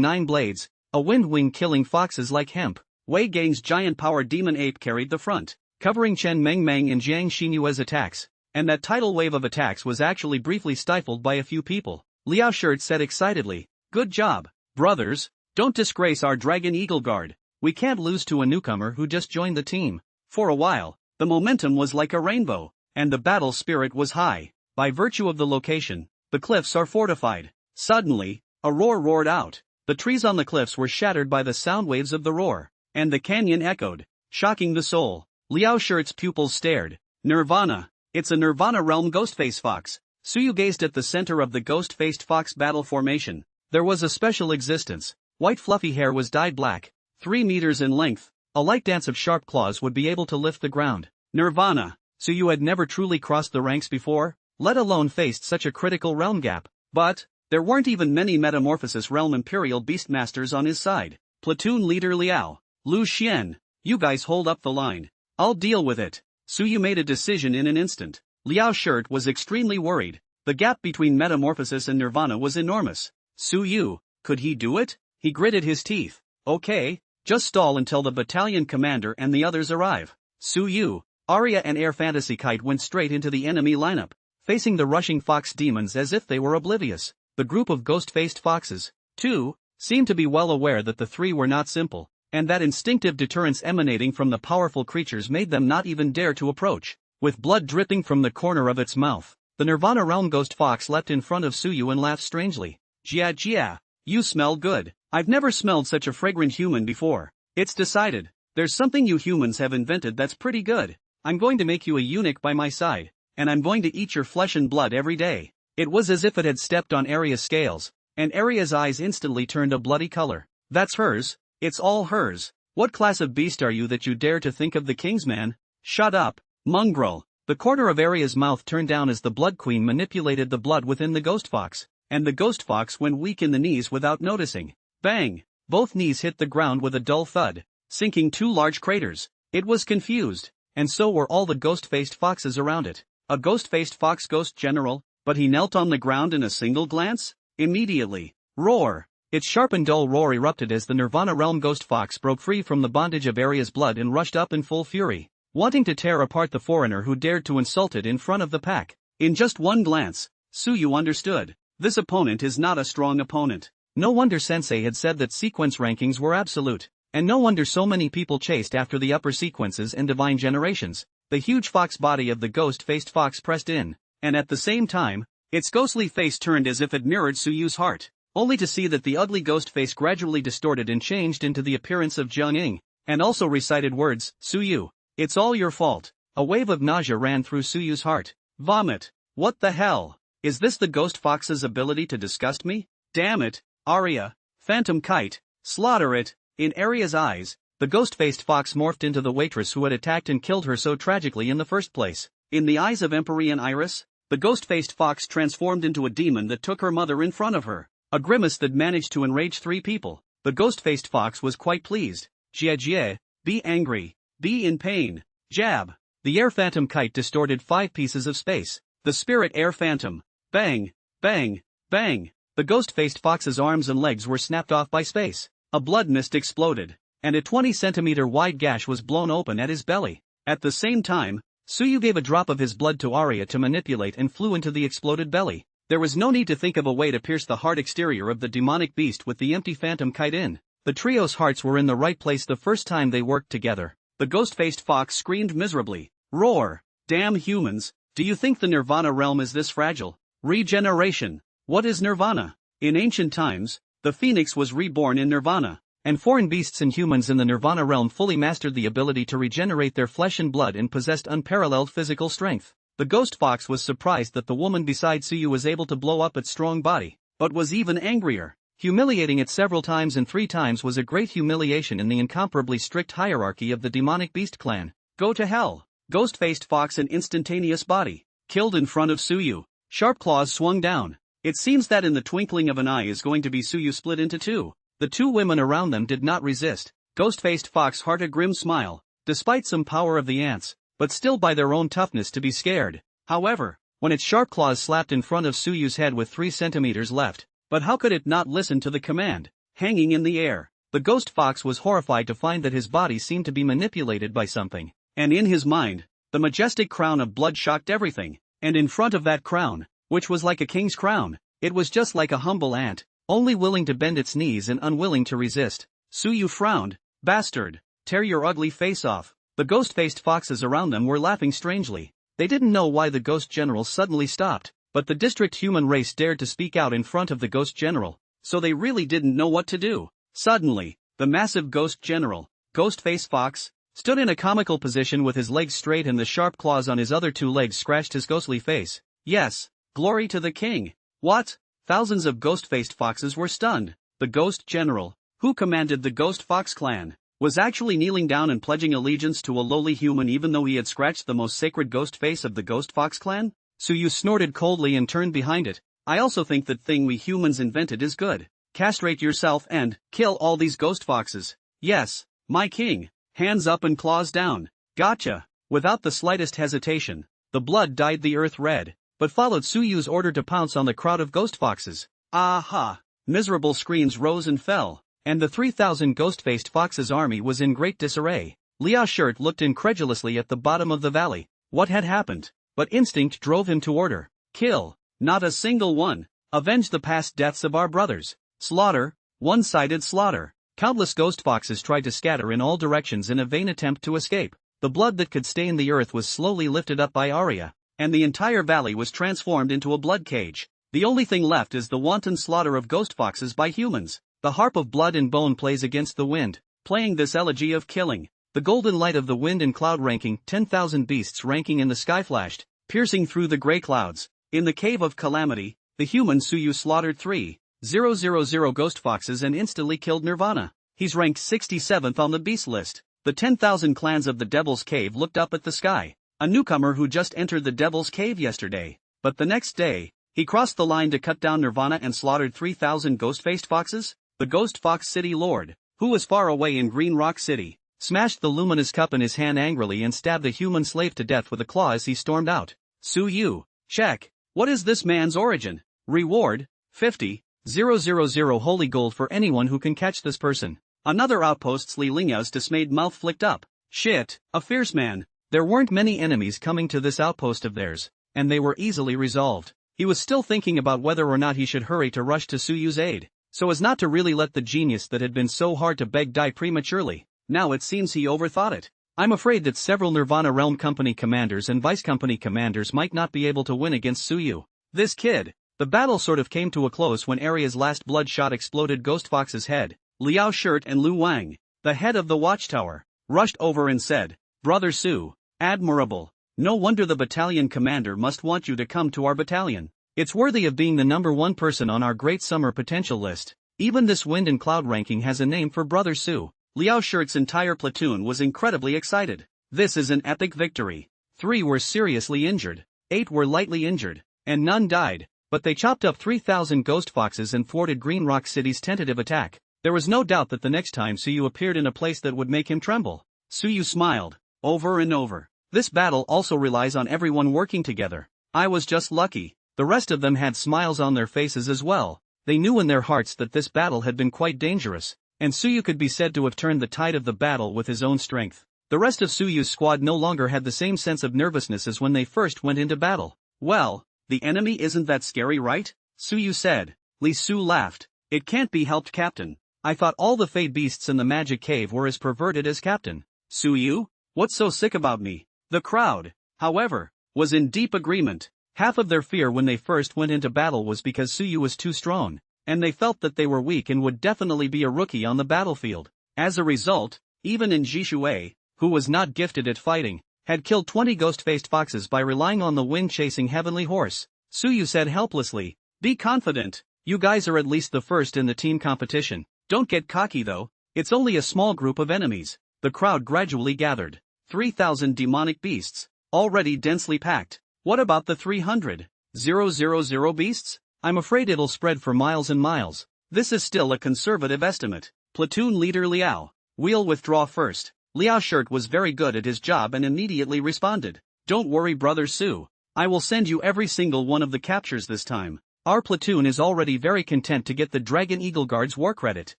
9 blades, a wind wing killing foxes like hemp. Wei Gang's giant power demon ape carried the front, covering Chen Mengmeng and Jiang Xinyue's attacks, and that tidal wave of attacks was actually briefly stifled by a few people. Liao Shirt said excitedly, "Good job, brothers, don't disgrace our Dragon Eagle Guard. We can't lose to a newcomer who just joined the team." For a while, the momentum was like a rainbow, and the battle spirit was high. By virtue of the location, the cliffs are fortified. Suddenly, a roar roared out. The trees on the cliffs were shattered by the sound waves of the roar, and the canyon echoed, shocking the soul. Liao Shirt's pupils stared. Nirvana. It's a Nirvana realm Ghostface Fox. Suyu gazed at the center of the ghost-faced fox battle formation. There was a special existence. White fluffy hair was dyed black, 3 meters in length. A light dance of sharp claws would be able to lift the ground. Nirvana. Suyu had never truly crossed the ranks before, let alone faced such a critical realm gap. But there weren't even many Metamorphosis Realm Imperial Beastmasters on his side. Platoon leader Liao, Lu Xian, you guys hold up the line. I'll deal with it. Suyu made a decision in an instant. Liao Shirt was extremely worried. The gap between Metamorphosis and Nirvana was enormous. Suyu, could he do it? He gritted his teeth. Okay, just stall until the battalion commander and the others arrive. Suyu, Aria and Air Fantasy Kite went straight into the enemy lineup, facing the rushing fox demons as if they were oblivious. The group of ghost-faced foxes, too, seemed to be well aware that the three were not simple, and that instinctive deterrence emanating from the powerful creatures made them not even dare to approach. With blood dripping from the corner of its mouth, the Nirvana Realm Ghost Fox leapt in front of Suyu and laughed strangely. Jia Jia, you smell good. I've never smelled such a fragrant human before. It's decided. There's something you humans have invented that's pretty good. I'm going to make you a eunuch by my side, and I'm going to eat your flesh and blood every day. It was as if it had stepped on Aria's scales, and Aria's eyes instantly turned a bloody color. That's hers. It's all hers. What class of beast are you that you dare to think of the king's man? Shut up, mongrel. The corner of Aria's mouth turned down as the Blood Queen manipulated the blood within the Ghost Fox, and the Ghost Fox went weak in the knees without noticing. Bang! Both knees hit the ground with a dull thud, sinking 2 large craters. It was confused, and so were all the ghost-faced foxes around it. A ghost-faced fox ghost general, but he knelt on the ground in a single glance? Immediately. Roar! Its sharp and dull roar erupted as the Nirvana Realm Ghost Fox broke free from the bondage of Aria's blood and rushed up in full fury, wanting to tear apart the foreigner who dared to insult it in front of the pack. In just one glance, Suyu understood. This opponent is not a strong opponent. No wonder Sensei had said that sequence rankings were absolute, and no wonder so many people chased after the upper sequences and divine generations. The huge fox body of the ghost-faced fox pressed in, and at the same time, its ghostly face turned as if it mirrored Suyu's heart, only to see that the ugly ghost face gradually distorted and changed into the appearance of Jiang Ying, and also recited words, Suyu, it's all your fault. A wave of nausea ran through Suyu's heart. Vomit. What the hell? Is this the ghost fox's ability to disgust me? Damn it, Aria, Phantom Kite, slaughter it. In Aria's eyes, the ghost-faced fox morphed into the waitress who had attacked and killed her so tragically in the first place. In the eyes of Empyrean Iris, the ghost-faced fox transformed into a demon that took her mother in front of her, a grimace that managed to enrage 3 people. The ghost-faced fox was quite pleased. Jie Jie, be angry, be in pain. Jab. The air phantom kite distorted 5 pieces of space. The spirit air phantom. Bang, bang, bang. The ghost-faced fox's arms and legs were snapped off by space. A blood mist exploded, and a 20-centimeter wide gash was blown open at his belly. At the same time, Suyu gave a drop of his blood to Aria to manipulate and flew into the exploded belly. There was no need to think of a way to pierce the hard exterior of the demonic beast with the empty phantom kite in. The trio's hearts were in the right place the first time they worked together. The ghost-faced fox screamed miserably. Roar! Damn humans, do you think the Nirvana realm is this fragile? Regeneration. What is Nirvana? In ancient times, the phoenix was reborn in Nirvana, and foreign beasts and humans in the Nirvana realm fully mastered the ability to regenerate their flesh and blood and possessed unparalleled physical strength. The ghost fox was surprised that the woman beside Suyu was able to blow up its strong body, but was even angrier. Humiliating it several times and 3 times was a great humiliation in the incomparably strict hierarchy of the demonic beast clan. Go to hell! Ghost-faced fox and instantaneous body. Killed in front of Suyu. Sharp claws swung down. It seems that in the twinkling of an eye is going to be Suyu split into 2. The 2 women around them did not resist. Ghost-faced fox heart a grim smile, despite some power of the ants, but still by their own toughness to be scared. However, when its sharp claws slapped in front of Suyu's head with 3 centimeters left, but how could it not listen to the command? Hanging in the air. The ghost fox was horrified to find that his body seemed to be manipulated by something, and in his mind, the majestic crown of blood shocked everything, and in front of that crown, which was like a king's crown, it was just like a humble ant, only willing to bend its knees and unwilling to resist. Suyu frowned. Bastard! Tear your ugly face off. The ghost-faced foxes around them were laughing strangely. They didn't know why the ghost general suddenly stopped, but the district human race dared to speak out in front of the ghost general, so they really didn't know what to do. Suddenly, the massive ghost general, Ghostface Fox, stood in a comical position with his legs straight and the sharp claws on his other 2 legs scratched his ghostly face. Yes, glory to the king. What? Thousands of ghost-faced foxes were stunned. The ghost general, who commanded the Ghost Fox clan, was actually kneeling down and pledging allegiance to a lowly human even though he had scratched the most sacred ghost face of the Ghost Fox clan? Suyu snorted coldly and turned behind it. I also think that thing we humans invented is good. Castrate yourself and kill all these ghost foxes. Yes, my king. Hands up and claws down. Gotcha. Without the slightest hesitation, the blood dyed the earth red, but followed Suyu's order to pounce on the crowd of ghost foxes. Aha! Miserable screams rose and fell, and the 3,000 ghost-faced foxes' army was in great disarray. Liao Shirt looked incredulously at the bottom of the valley. What had happened? But instinct drove him to order. Kill. Not a single one. Avenge the past deaths of our brothers. Slaughter. One-sided slaughter. Countless ghost foxes tried to scatter in all directions in a vain attempt to escape. The blood that could stain the earth was slowly lifted up by Aria, and the entire valley was transformed into a blood cage. The only thing left is the wanton slaughter of ghost foxes by humans. The harp of blood and bone plays against the wind, playing this elegy of killing. The golden light of the wind and cloud ranking 10,000 beasts ranking in the sky flashed, piercing through the gray clouds. In the cave of calamity, the human Suyu slaughtered 3,000 ghost foxes and instantly killed Nirvana. He's ranked 67th on the beast list. The 10,000 clans of the Devil's Cave looked up at the sky. A newcomer who just entered the Devil's Cave yesterday. But the next day, he crossed the line to cut down Nirvana and slaughtered 3,000 ghost-faced foxes? The Ghost Fox City Lord, who was far away in Green Rock City, smashed the luminous cup in his hand angrily and stabbed the human slave to death with a claw as he stormed out. Suyu, check. What is this man's origin? Reward, 50,000 holy gold for anyone who can catch this person. Another outpost's Li Lingyao's dismayed mouth flicked up. Shit, a fierce man. There weren't many enemies coming to this outpost of theirs, and they were easily resolved. He was still thinking about whether or not he should hurry to rush to Suyu's aid, so as not to really let the genius that had been so hard to beg die prematurely. Now it seems he overthought it. I'm afraid that several Nirvana Realm Company commanders and Vice Company commanders might not be able to win against Suyu. This kid. The battle sort of came to a close when Aria's last bloodshot exploded Ghost Fox's head. Liao Shirt and Lu Wang, the head of the watchtower, rushed over and said, Brother Su, admirable. No wonder the battalion commander must want you to come to our battalion. It's worthy of being the #1 person on our great summer potential list. Even this wind and cloud ranking has a name for Brother Su. Liao Shirt's entire platoon was incredibly excited. This is an epic victory. 3 were seriously injured, 8 were lightly injured, and none died, but they chopped up 3,000 ghost foxes and thwarted Green Rock City's tentative attack. There was no doubt that the next time Suyu appeared in a place that would make him tremble. Suyu smiled, over and over. This battle also relies on everyone working together. I was just lucky. The rest of them had smiles on their faces as well. They knew in their hearts that this battle had been quite dangerous, and Suyu could be said to have turned the tide of the battle with his own strength. The rest of Suyu's squad no longer had the same sense of nervousness as when they first went into battle. Well, The enemy isn't that scary, right? Suyu said. Li Su laughed. It can't be helped, Captain. I thought all the Fey beasts in the magic cave were as perverted as Captain. Suyu? What's so sick about me? The crowd, however, was in deep agreement. Half of their fear when they first went into battle was because Suyu was too strong, and they felt that they were weak and would definitely be a rookie on the battlefield. As a result, even in Jishuei, who was not gifted at fighting, had killed 20 ghost-faced foxes by relying on the wind-chasing heavenly horse. Suyu said helplessly, "Be confident, you guys are at least the first in the team competition. Don't get cocky though, it's only a small group of enemies." The crowd gradually gathered. 3,000 demonic beasts, already densely packed. What about the 300,000 beasts? I'm afraid it'll spread for miles and miles. This is still a conservative estimate. Platoon leader Liao, we'll withdraw first. Liao's shirt was very good at his job and immediately responded. Don't worry, brother Su. I will send you every single one of the captures this time. Our platoon is already very content to get the Dragon Eagle Guard's war credit,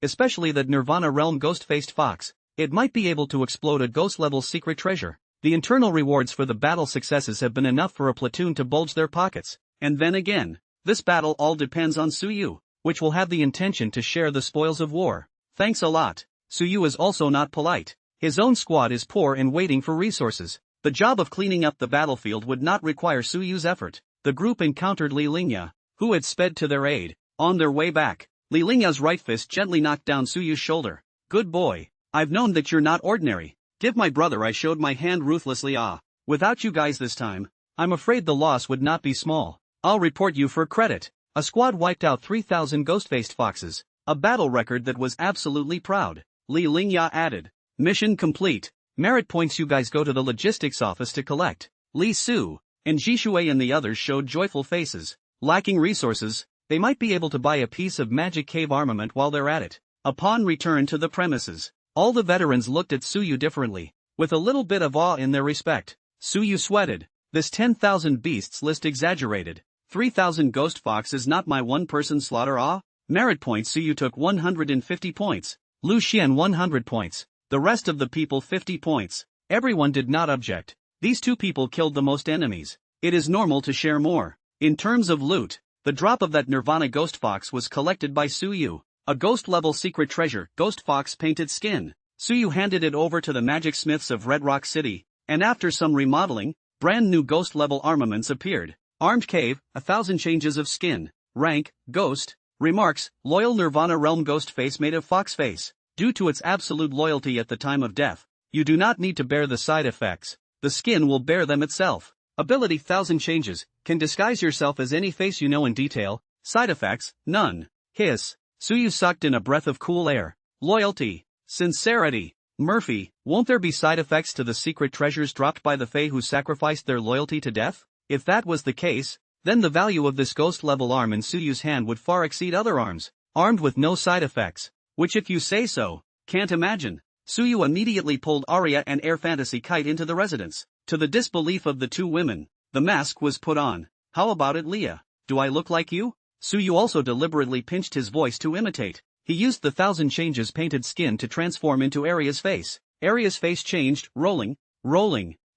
especially that Nirvana Realm ghost-faced fox. It might be able to explode a ghost-level secret treasure. The internal rewards for the battle successes have been enough for a platoon to bulge their pockets. And then again, this battle all depends on Suyu, which will have the intention to share the spoils of war. Thanks a lot. Suyu is also not polite. His own squad is poor and waiting for resources. The job of cleaning up the battlefield would not require Suyu's effort. The group encountered Li Lingya, who had sped to their aid. On their way back, Li Lingya's right fist gently knocked down Suyu's shoulder. Good boy. I've known that you're not ordinary. Give my brother. I showed my hand ruthlessly. Without you guys this time, I'm afraid the loss would not be small. I'll report you for credit. A squad wiped out 3,000 ghost-faced foxes, a battle record that was absolutely proud. Li Lingya added. Mission complete. Merit points. You guys go to the logistics office to collect. Li Su and Jishuei and the others showed joyful faces. Lacking resources, they might be able to buy a piece of magic cave armament while they're at it. Upon return to the premises, all the veterans looked at Suyu differently, with a little bit of awe in their respect. Suyu sweated. This 10,000 beasts list exaggerated. 3,000 ghost fox is not my one-person slaughter. Merit points. Suyu took 150 points. Lu Xian 100 points. The rest of the people 50 points. Everyone did not object. These two people killed the most enemies. It is normal to share more. In terms of loot, the drop of that Nirvana ghost fox was collected by Suyu. A ghost-level secret treasure, ghost fox painted skin. Suyu handed it over to the magic smiths of Red Rock City, and after some remodeling, brand new ghost-level armaments appeared. Armed cave, 1,000 changes of skin. Rank, ghost. Remarks, loyal Nirvana Realm ghost face made of fox face. Due to its absolute loyalty at the time of death, you do not need to bear the side effects. The skin will bear them itself. Ability 1,000 changes, can disguise yourself as any face you know in detail. Side effects, none. Hiss. Suyu sucked in a breath of cool air. Loyalty. Sincerity. Murphy, won't there be side effects to the secret treasures dropped by the Fae who sacrificed their loyalty to death? If that was the case, then the value of this ghost-level arm in Suyu's hand would far exceed other arms, armed with no side effects. Which, if you say so, can't imagine. Suyu immediately pulled Aria and Air Fantasy Kite into the residence. To the disbelief of the two women, the mask was put on. How about it, Leah? Do I look like you? Suyu also deliberately pinched his voice to imitate. He used the 1,000 changes painted skin to transform into Aria's face. Aria's face changed, rolling.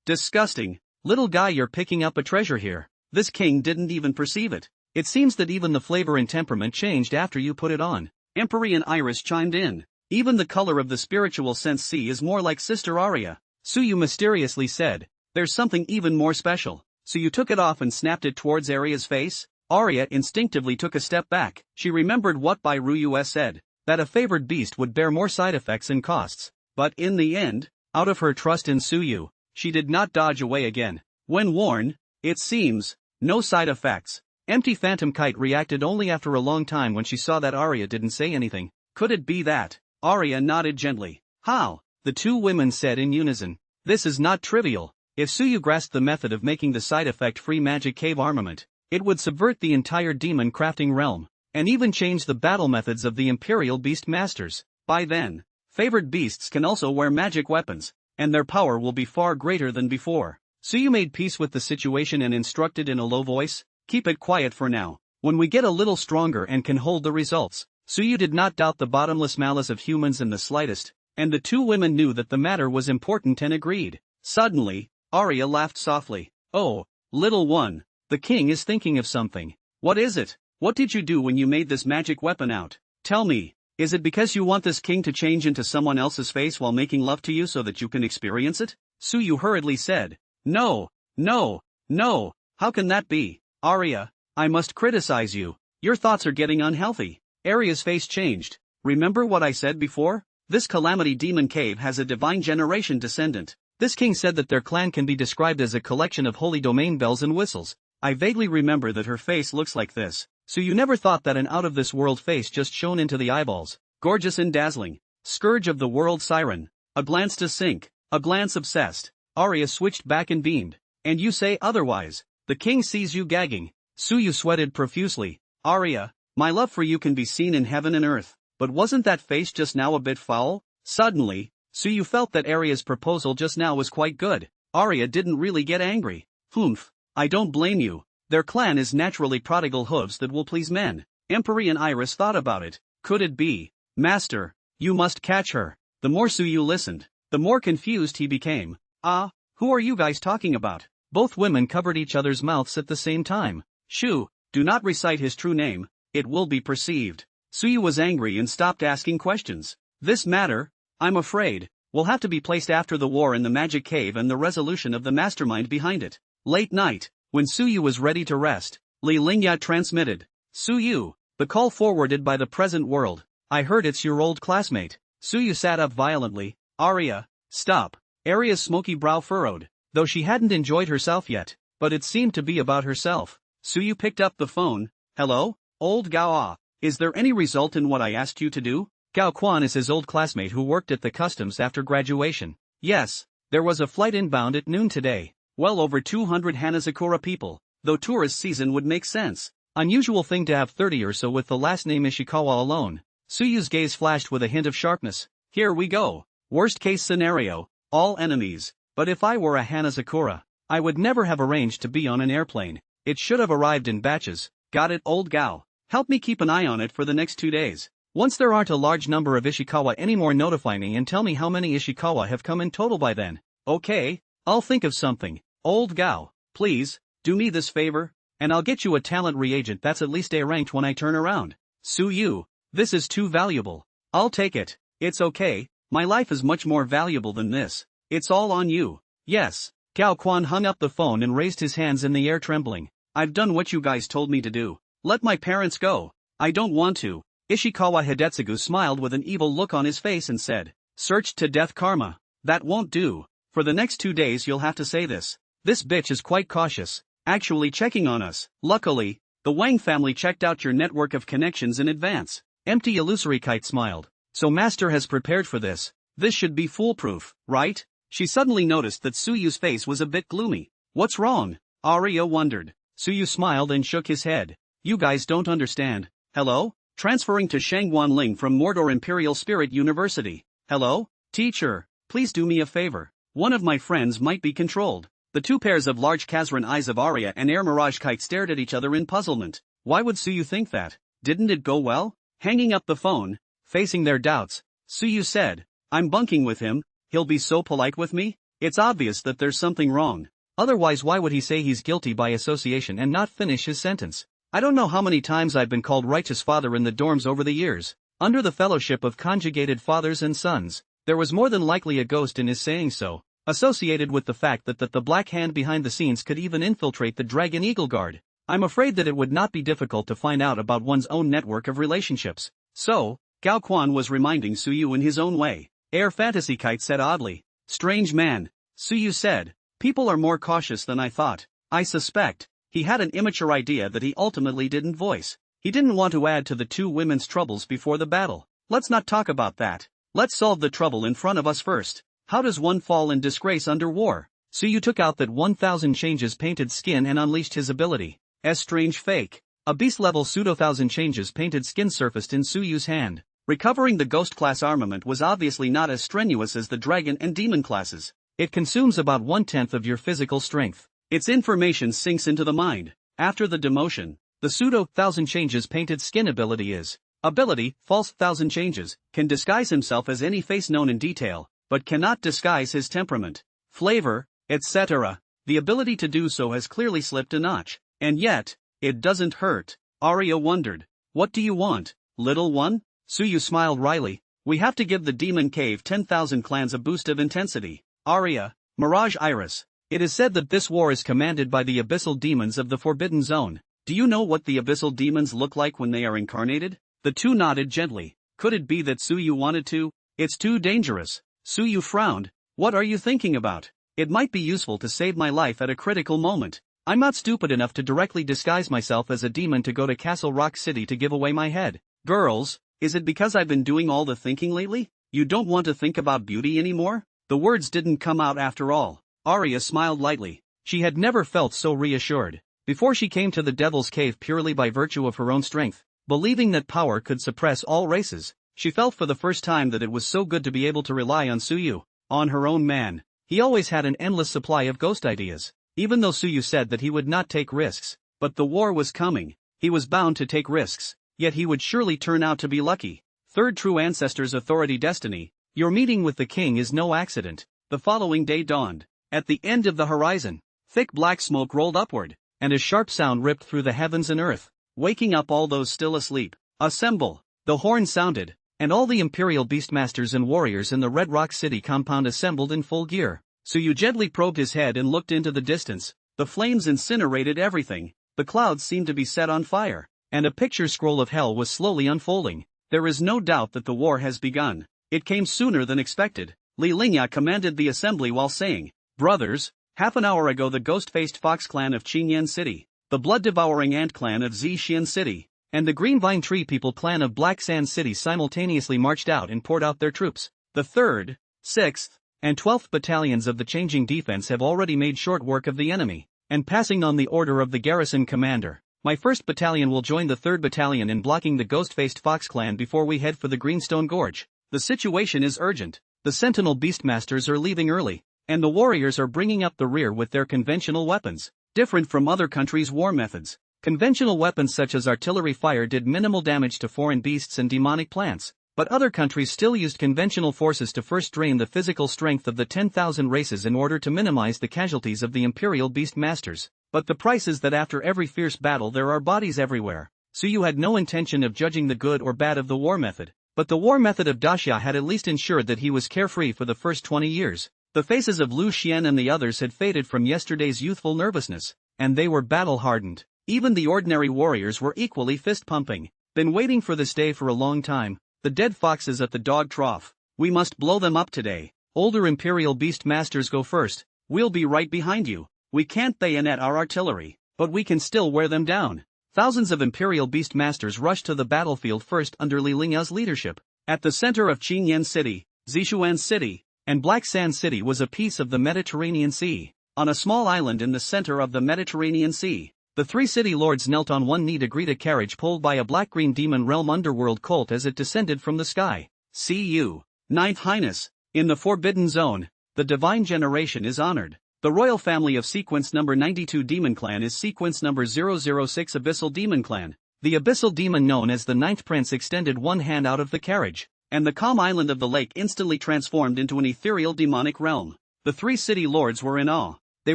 Disgusting. Little guy, you're picking up a treasure here. This king didn't even perceive it. It seems that even the flavor and temperament changed after you put it on. Empery and Iris chimed in. Even the color of the spiritual sense C is more like Sister Aria. Suyu mysteriously said. There's something even more special. So you took it off and snapped it towards Aria's face? Aria instinctively took a step back. She remembered what Bai Ruyu said, that a favored beast would bear more side effects and costs. But in the end, out of her trust in Suyu, she did not dodge away again. When worn, it seems, no side effects. Empty Phantom Kite reacted only after a long time when she saw that Aria didn't say anything. Could it be that? Aria nodded gently. How? The two women said in unison. This is not trivial. If Suyu grasped the method of making the side effect-free magic cave armament, it would subvert the entire demon crafting realm, and even change the battle methods of the Imperial Beast Masters. By then, favored beasts can also wear magic weapons, and their power will be far greater than before. Suyu made peace with the situation and instructed in a low voice, keep it quiet for now. When we get a little stronger and can hold the results. Suyu did not doubt the bottomless malice of humans in the slightest, and the two women knew that the matter was important and agreed. Suddenly, Aria laughed softly. Oh, little one, The king is thinking of something. What is it? What did you do when you made this magic weapon out? Tell me. Is it because you want this king to change into someone else's face while making love to you so that you can experience it? Suyu hurriedly said. No, no, no, how can that be? Aria, I must criticize you. Your thoughts are getting unhealthy. Aria's face changed. Remember what I said before? This calamity demon cave has a divine generation descendant. This king said that their clan can be described as a collection of holy domain bells and whistles. I vaguely remember that her face looks like this. So you never thought that an out-of-this-world face just shone into the eyeballs. Gorgeous and dazzling. Scourge of the world siren. A glance to sink. A glance obsessed. Aria switched back and beamed. And you say otherwise. The king sees you gagging. Suyu sweated profusely. Aria, my love for you can be seen in heaven and earth. But wasn't that face just now a bit foul? Suddenly, Suyu felt that Aria's proposal just now was quite good. Aria didn't really get angry. Humph. I don't blame you. Their clan is naturally prodigal hooves that will please men. Empery and Iris thought about it. Could it be? Master, you must catch her. The more Suyu listened, the more confused he became. Who are you guys talking about? Both women covered each other's mouths at the same time. Shoo, do not recite his true name, it will be perceived. Suyu was angry and stopped asking questions. This matter, I'm afraid, will have to be placed after the war in the magic cave and the resolution of the mastermind behind it. Late night, when Suyu was ready to rest, Li Lingya transmitted. Suyu, the call forwarded by the present world. I heard it's your old classmate. Suyu sat up violently. Aria, stop. Aria's smoky brow furrowed, though she hadn't enjoyed herself yet, but it seemed to be about herself. Suyu picked up the phone. Hello, old Gao. Is there any result in what I asked you to do? Gao Quan is his old classmate who worked at the customs after graduation. Yes, there was a flight inbound at noon today. Well over 200 Hanazakura people, though tourist season would make sense. Unusual thing to have 30 or so with the last name Ishikawa alone. Suyu's gaze flashed with a hint of sharpness. Here we go. Worst case scenario, all enemies. But if I were a Hanazakura, I would never have arranged to be on an airplane. It should have arrived in batches. Got it, old Gao. Help me keep an eye on it for the next 2 days. Once there aren't a large number of Ishikawa anymore, notify me and tell me how many Ishikawa have come in total by then. Okay, I'll think of something. Old Gao, please, do me this favor, and I'll get you a talent reagent that's at least A ranked when I turn around. Suyu, this is too valuable. I'll take it. It's okay, my life is much more valuable than this. It's all on you. Yes. Gao Quan hung up the phone and raised his hands in the air, trembling. I've done what you guys told me to do. Let my parents go. I don't want to. Ishikawa Hidetsugu smiled with an evil look on his face and said, searched to death karma. That won't do. For the next 2 days you'll have to say this. This bitch is quite cautious, actually checking on us. Luckily, the Wang family checked out your network of connections in advance. Empty illusory kite smiled. So master has prepared for this. This should be foolproof, right? She suddenly noticed that Suyu's face was a bit gloomy. What's wrong? Aria wondered. Suyu smiled and shook his head. You guys don't understand. Hello? Transferring to Shangguanling from Mordor Imperial Spirit University. Hello? Teacher, please do me a favor. One of my friends might be controlled. The two pairs of large Kazran eyes of Aria and Air Mirage Kite stared at each other in puzzlement. Why would Suyu think that? Didn't it go well? Hanging up the phone, facing their doubts, Suyu said, I'm bunking with him, he'll be so polite with me? It's obvious that there's something wrong. Otherwise why would he say he's guilty by association and not finish his sentence? I don't know how many times I've been called righteous father in the dorms over the years. Under the fellowship of conjugated fathers and sons, there was more than likely a ghost in his saying so, associated with the fact that the black hand behind the scenes could even infiltrate the Dragon Eagle Guard. I'm afraid that it would not be difficult to find out about one's own network of relationships. So, Gao Quan was reminding Suyu in his own way. Air Fantasy Kite said oddly. Strange man. Suyu said, people are more cautious than I thought. I suspect he had an immature idea that he ultimately didn't voice. He didn't want to add to the two women's troubles before the battle. Let's not talk about that. Let's solve the trouble in front of us first. How does one fall in disgrace under war? Suyu took out that 1000 changes painted skin and unleashed his ability. Strange fake. A beast-level pseudo-thousand changes painted skin surfaced in Suyu's hand. Recovering the ghost class armament was obviously not as strenuous as the dragon and demon classes. It consumes about 1/10 of your physical strength. Its information sinks into the mind. After the demotion, the pseudo-thousand changes painted skin ability is. Ability, false thousand changes, can disguise himself as any face known in detail, but cannot disguise his temperament, flavor, etc. The ability to do so has clearly slipped a notch. And yet, it doesn't hurt. Aria wondered. What do you want, little one? Suyu smiled wryly. We have to give the demon cave 10,000 clans a boost of intensity. Aria, Mirage Iris. It is said that this war is commanded by the abyssal demons of the Forbidden Zone. Do you know what the abyssal demons look like when they are incarnated? The two nodded gently. Could it be that Suyu wanted to? It's too dangerous. Suyu frowned. What are you thinking about? It might be useful to save my life at a critical moment. I'm not stupid enough to directly disguise myself as a demon to go to Castle Rock City to give away my head. Girls, is it because I've been doing all the thinking lately? You don't want to think about beauty anymore? The words didn't come out after all. Aria smiled lightly. She had never felt so reassured. Before she came to the Devil's Cave purely by virtue of her own strength, believing that power could suppress all races, she felt for the first time that it was so good to be able to rely on Suyu, on her own man. He always had an endless supply of ghost ideas, even though Suyu said that he would not take risks. But the war was coming, he was bound to take risks, yet he would surely turn out to be lucky. Third True Ancestors Authority Destiny, your meeting with the king is no accident. The following day dawned. At the end of the horizon, thick black smoke rolled upward, and a sharp sound ripped through the heavens and earth, waking up all those still asleep. Assemble! The horn sounded, and all the Imperial Beastmasters and warriors in the Red Rock City compound assembled in full gear. Suyu gently probed his head and looked into the distance. The flames incinerated everything, the clouds seemed to be set on fire, and a picture scroll of hell was slowly unfolding. There is no doubt that the war has begun. It came sooner than expected. Li Lingya commanded the assembly while saying, Brothers, half an hour ago the ghost-faced fox clan of Qingyan City, the blood-devouring ant clan of Zixian City, and the Green Vine Tree People clan of Black Sand City simultaneously marched out and poured out their troops. The 3rd, 6th, and 12th battalions of the Changing Defense have already made short work of the enemy, and passing on the order of the garrison commander, my 1st battalion will join the 3rd battalion in blocking the ghost-faced fox clan before we head for the Greenstone Gorge. The situation is urgent. The Sentinel Beastmasters are leaving early, and the warriors are bringing up the rear with their conventional weapons. Different from other countries' war methods, conventional weapons such as artillery fire did minimal damage to foreign beasts and demonic plants, but other countries still used conventional forces to first drain the physical strength of the 10,000 races in order to minimize the casualties of the Imperial Beastmasters. But the price is that after every fierce battle there are bodies everywhere. Suyu had no intention of judging the good or bad of the war method, but the war method of Daxia had at least ensured that he was carefree for the first 20 years. The faces of Lu Xian and the others had faded from yesterday's youthful nervousness, and they were battle-hardened. Even the ordinary warriors were equally fist-pumping. Been waiting for this day for a long time. The dead foxes at the dog trough. We must blow them up today. Older Imperial Beast Masters go first. We'll be right behind you. We can't bayonet our artillery, but we can still wear them down. Thousands of Imperial Beast Masters rushed to the battlefield first under Li Lingya's leadership. At the center of Qingyan City, Zishuan City, and Black Sand City was a piece of the Mediterranean Sea. On a small island in the center of the Mediterranean Sea, the 3 city lords knelt on one knee to greet a carriage pulled by a black-green demon realm underworld colt as it descended from the sky. "See-you, Ninth Highness, in the Forbidden Zone, the divine generation is honored. The royal family of sequence number 92 Demon Clan is sequence number 006 Abyssal Demon Clan." The abyssal demon known as the Ninth Prince extended one hand out of the carriage, and the calm island of the lake instantly transformed into an ethereal demonic realm. The 3 city lords were in awe. They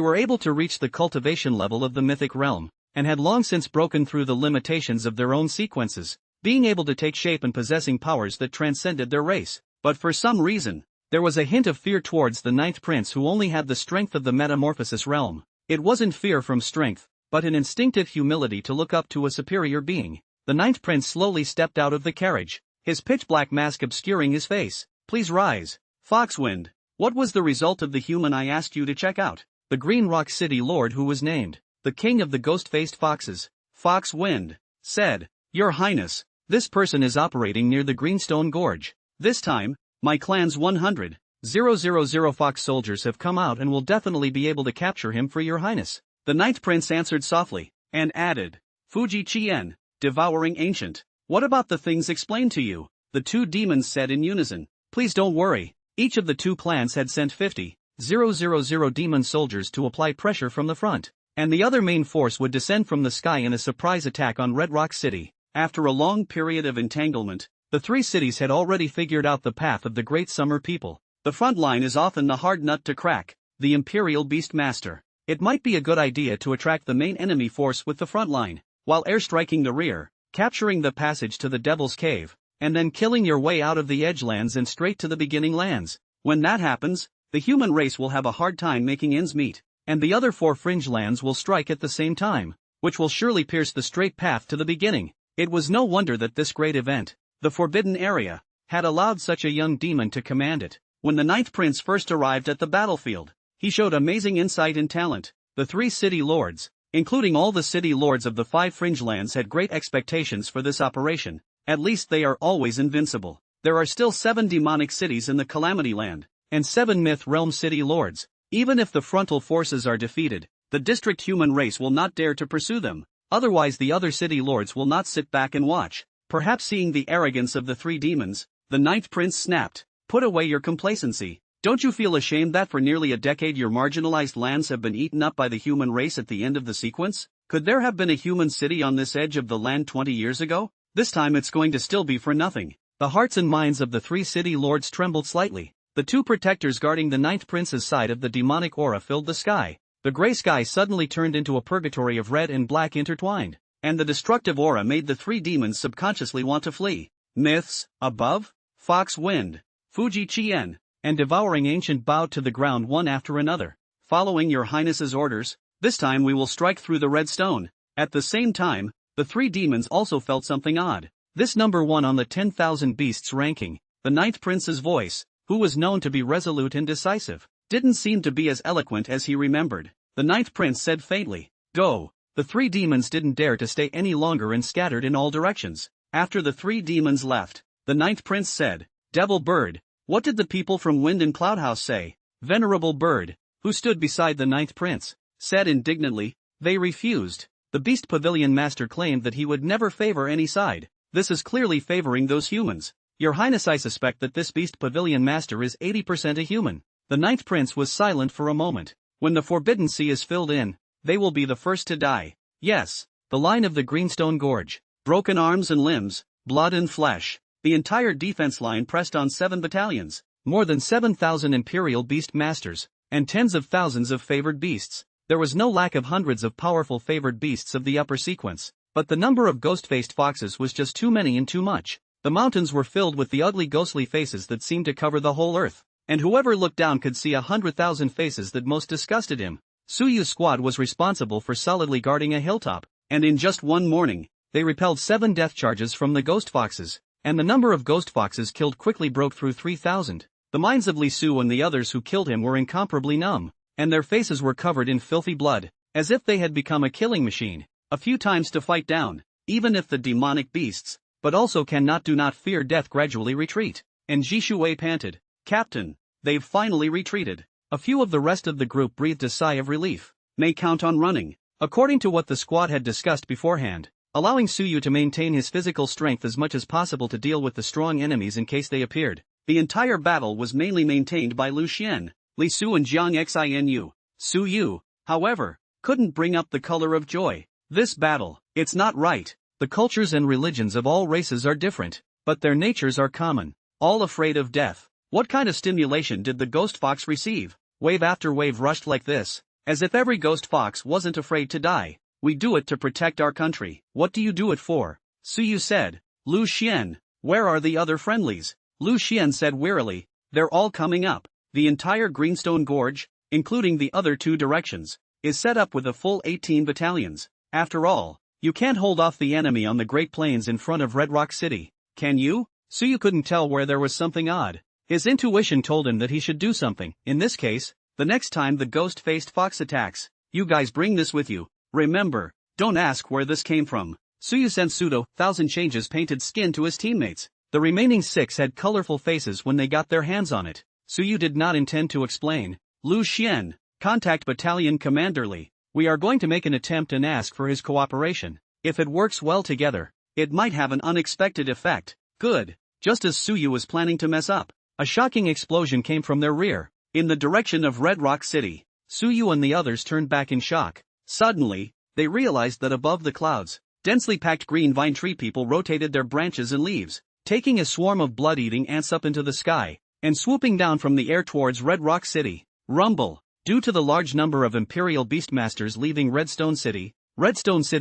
were able to reach the cultivation level of the mythic realm, and had long since broken through the limitations of their own sequences, being able to take shape and possessing powers that transcended their race. But for some reason, there was a hint of fear towards the Ninth Prince, who only had the strength of the metamorphosis realm. It wasn't fear from strength, but an instinctive humility to look up to a superior being. The Ninth Prince slowly stepped out of the carriage, his pitch-black mask obscuring his face. "Please rise, Foxwind. What was the result of the human I asked you to check out?" The Green Rock City Lord, who was named the King of the Ghost-Faced Foxes, Foxwind, said, "Your Highness, this person is operating near the Greenstone Gorge. This time, my clan's 100,000 fox soldiers have come out and will definitely be able to capture him for your Highness." The Ninth Prince answered softly, and added, "Fuji Chien, devouring ancient. What about the things explained to you?" The 2 demons said in unison, "Please don't worry." Each of the 2 clans had sent 50,000 demon soldiers to apply pressure from the front, and the other main force would descend from the sky in a surprise attack on Red Rock City. After a long period of entanglement, the 3 cities had already figured out the path of the Great Summer People. The front line is often the hard nut to crack. The Imperial Beastmaster. it might be a good idea to attract the main enemy force with the front line, while airstriking the rear, capturing the passage to the Devil's Cave, and then killing your way out of the edge lands and straight to the beginning lands. When that happens, the human race will have a hard time making ends meet, and the other 4 fringe lands will strike at the same time, which will surely pierce the straight path to the beginning. It was no wonder that this great event, the Forbidden Area, had allowed such a young demon to command it. When the 9th prince first arrived at the battlefield, he showed amazing insight and talent. The 3 city lords, including all the city lords of the 5 fringe lands, had great expectations for this operation. At least they are always invincible. There are still 7 demonic cities in the Calamity Land, and 7 Myth Realm city lords. Even if the frontal forces are defeated, the district human race will not dare to pursue them. Otherwise the other city lords will not sit back and watch. Perhaps seeing the arrogance of the 3 demons, the 9th prince snapped, "Put away your complacency. Don't you feel ashamed that for nearly a decade your marginalized lands have been eaten up by the human race at the end of the sequence? Could there have been a human city on this edge of the land 20 years ago? This time it's going to still be for nothing." The hearts and minds of the 3 city lords trembled slightly. The 2 protectors guarding the 9th prince's side of the demonic aura filled the sky. The gray sky suddenly turned into a purgatory of red and black intertwined, and the destructive aura made the 3 demons subconsciously want to flee. Myths, above, Fox Wind, Fuji Chien, and Devouring Ancient bowed to the ground one after another. "Following your highness's orders, this time we will strike through the red stone." At the same time, the 3 demons also felt something odd. This number 1 on the 10,000 beasts ranking, the 9th prince's voice, who was known to be resolute and decisive, didn't seem to be as eloquent as he remembered. The 9th prince said faintly, "Go." The 3 demons didn't dare to stay any longer and scattered in all directions. After the 3 demons left, the 9th prince said, "Devil Bird, what did the people from Wind and Cloud House say?" Venerable Bird, who stood beside the 9th prince, said indignantly, "They refused." The Beast Pavilion Master claimed that he would never favor any side. "This is clearly favoring those humans. Your Highness, I suspect that this Beast Pavilion Master is 80% a human." The 9th prince was silent for a moment. "When the Forbidden Sea is filled in, they will be the first to die." Yes, the line of the Greenstone Gorge, broken arms and limbs, blood and flesh. The entire defense line pressed on 7 battalions, more than 7,000 Imperial Beast Masters, and tens of thousands of favored beasts. There was no lack of hundreds of powerful favored beasts of the upper sequence, but the number of ghost-faced foxes was just too many and too much. The mountains were filled with the ugly ghostly faces that seemed to cover the whole earth, and whoever looked down could see 100,000 faces that most disgusted him. Suyu's squad was responsible for solidly guarding a hilltop, and in just one morning, they repelled 7 death charges from the ghost foxes, and the number of ghost foxes killed quickly broke through 3,000. The minds of Li Su and the others who killed him were incomparably numb, and their faces were covered in filthy blood, as if they had become a killing machine. A few times to fight down, even if the demonic beasts, but also do not fear death gradually retreat. And Jishuwei panted, "Captain, they've finally retreated." A few of the rest of the group breathed a sigh of relief. "May count on running." According to what the squad had discussed beforehand, allowing Suyu to maintain his physical strength as much as possible to deal with the strong enemies in case they appeared. The entire battle was mainly maintained by Lu Xian, Li Su and Jiang Xinu. Suyu, however, couldn't bring up the color of joy. "This battle, it's not right. The cultures and religions of all races are different, but their natures are common, all afraid of death." What kind of stimulation did the ghost fox receive? Wave after wave rushed like this, as if every ghost fox wasn't afraid to die. "We do it to protect our country." "What do you do it for?" Suyu said. "Lu Xian, where are the other friendlies?" Lu Xian said wearily, "They're all coming up." The entire Greenstone Gorge, including the other 2 directions, is set up with a full 18 battalions. After all, you can't hold off the enemy on the Great Plains in front of Red Rock City, can you? Suyu couldn't tell where there was something odd. His intuition told him that he should do something. In this case, the next time the ghost-faced fox attacks, you guys bring this with you. Remember, don't ask where this came from. Suyu sent pseudo 1,000 changes painted skin to his teammates. The remaining 6 had colorful faces when they got their hands on it. Suyu did not intend to explain. "Lu Xian, contact Battalion Commander Li. We are going to make an attempt and ask for his cooperation. If it works well together, it might have an unexpected effect." Good. Just as Suyu was planning to mess up, a shocking explosion came from their rear, in the direction of Red Rock City. Suyu and the others turned back in shock. Suddenly, they realized that above the clouds, densely packed green vine tree people rotated their branches and leaves, taking a swarm of blood-eating ants up into the sky, and swooping down from the air towards Red Rock City. Rumble. Due to the large number of Imperial Beastmasters leaving Redstone City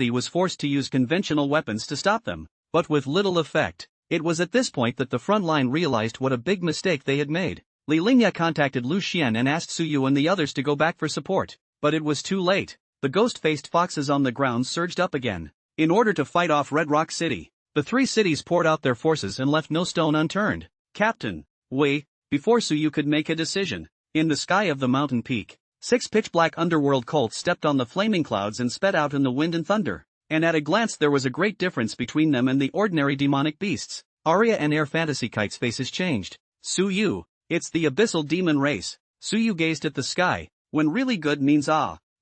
was forced to use conventional weapons to stop them, but with little effect. It was at this point that the front line realized what a big mistake they had made. Li Lingya contacted Lu Xian and asked Su Yu and the others to go back for support, but it was too late. The ghost-faced foxes on the ground surged up again. In order to fight off Red Rock City, the three cities poured out their forces and left no stone unturned. Captain Wei, before Su Yu could make a decision, in the sky of the mountain peak, 6 pitch-black underworld colts stepped on the flaming clouds and sped out in the wind and thunder, and at a glance there was a great difference between them and the ordinary demonic beasts. Aria and Air Fantasy Kite's faces changed. Su Yu, it's the abyssal demon race. Su Yu gazed at the sky, when really good means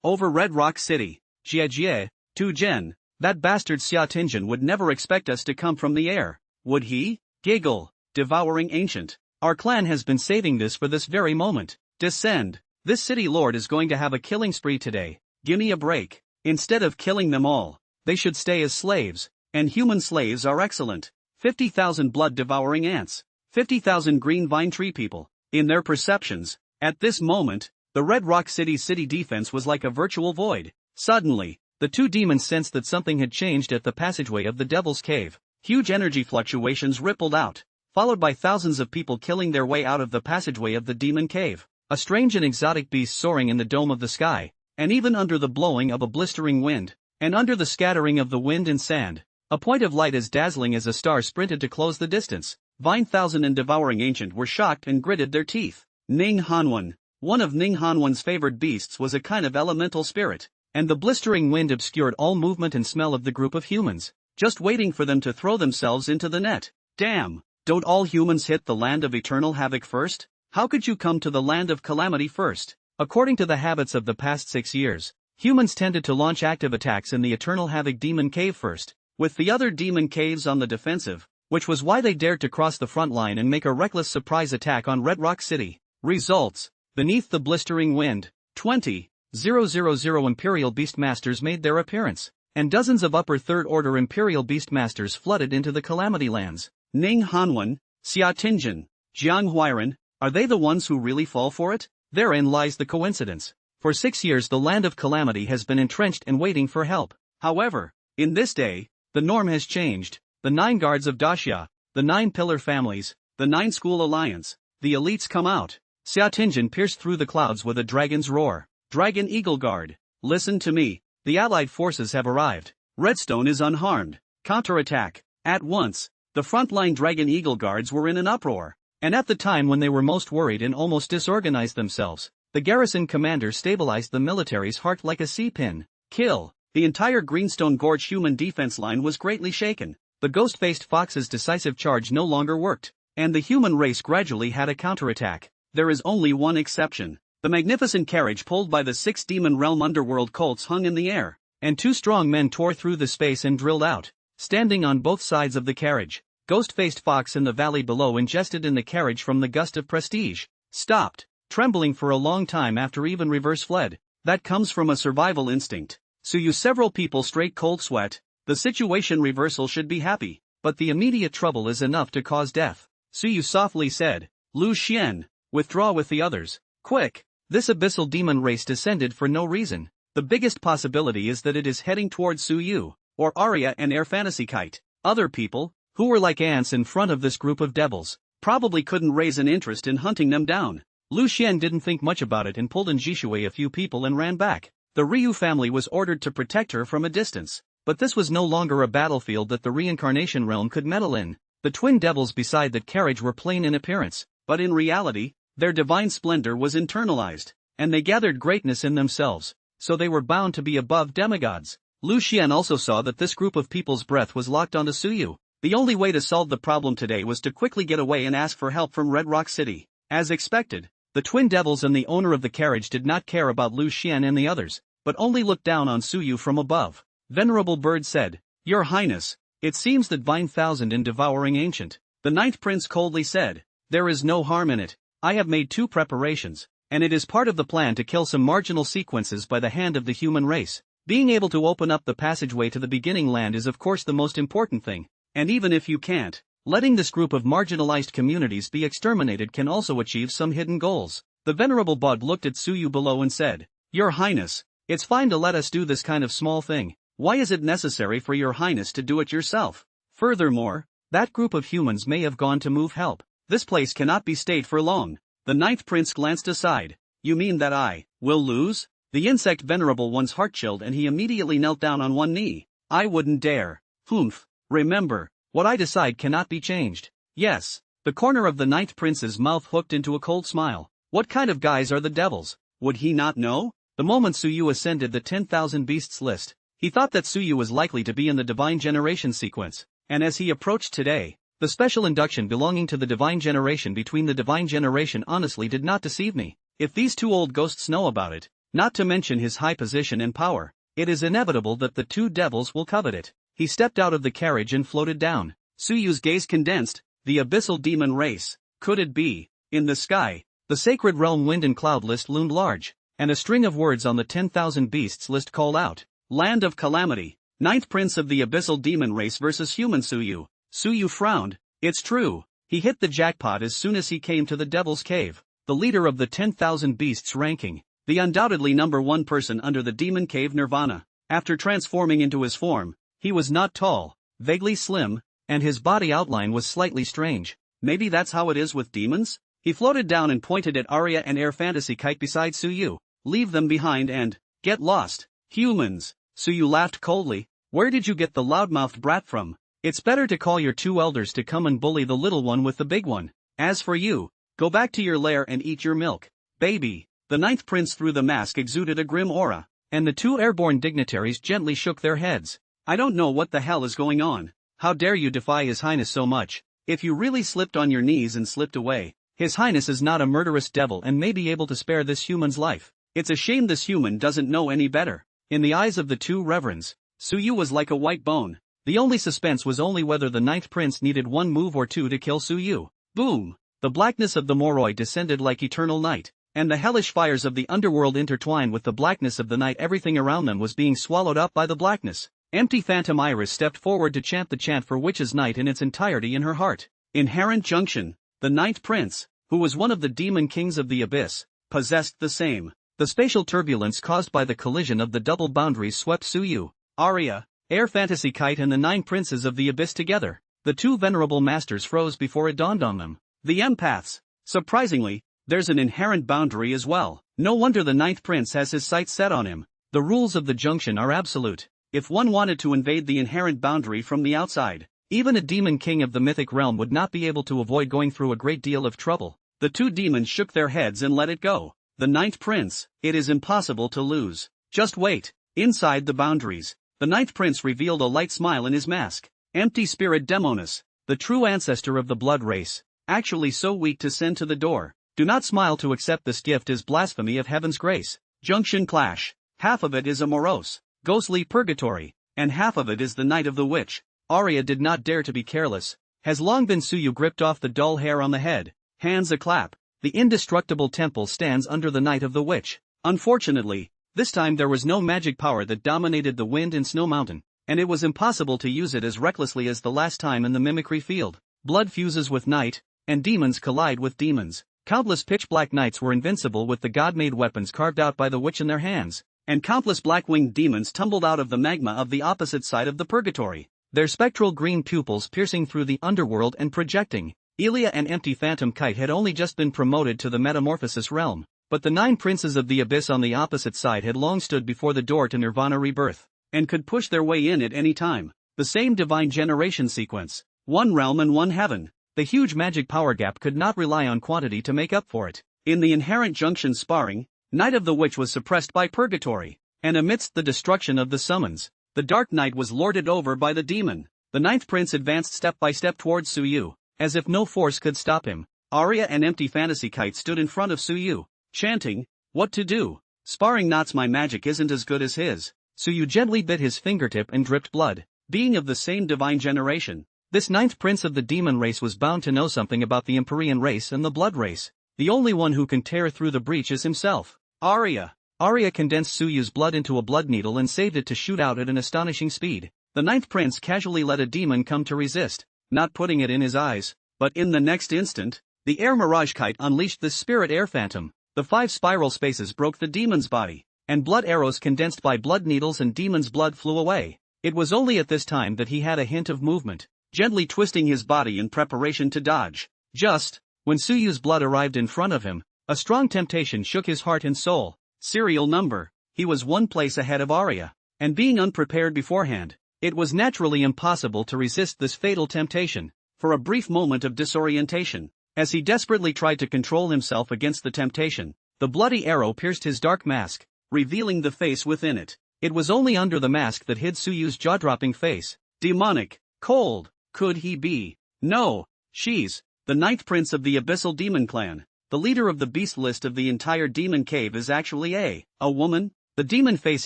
over Red Rock City. Jie, Tu Jen, that bastard Xia Tingjin would never expect us to come from the air, would he? Giggle, devouring ancient. Our clan has been saving this for this very moment. Descend. This city lord is going to have a killing spree today. Gimme a break. Instead of killing them all, they should stay as slaves, and human slaves are excellent. 50,000 blood-devouring ants. 50,000 green vine tree people. In their perceptions, at this moment, the Red Rock City's city defense was like a virtual void. Suddenly, the two demons sensed that something had changed at the passageway of the Devil's Cave. Huge energy fluctuations rippled out, followed by thousands of people killing their way out of the passageway of the Demon Cave. A strange and exotic beast soaring in the dome of the sky, and even under the blowing of a blistering wind, and under the scattering of the wind and sand, a point of light as dazzling as a star sprinted to close the distance. Vine Thousand and Devouring Ancient were shocked and gritted their teeth. Ning Hanwen. One of Ning Hanwen's favored beasts was a kind of elemental spirit, and the blistering wind obscured all movement and smell of the group of humans, just waiting for them to throw themselves into the net. Damn, don't all humans hit the land of eternal havoc first? How could you come to the land of calamity first? According to the habits of the past 6 years, humans tended to launch active attacks in the Eternal Havoc Demon Cave first, with the other demon caves on the defensive, which was why they dared to cross the front line and make a reckless surprise attack on Red Rock City. Results: beneath the blistering wind, 20,000 Imperial Beastmasters made their appearance, and dozens of upper third order Imperial Beastmasters flooded into the Calamity Lands. Ning Hanwen, Xia Tingjin, Jiang Huiran, are they the ones who really fall for it? Therein lies the coincidence. For 6 years the land of calamity has been entrenched and waiting for help. However, in this day, the norm has changed. The 9 guards of Daxia, the 9 pillar families, the 9 school alliance, the elites come out. Xia Tingjin pierced through the clouds with a dragon's roar. Dragon Eagle Guard, listen to me. The allied forces have arrived. Redstone is unharmed. Counterattack. At once, the frontline Dragon Eagle Guards were in an uproar. And at the time when they were most worried and almost disorganized themselves, the garrison commander stabilized the military's heart like a C-pin. Kill. The entire Greenstone Gorge human defense line was greatly shaken. The ghost-faced fox's decisive charge no longer worked, and the human race gradually had a counterattack. There is only one exception. The magnificent carriage pulled by the 6 Demon Realm Underworld colts hung in the air, and 2 strong men tore through the space and drilled out, standing on both sides of the carriage. Ghost-faced fox in the valley below ingested in the carriage from the gust of prestige, stopped, trembling for a long time after even reverse fled. That comes from a survival instinct. So you several people straight cold sweat. The situation reversal should be happy, but the immediate trouble is enough to cause death. Su Yu softly said, Lu Xian, withdraw with the others. Quick! This abyssal demon race descended for no reason. The biggest possibility is that it is heading towards Su Yu, or Aria and Air Fantasy Kite. Other people, who were like ants in front of this group of devils, probably couldn't raise an interest in hunting them down. Lu Xian didn't think much about it and pulled in Jishui a few people and ran back. The Ryu family was ordered to protect her from a distance, but this was no longer a battlefield that the reincarnation realm could meddle in. The twin devils beside that carriage were plain in appearance, but in reality, their divine splendor was internalized, and they gathered greatness in themselves, so they were bound to be above demigods. Lu Xian also saw that this group of people's breath was locked onto Su Yu. The only way to solve the problem today was to quickly get away and ask for help from Red Rock City. As expected, the twin devils and the owner of the carriage did not care about Lu Xian and the others, but only looked down on Su Yu from above. Venerable Bird said, Your Highness, it seems that Vine Thousand and Devouring Ancient. The Ninth Prince coldly said, There is no harm in it. I have made 2 preparations, and it is part of the plan to kill some marginal sequences by the hand of the human race. Being able to open up the passageway to the beginning land is of course the most important thing, and even if you can't, letting this group of marginalized communities be exterminated can also achieve some hidden goals. The venerable bud looked at Suyu below and said, "Your Highness, it's fine to let us do this kind of small thing. Why is it necessary for your Highness to do it yourself? Furthermore, that group of humans may have gone to move help. This place cannot be stayed for long." The ninth prince glanced aside. "You mean that I will lose?" The insect venerable one's heart chilled and he immediately knelt down on one knee. "I wouldn't dare. Humph. Remember, what I decide cannot be changed." "Yes." The corner of the ninth prince's mouth hooked into a cold smile. What kind of guys are the devils? Would he not know? The moment Suyu ascended the 10,000 beasts list, he thought that Suyu was likely to be in the divine generation sequence, and as he approached today, the special induction belonging to the divine generation between the divine generation honestly did not deceive me. If these two old ghosts know about it, not to mention his high position and power, it is inevitable that the two devils will covet it. He stepped out of the carriage and floated down. Suyu's gaze condensed. The abyssal demon race. Could it be? In the sky, the sacred realm wind and cloud list loomed large, and a string of words on the 10,000 beasts list called out, "Land of Calamity, ninth prince of the abyssal demon race versus human Suyu." Suyu frowned. It's true, he hit the jackpot as soon as he came to the Devil's Cave, the leader of the 10,000 beasts ranking, the undoubtedly number one person under the Demon Cave Nirvana. After transforming into his form, he was not tall, vaguely slim, and his body outline was slightly strange. Maybe that's how it is with demons? He floated down and pointed at Aria and Air Fantasy Kite beside Suyu. "Leave them behind and get lost, humans." Suyu laughed coldly. "Where did you get the loudmouthed brat from? It's better to call your two elders to come and bully the little one with the big one. As for you, go back to your lair and eat your milk, baby." The ninth prince through the mask exuded a grim aura, and the two airborne dignitaries gently shook their heads. "I don't know what the hell is going on. How dare you defy His Highness so much? If you really slipped on your knees and slipped away, His Highness is not a murderous devil and may be able to spare this human's life. It's a shame this human doesn't know any better." In the eyes of the two reverends, Suyu was like a white bone. The only suspense was only whether the ninth prince needed one move or two to kill Suyu. Boom! The blackness of the Moroi descended like eternal night, and the hellish fires of the underworld intertwined with the blackness of the night. Everything around them was being swallowed up by the blackness. Empty Phantom Iris stepped forward to chant the chant for Witch's Night in its entirety in her heart. Inherent Junction. The ninth prince, who was one of the demon kings of the abyss, possessed the same. The spatial turbulence caused by the collision of the double boundaries swept Suyu, Aria, Air Fantasy Kite and the nine princes of the abyss together. The two venerable masters froze before it dawned on them. The empaths. Surprisingly, there's an inherent boundary as well. No wonder the ninth prince has his sights set on him. The rules of the junction are absolute. If one wanted to invade the inherent boundary from the outside, even a demon king of the mythic realm would not be able to avoid going through a great deal of trouble. The two demons shook their heads and let it go. The ninth prince, it is impossible to lose. Just wait. Inside the boundaries, the ninth prince revealed a light smile in his mask. Empty Spirit Demonus, the true ancestor of the blood race, actually so weak to send to the door. Do not smile. To accept this gift is blasphemy of heaven's grace. Junction clash. Half of it is a morose, ghostly purgatory, and half of it is the night of the witch. Aria did not dare to be careless. Has long been. Suyu gripped off the dull hair on the head. Hands a clap. The indestructible temple stands under the night of the witch. Unfortunately, this time there was no magic power that dominated the wind and snow mountain, and it was impossible to use it as recklessly as the last time in the mimicry field. Blood fuses with night, and demons collide with demons. Countless pitch-black knights were invincible with the god-made weapons carved out by the witch in their hands, and countless black-winged demons tumbled out of the magma of the opposite side of the purgatory, their spectral green pupils piercing through the underworld and projecting. Elia and Empty Phantom Kite had only just been promoted to the Metamorphosis realm, but the nine princes of the abyss on the opposite side had long stood before the door to Nirvana rebirth, and could push their way in at any time. The same divine generation sequence, one realm and one heaven. The huge magic power gap could not rely on quantity to make up for it. In the inherent junction sparring, Night of the Witch was suppressed by Purgatory, and amidst the destruction of the summons, the Dark Night was lorded over by the demon. The ninth prince advanced step by step towards Suyu, as if no force could stop him. Aria and Empty Fantasy Kite stood in front of Suyu, chanting, "What to do? Sparring knots. My magic isn't as good as his." Suyu gently bit his fingertip and dripped blood. Being of the same divine generation, this ninth prince of the demon race was bound to know something about the Empyrean race and the blood race. The only one who can tear through the breach is himself. Aria. Aria condensed Suyu's blood into a blood needle and saved it to shoot out at an astonishing speed. The ninth prince casually let a demon come to resist, not putting it in his eyes, but in the next instant, the air mirage kite unleashed the spirit air phantom. The 5 spiral spaces broke the demon's body, and blood arrows condensed by blood needles and demon's blood flew away. It was only at this time that he had a hint of movement, gently twisting his body in preparation to dodge. Just when Suyu's blood arrived in front of him, a strong temptation shook his heart and soul. Serial number. He was one place ahead of Aria, and being unprepared beforehand, it was naturally impossible to resist this fatal temptation. For a brief moment of disorientation, as he desperately tried to control himself against the temptation, the bloody arrow pierced his dark mask, revealing the face within it. It was only under the mask that hid Suyu's jaw-dropping face. Demonic, cold, could he be? No, she's the 9th prince of the Abyssal Demon Clan. The leader of the beast list of the entire demon cave is actually a woman. The demon face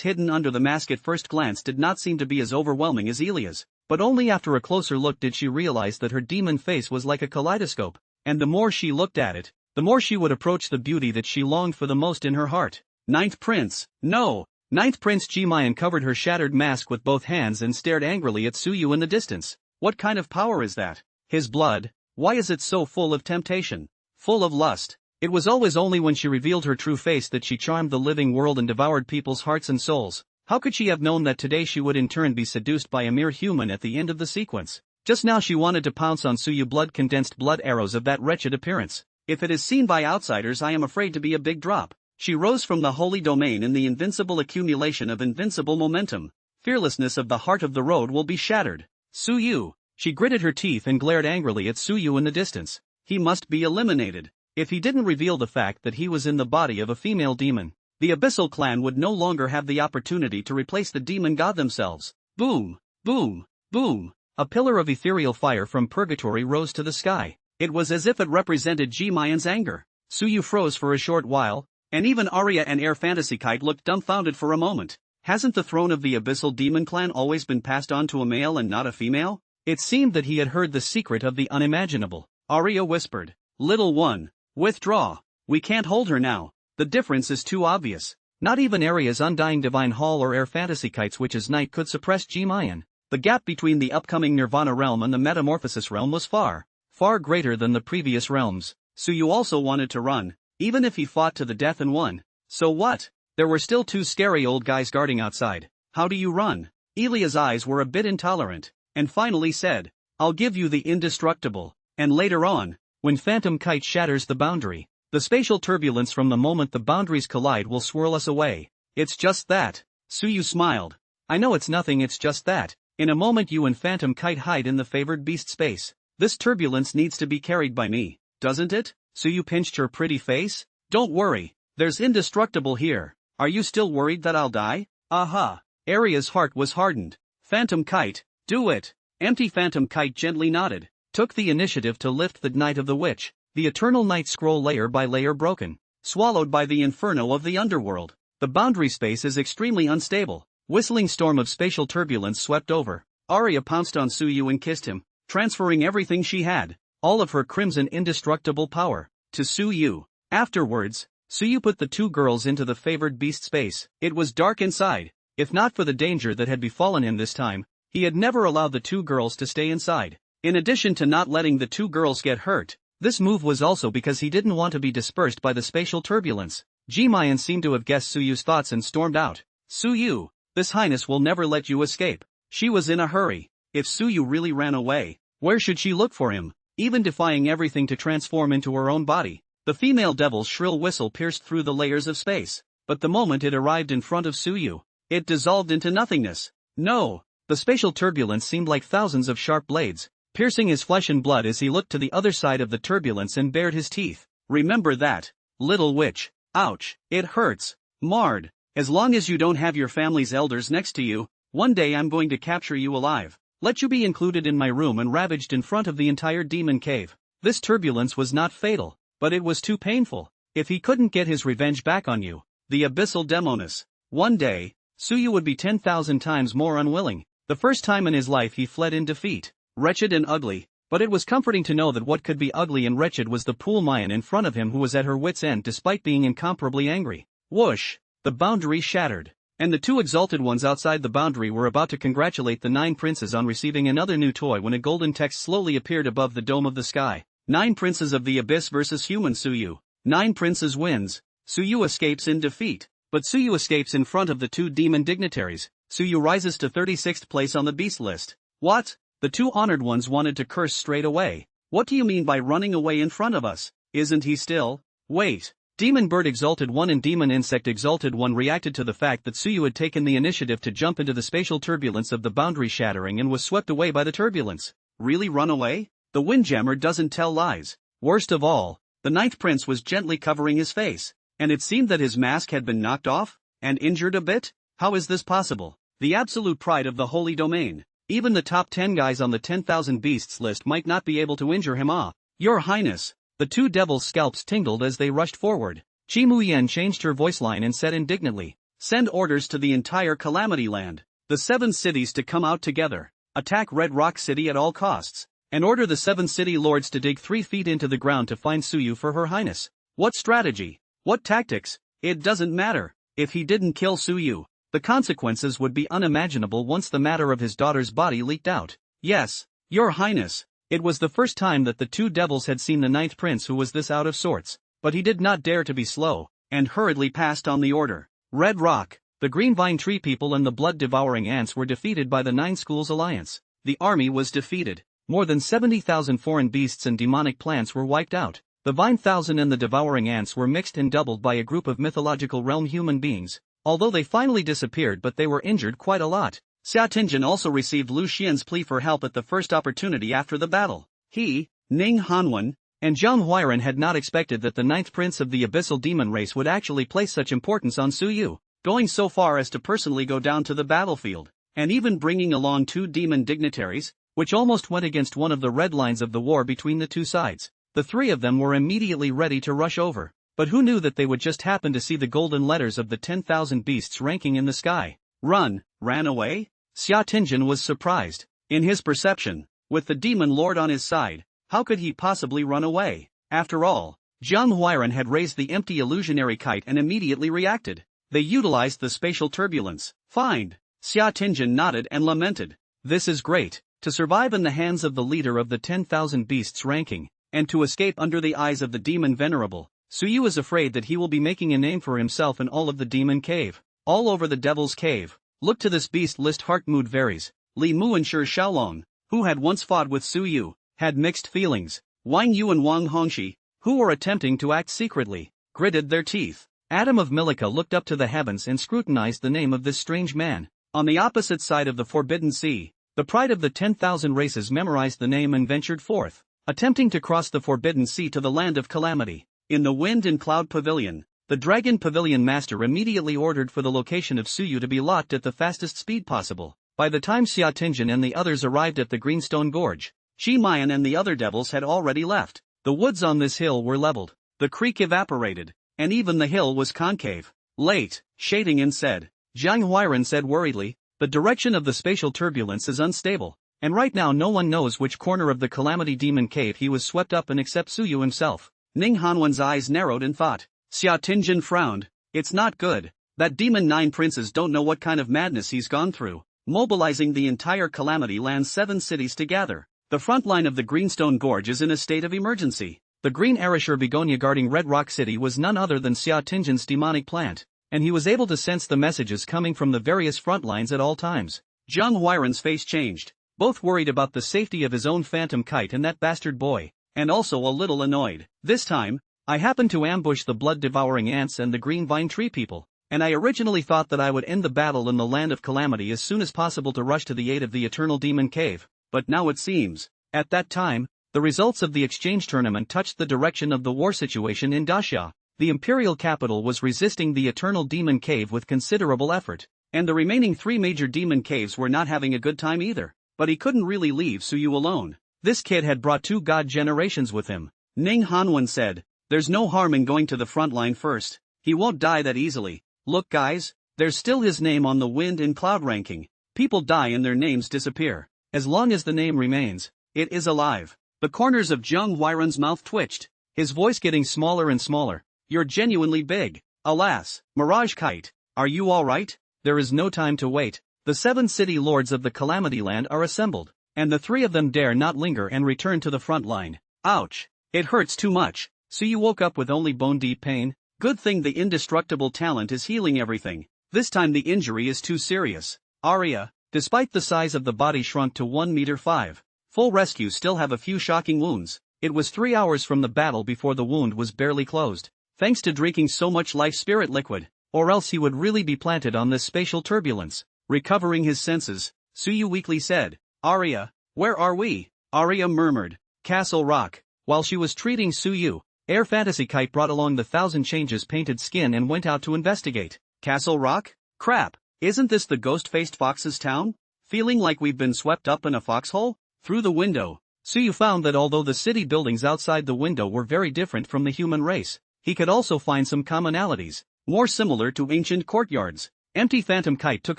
hidden under the mask at first glance did not seem to be as overwhelming as Elia's, but only after a closer look did she realize that her demon face was like a kaleidoscope, and the more she looked at it, the more she would approach the beauty that she longed for the most in her heart. 9th prince, no! 9th Prince Jimayan covered her shattered mask with both hands and stared angrily at Suyu in the distance. What kind of power is that? His blood? Why is it so full of temptation? Full of lust? It was always only when she revealed her true face that she charmed the living world and devoured people's hearts and souls. How could she have known that today she would in turn be seduced by a mere human at the end of the sequence? Just now she wanted to pounce on Suyu, blood-condensed blood arrows of that wretched appearance. If it is seen by outsiders, I am afraid to be a big drop. She rose from the holy domain in the invincible accumulation of invincible momentum. Fearlessness of the heart of the road will be shattered. Suyu. She gritted her teeth and glared angrily at Suyu in the distance. He must be eliminated. If he didn't reveal the fact that he was in the body of a female demon, the Abyssal clan would no longer have the opportunity to replace the demon god themselves. Boom, boom, boom. A pillar of ethereal fire from purgatory rose to the sky. It was as if it represented Jimayan's anger. Suyu froze for a short while, and even Aria and Air Fantasy Kite looked dumbfounded for a moment. Hasn't the throne of the Abyssal Demon Clan always been passed on to a male and not a female? It seemed that he had heard the secret of the unimaginable. Aria whispered, "Little one, withdraw. We can't hold her now. The difference is too obvious." Not even Aria's undying divine hall or Air Fantasy Kite's witch's night could suppress Jimayan. The gap between the upcoming Nirvana realm and the Metamorphosis realm was far, far greater than the previous realms. Suyu also wanted to run, even if he fought to the death and won. So what? There were still 2 scary old guys guarding outside. How do you run? Elia's eyes were a bit intolerant, and finally said, "I'll give you the indestructible." And later on, when Phantom Kite shatters the boundary, the spatial turbulence from the moment the boundaries collide will swirl us away. It's just that. Suyu smiled. I know it's nothing, it's just that. In a moment you and Phantom Kite hide in the favored beast space. This turbulence needs to be carried by me, doesn't it? Suyu pinched her pretty face. Don't worry, there's indestructible here. Are you still worried that I'll die? Aha. Aria's heart was hardened. Phantom Kite, do it. Empty Phantom Kite gently nodded, took the initiative to lift the Night of the Witch, the eternal night scroll layer by layer broken, swallowed by the inferno of the underworld. The boundary space is extremely unstable. Whistling storm of spatial turbulence swept over. Aria pounced on Suyu and kissed him, transferring everything she had, all of her crimson indestructible power, to Suyu. Afterwards, Suyu put the 2 girls into the favored beast space. It was dark inside. If not for the danger that had befallen him this time, he had never allowed the 2 girls to stay inside. In addition to not letting the 2 girls get hurt, this move was also because he didn't want to be dispersed by the spatial turbulence. Jimayan seemed to have guessed Suyu's thoughts and stormed out. Suyu, this highness will never let you escape. She was in a hurry. If Suyu really ran away, where should she look for him? Even defying everything to transform into her own body. The female devil's shrill whistle pierced through the layers of space. But the moment it arrived in front of Suyu, it dissolved into nothingness. No! The spatial turbulence seemed like thousands of sharp blades, piercing his flesh and blood as he looked to the other side of the turbulence and bared his teeth. Remember that, little witch. Ouch, it hurts. Marred. As long as you don't have your family's elders next to you, one day I'm going to capture you alive, let you be included in my room and ravaged in front of the entire demon cave. This turbulence was not fatal, but it was too painful. If he couldn't get his revenge back on you, the abyssal demoness, one day, Suyu would be 10,000 times more unwilling. The first time in his life he fled in defeat, wretched and ugly, but it was comforting to know that what could be ugly and wretched was the pool Mayan in front of him who was at her wit's end despite being incomparably angry. Whoosh! The boundary shattered, and the 2 exalted ones outside the boundary were about to congratulate the 9 princes on receiving another new toy when a golden text slowly appeared above the dome of the sky. 9 princes of the abyss versus human Suyu. 9 princes wins. Suyu escapes in defeat. But Suyu escapes in front of the 2 demon dignitaries. Suyu rises to 36th place on the beast list. What? The 2 honored ones wanted to curse straight away. What do you mean by running away in front of us? Isn't he still? Wait. Demon Bird Exalted 1 and Demon Insect Exalted 1 reacted to the fact that Suyu had taken the initiative to jump into the spatial turbulence of the boundary shattering and was swept away by the turbulence. Really run away? The Windjammer doesn't tell lies. Worst of all, the 9th prince was gently covering his face. And it seemed that his mask had been knocked off? And injured a bit? How is this possible? The absolute pride of the holy domain. Even the top 10 guys on the 10,000 beasts list might not be able to injure him. Your Highness. The 2 devils' scalps tingled as they rushed forward. Qi Muyan changed her voice line and said indignantly, "Send orders to the entire Calamity Land. The 7 cities to come out together. Attack Red Rock City at all costs. And order the 7 city lords to dig 3 feet into the ground to find Suyu for her Highness." What strategy? What tactics? It doesn't matter. If he didn't kill Suyu, the consequences would be unimaginable once the matter of his daughter's body leaked out. Yes, Your Highness. It was the first time that the 2 devils had seen the 9th prince who was this out of sorts, but he did not dare to be slow, and hurriedly passed on the order. Red Rock, the Green Vine Tree people and the blood-devouring ants were defeated by the 9 Schools Alliance. The army was defeated. More than 70,000 foreign beasts and demonic plants were wiped out. The Vine Thousand and the devouring ants were mixed and doubled by a group of mythological realm human beings, although they finally disappeared, but they were injured quite a lot. Xiaotingjin also received Lu Xian's plea for help at the first opportunity after the battle. He, Ning Hanwen, and Zhang Huairan had not expected that the 9th prince of the abyssal demon race would actually place such importance on Suyu, going so far as to personally go down to the battlefield, and even bringing along 2 demon dignitaries, which almost went against one of the red lines of the war between the 2 sides. The 3 of them were immediately ready to rush over, but who knew that they would just happen to see the golden letters of the 10,000 beasts ranking in the sky. Ran away? Xiaotingjin was surprised. In his perception, with the demon lord on his side, how could he possibly run away? After all, Zhang Huairan had raised the empty illusionary kite and immediately reacted. They utilized the spatial turbulence. Fine. Xiaotingjin nodded and lamented. This is great. To survive in the hands of the leader of the 10,000 beasts ranking, and to escape under the eyes of the demon venerable, Suyu is afraid that he will be making a name for himself in all of the demon cave, all over the devil's cave. Look to this beast list. Heart mood varies. Li Mu and Shi Xiaolong, who had once fought with Suyu, had mixed feelings. Wang Yu and Wang Hongxi, who were attempting to act secretly, gritted their teeth. Adam of Milica looked up to the heavens and scrutinized the name of this strange man. On the opposite side of the Forbidden Sea, the pride of the 10,000 races memorized the name and ventured forth, attempting to cross the Forbidden Sea to the land of calamity. In the Wind and Cloud Pavilion, the Dragon Pavilion Master immediately ordered for the location of Suyu to be locked at the fastest speed possible. By the time Xiaotingjin and the others arrived at the Greenstone Gorge, Qi Mayan and the other devils had already left. The woods on this hill were leveled, the creek evaporated, and even the hill was concave. Late, Shading said. Zhang Huairan said worriedly, the direction of the spatial turbulence is unstable, and right now no one knows which corner of the Calamity Demon Cave he was swept up in except Suyu himself. Ning Hanwen's eyes narrowed in thought. Xiaotingjin frowned. It's not good. That demon 9 princes don't know what kind of madness he's gone through, mobilizing the entire Calamity Land's 7 cities to gather. The front line of the Greenstone Gorge is in a state of emergency. The green Arashur begonia guarding Red Rock City was none other than Xiaotingjin's demonic plant, and he was able to sense the messages coming from the various front lines at all times. Zhang Huairan's face changed, both worried about the safety of his own phantom kite and that bastard boy, and also a little annoyed. This time, I happened to ambush the blood-devouring ants and the green vine tree people, and I originally thought that I would end the battle in the land of calamity as soon as possible to rush to the aid of the Eternal Demon Cave, but now it seems, at that time, the results of the exchange tournament touched the direction of the war situation in Daxia. The imperial capital was resisting the Eternal Demon Cave with considerable effort, and the remaining 3 major demon caves were not having a good time either, but he couldn't really leave Suyu alone. This kid had brought 2 god generations with him. Ning Hanwen said, there's no harm in going to the front line first. He won't die that easily. Look guys, there's still his name on the Wind and Cloud ranking. People die and their names disappear. As long as the name remains, it is alive. The corners of Zhang Huairan's mouth twitched, his voice getting smaller and smaller. You're genuinely big. Alas, Mirage Kite, are you alright? There is no time to wait. The 7 city lords of the Calamity Land are assembled, and the 3 of them dare not linger and return to the front line. Ouch. It hurts too much. Suyu woke up with only bone-deep pain. Good thing the indestructible talent is healing everything. This time the injury is too serious. Aria, despite the size of the body shrunk to 1 meter 5, full rescue still have a few shocking wounds. It was 3 hours from the battle before the wound was barely closed, thanks to drinking so much life spirit liquid, or else he would really be planted on this spatial turbulence. Recovering his senses, Suyu weakly said, Aria, where are we? Aria murmured, Castle Rock. While she was treating Suyu, Air Fantasy Kite brought along the 1,000 Changes painted skin and went out to investigate. Castle Rock? Crap, isn't this the ghost-faced fox's town? Feeling like we've been swept up in a foxhole? Through the window, Suyu found that although the city buildings outside the window were very different from the human race, he could also find some commonalities, more similar to ancient courtyards. Empty Phantom Kite took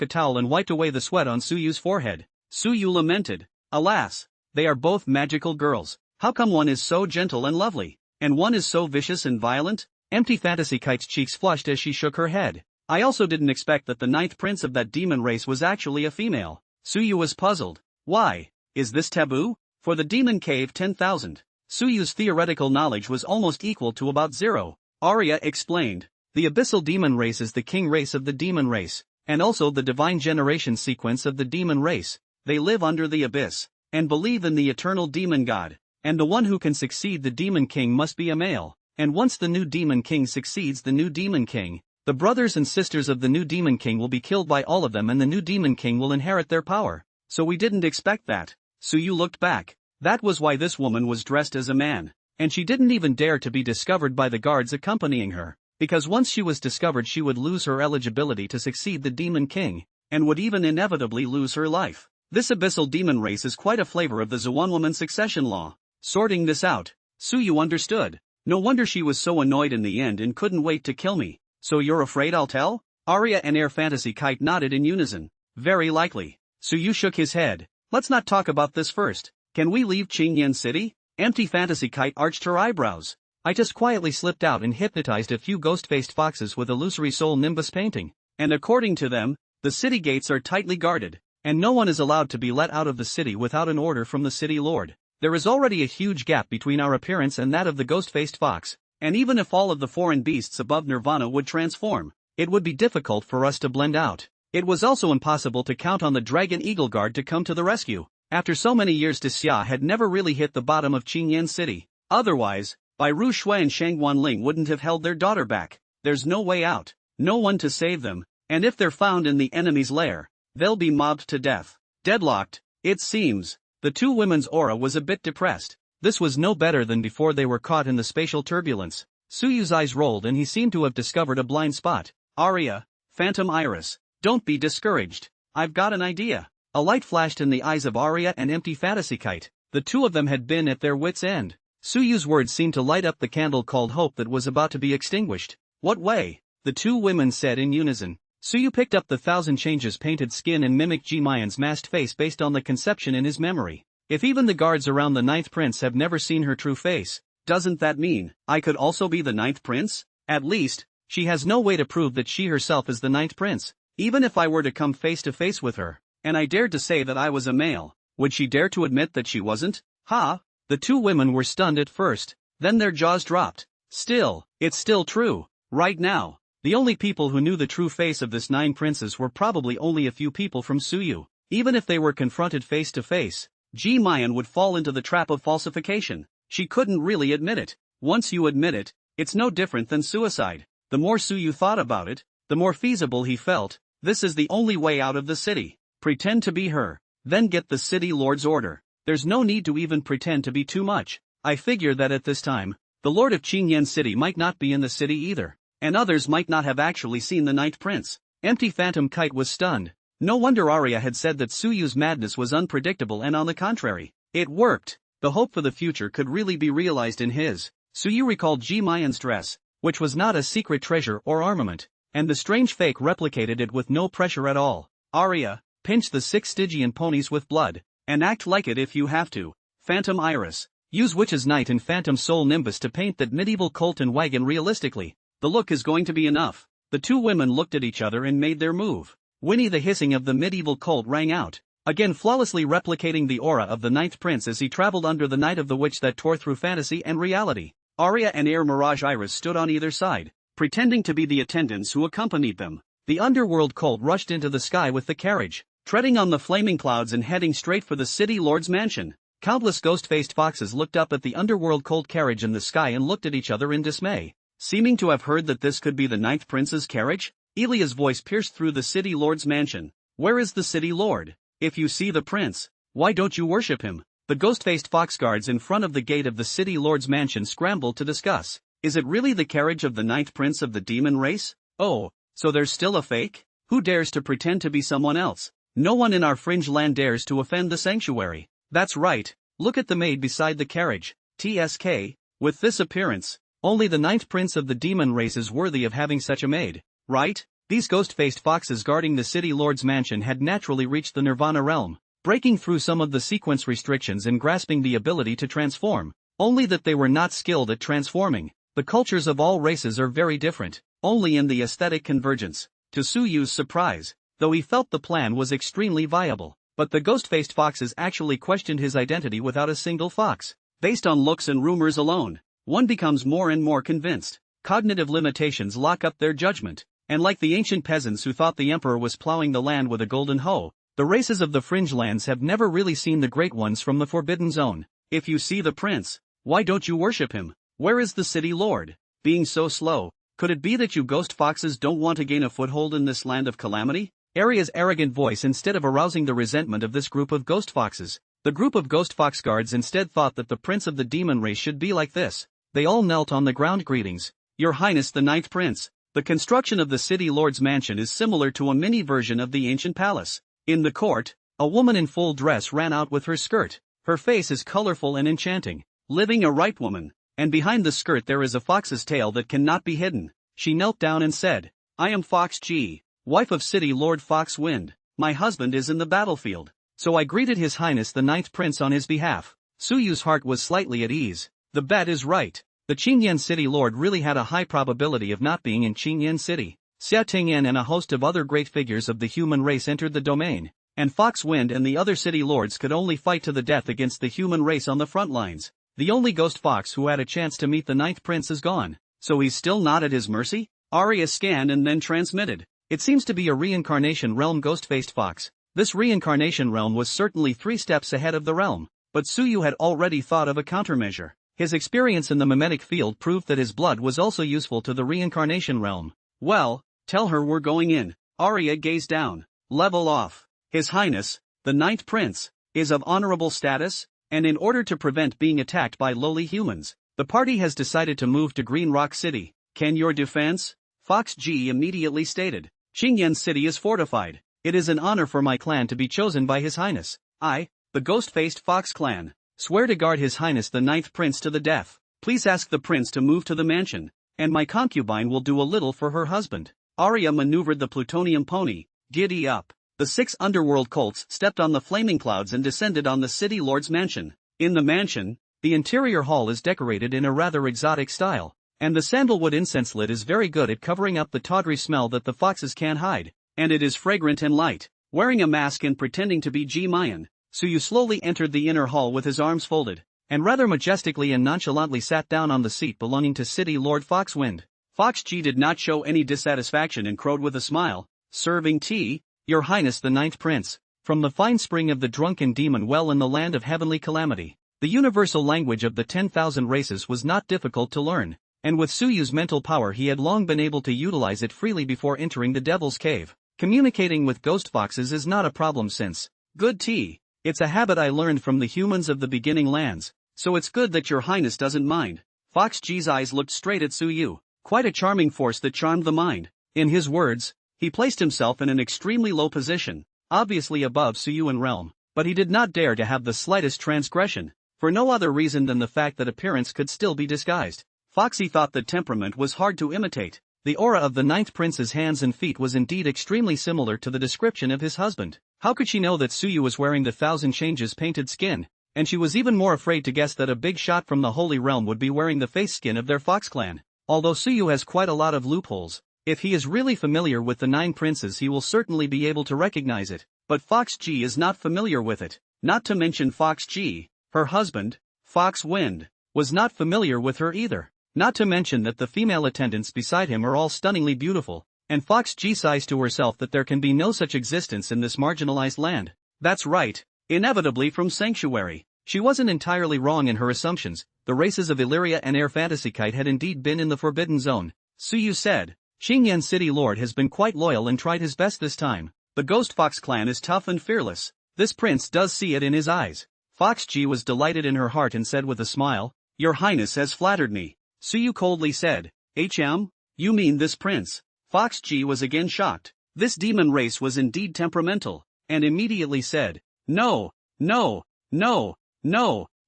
a towel and wiped away the sweat on Suyu's forehead. Suyu lamented, alas, they are both magical girls. How come one is so gentle and lovely, and one is so vicious and violent? Empty Fantasy Kite's cheeks flushed as she shook her head. I also didn't expect that the 9th prince of that demon race was actually a female. Suyu was puzzled. Why? Is this taboo? For the demon cave 10,000. Suyu's theoretical knowledge was almost equal to about 0. Aria explained. The abyssal demon race is the king race of the demon race, and also the divine generation sequence of the demon race. They live under the abyss, and believe in the eternal demon god, and the one who can succeed the demon king must be a male, and once the new demon king succeeds the new demon king, the brothers and sisters of the new demon king will be killed by all of them and the new demon king will inherit their power. So we didn't expect that. Suyu looked back. That was why this woman was dressed as a man, and she didn't even dare to be discovered by the guards accompanying her, because once she was discovered she would lose her eligibility to succeed the demon king, and would even inevitably lose her life. This abyssal demon race is quite a flavor of the Zhuan-woman succession law. Sorting this out, Suyu understood. No wonder she was so annoyed in the end and couldn't wait to kill me. So you're afraid I'll tell? Aria and Air Fantasy Kite nodded in unison. Very likely. Suyu shook his head. Let's not talk about this first. Can we leave Qingyan City? Empty Fantasy Kite arched her eyebrows. I just quietly slipped out and hypnotized a few ghost-faced foxes with illusory soul nimbus painting. And according to them, the city gates are tightly guarded, and no one is allowed to be let out of the city without an order from the city lord. There is already a huge gap between our appearance and that of the ghost-faced fox, and even if all of the foreign beasts above Nirvana would transform, it would be difficult for us to blend out. It was also impossible to count on the Dragon Eagle Guard to come to the rescue. After so many years, Xia had never really hit the bottom of Qingyan City. Otherwise, Bai Ru Shui and Shangguan Ling wouldn't have held their daughter back. There's no way out, no one to save them, and if they're found in the enemy's lair, they'll be mobbed to death. Deadlocked, it seems. The two women's aura was a bit depressed. This was no better than before they were caught in the spatial turbulence. Suyu's eyes rolled and he seemed to have discovered a blind spot. Aria, Phantom Iris, don't be discouraged. I've got an idea. A light flashed in the eyes of Aria and Empty Fantasy Kite. The two of them had been at their wits' end. Suyu's words seemed to light up the candle called hope that was about to be extinguished. What way? The two women said in unison. Suyu picked up the 1,000 Changes painted skin and mimicked Ji Mayan's masked face based on the conception in his memory. If even the guards around the 9th prince have never seen her true face, doesn't that mean I could also be the 9th prince? At least, she has no way to prove that she herself is the 9th prince. Even if I were to come face to face with her, and I dared to say that I was a male, would she dare to admit that she wasn't? Ha! The two women were stunned at first, then their jaws dropped. Still, it's still true. Right now, the only people who knew the true face of this 9 princes were probably only a few people from Suyu. Even if they were confronted face to face, Ji Mayan would fall into the trap of falsification. She couldn't really admit it. Once you admit it, it's no different than suicide. The more Suyu thought about it, the more feasible he felt. This is the only way out of the city. Pretend to be her, then get the city lord's order. There's no need to even pretend to be too much. I figure that at this time, the lord of Qingyan City might not be in the city either, and others might not have actually seen the 9th prince. Empty Phantom Kite was stunned. No wonder Aria had said that Suyu's madness was unpredictable, and on the contrary, it worked. The hope for the future could really be realized in his. Suyu recalled Ji Mayan's dress, which was not a secret treasure or armament, and the strange fake replicated it with no pressure at all. Aria, pinch the 6 Stygian ponies with blood, and act like it if you have to. Phantom Iris, use Witch's Night and Phantom Soul Nimbus to paint that medieval Colton wagon realistically. The look is going to be enough. The two women looked at each other and made their move. Winnie, the hissing of the medieval Colt rang out, again flawlessly replicating the aura of the 9th prince as he traveled under the Night of the Witch that tore through fantasy and reality. Aria and Air Mirage Iris stood on either side, pretending to be the attendants who accompanied them. The underworld cult rushed into the sky with the carriage, treading on the flaming clouds and heading straight for the city lord's mansion. Countless ghost-faced foxes looked up at the underworld cult carriage in the sky and looked at each other in dismay. Seeming to have heard that this could be the ninth prince's carriage, Elia's voice pierced through the city lord's mansion. Where is the city lord? If you see the prince, why don't you worship him? The ghost-faced fox guards in front of the gate of the city lord's mansion scrambled to discuss. Is it really the carriage of the ninth prince of the demon race? Oh, so there's still a fake? Who dares to pretend to be someone else? No one in our fringe land dares to offend the sanctuary. That's right, look at the maid beside the carriage. TSK, with this appearance, only the ninth prince of the demon race is worthy of having such a maid, right? These ghost-faced foxes guarding the city lord's mansion had naturally reached the Nirvana realm, breaking through some of the sequence restrictions and grasping the ability to transform, only that they were not skilled at transforming. The cultures of all races are very different, only in the aesthetic convergence. To Suyu's surprise, though he felt the plan was extremely viable, but the ghost-faced foxes actually questioned his identity without a single fox. Based on looks and rumors alone, one becomes more and more convinced. Cognitive limitations lock up their judgment, and like the ancient peasants who thought the emperor was plowing the land with a golden hoe, the races of the fringe lands have never really seen the great ones from the forbidden zone. If you see the prince, why don't you worship him? Where is the city lord? Being so slow, could it be that you ghost foxes don't want to gain a foothold in this land of calamity? Aria's arrogant voice instead of arousing the resentment of this group of ghost foxes. The group of ghost fox guards instead thought that the prince of the demon race should be like this. They all knelt on the ground. Greetings, Your Highness the ninth prince. The construction of the city lord's mansion is similar to a mini version of the ancient palace. In the court, a woman in full dress ran out with her skirt. Her face is colorful and enchanting, living a right woman, and behind the skirt there is a fox's tail that cannot be hidden. She knelt down and said, I am Fox G, wife of City Lord Fox Wind. My husband is in the battlefield, so I greeted His Highness the ninth prince on his behalf. Suyu's heart was slightly at ease. The bet is right. The Qingyan City Lord really had a high probability of not being in Qingyan City. Xia Tingyan and a host of other great figures of the human race entered the domain, and Fox Wind and the other city lords could only fight to the death against the human race on the front lines. The only ghost fox who had a chance to meet the ninth prince is gone, so he's still not at his mercy? Aria scanned and then transmitted. It seems to be a reincarnation realm ghost-faced fox. This reincarnation realm was certainly 3 steps ahead of the realm, but Suyu had already thought of a countermeasure. His experience in the mimetic field proved that his blood was also useful to the reincarnation realm. Well, tell her we're going in. Aria gazed down. Level off. His Highness, the ninth prince, is of honorable status, and in order to prevent being attacked by lowly humans, the party has decided to move to Green Rock City. Can your defense? Fox G immediately stated. Qingyan City is fortified. It is an honor for my clan to be chosen by His Highness. I, the ghost-faced Fox clan, swear to guard His Highness the ninth prince to the death. Please ask the prince to move to the mansion, and my concubine will do a little for her husband. Aria maneuvered the plutonium pony. Giddy up. The 6 underworld colts stepped on the flaming clouds and descended on the city lord's mansion. In the mansion, the interior hall is decorated in a rather exotic style, and the sandalwood incense lit is very good at covering up the tawdry smell that the foxes can't hide, and it is fragrant and light. Wearing a mask and pretending to be Ji Mayan, Suyu slowly entered the inner hall with his arms folded, and rather majestically and nonchalantly sat down on the seat belonging to City Lord Foxwind. Fox G did not show any dissatisfaction and crowed with a smile, serving tea. Your Highness the ninth prince, from the fine spring of the drunken demon well in the land of heavenly calamity. The universal language of the 10,000 races was not difficult to learn, and with Suyu's mental power he had long been able to utilize it freely before entering the Devil's Cave. Communicating with ghost foxes is not a problem since, good tea, it's a habit I learned from the humans of the beginning lands, so it's good that your Highness doesn't mind. Fox G's eyes looked straight at Suyu, quite a charming force that charmed the mind. In his words, he placed himself in an extremely low position, obviously above Suyu in realm, but he did not dare to have the slightest transgression, for no other reason than the fact that appearance could still be disguised. Foxy thought that temperament was hard to imitate. The aura of the ninth prince's hands and feet was indeed extremely similar to the description of his husband. How could she know that Suyu was wearing the Thousand Changes painted skin? And she was even more afraid to guess that a big shot from the Holy Realm would be wearing the face skin of their fox clan. Although Suyu has quite a lot of loopholes, if he is really familiar with the 9 princes he will certainly be able to recognize it, but Fox G is not familiar with it. Not to mention Fox G, her husband, Fox Wind, was not familiar with her either. not to mention that the female attendants beside him are all stunningly beautiful, and Fox G sighs to herself that there can be no such existence in this marginalized land. That's right, inevitably from Sanctuary. She wasn't entirely wrong in her assumptions. The races of Illyria and Air Fantasy Kite had indeed been in the Forbidden Zone. Suyu said. Xingyan City Lord has been quite loyal and tried his best this time. The Ghost Fox clan is tough and fearless. This prince does see it in his eyes. Fox G was delighted in her heart and said with a smile, Your Highness has flattered me. Suyu coldly said, You mean this prince? Fox G was again shocked. This demon race was indeed temperamental, and immediately said, No.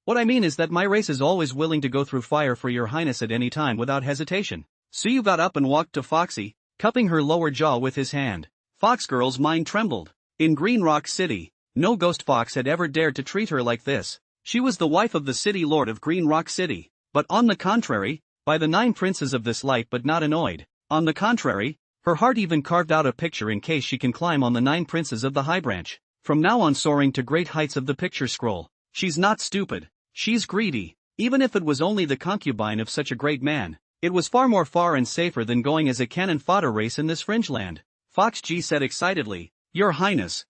What I mean is that my race is always willing to go through fire for your highness at any time without hesitation. Suyu got up and walked to Foxy, cupping her lower jaw with his hand. Foxgirl's mind trembled. In Green Rock City, no ghost fox had ever dared to treat her like this. She was the wife of the city lord of Green Rock City, but on the contrary, by the 9 princes of this light but not annoyed. On the contrary, her heart even carved out a picture in case she can climb on the 9 princes of the High Branch. From now on soaring to great heights of the picture scroll. She's not stupid. She's greedy. Even if it was only the concubine of such a great man, it was far and safer than going as a cannon fodder race in this fringe land. Fox G said excitedly, Your Highness,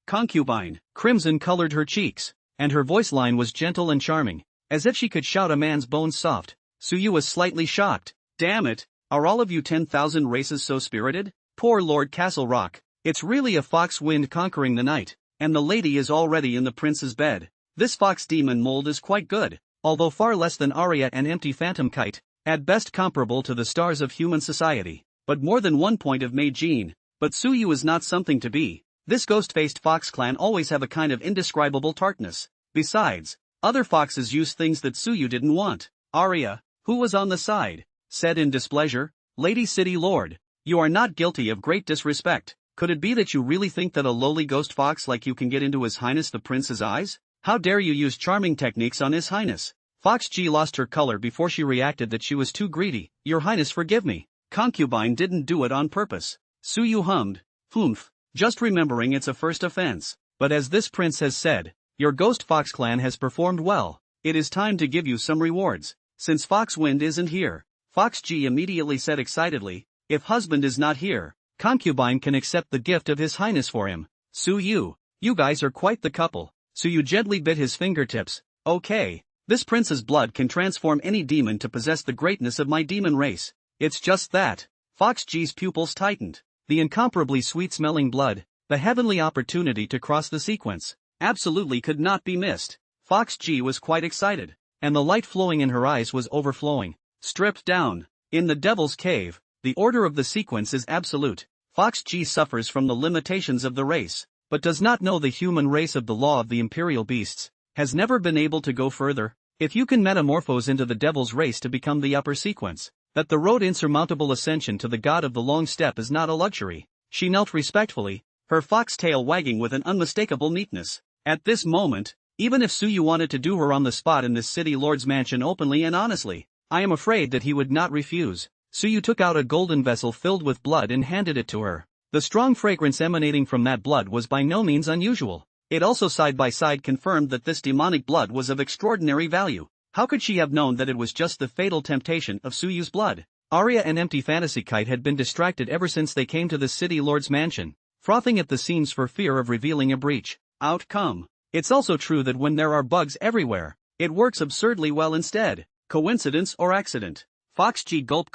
concubine. Crimson colored her cheeks, and her voice line was gentle and charming, as if she could shout a man's bones soft. Suyu was slightly shocked. Damn it, are all of you 10,000 races so spirited? Poor Lord Castle Rock. It's really a fox wind conquering the night, and the lady is already in the prince's bed. This fox demon mold is quite good, although far less than Aria and Empty Phantom Kite, at best comparable to the stars of human society, but more than 1 point of Mei Jean. But Suyu is not something to be. This ghost-faced fox clan always have a kind of indescribable tartness. Besides, other foxes use things that Suyu didn't want. Aria, who was on the side, said in displeasure, Lady City Lord, you are not guilty of great disrespect. Could it be that you really think that a lowly ghost fox like you can get into His Highness the Prince's eyes? How dare you use charming techniques on His Highness? Fox G lost her color before she reacted that she was too greedy. Your Highness forgive me. Concubine didn't do it on purpose. Suyu hummed, Humph, just remembering it's a first offense. But as this prince has said, your ghost fox clan has performed well. It is time to give you some rewards. Since Foxwind isn't here, Fox G immediately said excitedly, if husband is not here, concubine can accept the gift of His Highness for him. Suyu, you guys are quite the couple. Suyu gently bit his fingertips. Okay, this prince's blood can transform any demon to possess the greatness of my demon race. It's just that. Fox G's pupils tightened. The incomparably sweet-smelling blood, the heavenly opportunity to cross the sequence, absolutely could not be missed. Fox G was quite excited, and the light flowing in her eyes was overflowing. Stripped down. In the Devil's Cave, the order of the sequence is absolute. Fox G suffers from the limitations of the race, but does not know the human race of the law of the imperial beasts, has never been able to go further. If you can metamorphose into the devil's race to become the upper sequence, that the road insurmountable ascension to the god of the long step is not a luxury. She knelt respectfully, her fox tail wagging with an unmistakable neatness. At this moment, even if Suyu wanted to do her on the spot in this city lord's mansion openly and honestly, I am afraid that he would not refuse. Suyu took out a golden vessel filled with blood and handed it to her. The strong fragrance emanating from that blood was by no means unusual. It also side by side confirmed that this demonic blood was of extraordinary value. How could she have known that it was just the fatal temptation of Suyu's blood? Aria and Empty Fantasy Kite had been distracted ever since they came to the city lord's mansion, frothing at the seams for fear of revealing a breach. Outcome. It's also true that when there are bugs everywhere, it works absurdly well instead. Coincidence or accident? Fox G gulp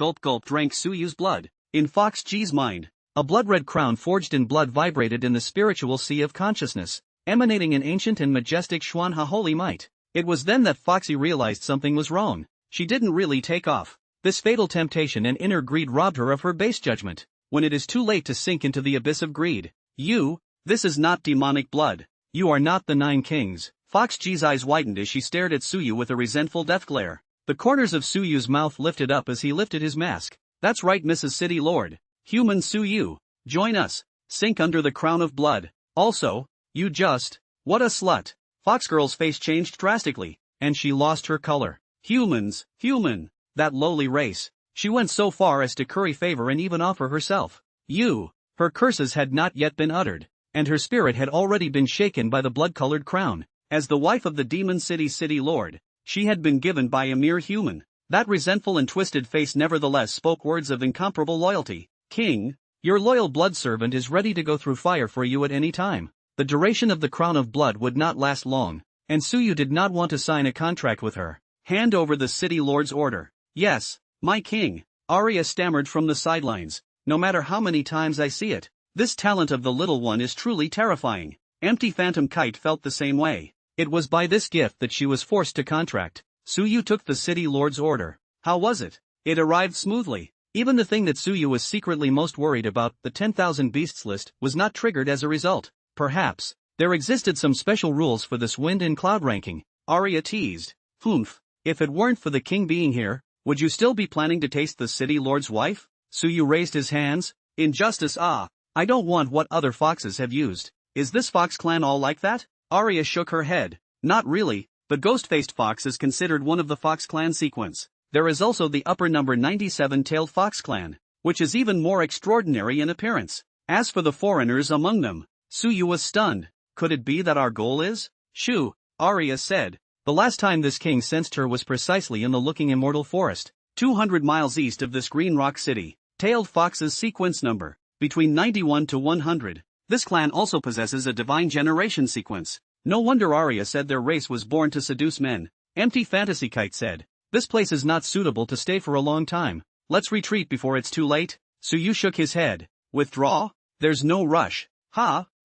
drank Suyu's blood. In Fox G's mind, a blood-red crown forged in blood vibrated in the spiritual sea of consciousness, emanating an ancient and majestic Xuanha holy might. It was then that Foxy realized something was wrong. She didn't really take off. This fatal temptation and inner greed robbed her of her base judgment. When it is too late to sink into the abyss of greed. This is not demonic blood. You are not the 9 kings. Fox G's eyes widened as she stared at Suyu with a resentful death glare. The corners of Suyu's mouth lifted up as he lifted his mask. That's right, Mrs. City Lord. Human Suyu. Join us. Sink under the crown of blood. Also, what a slut. Foxgirl's face changed drastically, and she lost her color. Human, that lowly race. She went so far as to curry favor and even offer herself. Her curses had not yet been uttered, and her spirit had already been shaken by the blood-colored crown. As the wife of the Demon City City Lord, she had been given by a mere human. That resentful and twisted face nevertheless spoke words of incomparable loyalty. King, your loyal blood servant is ready to go through fire for you at any time. The duration of the crown of blood would not last long, and Suyu did not want to sign a contract with her. Hand over the city lord's order. Yes, my king, Aria stammered from the sidelines. No matter how many times I see it, this talent of the little one is truly terrifying. Empty Phantom Kite felt the same way. It was by this gift that she was forced to contract. Suyu took the city lord's order. How was it? It arrived smoothly. Even the thing that Suyu was secretly most worried about, the 10,000 beasts list, was not triggered as a result. Perhaps there existed some special rules for this wind and cloud ranking. Aria teased. Humph. If it weren't for the king being here, would you still be planning to taste the city lord's wife? Suyu raised his hands. Injustice. I don't want what other foxes have used. Is this fox clan all like that? Aria shook her head. Not really. The ghost-faced fox is considered one of the fox clan sequence. There is also the upper number 97-tailed fox clan, which is even more extraordinary in appearance. As for the foreigners among them, Suyu was stunned. Could it be that our goal is? Shoo, Aria said. The last time this king sensed her was precisely in the Looking Immortal Forest, 200 miles east of this green rock city. Tailed fox's sequence number, between 91 to 100. This clan also possesses a divine generation sequence. No wonder Aria said their race was born to seduce men. Empty Fantasy Kite said. This place is not suitable to stay for a long time. Let's retreat before it's too late. Suyu shook his head. Withdraw? There's no rush.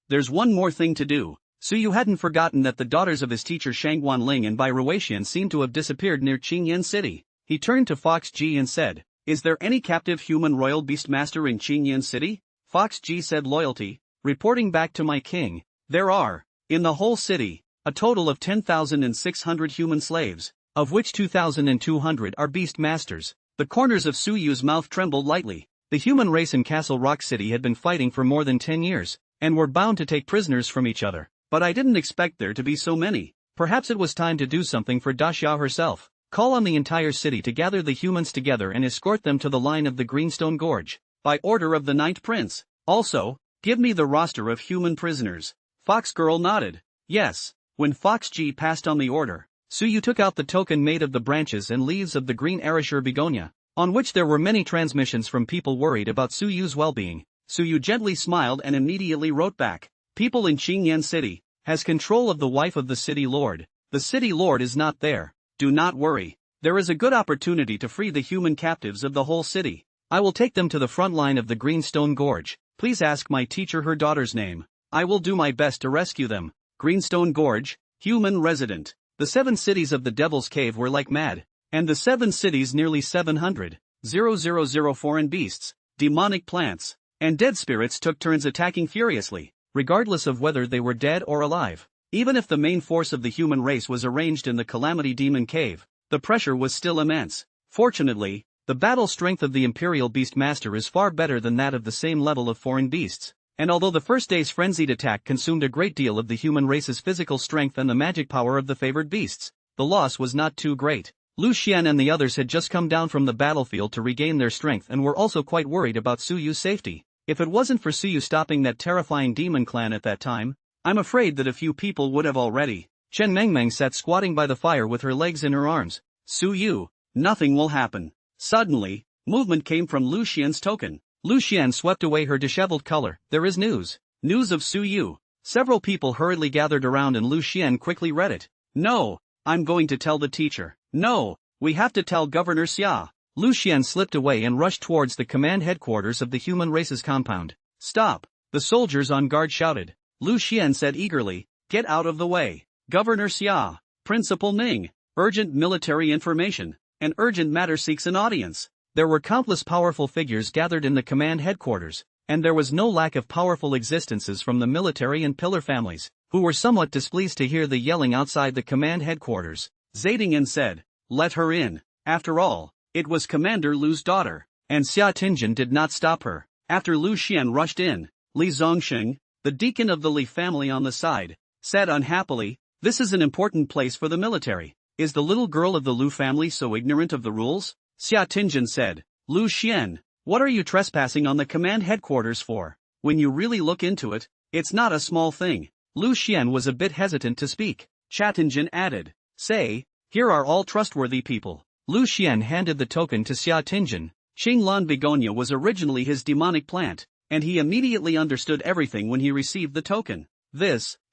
There's one more thing to do. Suyu hadn't forgotten that the daughters of his teacher Shangguan Ling and Bai Ruixian seemed to have disappeared near Qingyan City. He turned to Fox Ji and said, is there any captive human royal beastmaster in Qingyan City? Fox Ji said loyalty, reporting back to my king. There are, in the whole city, a total of 10,600 human slaves, of which 2,200 are beastmasters. The corners of Suyu's mouth trembled lightly. The human race in Castle Rock City had been fighting for more than 10 years, and were bound to take prisoners from each other. But I didn't expect there to be so many. Perhaps it was time to do something for Daxia herself. Call on the entire city to gather the humans together and escort them to the line of the Greenstone Gorge, by order of the Ninth Prince. Also, give me the roster of human prisoners. Fox Girl nodded. Yes. When Fox Ji passed on the order, Suyu took out the token made of the branches and leaves of the green Arashur begonia, on which there were many transmissions from people worried about Suyu's well-being. Suyu gently smiled and immediately wrote back. People in Qingyan City has control of the wife of the city lord. The city lord is not there. Do not worry. There is a good opportunity to free the human captives of the whole city. I will take them to the front line of the Greenstone Gorge. Please ask my teacher her daughter's name. I will do my best to rescue them. Greenstone Gorge, human resident. The 7 cities of the Devil's Cave were like mad, and the 7 cities nearly 700, 000 foreign beasts, demonic plants, and dead spirits took turns attacking furiously, regardless of whether they were dead or alive. Even if the main force of the human race was arranged in the Calamity Demon Cave, the pressure was still immense. Fortunately, the battle strength of the Imperial Beastmaster is far better than that of the same level of foreign beasts, and although the first day's frenzied attack consumed a great deal of the human race's physical strength and the magic power of the favored beasts, the loss was not too great. Lu Xian and the others had just come down from the battlefield to regain their strength and were also quite worried about Suyu's safety. If it wasn't for Suyu stopping that terrifying demon clan at that time, I'm afraid that a few people would have already. Chen Mengmeng sat squatting by the fire with her legs in her arms. Suyu, nothing will happen. Suddenly, movement came from Lu Xian's token. Lu Xian swept away her disheveled color. There is news. News of Suyu. Several people hurriedly gathered around and Lu Xian quickly read it. No, I'm going to tell the teacher. No, we have to tell Governor Xia. Lu Xian slipped away and rushed towards the command headquarters of the human race's compound. Stop! The soldiers on guard shouted. Lu Xian said eagerly, get out of the way. Governor Xia, Principal Ning, urgent military information. An urgent matter seeks an audience. There were countless powerful figures gathered in the command headquarters, and there was no lack of powerful existences from the military and pillar families, who were somewhat displeased to hear the yelling outside the command headquarters. Zadingen said, let her in. After all, it was Commander Lu's daughter, and Xia Tingjin did not stop her. After Lu Xian rushed in, Li Zongsheng, the deacon of the Li family on the side, said unhappily, this is an important place for the military. Is the little girl of the Lu family so ignorant of the rules? Xia Tingjin said, Lu Xian, what are you trespassing on the command headquarters for? When you really look into it, it's not a small thing. Lu Xian was a bit hesitant to speak. Xia Tingjin added, say, here are all trustworthy people. Lu Xian handed the token to Xia Tingjin. Xinglan begonia was originally his demonic plant, and he immediately understood everything when he received the token.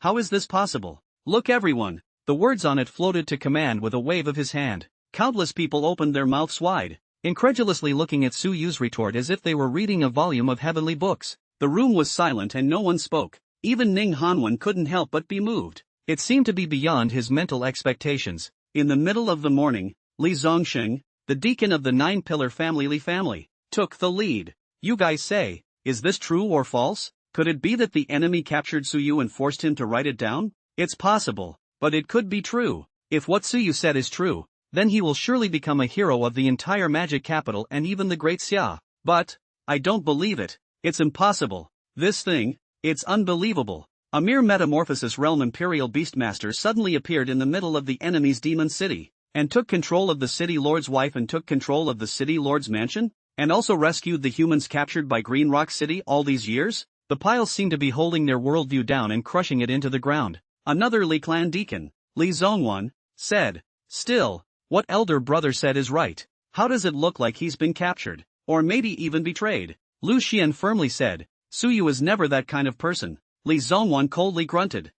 How is this possible? Look everyone! The words on it floated to command with a wave of his hand. Countless people opened their mouths wide, incredulously looking at Su Yu's retort as if they were reading a volume of heavenly books. The room was silent and no one spoke. Even Ning Hanwen couldn't help but be moved. It seemed to be beyond his mental expectations. In the middle of the morning, Li Zongsheng, the deacon of the nine-pillar family Li family, took the lead. You guys say, is this true or false? Could it be that the enemy captured Su Yu and forced him to write it down? It's possible, but it could be true. If what Su Yu said is true, then he will surely become a hero of the entire magic capital and even the great Xia. But, I don't believe it. It's impossible. This thing, it's unbelievable. A mere metamorphosis realm imperial beastmaster suddenly appeared in the middle of the enemy's demon city, and took control of the city lord's wife and took control of the city lord's mansion, and also rescued the humans captured by Green Rock City all these years? The piles seemed to be holding their worldview down and crushing it into the ground. Another Li clan deacon, Li Zongwan, said, still, what elder brother said is right. How does it look like he's been captured, or maybe even betrayed? Lu Xian firmly said, Su Yu is never that kind of person. Li Zongwan coldly grunted,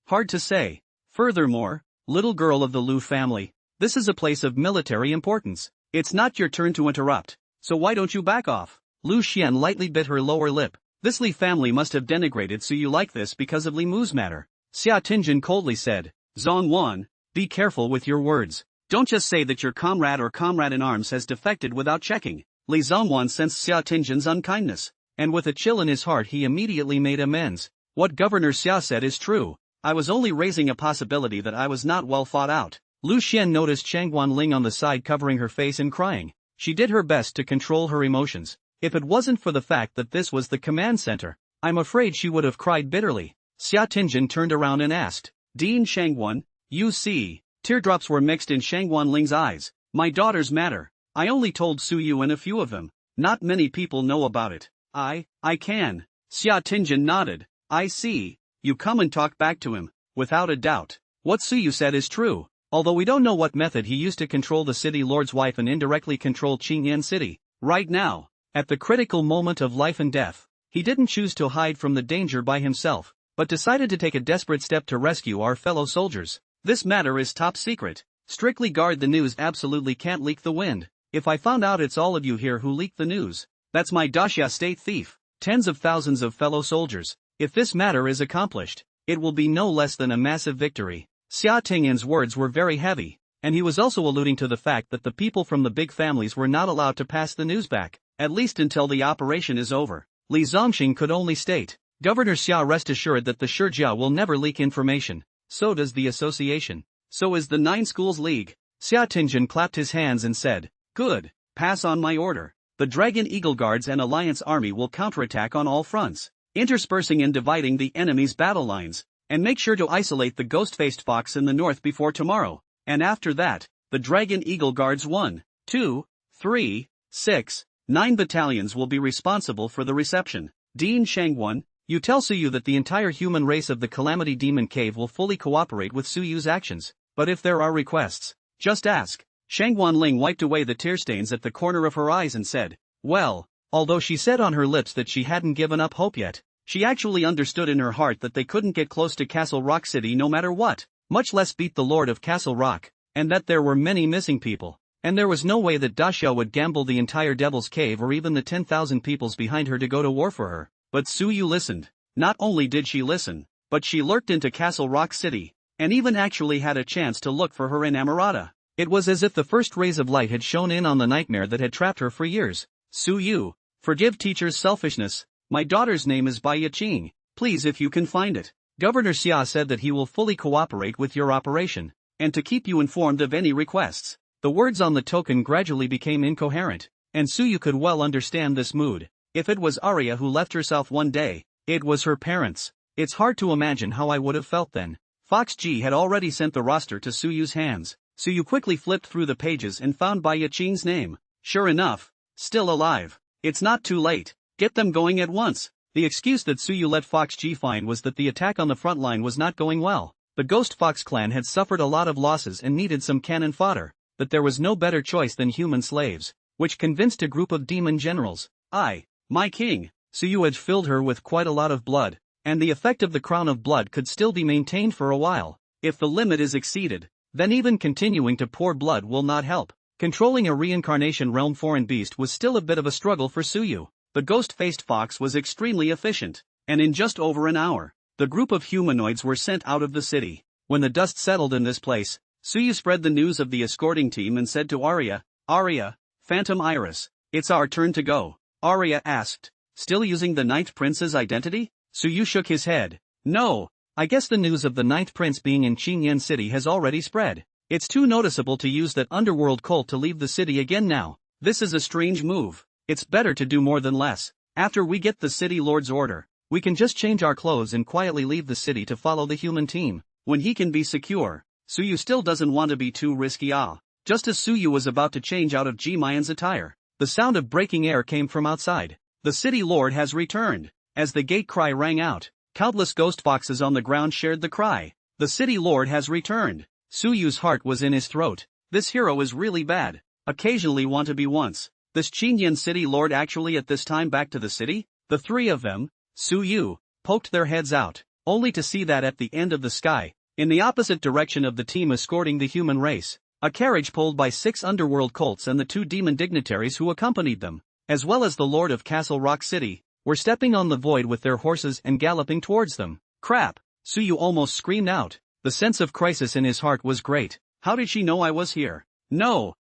hard to say. Furthermore, little girl of the Lu family, this is a place of military importance. It's not your turn to interrupt, so why don't you back off? Lu Xian lightly bit her lower lip. This Li family must have denigrated Su Yu like this because of Li Mu's matter. Xia Tingjin coldly said, Zongwan, be careful with your words. Don't just say that your comrade or comrade-in-arms has defected without checking. Li Zongwan sensed Xia Tingjin's unkindness, and with a chill in his heart he immediately made amends. What Governor Xia said is true. I was only raising a possibility that I was not well thought out. Lu Xian noticed Changguan Ling on the side covering her face and crying. She did her best to control her emotions. If it wasn't for the fact that this was the command center, I'm afraid she would have cried bitterly. Xia Tingjin turned around and asked, Dean Shangguan, you see. Teardrops were mixed in Shangguan Ling's eyes. My daughter's matter. I only told Su Yu and a few of them. Not many people know about it. I can. Xia Tingjin nodded. I see. You come and talk back to him. Without a doubt. What Su Yu said is true. Although we don't know what method he used to control the city lord's wife and indirectly control Qingyan City. Right now, at the critical moment of life and death, he didn't choose to hide from the danger by himself, but decided to take a desperate step to rescue our fellow soldiers. This matter is top secret. Strictly guard the news. Absolutely can't leak the wind. If I found out it's all of you here who leaked the news, that's my Daxia state thief. Tens of thousands of fellow soldiers. If this matter is accomplished, it will be no less than a massive victory. Xia Tingyan's words were very heavy, and he was also alluding to the fact that the people from the big families were not allowed to pass the news back, at least until the operation is over. Li Zongxing could only state, Governor Xia, rest assured that the Shijia will never leak information. So does the association. So is the Nine Schools League. Xia Tingjin clapped his hands and said, good, pass on my order. The Dragon Eagle Guards and Alliance Army will counterattack on all fronts, interspersing and dividing the enemy's battle lines, and make sure to isolate the ghost-faced fox in the north before tomorrow. And after that, the Dragon Eagle Guards 1, 2, 3, 6, 9 battalions will be responsible for the reception. Dean Shangguan, you tell Su Yu that the entire human race of the Calamity Demon Cave will fully cooperate with Su Yu's actions, but if there are requests, just ask. Shangguan Ling wiped away the tear stains at the corner of her eyes and said, well, although she said on her lips that she hadn't given up hope yet, she actually understood in her heart that they couldn't get close to Castle Rock City no matter what, much less beat the Lord of Castle Rock, and that there were many missing people, and there was no way that Daxia would gamble the entire Devil's Cave or even the 10,000 peoples behind her to go to war for her. But Su Yu listened. Not only did she listen, but she lurked into Castle Rock City, and even actually had a chance to look for her inamorata. It was as if the first rays of light had shone in on the nightmare that had trapped her for years. Su Yu, forgive teacher's selfishness. My daughter's name is Bai Yaqing. Please, if you can find it. Governor Xia said that he will fully cooperate with your operation, and to keep you informed of any requests. The words on the token gradually became incoherent, and Su Yu could well understand this mood. If it was Aria who left herself one day, it was her parents. It's hard to imagine how I would have felt then. Fox G had already sent the roster to Su Yu's hands. Su Yu quickly flipped through the pages and found Bai Yaqing's name. Sure enough, still alive. It's not too late. Get them going at once. The excuse that Su Yu let Fox G find was that the attack on the front line was not going well. The Ghost Fox clan had suffered a lot of losses and needed some cannon fodder. that there was no better choice than human slaves, which convinced a group of demon generals. My king, Suyu had filled her with quite a lot of blood, and the effect of the crown of blood could still be maintained for a while. If the limit is exceeded, then even continuing to pour blood will not help. Controlling a reincarnation realm foreign beast was still a bit of a struggle for Suyu. The ghost-faced fox was extremely efficient, and in just over an hour, the group of humanoids were sent out of the city. When the dust settled in this place, Suyu spread the news of the escorting team and said to Aria, "Aria, Phantom Iris, it's our turn to go." Aria asked, "Still using the Ninth Prince's identity?" Suyu shook his head. "No, I guess the news of the Ninth Prince being in Qingyan City has already spread. It's too noticeable to use that underworld cult to leave the city again now. This is a strange move. It's better to do more than less. After we get the city lord's order, we can just change our clothes and quietly leave the city to follow the human team, when he can be secure." Suyu still doesn't want to be too risky. Just as Suyu was about to change out of Jimayan's attire, the sound of breaking air came from outside. The city lord has returned. As the gate cry rang out, countless ghost foxes on the ground shared the cry. The city lord has returned. Suyu's heart was in his throat. This hero is really bad. Occasionally want to be once. This Qingyan city lord actually at this time back to the city? The three of them, Suyu, poked their heads out, only to see that at the end of the sky, in the opposite direction of the team escorting the human race, a carriage pulled by 6 underworld cults and the 2 demon dignitaries who accompanied them, as well as the lord of Castle Rock City, were stepping on the void with their horses and galloping towards them. Crap! Suyu almost screamed out. The sense of crisis in his heart was great. How did she know I was here? No!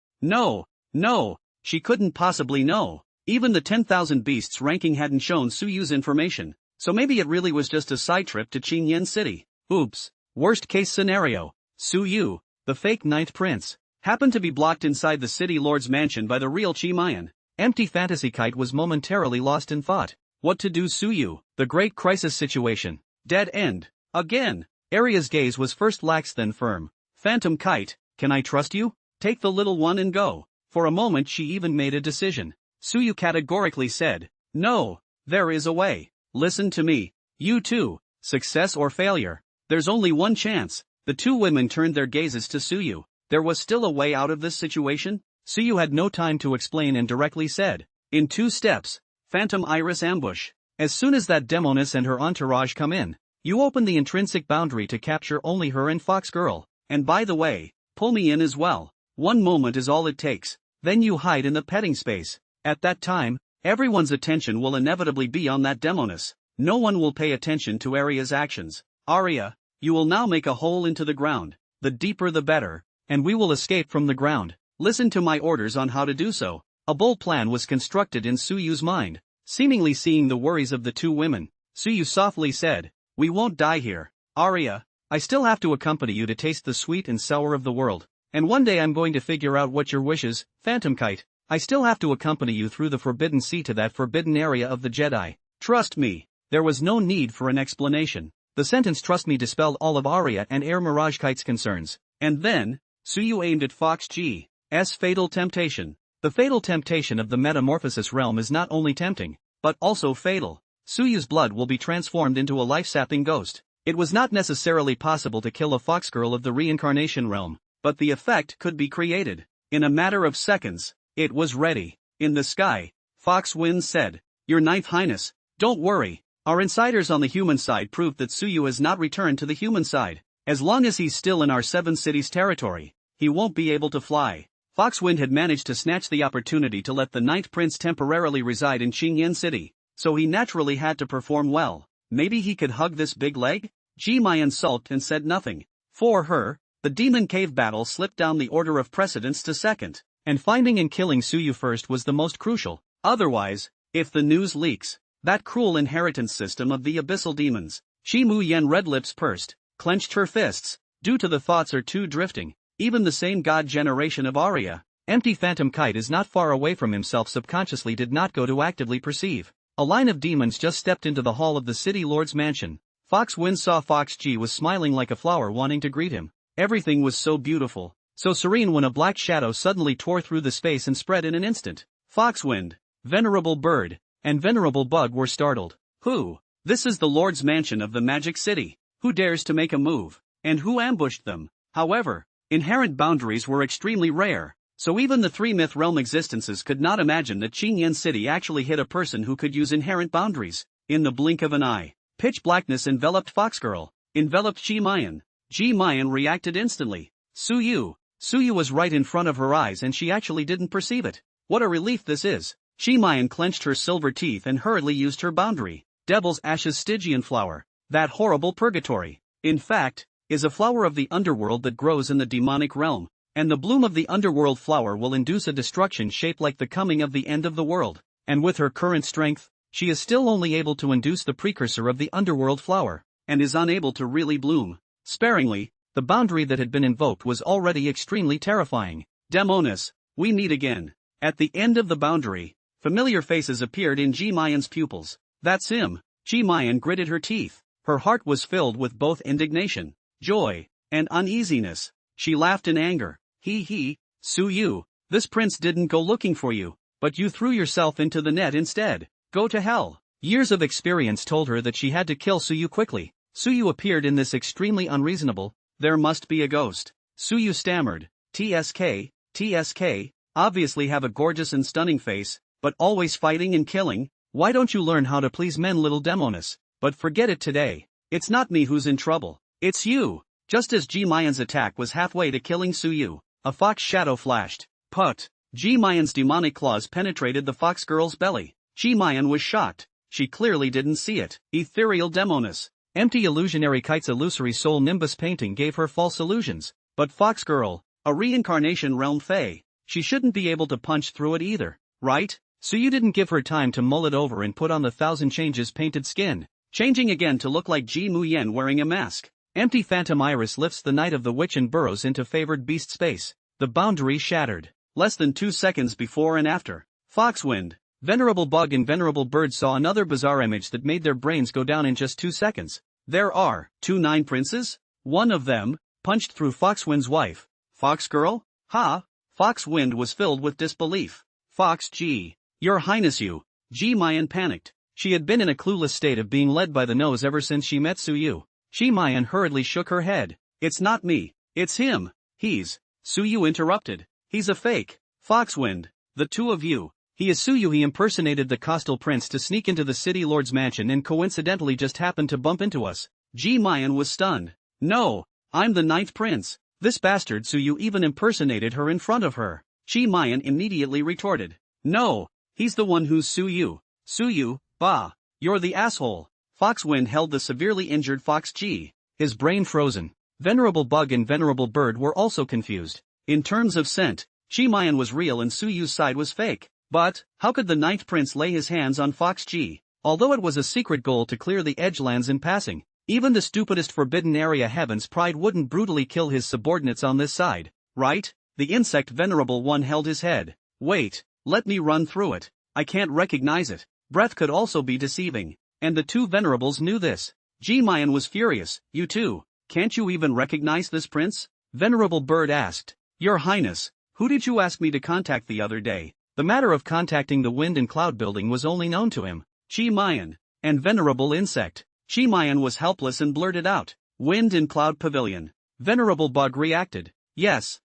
She couldn't possibly know. Even the 10,000 beasts ranking hadn't shown Suyu's information, so maybe it really was just a side trip to Qingyan City. Oops. Worst case scenario. Suyu, the fake Ninth Prince, happened to be blocked inside the city lord's mansion by the real Chimayan. Empty fantasy kite was momentarily lost in thought. What to do? Suyu, the great crisis situation. Dead end. Again. Aria's gaze was first lax then firm. Phantom kite, can I trust you? Take the little one and go. For a moment she even made a decision. Suyu categorically said, "No, there is a way. Listen to me. You too. Success or failure. There's only one chance." The 2 women turned their gazes to Suyu. There was still a way out of this situation? Suyu had no time to explain and directly said, "In 2 steps. Phantom Iris ambush. As soon as that demoness and her entourage come in, you open the intrinsic boundary to capture only her and Fox Girl. And by the way, pull me in as well. 1 moment is all it takes. Then you hide in the petting space. At that time, everyone's attention will inevitably be on that demoness. No one will pay attention to Aria's actions. Aria, you will now make a hole into the ground. The deeper the better, and we will escape from the ground. Listen to my orders on how to do so." A bold plan was constructed in Suyu's mind. Seemingly seeing the worries of the 2 women, Suyu softly said, "We won't die here. Aria, I still have to accompany you to taste the sweet and sour of the world. And one day I'm going to figure out what your wish is, Phantom Kite. I still have to accompany you through the Forbidden Sea to that forbidden area of the Jedi. Trust me." There was no need for an explanation. The sentence "trust me" dispelled all of Aria and Air Mirage Kite's concerns. And then, Suyu aimed at Fox G's fatal temptation. The fatal temptation of the metamorphosis realm is not only tempting, but also fatal. Suyu's blood will be transformed into a life-sapping ghost. It was not necessarily possible to kill a fox girl of the reincarnation realm, but the effect could be created. In a matter of seconds, it was ready. In the sky, Fox Wind said, "Your Ninth Highness, don't worry. Our insiders on the human side proved that Suyu has not returned to the human side. As long as he's still in our 7 cities territory, he won't be able to fly." Foxwind had managed to snatch the opportunity to let the Ninth Prince temporarily reside in Qingyan City, so he naturally had to perform well. Maybe he could hug this big leg? Jimayan sulked and said nothing. For her, the Demon Cave battle slipped down the order of precedence to second, and finding and killing Suyu first was the most crucial. Otherwise, if the news leaks, that cruel inheritance system of the abyssal demons, Shi Mu Yen red lips pursed, clenched her fists, due to the thoughts are too drifting. Even the same god generation of Aria, empty Phantom Kite is not far away from himself subconsciously did not go to actively perceive. A line of demons just stepped into the hall of the city lord's mansion. Fox Wind saw Fox G was smiling like a flower wanting to greet him. Everything was so beautiful, so serene when a black shadow suddenly tore through the space and spread in an instant. Foxwind, Venerable Bird, and Venerable Bug were startled. Who? This is the Lord's mansion of the Magic City. Who dares to make a move? And who ambushed them? However, Inherent boundaries were extremely rare, so even the three myth realm existences could not imagine that Qingyan City actually hid a person who could use inherent boundaries. In the blink of an eye, pitch blackness enveloped Foxgirl, enveloped Ji Mayan. Ji Mayan reacted instantly. Suyu was right in front of her eyes and she actually didn't perceive it. What a relief this is. Ji Mayan clenched her silver teeth and hurriedly used her boundary. Devil's Ashes Stygian flower. That horrible purgatory, in fact, is a flower of the underworld that grows in the demonic realm, and the bloom of the underworld flower will induce a destruction shaped like the coming of the end of the world. And with her current strength, she is still only able to induce the precursor of the underworld flower, and is unable to really bloom. Sparingly, the boundary that had been invoked was already extremely terrifying. Demonis, we meet again. At the end of the boundary, familiar faces appeared in Ji Mayan's pupils. That's him. Ji Mayan gritted her teeth. Her heart was filled with both indignation, joy, and uneasiness. She laughed in anger. Suyu, this prince didn't go looking for you, but you threw yourself into the net instead. Go to hell. Years of experience told her that she had to kill Suyu quickly. Suyu appeared in this extremely unreasonable. There must be a ghost. Suyu stammered. TSK, obviously have a gorgeous and stunning face, but always fighting and killing. Why don't you learn how to please men, little Demonis? But forget it today. It's not me who's in trouble. It's you. Just as Ji Mayan's attack was halfway to killing Suyu, a fox shadow flashed. Put. Ji Mayan's demonic claws penetrated the fox girl's belly. Ji Mayan was shocked. She clearly didn't see it. Ethereal Demonis. Empty illusionary kite's illusory soul nimbus painting gave her false illusions. But fox girl, a reincarnation realm fae, she shouldn't be able to punch through it either, right? So you didn't give her time to mull it over and put on the thousand changes painted skin, changing again to look like Ji Muyen wearing a mask. Empty phantom iris lifts the night of the witch and burrows into favored beast space. The boundary shattered. Less than 2 seconds before and after. Foxwind. Venerable Bug and Venerable Bird saw another bizarre image that made their brains go down in just 2 seconds. There are 2 9 princes? One of them punched through Foxwind's wife. Foxgirl? Ha! Foxwind was filled with disbelief. Fox G. Your Highness, you. Ji Mayan panicked. She had been in a clueless state of being led by the nose ever since she met Suyu. Ji Mayan hurriedly shook her head. It's not me. It's him. He's. Suyu interrupted. He's a fake. Foxwind. The two of you. He is Suyu. He impersonated the Costal Prince to sneak into the city lord's mansion and coincidentally just happened to bump into us. Ji Mayan was stunned. No, I'm the 9th prince. This bastard Suyu even impersonated her in front of her. Ji Mayan immediately retorted. No, he's the one who's Suyu. Suyu, bah, you're the asshole. Foxwind held the severely injured Fox G, his brain frozen. Venerable Bug and Venerable Bird were also confused. In terms of scent, Ji Mayan was real and Suyu's side was fake. But, how could the 9th prince lay his hands on Fox G? Although it was a secret goal to clear the edgelands in passing, even the stupidest forbidden area Heaven's Pride wouldn't brutally kill his subordinates on this side, right? The insect Venerable One held his head. Wait, let me run through it. I can't recognize it. Breath could also be deceiving. And the 2 venerables knew this. Ji Mayan was furious. You too, can't you even recognize this prince? Venerable Bird asked. Your Highness, who did you ask me to contact the other day? The matter of contacting the Wind and Cloud building was only known to him. Ji Mayan. And Venerable Insect. Ji Mayan was helpless and blurted out. Wind and Cloud Pavilion. Venerable Bug reacted. Yes,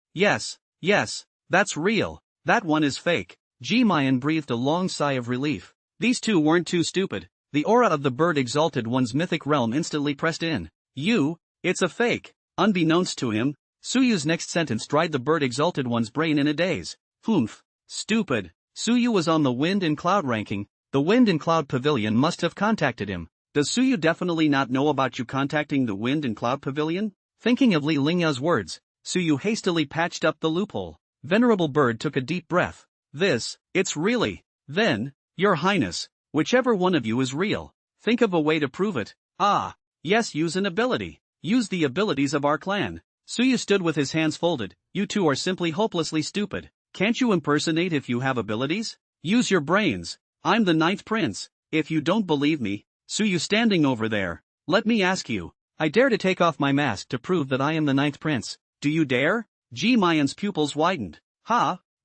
that's real. That one is fake. Ji Mayan breathed a long sigh of relief. These two weren't too stupid. The aura of the Bird Exalted One's mythic realm instantly pressed in. It's a fake. Unbeknownst to him, Suyu's next sentence dried the Bird Exalted One's brain in a daze. Humph. Stupid. Suyu was on the Wind and Cloud ranking. The Wind and Cloud Pavilion must have contacted him. Does Suyu definitely not know about you contacting the Wind and Cloud Pavilion? Thinking of Li Lingya's words, Suyu hastily patched up the loophole. Venerable Bird took a deep breath. It's really. Then, Your Highness, whichever one of you is real, think of a way to prove it. Yes, use an ability. Use the abilities of our clan. Suyu stood with his hands folded. You two are simply hopelessly stupid. Can't you impersonate if you have abilities? Use your brains. I'm the 9th prince. If you don't believe me, Suyu standing over there, let me ask you. I dare to take off my mask to prove that I am the 9th prince. Do you dare? Ji Mayan's pupils widened.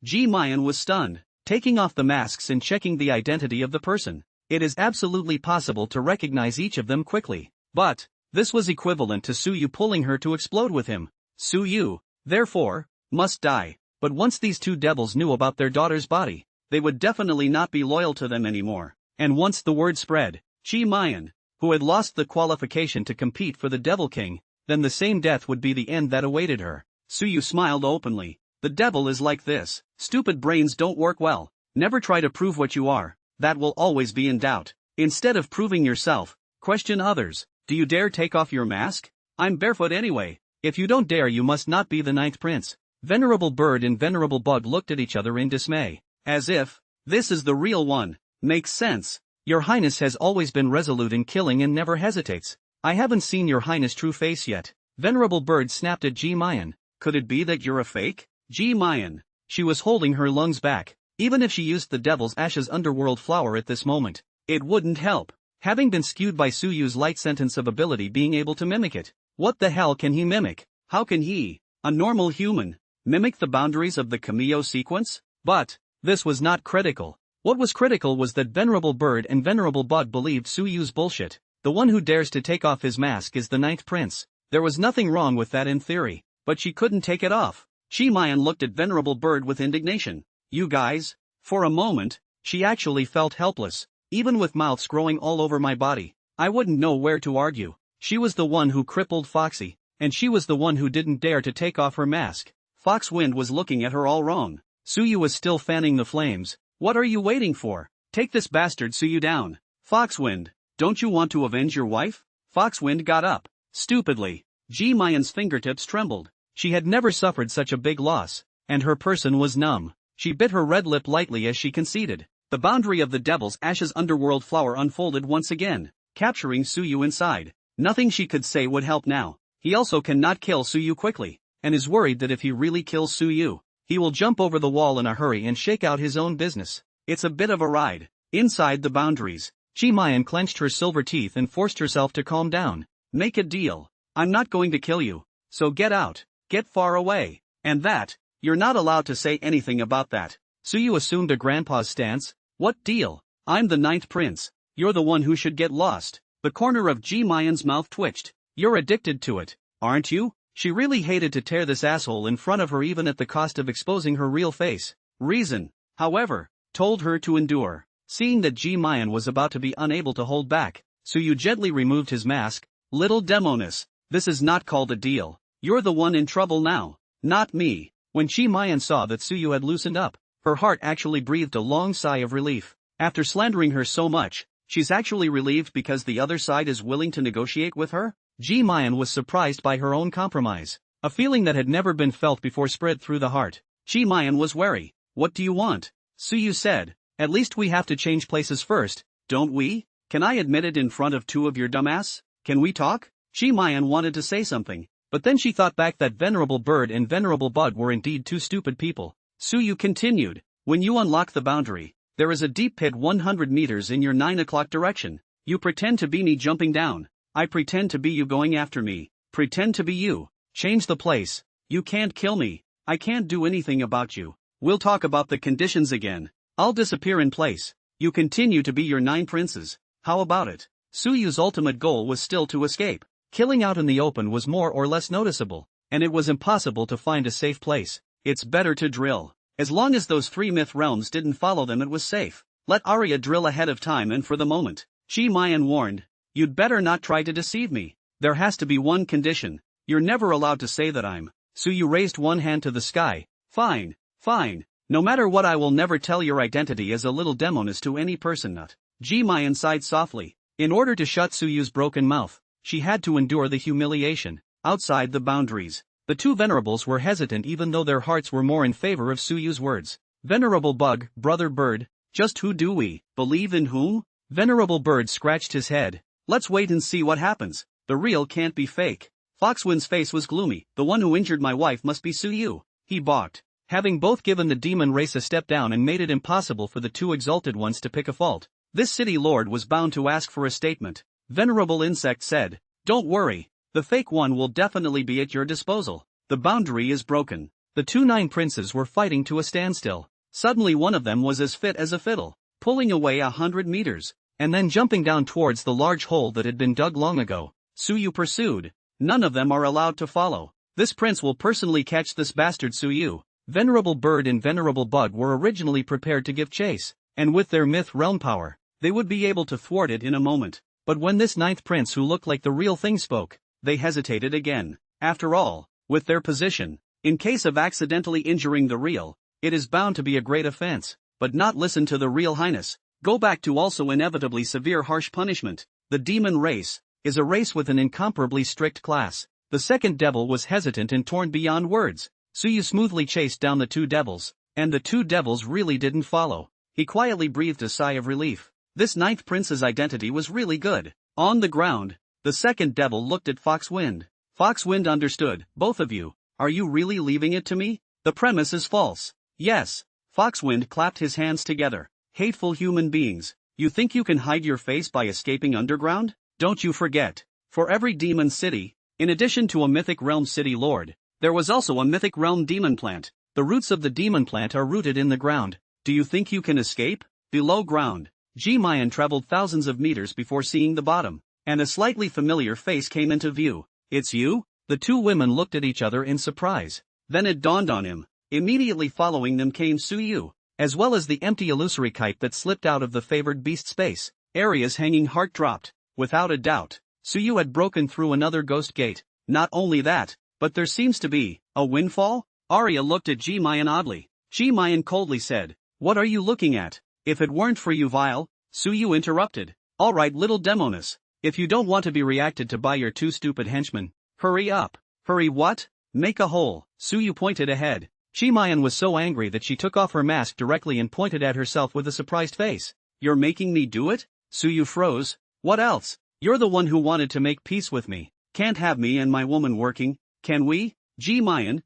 Ji Mayan was stunned, taking off the masks and checking the identity of the person. It is absolutely possible to recognize each of them quickly. But, this was equivalent to Suyu pulling her to explode with him. Suyu, Therefore, must die. But once these two devils knew about their daughter's body, they would definitely not be loyal to them anymore. And once the word spread, Chi Mayan, who had lost the qualification to compete for the Devil King, then the same death would be the end that awaited her. Suyu smiled openly. The devil is like this. Stupid brains don't work well. Never try to prove what you are. That will always be in doubt. Instead of proving yourself, question others. Do you dare take off your mask? I'm barefoot anyway. If you don't dare, you must not be the ninth prince. Venerable Bird and Venerable Bug looked at each other in dismay. As if, this is the real one. Makes sense. Your Highness has always been resolute in killing and never hesitates. I haven't seen your Highness' true face yet. Venerable Bird snapped at Ji Mayan. Could it be that you're a fake? Ji Mayan. She was holding her lungs back. Even if she used the Devil's Ashes underworld flower at this moment, it wouldn't help. Having been skewed by Suyu's light sentence of ability being able to mimic it. What the hell can he mimic? How can he, a normal human, mimic the boundaries of the Cameo sequence? But this was not critical. What was critical was that Venerable Bird and Venerable Bug believed Suyu's bullshit. The one who dares to take off his mask is the ninth prince. There was nothing wrong with that in theory, but she couldn't take it off. Chi Mayan looked at Venerable Bird with indignation. You guys? For a moment, she actually felt helpless. Even with mouths growing all over my body, I wouldn't know where to argue. She was the one who crippled Foxy, and she was the one who didn't dare to take off her mask. Foxwind was looking at her all wrong. Suyu was still fanning the flames. What are you waiting for? Take this bastard Suyu down. Foxwind, don't you want to avenge your wife? Foxwind got up. Stupidly. Ji Mayan's fingertips trembled. She had never suffered such a big loss, and her person was numb. She bit her red lip lightly as she conceded. The boundary of the Devil's Ashes underworld flower unfolded once again, capturing Suyu inside. Nothing she could say would help now. He also cannot kill Suyu quickly, and is worried that if he really kills Suyu, he will jump over the wall in a hurry and shake out his own business. It's a bit of a ride. Inside the boundaries, Chi Mayan clenched her silver teeth and forced herself to calm down. Make a deal. I'm not going to kill you. So get out. Get far away. And that, you're not allowed to say anything about that. Suyu assumed a grandpa's stance. What deal? I'm the ninth prince. You're the one who should get lost. The corner of Ji Mayan's mouth twitched. You're addicted to it, aren't you? She really hated to tear this asshole in front of her even at the cost of exposing her real face. Reason, however, told her to endure. Seeing that Ji Mayan was about to be unable to hold back, Suyu gently removed his mask. Little demoness, this is not called a deal. You're the one in trouble now, not me. When Chi Mayan saw that Suyu had loosened up, her heart actually breathed a long sigh of relief. After slandering her so much, she's actually relieved because the other side is willing to negotiate with her? Ji Mayan was surprised by her own compromise. A feeling that had never been felt before spread through the heart. Chi Mayan was wary. What do you want? Suyu said. At least we have to change places first, don't we? Can I admit it in front of two of your dumbass? Can we talk? Chi Mayan wanted to say something, but then she thought back that Venerable Bird and Venerable Bug were indeed two stupid people. Suyu continued. When you unlock the boundary, there is a deep pit 100 meters in your 9 o'clock direction. You pretend to be me jumping down. I pretend to be you going after me. Pretend to be you. Change the place. You can't kill me. I can't do anything about you. We'll talk about the conditions again. I'll disappear in place. You continue to be your 9 princes. How about it? Suyu's ultimate goal was still to escape. Killing out in the open was more or less noticeable, and it was impossible to find a safe place. It's better to drill. As long as those 3 myth realms didn't follow them, it was safe. Let Aria drill ahead of time and for the moment. Chi Mayan warned. You'd better not try to deceive me. There has to be one condition. You're never allowed to say that I'm. Suyu raised one hand to the sky. Fine, fine. No matter what, I will never tell your identity as a little demoness to any person. Not. Ji Mayan sighed softly. In order to shut Suyu's broken mouth, she had to endure the humiliation. Outside the boundaries, the two venerables were hesitant even though their hearts were more in favor of Suyu's words. Venerable Bug, Brother Bird, just who do we believe in whom? Venerable Bird scratched his head. Let's wait and see what happens. The real can't be fake. Foxwind's face was gloomy. The one who injured my wife must be Suyu. He balked. Having both given the demon race a step down and made it impossible for the two exalted ones to pick a fault, this city lord was bound to ask for a statement. Venerable Insect said, "Don't worry. The fake one will definitely be at your disposal. The boundary is broken." The two 9 princes were fighting to a standstill. Suddenly one of them was as fit as a fiddle, pulling away 100 meters, and then jumping down towards the large hole that had been dug long ago. Suyu pursued. None of them are allowed to follow. This prince will personally catch this bastard Suyu. Venerable bird and venerable bug were originally prepared to give chase, and with their myth realm power, they would be able to thwart it in a moment. But when this ninth prince who looked like the real thing spoke, they hesitated again. After all, with their position, in case of accidentally injuring the real, it is bound to be a great offense, but not listen to the real highness. Go back to also inevitably severe harsh punishment. The demon race is a race with an incomparably strict class. The second devil was hesitant and torn beyond words. Suyu smoothly chased down the two devils, and the two devils really didn't follow. He quietly breathed a sigh of relief. This ninth prince's identity was really good. On the ground, the second devil looked at Foxwind. Foxwind understood. Both of you, are you really leaving it to me? The premise is false. Yes. Foxwind clapped his hands together. Hateful human beings, you think you can hide your face by escaping underground? Don't you forget. For every demon city, in addition to a mythic realm city lord, there was also a mythic realm demon plant. The roots of the demon plant are rooted in the ground. Do you think you can escape? Below ground, Mayan traveled thousands of meters before seeing the bottom, and a slightly familiar face came into view. It's you? The two women looked at each other in surprise. Then it dawned on him. Immediately following them came Suyu, as well as the empty illusory kite that slipped out of the favored beast space. Aria's hanging heart dropped. Without a doubt, Suyu had broken through another ghost gate. Not only that, but there seems to be a windfall? Aria looked at Mayan oddly. Mayan coldly said, "What are you looking at? If it weren't for you vile," Suyu interrupted. "Alright little demoness, if you don't want to be reacted to by your two stupid henchmen, hurry up." Hurry what? Make a hole. Suyu pointed ahead. Mayan was so angry that she took off her mask directly and pointed at herself with a surprised face. "You're making me do it?" Suyu froze. "What else? You're the one who wanted to make peace with me. Can't have me and my woman working, can we?" Mayan,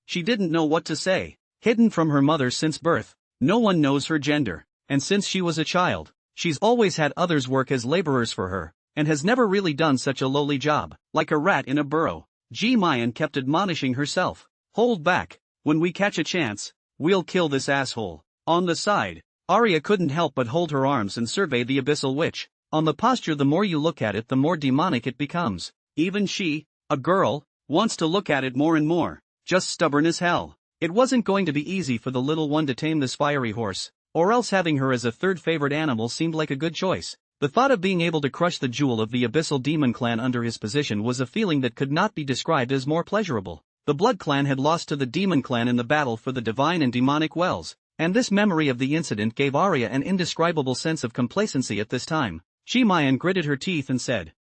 she didn't know what to say. Hidden from her mother since birth, no one knows her gender, and since she was a child, she's always had others work as laborers for her, and has never really done such a lowly job, like a rat in a burrow. Mayan kept admonishing herself. "Hold back, when we catch a chance, we'll kill this asshole." On the side, Aria couldn't help but hold her arms and survey the abyssal witch. On the posture, the more you look at it the more demonic it becomes. Even she, a girl, wants to look at it more and more. Just stubborn as hell. It wasn't going to be easy for the little one to tame this fiery horse, or else having her as a third favorite animal seemed like a good choice. The thought of being able to crush the jewel of the abyssal demon clan under his position was a feeling that could not be described as more pleasurable. The blood clan had lost to the demon clan in the battle for the divine and demonic wells, and this memory of the incident gave Aria an indescribable sense of complacency at this time. Mayan gritted her teeth and said,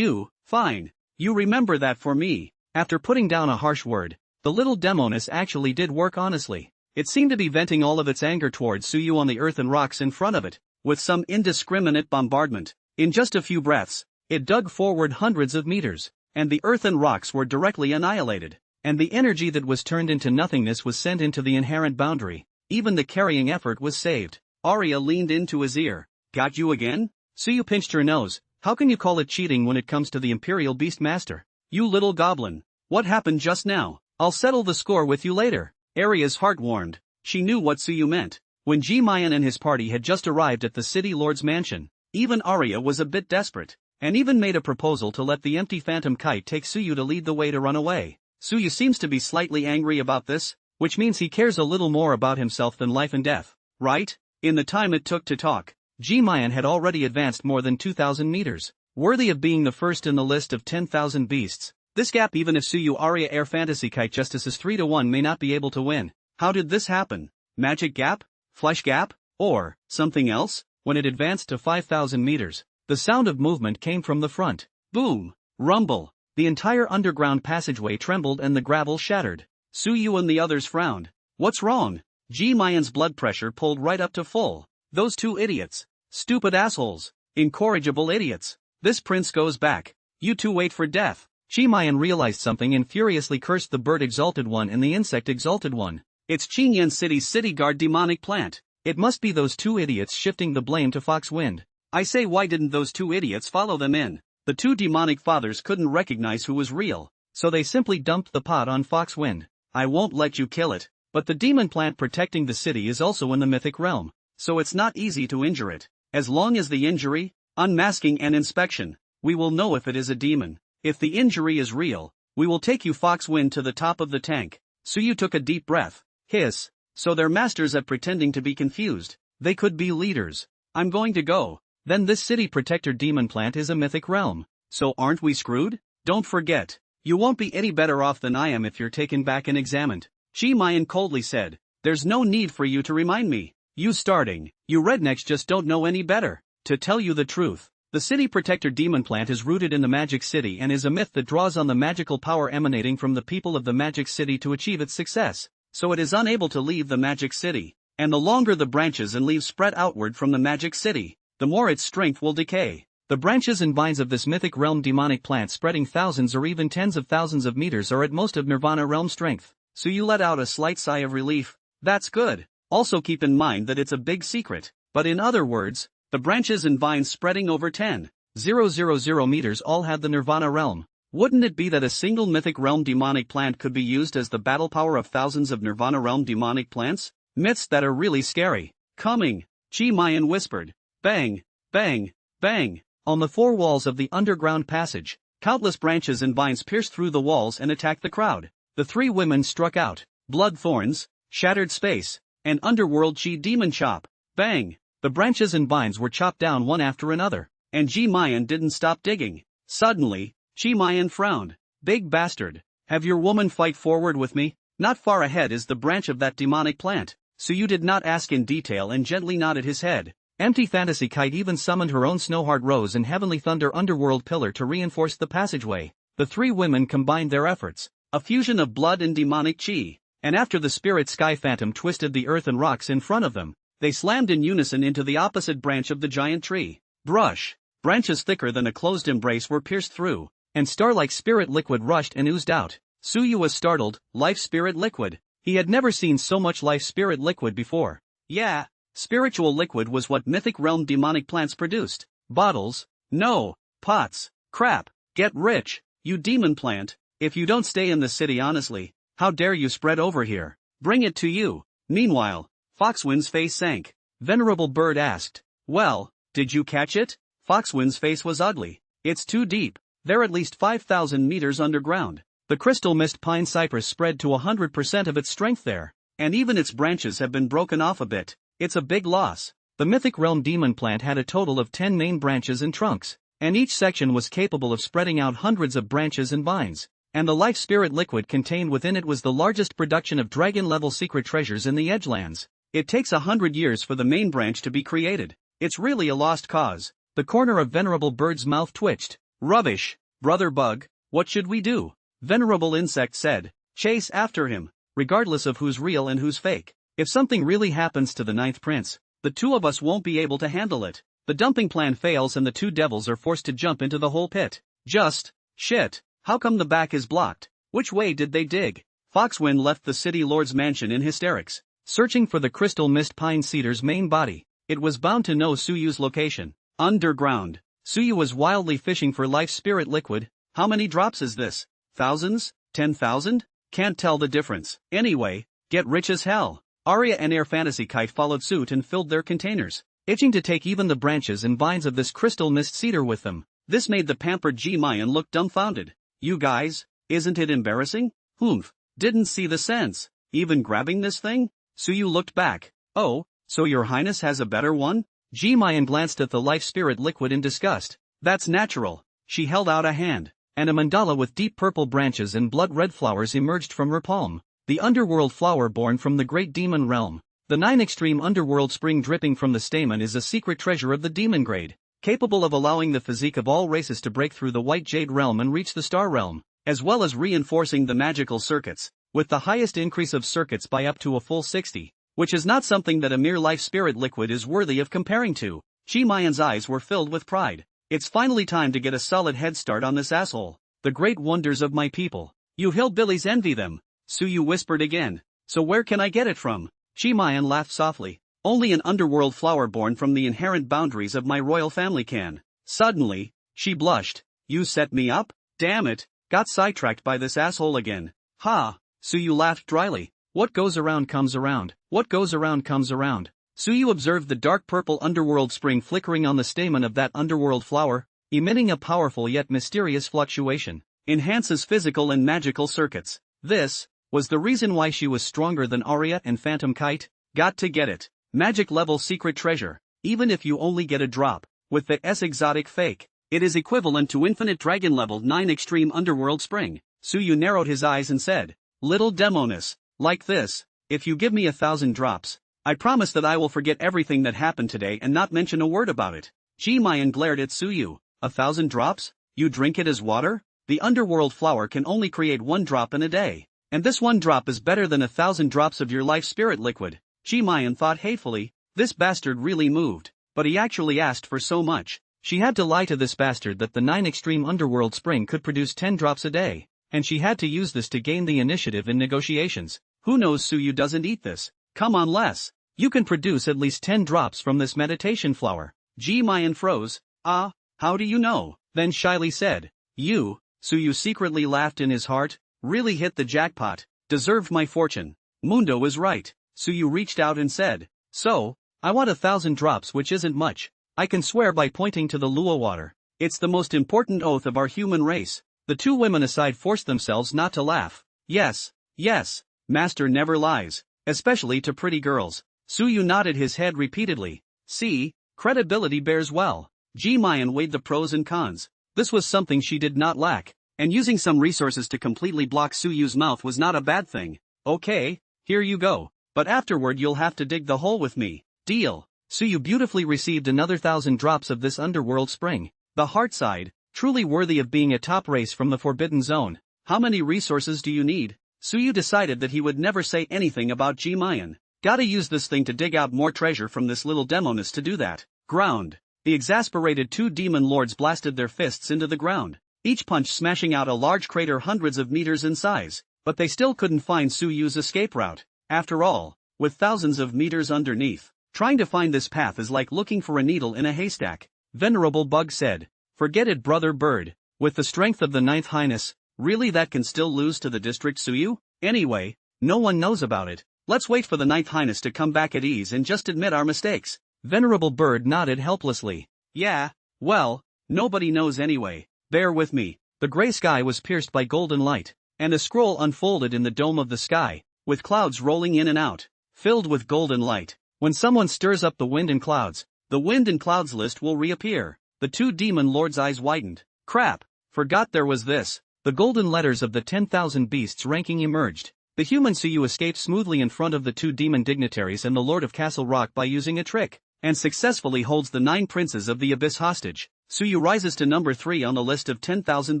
Fine. You remember that for me." After putting down a harsh word, the little demoness actually did work honestly. It seemed to be venting all of its anger towards Suyu on the earth and rocks in front of it, with some indiscriminate bombardment. In just a few breaths, it dug forward hundreds of meters, and the earth and rocks were directly annihilated, and the energy that was turned into nothingness was sent into the inherent boundary. Even the carrying effort was saved. Aria leaned into his ear. "Got you again?" Suyu pinched her nose. "How can you call it cheating when it comes to the Imperial Beast Master? You little goblin. What happened just now? I'll settle the score with you later." Aria's heart warmed. She knew what Suyu meant. When Mayan and his party had just arrived at the city lord's mansion, even Aria was a bit desperate, and even made a proposal to let the empty phantom kite take Suyu to lead the way to run away. Suyu seems to be slightly angry about this, which means he cares a little more about himself than life and death, right? In the time it took to talk, Mayan had already advanced more than 2,000 meters, worthy of being the first in the list of 10,000 beasts. This gap, even if Suyu Aria Air Fantasy Kite Justice is 3-1, may not be able to win. How did this happen? Magic gap? Flesh gap? Or something else? When it advanced to 5,000 meters, the sound of movement came from the front. Boom! Rumble! The entire underground passageway trembled and the gravel shattered. Suyu and the others frowned. What's wrong? Mayan's blood pressure pulled right up to full. Those two idiots. Stupid assholes. Incorrigible idiots. This prince goes back. You two wait for death. Mayan realized something and furiously cursed the bird exalted one and the insect exalted one. It's Qingyan City's city guard demonic plant. It must be those two idiots shifting the blame to Foxwind. I say, why didn't those two idiots follow them in? The two demonic fathers couldn't recognize who was real, so they simply dumped the pot on Foxwind. I won't let you kill it, but the demon plant protecting the city is also in the mythic realm, so it's not easy to injure it. As long as the injury, unmasking and inspection, we will know if it is a demon. If the injury is real, We will take you Foxwind to the top of the tank. Suyu took a deep breath. Hiss. So they're masters at pretending to be confused. They could be leaders. I'm going to go. Then this city protector demon plant is a mythic realm. So aren't we screwed? Don't forget. You won't be any better off than I am if you're taken back and examined. Chi Mayan coldly said. There's no need for you to remind me. You rednecks just don't know any better. To tell you the truth, the city protector demon plant is rooted in the magic city and is a myth that draws on the magical power emanating from the people of the magic city to achieve its success. So it is unable to leave the magic city. And the longer the branches and leaves spread outward from the magic city, the more its strength will decay. The branches and vines of this mythic realm demonic plant spreading thousands or even tens of thousands of meters are at most of Nirvana realm strength. So you let out a slight sigh of relief. That's good. Also keep in mind that it's a big secret. But in other words, the branches and vines spreading over 10,000 meters all have the Nirvana realm. Wouldn't it be that a single mythic realm demonic plant could be used as the battle power of thousands of Nirvana realm demonic plants? Myths that are really scary. Coming, Chi Mayan whispered. Bang, bang, bang. On the four walls of the underground passage, countless branches and vines pierced through the walls and attacked the crowd. The three women struck out. Blood thorns, shattered space, and underworld chi demon chop. Bang. The branches and vines were chopped down one after another, and Chi Mayan didn't stop digging. Suddenly, Chi Mayan frowned. Big bastard. Have your woman fight forward with me? Not far ahead is the branch of that demonic plant. Suyu did not ask in detail and gently nodded his head. Empty Fantasy Kite even summoned her own Snowheart Rose and Heavenly Thunder Underworld Pillar to reinforce the passageway. The three women combined their efforts. A fusion of blood and demonic chi. And after the spirit Sky Phantom twisted the earth and rocks in front of them, they slammed in unison into the opposite branch of the giant tree. Brush. Branches thicker than a closed embrace were pierced through, and star-like spirit liquid rushed and oozed out. Suyu was startled. Life spirit liquid. He had never seen so much life spirit liquid before. Yeah, spiritual liquid was what mythic realm demonic plants produced. Bottles? No. Pots. Crap. Get rich, you demon plant. If you don't stay in the city honestly, how dare you spread over here? Bring it to you. Meanwhile, Foxwind's face sank. Venerable Bird asked, well, did you catch it? Foxwind's face was ugly. It's too deep. They're at least 5,000 meters underground. The crystal mist pine cypress spread to 100% of its strength there, and even its branches have been broken off a bit. It's a big loss. The mythic realm demon plant had a total of 10 main branches and trunks, and each section was capable of spreading out hundreds of branches and vines. And the life spirit liquid contained within it was the largest production of dragon-level secret treasures in the Edgelands. It takes 100 years for the main branch to be created. It's really a lost cause. The corner of Venerable Bird's mouth twitched. Rubbish, Brother Bug, what should we do? Venerable Insect said, chase after him, regardless of who's real and who's fake. If something really happens to the ninth prince, the two of us won't be able to handle it. The dumping plan fails and the two devils are forced to jump into the whole pit. Shit. How come the back is blocked? Which way did they dig? Foxwind left the city lord's mansion in hysterics, searching for the crystal mist pine cedar's main body. It was bound to know Suyu's location. Underground. Suyu was wildly fishing for life spirit liquid. How many drops is this? Thousands? 10,000? Can't tell the difference. Anyway, get rich as hell. Aria and Air Fantasy Kite followed suit and filled their containers, itching to take even the branches and vines of this crystal mist cedar with them. This made the pampered Chi Mayan look dumbfounded. You guys, isn't it embarrassing? Humph, didn't see the sense. Even grabbing this thing? Suyu looked back. Oh, so your highness has a better one? Chi Mayan glanced at the life spirit liquid in disgust. That's natural. She held out a hand, and a mandala with deep purple branches and blood-red flowers emerged from her palm. The underworld flower born from the great demon realm. The 9 extreme underworld spring dripping from the stamen is a secret treasure of the demon grade, capable of allowing the physique of all races to break through the white jade realm and reach the star realm, as well as reinforcing the magical circuits, with the highest increase of circuits by up to a full 60, which is not something that a mere life spirit liquid is worthy of comparing to. Chi Mayan's eyes were filled with pride. It's finally time to get a solid head start on this asshole. The great wonders of my people. You hillbillies envy them. Suyu whispered again. So where can I get it from? Chi Mayan laughed softly. Only an underworld flower born from the inherent boundaries of my royal family can. Suddenly, she blushed. You set me up? Damn it, got sidetracked by this asshole again. Ha! Suyu laughed dryly. What goes around comes around. What goes around comes around. Suyu observed the dark purple underworld spring flickering on the stamen of that underworld flower, emitting a powerful yet mysterious fluctuation. enhances physical and magical circuits. This was the reason why she was stronger than Aria and Phantom Kite. Got to get it. Magic level secret treasure. Even if you only get a drop, with the S exotic fake, it is equivalent to infinite dragon level 9 extreme underworld spring. Suyu narrowed his eyes and said, "Little Demoness, like this, if you give me 1,000 drops, I promise that I will forget everything that happened today and not mention a word about it." Ji Mayan glared at Suyu. 1,000 drops? You drink it as water? The underworld flower can only create 1 drop in a day. And this 1 drop is better than 1,000 drops of your life spirit liquid. Ji Mayan thought hatefully, this bastard really moved, but he actually asked for so much. She had to lie to this bastard that the 9 extreme underworld spring could produce 10 drops a day, and she had to use this to gain the initiative in negotiations. Who knows Suyu doesn't eat this? Come on Les. You can produce at least 10 drops from this meditation flower. Ji Mayan froze. Ah, how do you know? Then shyly said, you. Suyu secretly laughed in his heart. Really hit the jackpot. Deserved my fortune. Mundo is right. Suyu reached out and said, so, I want 1,000 drops, which isn't much. I can swear by pointing to the Lua water. It's the most important oath of our human race. The 2 women aside forced themselves not to laugh. Yes, yes, master never lies, especially to pretty girls. Suyu nodded his head repeatedly. See, credibility bears well. Ji Mayan weighed the pros and cons. This was something she did not lack, and using some resources to completely block Suyu's mouth was not a bad thing. Okay, here you go, but afterward you'll have to dig the hole with me. Deal. Suyu beautifully received another 1,000 drops of this underworld spring. The heart sighed, truly worthy of being a top race from the Forbidden Zone. How many resources do you need? Suyu decided that he would never say anything about Ji Mayan. Gotta use this thing to dig out more treasure from this little demoness to do that. Ground. The exasperated 2 demon lords blasted their fists into the ground, each punch smashing out a large crater hundreds of meters in size, but they still couldn't find Suyu's escape route. After all, with thousands of meters underneath, trying to find this path is like looking for a needle in a haystack. Venerable Bug said, forget it, brother bird. With the strength of the 9th Highness, really that can still lose to the district Suyu? Anyway, no one knows about it. Let's wait for the 9th Highness to come back at ease and just admit our mistakes. Venerable Bird nodded helplessly. Yeah, well, nobody knows anyway. Bear with me. The gray sky was pierced by golden light, and a scroll unfolded in the dome of the sky, with clouds rolling in and out, filled with golden light. When someone stirs up the wind and clouds, the wind and clouds list will reappear. The 2 demon lords' eyes widened. Crap, forgot there was this. The golden letters of the 10,000 beasts ranking emerged. The human Suyu escaped smoothly in front of the 2 demon dignitaries and the Lord of Castle Rock by using a trick, and successfully holds the 9 princes of the abyss hostage. Suyu rises to number 3 on the list of 10,000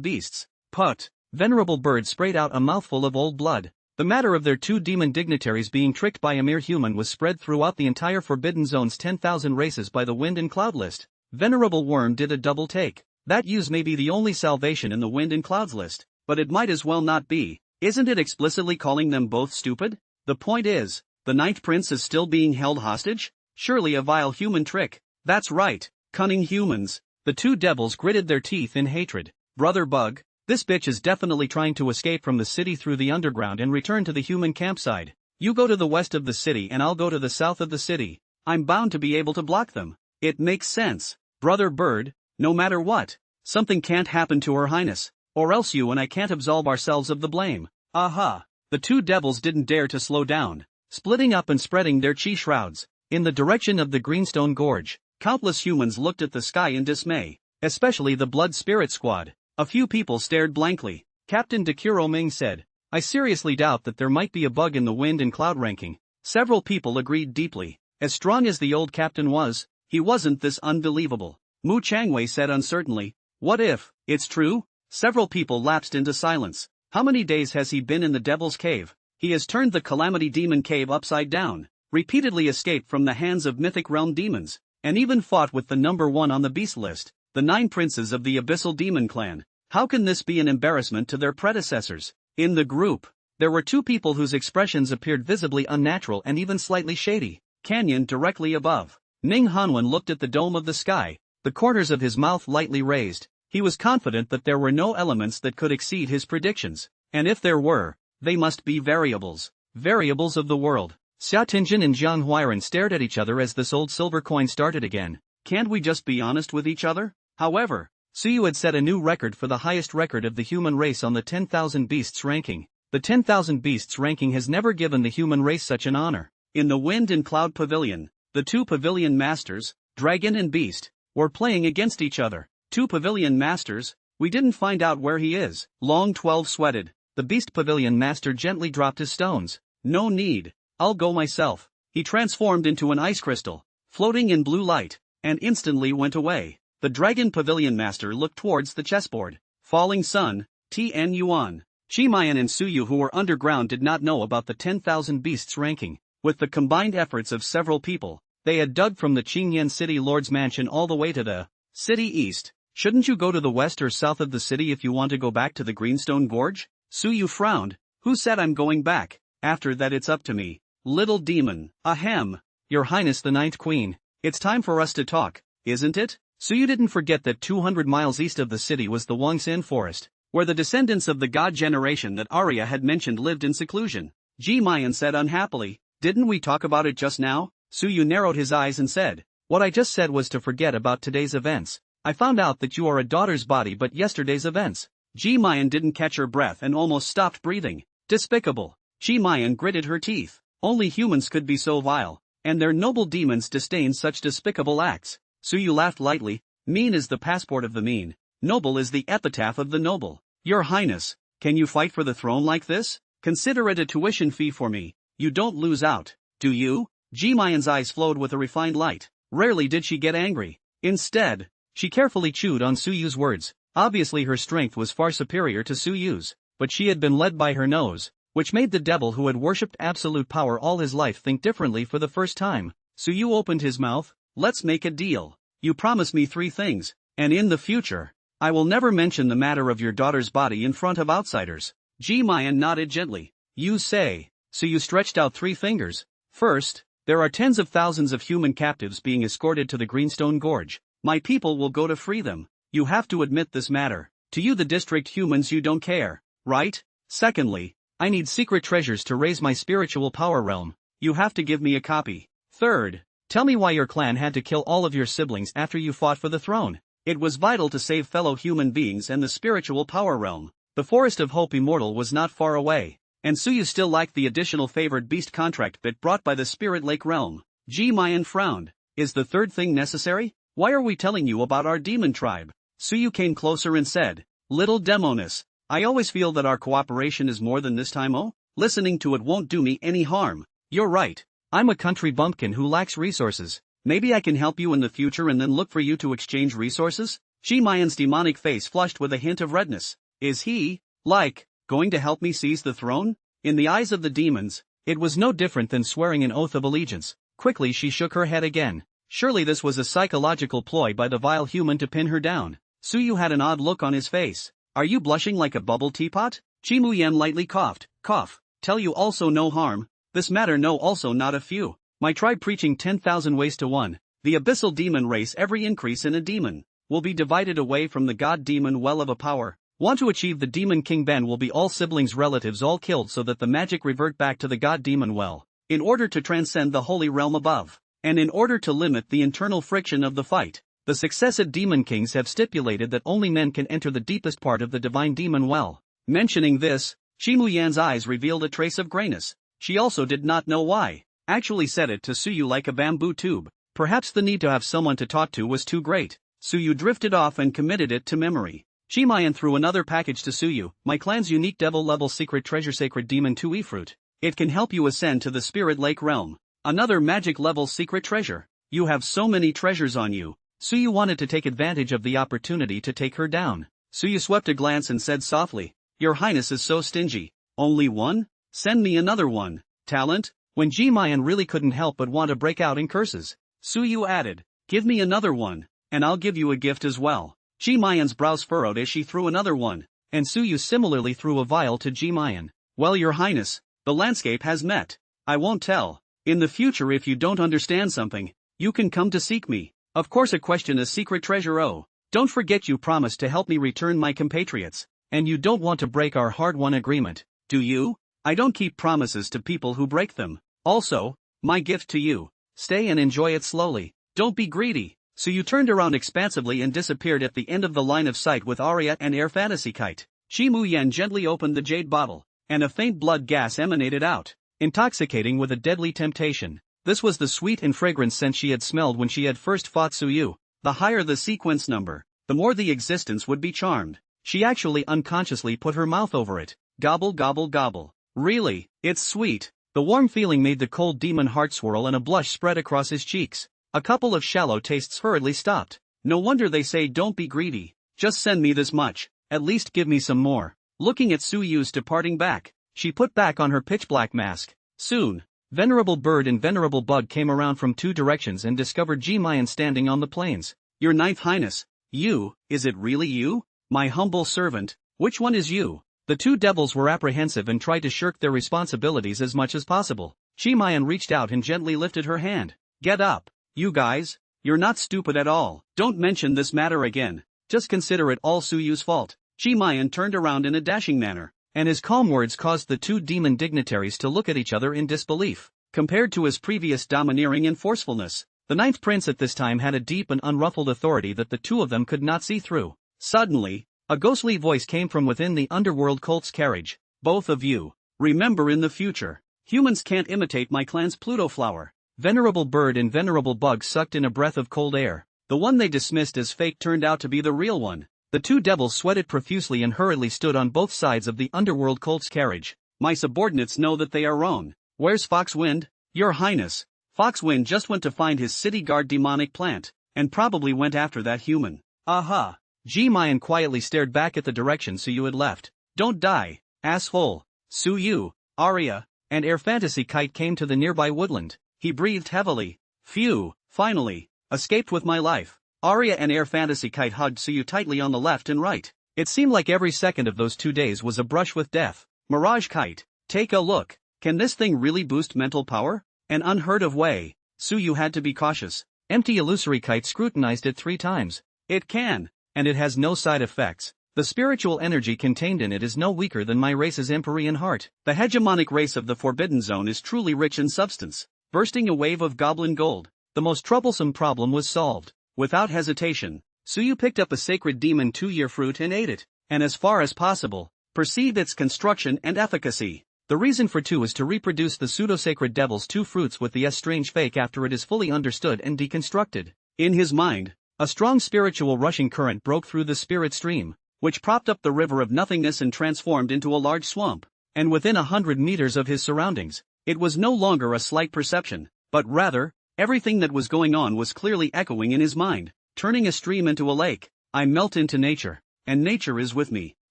beasts. Put. Venerable Bird sprayed out a mouthful of old blood. The matter of their 2 demon dignitaries being tricked by a mere human was spread throughout the entire Forbidden Zone's 10,000 races by the wind and cloud list. Venerable Worm did a double take. That use may be the only salvation in the wind and clouds list, but it might as well not be. Isn't it explicitly calling them both stupid? The point is, the 9th prince is still being held hostage? Surely a vile human trick. That's right, cunning humans. The 2 devils gritted their teeth in hatred. Brother Bug, this bitch is definitely trying to escape from the city through the underground and return to the human campsite. You go to the west of the city and I'll go to the south of the city. I'm bound to be able to block them. It makes sense. Brother Bird, no matter what, something can't happen to Her Highness, or else you and I can't absolve ourselves of the blame. Aha! The 2 devils didn't dare to slow down, splitting up and spreading their chi shrouds in the direction of the Greenstone Gorge. Countless humans looked at the sky in dismay, especially the Blood Spirit Squad. A few people stared blankly. Captain Dekuro Ming said, I seriously doubt that there might be a bug in the wind and cloud ranking. Several people agreed deeply. As strong as the old captain was, he wasn't this unbelievable. Mu Changwei said uncertainly, what if it's true? Several people lapsed into silence. How many days has he been in the Devil's Cave? He has turned the Calamity Demon Cave upside down, repeatedly escaped from the hands of Mythic Realm demons, and even fought with the number 1 on the beast list, the 9 princes of the Abyssal Demon Clan. How can this be an embarrassment to their predecessors? In the group, there were 2 people whose expressions appeared visibly unnatural and even slightly shady. Canyon directly above. Ning Hanwen looked at the dome of the sky, the corners of his mouth lightly raised. He was confident that there were no elements that could exceed his predictions, and if there were, they must be variables. Variables of the world. Xia Tingjin and Jiang Huairan stared at each other as this old silver coin started again. Can't we just be honest with each other? However, Suyu had set a new record for the highest record of the human race on the 10,000 Beasts ranking. The 10,000 Beasts ranking has never given the human race such an honor. In the Wind and Cloud Pavilion, the two pavilion masters, Dragon and Beast, were playing against each other. Two pavilion masters, we didn't find out where he is. Long 12 sweated. The Beast pavilion master gently dropped his stones. No need. I'll go myself. He transformed into an ice crystal, floating in blue light, and instantly went away. The Dragon pavilion master looked towards the chessboard. Falling Sun, Tn Yuan. Shimayan and Suyu who were underground did not know about the 10,000 Beasts ranking. With the combined efforts of several people, they had dug from the Qingyan City Lord's mansion all the way to the city east. Shouldn't you go to the west or south of the city if you want to go back to the Greenstone Gorge? Suyu frowned. Who said I'm going back? After that it's up to me. Little demon. Ahem. Your Highness the Ninth Queen. It's time for us to talk, isn't it? Suyu didn't forget that 200 miles east of the city was the Wangxin forest, where the descendants of the god generation that Aria had mentioned lived in seclusion. Ji Mayan said unhappily, didn't we talk about it just now? Suyu narrowed his eyes and said, what I just said was to forget about today's events. I found out that you are a daughter's body but yesterday's events. Ji Mayan didn't catch her breath and almost stopped breathing. Despicable. Ji Mayan gritted her teeth. Only humans could be so vile, and their noble demons disdain such despicable acts. Suyu laughed lightly. Mean is the passport of the mean. Noble is the epitaph of the noble. Your Highness, can you fight for the throne like this? Consider it a tuition fee for me. You don't lose out, do you? Ji Mayan's eyes flowed with a refined light. Rarely did she get angry. Instead, she carefully chewed on Suyu's words. Obviously her strength was far superior to Suyu's, but she had been led by her nose, which made the devil who had worshipped absolute power all his life think differently for the first time. Suyu opened his mouth. Let's make a deal. You promise me 3 things, and in the future, I will never mention the matter of your daughter's body in front of outsiders. Ji Mayan nodded gently. You say. Suyu stretched out 3 fingers. First, there are tens of thousands of human captives being escorted to the Greenstone Gorge. My people will go to free them. You have to admit this matter. To you the district humans you don't care, right? Secondly, I need secret treasures to raise my spiritual power realm. You have to give me a copy. Third, tell me why your clan had to kill all of your siblings after you fought for the throne. It was vital to save fellow human beings and the spiritual power realm. The Forest of Hope Immortal was not far away, and Suyu still liked the additional favored beast contract bit brought by the Spirit Lake realm. Ji Mayan frowned. Is the third thing necessary? Why are we telling you about our demon tribe? Suyu came closer and said, Little Demoness, I always feel that our cooperation is more than this time. Oh, listening to it won't do me any harm. You're right. I'm a country bumpkin who lacks resources. Maybe I can help you in the future and then look for you to exchange resources? Ji Mayan's demonic face flushed with a hint of redness. Is he, like, going to help me seize the throne? In the eyes of the demons, it was no different than swearing an oath of allegiance. Quickly she shook her head again. Surely this was a psychological ploy by the vile human to pin her down. Suyu had an odd look on his face. Are you blushing like a bubble teapot? Chi Muyen lightly coughed. Cough. Tell you also no harm. This matter no also not a few. My tribe preaching 10,000 ways to one. The abyssal demon race every increase in a demon will be divided away from the god demon well of a power. Want to achieve the demon king Ben will be all siblings relatives all killed so that the magic revert back to the god demon well. In order to transcend the holy realm above. And in order to limit the internal friction of the fight, the successive demon kings have stipulated that only men can enter the deepest part of the divine demon well. Mentioning this, Shimu Yan's eyes revealed a trace of grayness. She also did not know why. Actually said it to Suyu like a bamboo tube. Perhaps the need to have someone to talk to was too great. Suyu drifted off and committed it to memory. Shimayan threw another package to Suyu. My clan's unique devil-level secret treasure sacred demon 2E fruit. It can help you ascend to the Spirit Lake realm. Another magic-level secret treasure. You have so many treasures on you. Suyu wanted to take advantage of the opportunity to take her down. Suyu swept a glance and said softly, Your Highness is so stingy. Only one? Send me another one. Talent? When Ji Mayan really couldn't help but want to break out in curses. Suyu added, Give me another one, and I'll give you a gift as well. Ji Mayan's brows furrowed as she threw another one, and Suyu similarly threw a vial to Ji Mayan. Well, Your Highness, the landscape has met. I won't tell. In the future if you don't understand something, you can come to seek me. Of course a question is secret treasure. Oh, don't forget you promised to help me return my compatriots, and you don't want to break our hard-won agreement, do you? I don't keep promises to people who break them. Also, my gift to you. Stay and enjoy it slowly. Don't be greedy. Suyu turned around expansively and disappeared at the end of the line of sight with Aria and Air Fantasy Kite. Shi Muyan gently opened the jade bottle, and a faint blood gas emanated out, intoxicating with a deadly temptation. This was the sweet and fragrant scent she had smelled when she had first fought Suyu. The higher the sequence number, the more the existence would be charmed. She actually unconsciously put her mouth over it. Gobble gobble gobble. Really, it's sweet. The warm feeling made the cold demon heart swirl and a blush spread across his cheeks. A couple of shallow tastes hurriedly stopped. No wonder they say don't be greedy. Just send me this much. At least give me some more. Looking at Suyu's departing back, she put back on her pitch-black mask. Soon, Venerable Bird and Venerable Bug came around from two directions and discovered Jimayan standing on the plains. Your Ninth Highness. You, is it really you? My humble servant, which one is you? The two devils were apprehensive and tried to shirk their responsibilities as much as possible. Jimayan reached out and gently lifted her hand. Get up, you guys. You're not stupid at all. Don't mention this matter again. Just consider it all Suyu's fault. Jimayan turned around in a dashing manner, and his calm words caused the two demon dignitaries to look at each other in disbelief. Compared to his previous domineering and forcefulness, the ninth prince at this time had a deep and unruffled authority that the two of them could not see through. Suddenly, a ghostly voice came from within the underworld colt's carriage. Both of you, remember in the future, humans can't imitate my clan's Pluto flower. Venerable Bird and Venerable Bug sucked in a breath of cold air. The one they dismissed as fake turned out to be the real one. The two devils sweated profusely and hurriedly stood on both sides of the underworld colt's carriage. My subordinates know that they are wrong. Where's Foxwind? Your Highness, Foxwind just went to find his city guard demonic plant, and probably went after that human. Aha! Jimayan quietly stared back at the direction Suyu had left. Don't die, asshole. Suyu, Aria, and Air Fantasy Kite came to the nearby woodland. He breathed heavily. Phew, finally, escaped with my life. Aria and Air Fantasy Kite hugged Suyu tightly on the left and right. It seemed like every second of those 2 days was a brush with death. Mirage Kite, take a look. Can this thing really boost mental power? An unheard of way. Suyu had to be cautious. Empty Illusory Kite scrutinized it 3 times. It can, and it has no side effects. The spiritual energy contained in it is no weaker than my race's Empyrean heart. The hegemonic race of the Forbidden Zone is truly rich in substance. Bursting a wave of goblin gold, the most troublesome problem was solved. Without hesitation, Suyu picked up a sacred demon 2-year fruit and ate it, and as far as possible, perceived its construction and efficacy. The reason for 2 is to reproduce the pseudo-sacred devil's 2 fruits with the strange fake after it is fully understood and deconstructed. In his mind, a strong spiritual rushing current broke through the spirit stream, which propped up the river of nothingness and transformed into a large swamp. And within 100 meters of his surroundings, it was no longer a slight perception, but rather, everything that was going on was clearly echoing in his mind, turning a stream into a lake. I melt into nature, and nature is with me.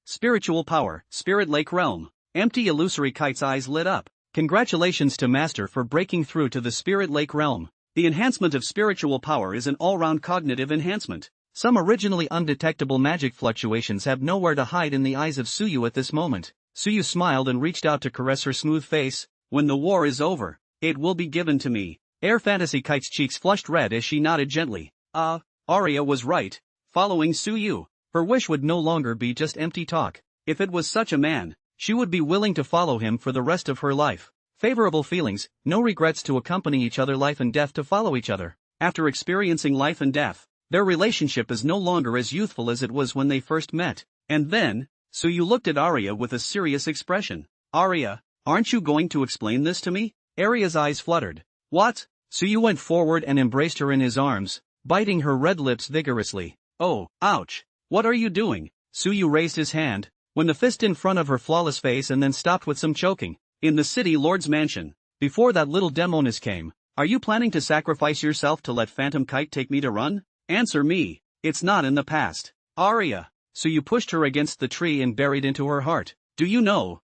Spiritual power, spirit lake realm. Empty Illusory Kite's eyes lit up. Congratulations to Master for breaking through to the spirit lake realm. The enhancement of spiritual power is an all-round cognitive enhancement. Some originally undetectable magic fluctuations have nowhere to hide in the eyes of Suyu at this moment. Suyu smiled and reached out to caress her smooth face. When the war is over, it will be given to me. Air Fantasy Kite's cheeks flushed red as she nodded gently. Aria was right. Following Suyu, her wish would no longer be just empty talk. If it was such a man, she would be willing to follow him for the rest of her life. Favorable feelings, no regrets to accompany each other, life and death to follow each other. After experiencing life and death, their relationship is no longer as youthful as it was when they first met. And then, Suyu looked at Aria with a serious expression. Aria, aren't you going to explain this to me? Aria's eyes fluttered. What? Suyu went forward and embraced her in his arms, biting her red lips vigorously. Oh, ouch. What are you doing? Suyu raised his hand, when the fist in front of her flawless face, and then stopped with some choking. In the city lord's mansion, before that little demoness came, are you planning to sacrifice yourself to let Phantom Kite take me to run? Answer me, it's not in the past. Aria. Suyu pushed her against the tree and buried into her heart. Do you know?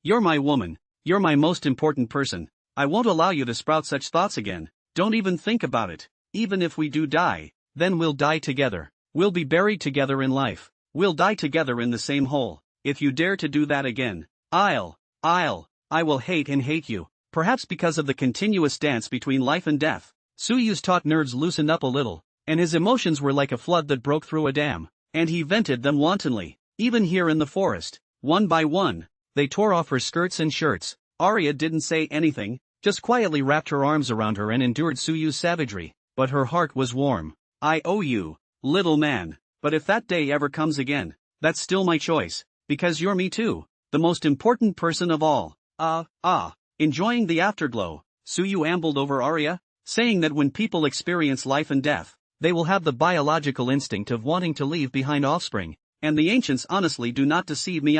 You're my woman, you're my most important person. I won't allow you to sprout such thoughts again. Don't even think about it. Even if we do die, then we'll die together. We'll be buried together in life. We'll die together in the same hole. If you dare to do that again, I will hate and hate you. Perhaps because of the continuous dance between life and death, Suyu's taut nerves loosened up a little, and his emotions were like a flood that broke through a dam, and he vented them wantonly. Even here in the forest, one by one, they tore off her skirts and shirts. Aria didn't say anything, just quietly wrapped her arms around her and endured Suyu's savagery. but her heart was warm. I owe you, little man, but if that day ever comes again, that's still my choice, because you're me too, the most important person of all. Enjoying the afterglow, Suyu ambled over Aria, saying that when people experience life and death, they will have the biological instinct of wanting to leave behind offspring, and the ancients honestly do not deceive me.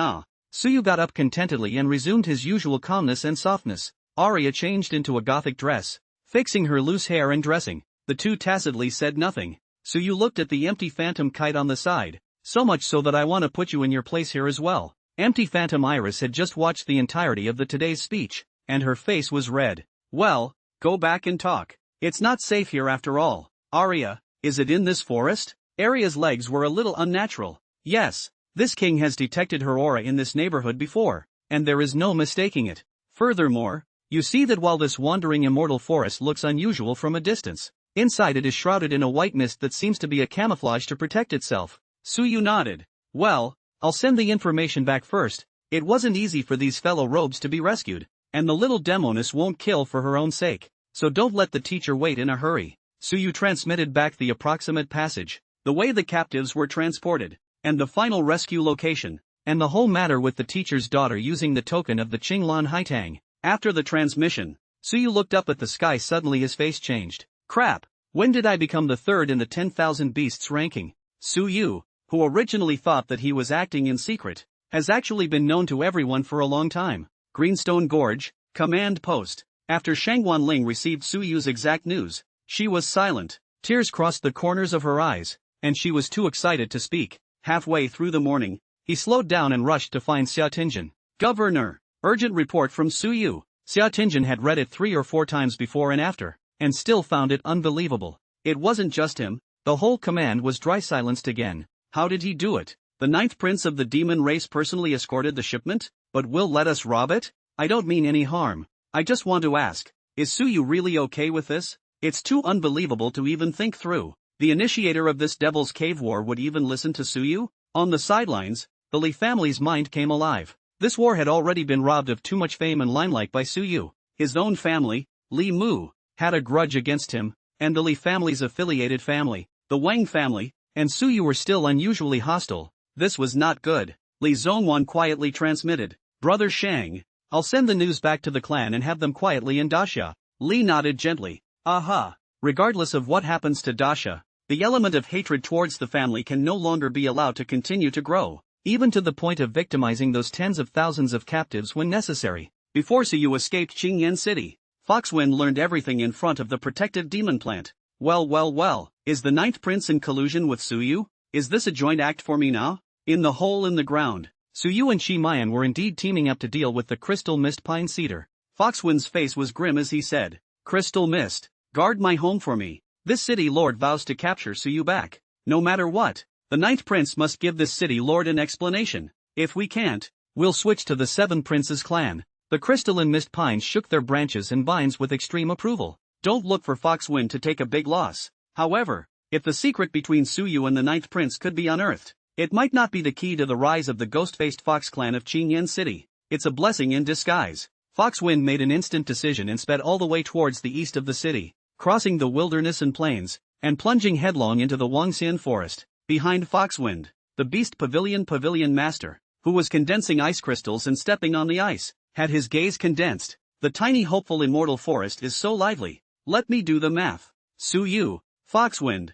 Suyu got up contentedly and resumed his usual calmness and softness. Aria changed into a gothic dress, fixing her loose hair and dressing. The two tacitly said nothing. Suyu looked at the empty phantom kite on the side, so much so that I want to put you in your place here as well. Empty phantom Iris had just watched the entirety of the today's speech, and her face was red. Well, go back and talk. It's not safe here after all. Aria, is it in this forest? Aria's legs were a little unnatural. Yes, this king has detected her aura in this neighborhood before, and there is no mistaking it. Furthermore, you see that while this wandering immortal forest looks unusual from a distance, inside it is shrouded in a white mist that seems to be a camouflage to protect itself. Suyu nodded. Well, I'll send the information back first. It wasn't easy for these fellow robes to be rescued, and the little demoness won't kill for her own sake, so don't let the teacher wait in a hurry. Suyu transmitted back the approximate passage, the way the captives were transported, and the final rescue location, and the whole matter with the teacher's daughter using the token of the Qinglan Haitang. After the transmission, Suyu looked up at the sky. Suddenly his face changed. Crap, when did I become the third in the 10,000 beasts ranking? Suyu, who originally thought that he was acting in secret, has actually been known to everyone for a long time. Greenstone Gorge, Command Post. After Shangwan Ling received Suyu's exact news, she was silent. Tears crossed the corners of her eyes, and she was too excited to speak. Halfway through the morning, he slowed down and rushed to find Xia Tingjin. Governor, urgent report from Suyu. Xia Tingjin had read it 3 or 4 times before and after, and still found it unbelievable. It wasn't just him, the whole command was dry silenced again. How did he do it? The 9th prince of the demon race personally escorted the shipment, but will let us rob it? I don't mean any harm. I just want to ask, is Suyu really okay with this? It's too unbelievable to even think through. The initiator of this Devil's Cave war would even listen to Suyu? On the sidelines, the Li family's mind came alive. This war had already been robbed of too much fame and limelight by Suyu. His own family, Li Mu, had a grudge against him, and the Li family's affiliated family, the Wang family, and Suyu were still unusually hostile. This was not good. Li Zhongwan quietly transmitted. Brother Shang, I'll send the news back to the clan and have them quietly in Dasha. Li nodded gently. Aha. Regardless of what happens to Dasha, the element of hatred towards the family can no longer be allowed to continue to grow, even to the point of victimizing those tens of thousands of captives when necessary. Before Suyu escaped Qingyan City, Foxwind learned everything in front of the protected demon plant. Well, is the 9th prince in collusion with Suyu? Is this a joint act for me now? In the hole in the ground, Suyu and Shi Mayan were indeed teaming up to deal with the Crystal Mist Pine Cedar. Foxwind's face was grim as he said, Crystal Mist, guard my home for me. This city lord vows to capture Suyu back. No matter what, the 9th prince must give this city lord an explanation. If we can't, we'll switch to the 7 princes clan. The crystal and mist pines shook their branches and vines with extreme approval. Don't look for Foxwind to take a big loss. However, if the secret between Suyu and the 9th prince could be unearthed, it might not be the key to the rise of the ghost-faced Fox clan of Qingyan City. It's a blessing in disguise. Foxwind made an instant decision and sped all the way towards the east of the city, crossing the wilderness and plains, and plunging headlong into the Wangxian forest. Behind Foxwind, the Beast Pavilion Master, who was condensing ice crystals and stepping on the ice, had his gaze condensed. The tiny hopeful immortal forest is so lively. Let me do the math. Suyu, Foxwind,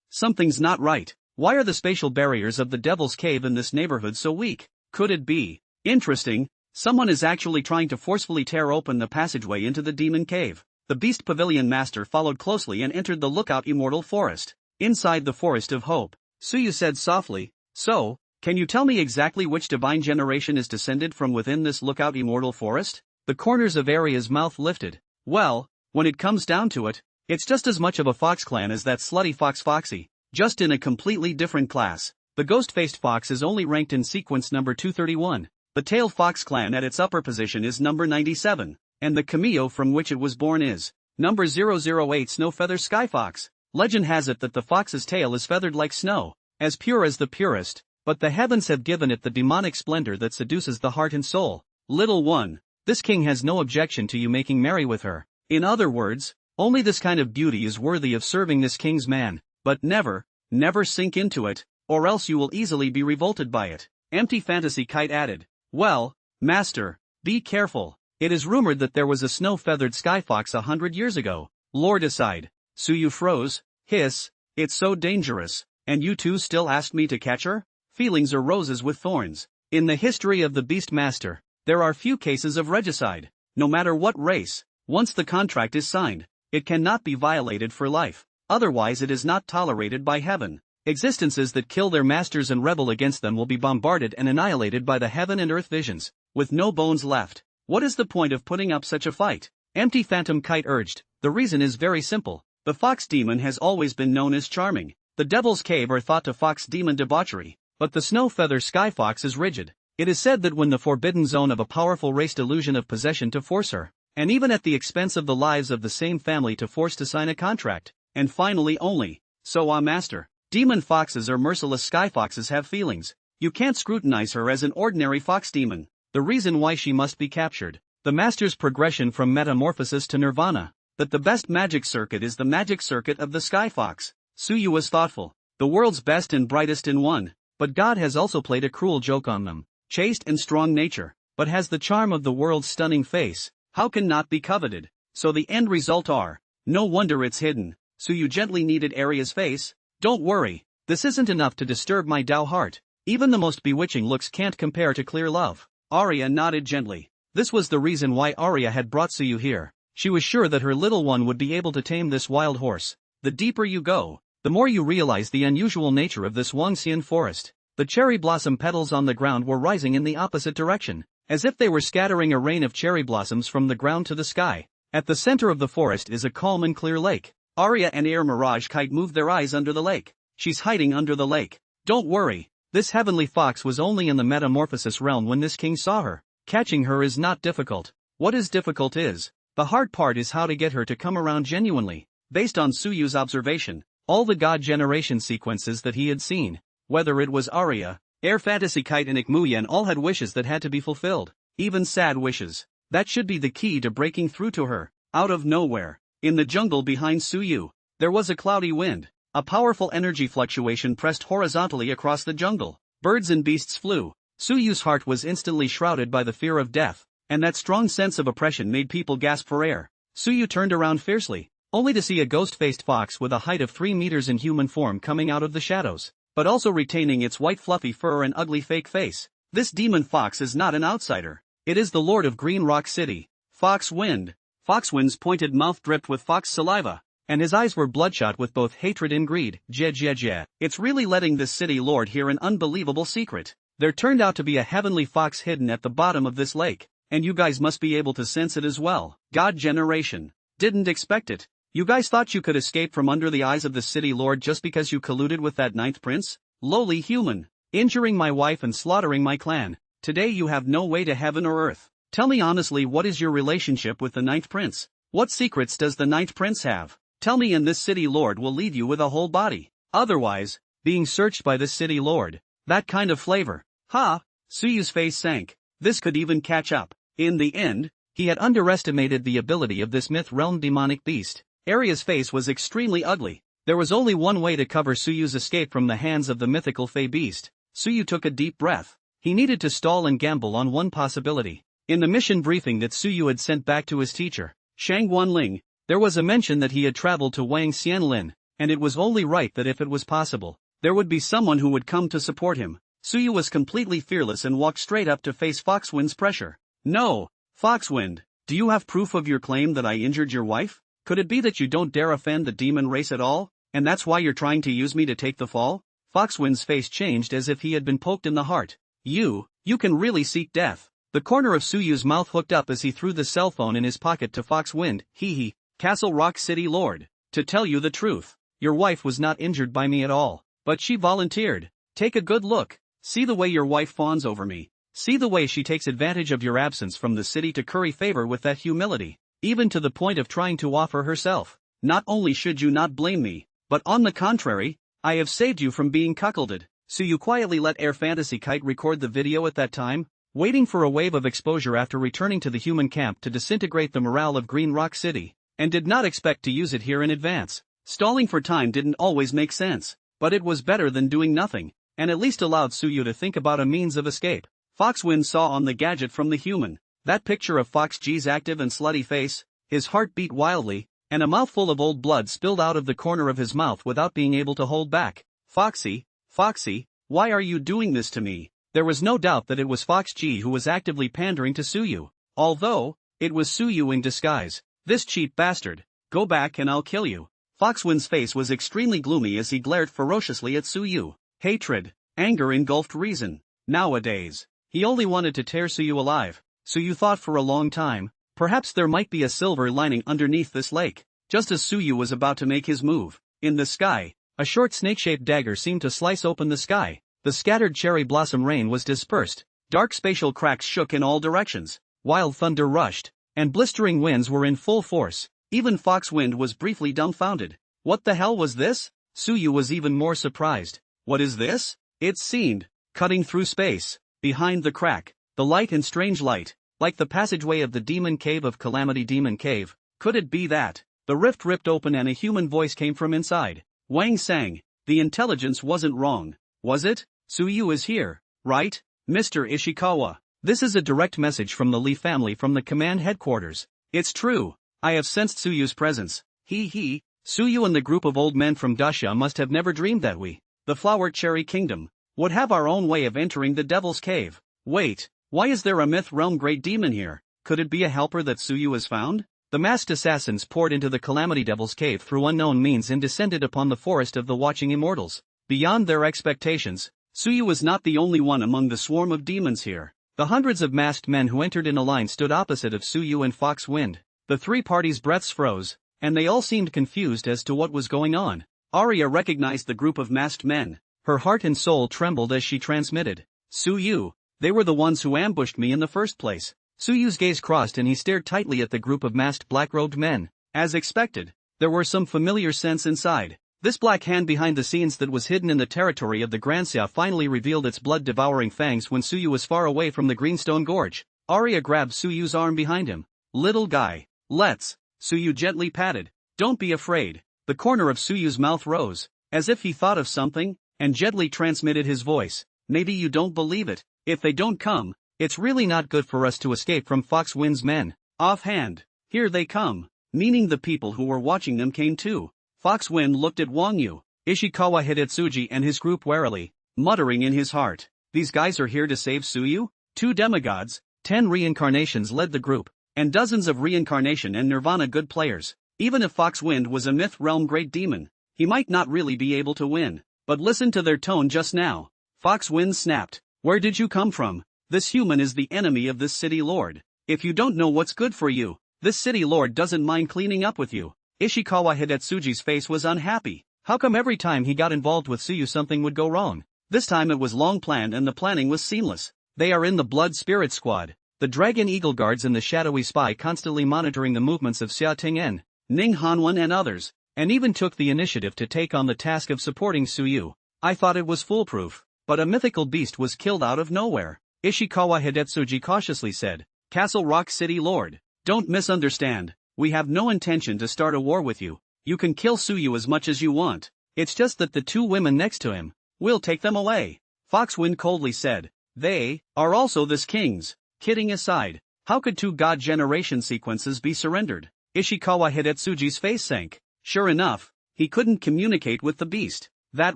something's not right. Why are the spatial barriers of the Devil's Cave in this neighborhood so weak? Could it be? Interesting, someone is actually trying to forcefully tear open the passageway into the Demon Cave. The Beast Pavilion Master followed closely and entered the Lookout Immortal Forest. Inside the Forest of Hope, Suyu said softly, So, can you tell me exactly which divine generation is descended from within this Lookout Immortal Forest? The corners of Aria's mouth lifted. Well, when it comes down to it, it's just as much of a fox clan as that slutty Fox Foxy, just in a completely different class. The ghost-faced fox is only ranked in sequence number 231. The tail fox clan at its upper position is number 97, and the cameo from which it was born is number 008 Snow Feather Sky Fox. Legend has it that the fox's tail is feathered like snow, as pure as the purest, but the heavens have given it the demonic splendor that seduces the heart and soul. Little one, this king has no objection to you making merry with her. In other words, Only this kind of beauty is worthy of serving this king's man, but never, never sink into it, or else you will easily be revolted by it. Empty Fantasy Kite added, well, master, be careful. It is rumored that there was a snow-feathered sky fox 100 years ago. Lord aside. Suyu froze. Hiss, it's so dangerous, and you two still asked me to catch her? Feelings are roses with thorns. In the history of the Beast Master, there are few cases of regicide. No matter what race, once the contract is signed, it cannot be violated for life. Otherwise it is not tolerated by heaven. Existences that kill their masters and rebel against them will be bombarded and annihilated by the heaven and earth visions, with no bones left. What is the point of putting up such a fight? Empty Phantom Kite urged. The reason is very simple. The fox demon has always been known as charming. The Devil's Cave are thought to fox demon debauchery, but the snow feather sky fox is rigid. It is said that when the forbidden zone of a powerful race delusion of possession to force her, and even at the expense of the lives of the same family to force to sign a contract, and finally only, so master, demon foxes or merciless sky foxes have feelings. You can't scrutinize her as an ordinary fox demon. The reason why she must be captured. The master's progression from metamorphosis to nirvana. That the best magic circuit is the magic circuit of the sky fox. Suyu was thoughtful. The world's best and brightest in one, but God has also played a cruel joke on them. Chaste and strong nature, but has the charm of the world's stunning face. How can not be coveted? So the end result are. No wonder it's hidden. Suyu gently kneaded Aria's face. Don't worry, this isn't enough to disturb my Tao heart. Even the most bewitching looks can't compare to clear love. Aria nodded gently. This was the reason why Aria had brought Suyu here. She was sure that her little one would be able to tame this wild horse. The deeper you go, the more you realize the unusual nature of this Wangxian forest. The cherry blossom petals on the ground were rising in the opposite direction, as if they were scattering a rain of cherry blossoms from the ground to the sky. At the center of the forest is a calm and clear lake. Aria and Air Mirage Kite moved their eyes under the lake. She's hiding under the lake. Don't worry, this heavenly fox was only in the metamorphosis realm when this king saw her. Catching her is not difficult. What is difficult is, the hard part is how to get her to come around genuinely. Based on Suyu's observation, all the god generation sequences that he had seen, whether it was Aria, Air Fantasy Kite and Ikmuyen, all had wishes that had to be fulfilled, even sad wishes. That should be the key to breaking through to her. Out of nowhere, in the jungle behind Suyu, there was a cloudy wind. A powerful energy fluctuation pressed horizontally across the jungle. Birds and beasts flew. Suyu's heart was instantly shrouded by the fear of death, and that strong sense of oppression made people gasp for air. Suyu turned around fiercely, only to see a ghost-faced fox with a height of 3 meters in human form coming out of the shadows, but also retaining its white fluffy fur and ugly fake face. This demon fox is not an outsider. It is the lord of Green Rock City, Fox Wind. Foxwind's pointed mouth dripped with fox saliva, and his eyes were bloodshot with both hatred and greed. It's really letting this city lord hear an unbelievable secret. There turned out to be a heavenly fox hidden at the bottom of this lake, and you guys must be able to sense it as well. God generation. Didn't expect it. You guys thought you could escape from under the eyes of the city lord just because you colluded with that ninth prince? Lowly human. Injuring my wife and slaughtering my clan. Today you have no way to heaven or earth. Tell me honestly, what is your relationship with the ninth prince? What secrets does the ninth prince have? Tell me, and this city lord will leave you with a whole body. Otherwise, being searched by this city lord. That kind of flavor. Ha! Suyu's face sank. This could even catch up. In the end, he had underestimated the ability of this myth-realm demonic beast. Aria's face was extremely ugly. There was only one way to cover Suyu's escape from the hands of the mythical fey beast. Suyu took a deep breath. He needed to stall and gamble on one possibility. In the mission briefing that Suyu had sent back to his teacher, Shang Guanling, there was a mention that he had traveled to Wang Xianlin, and it was only right that if it was possible, there would be someone who would come to support him. Suyu was completely fearless and walked straight up to face Foxwind's pressure. No, Foxwind, do you have proof of your claim that I injured your wife? Could it be that you don't dare offend the demon race at all, and that's why you're trying to use me to take the fall? Foxwind's face changed as if he had been poked in the heart. You can really seek death. The corner of Suyu's mouth hooked up as he threw the cell phone in his pocket to Foxwind. Hee, Castle Rock City Lord. To tell you the truth, your wife was not injured by me at all, but she volunteered. Take a good look. See the way your wife fawns over me. See the way she takes advantage of your absence from the city to curry favor with that humility, even to the point of trying to offer herself. Not only should you not blame me, but on the contrary, I have saved you from being cuckolded. Suyu quietly let Air Fantasy Kite record the video at that time, waiting for a wave of exposure after returning to the human camp to disintegrate the morale of Green Rock City. and did not expect to use it here in advance. Stalling for time didn't always make sense, but it was better than doing nothing, and at least allowed Suyu to think about a means of escape. Foxwind saw on the gadget from the human that picture of Fox G's active and slutty face. His heart beat wildly, and a mouthful of old blood spilled out of the corner of his mouth without being able to hold back. Foxy, Foxy, why are you doing this to me? There was no doubt that it was Fox G who was actively pandering to Suyu. Although, it was Suyu in disguise. This cheap bastard. Go back and I'll kill you. Foxwind's face was extremely gloomy as he glared ferociously at Suyu. Hatred, anger engulfed reason. Nowadays, he only wanted to tear Suyu alive. Suyu thought for a long time, perhaps there might be a silver lining underneath this lake. Just as Suyu was about to make his move, in the sky, a short snake-shaped dagger seemed to slice open the sky. The scattered cherry blossom rain was dispersed. Dark spatial cracks shook in all directions. Wild thunder rushed, and blistering winds were in full force. Even Foxwind was briefly dumbfounded. What the hell was this? Suyu was even more surprised. What is this? It seemed, cutting through space, behind the crack, the light and strange light, like the passageway of the demon cave of Calamity Demon Cave. Could it be that? The rift ripped open and a human voice came from inside. Wang sang. The intelligence wasn't wrong, was it? Suyu is here, right, Mr. Ishikawa? This is a direct message from the Lee family from the command headquarters. It's true. I have sensed Suyu's presence. Suyu and the group of old men from Dasha must have never dreamed that we, the Flower Cherry Kingdom, would have our own way of entering the Devil's Cave. Wait, why is there a myth realm great demon here? Could it be a helper that Suyu has found? The masked assassins poured into the Calamity Devil's Cave through unknown means and descended upon the forest of the watching immortals. Beyond their expectations, Suyu was not the only one among the swarm of demons here. The hundreds of masked men who entered in a line stood opposite of Suyu and Foxwind. The three parties' breaths froze, and they all seemed confused as to what was going on. Aria recognized the group of masked men. Her heart and soul trembled as she transmitted. Suyu, they were the ones who ambushed me in the first place. Suyu's gaze crossed and he stared tightly at the group of masked black-robed men. As expected, there were some familiar scents inside. This black hand behind the scenes that was hidden in the territory of the Granxia finally revealed its blood-devouring fangs when Suyu was far away from the Greenstone Gorge. Aria grabbed Suyu's arm behind him. Little guy, let's. Suyu gently patted. Don't be afraid. The corner of Suyu's mouth rose, as if he thought of something, and gently transmitted his voice. Maybe you don't believe it. If they don't come, it's really not good for us to escape from Foxwind's men. Offhand, here they come. Meaning the people who were watching them came too. Foxwind looked at Wang Yu, Ishikawa Hidetsuji and his group warily, muttering in his heart. These guys are here to save Suyu? 2 demigods, 10 reincarnations led the group, and dozens of reincarnation and nirvana good players. Even if Foxwind was a myth realm great demon, he might not really be able to win. But listen to their tone just now. Foxwind snapped. Where did you come from? This human is the enemy of this city lord. If you don't know what's good for you, this city lord doesn't mind cleaning up with you. Ishikawa Hidetsuji's face was unhappy. How come every time he got involved with Suyu something would go wrong? This time it was long planned and the planning was seamless. They are in the Blood Spirit Squad. The Dragon Eagle Guards and the Shadowy Spy constantly monitoring the movements of Xia Ting'en, Ning Hanwen and others, and even took the initiative to take on the task of supporting Suyu. I thought it was foolproof, but a mythical beast was killed out of nowhere. Ishikawa Hidetsuji cautiously said. Castle Rock City Lord, don't misunderstand. We have no intention to start a war with you. You can kill Suyu as much as you want. It's just that the 2 women next to him, we'll take them away. Foxwind coldly said. They are also this king's. Kidding aside, how could 2 god generation sequences be surrendered? Ishikawa Hidetsuji's face sank. Sure enough, he couldn't communicate with the beast. That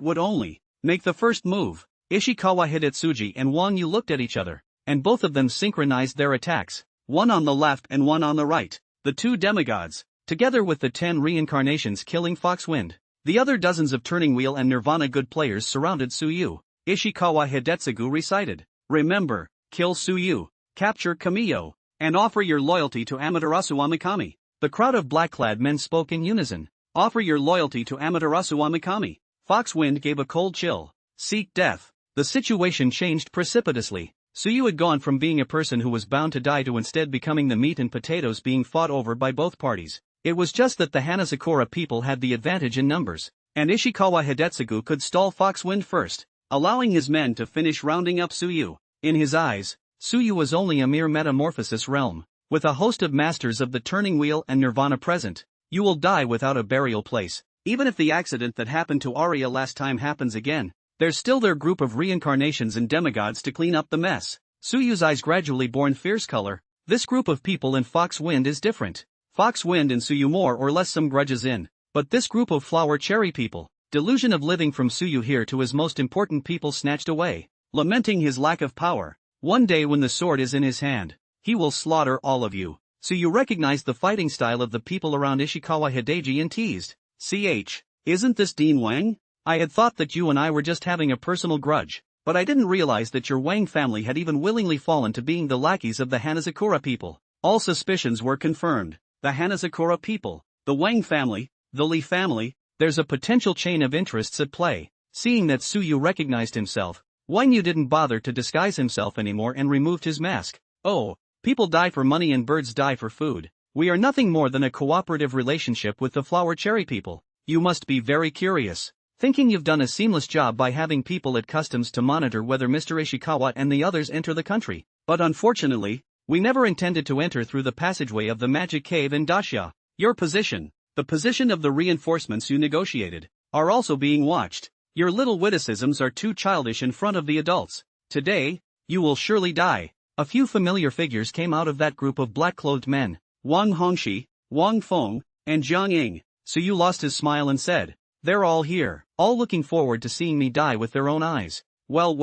would only make the first move. Ishikawa Hidetsuji and Wang Yu looked at each other, and both of them synchronized their attacks, one on the left and one on the right. The 2 demigods, together with the 10 reincarnations killing Foxwind. The other dozens of Turning Wheel and Nirvana good players surrounded Suyu. Ishikawa Hidetsugu recited. Remember, kill Suyu, capture Kamiyo, and offer your loyalty to Amaterasu Amikami. The crowd of black-clad men spoke in unison. Offer your loyalty to Amaterasu Amikami. Foxwind gave a cold chill. Seek death. The situation changed precipitously. Suyu had gone from being a person who was bound to die to instead becoming the meat and potatoes being fought over by both parties. It was just that the Hanazakura people had the advantage in numbers, and Ishikawa Hidetsugu could stall Foxwind first, allowing his men to finish rounding up Suyu. In his eyes, Suyu was only a mere metamorphosis realm, with a host of masters of the Turning Wheel and Nirvana present. You will die without a burial place. Even if the accident that happened to Aria last time happens again, there's still their group of reincarnations and demigods to clean up the mess. Suyu's eyes gradually born fierce color. This group of people in Fox Wind is different. Fox Wind and Suyu more or less some grudges in. But this group of flower cherry people, delusion of living from Suyu here to his most important people snatched away, lamenting his lack of power. One day when the sword is in his hand, he will slaughter all of you. Suyu recognized the fighting style of the people around Ishikawa Hideji and teased. Isn't this Dean Wang? I had thought that you and I were just having a personal grudge, but I didn't realize that your Wang family had even willingly fallen to being the lackeys of the Hanazakura people. All suspicions were confirmed. The Hanazakura people, the Wang family, the Li family, there's a potential chain of interests at play. Seeing that Suyu recognized himself, Wang Yu didn't bother to disguise himself anymore and removed his mask. Oh, people die for money and birds die for food. We are nothing more than a cooperative relationship with the flower cherry people. You must be very curious, thinking you've done a seamless job by having people at customs to monitor whether Mr. Ishikawa and the others enter the country. But unfortunately, we never intended to enter through the passageway of the magic cave in Dacia. Your position, the position of the reinforcements you negotiated, are also being watched. Your little witticisms are too childish in front of the adults. Today, you will surely die. A few familiar figures came out of that group of black-clothed men. Wang Hongxi, Wang Feng, and Jiang Ying. Suyu lost his smile and said, they're all here, all looking forward to seeing me die with their own eyes. Well,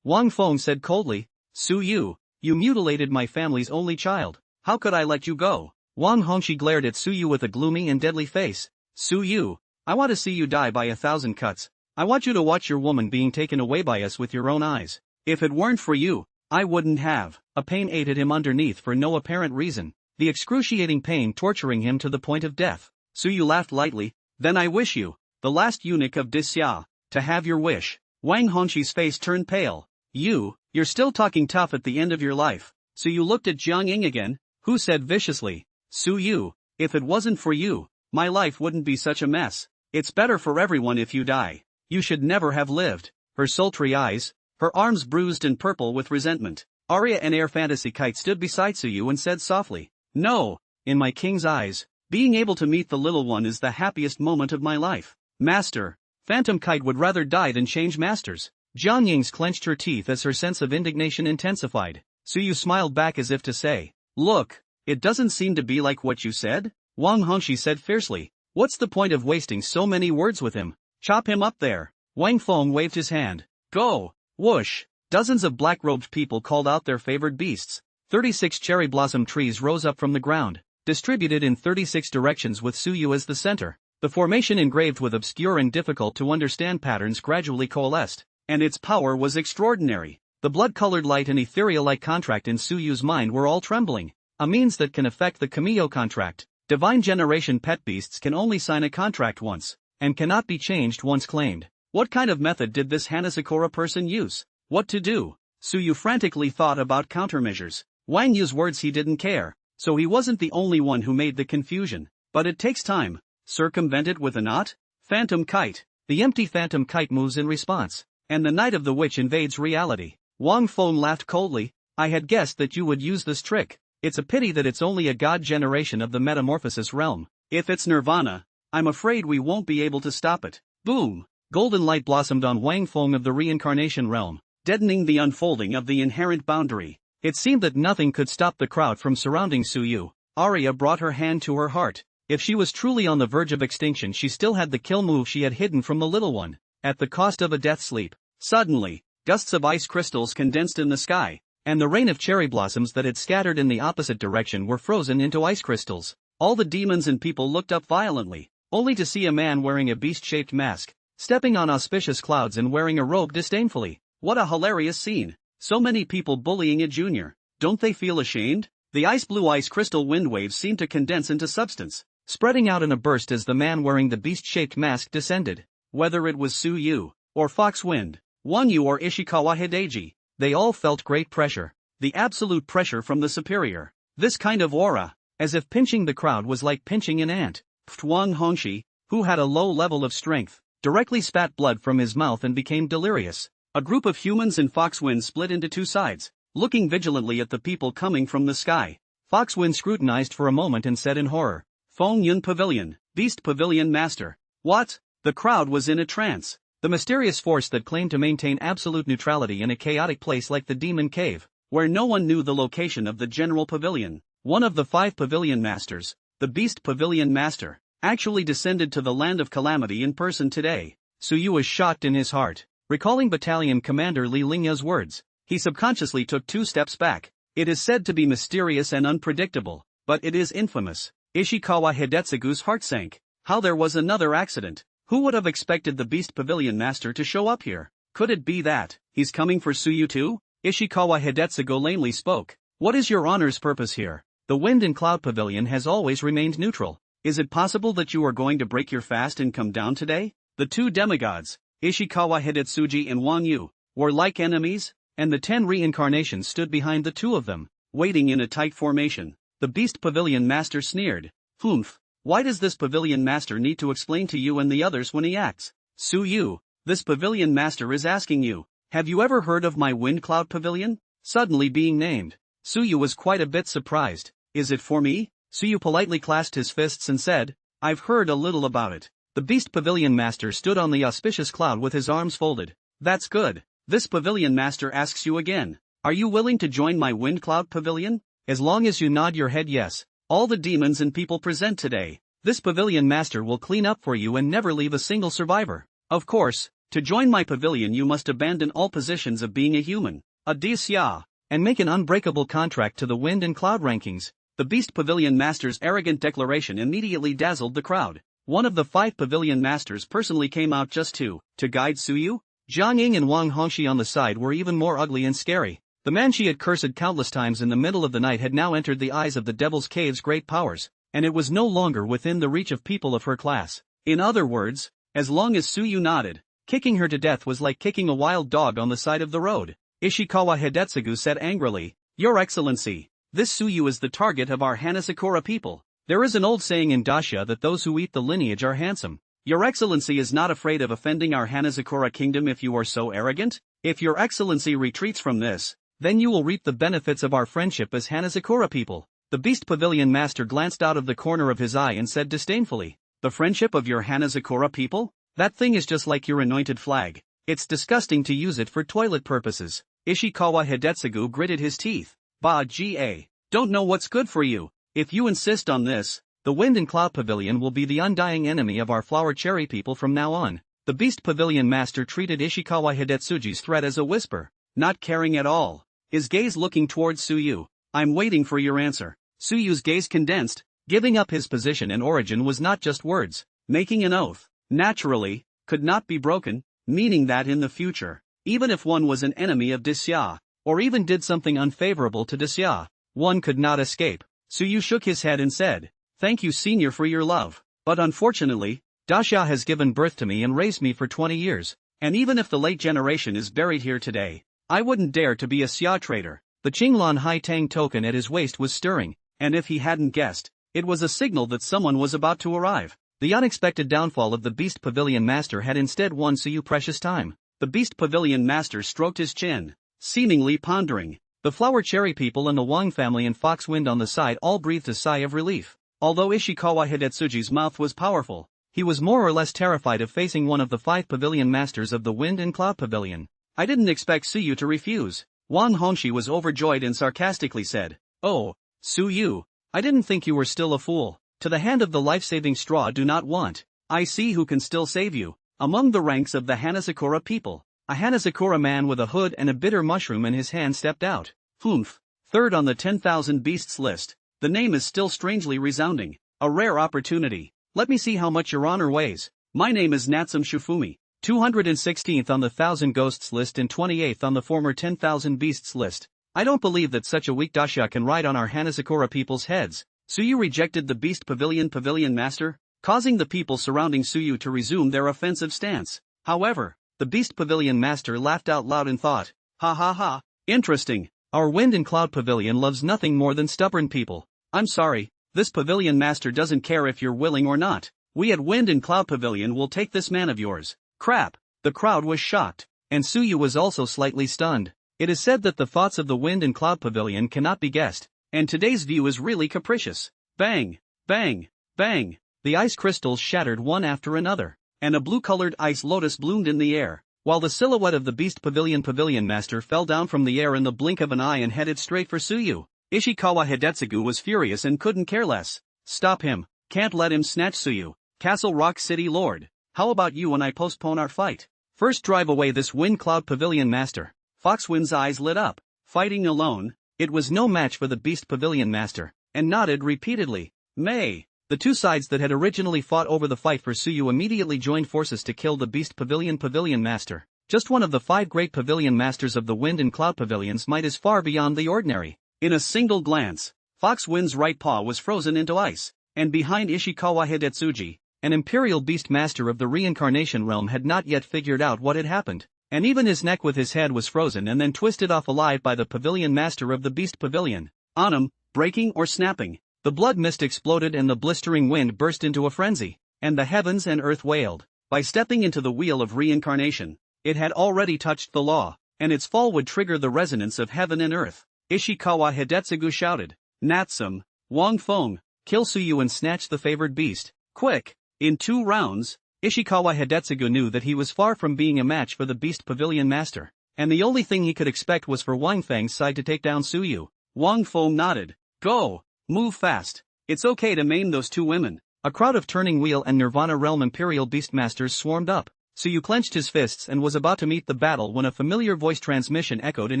Wang Feng said coldly, Suyu, you mutilated my family's only child. How could I let you go? Wang Hongxi glared at Suyu with a gloomy and deadly face. Suyu, I want to see you die by 1,000 cuts. I want you to watch your woman being taken away by us with your own eyes. If it weren't for you, I wouldn't have. A pain ate at him underneath for no apparent reason. The excruciating pain torturing him to the point of death. Suyu laughed lightly. Then I wish you, the last eunuch of Disya, to have your wish. Wang Hongxi's face turned pale. You're still talking tough at the end of your life. Suyu looked at Jiang Ying again, who said viciously, Suyu, if it wasn't for you, my life wouldn't be such a mess. It's better for everyone if you die. You should never have lived. Her sultry eyes, her arms bruised and purple with resentment. Aria and Air Fantasy Kite stood beside Suyu and said softly, no, in my king's eyes, being able to meet the little one is the happiest moment of my life. Master, Phantom Kite would rather die than change masters. Jiang Ying's clenched her teeth as her sense of indignation intensified. Suyu smiled back as if to say, look, it doesn't seem to be like what you said? Wang Hongxi said fiercely, what's the point of wasting so many words with him? Chop him up there. Wang Feng waved his hand. Go. Whoosh. Dozens of black-robed people called out their favored beasts. 36 cherry blossom trees rose up from the ground, distributed in 36 directions with Suyu as the center. The formation engraved with obscure and difficult-to-understand patterns gradually coalesced, and its power was extraordinary. The blood-colored light and ethereal-like contract in Suyu's mind were all trembling, a means that can affect the Kamiyo contract. Divine generation pet beasts can only sign a contract once, and cannot be changed once claimed. What kind of method did this Hanazakura person use? What to do? Suyu frantically thought about countermeasures. Wang Yu's words he didn't care, so he wasn't the only one who made the confusion. But it takes time. Circumvent it with a knot? Phantom Kite. The empty Phantom Kite moves in response, and the Night of the Witch invades reality. Wang Feng laughed coldly. I had guessed that you would use this trick. It's a pity that it's only a god generation of the metamorphosis realm. If it's Nirvana, I'm afraid we won't be able to stop it. Boom! Golden light blossomed on Wang Feng of the reincarnation realm, deadening the unfolding of the inherent boundary. It seemed that nothing could stop the crowd from surrounding Suyu. Aria brought her hand to her heart. If she was truly on the verge of extinction, she still had the kill move she had hidden from the little one, at the cost of a death sleep. Suddenly, gusts of ice crystals condensed in the sky, and the rain of cherry blossoms that had scattered in the opposite direction were frozen into ice crystals. All the demons and people looked up violently, only to see a man wearing a beast-shaped mask, stepping on auspicious clouds and wearing a robe disdainfully. What a hilarious scene. So many people bullying a junior. Don't they feel ashamed? The ice-blue ice crystal wind waves seemed to condense into substance, spreading out in a burst as the man wearing the beast-shaped mask descended. Whether it was Suyu, or Fox Wind, Wang Yu or Ishikawa Hideji, they all felt great pressure. The absolute pressure from the superior. This kind of aura, as if pinching the crowd was like pinching an ant. Wang Hongxi, who had a low level of strength, directly spat blood from his mouth and became delirious. A group of humans in Foxwind split into two sides, looking vigilantly at the people coming from the sky. Foxwind scrutinized for a moment and said in horror, Feng Yun Pavilion, Beast Pavilion Master. What? The crowd was in a trance. The mysterious force that claimed to maintain absolute neutrality in a chaotic place like the Demon Cave, where no one knew the location of the general pavilion. One of the 5 pavilion masters, the Beast Pavilion Master, actually descended to the land of calamity in person today. Su Yu was shocked in his heart. Recalling Battalion Commander Li Lingya's words, he subconsciously took 2 steps back. It is said to be mysterious and unpredictable, but it is infamous. Ishikawa Hidetsugu's heart sank. How there was another accident? Who would have expected the Beast Pavilion Master to show up here? Could it be that he's coming for Su Yu too? Ishikawa Hidetsugu lamely spoke. What is your honor's purpose here? The Wind and Cloud Pavilion has always remained neutral. Is it possible that you are going to break your fast and come down today? The 2 demigods, Ishikawa Hidetsuji and Wang Yu, were like enemies, and the 10 reincarnations stood behind the 2 of them, waiting in a tight formation. The Beast Pavilion Master sneered. Humph. Why does this Pavilion Master need to explain to you and the others when he acts? Su Yu, this Pavilion Master is asking you, have you ever heard of my Wind Cloud Pavilion? Suddenly being named. Su Yu was quite a bit surprised. Is it for me? Su Yu politely clasped his fists and said, I've heard a little about it. The Beast Pavilion Master stood on the auspicious cloud with his arms folded. That's good. This Pavilion Master asks you again. Are you willing to join my Wind Cloud Pavilion? As long as you nod your head yes. All the demons and people present today, this Pavilion Master will clean up for you and never leave a single survivor. Of course, to join my pavilion you must abandon all positions of being a human, a Disya, and make an unbreakable contract to the Wind and Cloud rankings. The Beast Pavilion Master's arrogant declaration immediately dazzled the crowd. One of the 5 Pavilion Masters personally came out just to guide Su Yu. Zhang Ying and Wang Hongxi on the side were even more ugly and scary. The man she had cursed countless times in the middle of the night had now entered the eyes of the Devil's Cave's great powers, and it was no longer within the reach of people of her class. In other words, as long as Su Yu nodded, kicking her to death was like kicking a wild dog on the side of the road. Ishikawa Hidetsugu said angrily, Your Excellency, this Su Yu is the target of our Hanazakura people. There is an old saying in Dacia that those who eat the lineage are handsome. Your Excellency is not afraid of offending our Hanazakura kingdom if you are so arrogant? If Your Excellency retreats from this, then you will reap the benefits of our friendship as Hanazakura people. The Beast Pavilion Master glanced out of the corner of his eye and said disdainfully, The friendship of your Hanazakura people? That thing is just like your anointed flag. It's disgusting to use it for toilet purposes. Ishikawa Hidetsugu gritted his teeth. Bah ga. Don't know what's good for you. If you insist on this, the Wind and Cloud Pavilion will be the undying enemy of our Flower Cherry people from now on. The Beast Pavilion Master treated Ishikawa Hidetsuji's threat as a whisper, not caring at all. His gaze looking towards Su Yu. I'm waiting for your answer. Su Yu's gaze condensed. Giving up his position and origin was not just words. Making an oath, naturally, could not be broken, meaning that in the future, even if one was an enemy of Disya, or even did something unfavorable to Disya, one could not escape. Su Yu shook his head and said, Thank you senior for your love, but unfortunately, Dacia has given birth to me and raised me for 20 years, and even if the late generation is buried here today, I wouldn't dare to be a Xia traitor. The Qinglan Hai Tang token at his waist was stirring, and if he hadn't guessed, it was a signal that someone was about to arrive. The unexpected downfall of the Beast Pavilion Master had instead won Su Yu precious time. The Beast Pavilion Master stroked his chin, seemingly pondering. The Flower Cherry people and the Wang family and Foxwind on the side all breathed a sigh of relief. Although Ishikawa Hidetsuji's mouth was powerful, he was more or less terrified of facing one of the 5 Pavilion Masters of the Wind and Cloud Pavilion. I didn't expect Su Yu to refuse. Wang Hongxi was overjoyed and sarcastically said, Oh, Su Yu, I didn't think you were still a fool. To the hand of the life-saving straw do not want. I see who can still save you. Among the ranks of the Hanazakura people, a Hanazakura man with a hood and a bitter mushroom in his hand stepped out. Humph. Third on the 10,000 beasts list. The name is still strangely resounding. A rare opportunity. Let me see how much your honor weighs. My name is Natsum Shufumi. 216th on the 1,000 ghosts list and 28th on the former 10,000 beasts list. I don't believe that such a weak Dacia can ride on our Hanazakura people's heads. Su Yu rejected the Beast Pavilion Master, causing the people surrounding Su Yu to resume their offensive stance. However, the Beast Pavilion Master laughed out loud and thought, Ha ha ha, interesting. Our Wind and Cloud Pavilion loves nothing more than stubborn people. I'm sorry, this Pavilion Master doesn't care if you're willing or not. We at Wind and Cloud Pavilion will take this man of yours. Crap. The crowd was shocked, and Su Yu was also slightly stunned. It is said that the thoughts of the Wind and Cloud Pavilion cannot be guessed, and today's view is really capricious. Bang, bang, Bang! The ice crystals shattered one after another, and a blue-colored ice lotus bloomed in the air, while the silhouette of the Beast Pavilion Master fell down from the air in the blink of an eye and headed straight for Tsuyu. Ishikawa Hidetsugu was furious and couldn't care less. Stop him, can't let him snatch Tsuyu. Castle Rock City Lord, how about you and I postpone our fight? First drive away this Wind Cloud Pavilion Master. Foxwind's eyes lit up. Fighting alone, it was no match for the Beast Pavilion Master, and nodded repeatedly. May. The two sides that had originally fought over the fight for Tsuyu immediately joined forces to kill the Beast Pavilion Master. Just one of the 5 great Pavilion Masters of the Wind and Cloud Pavilions might is far beyond the ordinary. In a single glance, Foxwind's right paw was frozen into ice, and behind Ishikawa Hidetsuji, an Imperial Beast Master of the Reincarnation Realm had not yet figured out what had happened, and even his neck with his head was frozen and then twisted off alive by the Pavilion Master of the Beast Pavilion. On him, breaking or snapping. The blood mist exploded and the blistering wind burst into a frenzy, and the heavens and earth wailed. By stepping into the wheel of reincarnation, it had already touched the law, and its fall would trigger the resonance of heaven and earth. Ishikawa Hidetsugu shouted, Natsum, Wang Feng, kill Tsuyu and snatch the favored beast, quick! In 2 rounds, Ishikawa Hidetsugu knew that he was far from being a match for the Beast Pavilion Master, and the only thing he could expect was for Wang Feng's side to take down Tsuyu. Wang Feng nodded. Go! Move fast. It's okay to maim those 2 women. A crowd of Turning Wheel and Nirvana Realm Imperial Beastmasters swarmed up. Tsuyu clenched his fists and was about to meet the battle when a familiar voice transmission echoed in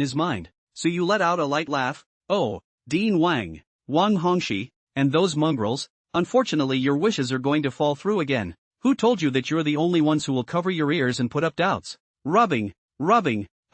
his mind. Tsuyu let out a light laugh. Oh, Dean Wang, Wang Hongxi, and those mongrels, unfortunately your wishes are going to fall through again. Who told you that you're the only ones who will cover your ears and put up doubts? Rubbing,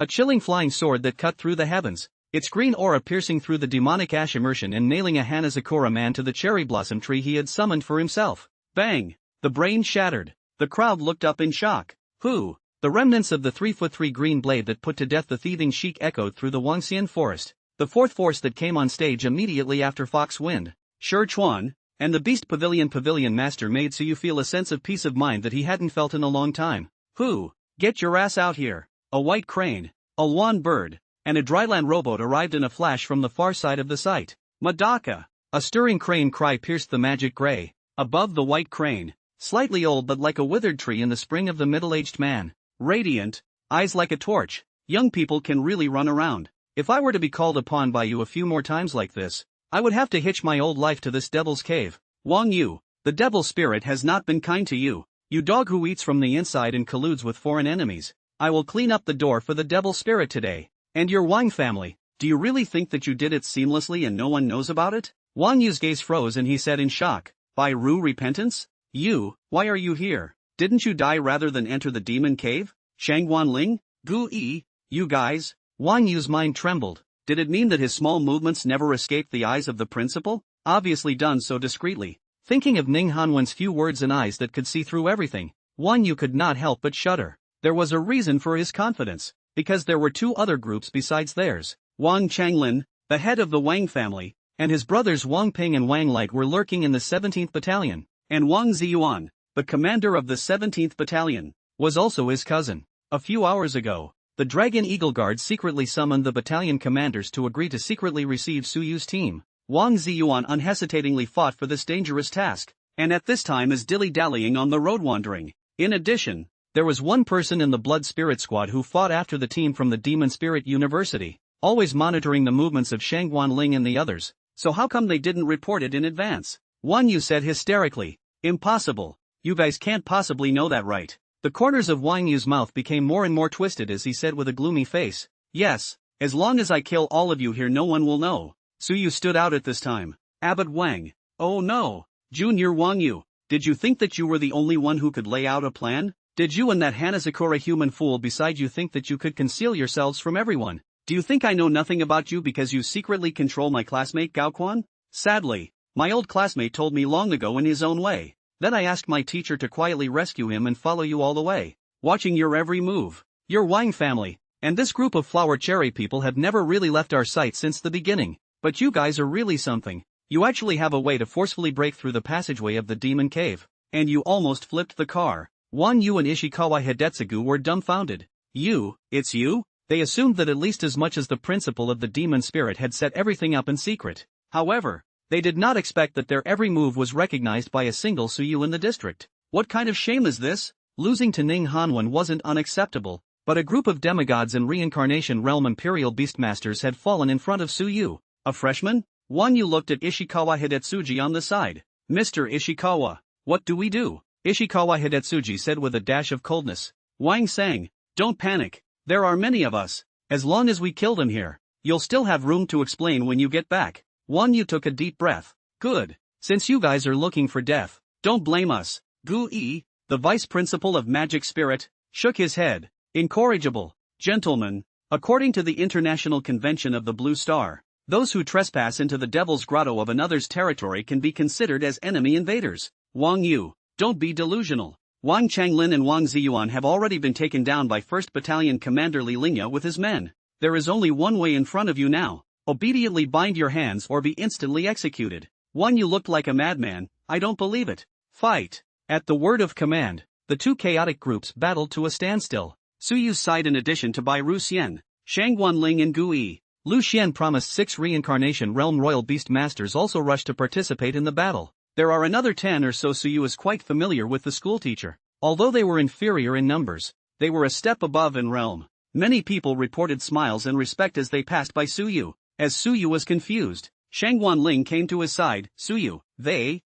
a chilling flying sword that cut through the heavens, its green aura piercing through the demonic ash immersion and nailing a Hanazakura man to the cherry blossom tree he had summoned for himself. Bang! The brain shattered. The crowd looked up in shock. Who? The remnants of the 3'3" green blade that put to death the thieving sheik echoed through the Wangxian forest. The 4th force that came on stage immediately after Foxwind, Shi Chuan, and the Beast Pavilion Master made Tsuyu feel a sense of peace of mind that he hadn't felt in a long time. Who? Get your ass out here. A white crane, a Luan bird, and a dryland rowboat arrived in a flash from the far side of the site. Madaka! A stirring crane cry pierced the magic gray. Above the white crane, slightly old but like a withered tree in the spring of the middle-aged man. Radiant, eyes like a torch. Young people can really run around. If I were to be called upon by you a few more times like this, I would have to hitch my old life to this devil's cave. Wang Yu, the devil spirit has not been kind to you. You dog who eats from the inside and colludes with foreign enemies. I will clean up the door for the devil spirit today. And your Wang family, do you really think that you did it seamlessly and no one knows about it? Wang Yu's gaze froze and he said in shock, by Ru repentance? You, why are you here? Didn't you die rather than enter the demon cave? Shangguan Ling? Gu Yi? You guys? Wang Yu's mind trembled. Did it mean that his small movements never escaped the eyes of the principal? Obviously done so discreetly. Thinking of Ning Hanwen's few words and eyes that could see through everything, Wang Yu could not help but shudder. There was a reason for his confidence. Because there were 2 other groups besides theirs. Wang Changlin, the head of the Wang family, and his brothers Wang Ping and Wang Light were lurking in the 17th Battalion, and Wang Ziyuan, the commander of the 17th Battalion, was also his cousin. A few hours ago, the Dragon Eagle Guard secretly summoned the battalion commanders to agree to secretly receive Tsuyu's team. Wang Ziyuan unhesitatingly fought for this dangerous task, and at this time is dilly-dallying on the road wandering. In addition, there was one person in the Blood Spirit Squad who fought after the team from the Demon Spirit University, always monitoring the movements of Shangguan Ling and the others. So how come they didn't report it in advance? Wang Yu said hysterically. Impossible. You guys can't possibly know that, right? The corners of Wang Yu's mouth became more and more twisted as he said with a gloomy face. Yes, as long as I kill all of you here no one will know. Tsuyu stood out at this time. Abbot Wang. Oh no. Junior Wang Yu, did you think that you were the only one who could lay out a plan? Did you and that Hanazakura human fool beside you think that you could conceal yourselves from everyone? Do you think I know nothing about you because you secretly control my classmate Gao Quan? Sadly, my old classmate told me long ago in his own way. Then I asked my teacher to quietly rescue him and follow you all the way, watching your every move. Your Wang family, and this group of flower cherry people have never really left our sight since the beginning. But you guys are really something. You actually have a way to forcefully break through the passageway of the demon cave. And you almost flipped the car. Wang Yu and Ishikawa Hidetsugu were dumbfounded. You, it's you? They assumed that at least as much as the principal of the demon spirit had set everything up in secret. However, They did not expect that their every move was recognized by a single Suyu in the district. What kind of shame is this? Losing to Ning Hanwen wasn't unacceptable, but a group of demigods and reincarnation realm imperial beastmasters had fallen in front of Suyu. A freshman? Wang Yu looked at Ishikawa Hidetsuji on the side. Mr. Ishikawa, what do we do? Ishikawa Hidetsuji said with a dash of coldness. Wang sang, don't panic, there are many of us. As long as we kill them here, you'll still have room to explain when you get back. Wang Yu took a deep breath. Good. Since you guys are looking for death, don't blame us. Gu Yi, the vice principal of Magic Spirit, shook his head. Incorrigible. Gentlemen, according to the International Convention of the Blue Star, those who trespass into the Devil's Grotto of another's territory can be considered as enemy invaders. Wang Yu, don't be delusional. Wang Changlin and Wang Ziyuan have already been taken down by 1st Battalion Commander Li Lingya with his men. There is only one way in front of you now. Obediently bind your hands or be instantly executed. Wang Yu looked like a madman. I don't believe it. Fight. At the word of command, the two chaotic groups battled to a standstill. Suyu's side in addition to Bai Ru Xian, Shangguan Ling and Gu Yi, Lu Xian promised 6 reincarnation realm royal beast masters also rushed to participate in the battle. There are another 10 or so. Suyu is quite familiar with the schoolteacher. Although they were inferior in numbers, they were a step above in realm. Many people reported smiles and respect as they passed by Suyu. As Suyu was confused, Shangguan Ling came to his side. Suyu, they,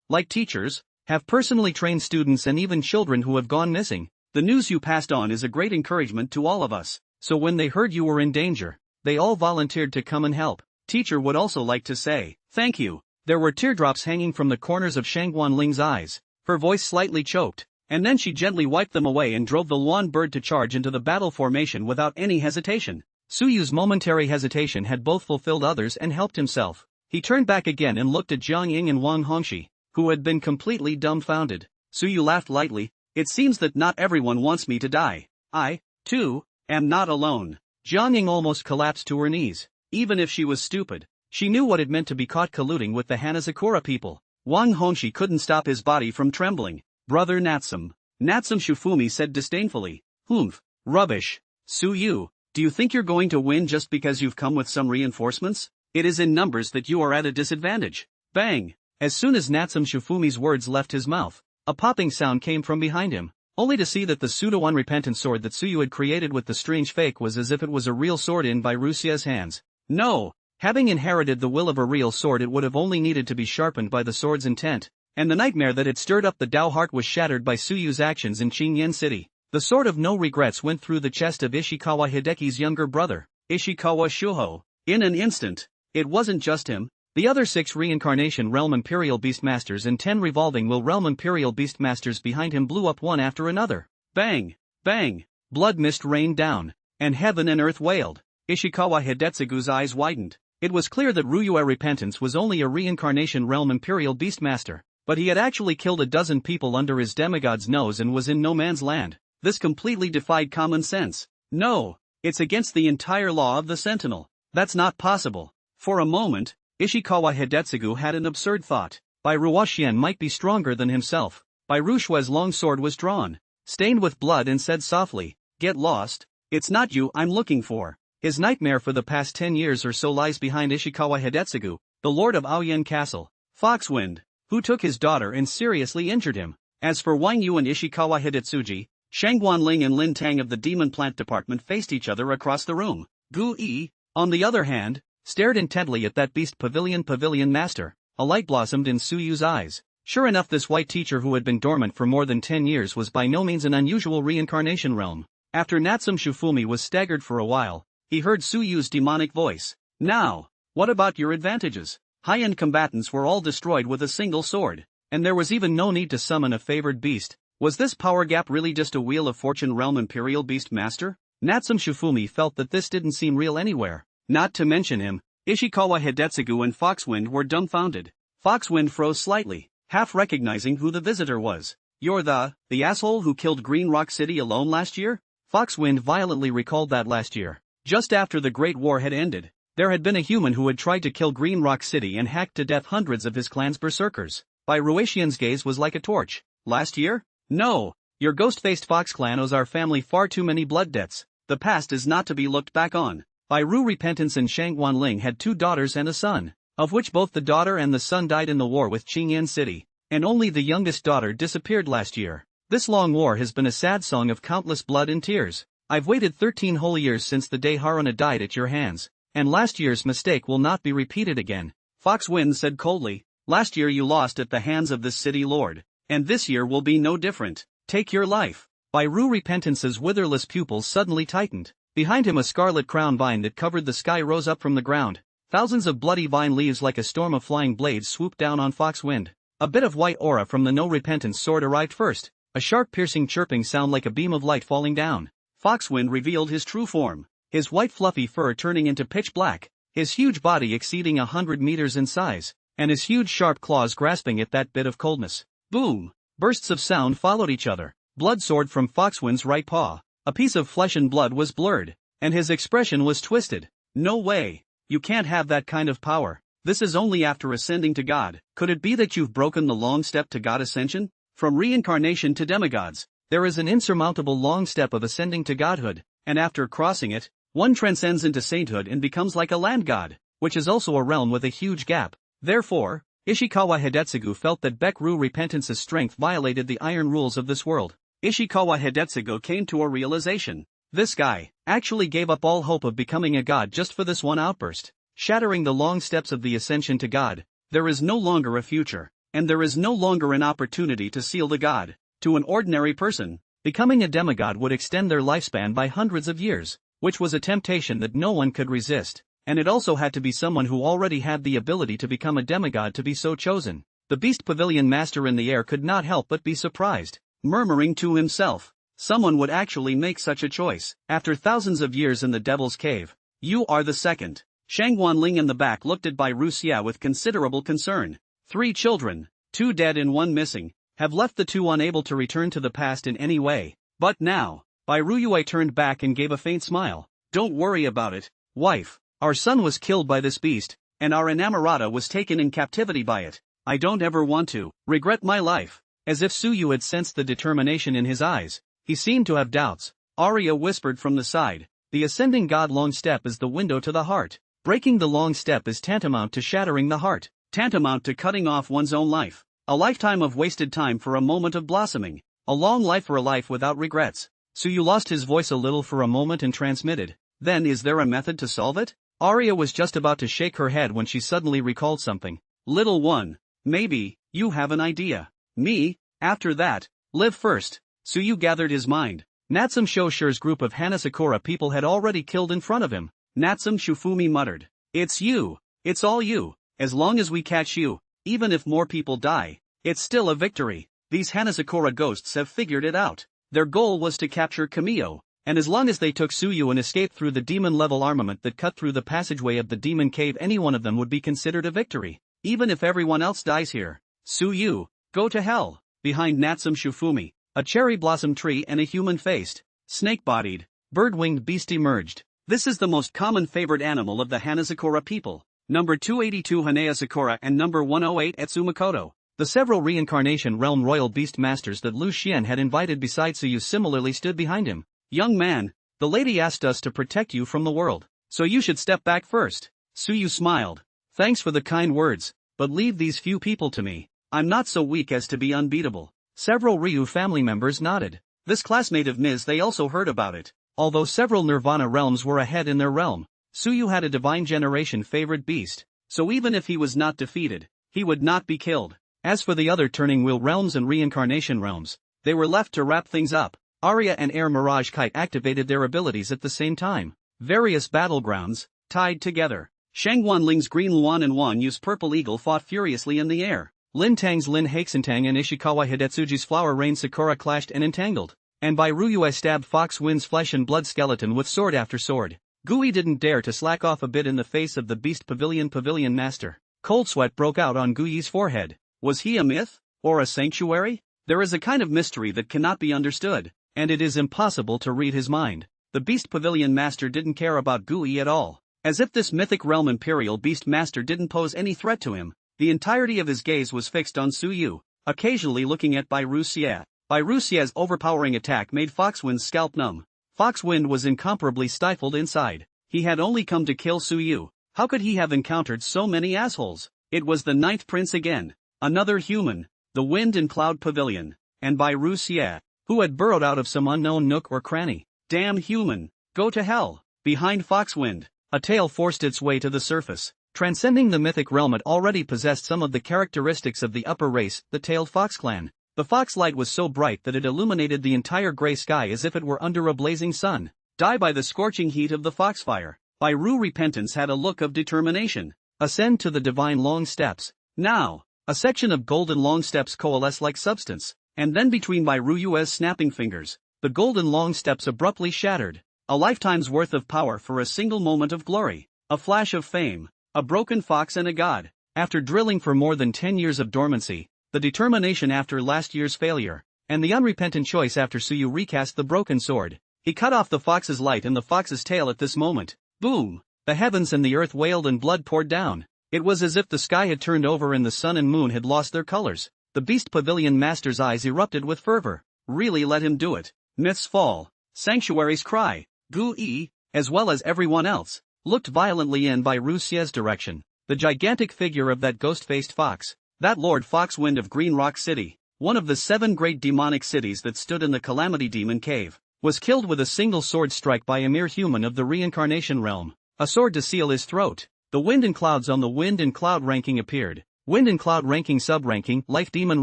like teachers, have personally trained students and even children who have gone missing. The news you passed on is a great encouragement to all of us. So when they heard you were in danger, they all volunteered to come and help. Teacher would also like to say, thank you. There were teardrops hanging from the corners of Shangguan Ling's eyes. Her voice slightly choked, and then she gently wiped them away and drove the Luan bird to charge into the battle formation without any hesitation. Suyu's momentary hesitation had both fulfilled others and helped himself. He turned back again and looked at Jiang Ying and Wang Hongxi, who had been completely dumbfounded. Suyu laughed lightly. It seems that not everyone wants me to die. I, too, am not alone. Jiang Ying almost collapsed to her knees. Even if she was stupid, she knew what it meant to be caught colluding with the Hanazakura people. Wang Hongxi couldn't stop his body from trembling. Brother Natsum. Natsum Shufumi said disdainfully. Humph, rubbish. Suyu, do you think you're going to win just because you've come with some reinforcements? It is in numbers that you are at a disadvantage. Bang! As soon as Natsum Shufumi's words left his mouth, a popping sound came from behind him, only to see that the pseudo-unrepentant sword that Suyu had created with the strange fake was as if it was a real sword in by Rusia's hands. No! Having inherited the will of a real sword, it would have only needed to be sharpened by the sword's intent, and the nightmare that had stirred up the Dao heart was shattered by Suyu's actions in Qingyan City. The sword of no regrets went through the chest of Ishikawa Hideki's younger brother, Ishikawa Shuho. In an instant, it wasn't just him. The other 6 reincarnation realm imperial beastmasters and 10 revolving will realm imperial beastmasters behind him blew up one after another. Bang! Bang! Blood mist rained down, and heaven and earth wailed. Ishikawa Hidetsugu's eyes widened. It was clear that Ryuya Repentance was only a reincarnation realm imperial beastmaster, but he had actually killed a dozen people under his demigod's nose and was in no man's land. This completely defied common sense. No, it's against the entire law of the Sentinel. That's not possible. For a moment, Ishikawa Hidetsugu had an absurd thought. Bai Ruoxian might be stronger than himself. Bai Rushua's long sword was drawn, stained with blood, and said softly, "Get lost. It's not you I'm looking for." His nightmare for the past 10 years or so lies behind Ishikawa Hidetsugu, the lord of Aoyan Castle, Foxwind, who took his daughter and seriously injured him. As for Wang Yu and Ishikawa Hidetsuji, Shangguan Ling and Lin Tang of the Demon Plant Department faced each other across the room. Gu Yi, on the other hand, stared intently at that beast pavilion master. A light blossomed in Suyu's eyes. Sure enough, this white teacher who had been dormant for more than 10 years was by no means an unusual reincarnation realm. After Natsum Shufumi was staggered for a while, he heard Suyu's demonic voice. Now, what about your advantages? High-end combatants were all destroyed with a single sword, and there was even no need to summon a favored beast. Was this power gap really just a Wheel of Fortune realm imperial beast master? Natsum Shufumi felt that this didn't seem real anywhere. Not to mention him, Ishikawa Hidetsugu and Foxwind were dumbfounded. Foxwind froze slightly, half recognizing who the visitor was. You're the asshole who killed Green Rock City alone last year? Foxwind violently recalled that last year, just after the Great War had ended, there had been a human who had tried to kill Green Rock City and hacked to death hundreds of his clan's berserkers. Bai Ruoxian's gaze was like a torch. Last year? No, your ghost-faced fox clan owes our family far too many blood debts. The past is not to be looked back on. Bai Ru Repentance and Shangguan Ling had 2 daughters and a son. of which both the daughter and the son died in the war with Qingyan City, and only the youngest daughter disappeared last year. This long war has been a sad song of countless blood and tears. I've waited 13 whole years since the day Haruna died at your hands, and last year's mistake will not be repeated again. Fox Wind said coldly, last year you lost at the hands of this city lord, and this year will be no different. Take your life. Bairu Repentance's witherless pupils suddenly tightened. Behind him a scarlet crown vine that covered the sky rose up from the ground. Thousands of bloody vine leaves like a storm of flying blades swooped down on Fox Wind. A bit of white aura from the No Repentance sword arrived first, a sharp piercing chirping sound like a beam of light falling down. Foxwind revealed his true form, his white fluffy fur turning into pitch black, his huge body exceeding 100 meters in size, and his huge sharp claws grasping at that bit of coldness. Boom! Bursts of sound followed each other. Blood soared from Foxwind's right paw. A piece of flesh and blood was blurred, and his expression was twisted. No way! You can't have that kind of power. This is only after ascending to God. Could it be that you've broken the long step to God ascension? From reincarnation to demigods, there is an insurmountable long step of ascending to godhood, and after crossing it, one transcends into sainthood and becomes like a land god, which is also a realm with a huge gap. Therefore, Ishikawa Hidetsugu felt that Bekru Repentance's strength violated the iron rules of this world. Ishikawa Hidetsugu came to a realization. This guy actually gave up all hope of becoming a god just for this one outburst. Shattering the long steps of the ascension to God, there is no longer a future, and there is no longer an opportunity to seal the god. To an ordinary person, becoming a demigod would extend their lifespan by hundreds of years, which was a temptation that no one could resist, and it also had to be someone who already had the ability to become a demigod to be so chosen. The Beast Pavilion Master in the air could not help but be surprised, murmuring to himself, someone would actually make such a choice. After thousands of years in the Devil's Cave, you are the second. Shang Wanling in the back looked at Bai Ruxia with considerable concern. 3 children, 2 dead and 1 missing, have left the 2 unable to return to the past in any way. But now, Bai Ruyue turned back and gave a faint smile. Don't worry about it, wife. Our son was killed by this beast, and our enamorata was taken in captivity by it. I don't ever want to regret my life. As if Suyu had sensed the determination in his eyes, he seemed to have doubts. Aria whispered from the side, the ascending god long step is the window to the heart. Breaking the long step is tantamount to shattering the heart, tantamount to cutting off one's own life. A lifetime of wasted time for a moment of blossoming, a long life for a life without regrets. Suyu lost his voice a little for a moment and transmitted, then is there a method to solve it? Aria was just about to shake her head when she suddenly recalled something. Little one, maybe, you have an idea. Me, after that, live first. Suyu gathered his mind. Natsum Shoshire's group of Hanasakura people had already killed in front of him. Natsum Shufumi muttered, it's you, it's all you, as long as we catch you, even if more people die, it's still a victory. These Hanasakura ghosts have figured it out. Their goal was to capture Kamiyo, and as long as they took Suyu and escaped through the demon-level armament that cut through the passageway of the demon cave, any one of them would be considered a victory, even if everyone else dies here. Suyu, go to hell. Behind Natsum Shufumi, a cherry blossom tree and a human-faced, snake-bodied, bird-winged beast emerged. This is the most common favored animal of the Hanasakura people. Number 282 Hanayasakura and number 108 Etsumakoto. The several reincarnation realm royal beast masters that Lu Xian had invited beside Suyu similarly stood behind him. Young man, the lady asked us to protect you from the world, so you should step back first. Suyu smiled. Thanks for the kind words, but leave these few people to me. I'm not so weak as to be unbeatable. Several Ryu family members nodded. This classmate of Ms. they also heard about it. Although several Nirvana realms were ahead in their realm, Suyu had a divine generation favored beast, so even if he was not defeated, he would not be killed. As for the other turning wheel realms and reincarnation realms, they were left to wrap things up. Aria and Air Mirage Kite activated their abilities at the same time. Various battlegrounds, tied together. Shang Wanling's Green Luan and Wan Yu's Purple Eagle fought furiously in the air. Lin Tang's Lin Haixentang and Ishikawa Hidetsuji's Flower Rain Sakura clashed and entangled. And Bai Ruyue stabbed Fox Wind's flesh and blood skeleton with sword after sword. Gui didn't dare to slack off a bit in the face of the Beast Pavilion Master. Cold sweat broke out on Gui's forehead. Was he a myth? Or a sanctuary? There is a kind of mystery that cannot be understood, and it is impossible to read his mind. The Beast Pavilion Master didn't care about Gui at all. As if this mythic realm Imperial Beast Master didn't pose any threat to him, the entirety of his gaze was fixed on Suyu, occasionally looking at Bai Ruxia. Bai Ruxia's overpowering attack made Foxwind's scalp numb. Foxwind was incomparably stifled inside. He had only come to kill Suyu. How could he have encountered so many assholes? It was the ninth prince again. Another human. The Wind and Cloud Pavilion. And by Ru Xie, who had burrowed out of some unknown nook or cranny. Damn human. Go to hell. Behind Foxwind, a tale forced its way to the surface. Transcending the mythic realm, it already possessed some of the characteristics of the upper race, the tailed fox clan. The fox light was so bright that it illuminated the entire gray sky as if it were under a blazing sun. Die by the scorching heat of the foxfire. By Ru, repentance had a look of determination. Ascend to the divine long steps. Now, a section of golden long steps coalesce like substance, and then between Bai Ruyue's snapping fingers, the golden long steps abruptly shattered. A lifetime's worth of power for a single moment of glory. A flash of fame. A broken fox and a god. After drilling for more than 10 years of dormancy, the determination after last year's failure, and the unrepentant choice after Suyu recast the broken sword, he cut off the fox's light and the fox's tail at this moment. Boom! The heavens and the earth wailed and blood poured down. It was as if the sky had turned over and the sun and moon had lost their colors. The Beast Pavilion Master's eyes erupted with fervor. Really let him do it. Myths fall. Sanctuaries cry. Gu-yi, as well as everyone else, looked violently in by Ru Xie's direction. The gigantic figure of that ghost-faced fox, that Lord Foxwind of Green Rock City, one of the 7 great demonic cities that stood in the Calamity Demon Cave, was killed with a single sword strike by a mere human of the reincarnation realm. A sword to seal his throat. The Wind and Clouds on the Wind and Cloud ranking appeared. Wind and Cloud ranking sub-ranking, Life Demon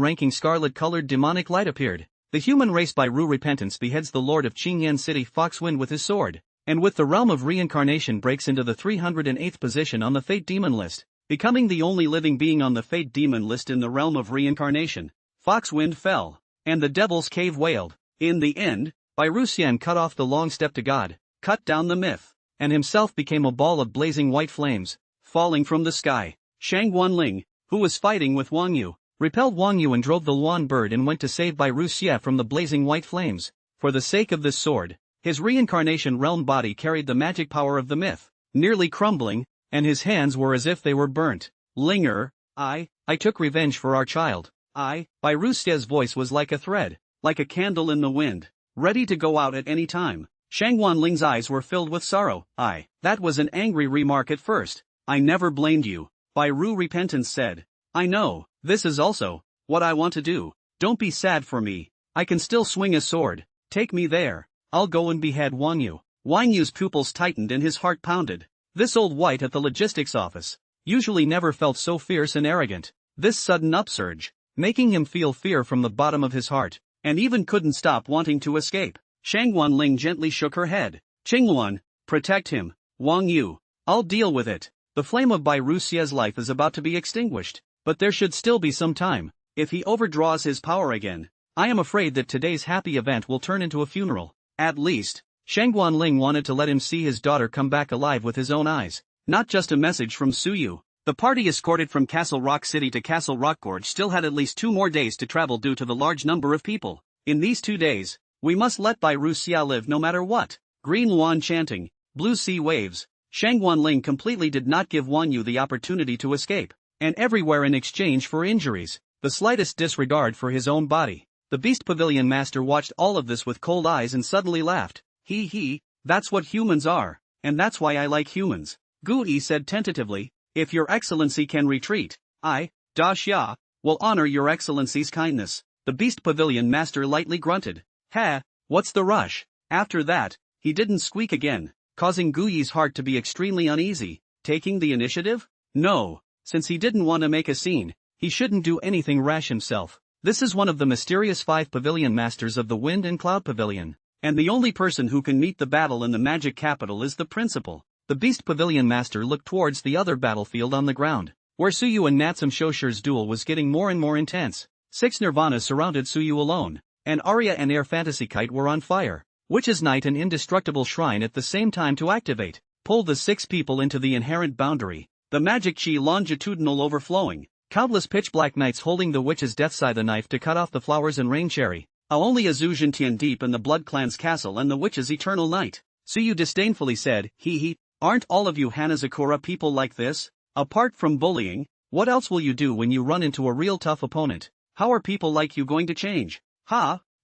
ranking scarlet-colored demonic light appeared. The human race by Ru repentance beheads the Lord of Qingyan City Foxwind with his sword, and with the realm of reincarnation breaks into the 308th position on the Fate Demon list, becoming the only living being on the Fate Demon list in the realm of reincarnation. Foxwind fell, and the Devil's Cave wailed. In the end, Bai Ruxian cut off the long step to God, cut down the myth, and himself became a ball of blazing white flames, falling from the sky. Shang Guanling, who was fighting with Wang Yu, repelled Wang Yu and drove the Luan bird and went to save Bai Ruxia from the blazing white flames. For the sake of this sword, his reincarnation realm body carried the magic power of the myth, nearly crumbling, and his hands were as if they were burnt. Linger, I took revenge for our child. Bai Ruxia's voice was like a thread, like a candle in the wind, ready to go out at any time. Shang Wanling's eyes were filled with sorrow. That was an angry remark at first. I never blamed you. Bai Ru repentance said. I know, this is also what I want to do. Don't be sad for me. I can still swing a sword. Take me there. I'll go and behead Wang Yu. Wang Yu's pupils tightened and his heart pounded. This old white at the logistics office usually never felt so fierce and arrogant. This sudden upsurge, making him feel fear from the bottom of his heart, and even couldn't stop wanting to escape. Shang Wanling gently shook her head. Qingluan, protect him. Wang Yu, I'll deal with it. The flame of Bai Ruxia's life is about to be extinguished, but there should still be some time. If he overdraws his power again, I am afraid that today's happy event will turn into a funeral. At least, Shang Guanling wanted to let him see his daughter come back alive with his own eyes, not just a message from Suyu. The party escorted from Castle Rock City to Castle Rock Gorge still had at least 2 more days to travel due to the large number of people. In these 2 days, we must let Bai Ruxia live no matter what. Green Luan chanting, blue sea waves. Shang Guanling completely did not give Wang Yu the opportunity to escape, and everywhere in exchange for injuries, the slightest disregard for his own body. The Beast Pavilion Master watched all of this with cold eyes and suddenly laughed. That's what humans are, and that's why I like humans. Gu Yi said tentatively, if your excellency can retreat, Da Xia, will honor your excellency's kindness. The Beast Pavilion Master lightly grunted. What's the rush? After that, he didn't squeak again, causing Gu Yi's heart to be extremely uneasy. Taking the initiative? No, since he didn't want to make a scene, he shouldn't do anything rash himself. This is one of the mysterious 5 Pavilion Masters of the Wind and Cloud Pavilion, and the only person who can meet the battle in the magic capital is the principal. The Beast Pavilion Master looked towards the other battlefield on the ground, where Suyu and Natsum Shosher's duel was getting more and more intense. 6 Nirvanas surrounded Suyu alone, and Aria and Air Fantasy Kite were on fire. Witch's Night and Indestructible Shrine at the same time to activate. Pull the 6 people into the inherent boundary. The magic chi longitudinal overflowing. Countless pitch-black knights holding the witch's death scythe knife to cut off the flowers and rain cherry. Only a Zhu Zhentian deep in the Blood Clan's castle and the witch's eternal night. Suyu disdainfully said, aren't all of you Hanazakura people like this? Apart from bullying, what else will you do when you run into a real tough opponent? How are people like you going to change?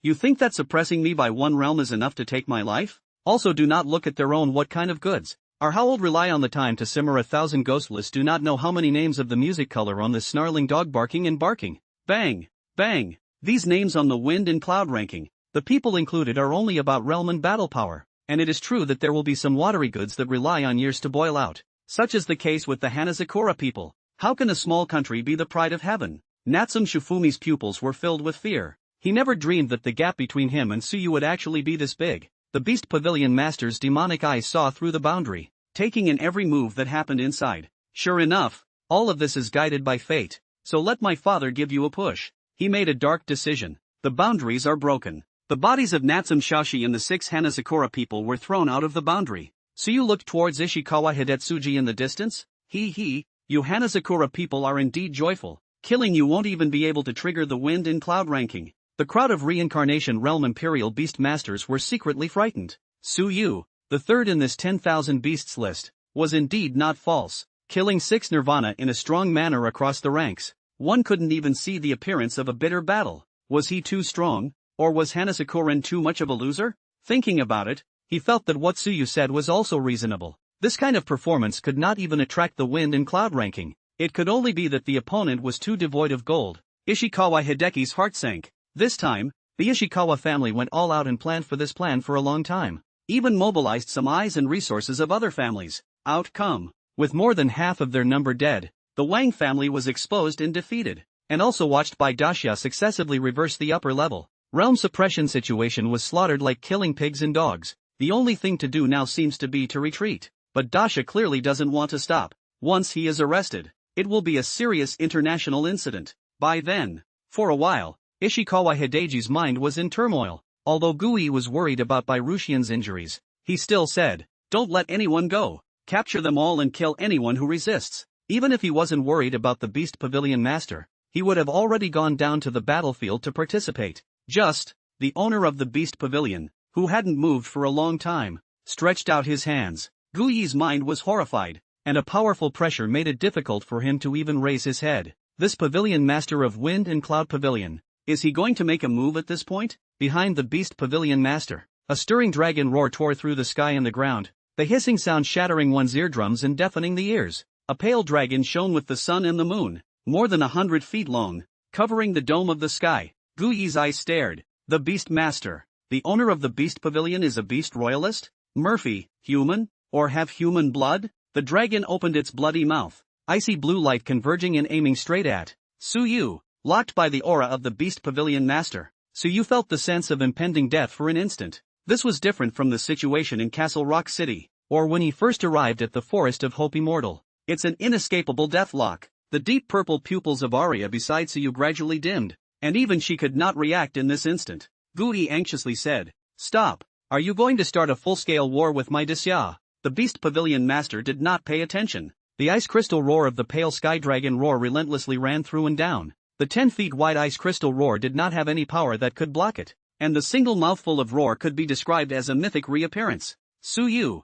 You think that suppressing me by 1 realm is enough to take my life? Also do not look at their own what kind of goods. Our howled rely on the time to simmer 1,000 ghostless do not know how many names of the music color on this snarling dog barking and barking. Bang! Bang! These names on the wind and cloud ranking, the people included are only about realm and battle power, and it is true that there will be some watery goods that rely on years to boil out. Such is the case with the Hanazakura people. How can a small country be the pride of heaven? Natsume Shifumi's pupils were filled with fear. He never dreamed that the gap between him and Tsuyu would actually be this big. The Beast Pavilion Master's demonic eyes saw through the boundary, taking in every move that happened inside. Sure enough, all of this is guided by fate, so let my father give you a push. He made a dark decision. The boundaries are broken. The bodies of Natsume Shaoshi and the 6 Hanazakura people were thrown out of the boundary. Tsuyu looked towards Ishikawa Hidetsuji in the distance. You Hanazakura people are indeed joyful. Killing you won't even be able to trigger the wind and cloud ranking. The crowd of reincarnation realm imperial beast masters were secretly frightened. Tsuyu, the third in this 10,000 beasts list, was indeed not false, killing 6 nirvana in a strong manner across the ranks. One couldn't even see the appearance of a bitter battle. Was he too strong, or was Hanasakuren too much of a loser? Thinking about it, he felt that what Tsuyu said was also reasonable. This kind of performance could not even attract the wind and cloud ranking. It could only be that the opponent was too devoid of gold. Ishikawa Hideki's heart sank. This time, the Ishikawa family went all out and planned for this plan for a long time. Even mobilized some eyes and resources of other families. Outcome: with more than half of their number dead, the Wang family was exposed and defeated, and also watched by Dacia successively reverse the upper level. Realm suppression situation was slaughtered like killing pigs and dogs. The only thing to do now seems to be to retreat. But Dacia clearly doesn't want to stop. Once he is arrested, it will be a serious international incident. By then, for a while, Ishikawa Hideji's mind was in turmoil. Although Gui was worried about Bairushian's injuries, he still said, "Don't let anyone go. Capture them all and kill anyone who resists." Even if he wasn't worried about the Beast Pavilion Master, he would have already gone down to the battlefield to participate. Just, the owner of the Beast Pavilion, who hadn't moved for a long time, stretched out his hands. Gui's mind was horrified, and a powerful pressure made it difficult for him to even raise his head. This Pavilion Master of Wind and Cloud Pavilion, is he going to make a move at this point? Behind the Beast Pavilion Master, a stirring dragon roar tore through the sky and the ground, the hissing sound shattering one's eardrums and deafening the ears. A pale dragon shone with the sun and the moon, more than 100 feet long, covering the dome of the sky. Gui's eyes stared. The Beast Master, the owner of the Beast Pavilion, is a beast royalist? Murphy, human, or have human blood? The dragon opened its bloody mouth, icy blue light converging and aiming straight at Tsuyu. Locked by the aura of the Beast Pavilion Master, Tsuyu felt the sense of impending death for an instant. This was different from the situation in Castle Rock City, or when he first arrived at the Forest of Hope Immortal. It's an inescapable deathlock. The deep purple pupils of Aria beside Tsuyu gradually dimmed, and even she could not react in this instant. Gui anxiously said, "Stop. Are you going to start a full-scale war with my Dacia?" The Beast Pavilion Master did not pay attention. The ice crystal roar of the pale sky dragon roar relentlessly ran through and down. The 10 feet wide ice crystal roar did not have any power that could block it, and the single mouthful of roar could be described as a mythic reappearance. Tsuyu,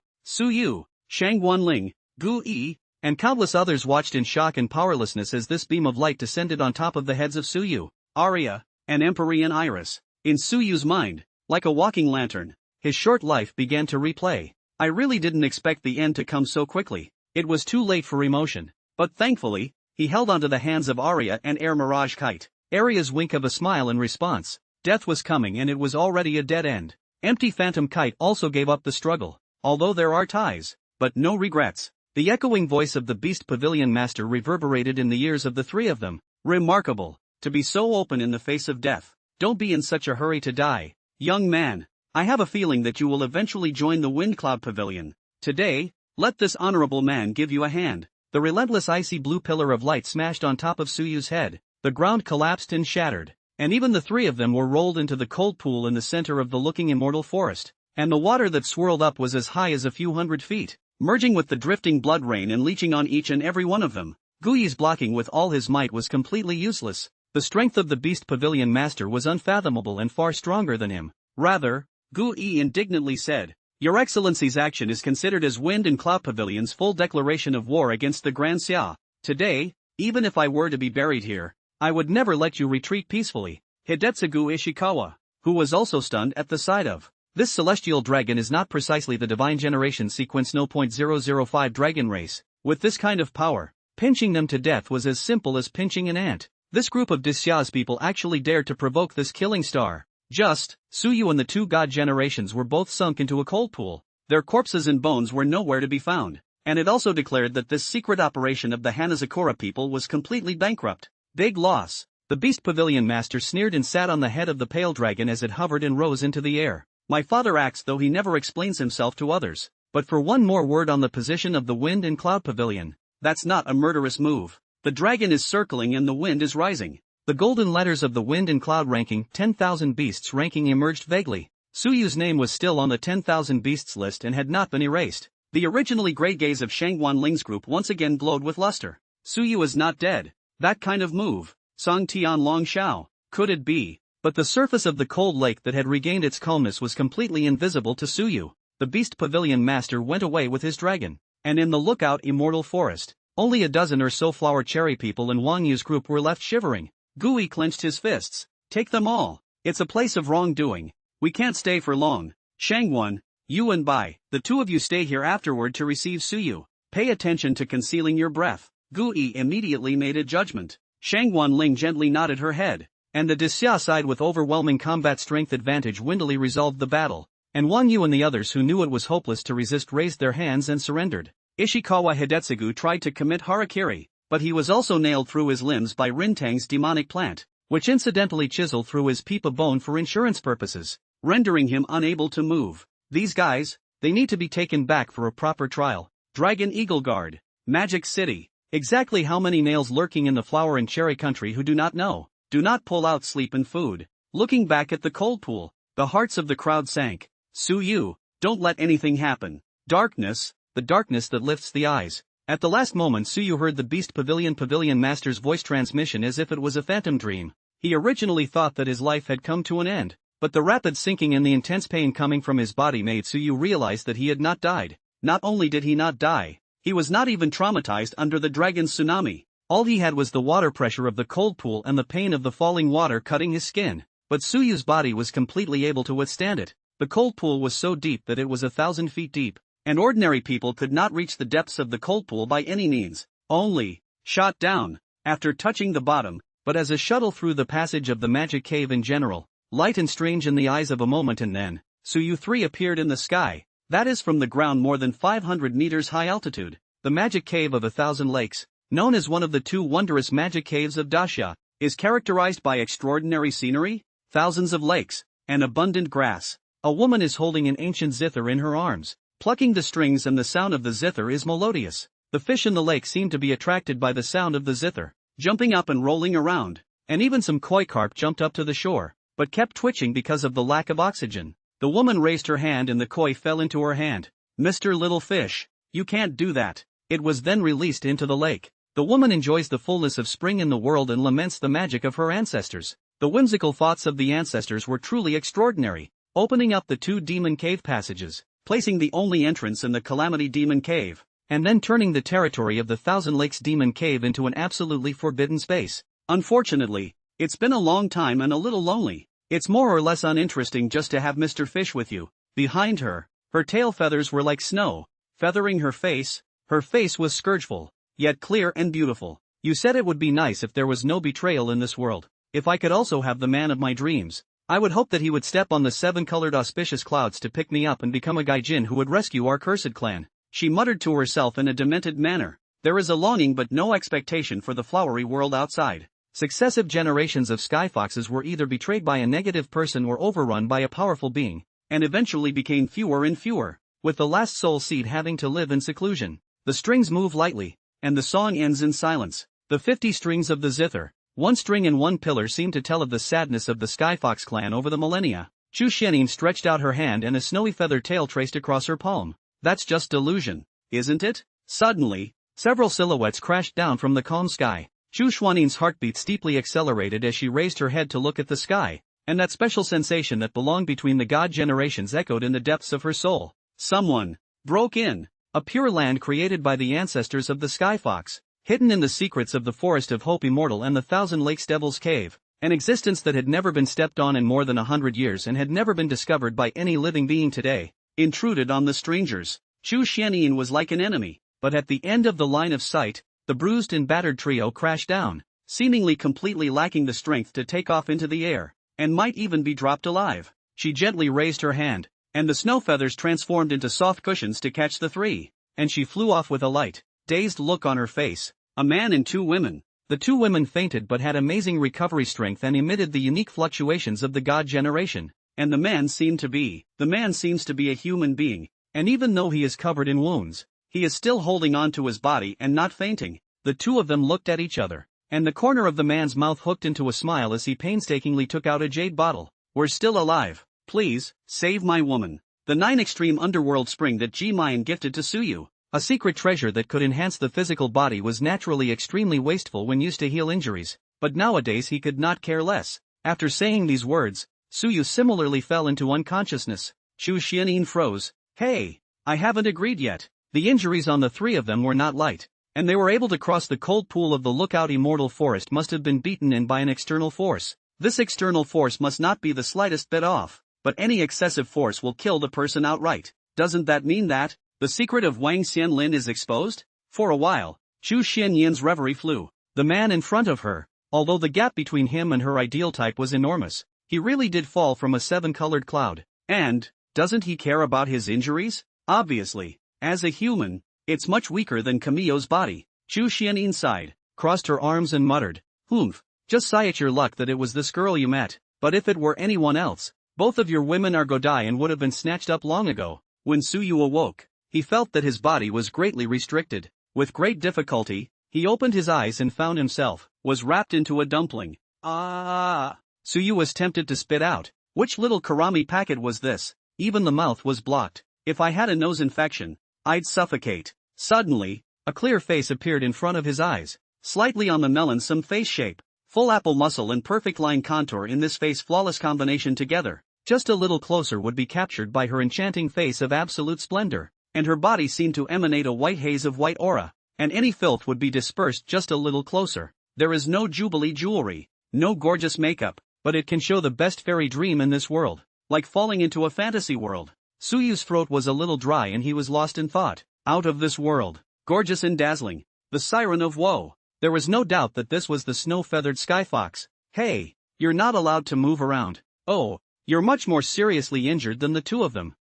Shang Guanling, Gui, and countless others watched in shock and powerlessness as this beam of light descended on top of the heads of Tsuyu, Aria, and Empyrean Iris. In Tsuyu's mind, like a walking lantern, his short life began to replay. I really didn't expect the end to come so quickly. It was too late for emotion, but thankfully, he held onto the hands of Aria and Air Mirage Kite. Aria's wink of a smile in response. Death was coming and it was already a dead end. Empty Phantom Kite also gave up the struggle, although there are ties, but no regrets. The echoing voice of the Beast Pavilion Master reverberated in the ears of the three of them. Remarkable, to be so open in the face of death. Don't be in such a hurry to die, young man. I have a feeling that you will eventually join the Wind Cloud Pavilion. Today, let this honorable man give you a hand. The relentless icy blue pillar of light smashed on top of Tsuyu's head. The ground collapsed and shattered, and even the three of them were rolled into the cold pool in the center of the looking immortal forest. And the water that swirled up was as high as a few hundred feet, merging with the drifting blood rain and leaching on each and every one of them. Gui's blocking with all his might was completely useless. The strength of the Beast Pavilion Master was unfathomable and far stronger than him. Rather, Gui indignantly said, "Your Excellency's action is considered as Wind and Cloud Pavilion's full declaration of war against the Grand Xia. Today, even if I were to be buried here, I would never let you retreat peacefully." Hidetsugu Ishikawa, who was also stunned at the sight of This celestial dragon is not precisely the divine generation sequence 0.005 dragon race. With this kind of power, pinching them to death was as simple as pinching an ant. This group of Disyaz people actually dared to provoke this killing star. Suyu and the two god generations were both sunk into a cold pool. Their corpses and bones were nowhere to be found. And it also declared that this secret operation of the Hanazakura people was completely bankrupt. Big loss. The Beast Pavilion Master sneered and sat on the head of the pale dragon as it hovered and rose into the air. My father acts though he never explains himself to others. But for one more word on the position of the Wind and Cloud Pavilion. That's not a murderous move. The dragon is circling and the wind is rising. The golden letters of the Wind and Cloud ranking 10,000 beasts ranking emerged vaguely. Suyu's name was still on the 10,000 beasts list and had not been erased. The originally grey gaze of Shangwan Ling's group once again glowed with luster. Suyu is not dead. That kind of move. Song Tian Long Shao. Could it be? But the surface of the cold lake that had regained its calmness was completely invisible to Suyu. The Beast Pavilion Master went away with his dragon. And in the lookout immortal forest, only a dozen or so flower cherry people and Wang Yu's group were left shivering. Gui clenched his fists. Take them all. It's a place of wrongdoing. We can't stay for long. Shangwan, you and Bai, the two of you stay here afterward to receive Suyu. Pay attention to concealing your breath. Gui immediately made a judgment. Shangwan Ling gently nodded her head. And the Disya side with overwhelming combat strength advantage windily resolved the battle. And Wang Yu and the others who knew it was hopeless to resist raised their hands and surrendered. Ishikawa Hidetsugu tried to commit harakiri, but he was also nailed through his limbs by Rintang's demonic plant, which incidentally chiseled through his peepa bone for insurance purposes, rendering him unable to move. These guys, they need to be taken back for a proper trial. Dragon Eagle Guard, Magic City. Exactly how many nails lurking in the flower and cherry country who do not know? Do not pull out sleep and food. Looking back at the cold pool, the hearts of the crowd sank. Suyu, don't let anything happen. Darkness, the darkness that lifts the eyes. At the last moment Suyu heard the Beast Pavilion Master's voice transmission as if it was a phantom dream. He originally thought that his life had come to an end, but the rapid sinking and the intense pain coming from his body made Suyu realize that he had not died. Not only did he not die, he was not even traumatized under the dragon's tsunami. All he had was the water pressure of the cold pool and the pain of the falling water cutting his skin. But Suyu's body was completely able to withstand it. The cold pool was so deep that it was 1,000 feet deep, and ordinary people could not reach the depths of the cold pool by any means. Only shot down after touching the bottom, but as a shuttle through the passage of the magic cave in general, light and strange in the eyes of a moment, and then Suyu 3 appeared in the sky. That is from the ground more than 500 meters high altitude. The magic cave of 1,000 lakes, known as one of the 2 wondrous magic caves of Dacia, is characterized by extraordinary scenery, thousands of lakes, and abundant grass. A woman is holding an ancient zither in her arms, plucking the strings, and the sound of the zither is melodious. The fish in the lake seem to be attracted by the sound of the zither, jumping up and rolling around, and even some koi carp jumped up to the shore, but kept twitching because of the lack of oxygen. The woman raised her hand and the koi fell into her hand. Mr. Little Fish, you can't do that. It was then released into the lake. The woman enjoys the fullness of spring in the world and laments the magic of her ancestors. The whimsical thoughts of the ancestors were truly extraordinary. Opening up the 2 demon cave passages, placing the only entrance in the Calamity Demon Cave, and then turning the territory of the 1,000 Lakes Demon Cave into an absolutely forbidden space. Unfortunately, it's been a long time and a little lonely. It's more or less uninteresting just to have Mr. Fish with you. Behind her, her tail feathers were like snow, feathering her face. Her face was scourgeful, yet clear and beautiful. You said it would be nice if there was no betrayal in this world. If I could also have the man of my dreams, I would hope that he would step on the 7-colored auspicious clouds to pick me up and become a gaijin who would rescue our cursed clan. She muttered to herself in a demented manner. There is a longing but no expectation for the flowery world outside. Successive generations of skyfoxes were either betrayed by a negative person or overrun by a powerful being, and eventually became fewer and fewer, with the last soul seed having to live in seclusion. The strings move lightly, and the song ends in silence. The 50 strings of the zither, 1 string and 1 pillar, seem to tell of the sadness of the Skyfox clan over the millennia. Chu Xianin stretched out her hand and a snowy feather tail traced across her palm. That's just delusion, isn't it? Suddenly, several silhouettes crashed down from the calm sky. Chu Xuanin's heartbeat steeply accelerated as she raised her head to look at the sky, and that special sensation that belonged between the god generations echoed in the depths of her soul. Someone broke in. A pure land created by the ancestors of the Skyfox, hidden in the secrets of the Forest of Hope Immortal and the 1,000 Lakes Devil's Cave. An existence that had never been stepped on in more than 100 years and had never been discovered by any living being today, intruded on the strangers. Chu Xianyin was like an enemy, but at the end of the line of sight, the bruised and battered trio crashed down, seemingly completely lacking the strength to take off into the air, and might even be dropped alive. She gently raised her hand, and the snow feathers transformed into soft cushions to catch the three, and she flew off with a light, dazed look on her face. A man and two women. The two women fainted but had amazing recovery strength and emitted the unique fluctuations of the god generation, and the man seems to be a human being, and even though he is covered in wounds, he is still holding on to his body and not fainting. The two of them looked at each other, and the corner of the man's mouth hooked into a smile as he painstakingly took out a jade bottle. We're still alive. Please, save my woman. The 9 extreme underworld spring that Ji Mayan gifted to Suyu. A secret treasure that could enhance the physical body was naturally extremely wasteful when used to heal injuries, but nowadays he could not care less. After saying these words, Suyu similarly fell into unconsciousness. Chu Xianyin froze. Hey, I haven't agreed yet. The injuries on the three of them were not light, and they were able to cross the cold pool of the Lookout Immortal Forest must have been beaten in by an external force. This external force must not be the slightest bit off, but any excessive force will kill the person outright. Doesn't that mean that the secret of Wang Xianlin is exposed? For a while, Chu Xianyin's reverie flew. The man in front of her, although the gap between him and her ideal type was enormous, he really did fall from a 7-colored cloud. And, doesn't he care about his injuries? Obviously. As a human, it's much weaker than Camille's body. Chu Xianyin sighed, crossed her arms and muttered, "Humph, just sigh at your luck that it was this girl you met, but if it were anyone else, both of your women are go die and would have been snatched up long ago." When Suyu awoke, he felt that his body was greatly restricted. With great difficulty, he opened his eyes and found himself was wrapped into a dumpling. Ah! Suyu was tempted to spit out. Which little karami packet was this? Even the mouth was blocked. If I had a nose infection, I'd suffocate. Suddenly, a clear face appeared in front of his eyes, slightly on the melon some face shape, full apple muscle and perfect line contour in this face flawless combination together. Just a little closer would be captured by her enchanting face of absolute splendor, and her body seemed to emanate a white haze of white aura, and any filth would be dispersed just a little closer. There is no jubilee jewelry, no gorgeous makeup, but it can show the best fairy dream in this world, like falling into a fantasy world. Suyu's throat was a little dry and he was lost in thought. Out of this world, gorgeous and dazzling, the siren of woe. There was no doubt that this was the snow-feathered sky fox. Hey, you're not allowed to move around. Oh, you're much more seriously injured than the two of them.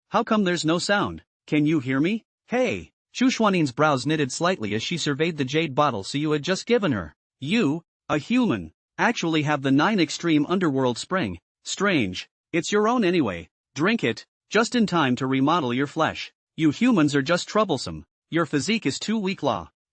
How come there's no sound? Can you hear me? Hey! Chu Xuanyin's brows knitted slightly as she surveyed the jade bottle Suyu had just given her. You, a human, actually have the 9 extreme underworld spring. Strange. It's your own anyway. Drink it, just in time to remodel your flesh. You humans are just troublesome. Your physique is too weak.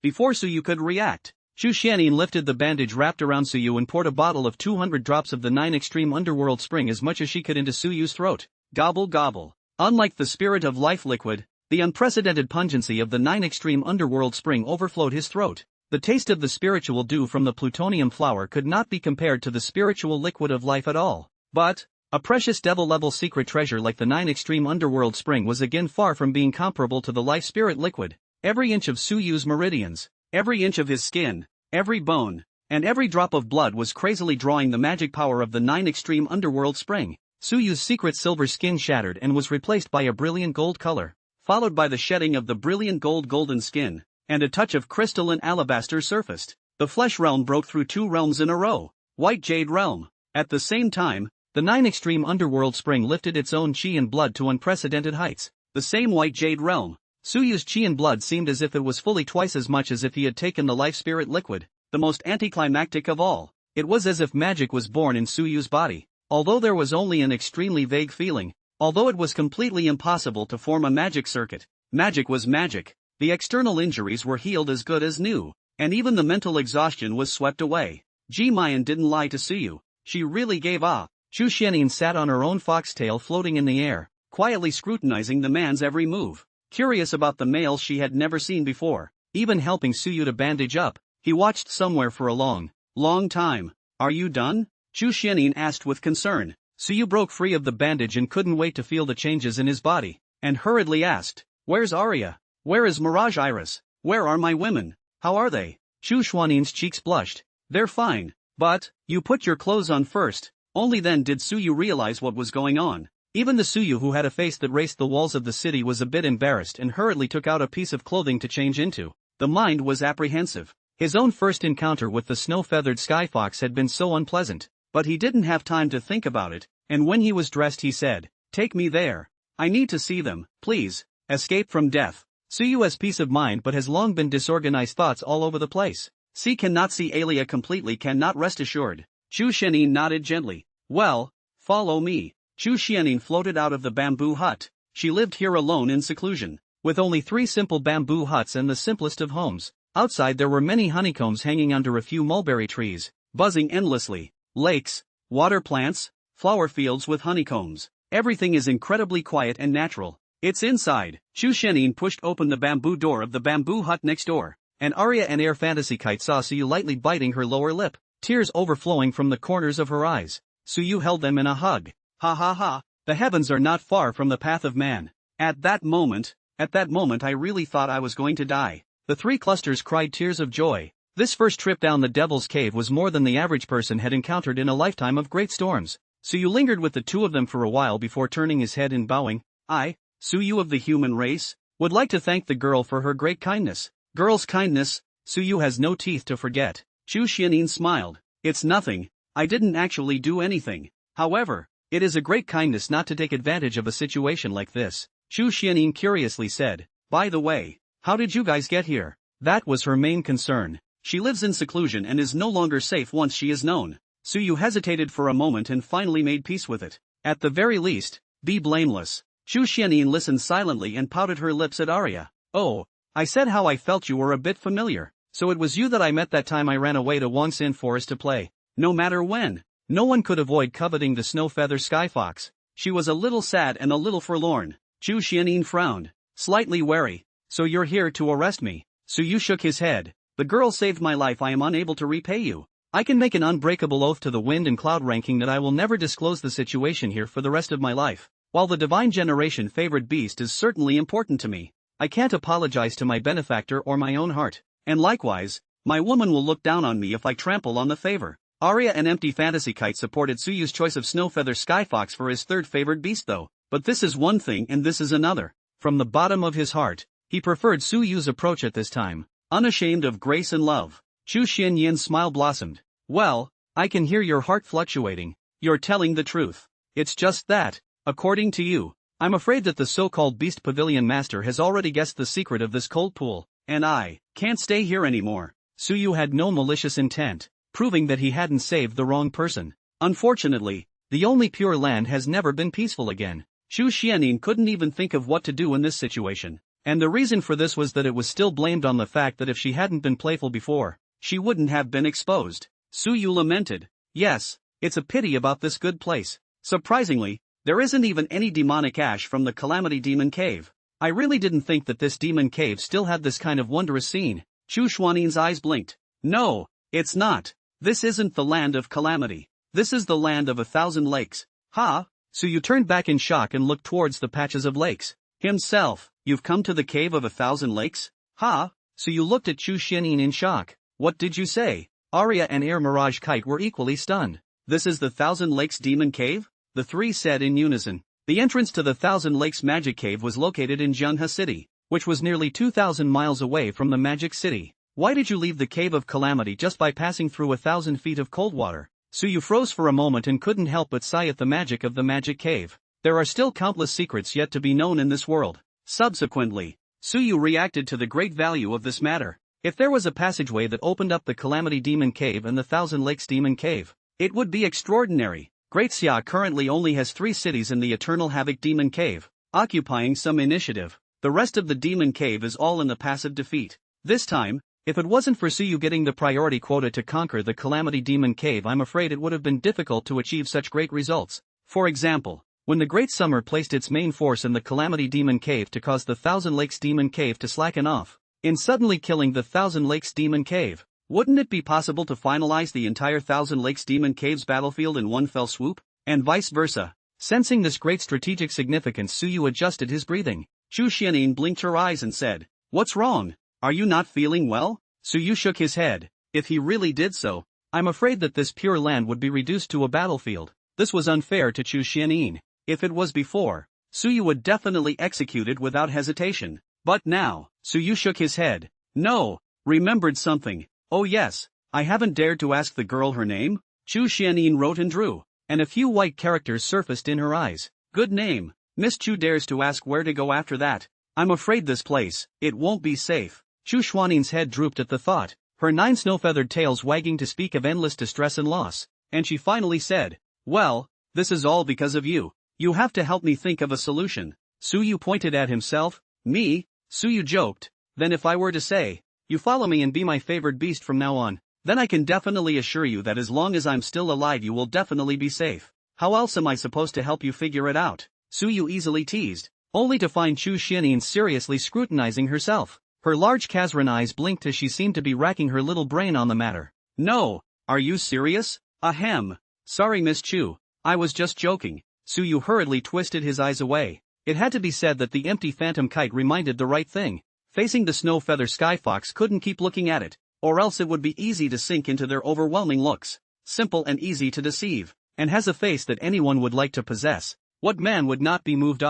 Before Suyu could react, Chu Xianyin lifted the bandage wrapped around Suyu and poured a bottle of 200 drops of the 9 extreme underworld spring as much as she could into Suyu's throat. Gobble gobble. Unlike the spirit of life liquid, the unprecedented pungency of the 9 extreme underworld spring overflowed his throat. The taste of the spiritual dew from the plutonium flower could not be compared to the spiritual liquid of life at all. But a precious devil-level secret treasure like the 9 extreme underworld spring was again far from being comparable to the life spirit liquid. Every inch of Suyu's meridians, every inch of his skin, every bone, and every drop of blood was crazily drawing the magic power of the 9 extreme underworld spring. Suyu's secret silver skin shattered and was replaced by a brilliant gold color, followed by the shedding of the brilliant golden skin, and a touch of crystalline alabaster surfaced. The flesh realm broke through 2 realms in a row. White Jade Realm. At the same time, the 9 extreme underworld spring lifted its own chi and blood to unprecedented heights. The same White Jade Realm. Suyu's chi and blood seemed as if it was fully twice as much as if he had taken the life spirit liquid, the most anticlimactic of all. It was as if magic was born in Suyu's body, although there was only an extremely vague feeling, although it was completely impossible to form a magic circuit. Magic was magic. The external injuries were healed as good as new, and even the mental exhaustion was swept away. Ji Mayan didn't lie to Suyu. She really gave up. Chu Xianyin sat on her own foxtail floating in the air, quietly scrutinizing the man's every move. Curious about the male she had never seen before, even helping Suyu to bandage up. He watched somewhere for a long time. Are you done? Chu Xianyin asked with concern. Suyu broke free of the bandage and couldn't wait to feel the changes in his body, and hurriedly asked, "Where's Aria? Where is Mirage Iris? Where are my women? How are they?" Chu Xuanyin's cheeks blushed. "They're fine. But, you put your clothes on first. Only then did Suyu realize what was going on. Even the Suyu who had a face that raced the walls of the city was a bit embarrassed and hurriedly took out a piece of clothing to change into. The mind was apprehensive. His own first encounter with the snow-feathered sky fox had been so unpleasant, but he didn't have time to think about it, and when he was dressed he said, "Take me there. I need to see them, please." Escape from death. Suyu has peace of mind but has long been disorganized thoughts all over the place. Cannot see Alia completely, cannot rest assured. Chu Xianin nodded gently. Well, follow me. Chu Xianin floated out of the bamboo hut. She lived here alone in seclusion, with only 3 simple bamboo huts and the simplest of homes. Outside there were many honeycombs hanging under a few mulberry trees, buzzing endlessly. Lakes, water plants, flower fields with honeycombs. Everything is incredibly quiet and natural. It's inside. Chu Xianin pushed open the bamboo door of the bamboo hut next door, and Aria and Air Fantasy Kite saw Suyu lightly biting her lower lip, tears overflowing from the corners of her eyes. Suyu held them in a hug. Ha ha ha, the heavens are not far from the path of man. At that moment I really thought I was going to die. The 3 clusters cried tears of joy. This first trip down the Devil's Cave was more than the average person had encountered in a lifetime of great storms. Suyu lingered with the 2 of them for a while before turning his head and bowing. I, Suyu of the human race, would like to thank the girl for her great kindness. Girl's kindness, Suyu has no teeth to forget. Chu Xianin smiled. It's nothing, I didn't actually do anything. However, it is a great kindness not to take advantage of a situation like this. Chu Xianin curiously said, by the way, how did you guys get here? That was her main concern. She lives in seclusion and is no longer safe once she is known. Suyu hesitated for a moment and finally made peace with it. At the very least, be blameless. Chu Xianin listened silently and pouted her lips at Aria. Oh, I said how I felt you were a bit familiar. So it was you that I met that time I ran away to Wangxin Forest to play. No matter when. No one could avoid coveting the snow-feather sky fox. She was a little sad and a little forlorn. Chu Xianin frowned, slightly wary. So you're here to arrest me? Suyu shook his head. The girl saved my life. I am unable to repay you. I can make an unbreakable oath to the wind and cloud ranking that I will never disclose the situation here for the rest of my life. While the divine generation favored beast is certainly important to me, I can't apologize to my benefactor or my own heart. And likewise, my woman will look down on me if I trample on the favor. Aria and Empty Fantasy Kite supported Suyu's choice of Snowfeather Skyfox for his 3rd favored beast though. But this is one thing and this is another. From the bottom of his heart, he preferred Suyu's approach at this time, unashamed of grace and love. Chu Xianyin's smile blossomed. Well, I can hear your heart fluctuating. You're telling the truth. It's just that, according to you, I'm afraid that the so-called Beast Pavilion Master has already guessed the secret of this cold pool, and I can't stay here anymore. Suyu had no malicious intent, proving that he hadn't saved the wrong person. Unfortunately, the only Pure Land has never been peaceful again. Chu Xianin couldn't even think of what to do in this situation, and the reason for this was that it was still blamed on the fact that if she hadn't been playful before, she wouldn't have been exposed. Suyu lamented. Yes, it's a pity about this good place. Surprisingly, there isn't even any demonic ash from the Calamity Demon Cave. I really didn't think that this demon cave still had this kind of wondrous scene. Chu Xuanin's eyes blinked. No, it's not. This isn't the land of calamity. This is the land of 1,000 lakes. Ha! Suyu turned back in shock and looked towards the patches of lakes. Himself, you've come to the cave of 1,000 lakes? Ha! Suyu looked at Chu Xianin in shock. What did you say? Aria and Air Mirage Kite were equally stunned. This is the 1,000 Lakes Demon Cave? The 3 said in unison. The entrance to the 1,000 Lakes Magic Cave was located in Jianghe City, which was nearly 2,000 miles away from the Magic City. Why did you leave the Cave of Calamity just by passing through 1,000 feet of cold water? Suyu froze for a moment and couldn't help but sigh at the magic of the Magic Cave. There are still countless secrets yet to be known in this world. Subsequently, Suyu reacted to the great value of this matter. If there was a passageway that opened up the Calamity Demon Cave and the 1,000 Lakes Demon Cave, it would be extraordinary. Great Xia currently only has 3 cities in the Eternal Havoc Demon Cave, occupying some initiative. The rest of the Demon Cave is all in the passive defeat. This time, if it wasn't for Suyu getting the priority quota to conquer the Calamity Demon Cave, I'm afraid it would have been difficult to achieve such great results. For example, when the Great Summer placed its main force in the Calamity Demon Cave to cause the 1,000 Lakes Demon Cave to slacken off, in suddenly killing the 1,000 Lakes Demon Cave, wouldn't it be possible to finalize the entire 1,000 Lakes Demon Cave's battlefield in one fell swoop? And vice versa. Sensing this great strategic significance, Suyu adjusted his breathing. Chu Xianin blinked her eyes and said, "What's wrong? Are you not feeling well?" Suyu shook his head. If he really did so, I'm afraid that this pure land would be reduced to a battlefield. This was unfair to Chu Xianyin. If it was before, Suyu would definitely execute it without hesitation. But now, Suyu shook his head. No, remembered something. Oh yes, I haven't dared to ask the girl her name. Chu Xianyin wrote and drew, and a few white characters surfaced in her eyes. Good name. Miss Chu dares to ask where to go after that. I'm afraid this place, it won't be safe. Chu Xuanin's head drooped at the thought, her 9 snow-feathered tails wagging to speak of endless distress and loss, and she finally said, well, this is all because of you. You have to help me think of a solution. Suyu pointed at himself. Me? Suyu joked. Then if I were to say, you follow me and be my favored beast from now on, then I can definitely assure you that as long as I'm still alive you will definitely be safe. How else am I supposed to help you figure it out? Suyu easily teased, only to find Chu Xianyin seriously scrutinizing herself. Her large Kazran eyes blinked as she seemed to be racking her little brain on the matter. No, are you serious? Ahem. Sorry Miss Chu, I was just joking. Suyu hurriedly twisted his eyes away. It had to be said that the empty phantom kite reminded the right thing. Facing the snow feather sky fox couldn't keep looking at it, or else it would be easy to sink into their overwhelming looks. Simple and easy to deceive, and has a face that anyone would like to possess. What man would not be moved?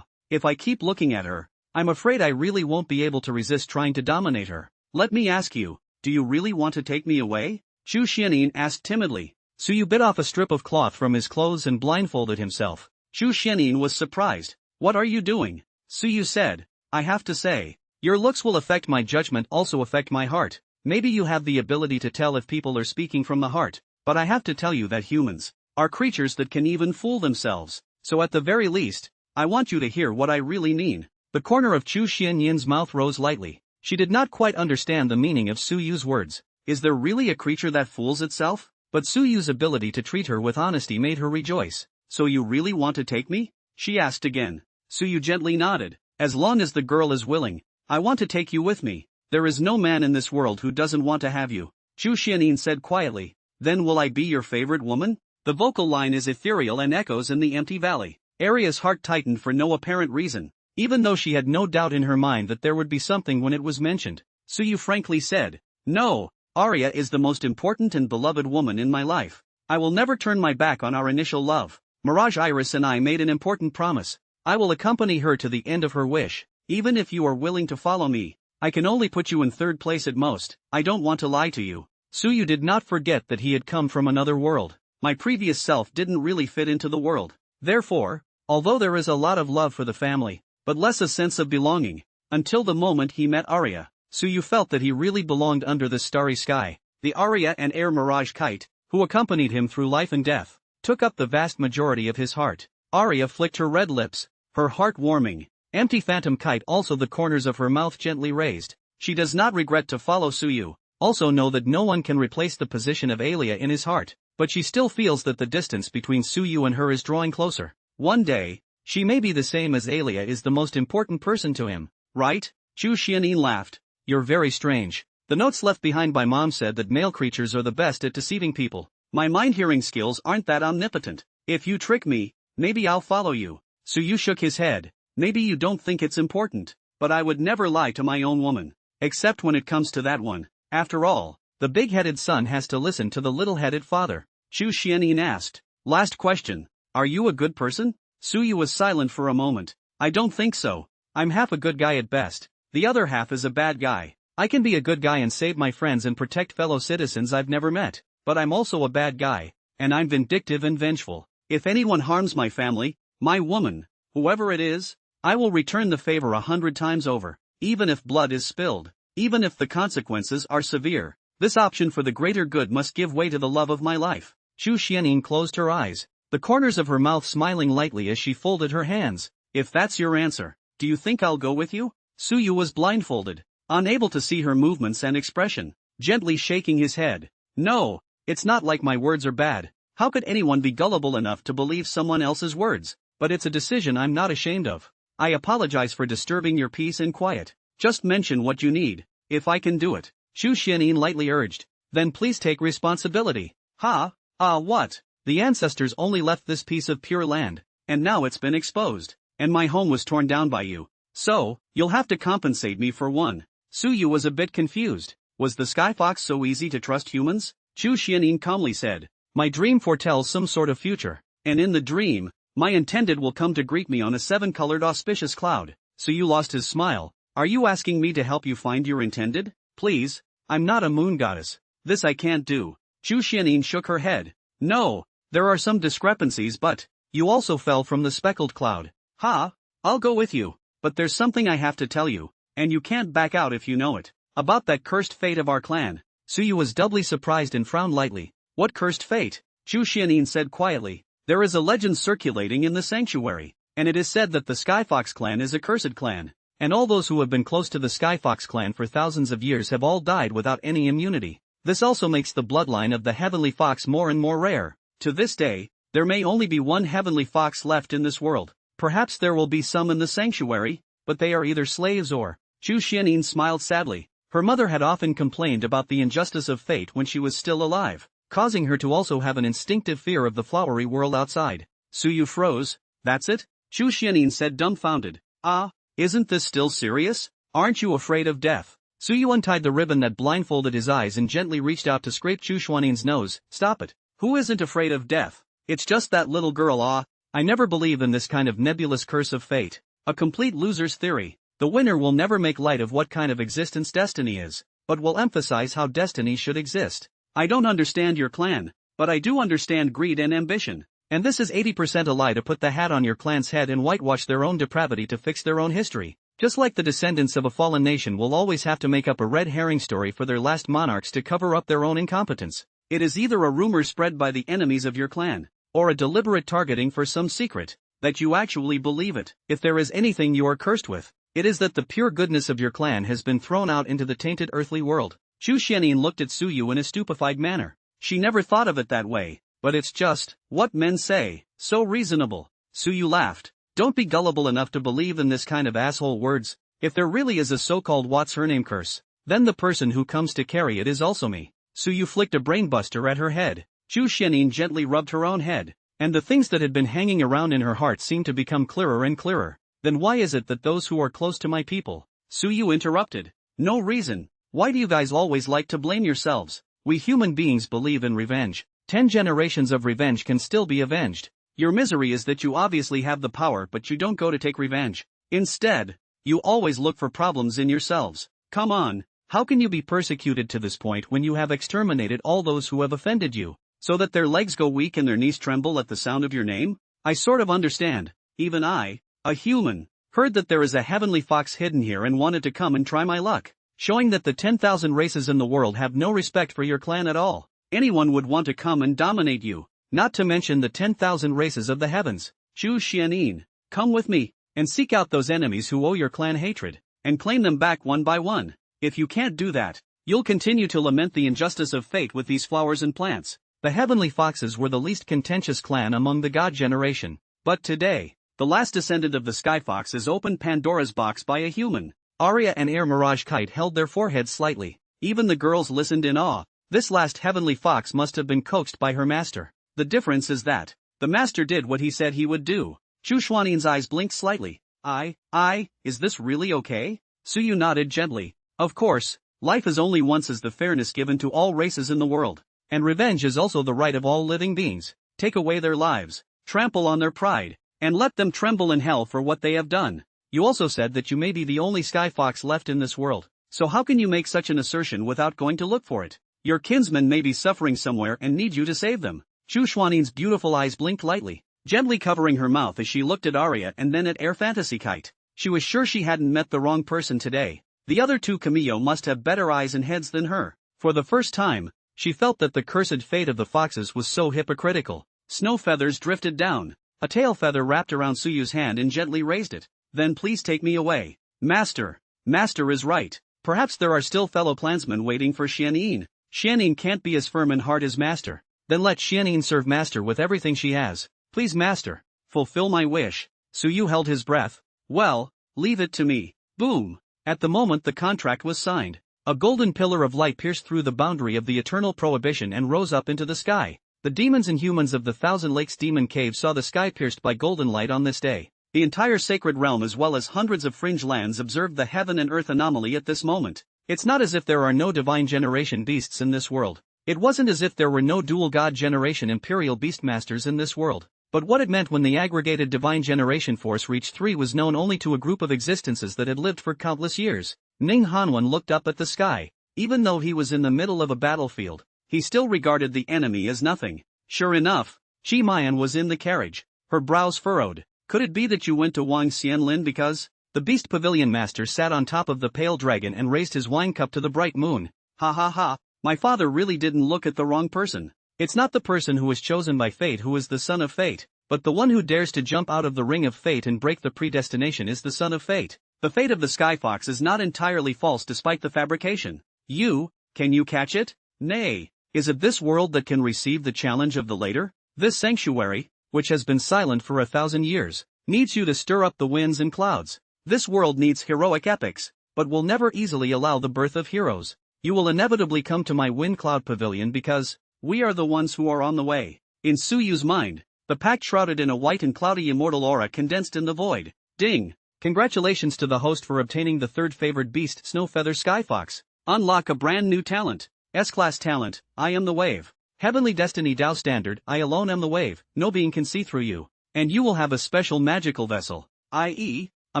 If I keep looking at her, I'm afraid I really won't be able to resist trying to dominate her. Let me ask you, do you really want to take me away? Chu Xianyin asked timidly. Suyu bit off a strip of cloth from his clothes and blindfolded himself. Chu Xianyin was surprised. What are you doing? Suyu said. I have to say, your looks will affect my judgment, also affect my heart. Maybe you have the ability to tell if people are speaking from the heart, but I have to tell you that humans are creatures that can even fool themselves. So at the very least, I want you to hear what I really mean. The corner of Chu Xianyin's mouth rose lightly. She did not quite understand the meaning of Suyu's words. Is there really a creature that fools itself? But Suyu's ability to treat her with honesty made her rejoice. So you really want to take me? She asked again. Suyu gently nodded. As long as the girl is willing, I want to take you with me. There is no man in this world who doesn't want to have you. Chu Xianyin said quietly. Then will I be your favorite woman? The vocal line is ethereal and echoes in the empty valley. Aria's heart tightened for no apparent reason, even though she had no doubt in her mind that there would be something when it was mentioned. Suyu frankly said, no, Aria is the most important and beloved woman in my life. I will never turn my back on our initial love. Mirage Iris and I made an important promise. I will accompany her to the end of her wish. Even if you are willing to follow me, I can only put you in third place at most. I don't want to lie to you. Suyu did not forget that he had come from another world. My previous self didn't really fit into the world. Therefore, although there is a lot of love for the family, but less a sense of belonging, until the moment he met Aria, Suyu felt that he really belonged under the starry sky. The Aria and air mirage kite, who accompanied him through life and death, took up the vast majority of his heart. Aria flicked her red lips, her heart warming. Empty phantom kite, also the corners of her mouth gently raised. She does not regret to follow Suyu. Also know that no one can replace the position of Alia in his heart, but she still feels that the distance between Suyu and her is drawing closer. One day, she may be the same as Alia is the most important person to him, right? Chu Xianyin laughed. You're very strange. The notes left behind by Mom said that male creatures are the best at deceiving people. My mind-hearing skills aren't that omnipotent. If you trick me, maybe I'll follow you. Suyu shook his head. Maybe you don't think it's important, but I would never lie to my own woman. Except when it comes to that one. After all, the big-headed son has to listen to the little-headed father. Chu Xianyin asked. Last question. Are you a good person? Suyu was silent for a moment. I don't think so. I'm half a good guy at best. The other half is a bad guy. I can be a good guy and save my friends and protect fellow citizens I've never met, but I'm also a bad guy, and I'm vindictive and vengeful. If anyone harms my family, my woman, whoever it is, I will return the favor 100 times over, even if blood is spilled, even if the consequences are severe. This option for the greater good must give way to the love of my life. Chu Xianyin closed her eyes, the corners of her mouth smiling lightly as she folded her hands. If that's your answer, do you think I'll go with you? Suyu was blindfolded, unable to see her movements and expression, gently shaking his head. No, it's not like my words are bad. How could anyone be gullible enough to believe someone else's words? But it's a decision I'm not ashamed of. I apologize for disturbing your peace and quiet. Just mention what you need, if I can do it. Chu Xianyin lightly urged. Then please take responsibility. What? The ancestors only left this piece of pure land, and now it's been exposed, and my home was torn down by you. So, you'll have to compensate me for one. Suyu was a bit confused. Was the Sky Fox so easy to trust humans? Chu Xianyin calmly said. My dream foretells some sort of future, and in the dream, my intended will come to greet me on a seven-colored auspicious cloud. So you lost his smile. Are you asking me to help you find your intended? Please, I'm not a moon goddess. This I can't do. Chu Xianyin shook her head. No, there are some discrepancies, but you also fell from the speckled cloud. Ha, I'll go with you, but there's something I have to tell you, and you can't back out if you know it. About that cursed fate of our clan. Suyu was doubly surprised and frowned lightly. What cursed fate? Chu Xianyin said quietly. There is a legend circulating in the sanctuary, and it is said that the Skyfox clan is a cursed clan, and all those who have been close to the Skyfox clan for thousands of years have all died without any immunity. This also makes the bloodline of the Heavenly Fox more and more rare. To this day, there may only be one Heavenly Fox left in this world. Perhaps there will be some in the sanctuary, but they are either slaves or... Chu Xianyin smiled sadly. Her mother had often complained about the injustice of fate when she was still alive, causing her to also have an instinctive fear of the flowery world outside. Suyu froze. That's it? Chu Xianyin said dumbfounded. Ah, isn't this still serious? Aren't you afraid of death? Suyu untied the ribbon that blindfolded his eyes and gently reached out to scrape Chu Xianyin's nose. Stop it. Who isn't afraid of death? It's just that little girl. I never believe in this kind of nebulous curse of fate. A complete loser's theory. The winner will never make light of what kind of existence destiny is, but will emphasize how destiny should exist. I don't understand your clan, but I do understand greed and ambition. And this is 80% a lie to put the hat on your clan's head and whitewash their own depravity to fix their own history. Just like the descendants of a fallen nation will always have to make up a red herring story for their last monarchs to cover up their own incompetence. It is either a rumor spread by the enemies of your clan, or a deliberate targeting for some secret, that you actually believe it. If there is anything you are cursed with, it is that the pure goodness of your clan has been thrown out into the tainted earthly world. Chu Xianyin looked at Suyu in a stupefied manner. She never thought of it that way, but it's just what men say, so reasonable. Suyu laughed. Don't be gullible enough to believe in this kind of asshole words. If there really is a so-called what's her name curse, then the person who comes to carry it is also me. Suyu flicked a brainbuster at her head. Chu Xianyin gently rubbed her own head, and the things that had been hanging around in her heart seemed to become clearer and clearer. Then why is it that those who are close to my people? Suyu interrupted. No reason. Why do you guys always like to blame yourselves? We human beings believe in revenge. 10 generations of revenge can still be avenged. Your misery is that you obviously have the power but you don't go to take revenge. Instead, you always look for problems in yourselves. Come on, how can you be persecuted to this point when you have exterminated all those who have offended you, so that their legs go weak and their knees tremble at the sound of your name? I sort of understand. Even I, a human, heard that there is a heavenly fox hidden here and wanted to come and try my luck, showing that the 10,000 races in the world have no respect for your clan at all. Anyone would want to come and dominate you, not to mention the 10,000 races of the heavens. Chu Xianyin, come with me, and seek out those enemies who owe your clan hatred, and claim them back one by one. If you can't do that, you'll continue to lament the injustice of fate with these flowers and plants. The heavenly foxes were the least contentious clan among the god generation, but today, the last descendant of the Sky Fox is opened Pandora's box by a human. Aria and Air Mirage Kite held their foreheads slightly. Even the girls listened in awe. This last heavenly fox must have been coaxed by her master. The difference is that the master did what he said he would do. Chu Xuanyin's eyes blinked slightly. Is this really okay? Suyu nodded gently. Of course, life is only once, as the fairness given to all races in the world. And revenge is also the right of all living beings. Take away their lives, trample on their pride, and let them tremble in hell for what they have done. You also said that you may be the only Sky Fox left in this world. So how can you make such an assertion without going to look for it? Your kinsmen may be suffering somewhere and need you to save them. Chu Xuanyin's beautiful eyes blinked lightly, gently covering her mouth as she looked at Aria and then at Air Fantasy Kite. She was sure she hadn't met the wrong person today. The other two Camillo must have better eyes and heads than her. For the first time, she felt that the cursed fate of the foxes was so hypocritical. Snow feathers drifted down. A tail feather wrapped around Suyu's hand and gently raised it. Then please take me away. Master is right. Perhaps there are still fellow clansmen waiting for Xianyin. Xianyin can't be as firm in heart as Master. Then let Xianyin serve Master with everything she has. Please Master, fulfill my wish. Suyu held his breath. Well, leave it to me. Boom. At the moment the contract was signed, a golden pillar of light pierced through the boundary of the eternal prohibition and rose up into the sky. The demons and humans of the Thousand Lakes Demon Cave saw the sky pierced by golden light on this day. The entire sacred realm as well as hundreds of fringe lands observed the heaven and earth anomaly at this moment. It's not as if there are no divine generation beasts in this world. It wasn't as if there were no dual god generation imperial beastmasters in this world. But what it meant when the aggregated divine generation force reached 3 was known only to a group of existences that had lived for countless years. Ning Hanwen looked up at the sky. Even though he was in the middle of a battlefield, he still regarded the enemy as nothing. Sure enough, Chi Mayan was in the carriage, her brows furrowed. Could it be that you went to Wang Xianlin because? The beast pavilion master sat on top of the pale dragon and raised his wine cup to the bright moon. Ha ha ha, my father really didn't look at the wrong person. It's not the person who is chosen by fate who is the son of fate, but the one who dares to jump out of the ring of fate and break the predestination is the son of fate. The fate of the Skyfox is not entirely false despite the fabrication. Can you catch it? Nay, is it this world that can receive the challenge of the later? This sanctuary, which has been silent for 1,000 years, needs you to stir up the winds and clouds. This world needs heroic epics, but will never easily allow the birth of heroes. You will inevitably come to my wind cloud pavilion because we are the ones who are on the way. In Suyu's mind, the pact shrouded in a white and cloudy immortal aura condensed in the void. Ding! Congratulations to the host for obtaining the third favored beast Snowfeather Skyfox. Unlock a brand new talent. S-class talent, I am the wave. Heavenly Destiny Tao Standard, I alone am the wave, no being can see through you. And you will have a special magical vessel, i.e., a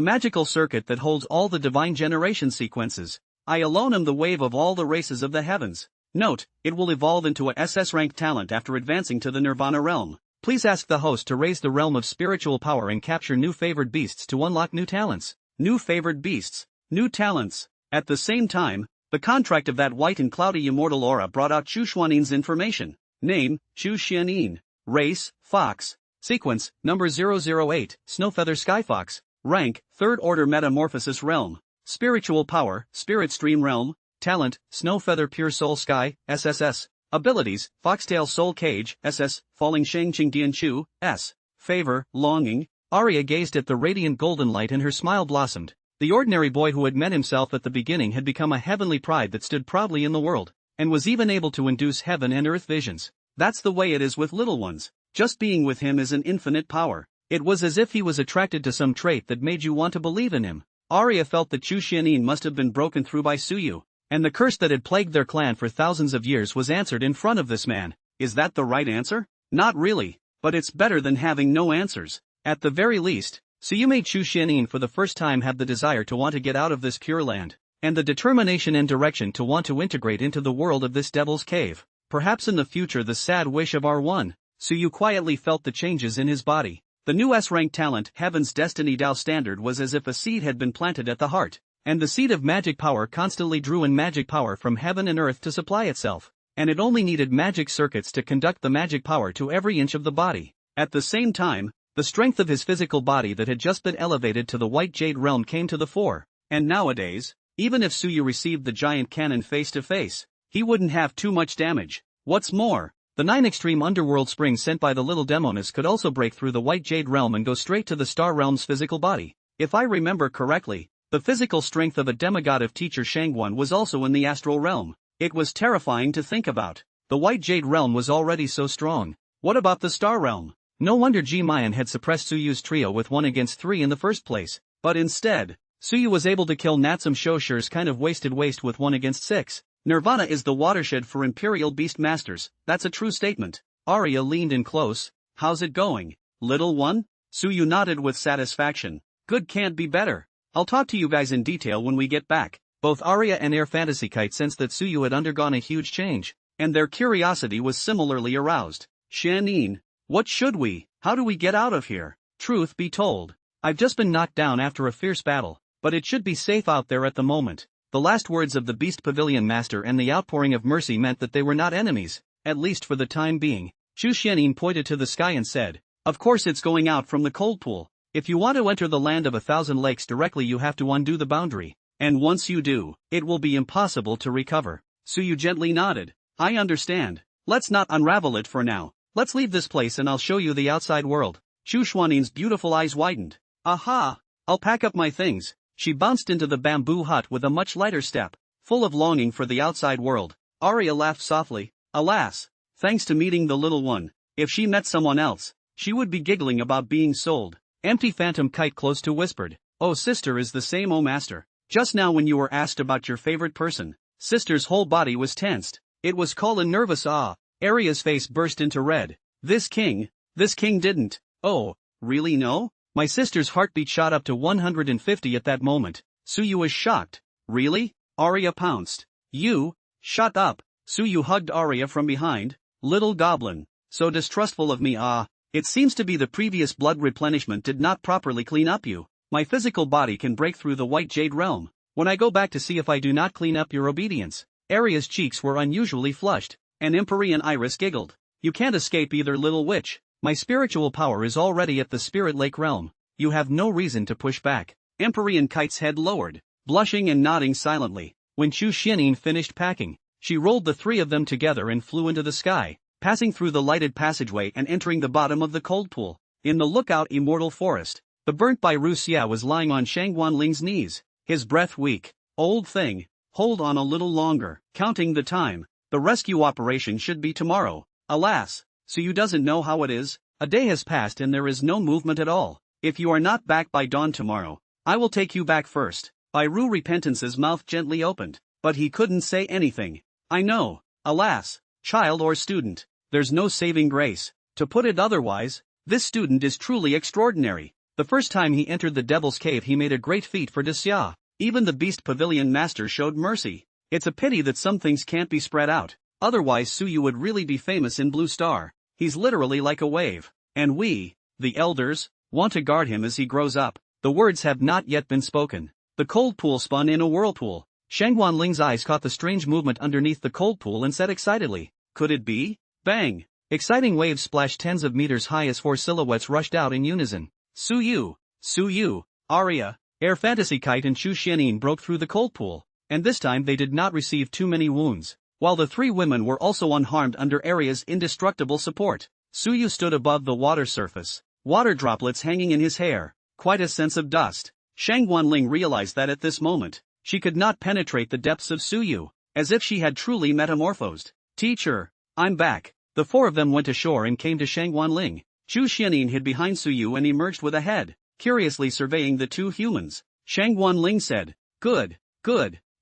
magical circuit that holds all the divine generation sequences. I alone am the wave of all the races of the heavens. Note, it will evolve into a SS rank talent after advancing to the Nirvana realm. Please ask the host to raise the realm of spiritual power and capture new favored beasts to unlock new talents. New favored beasts, new talents. At the same time, the contract of that white and cloudy immortal aura brought out Chu Xuanin's information. Name, Chu Xianin. Race, Fox. Sequence, number 008, Snowfeather Skyfox. Rank, Third Order Metamorphosis Realm. Spiritual Power, Spirit Stream Realm. Talent, Snowfeather Pure Soul Sky, SSS. Abilities, Foxtail Soul Cage, SS, Falling Sheng Qing Dian Chu, S. Favor, Longing. Aria gazed at the radiant golden light and her smile blossomed. The ordinary boy who had met himself at the beginning had become a heavenly pride that stood proudly in the world, and was even able to induce heaven and earth visions. That's the way it is with little ones. Just being with him is an infinite power. It was as if he was attracted to some trait that made you want to believe in him. Aria felt that Chu Xianin must have been broken through by Suyu, and the curse that had plagued their clan for thousands of years was answered in front of this man. Is that the right answer? Not really, but it's better than having no answers. At the very least, Suyu made Chu Xianin for the first time have the desire to want to get out of this pure land, and the determination and direction to want to integrate into the world of this devil's cave. Perhaps in the future the sad wish of R1. Suyu quietly felt the changes in his body. The new S-rank talent, Heaven's Destiny Tao Standard, was as if a seed had been planted at the heart, and the seed of magic power constantly drew in magic power from heaven and earth to supply itself, and it only needed magic circuits to conduct the magic power to every inch of the body. At the same time, the strength of his physical body that had just been elevated to the White Jade realm came to the fore, and nowadays, even if Suyu received the giant cannon face to face, he wouldn't have too much damage. What's more, the 9 extreme underworld springs sent by the little demoness could also break through the White Jade realm and go straight to the Star realm's physical body. If I remember correctly, the physical strength of a demigod of teacher Shangguan was also in the astral realm. It was terrifying to think about. The White Jade realm was already so strong. What about the Star realm? No wonder Ji Mayan had suppressed Suyu's trio with 1 against 3 in the first place, but instead, Suyu was able to kill Natsum Shoshure's kind of wasted waste with 1 against 6. Nirvana is the watershed for Imperial Beast Masters, that's a true statement. Aria leaned in close. How's it going, little one? Suyu nodded with satisfaction. Good, can't be better. I'll talk to you guys in detail when we get back. Both Aria and Air Fantasy Kite sensed that Suyu had undergone a huge change, and their curiosity was similarly aroused. Xianin, how do we get out of here? Truth be told, I've just been knocked down after a fierce battle, but it should be safe out there at the moment. The last words of the Beast Pavilion Master and the outpouring of mercy meant that they were not enemies, at least for the time being. Chu Xianin pointed to the sky and said, of course it's going out from the cold pool. If you want to enter the land of 1,000 lakes directly you have to undo the boundary, and once you do, it will be impossible to recover. Suyu gently nodded. I understand. Let's not unravel it for now. Let's leave this place and I'll show you the outside world. Chu Xuanin's beautiful eyes widened. Aha! I'll pack up my things. She bounced into the bamboo hut with a much lighter step, full of longing for the outside world. Aria laughed softly. Alas, thanks to meeting the little one, if she met someone else, she would be giggling about being sold. Empty Phantom Kite close to whispered. Oh, sister is the same, oh master. Just now when you were asked about your favorite person, sister's whole body was tensed. It was Colin nervous ah. Aria's face burst into red. This king didn't. Oh, really no? My sister's heartbeat shot up to 150 at that moment. Suyu was shocked. Really? Aria pounced. You? Shut up. Suyu hugged Aria from behind. Little goblin. So distrustful of me ah. It seems to be the previous blood replenishment did not properly clean up you. My physical body can break through the white jade realm. When I go back to see if I do not clean up your obedience. Aria's cheeks were unusually flushed. An Empyrean iris giggled. You can't escape either, little witch. My spiritual power is already at the spirit lake realm. You have no reason to push back. Empyrean Kite's head lowered, blushing and nodding silently. When Chu Xianyin finished packing, she rolled the three of them together and flew into the sky, passing through the lighted passageway and entering the bottom of the cold pool. In the lookout immortal forest, the burnt by Ru Xia was lying on Shang Guanling's knees, his breath weak. Old thing, hold on a little longer. Counting the time. The rescue operation should be tomorrow. Alas, Suyu doesn't know how it is. A day has passed and there is no movement at all. If you are not back by dawn tomorrow, I will take you back first. Ru Repentance's mouth gently opened, but he couldn't say anything. I know. Alas, child or student, there's no saving grace. To put it otherwise, this student is truly extraordinary. The first time he entered the Devil's Cave he made a great feat for Desya. Even the Beast Pavilion Master showed mercy. It's a pity that some things can't be spread out, otherwise Suyu would really be famous in Blue Star. He's literally like a wave. And we, the elders, want to guard him as he grows up. The words have not yet been spoken. The cold pool spun in a whirlpool. Shang Guanling's eyes caught the strange movement underneath the cold pool and said excitedly, could it be? Bang! Exciting waves splashed tens of meters high as four silhouettes rushed out in unison. Suyu, Aria, Air Fantasy Kite and Chu Xianyin broke through the cold pool, and this time they did not receive too many wounds, while the three women were also unharmed under Aria's indestructible support. Suyu stood above the water surface, water droplets hanging in his hair, quite a sense of dust. Shang Guanling realized that at this moment, she could not penetrate the depths of Suyu, as if she had truly metamorphosed. Teacher, I'm back. The four of them went ashore and came to Shang Guanling. Chu Xianyin hid behind Suyu and emerged with a head, curiously surveying the two humans. Shang Guanling said, Good.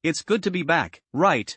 It's good to be back. Right.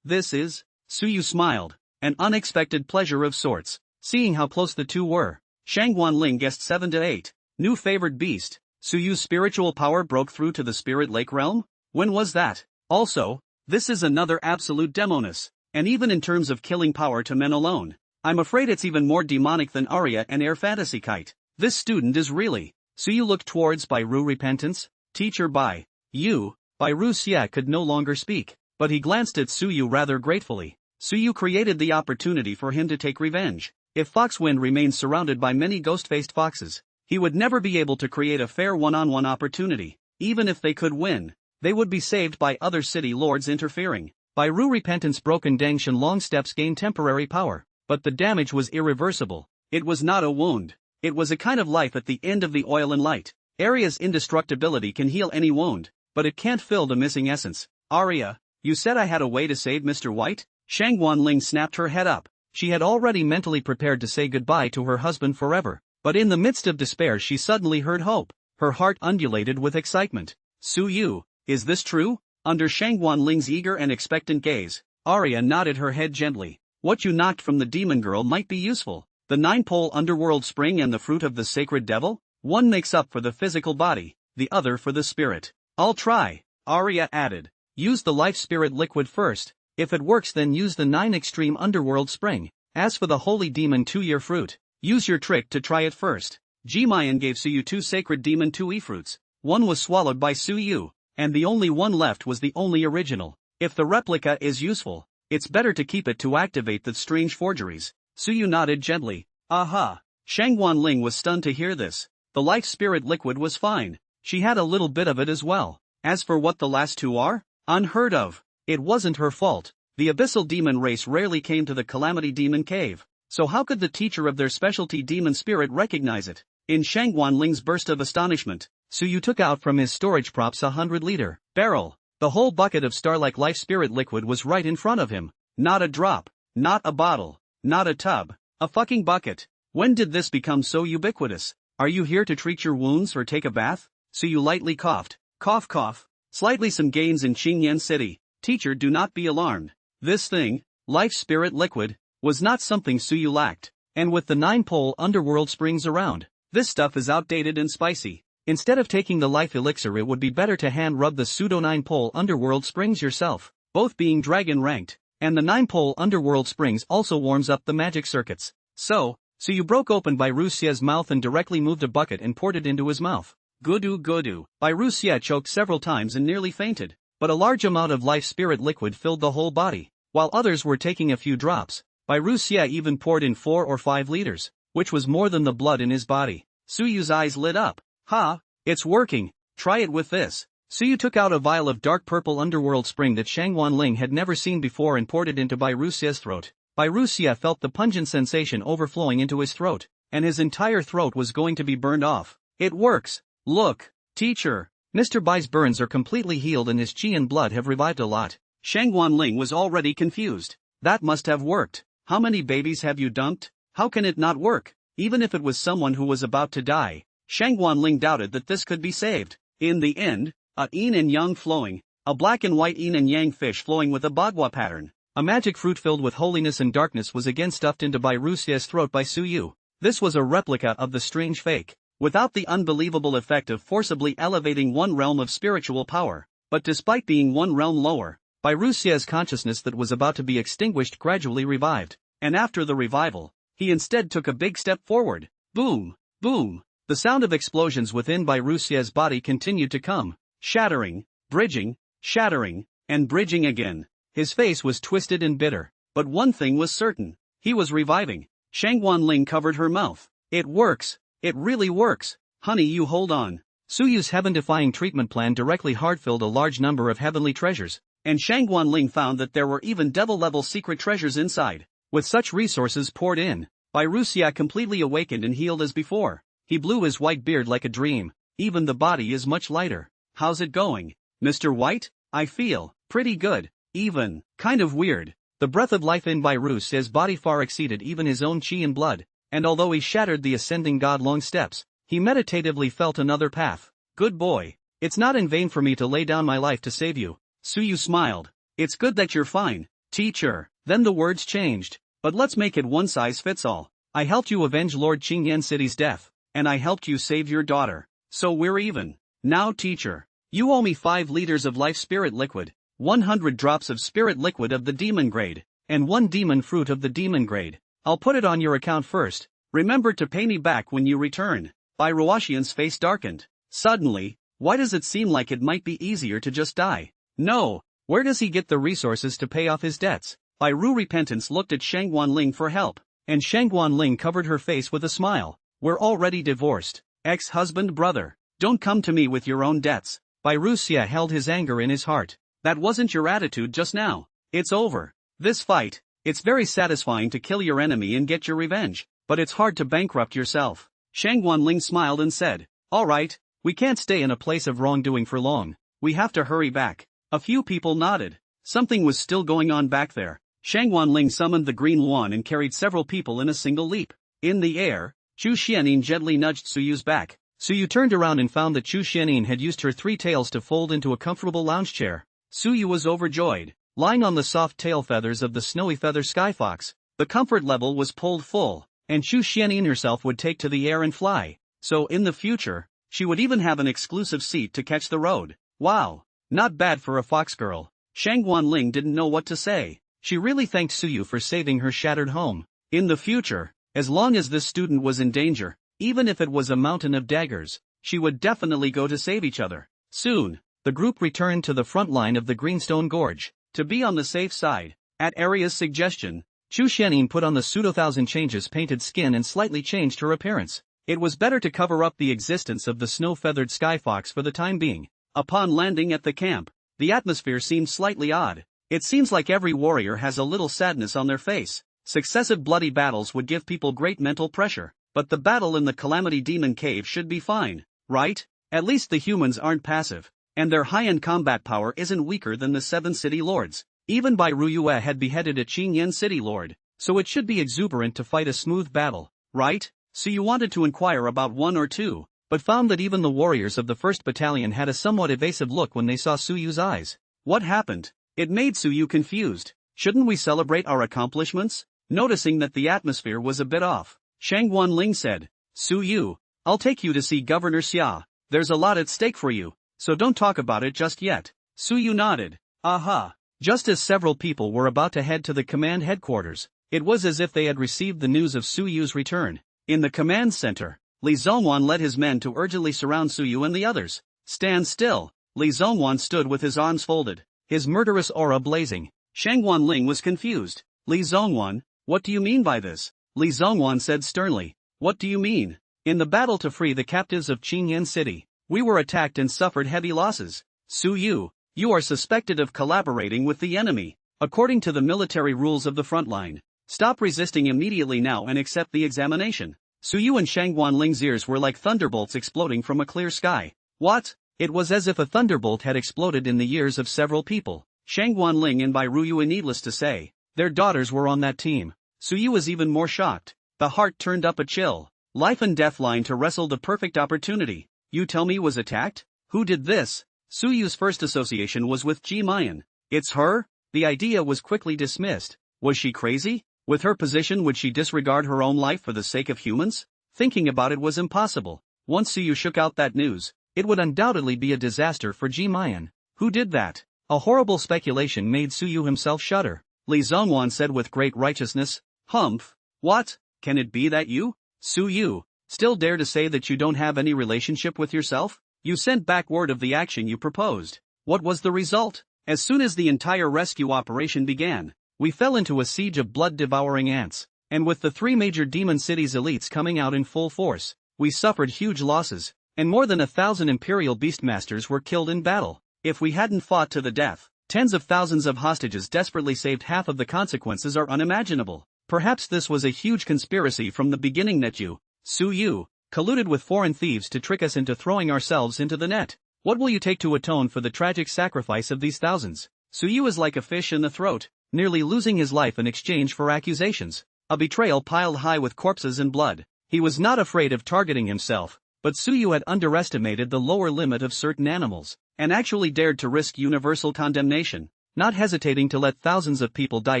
This is. Suyu smiled, an unexpected pleasure of sorts, seeing how close the two were. Shang Guanling guessed 7 to 8. New favored beast. Suyu's spiritual power broke through to the spirit lake realm? When was that? Also, this is another absolute demoness, and even in terms of killing power to men alone, I'm afraid it's even more demonic than Aria and Air Fantasy Kite. This student is really. Suyu looked towards Ru Repentance. Teacher Ru Xia could no longer speak, but he glanced at Suyu rather gratefully. Suyu created the opportunity for him to take revenge. If Foxwind remained surrounded by many ghost-faced foxes, he would never be able to create a fair one-on-one opportunity. Even if they could win, they would be saved by other city lords interfering. Ru Repentance broken Dangshan long steps gained temporary power, but the damage was irreversible. It was not a wound. It was a kind of life at the end of the oil and light. Aria's indestructibility can heal any wound, but it can't fill the missing essence. Aria, you said I had a way to save Mr. White? Shang Guanling snapped her head up. She had already mentally prepared to say goodbye to her husband forever, but in the midst of despair she suddenly heard hope. Her heart undulated with excitement. Suyu, is this true? Under Shang Guanling's eager and expectant gaze, Aria nodded her head gently. What you knocked from the demon girl might be useful. The 9-pole underworld spring and the fruit of the sacred devil? One makes up for the physical body, the other for the spirit. I'll try, Aria added. Use the life spirit liquid first. If it works then use the 9 extreme underworld spring. As for the holy demon 2-year fruit, use your trick to try it first. Jimayan gave Suyu 2 sacred demon 2E fruits. One was swallowed by Suyu, and the only one left was the only original. If the replica is useful, it's better to keep it to activate the strange forgeries. Suyu nodded gently. Aha! Shang Guanling was stunned to hear this. The life spirit liquid was fine. She had a little bit of it as well. As for what the last two are, unheard of. It wasn't her fault. The abyssal demon race rarely came to the Calamity Demon Cave. So how could the teacher of their specialty demon spirit recognize it? In Shang Guanling's burst of astonishment, Suyu took out from his storage props a 100-liter barrel. The whole bucket of star-like life spirit liquid was right in front of him. Not a drop, not a bottle, not a tub, a fucking bucket. When did this become so ubiquitous? Are you here to treat your wounds or take a bath? Suyu lightly coughed. Cough. Slightly some gains in Qingyan City. Teacher, do not be alarmed. This thing, life spirit liquid, was not something Suyu lacked. And with the 9-pole underworld springs around, this stuff is outdated and spicy. Instead of taking the life elixir, it would be better to hand rub the pseudo 9-pole underworld springs yourself, both being dragon ranked, and the 9-pole underworld springs also warms up the magic circuits. So you broke open Bairuxia's mouth and directly moved a bucket and poured it into his mouth. Gudu gudu. Bairuxia choked several times and nearly fainted, but a large amount of life spirit liquid filled the whole body, while others were taking a few drops. Bairuxia even poured in 4 or 5 liters, which was more than the blood in his body. Suyu's eyes lit up. Ha! It's working, try it with this. Suyu took out a vial of dark purple underworld spring that Shangwanling had never seen before and poured it into Bairuxia's throat. Bairuxia felt the pungent sensation overflowing into his throat, and his entire throat was going to be burned off. It works! Look, teacher! Mr. Bai's burns are completely healed and his chi and blood have revived a lot. Shangwanling was already confused. That must have worked. How many babies have you dumped? How can it not work? Even if it was someone who was about to die, Shangwanling doubted that this could be saved. In the end, a yin and yang flowing, a black and white yin and yang fish flowing with a bagua pattern, a magic fruit filled with holiness and darkness was again stuffed into Bairuxia's throat by Suyu. This was a replica of the strange fake, without the unbelievable effect of forcibly elevating one realm of spiritual power, but despite being one realm lower, Bairuxia's consciousness that was about to be extinguished gradually revived, and after the revival, he instead took a big step forward. Boom! Boom! The sound of explosions within Bairuxia's body continued to come, shattering, bridging, shattering, and bridging again. His face was twisted and bitter, but one thing was certain, he was reviving. Shangwanling covered her mouth. It works! It really works! Honey, you hold on. Suyu's heaven-defying treatment plan directly hard-filled a large number of heavenly treasures, and Shangwanling found that there were even devil-level secret treasures inside. With such resources poured in, Bairuxia completely awakened and healed as before. He blew his white beard like a dream. Even the body is much lighter. How's it going, Mr. White? I feel pretty good, even kind of weird. The breath of life in Bairuxia's body far exceeded even his own chi and blood, and although he shattered the ascending god-long steps, he meditatively felt another path. Good boy. It's not in vain for me to lay down my life to save you. Suyu smiled. It's good that you're fine, teacher. Then the words changed. But let's make it one size fits all. I helped you avenge Lord Qingyan City's death, and I helped you save your daughter. So we're even. Now teacher, you owe me 5 liters of life spirit liquid, 100 drops of spirit liquid of the demon grade, and 1 demon fruit of the demon grade. I'll put it on your account first. Remember to pay me back when you return. Bairuxian's face darkened. Suddenly, why does it seem like it might be easier to just die? No, where does he get the resources to pay off his debts? Bairu Repentance looked at Shangwanling for help, and Shangwanling covered her face with a smile. We're already divorced. Ex-husband brother, don't come to me with your own debts. Bairuxia held his anger in his heart. That wasn't your attitude just now. It's over. This fight, it's very satisfying to kill your enemy and get your revenge, but it's hard to bankrupt yourself. Shangwanling smiled and said, all right, we can't stay in a place of wrongdoing for long. We have to hurry back. A few people nodded. Something was still going on back there. Shangwanling summoned the green wand and carried several people in a single leap. In the air, Chu Xianin gently nudged Suyu's back. Suyu turned around and found that Chu Xianin had used her 3 tails to fold into a comfortable lounge chair. Suyu was overjoyed. Lying on the soft tail feathers of the snowy feather skyfox, the comfort level was pulled full, and Chu Xianin herself would take to the air and fly. So in the future, she would even have an exclusive seat to catch the road. Wow, not bad for a fox girl. Shangwanling didn't know what to say. She really thanked Suyu for saving her shattered home. In the future, as long as this student was in danger, even if it was a mountain of daggers, she would definitely go to save each other. Soon, the group returned to the front line of the Greenstone Gorge. To be on the safe side, at Aria's suggestion, Chu Xianin put on the pseudo-thousand changes painted skin and slightly changed her appearance. It was better to cover up the existence of the snow-feathered skyfox for the time being. Upon landing at the camp, the atmosphere seemed slightly odd. It seems like every warrior has a little sadness on their face. Successive bloody battles would give people great mental pressure, but the battle in the Calamity Demon Cave should be fine, right? At least the humans aren't passive, and their high-end combat power isn't weaker than the 7 city lords. Even Bai Ruyue had beheaded a Qingyan city lord, so it should be exuberant to fight a smooth battle, right? So you wanted to inquire about 1 or 2, but found that even the warriors of the 1st Battalion had a somewhat evasive look when they saw Suyu's eyes. What happened? It made Suyu confused. Shouldn't we celebrate our accomplishments? Noticing that the atmosphere was a bit off, Shang Wanling said, Su Yu, I'll take you to see Governor Xia. There's a lot at stake for you, so don't talk about it just yet. Su Yu nodded. Aha. Just as several people were about to head to the command headquarters, it was as if they had received the news of Su Yu's return. In the command center, Li Zongwan led his men to urgently surround Su Yu and the others. Stand still. Li Zongwan stood with his arms folded, his murderous aura blazing. Shang Wanling was confused. Li Zongwan, what do you mean by this? Li Zongwan said sternly. What do you mean? In the battle to free the captives of Qingyan City, we were attacked and suffered heavy losses. Su Yu, you are suspected of collaborating with the enemy. According to the military rules of the front line, stop resisting immediately now and accept the examination. Su Yu and Shang Wanling's ears were like thunderbolts exploding from a clear sky. What? It was as if a thunderbolt had exploded in the ears of several people. Shang Wanling and Bai Ruyu, needless to say, their daughters were on that team. Su Yu was even more shocked. The heart turned up a chill. Life and death line to wrestle the perfect opportunity. You tell me was attacked? Who did this? Su Yu's first association was with Ji Mayan. It's her? The idea was quickly dismissed. Was she crazy? With her position, would she disregard her own life for the sake of humans? Thinking about it was impossible. Once Su Yu shook out that news, it would undoubtedly be a disaster for Ji Mayan. Who did that? A horrible speculation made Su Yu himself shudder. Li Zongwan said with great righteousness, Humph. What? Can it be that you, Su Yu, still dare to say that you don't have any relationship with yourself? You sent back word of the action you proposed. What was the result? As soon as the entire rescue operation began, we fell into a siege of blood-devouring ants, and with the 3 major demon cities' elites coming out in full force, we suffered huge losses, and more than 1,000 Imperial Beastmasters were killed in battle. If we hadn't fought to the death, tens of thousands of hostages desperately saved. Half of the consequences are unimaginable. Perhaps this was a huge conspiracy from the beginning that you, Su Yu, colluded with foreign thieves to trick us into throwing ourselves into the net. What will you take to atone for the tragic sacrifice of these thousands? Su Yu is like a fish in the throat, nearly losing his life in exchange for accusations. A betrayal piled high with corpses and blood. He was not afraid of targeting himself, but Su Yu had underestimated the lower limit of certain animals, and actually dared to risk universal condemnation, not hesitating to let thousands of people die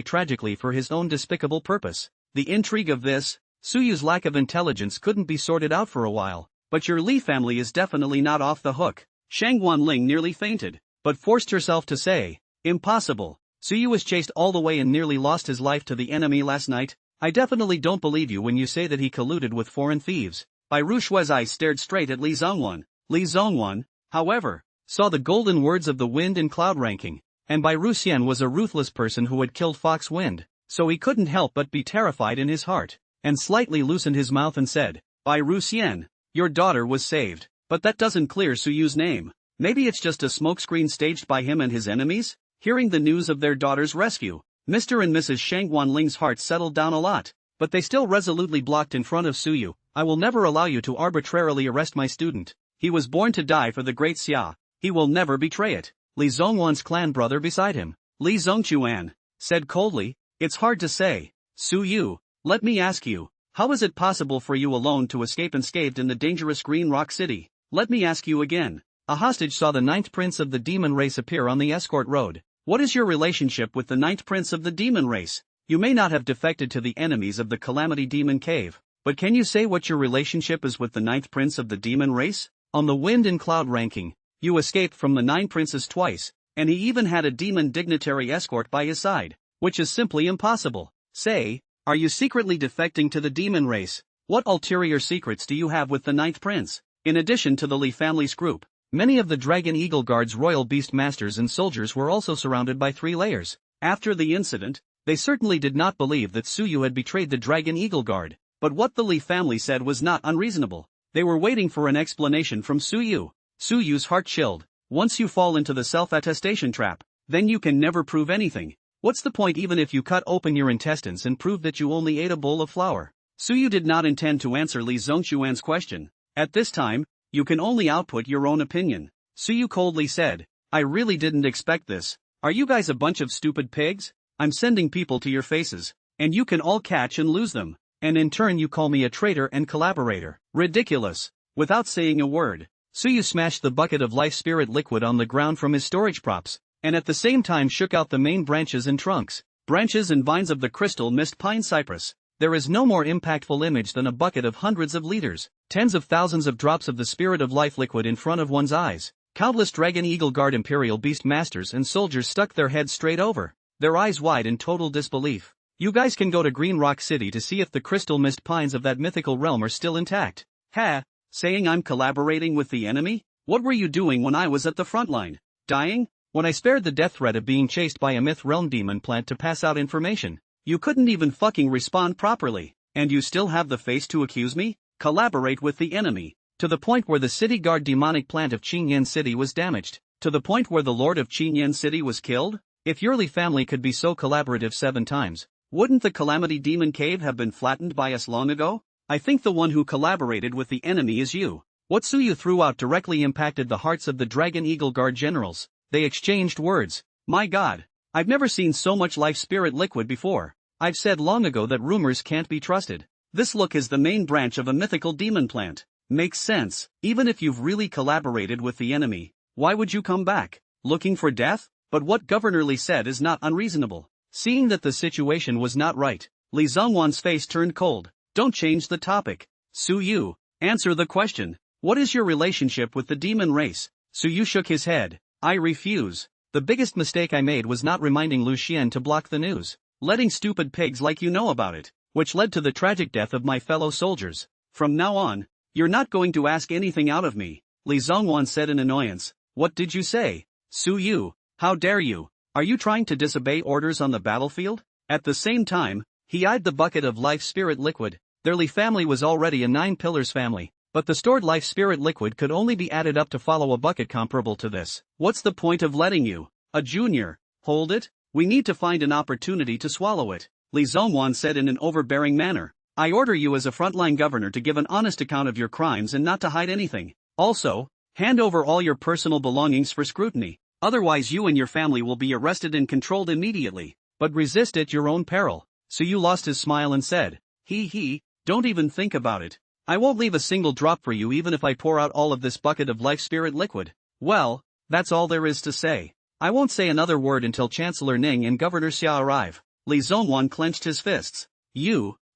tragically for his own despicable purpose. The intrigue of this, Su Yu's lack of intelligence couldn't be sorted out for a while, but your Li family is definitely not off the hook. Shang Wanling nearly fainted, but forced herself to say, impossible. Su Yu was chased all the way and nearly lost his life to the enemy last night. I definitely don't believe you when you say that he colluded with foreign thieves. Bai Rushui's eyes stared straight at Li Zongwan. Li Zongwan, however, saw the golden words of the wind and cloud ranking, and Bai Ruxian was a ruthless person who had killed Fox Wind, so he couldn't help but be terrified in his heart, and slightly loosened his mouth and said, Bai Ruxian, your daughter was saved, but that doesn't clear Su Yu's name. Maybe it's just a smokescreen staged by him and his enemies? Hearing the news of their daughter's rescue, Mr. and Mrs. Shang Wanling's hearts settled down a lot, but they still resolutely blocked in front of Su Yu. I will never allow you to arbitrarily arrest my student. He was born to die for the great Xia. He will never betray it. Li Zongwan's clan brother beside him, Li Zongchuan, said coldly, it's hard to say. Su Yu, let me ask you, how is it possible for you alone to escape unscathed in the dangerous Green Rock City? Let me ask you again. A hostage saw the 9th prince of the demon race appear on the escort road. What is your relationship with the 9th prince of the demon race? You may not have defected to the enemies of the Calamity Demon Cave, but can you say what your relationship is with the 9th prince of the demon race? On the wind and cloud ranking, you escaped from the 9 princes twice, and he even had a demon dignitary escort by his side, which is simply impossible. Say, are you secretly defecting to the demon race? What ulterior secrets do you have with the 9th prince? In addition to the Li family's group, many of the Dragon Eagle Guard's royal beast masters and soldiers were also surrounded by 3 layers. After the incident, they certainly did not believe that Su Yu had betrayed the Dragon Eagle Guard, but what the Li family said was not unreasonable. They were waiting for an explanation from Su Yu. Su Yu's heart chilled. Once you fall into the self-attestation trap, then you can never prove anything. What's the point even if you cut open your intestines and prove that you only ate a bowl of flour? Su Yu did not intend to answer Li Zongchuan's question. At this time, you can only output your own opinion. Su Yu coldly said, I really didn't expect this. Are you guys a bunch of stupid pigs? I'm sending people to your faces, and you can all catch and lose them. And in turn you call me a traitor and collaborator. Ridiculous. Without saying a word, Su Yu smashed the bucket of life spirit liquid on the ground from his storage props, and at the same time shook out the main branches and trunks. branches and vines of the crystal mist pine cypress. There is no more impactful image than a bucket of hundreds of liters, tens of thousands of drops of the spirit of life liquid in front of one's eyes. Countless Dragon Eagle Guard Imperial Beast Masters and soldiers stuck their heads straight over, their eyes wide in total disbelief. You guys can go to Green Rock City to see if the crystal mist pines of that mythical realm are still intact. Ha! Saying I'm collaborating with the enemy? What were you doing when I was at the front line? Dying? When I spared the death threat of being chased by a myth realm demon plant to pass out information? You couldn't even fucking respond properly, and you still have the face to accuse me? Collaborate with the enemy. To the point where the city guard demonic plant of Qingyan City was damaged. To the point where the lord of Qingyan City was killed? If your family could be so collaborative 7 times, wouldn't the Calamity Demon Cave have been flattened by us long ago? I think the one who collaborated with the enemy is you. What Suyu threw out directly impacted the hearts of the Dragon Eagle Guard generals. They exchanged words. My god. I've never seen so much life spirit liquid before. I've said long ago that rumors can't be trusted. This look is the main branch of a mythical demon plant. Makes sense. Even if you've really collaborated with the enemy, why would you come back? Looking for death? But what Governor Li said is not unreasonable. Seeing that the situation was not right, Li Zongwan's face turned cold. Don't change the topic. Su Yu, answer the question. What is your relationship with the demon race? Su Yu shook his head. I refuse. The biggest mistake I made was not reminding Lu Xian to block the news. Letting stupid pigs like you know about it, which led to the tragic death of my fellow soldiers. From now on, you're not going to ask anything out of me, Li Zongwan said in annoyance. What did you say? Su Yu, how dare you? Are you trying to disobey orders on the battlefield? At the same time, he eyed the bucket of life spirit liquid. Their Li family was already a 9 pillars family, but the stored life spirit liquid could only be added up to follow a bucket comparable to this. What's the point of letting you, a junior, hold it? We need to find an opportunity to swallow it, Li Zongwan said in an overbearing manner. I order you as a frontline governor to give an honest account of your crimes and not to hide anything. Also, hand over all your personal belongings for scrutiny, otherwise you and your family will be arrested and controlled immediately, but resist at your own peril. So you lost his smile and said, he, don't even think about it. I won't leave a single drop for you even if I pour out all of this bucket of life spirit liquid. Well, that's all there is to say. I won't say another word until Chancellor Ning and Governor Xia arrive. Li Zongwan clenched his fists.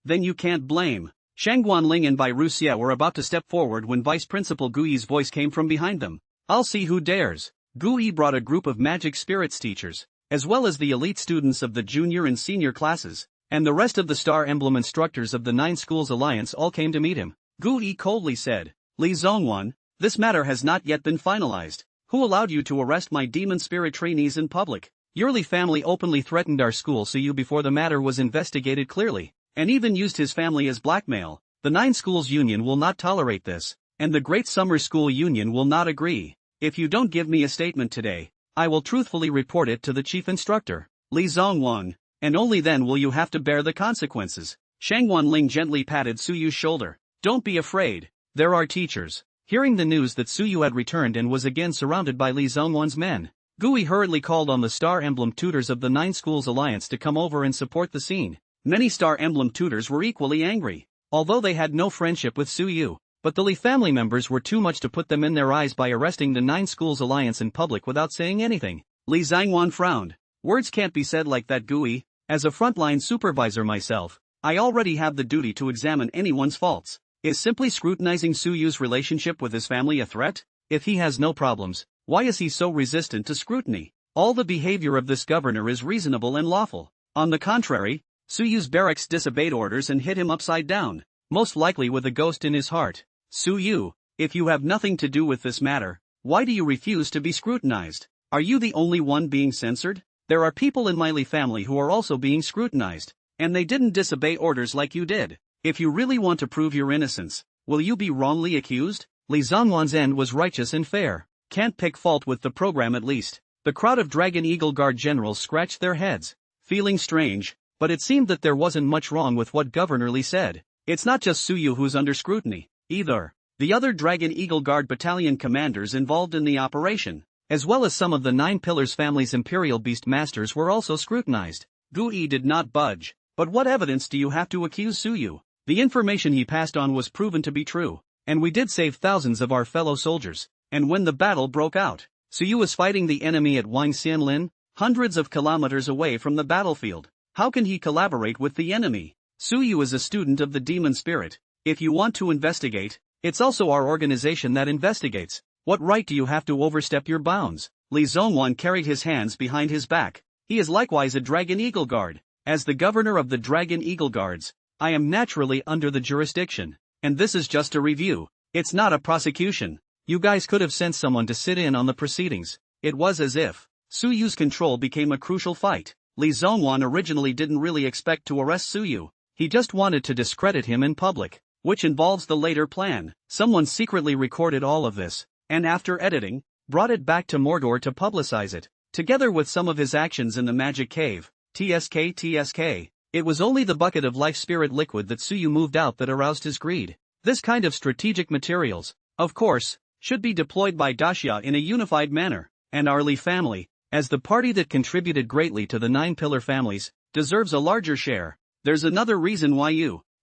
Then you can't blame. Shangguan Ling and Bai Ruxia were about to step forward when Vice Principal Gu Yi's voice came from behind them. I'll see who dares. Gu Yi brought a group of magic spirits teachers, as well as the elite students of the junior and senior classes, and the rest of the Star Emblem instructors of the 9 Schools Alliance all came to meet him. Gu Yi coldly said, Li Zongwan, this matter has not yet been finalized. Who allowed you to arrest my demon spirit trainees in public? Your Li family openly threatened our school so you before the matter was investigated clearly, and even used his family as blackmail. The 9 Schools Union will not tolerate this, and the Great Summer School Union will not agree. If you don't give me a statement today, I will truthfully report it to the chief instructor, Li Zongwan, and only then will you have to bear the consequences. Shangguan Ling gently patted Suyu's shoulder. Don't be afraid, there are teachers. Hearing the news that Suyu had returned and was again surrounded by Li Zongwan's men, Gui hurriedly called on the Star Emblem tutors of the 9 Schools Alliance to come over and support the scene. Many Star Emblem tutors were equally angry, although they had no friendship with Suyu, but the Li family members were too much to put them in their eyes by arresting the 9 Schools Alliance in public without saying anything. Li Zongwan frowned. Words can't be said like that, Gui. As a frontline supervisor myself, I already have the duty to examine anyone's faults. Is simply scrutinizing Suyu's relationship with his family a threat? If he has no problems, why is he so resistant to scrutiny? All the behavior of this governor is reasonable and lawful. On the contrary, Suyu's barracks disobeyed orders and hit him upside down, most likely with a ghost in his heart. Suyu, if you have nothing to do with this matter, why do you refuse to be scrutinized? Are you the only one being censored? There are people in my Li family who are also being scrutinized, and they didn't disobey orders like you did. If you really want to prove your innocence, will you be wrongly accused? Li Zongwan's end was righteous and fair. Can't pick fault with the program at least. The crowd of Dragon Eagle Guard generals scratched their heads, feeling strange, but it seemed that there wasn't much wrong with what Governor Li said. It's not just Suyu who's under scrutiny, either. The other Dragon Eagle Guard battalion commanders involved in the operation, as well as some of the 9 Pillars family's Imperial Beast Masters were also scrutinized. Gu Yi did not budge. But what evidence do you have to accuse Suyu? The information he passed on was proven to be true, and we did save thousands of our fellow soldiers. And when the battle broke out, Suyu was fighting the enemy at Wang Xianlin, hundreds of kilometers away from the battlefield. How can he collaborate with the enemy? Suyu is a student of the demon spirit. If you want to investigate, it's also our organization that investigates. What right do you have to overstep your bounds? Li Zongwan carried his hands behind his back. He is likewise a Dragon Eagle Guard. As the governor of the Dragon Eagle Guards, I am naturally under the jurisdiction. And this is just a review. It's not a prosecution. You guys could have sent someone to sit in on the proceedings. It was as if Suyu's control became a crucial fight. Li Zongwan originally didn't really expect to arrest Suyu. He just wanted to discredit him in public, which involves the later plan. Someone secretly recorded all of this, and after editing, brought it back to Mordor to publicize it, together with some of his actions in the magic cave. TSK. It was only the bucket of life spirit liquid that Suyu moved out that aroused his greed. This kind of strategic materials, of course, should be deployed by Daxia in a unified manner, and our Li family, as the party that contributed greatly to the 9 pillar families, deserves a larger share. There's another reason why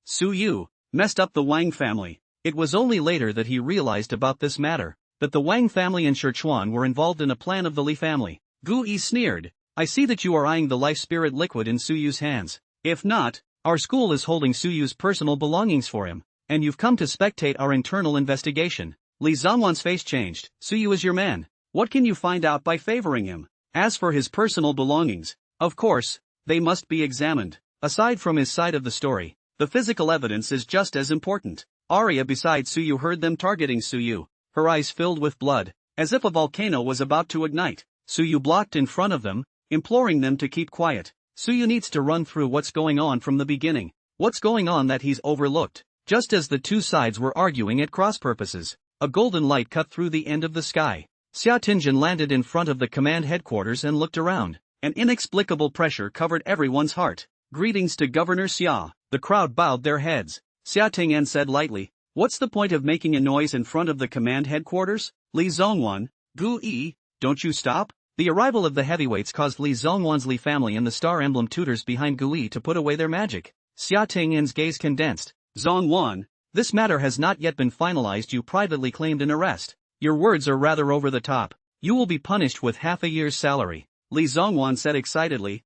Suyu, messed up the Wang family. It was only later that he realized about this matter, that the Wang family and Sichuan were involved in a plan of the Li family. Gu Yi sneered. I see that you are eyeing the life spirit liquid in Suyu's hands. If not, our school is holding Suyu's personal belongings for him, and you've come to spectate our internal investigation. Li Zongwan's face changed. Suyu is your man. What can you find out by favoring him? As for his personal belongings, of course, they must be examined. Aside from his side of the story, the physical evidence is just as important. Aria beside Suyu heard them targeting Suyu, her eyes filled with blood, as if a volcano was about to ignite. Suyu blocked in front of them, imploring them to keep quiet. Suyu needs to run through what's going on from the beginning. What's going on that he's overlooked? Just as the two sides were arguing at cross purposes, a golden light cut through the end of the sky. Xia Tingjin landed in front of the command headquarters and looked around. An inexplicable pressure covered everyone's heart. Greetings to Governor Xia. The crowd bowed their heads. Xia Ting'an said lightly, what's the point of making a noise in front of the command headquarters? Li Zongwan, Gu Yi, don't you stop? The arrival of the heavyweights caused Li Zongwan's Li family and the Star Emblem tutors behind Gu Yi to put away their magic. Xia Ting'an's gaze condensed. Zongwan, this matter has not yet been finalized. You privately claimed an arrest. Your words are rather over the top. You will be punished with half a year's salary. Li Zongwan said excitedly.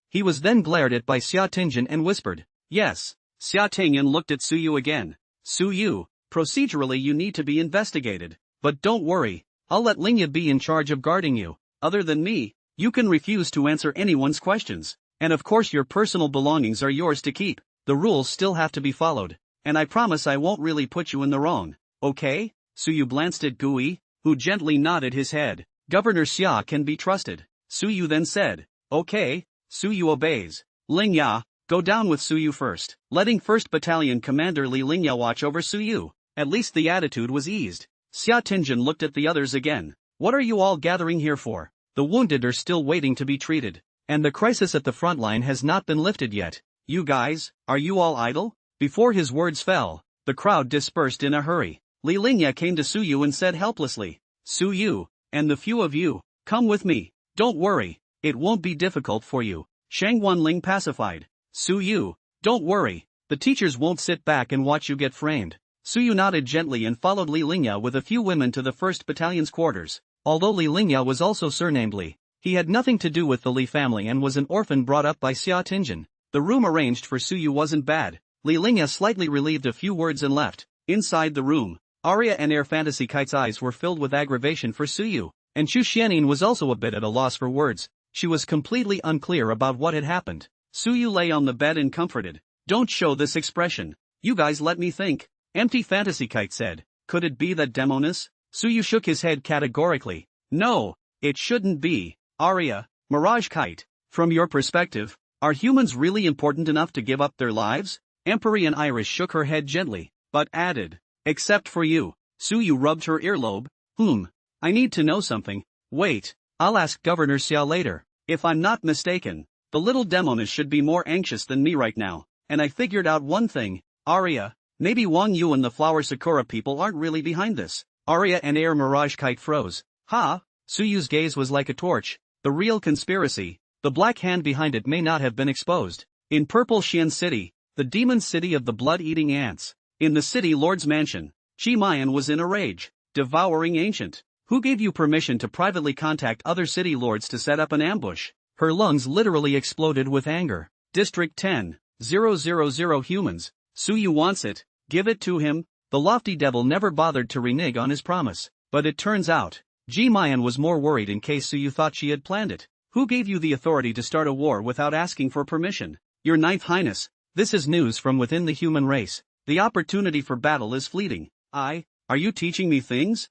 He was then glared at by Xia Tingjin and whispered, yes. Xia Ting'an looked at Suyu again. Suyu, procedurally you need to be investigated. But don't worry, I'll let Lingya be in charge of guarding you. Other than me, you can refuse to answer anyone's questions. And of course your personal belongings are yours to keep. The rules still have to be followed. And I promise I won't really put you in the wrong. Okay? Suyu glanced at Gu Yi, who gently nodded his head. Governor Xia can be trusted. Suyu then said, okay. Suyu obeys. Lingya, go down with Suyu first. Letting 1st Battalion Commander Li Lingya watch over Suyu. At least the attitude was eased. Xia Tingjin looked at the others again. What are you all gathering here for? The wounded are still waiting to be treated. And the crisis at the front line has not been lifted yet. You guys, are you all idle? Before his words fell, the crowd dispersed in a hurry. Li Lingya came to Suyu and said helplessly, Suyu, and the few of you, come with me. Don't worry, it won't be difficult for you. Shang Wanling pacified. Suyu, don't worry, the teachers won't sit back and watch you get framed. Suyu nodded gently and followed Li Lingya with a few women to the 1st Battalion's quarters. Although Li Lingya was also surnamed Li, he had nothing to do with the Li family and was an orphan brought up by Xia Tingjin. The room arranged for Suyu wasn't bad. Li Lingya slightly relieved a few words and left. Inside the room, Aria and Air Fantasy Kite's eyes were filled with aggravation for Suyu, and Chu Xianin was also a bit at a loss for words. She was completely unclear about what had happened. Suyu lay on the bed and comforted. Don't show this expression. You guys let me think. Empty Fantasy Kite said. Could it be that Demonis? Suyu shook his head categorically. No, it shouldn't be. Aria, Mirage Kite, from your perspective, are humans really important enough to give up their lives? Empyrean Iris shook her head gently, but added, except for you. Suyu rubbed her earlobe. I need to know something. Wait, I'll ask Governor Xia later. If I'm not mistaken, the little Demonis should be more anxious than me right now, and I figured out one thing. Aria, maybe Wang Yu and the Flower Sakura people aren't really behind this. Aria and Air Mirage Kite froze. Ha! Suyu's gaze was like a torch. The real conspiracy, the black hand behind it may not have been exposed. In Purple Xian City, the demon city of the blood-eating ants. In the city lord's mansion, Chi Mayan was in a rage. Devouring ancient. Who gave you permission to privately contact other city lords to set up an ambush? Her lungs literally exploded with anger. District 10, 000 humans. Suyu wants it, give it to him. The lofty devil never bothered to renege on his promise, but it turns out, Ji Mayan was more worried in case Suyu thought she had planned it. Who gave you the authority to start a war without asking for permission? Your Ninth Highness, this is news from within the human race. The opportunity for battle is fleeting. Are you teaching me things?